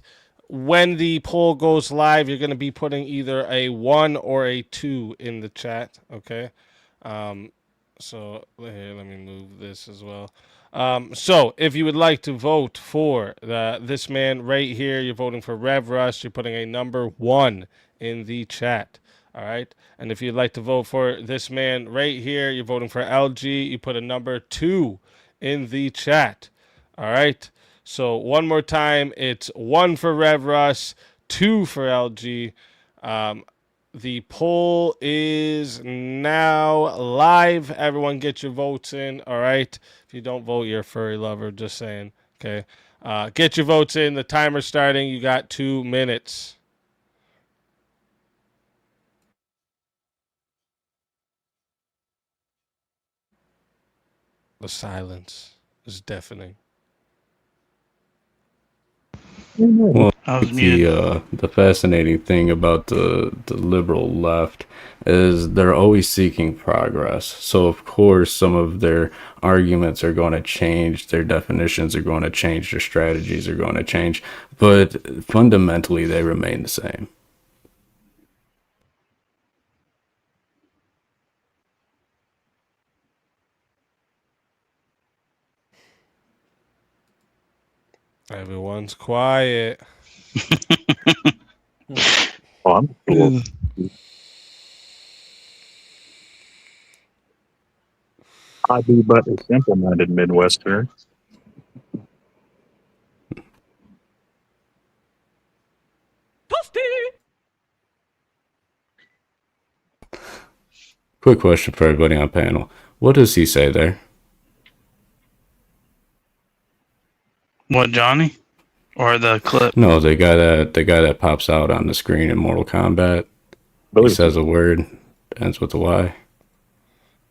When the poll goes live, you're going to be putting either a 1 or a 2 in the chat. Okay. So here, let me move this as well. So if you would like to vote for this man right here, you're voting for Rev Russ. You're putting a number 1 in the chat. All right. And if you'd like to vote for this man right here, you're voting for LG. You put a number 2 in the chat. All right. So one more time, it's 1 for Rev Russ, 2 for LG. The poll is now live. Everyone get your votes in, all right? If you don't vote, you're a furry lover, just saying, okay? Get your votes in. The timer's starting. You got 2 minutes. The silence is deafening. Well, the fascinating thing about the liberal left is they're always seeking progress. So of course some of their arguments are going to change, their definitions are going to change, their strategies are going to change, but fundamentally they remain the same. Everyone's quiet. I'm cool. I be but a simple-minded Midwesterner. Quick question for everybody on panel. What does he say there? What, Johnny? Or the clip? No, the guy that pops out on the screen in Mortal Kombat. He says a word, ends with a Y.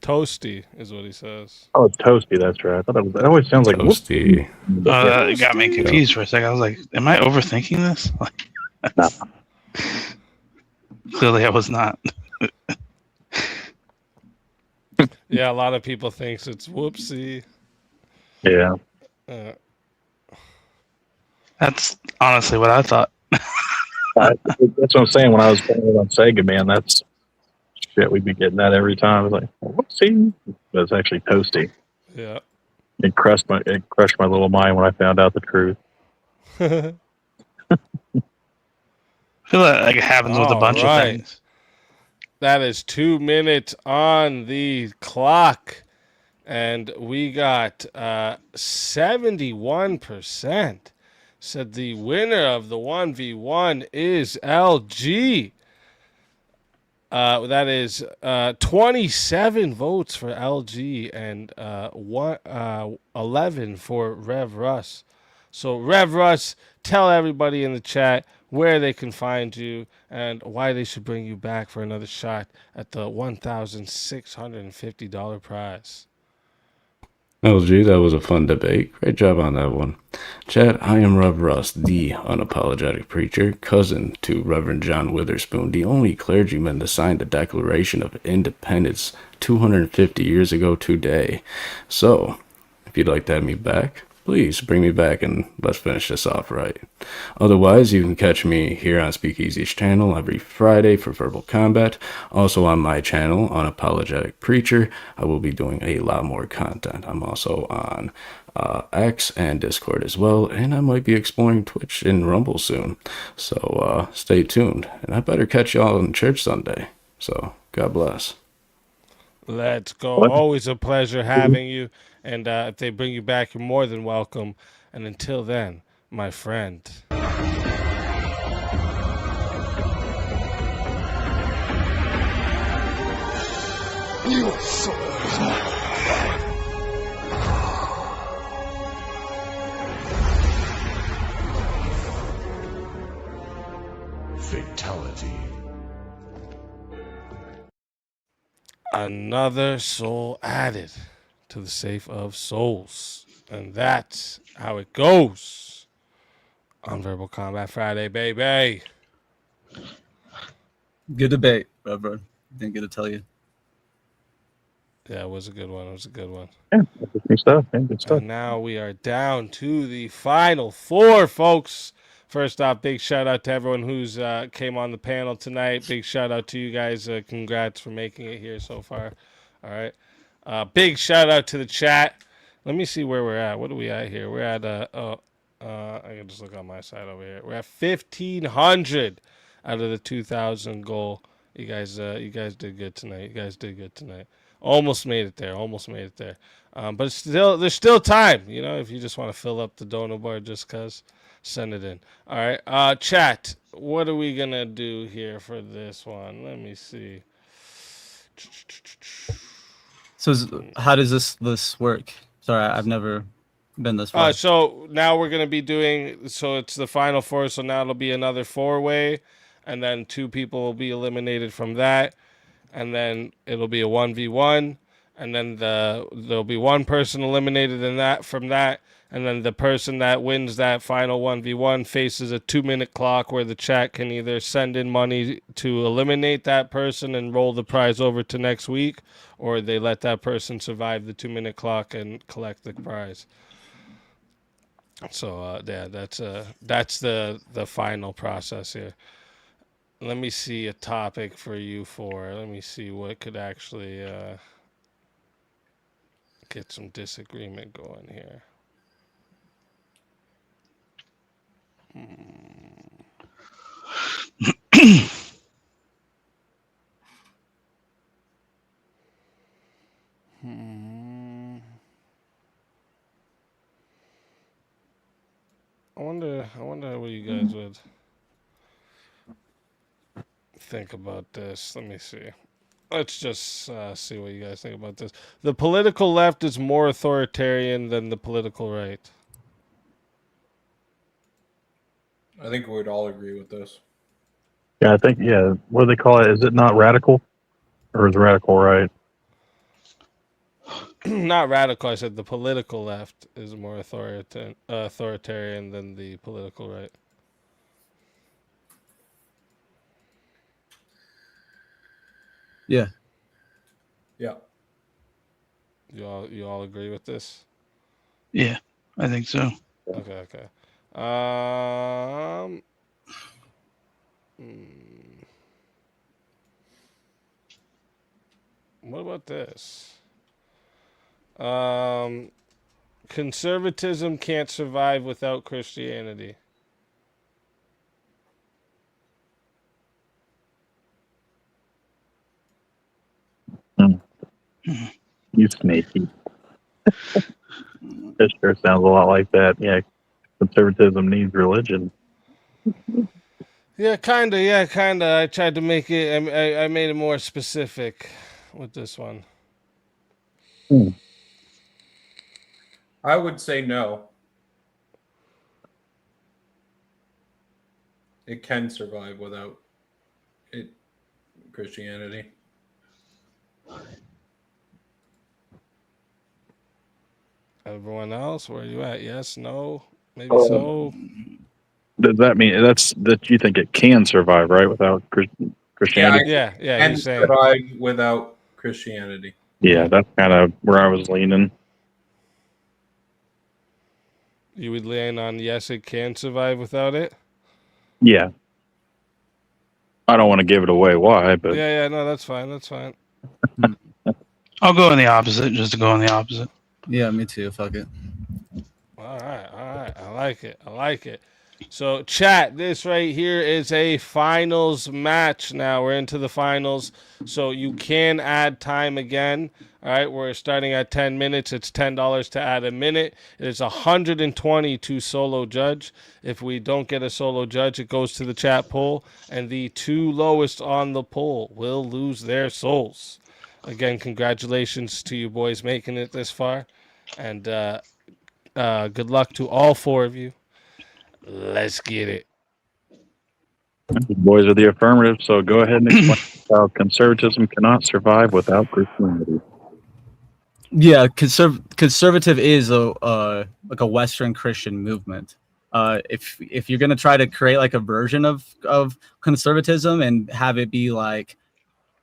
Toasty is what he says. Oh, it's toasty. That's right. I thought it always sounds like toasty. It got me confused for a second. I was like, "Am I overthinking this?" Clearly, I was not. Yeah, a lot of people thinks it's whoopsie. Yeah. That's honestly what I thought. That's what I'm saying. When I was playing it on Sega, man, that's shit. We'd be getting that every time. I was like, whoopsie. But it's actually toasty. Yeah. It crushed my little mind when I found out the truth. I feel like it happens with a bunch of things. That is 2 minutes on the clock. And we got 71% said the winner of the 1v1 is LG. That is 27 votes for LG and 11 for Rev Russ. So Rev Russ, tell everybody in the chat where they can find you and why they should bring you back for another shot at the $1,650 prize. LG, that was a fun debate. Great job on that one. Chat, I am Rev Russ, the unapologetic preacher, cousin to Reverend John Witherspoon, the only clergyman to sign the Declaration of Independence 250 years ago today. So, if you'd like to have me back, please bring me back and let's finish this off right. Otherwise, you can catch me here on Speakeazy's channel every Friday for Verbal Combat. Also on my channel, Unapologetic Preacher, I will be doing a lot more content. I'm also on X and Discord as well, and I might be exploring Twitch and Rumble soon. So stay tuned, and I better catch y'all in church Sunday. So God bless. Let's go. Always a pleasure having you. And if they bring you back, you're more than welcome. And until then, my friend. Your soul is mine. Fatality. Another soul added to the safe of souls. And that's how it goes on Verbal Combat Friday, baby. Good debate, Reverend. Didn't get to tell you. Yeah, it was a good one. It was a good one. Yeah, good stuff. Man, good stuff. And now we are down to the final four, folks. First off, big shout out to everyone who's came on the panel tonight. Big shout out to you guys. Congrats for making it here so far. All right. Big shout out to the chat. Let me see where we're at. What are we at here? We're at I can just look on my side over here. We're at 1,500 out of the 2,000 goal. You guys did good tonight. You guys did good tonight. Almost made it there. Almost made it there. But there's still time. You know, if you just want to fill up the donor bar just cause, send it in. All right. Chat. What are we gonna do here for this one? Let me see. So how does this work? Sorry, I've never been this far. So now we're gonna be doing. So it's the final four. So now it'll be another 4-way, and then 2 people will be eliminated from that, and then it'll be a 1v1, and then there'll be one person eliminated in that from that, and then the person that wins that final 1v1 faces a 2-minute clock where the chat can either send in money to eliminate that person and roll the prize over to next week, or they let that person survive the 2-minute clock and collect the prize. So yeah, that's the final process here. Let me see a topic for you four. Let me see what could actually get some disagreement going here. I wonder what you guys would think about this. Let me see. Let's just see what you guys think about this. The political left is more authoritarian than the political right. I think we'd all agree with this. Yeah, I think, what do they call it? Is it not radical? Or is radical right? Not radical. I said the political left is more authoritarian than the political right. Yeah. Yeah. You all agree with this? Yeah, I think so. Okay. What about this? Conservatism can't survive without Christianity. You sneaky. That sure sounds a lot like that. Yeah, conservatism needs religion. Yeah, kinda. Yeah, kinda. I tried to make it. I made it more specific with this one. I would say no. It can survive without it, Christianity. Everyone else, where are you at? Yes, no, maybe Oh. so. Does that mean that you think it can survive, right, without Christianity? Yeah, And he's saying. survive without Christianity. Yeah, that's kind of where I was leaning. You would lean on yes, it can survive without it. Yeah. I don't want to give it away why, but Yeah, no, that's fine. That's fine. I'll go in the opposite, just to go in the opposite. Yeah, me too. Fuck it. All right. I like it. So, chat, this right here is a finals match now. We're into the finals. So, you can add time again. All right, we're starting at 10 minutes. It's $10 to add a minute. It is 120 to solo judge. If we don't get a solo judge, it goes to the chat poll. And the two lowest on the poll will lose their souls. Again, congratulations to you boys making it this far. And good luck to all four of you. Let's get it. the boys are the affirmative, so go ahead and explain how conservatism cannot survive without Christianity. Yeah, conservative is a like a Western Christian movement. If you're gonna try to create like a version of conservatism and have it be like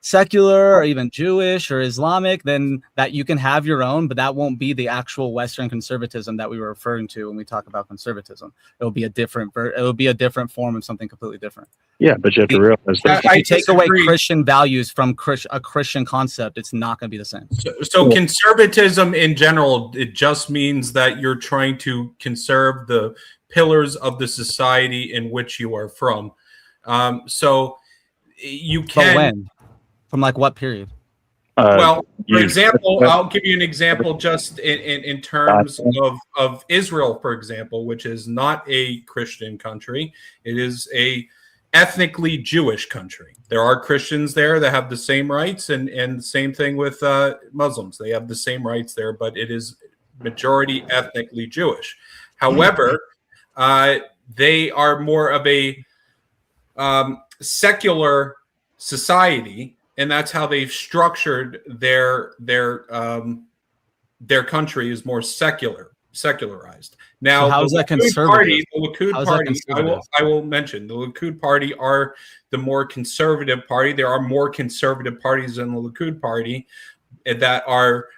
secular or even Jewish or Islamic, then that you can have your own, but that won't be the actual Western conservatism that we were referring to when we talk about conservatism. It'll be a different form of something completely different. Yeah, but you have to realize that If you take away Christian values from a Christian concept, it's not going to be the same. So conservatism in general, it just means that you're trying to conserve the pillars of the society in which you are from. So you can. But when? From like what period? Well, for example, I'll give you an example just in terms of Israel, for example, which is not a Christian country. It is a ethnically Jewish country. There are Christians there that have the same rights, and the same thing with Muslims. They have the same rights there, but it is majority ethnically Jewish. However, they are more of a secular society, and that's how they've structured their country is more secularized. Now, so how is that conservative? The Likud party, I will mention the Likud party are the more conservative party. There are more conservative parties in the Likud party that are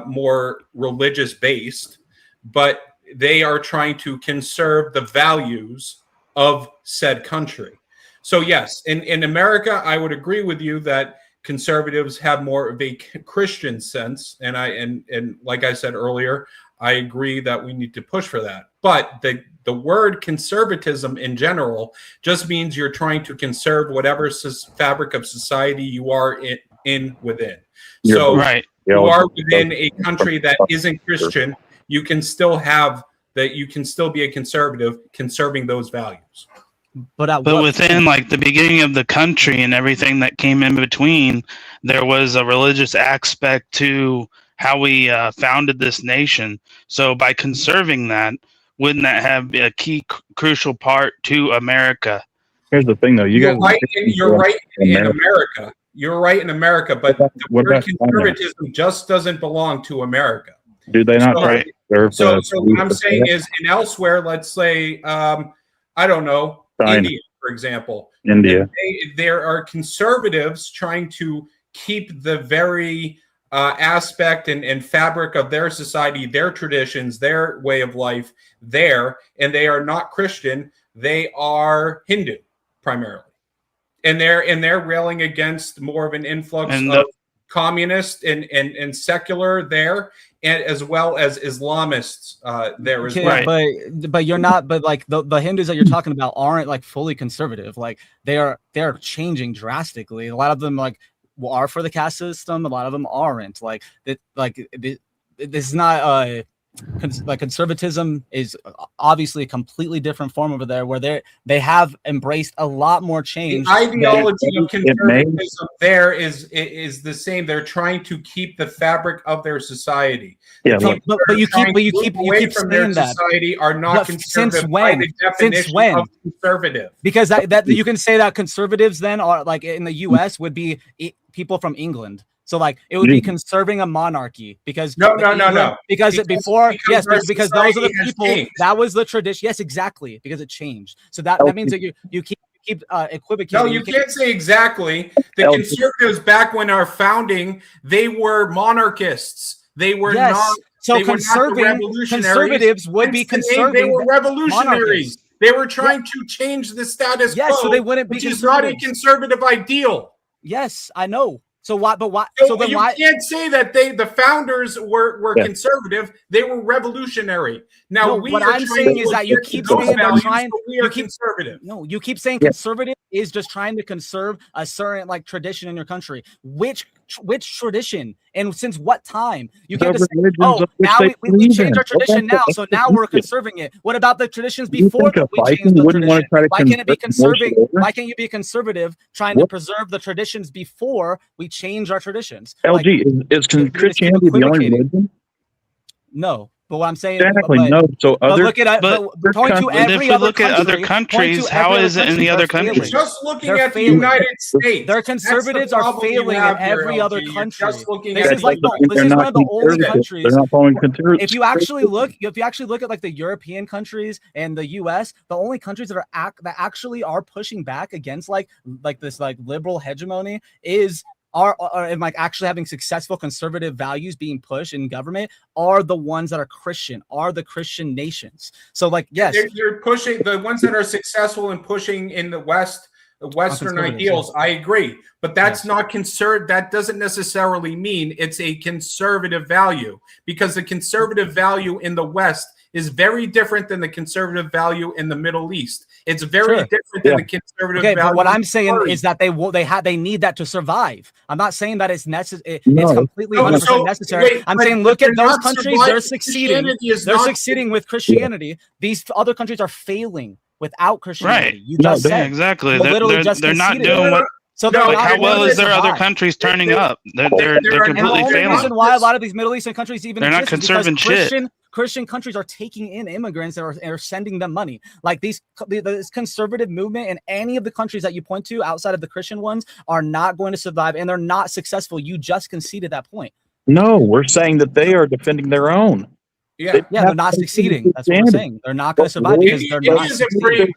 more religious based, but they are trying to conserve the values of said country. So yes, in America, I would agree with you that conservatives have more of a Christian sense, and like I said earlier, I agree that we need to push for that. But the word conservatism in general just means you're trying to conserve whatever fabric of society you are within. So right. You are within a country that isn't Christian, you can still have that. You can still be a conservative, conserving those values. But within like the beginning of the country and everything that came in between, there was a religious aspect to how we founded this nation. So by conserving that, wouldn't that have a key crucial part to America? Here's the thing, though. You're right in America. You're right in America, but the word conservatism just doesn't belong to America. Do they not try to serve So what I'm saying is, in elsewhere, let's say, I don't know, China. India, for example. India. There are conservatives trying to keep the very aspect and fabric of their society, their traditions, their way of life there, and they are not Christian. They are Hindu primarily, and they're railing against more of an influx of communist and secular there, and as well as Islamists there as well. But you're not. But like the Hindus that you're talking about aren't like fully conservative. Like they're changing drastically. A lot of them like are for the caste system. A lot of them aren't. Like that. Like this is not like conservatism is obviously a completely different form over there, where they have embraced a lot more change. The ideology of conservatism there is the same. They're trying to keep the fabric of their society. Yeah, but you keep from their saying that society are not conservative. Since when? By the definition of conservative? Because that you can say that conservatives then are like in the U.S. would be people from England. So like it would be conserving a monarchy because no. Because those are the people changed. that was the tradition. Yes, exactly, because it changed. So that means that you keep equivocating. No, you can't say exactly. The conservatives back when our founding, they were monarchists. They were not. So they conservatives would be conservative. They were revolutionaries. Monarchists. They were trying to change the status quo. So they wouldn't be which is not a conservative ideal. Yes, I know. So why? But why? So then why can't say that the founders were conservative? They were revolutionary. Now what I'm saying is that you keep saying they're trying. We are conservative. No, you keep saying conservative is just trying to conserve a certain like tradition in your country. Which tradition and since what time? You can't just say, oh, now we changed our tradition now, so now we're conserving it. What about the traditions before we changed the tradition? Why can't it be conserving? Why can't you be conservative trying to preserve the traditions before we change our traditions? LG, is Christianity the only religion? No. But what I'm saying, exactly no. So other, look at if we look at other countries, how is it in the other countries? Just looking at the United States, their conservatives are failing in every other country. This is like this is one of the only countries. They're not following conservative. If you actually look at like the European countries and the U.S., the only countries that actually are pushing back against like this like liberal hegemony are like actually having successful conservative values being pushed in government are the ones that are Christian, are the Christian nations. So like, yes, you're pushing the ones that are successful in pushing in the Western ideals. I agree, but that's not conservative. That doesn't necessarily mean it's a conservative value, because the conservative value in the West is very different than the conservative value in the Middle East. It's very different than the conservative value. But what I'm saying is that they need that to survive. I'm not saying that it's necessary. It's completely 100% necessary. I'm saying look at those countries; they're succeeding. They're succeeding with Christianity. These other countries are failing without Christianity. Right? You just said exactly. They're not doing what. So how well is there other countries turning up? They're completely failing. The reason why a lot of these Middle Eastern countries even they're not conserving shit. Christian countries are taking in immigrants and are sending them money. Like this conservative movement in any of the countries that you point to outside of the Christian ones are not going to survive, and they're not successful. You just conceded that point. No, we're saying that they are defending their own. They're not succeeding. That's what I'm saying. They're not going to survive because they're not. India's a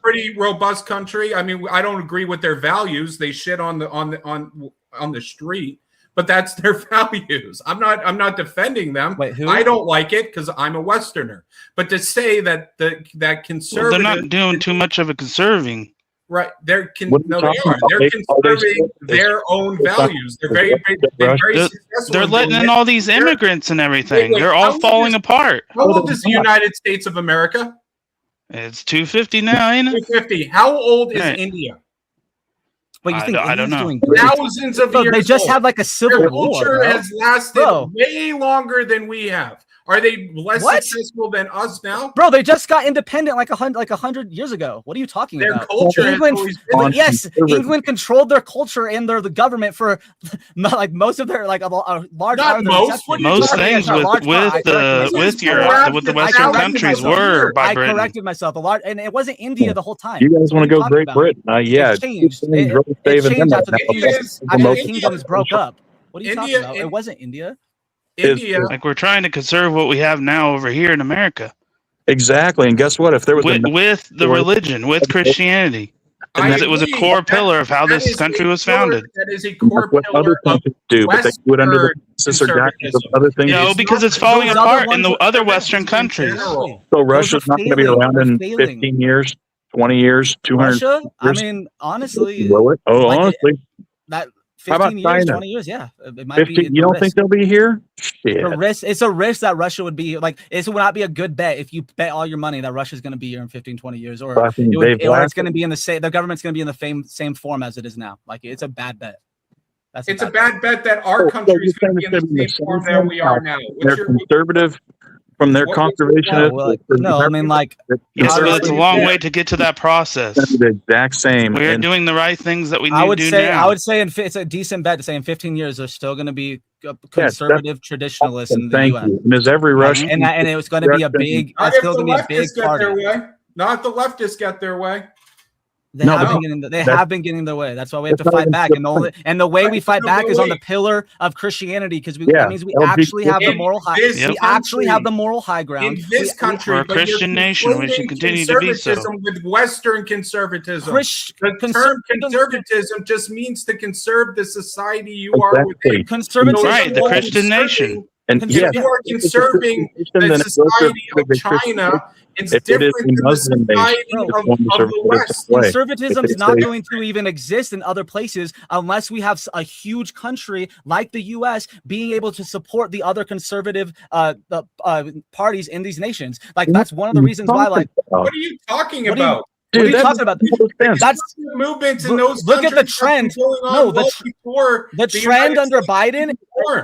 pretty robust country. I mean, I don't agree with their values. They shit on the street, but that's their values. I'm not defending them. Wait, who? I don't like it because I'm a Westerner. But to say that that conservative, they're not doing too much of a conserving. Right, they are. They're conserving their own values. They're very successful. They're letting in all these immigrants and everything. They're all falling apart. How old is the United States of America? It's 250 now, ain't it? 250. How old is India? But you think I don't know. Thousands of years. They just old. had like a civil war. Their culture has lasted way longer than we have. Are they less successful than us now? Bro, they just got independent like 100 years ago. What are you talking about? Their culture England, has always been yes, England controlled their culture and they're the government for like most of their like a large part of their most things with Europe, with the Western countries were by I Britain. corrected myself a lot, and it wasn't India the whole time. You guys want to go Great Britain? Yeah, it changed. It changed after the kingdoms broke up. What are you talking about? It wasn't India. Like we're trying to conserve what we have now over here in America. Exactly, and guess what? If there was with the religion, with Christianity, because it was a core pillar of how this country was founded. That is a core pillar of do, but they do it under the conservatism of other things. No, because it's falling apart in the other Western countries. So Russia's not going to be around in 15 years, 20 years, 200 Russia? years. I mean, honestly, honestly, that How about 15 years, China? 20 years, yeah. It might 15, be. you don't think they'll be here? Shit. It's a risk that Russia would be like. It would not be a good bet if you bet all your money that Russia's going to be here in 15, 20 years, or I think or it's going to be in the government's going to be in the same form as it is now. Like it's a bad bet. It's a bad bet that our country is going to be in the same form that we are now. They're conservative from their conservationist. No, I mean like. Yes, but it's a long way to get to that process. The exact same. We're doing the right things that we need to do say, now. I would say it's a decent bet to say in 15 years there's still going to be conservative traditionalists in the U.S. And there's every Russian. And it was going to be a big. That's still going to be a big party. Not if the leftists get their way. They have been getting their way. That's why we have to fight back. And the way we fight back is on the pillar of Christianity, because that means we actually have the moral high. We actually have the moral high ground. In this country, we're a Christian nation. We should continue to be so. With Western conservatism, the term conservatism just means to conserve the society you are within. Conservatism, right? The Christian nation. And if you are conserving the society of China, it's different than the society of the West. Conservatism is not going to even exist in other places unless we have a huge country like the U.S. being able to support the other conservative parties in these nations. Like that's one of the reasons why. Like, what are you talking about? What are you talking about? That's movements in those. Look at the trend. No, the trend under Biden.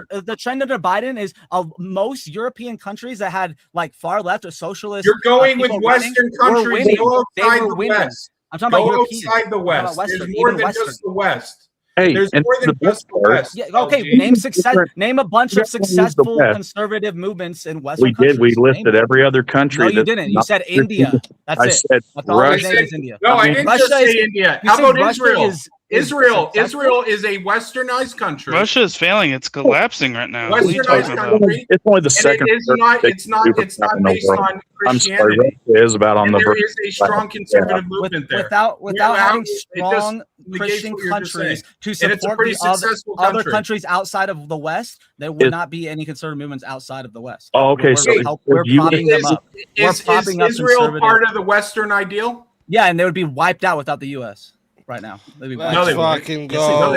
The trend under Biden is most European countries that had like far left or socialist. You're going with Western countries. Go outside the West. I'm talking about European. Outside the West. There's more than just the West. Hey, there's more than just the West. Yeah, okay, name a bunch of successful conservative movements in Western countries. We listed every other country. No, you didn't. You said India. That's it. Said that's all Russia. Is India. No, I didn't just say India. How about Israel? Israel is a westernized country. Russia is failing. It's collapsing right now. Westernized country. It's only the second. It's not based on Christianity. I'm sorry, Russia is about on the. There is a strong conservative movement there. Without having strong Christian countries to support the other countries outside of the West, there would not be any conservative movements outside of the West. Oh, okay. We're propping them up. Is Israel part of the Western ideal? Yeah, and they would be wiped out without the U.S. right now. Let's fucking go.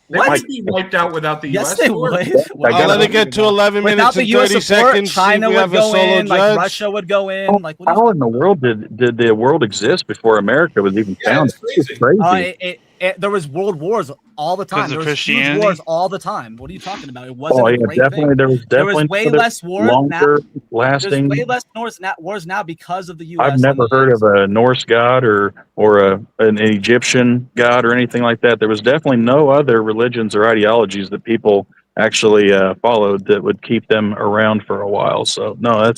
They might be wiped out without the U.S. Yes, they would. I'll let it get to 11 minutes and 30 seconds. China would go in, like Russia would go in. Like, how in the world did the world exist before America was even founded? It's crazy. There was world wars all the time. There was huge wars all the time. What are you talking about? It wasn't a great thing. There was way less wars now. Lasting. There's way less wars now because of the U.S. I've never heard of a Norse god or an Egyptian god or anything like that. There was definitely no other religions or ideologies that people actually followed that would keep them around for a while. So no,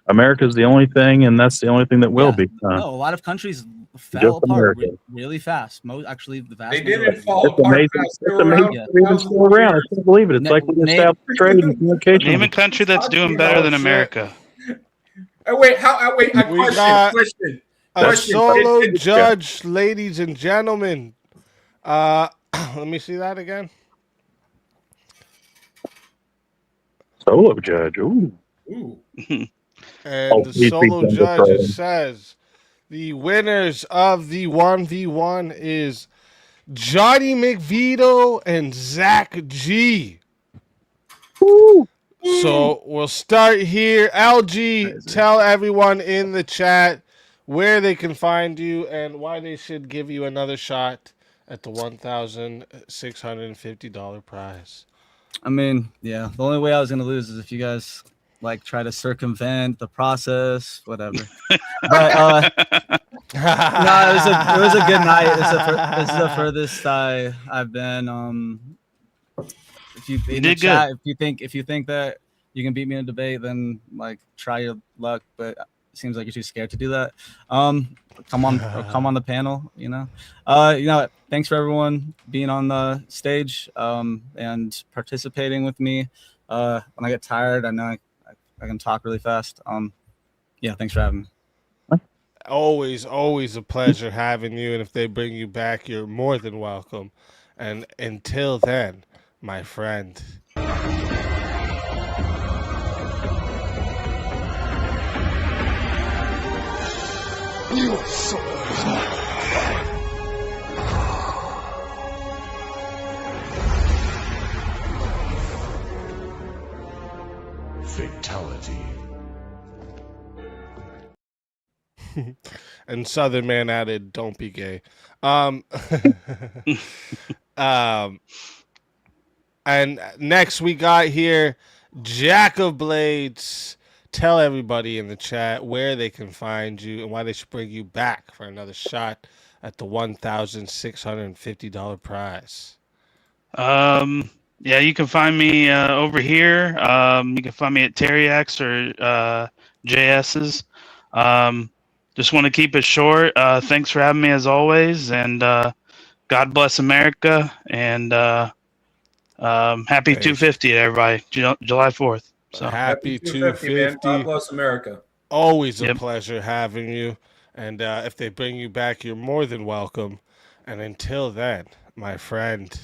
America's the only thing, and that's the only thing that will be. No, a lot of countries fell apart really fast. Actually, the vast they didn't fall apart. It's amazing they're even still around. I can't believe it. It's like we established trade and communication. Name a country that's doing better than America. Wait, question. A solo judge, ladies and gentlemen. Let me see that again. Solo judge. Ooh. And the solo judge says the winners of the 1v1 is Johnny McVito and Zack G. Woo. So we'll start here. LG, tell everyone in the chat where they can find you and why they should give you another shot at the $1,650 prize. I mean, yeah, the only way I was going to lose is if you guys like try to circumvent the process, whatever. But no, it was a good night. This is the furthest I've been. If you did chat, good. If you think that you can beat me in a debate, then like try your luck. But it seems like you're too scared to do that. Come on the panel. Thanks for everyone being on the stage and participating with me. When I get tired, I know I can talk really fast. Yeah, thanks for having me. Always a pleasure having you. And if they bring you back, you're more than welcome. And until then, my friend. Your soul is mine. Fatality. And Southern Man added, "Don't be gay." And next we got here Jack of Blades. Tell everybody in the chat where they can find you and why they should bring you back for another shot at the $1,650 prize. Yeah, you can find me over here. You can find me at Terriax or JS's. Just want to keep it short. Thanks for having me as always, and God bless America, and happy 250 to everybody, July 4th. So Happy 250, man. 250. God bless America. Always a pleasure having you. And if they bring you back, you're more than welcome. And until then, my friend.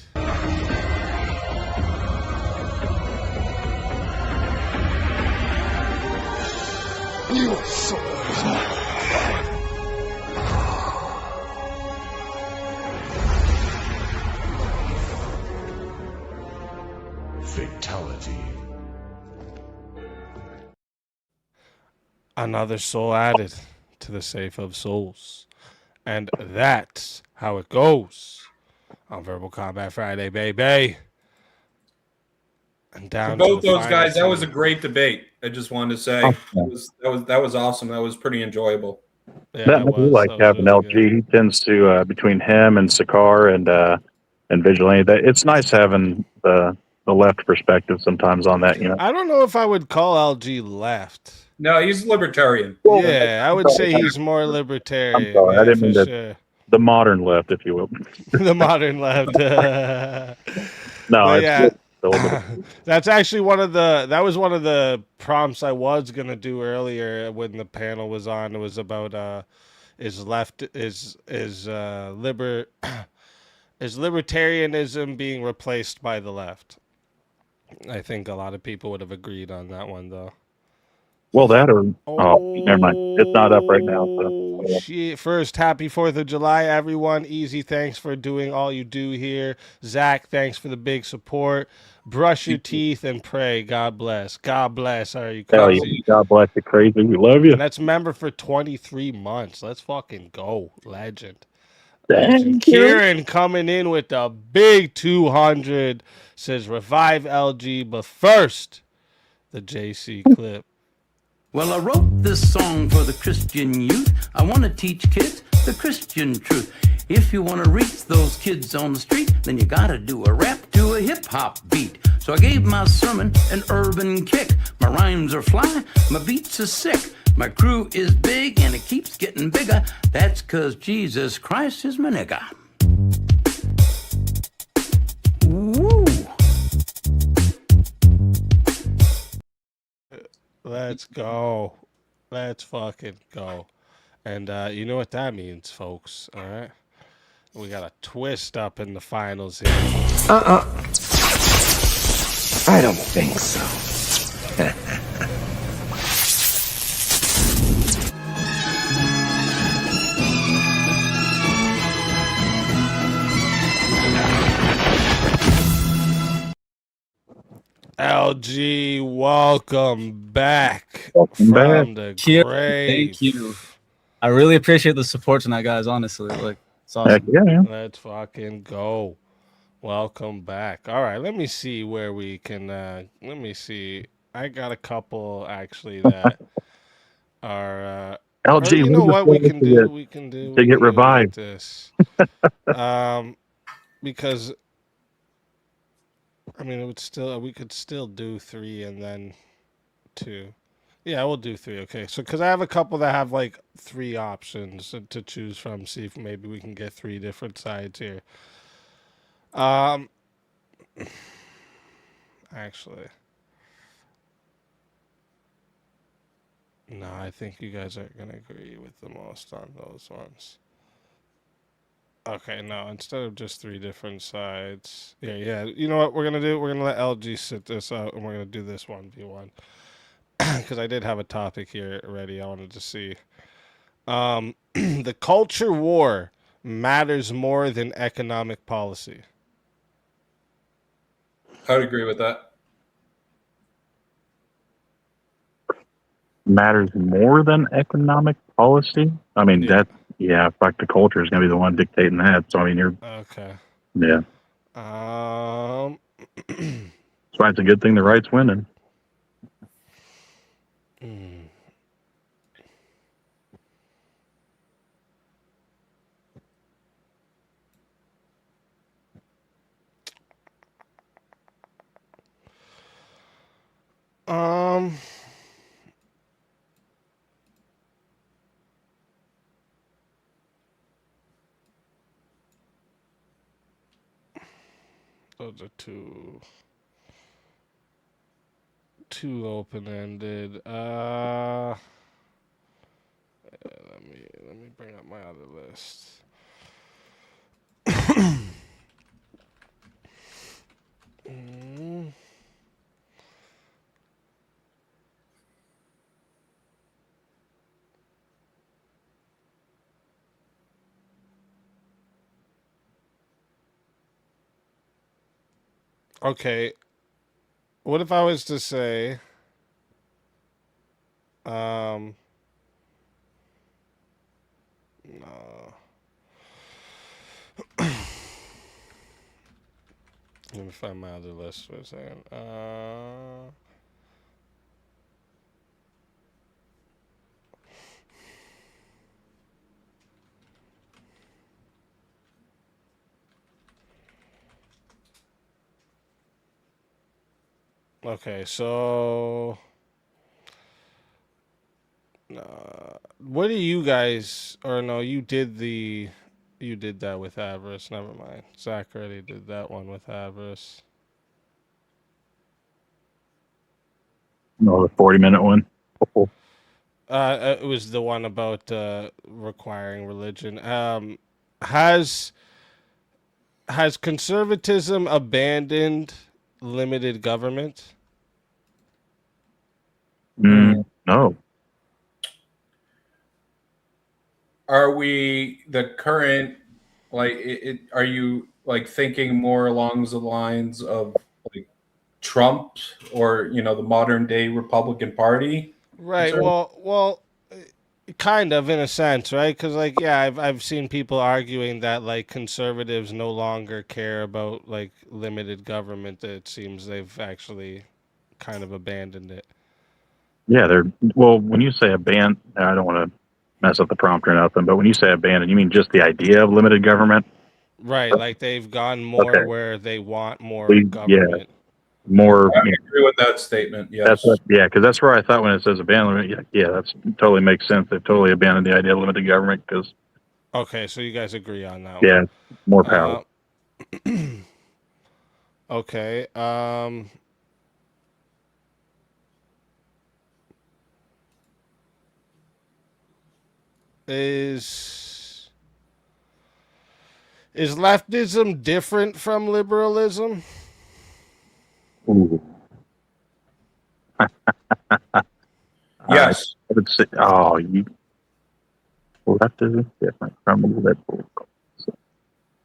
You are so Fatality. Another soul added to the safe of souls. And that's how it goes on Verbal Combat Friday, baby. And For down both to the those final guys, that was a team. great debate. I just wanted to say that was awesome. That was pretty enjoyable. Yeah, I do like having LG. He tends to between him and Searkar and Vigilante. That it's nice having the left perspective sometimes on that. You know, I don't know if I would call LG left. No, he's libertarian. Yeah, I would say he's more libertarian. I'm sorry, I Yeah, didn't for mean sure. the modern left, if you will. The modern left. No, But it's yeah, still a bit- that's actually one of the prompts I was gonna do earlier when the panel was on. It was about is libertarianism being replaced by the left? I think a lot of people would have agreed on that one though. well, that or never mind. It's not up right now. So. Shit. First, happy 4th of July, everyone. Easy, thanks for doing all you do here. Zach, thanks for the big support. Brush your teeth and pray. God bless. God bless. Are you Hell crazy? yeah. God bless you, crazy. We love you. And that's member for 23 months. Let's fucking go. Legend. Thank Legend. you. Kieran coming in with a big 200. Says revive LG, but first, the JC clip. Well, I wrote this song for the Christian youth. I want to teach kids the Christian truth. If you want to reach those kids on the street, then you got to do a rap to a hip-hop beat. So I gave my sermon an urban kick. My rhymes are fly, my beats are sick. My crew is big and it keeps getting bigger. That's 'cause Jesus Christ is my nigga. Woo! Let's go. Let's fucking go. And you know what that means, folks. All right. We got a twist up in the finals here. I don't think so. LG, welcome back Welcome from back. the grave. Thank you. I really appreciate the support tonight, guys. Honestly, like it's awesome. Heck yeah, man. Let's fucking go. Welcome back. All right, let me see where we can. Let me see. I got a couple actually that are. LG, or you know we what just we wanted can to do? get- We can do. to we get can do it like revived. this. Because I mean, it would still. We could still do 3 and then 2. Yeah, we'll do 3. Okay, so because I have a couple that have like 3 options to choose from. See if maybe we can get 3 different sides here. Actually, no, I think you guys are gonna agree with the most on those ones. Okay, no, instead of just 3 different sides. Yeah. You know what we're gonna do? We're gonna let LG sit this out, and we're gonna do this 1v1. Because I did have a topic here ready. I wanted to see. The culture war matters more than economic policy. I would agree with that. matters more than economic policy. I mean, fuck, the culture is going to be the one dictating that. So, I mean, you're. Okay. Yeah. That's why it's a good thing the right's winning. Those are too open-ended. Let me bring up my other list. Okay. What if I was to say, no. Let me find my other list for a second. Okay, so what do you guys? Or no, you did that with Avarice. Never mind. Zack already did that one with Avarice. No, the 40-minute one. It was the one about requiring religion. Has conservatism abandoned limited government? No. Are we the current are you like thinking more along the lines of like Trump or the modern day Republican Party? Right. Well, kind of in a sense, right? Because I've seen people arguing that like conservatives no longer care about like limited government. It seems they've actually kind of abandoned it. Yeah, when you say abandon, I don't want to mess up the prompt or nothing, but when you say abandon, you mean just the idea of limited government? Right, like they've gone more where they want more government. Yeah, more. I agree with that statement. Yes. Because that's where I thought when it says abandonment. Yeah, that totally makes sense. They've totally abandoned the idea of limited government because. Okay, so you guys agree on that Yeah, one. more power. Okay. Is leftism different from liberalism? Ooh. Yes. I would say, leftism different from liberalism.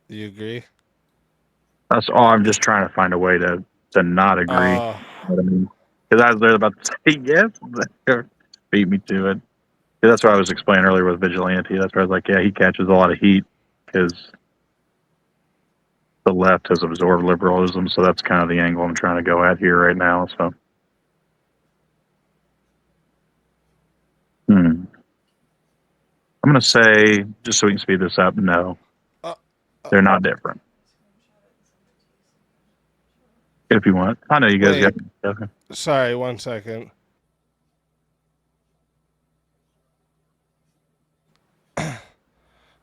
You agree? That's all. I'm just trying to find a way to not agree. You know what I mean? Because I was there about to say yes, but beat me to it. That's what I was explaining earlier with Vigilante. That's where I was like, yeah, he catches a lot of heat because the left has absorbed liberalism. So that's kind of the angle I'm trying to go at here right now. So, I'm going to say, just so we can speed this up, no, they're not different. If you want, I know you guys got. Sorry, 1 second.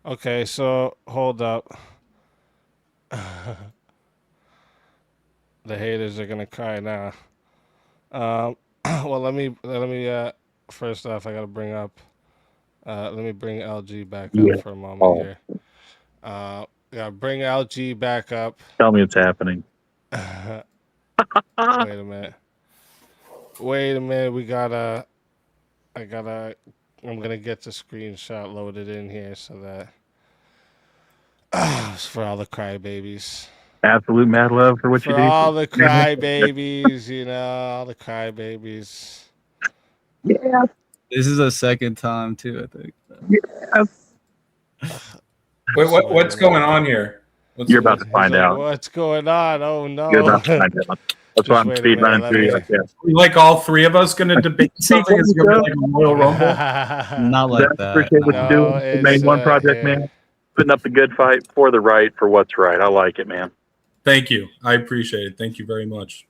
Okay, so hold up. The haters are gonna cry now. Well, let me. First off, I gotta bring up. Let me bring LG back up for a moment here. Yeah, bring LG back up. Tell me it's happening. Wait a minute. We gotta. I'm gonna get the screenshot loaded in here so that. It's for all the crybabies. Absolute mad love for what you do. For all the crybabies, all the crybabies. Yeah. This is the second time too, I think. Wait, what's going on here? You're about to find Like, out. what's going on? Oh no! You're about to find out. That's why I'm wait a speed minute, running let through me- you like that. Like all three of us going to debate something? Is it going to be like a Royal Rumble? Not like Zach, that. appreciate what No, you're doing. The it's, main one project, here. man. Putting up the good fight for the right, for what's right. I like it, man. Thank you. I appreciate it. Thank you very much.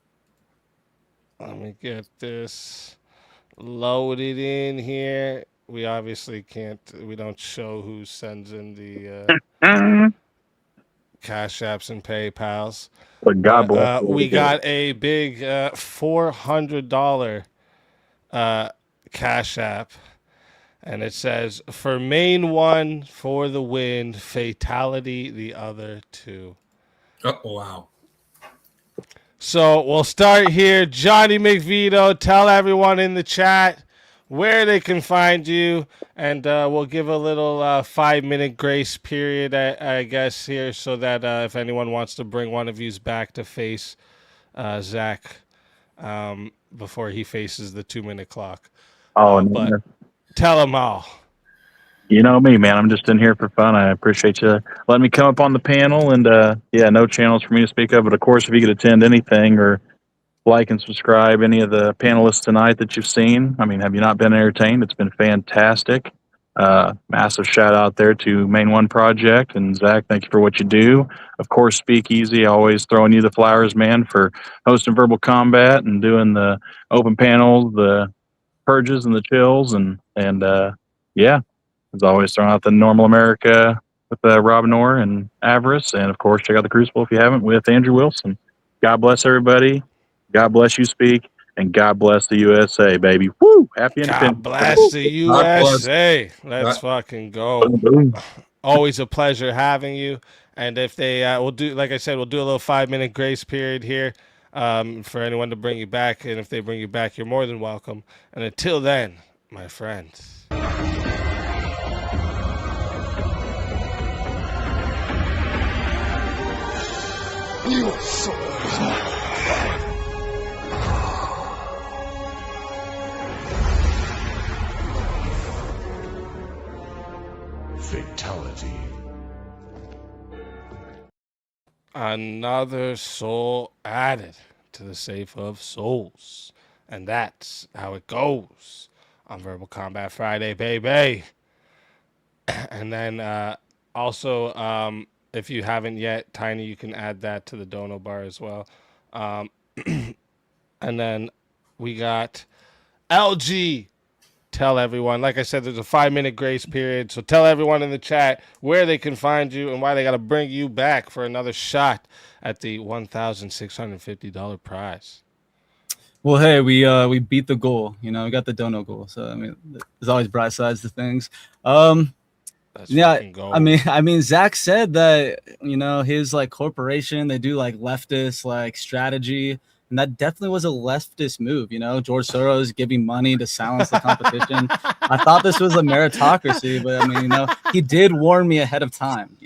Let me get this loaded in here. We obviously can't. We don't show who sends in the Cash Apps and PayPals. But God bless. We got a big $400 Cash App, and it says for main one for the win, fatality the other two. Oh, wow. So we'll start here. Johnny McVito, tell everyone in the chat where they can find you, and we'll give a little 5-minute grace period, I guess, here, so that if anyone wants to bring one of you back to face Zack before he faces the 2-minute clock. Oh, But no. tell them all. You know me, man. I'm just in here for fun. I appreciate you letting me come up on the panel. And no channels for me to speak of. But of course, if you could attend anything or like and subscribe any of the panelists tonight that you've seen, I mean, have you not been entertained? It's been fantastic. Massive shout out there to Main One Project and Zach. Thank you for what you do. Of course, Speakeazy, always throwing you the flowers, man, for hosting Verbal Combat and doing the open panels, the purges and the chills, and as always, throwing out the Normal America with Rob Noor and Avarice. And, of course, check out the Crucible if you haven't with Andrew Wilson. God bless everybody. God bless you, Speak. And God bless the USA, baby. Woo! Happy Independence. God bless the USA. Let's fucking go. Boom. Always a pleasure having you. And if they we'll do, like I said, we'll do a little 5-minute grace period here for anyone to bring you back. And if they bring you back, you're more than welcome. And until then, my friends. You so Fatality. Another soul added to the safe of souls. And that's how it goes on Verbal Combat Friday, baby. And then also, if you haven't yet, Tiny, you can add that to the dono bar as well. And then we got LG. Tell everyone, like I said, there's a 5-minute grace period. So tell everyone in the chat where they can find you and why they got to bring you back for another shot at the $1,650 prize. Well, hey, we beat the goal. You know, we got the dono goal. So I mean, there's always bright sides to things. I mean, Zach said that, you know, his like corporation, they do like leftist like strategy. And that definitely was a leftist move, you know, George Soros giving money to silence the competition. I thought this was a meritocracy, but I mean, you know, he did warn me ahead of time.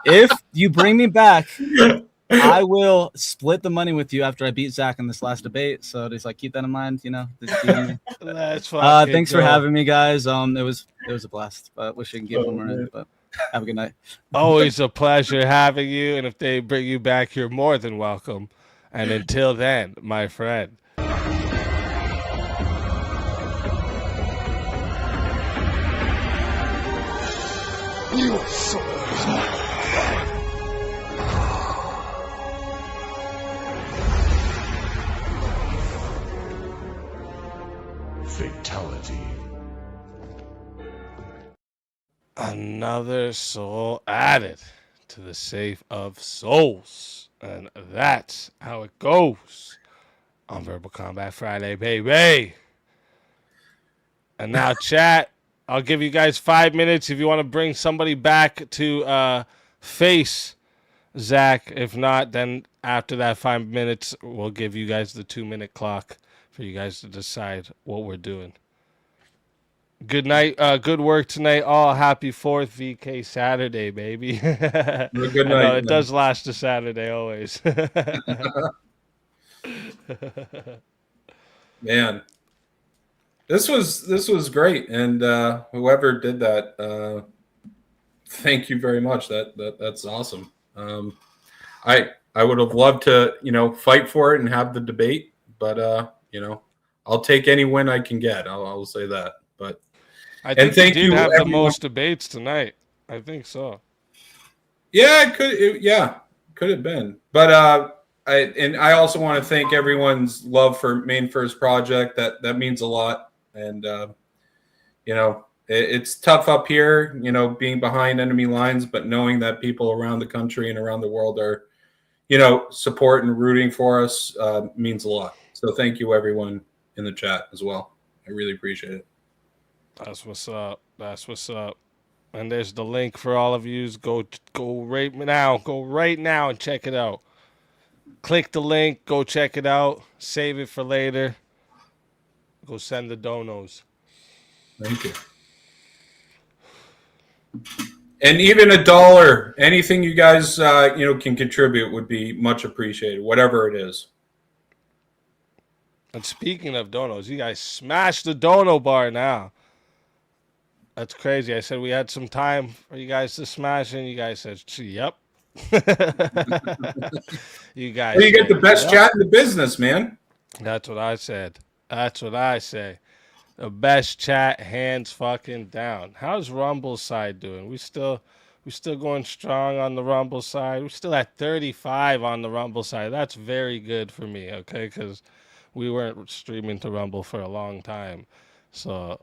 If you bring me back, I will split the money with you after I beat Zach in this last debate. So just like keep that in mind, you know. That's fine. Thanks for having me, guys. It was a blast. Wish I could get one more in, but have a good night. Always a pleasure having you. And if they bring you back, you're more than welcome. And until then, my friend. You so Fatality. Another soul added to the safe of souls. And that's how it goes on Verbal Combat Friday, baby. And now, chat, I'll give you guys 5 minutes if you want to bring somebody back to face Zach. If not, then after that 5 minutes, we'll give you guys the 2-minute clock for you guys to decide what we're doing. Good night. Good work tonight. All happy 4th VK Saturday, baby. Good night. I know, it does last a Saturday always. Man, this was great, and whoever did that, thank you very much. That's awesome. I would have loved to fight for it and have the debate, but I'll take any win I can get. I'll say that. But I think thank we you did have everyone. the most debates tonight. I think so. Yeah, could have been. But I also want to thank everyone's love for Main First Project. That means a lot. And it's tough up here, being behind enemy lines, but knowing that people around the country and around the world are, support and rooting for us means a lot. So thank you everyone in the chat as well. I really appreciate it. That's what's up. That's what's up. And there's the link for all of you. Go right now. Go right now and check it out. Click the link. Go check it out. Save it for later. Go send the donos. Thank you. And even $1, anything you guys can contribute would be much appreciated, whatever it is. And speaking of donos, you guys smash the dono bar now. That's crazy. I said we had some time for you guys to smash, and you guys said, "Yep." You guys. Well, you get the best yep. chat in the business, man. That's what I said. That's what I say. The best chat, hands fucking down. How's Rumble's side doing? We still going strong on the Rumble side. We're still at 35 on the Rumble side. That's very good for me, okay? Because we weren't streaming to Rumble for a long time. So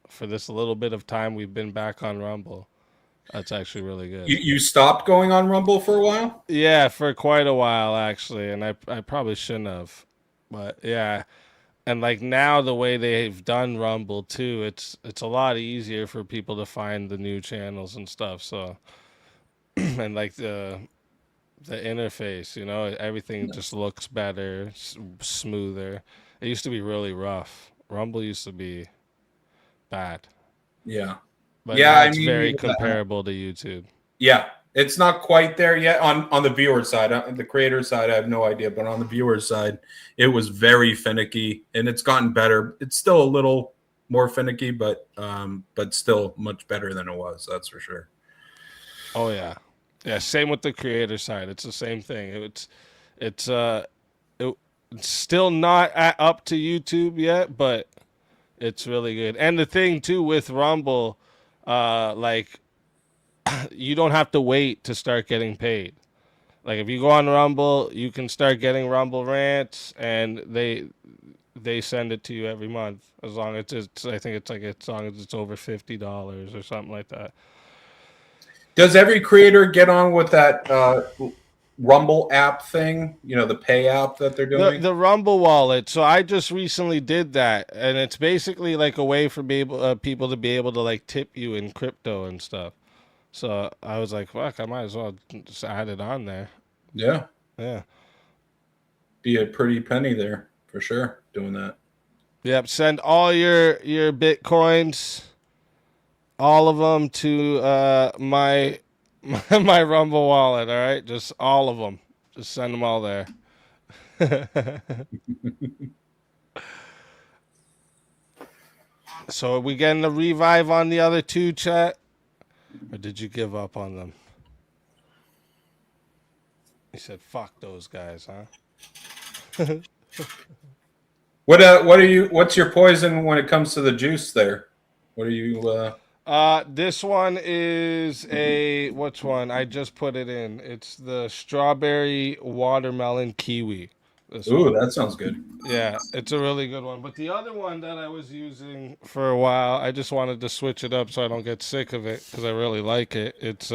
for this little bit of time we've been back on Rumble, that's actually really good. You stopped going on Rumble for a while? Yeah, for quite a while, actually. And I probably shouldn't have. But, yeah. And like now the way they've done Rumble too, it's a lot easier for people to find the new channels and stuff. So and like the interface, everything just looks better, smoother. It used to be really rough. Rumble used to be bad. Yeah. But yeah, now it's very comparable to YouTube. Yeah. It's not quite there yet on the viewer side. On the creator side, I have no idea. But on the viewer side, it was very finicky, and it's gotten better. It's still a little more finicky, but still much better than it was. That's for sure. Oh yeah, yeah. Same with the creator side. It's the same thing. It's still not up to YouTube yet, but it's really good. And the thing too with Rumble, you don't have to wait to start getting paid. Like if you go on Rumble, you can start getting Rumble rants, and they send it to you every month as long as it's as long as it's over $50 or something like that. Does every creator get on with that Rumble app thing? The pay app that they're doing? The Rumble wallet. So I just recently did that, and it's basically like a way for people to be able to like tip you in crypto and stuff. So I was like, fuck, I might as well just add it on there. Yeah. Yeah. Be a pretty penny there for sure doing that. Yep. Send all your Bitcoins, all of them to my Rumble wallet. All right. Just all of them. Just send them all there. So are we getting a revive on the other two, chat? Or did you give up on them? He said, "Fuck those guys, huh?" What's your poison when it comes to the juice there? What are you? This one is which one? I just put it in. It's the strawberry watermelon kiwi. Ooh, that sounds good. Yeah, it's a really good one. But the other one that I was using for a while, I just wanted to switch it up so I don't get sick of it because I really like it. It's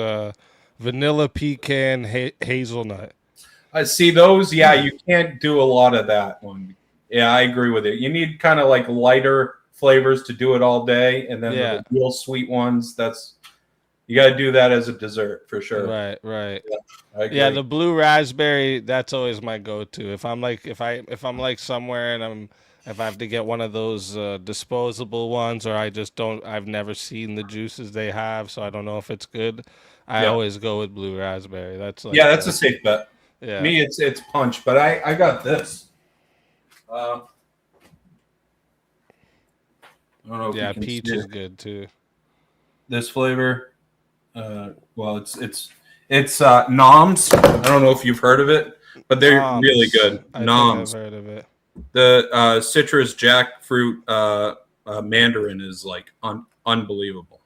vanilla pecan hazelnut. I see those. Yeah, you can't do a lot of that one. Yeah, I agree with it. You need kind of like lighter flavors to do it all day, and then the real sweet ones. You got to do that as a dessert for sure. Right. Yeah, the blue raspberry, that's always my go-to. If I'm like somewhere and if I have to get one of those disposable ones, or I've never seen the juices they have, so I don't know if it's good. I always go with blue raspberry. That's that's a safe bet. Yeah. Me, it's punch, but I got this. I don't know if Yeah, you can peach see is it. good too. This flavor, well, it's Noms. I don't know if you've heard of it, but they're really good. I think Noms. I've heard of it. The citrus jackfruit mandarin is like unbelievable.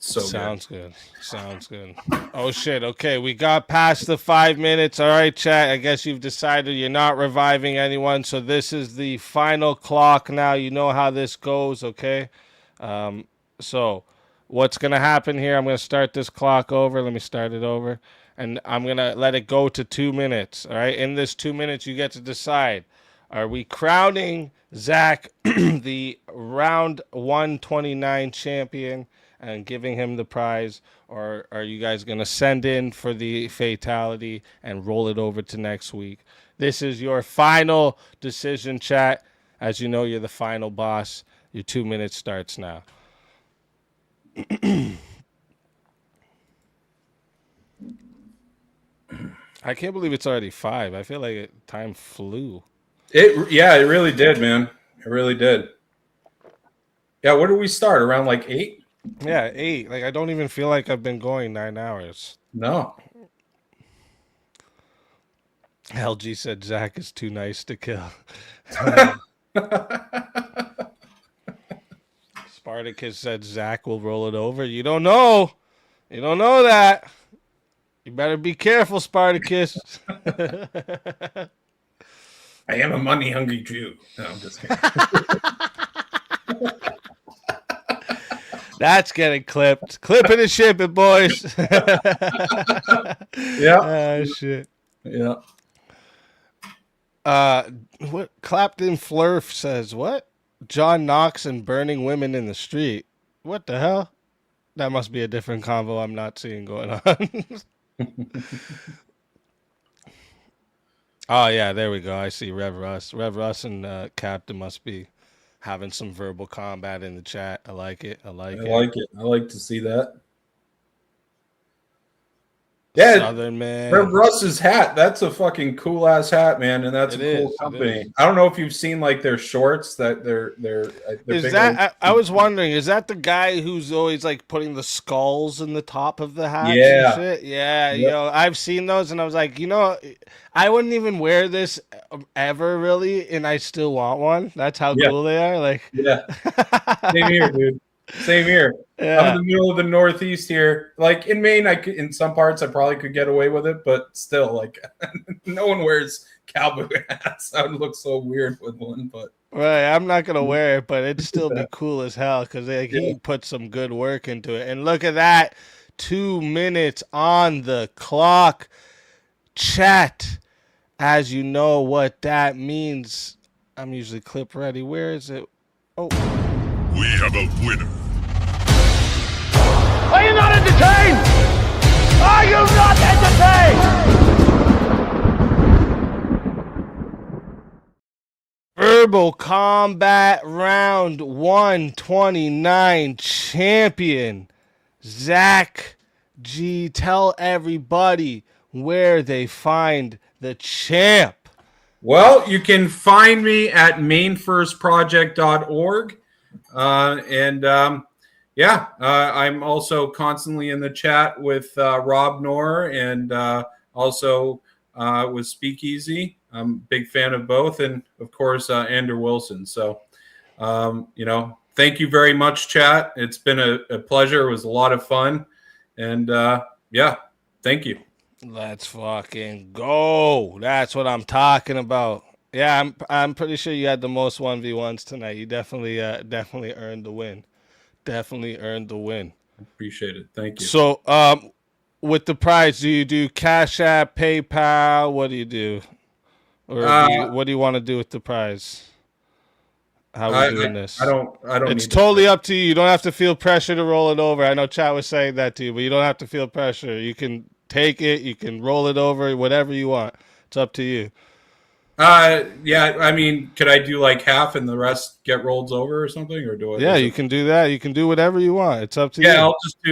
So Sounds good. Sounds good. Oh shit. Okay, we got past the 5 minutes. All right, chat. I guess you've decided you're not reviving anyone, so this is the final clock now. You know how this goes, okay? So what's gonna happen here? I'm gonna start this clock over. Let me start it over. And I'm gonna let it go to 2 minutes. All right. In this 2 minutes, you get to decide. Are we crowning Zack the round 129 champion and giving him the prize, or are you guys going to send in for the fatality and roll it over to next week? This is your final decision, chat. As you know, you're the final boss. Your 2 minutes starts now. I can't believe it's already 5. I feel like time flew. it really did, man. It really did. Yeah, where did we start? Around like 8? Yeah, 8. Like, I don't even feel like I've been going 9 hours. No. LG said Zack is too nice to kill. Spartacus said Zack will roll it over. You don't know. You don't know that. You better be careful, Spartacus. I am a money-hungry Jew. No, I'm just kidding. That's getting clipped. Clipping and shipping, boys. Yeah. Oh, shit. Yeah. What Clapton Flurf says, what? John Knox and burning women in the street. What the hell? That must be a different convo I'm not seeing going on. Oh, yeah, there we go. I see Rev Russ. Rev Russ and Captain must be having some verbal combat in the chat. I like it. I like it. I like to see that. Yeah, Southern man. Rev Russ's hat. That's a fucking cool ass hat, man, and that's a cool company. I don't know if you've seen like their shorts that they're Is that I was wondering, is that the guy who's always like putting the skulls in the top of the hat? Yeah. Shit? Yeah, Yep. yo, I've seen those and I was like, you know, I wouldn't even wear this ever really, and I still want one. That's how cool they are. Like, yeah. Same here, dude. Same here. Yeah. I'm in the middle of the Northeast here. Like in Maine, in some parts I probably could get away with it, but still, like no one wears cowboy hats. I would look so weird with one, but right, I'm not gonna wear it, but it'd still be cool as hell because he put some good work into it. And look at that, 2 minutes on the clock. Chat, as you know what that means. I'm usually clip ready. Where is it? Oh, We have a winner. Are you not entertained? Are you not entertained? Verbal Combat Round 129 champion Zack G. Tell everybody where they find the champ. well, you can find me at mainfirstproject.org. I'm also constantly in the chat with Rob Knorr and also with Speakeazy. I'm a big fan of both, and of course Andrew Wilson. So, thank you very much, chat. It's been a pleasure. It was a lot of fun, and thank you. Let's fucking go. That's what I'm talking about. Yeah, I'm pretty sure you had the most 1v1s tonight. You definitely earned the win. Definitely earned the win. Appreciate it. Thank you. So, with the prize, do you do Cash App, PayPal? What do you do? Or what do you want to do with the prize? How are we doing this? I don't. It's need totally up to you. You don't have to feel pressure to roll it over. I know Chat was saying that to you, but you don't have to feel pressure. You can take it. You can roll it over. Whatever you want. It's up to you. Yeah. I mean, could I do like half and the rest get rolled over or something, or do it? Yeah, you can do that. You can do whatever you want. It's up to you. Yeah,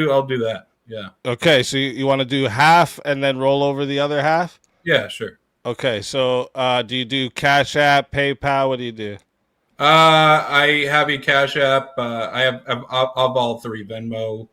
I'll do that. Yeah. Okay, so you want to do half and then roll over the other half? Yeah, sure. Okay, so do you do Cash App, PayPal? What do you do? I have a Cash App. I have of all three: Venmo,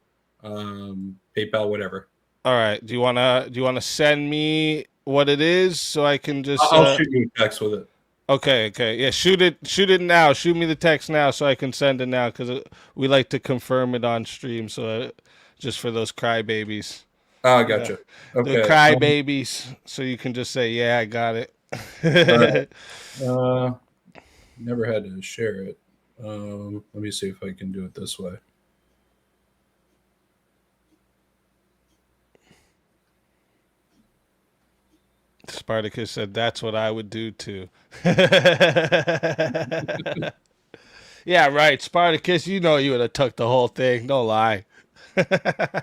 PayPal, whatever. All right. Do you wanna send me what it is so I can just? I'll shoot you a text with it. Okay. Yeah. Shoot it now. Shoot me the text now so I can send it now because we like to confirm it on stream. So just for those crybabies. Oh, gotcha. Yeah. Okay. The crybabies. So you can just say, "Yeah, I got it." Right. Never had to share it. Let me see if I can do it this way. Spartacus said, "That's what I would do too." Yeah, right, Spartacus. You know you would have took the whole thing. Don't lie. I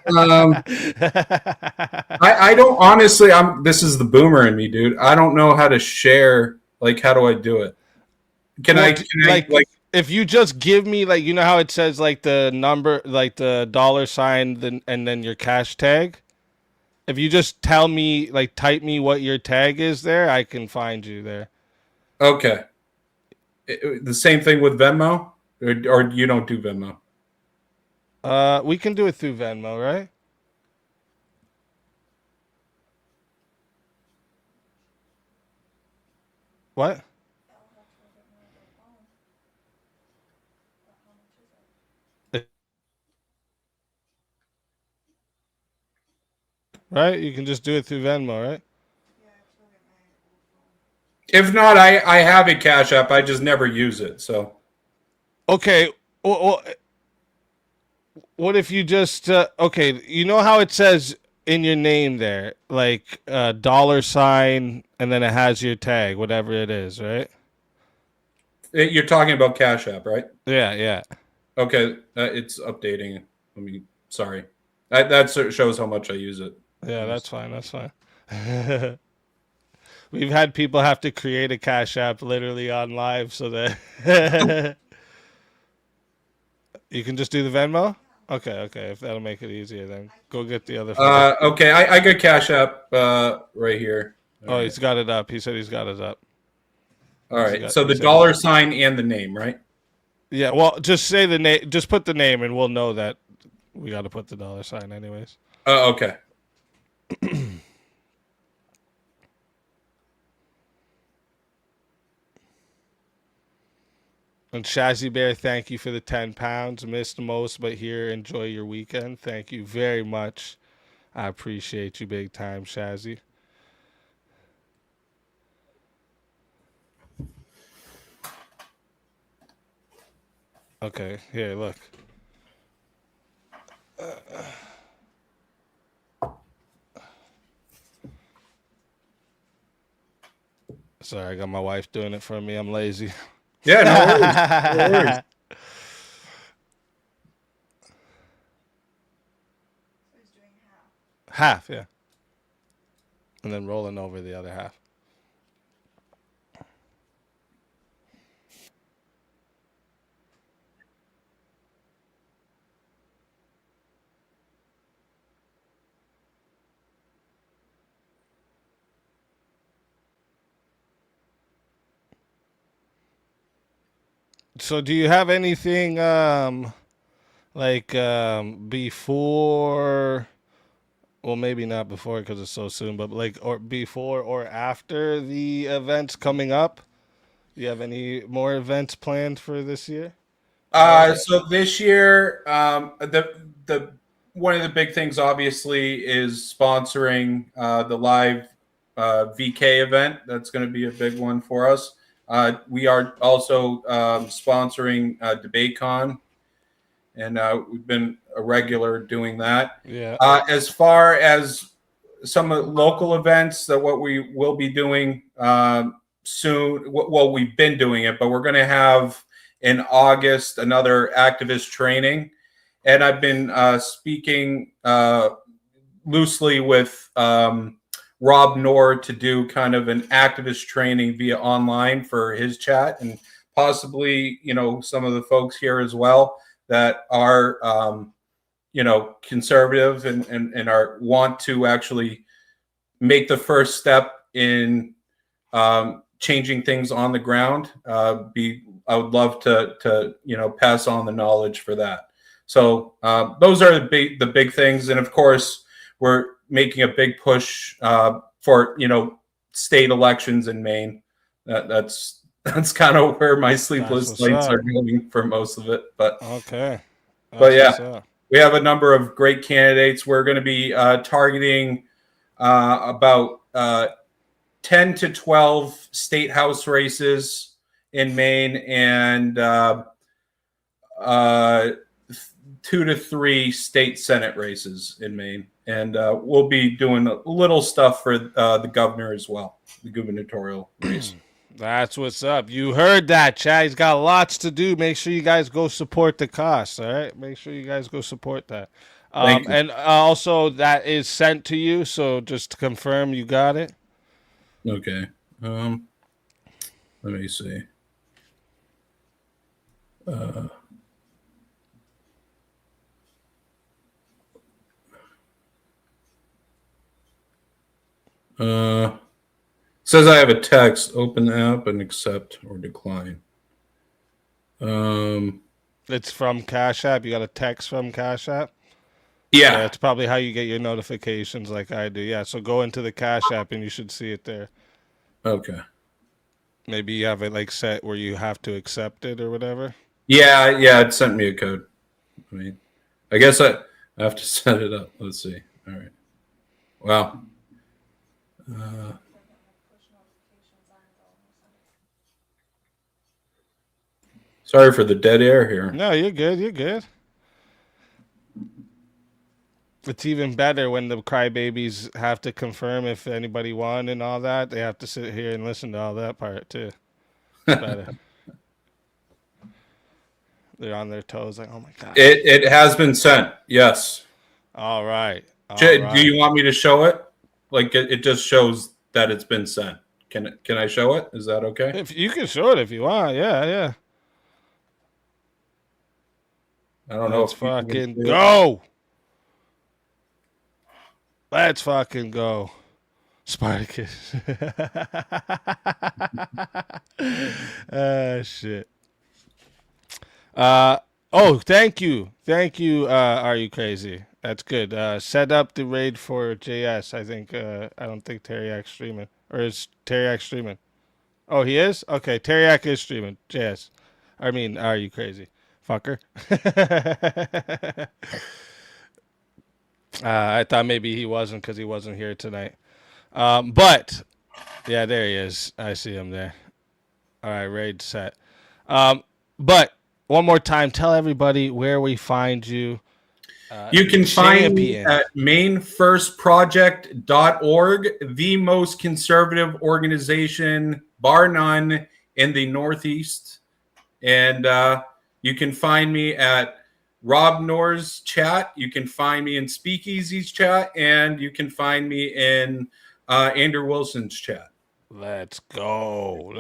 don't honestly. This is the boomer in me, dude. I don't know how to share. Like, how do I do it? Can I if you just give me like, you know how it says like the number, like the $sign, and then your cash tag. If you just tell me, like, type me what your tag is there, I can find you there. Okay. The same thing with Venmo, or you don't do Venmo? We can do it through Venmo, right? What? Right? You can just do it through Venmo, right? If not, I have a Cash App. I just never use it. So. Okay. Well, what if you just okay? You know how it says in your name there, like $sign, and then it has your tag, whatever it is, right? You're talking about Cash App, right? Yeah. Okay, it's updating. Sorry. That shows how much I use it. Yeah, that's fine. We've had people have to create a Cash App literally on live so that you can just do the Venmo. Okay. If that'll make it easier, then go get the other. Okay, I got Cash App right here. All right. He's got it up. He said he's got it up. All right. So the $sign and the name, right? Yeah. Well, just say the name. Just put the name, and we'll know that we got to put the $sign anyways. Okay. And Shazzy Bear, thank you for the 10 pounds. Missed most, but here, enjoy your weekend. Thank you very much. I appreciate you big time, Shazzy. Okay, here, look. Sorry, I got my wife doing it for me. I'm lazy. Yeah, no worries. Half, yeah. And then rolling over the other half. So do you have anything before, well, maybe not before because it's so soon, but like or before or after the events coming up? Do you have any more events planned for this year? So this year, the one of the big things obviously is sponsoring the live VK event. That's going to be a big one for us. We are also sponsoring DebateCon, and we've been a regular doing that. Yeah. As far as some local events, that what we will be doing soon. Well, we've been doing it, but we're going to have in August another activist training, and I've been speaking loosely with Rob Noor to do kind of an activist training via online for his chat, and possibly, some of the folks here as well that are, conservative and want to actually make the first step in changing things on the ground, I would love to pass on the knowledge for that. So those are the big things, and of course we're making a big push for state elections in Maine. That's kind of where my sleepless nights are going for most of it. But okay, but yeah, we have a number of great candidates. We're going to be targeting about 10 to 12 state house races in Maine, and 2 to 3 state Senate races in Maine. And we'll be doing a little stuff for the governor as well, the gubernatorial race. That's what's up. You heard that, Chad. He's got lots to do. Make sure you guys go support the cause, all right? Make sure you guys go support that. And also, that is sent to you, so just to confirm you got it. Okay. Let me see. Says I have a text. Open the app and accept or decline. It's from Cash App. You got a text from Cash App? Yeah. That's probably how you get your notifications like I do. Yeah, so go into the Cash App and you should see it there. Okay. Maybe you have it like set where you have to accept it or whatever. Yeah, it sent me a code. I mean, I guess I have to set it up. Let's see. All right. Wow. Sorry for the dead air here. No, you're good. You're good. It's even better when the crybabies have to confirm if anybody won and all that. They have to sit here and listen to all that part too. It's better. They're on their toes like, oh my God. It has been sent. Yes. All right. Do you want me to show it? Like it just shows that it's been sent. Can I show it? Is that okay? If you can show it if you want. Yeah. I don't know. Let's fucking go. Let's fucking go. Spartacus. Shit. Thank you. Are you crazy? That's good. Set up the raid for JS. I think I don't think Teriak's streaming. Or is Teriak streaming? Oh, he is? Okay, Teriak is streaming. JS. I mean, are you crazy? Fucker. I thought maybe he wasn't because he wasn't here tonight. But yeah, there he is. I see him there. All right, raid set. But one more time, tell everybody where we find you. You can find me at mainfirstproject.org, the most conservative organization, bar none, in the Northeast. And you can find me at Rob Noor's chat. You can find me in Speakeazy's chat. And you can find me in Andrew Wilson's chat. Let's go.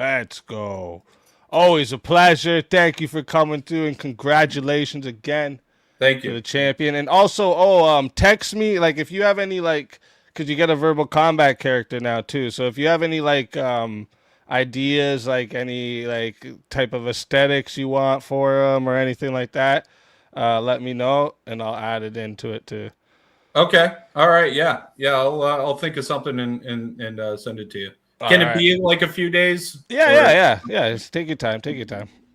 Always a pleasure. Thank you for coming through, and congratulations again. Thank you. To the champion. And also, text me, like, if you have any, like, because you get a verbal combat character now, too. So if you have any, like, ideas, like, any, like, type of aesthetics you want for them or anything like that, let me know, and I'll add it into it, too. Okay. All right. Yeah. I'll think of something and send it to you. Can it be in, like, a few days? Yeah. Just take your time.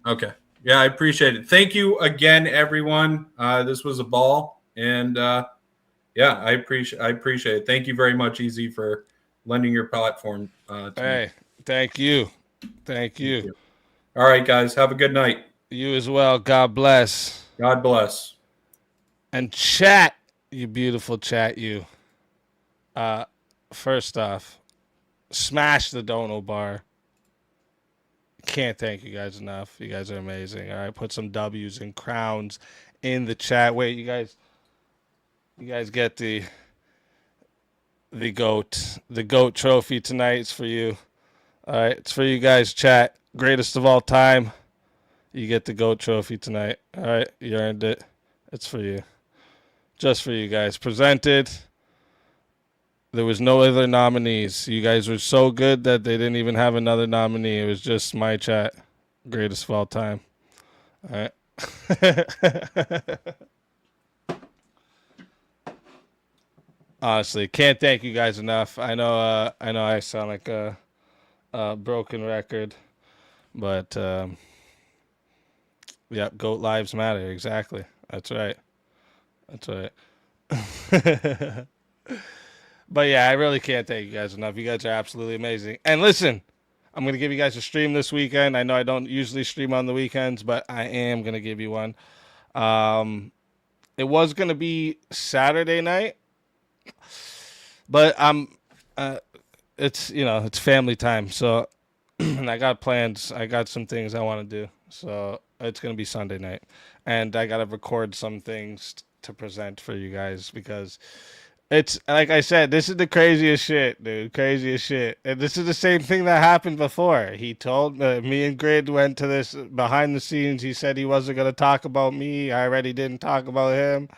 Okay. Yeah, I appreciate it. Thank you again, everyone. This was a ball, and I appreciate it. Thank you very much, Easy, for lending your platform. To me. Thank you. All right, guys, have a good night. You as well. God bless. God bless. And chat, you beautiful chat, you. First off, smash the dono bar. Can't thank you guys enough. You guys are amazing. All right, put some W's and crowns in the chat. Wait, you guys get the goat trophy tonight. It's for you. All right, it's for you guys. Chat, greatest of all time. You get the goat trophy tonight. All right, you earned it. It's for you, just for you guys. Presented There was no other nominees. You guys were so good that they didn't even have another nominee. It was just my chat. Greatest of all time. All right. Honestly, can't thank you guys enough. I know I sound like a broken record, but yeah, GOAT lives matter. Exactly. That's right. That's right. But yeah, I really can't thank you guys enough. You guys are absolutely amazing. And listen, I'm going to give you guys a stream this weekend. I know I don't usually stream on the weekends, but I am going to give you one. It was going to be Saturday night, but it's, it's family time. So I got plans. I got some things I want to do. So it's going to be Sunday night. And I got to record some things to present for you guys because it's, like I said, this is the craziest shit, dude. Craziest shit. And this is the same thing that happened before. He told me and Grid went to this behind the scenes. He said he wasn't going to talk about me. I already didn't talk about him.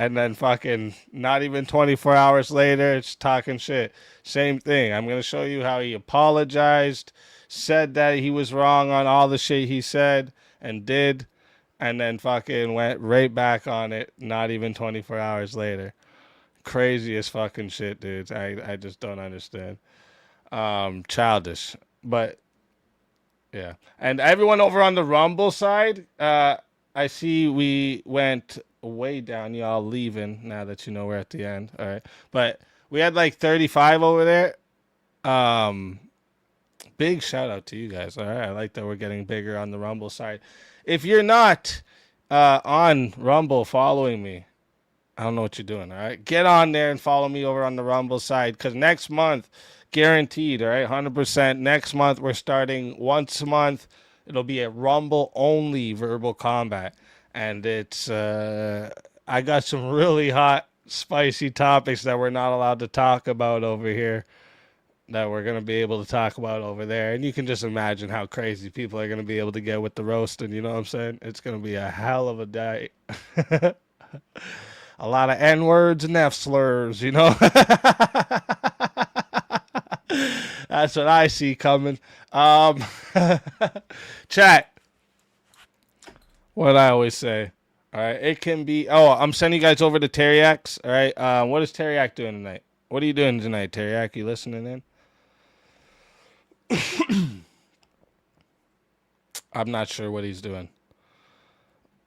And then fucking not even 24 hours later, it's talking shit. Same thing. I'm going to show you how he apologized, said that he was wrong on all the shit he said and did, and then fucking went right back on it not even 24 hours later. Craziest fucking shit, dudes. I just don't understand. Childish. But yeah. And everyone over on the Rumble side, I see we went way down, y'all leaving now that you know we're at the end. All right. But we had like 35 over there. Big shout out to you guys. All right. I like that we're getting bigger on the Rumble side. If you're not on Rumble following me, I don't know what you're doing, all right? Get on there and follow me over on the Rumble side because next month, guaranteed, all right, 100%. Next month, we're starting once a month. It'll be a Rumble-only verbal combat. And it's, I got some really hot, spicy topics that we're not allowed to talk about over here that we're going to be able to talk about over there. And you can just imagine how crazy people are going to be able to get with the roasting, you know what I'm saying? It's going to be a hell of a day. A lot of N-words and F-slurs, you know? That's what I see coming. Chat. What I always say. All right. It can be... Oh, I'm sending you guys over to Teriak's. All right. What is Teriak doing tonight? What are you doing tonight, Teriak? You listening in? I'm not sure what he's doing.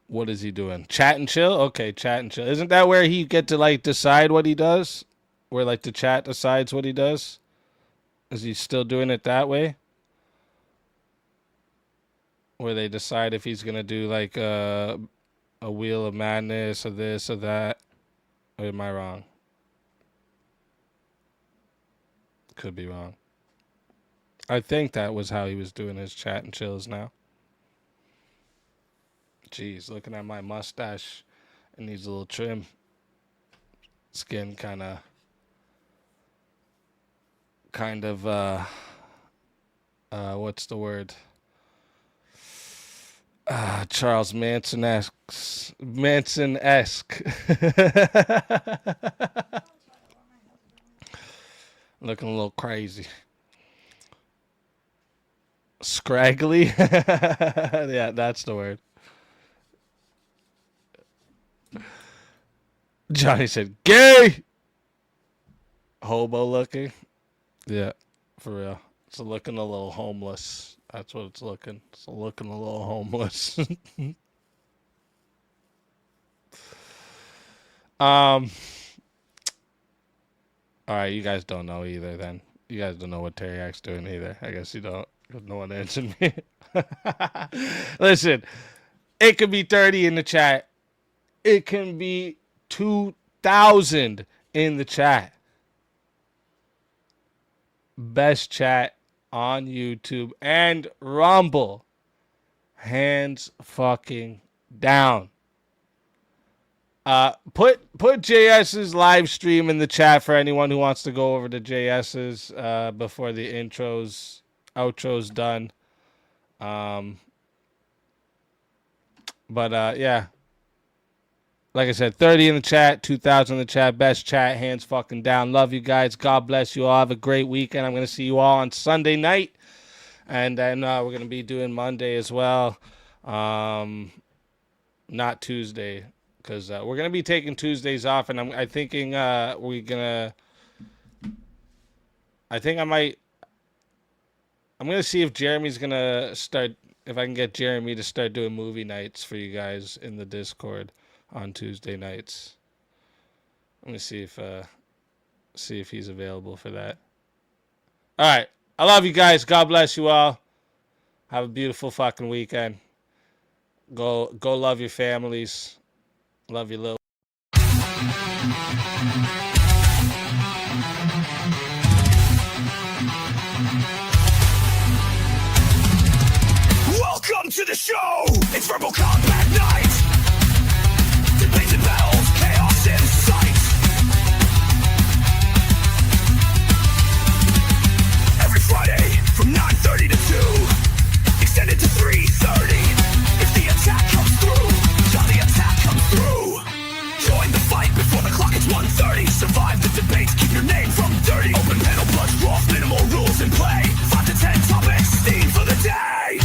What is he doing? Chat and chill? Okay, chat and chill. Isn't that where he get to like decide what he does? Where like the chat decides what he does? Is he still doing it that way? Where they decide if he's gonna do like a wheel of madness or this or that? Or am I wrong? Could be wrong. I think that was how he was doing his chat and chills now. Jeez, looking at my mustache and needs a little trim. Skin kind of what's the word? Charles Manson-esque. Looking a little crazy. Scraggly? Yeah, that's the word. Johnny said, gay! Hobo looking? Yeah, for real. It's looking a little homeless. That's what it's looking. It's looking a little homeless. All right, you guys don't know either then. You guys don't know what Teriak's doing either. I guess you don't. No one answered me. Listen, it could be 30 in the chat. It can be 2,000 in the chat. Best chat on YouTube and Rumble. Hands fucking down. Put JS's live stream in the chat for anyone who wants to go over to JS's before the outro's done. But yeah. Like I said, 30 in the chat, 2,000 in the chat. Best chat, hands fucking down. Love you guys. God bless you all. Have a great weekend. I'm going to see you all on Sunday night. And then we're going to be doing Monday as well. Not Tuesday. Because we're going to be taking Tuesdays off. And I'm thinking we're going to... I think I'm going to see if Jeremy's going to start... If I can get Jeremy to start doing movie nights for you guys in the Discord on Tuesday nights. Let me see if he's available for that. All right. I love you guys. God bless you all. Have a beautiful fucking weekend. Go love your families. Love you, little. Welcome to the show! It's Verbal Combat Night! Debates and battles, chaos in sight! Every Friday from 9:30 to 2, extended to 3:30. If the attack comes through, yeah, the attack comes through. Join the fight before the clock hits 1:30. Survive the debates, keep your name from dirty. Open panel, blood draw, minimal rules in play. 5 to 10 topics, steam for the day.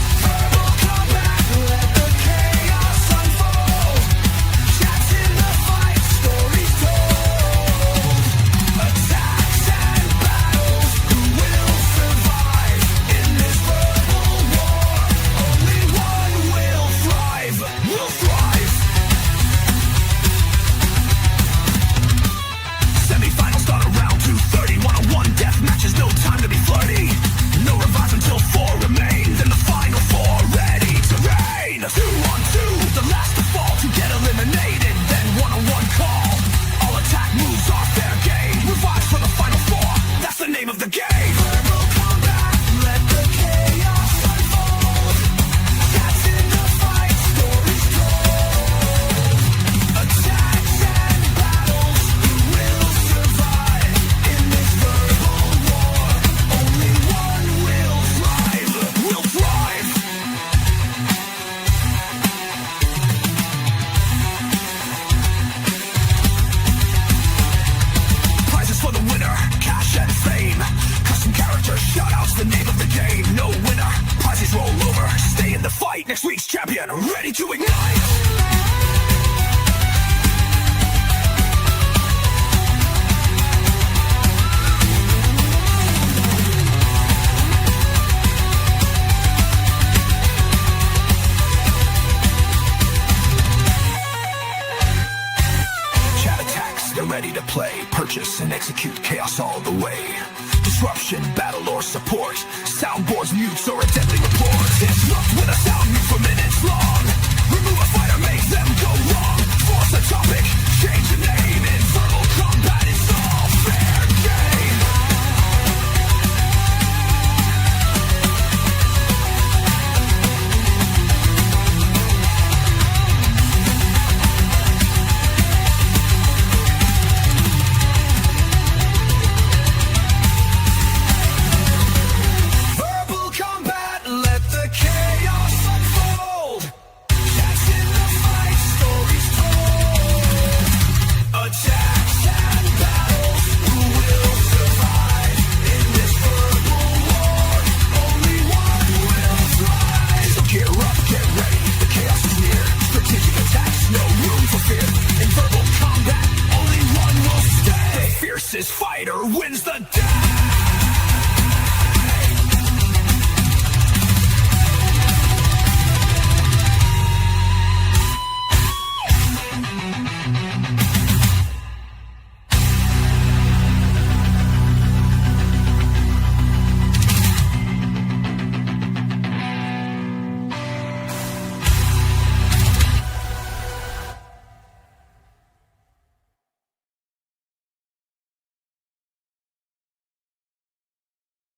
Semifinals start around 2:30. 1-on-1 death matches, no time to be flirty. No revives until 4 remain. Then the final 4 ready to reign. 2-on-2, the last to fall to get eliminated. Then 1-on-1 call. All attack moves are fair game. Revives for the final 4. That's the name of the game. Verbal combat, let the chaos unfold. Cats in the fight, stories told. Attacks and battles, who will survive in this verbal war? Only one will thrive. Will thrive. Prizes for the winner, cash and fame. Custom character shoutouts, the name of the game. No winner, prizes roll over. Stay in the fight. Next week's champion, ready to ignite. Chat attacks, they're ready to play. Purchase and execute chaos all the way. Disruption, battle, or support. Soundboards, mutes, or a deadly report. Disrupt with a sound mute for minutes long. Remove a fighter, make them go wrong. Force a topic, change the name. In verbal combat, it's all fair game. Verbal combat, let the chaos unfold. Cats in the fight, stories told. Attacks and battles, who will survive in this verbal war? Only one will thrive. So gear up, get ready, the chaos is near. Strategic attacks, no room for fear. In verbal combat, only one will stay. The fiercest fighter wins the day.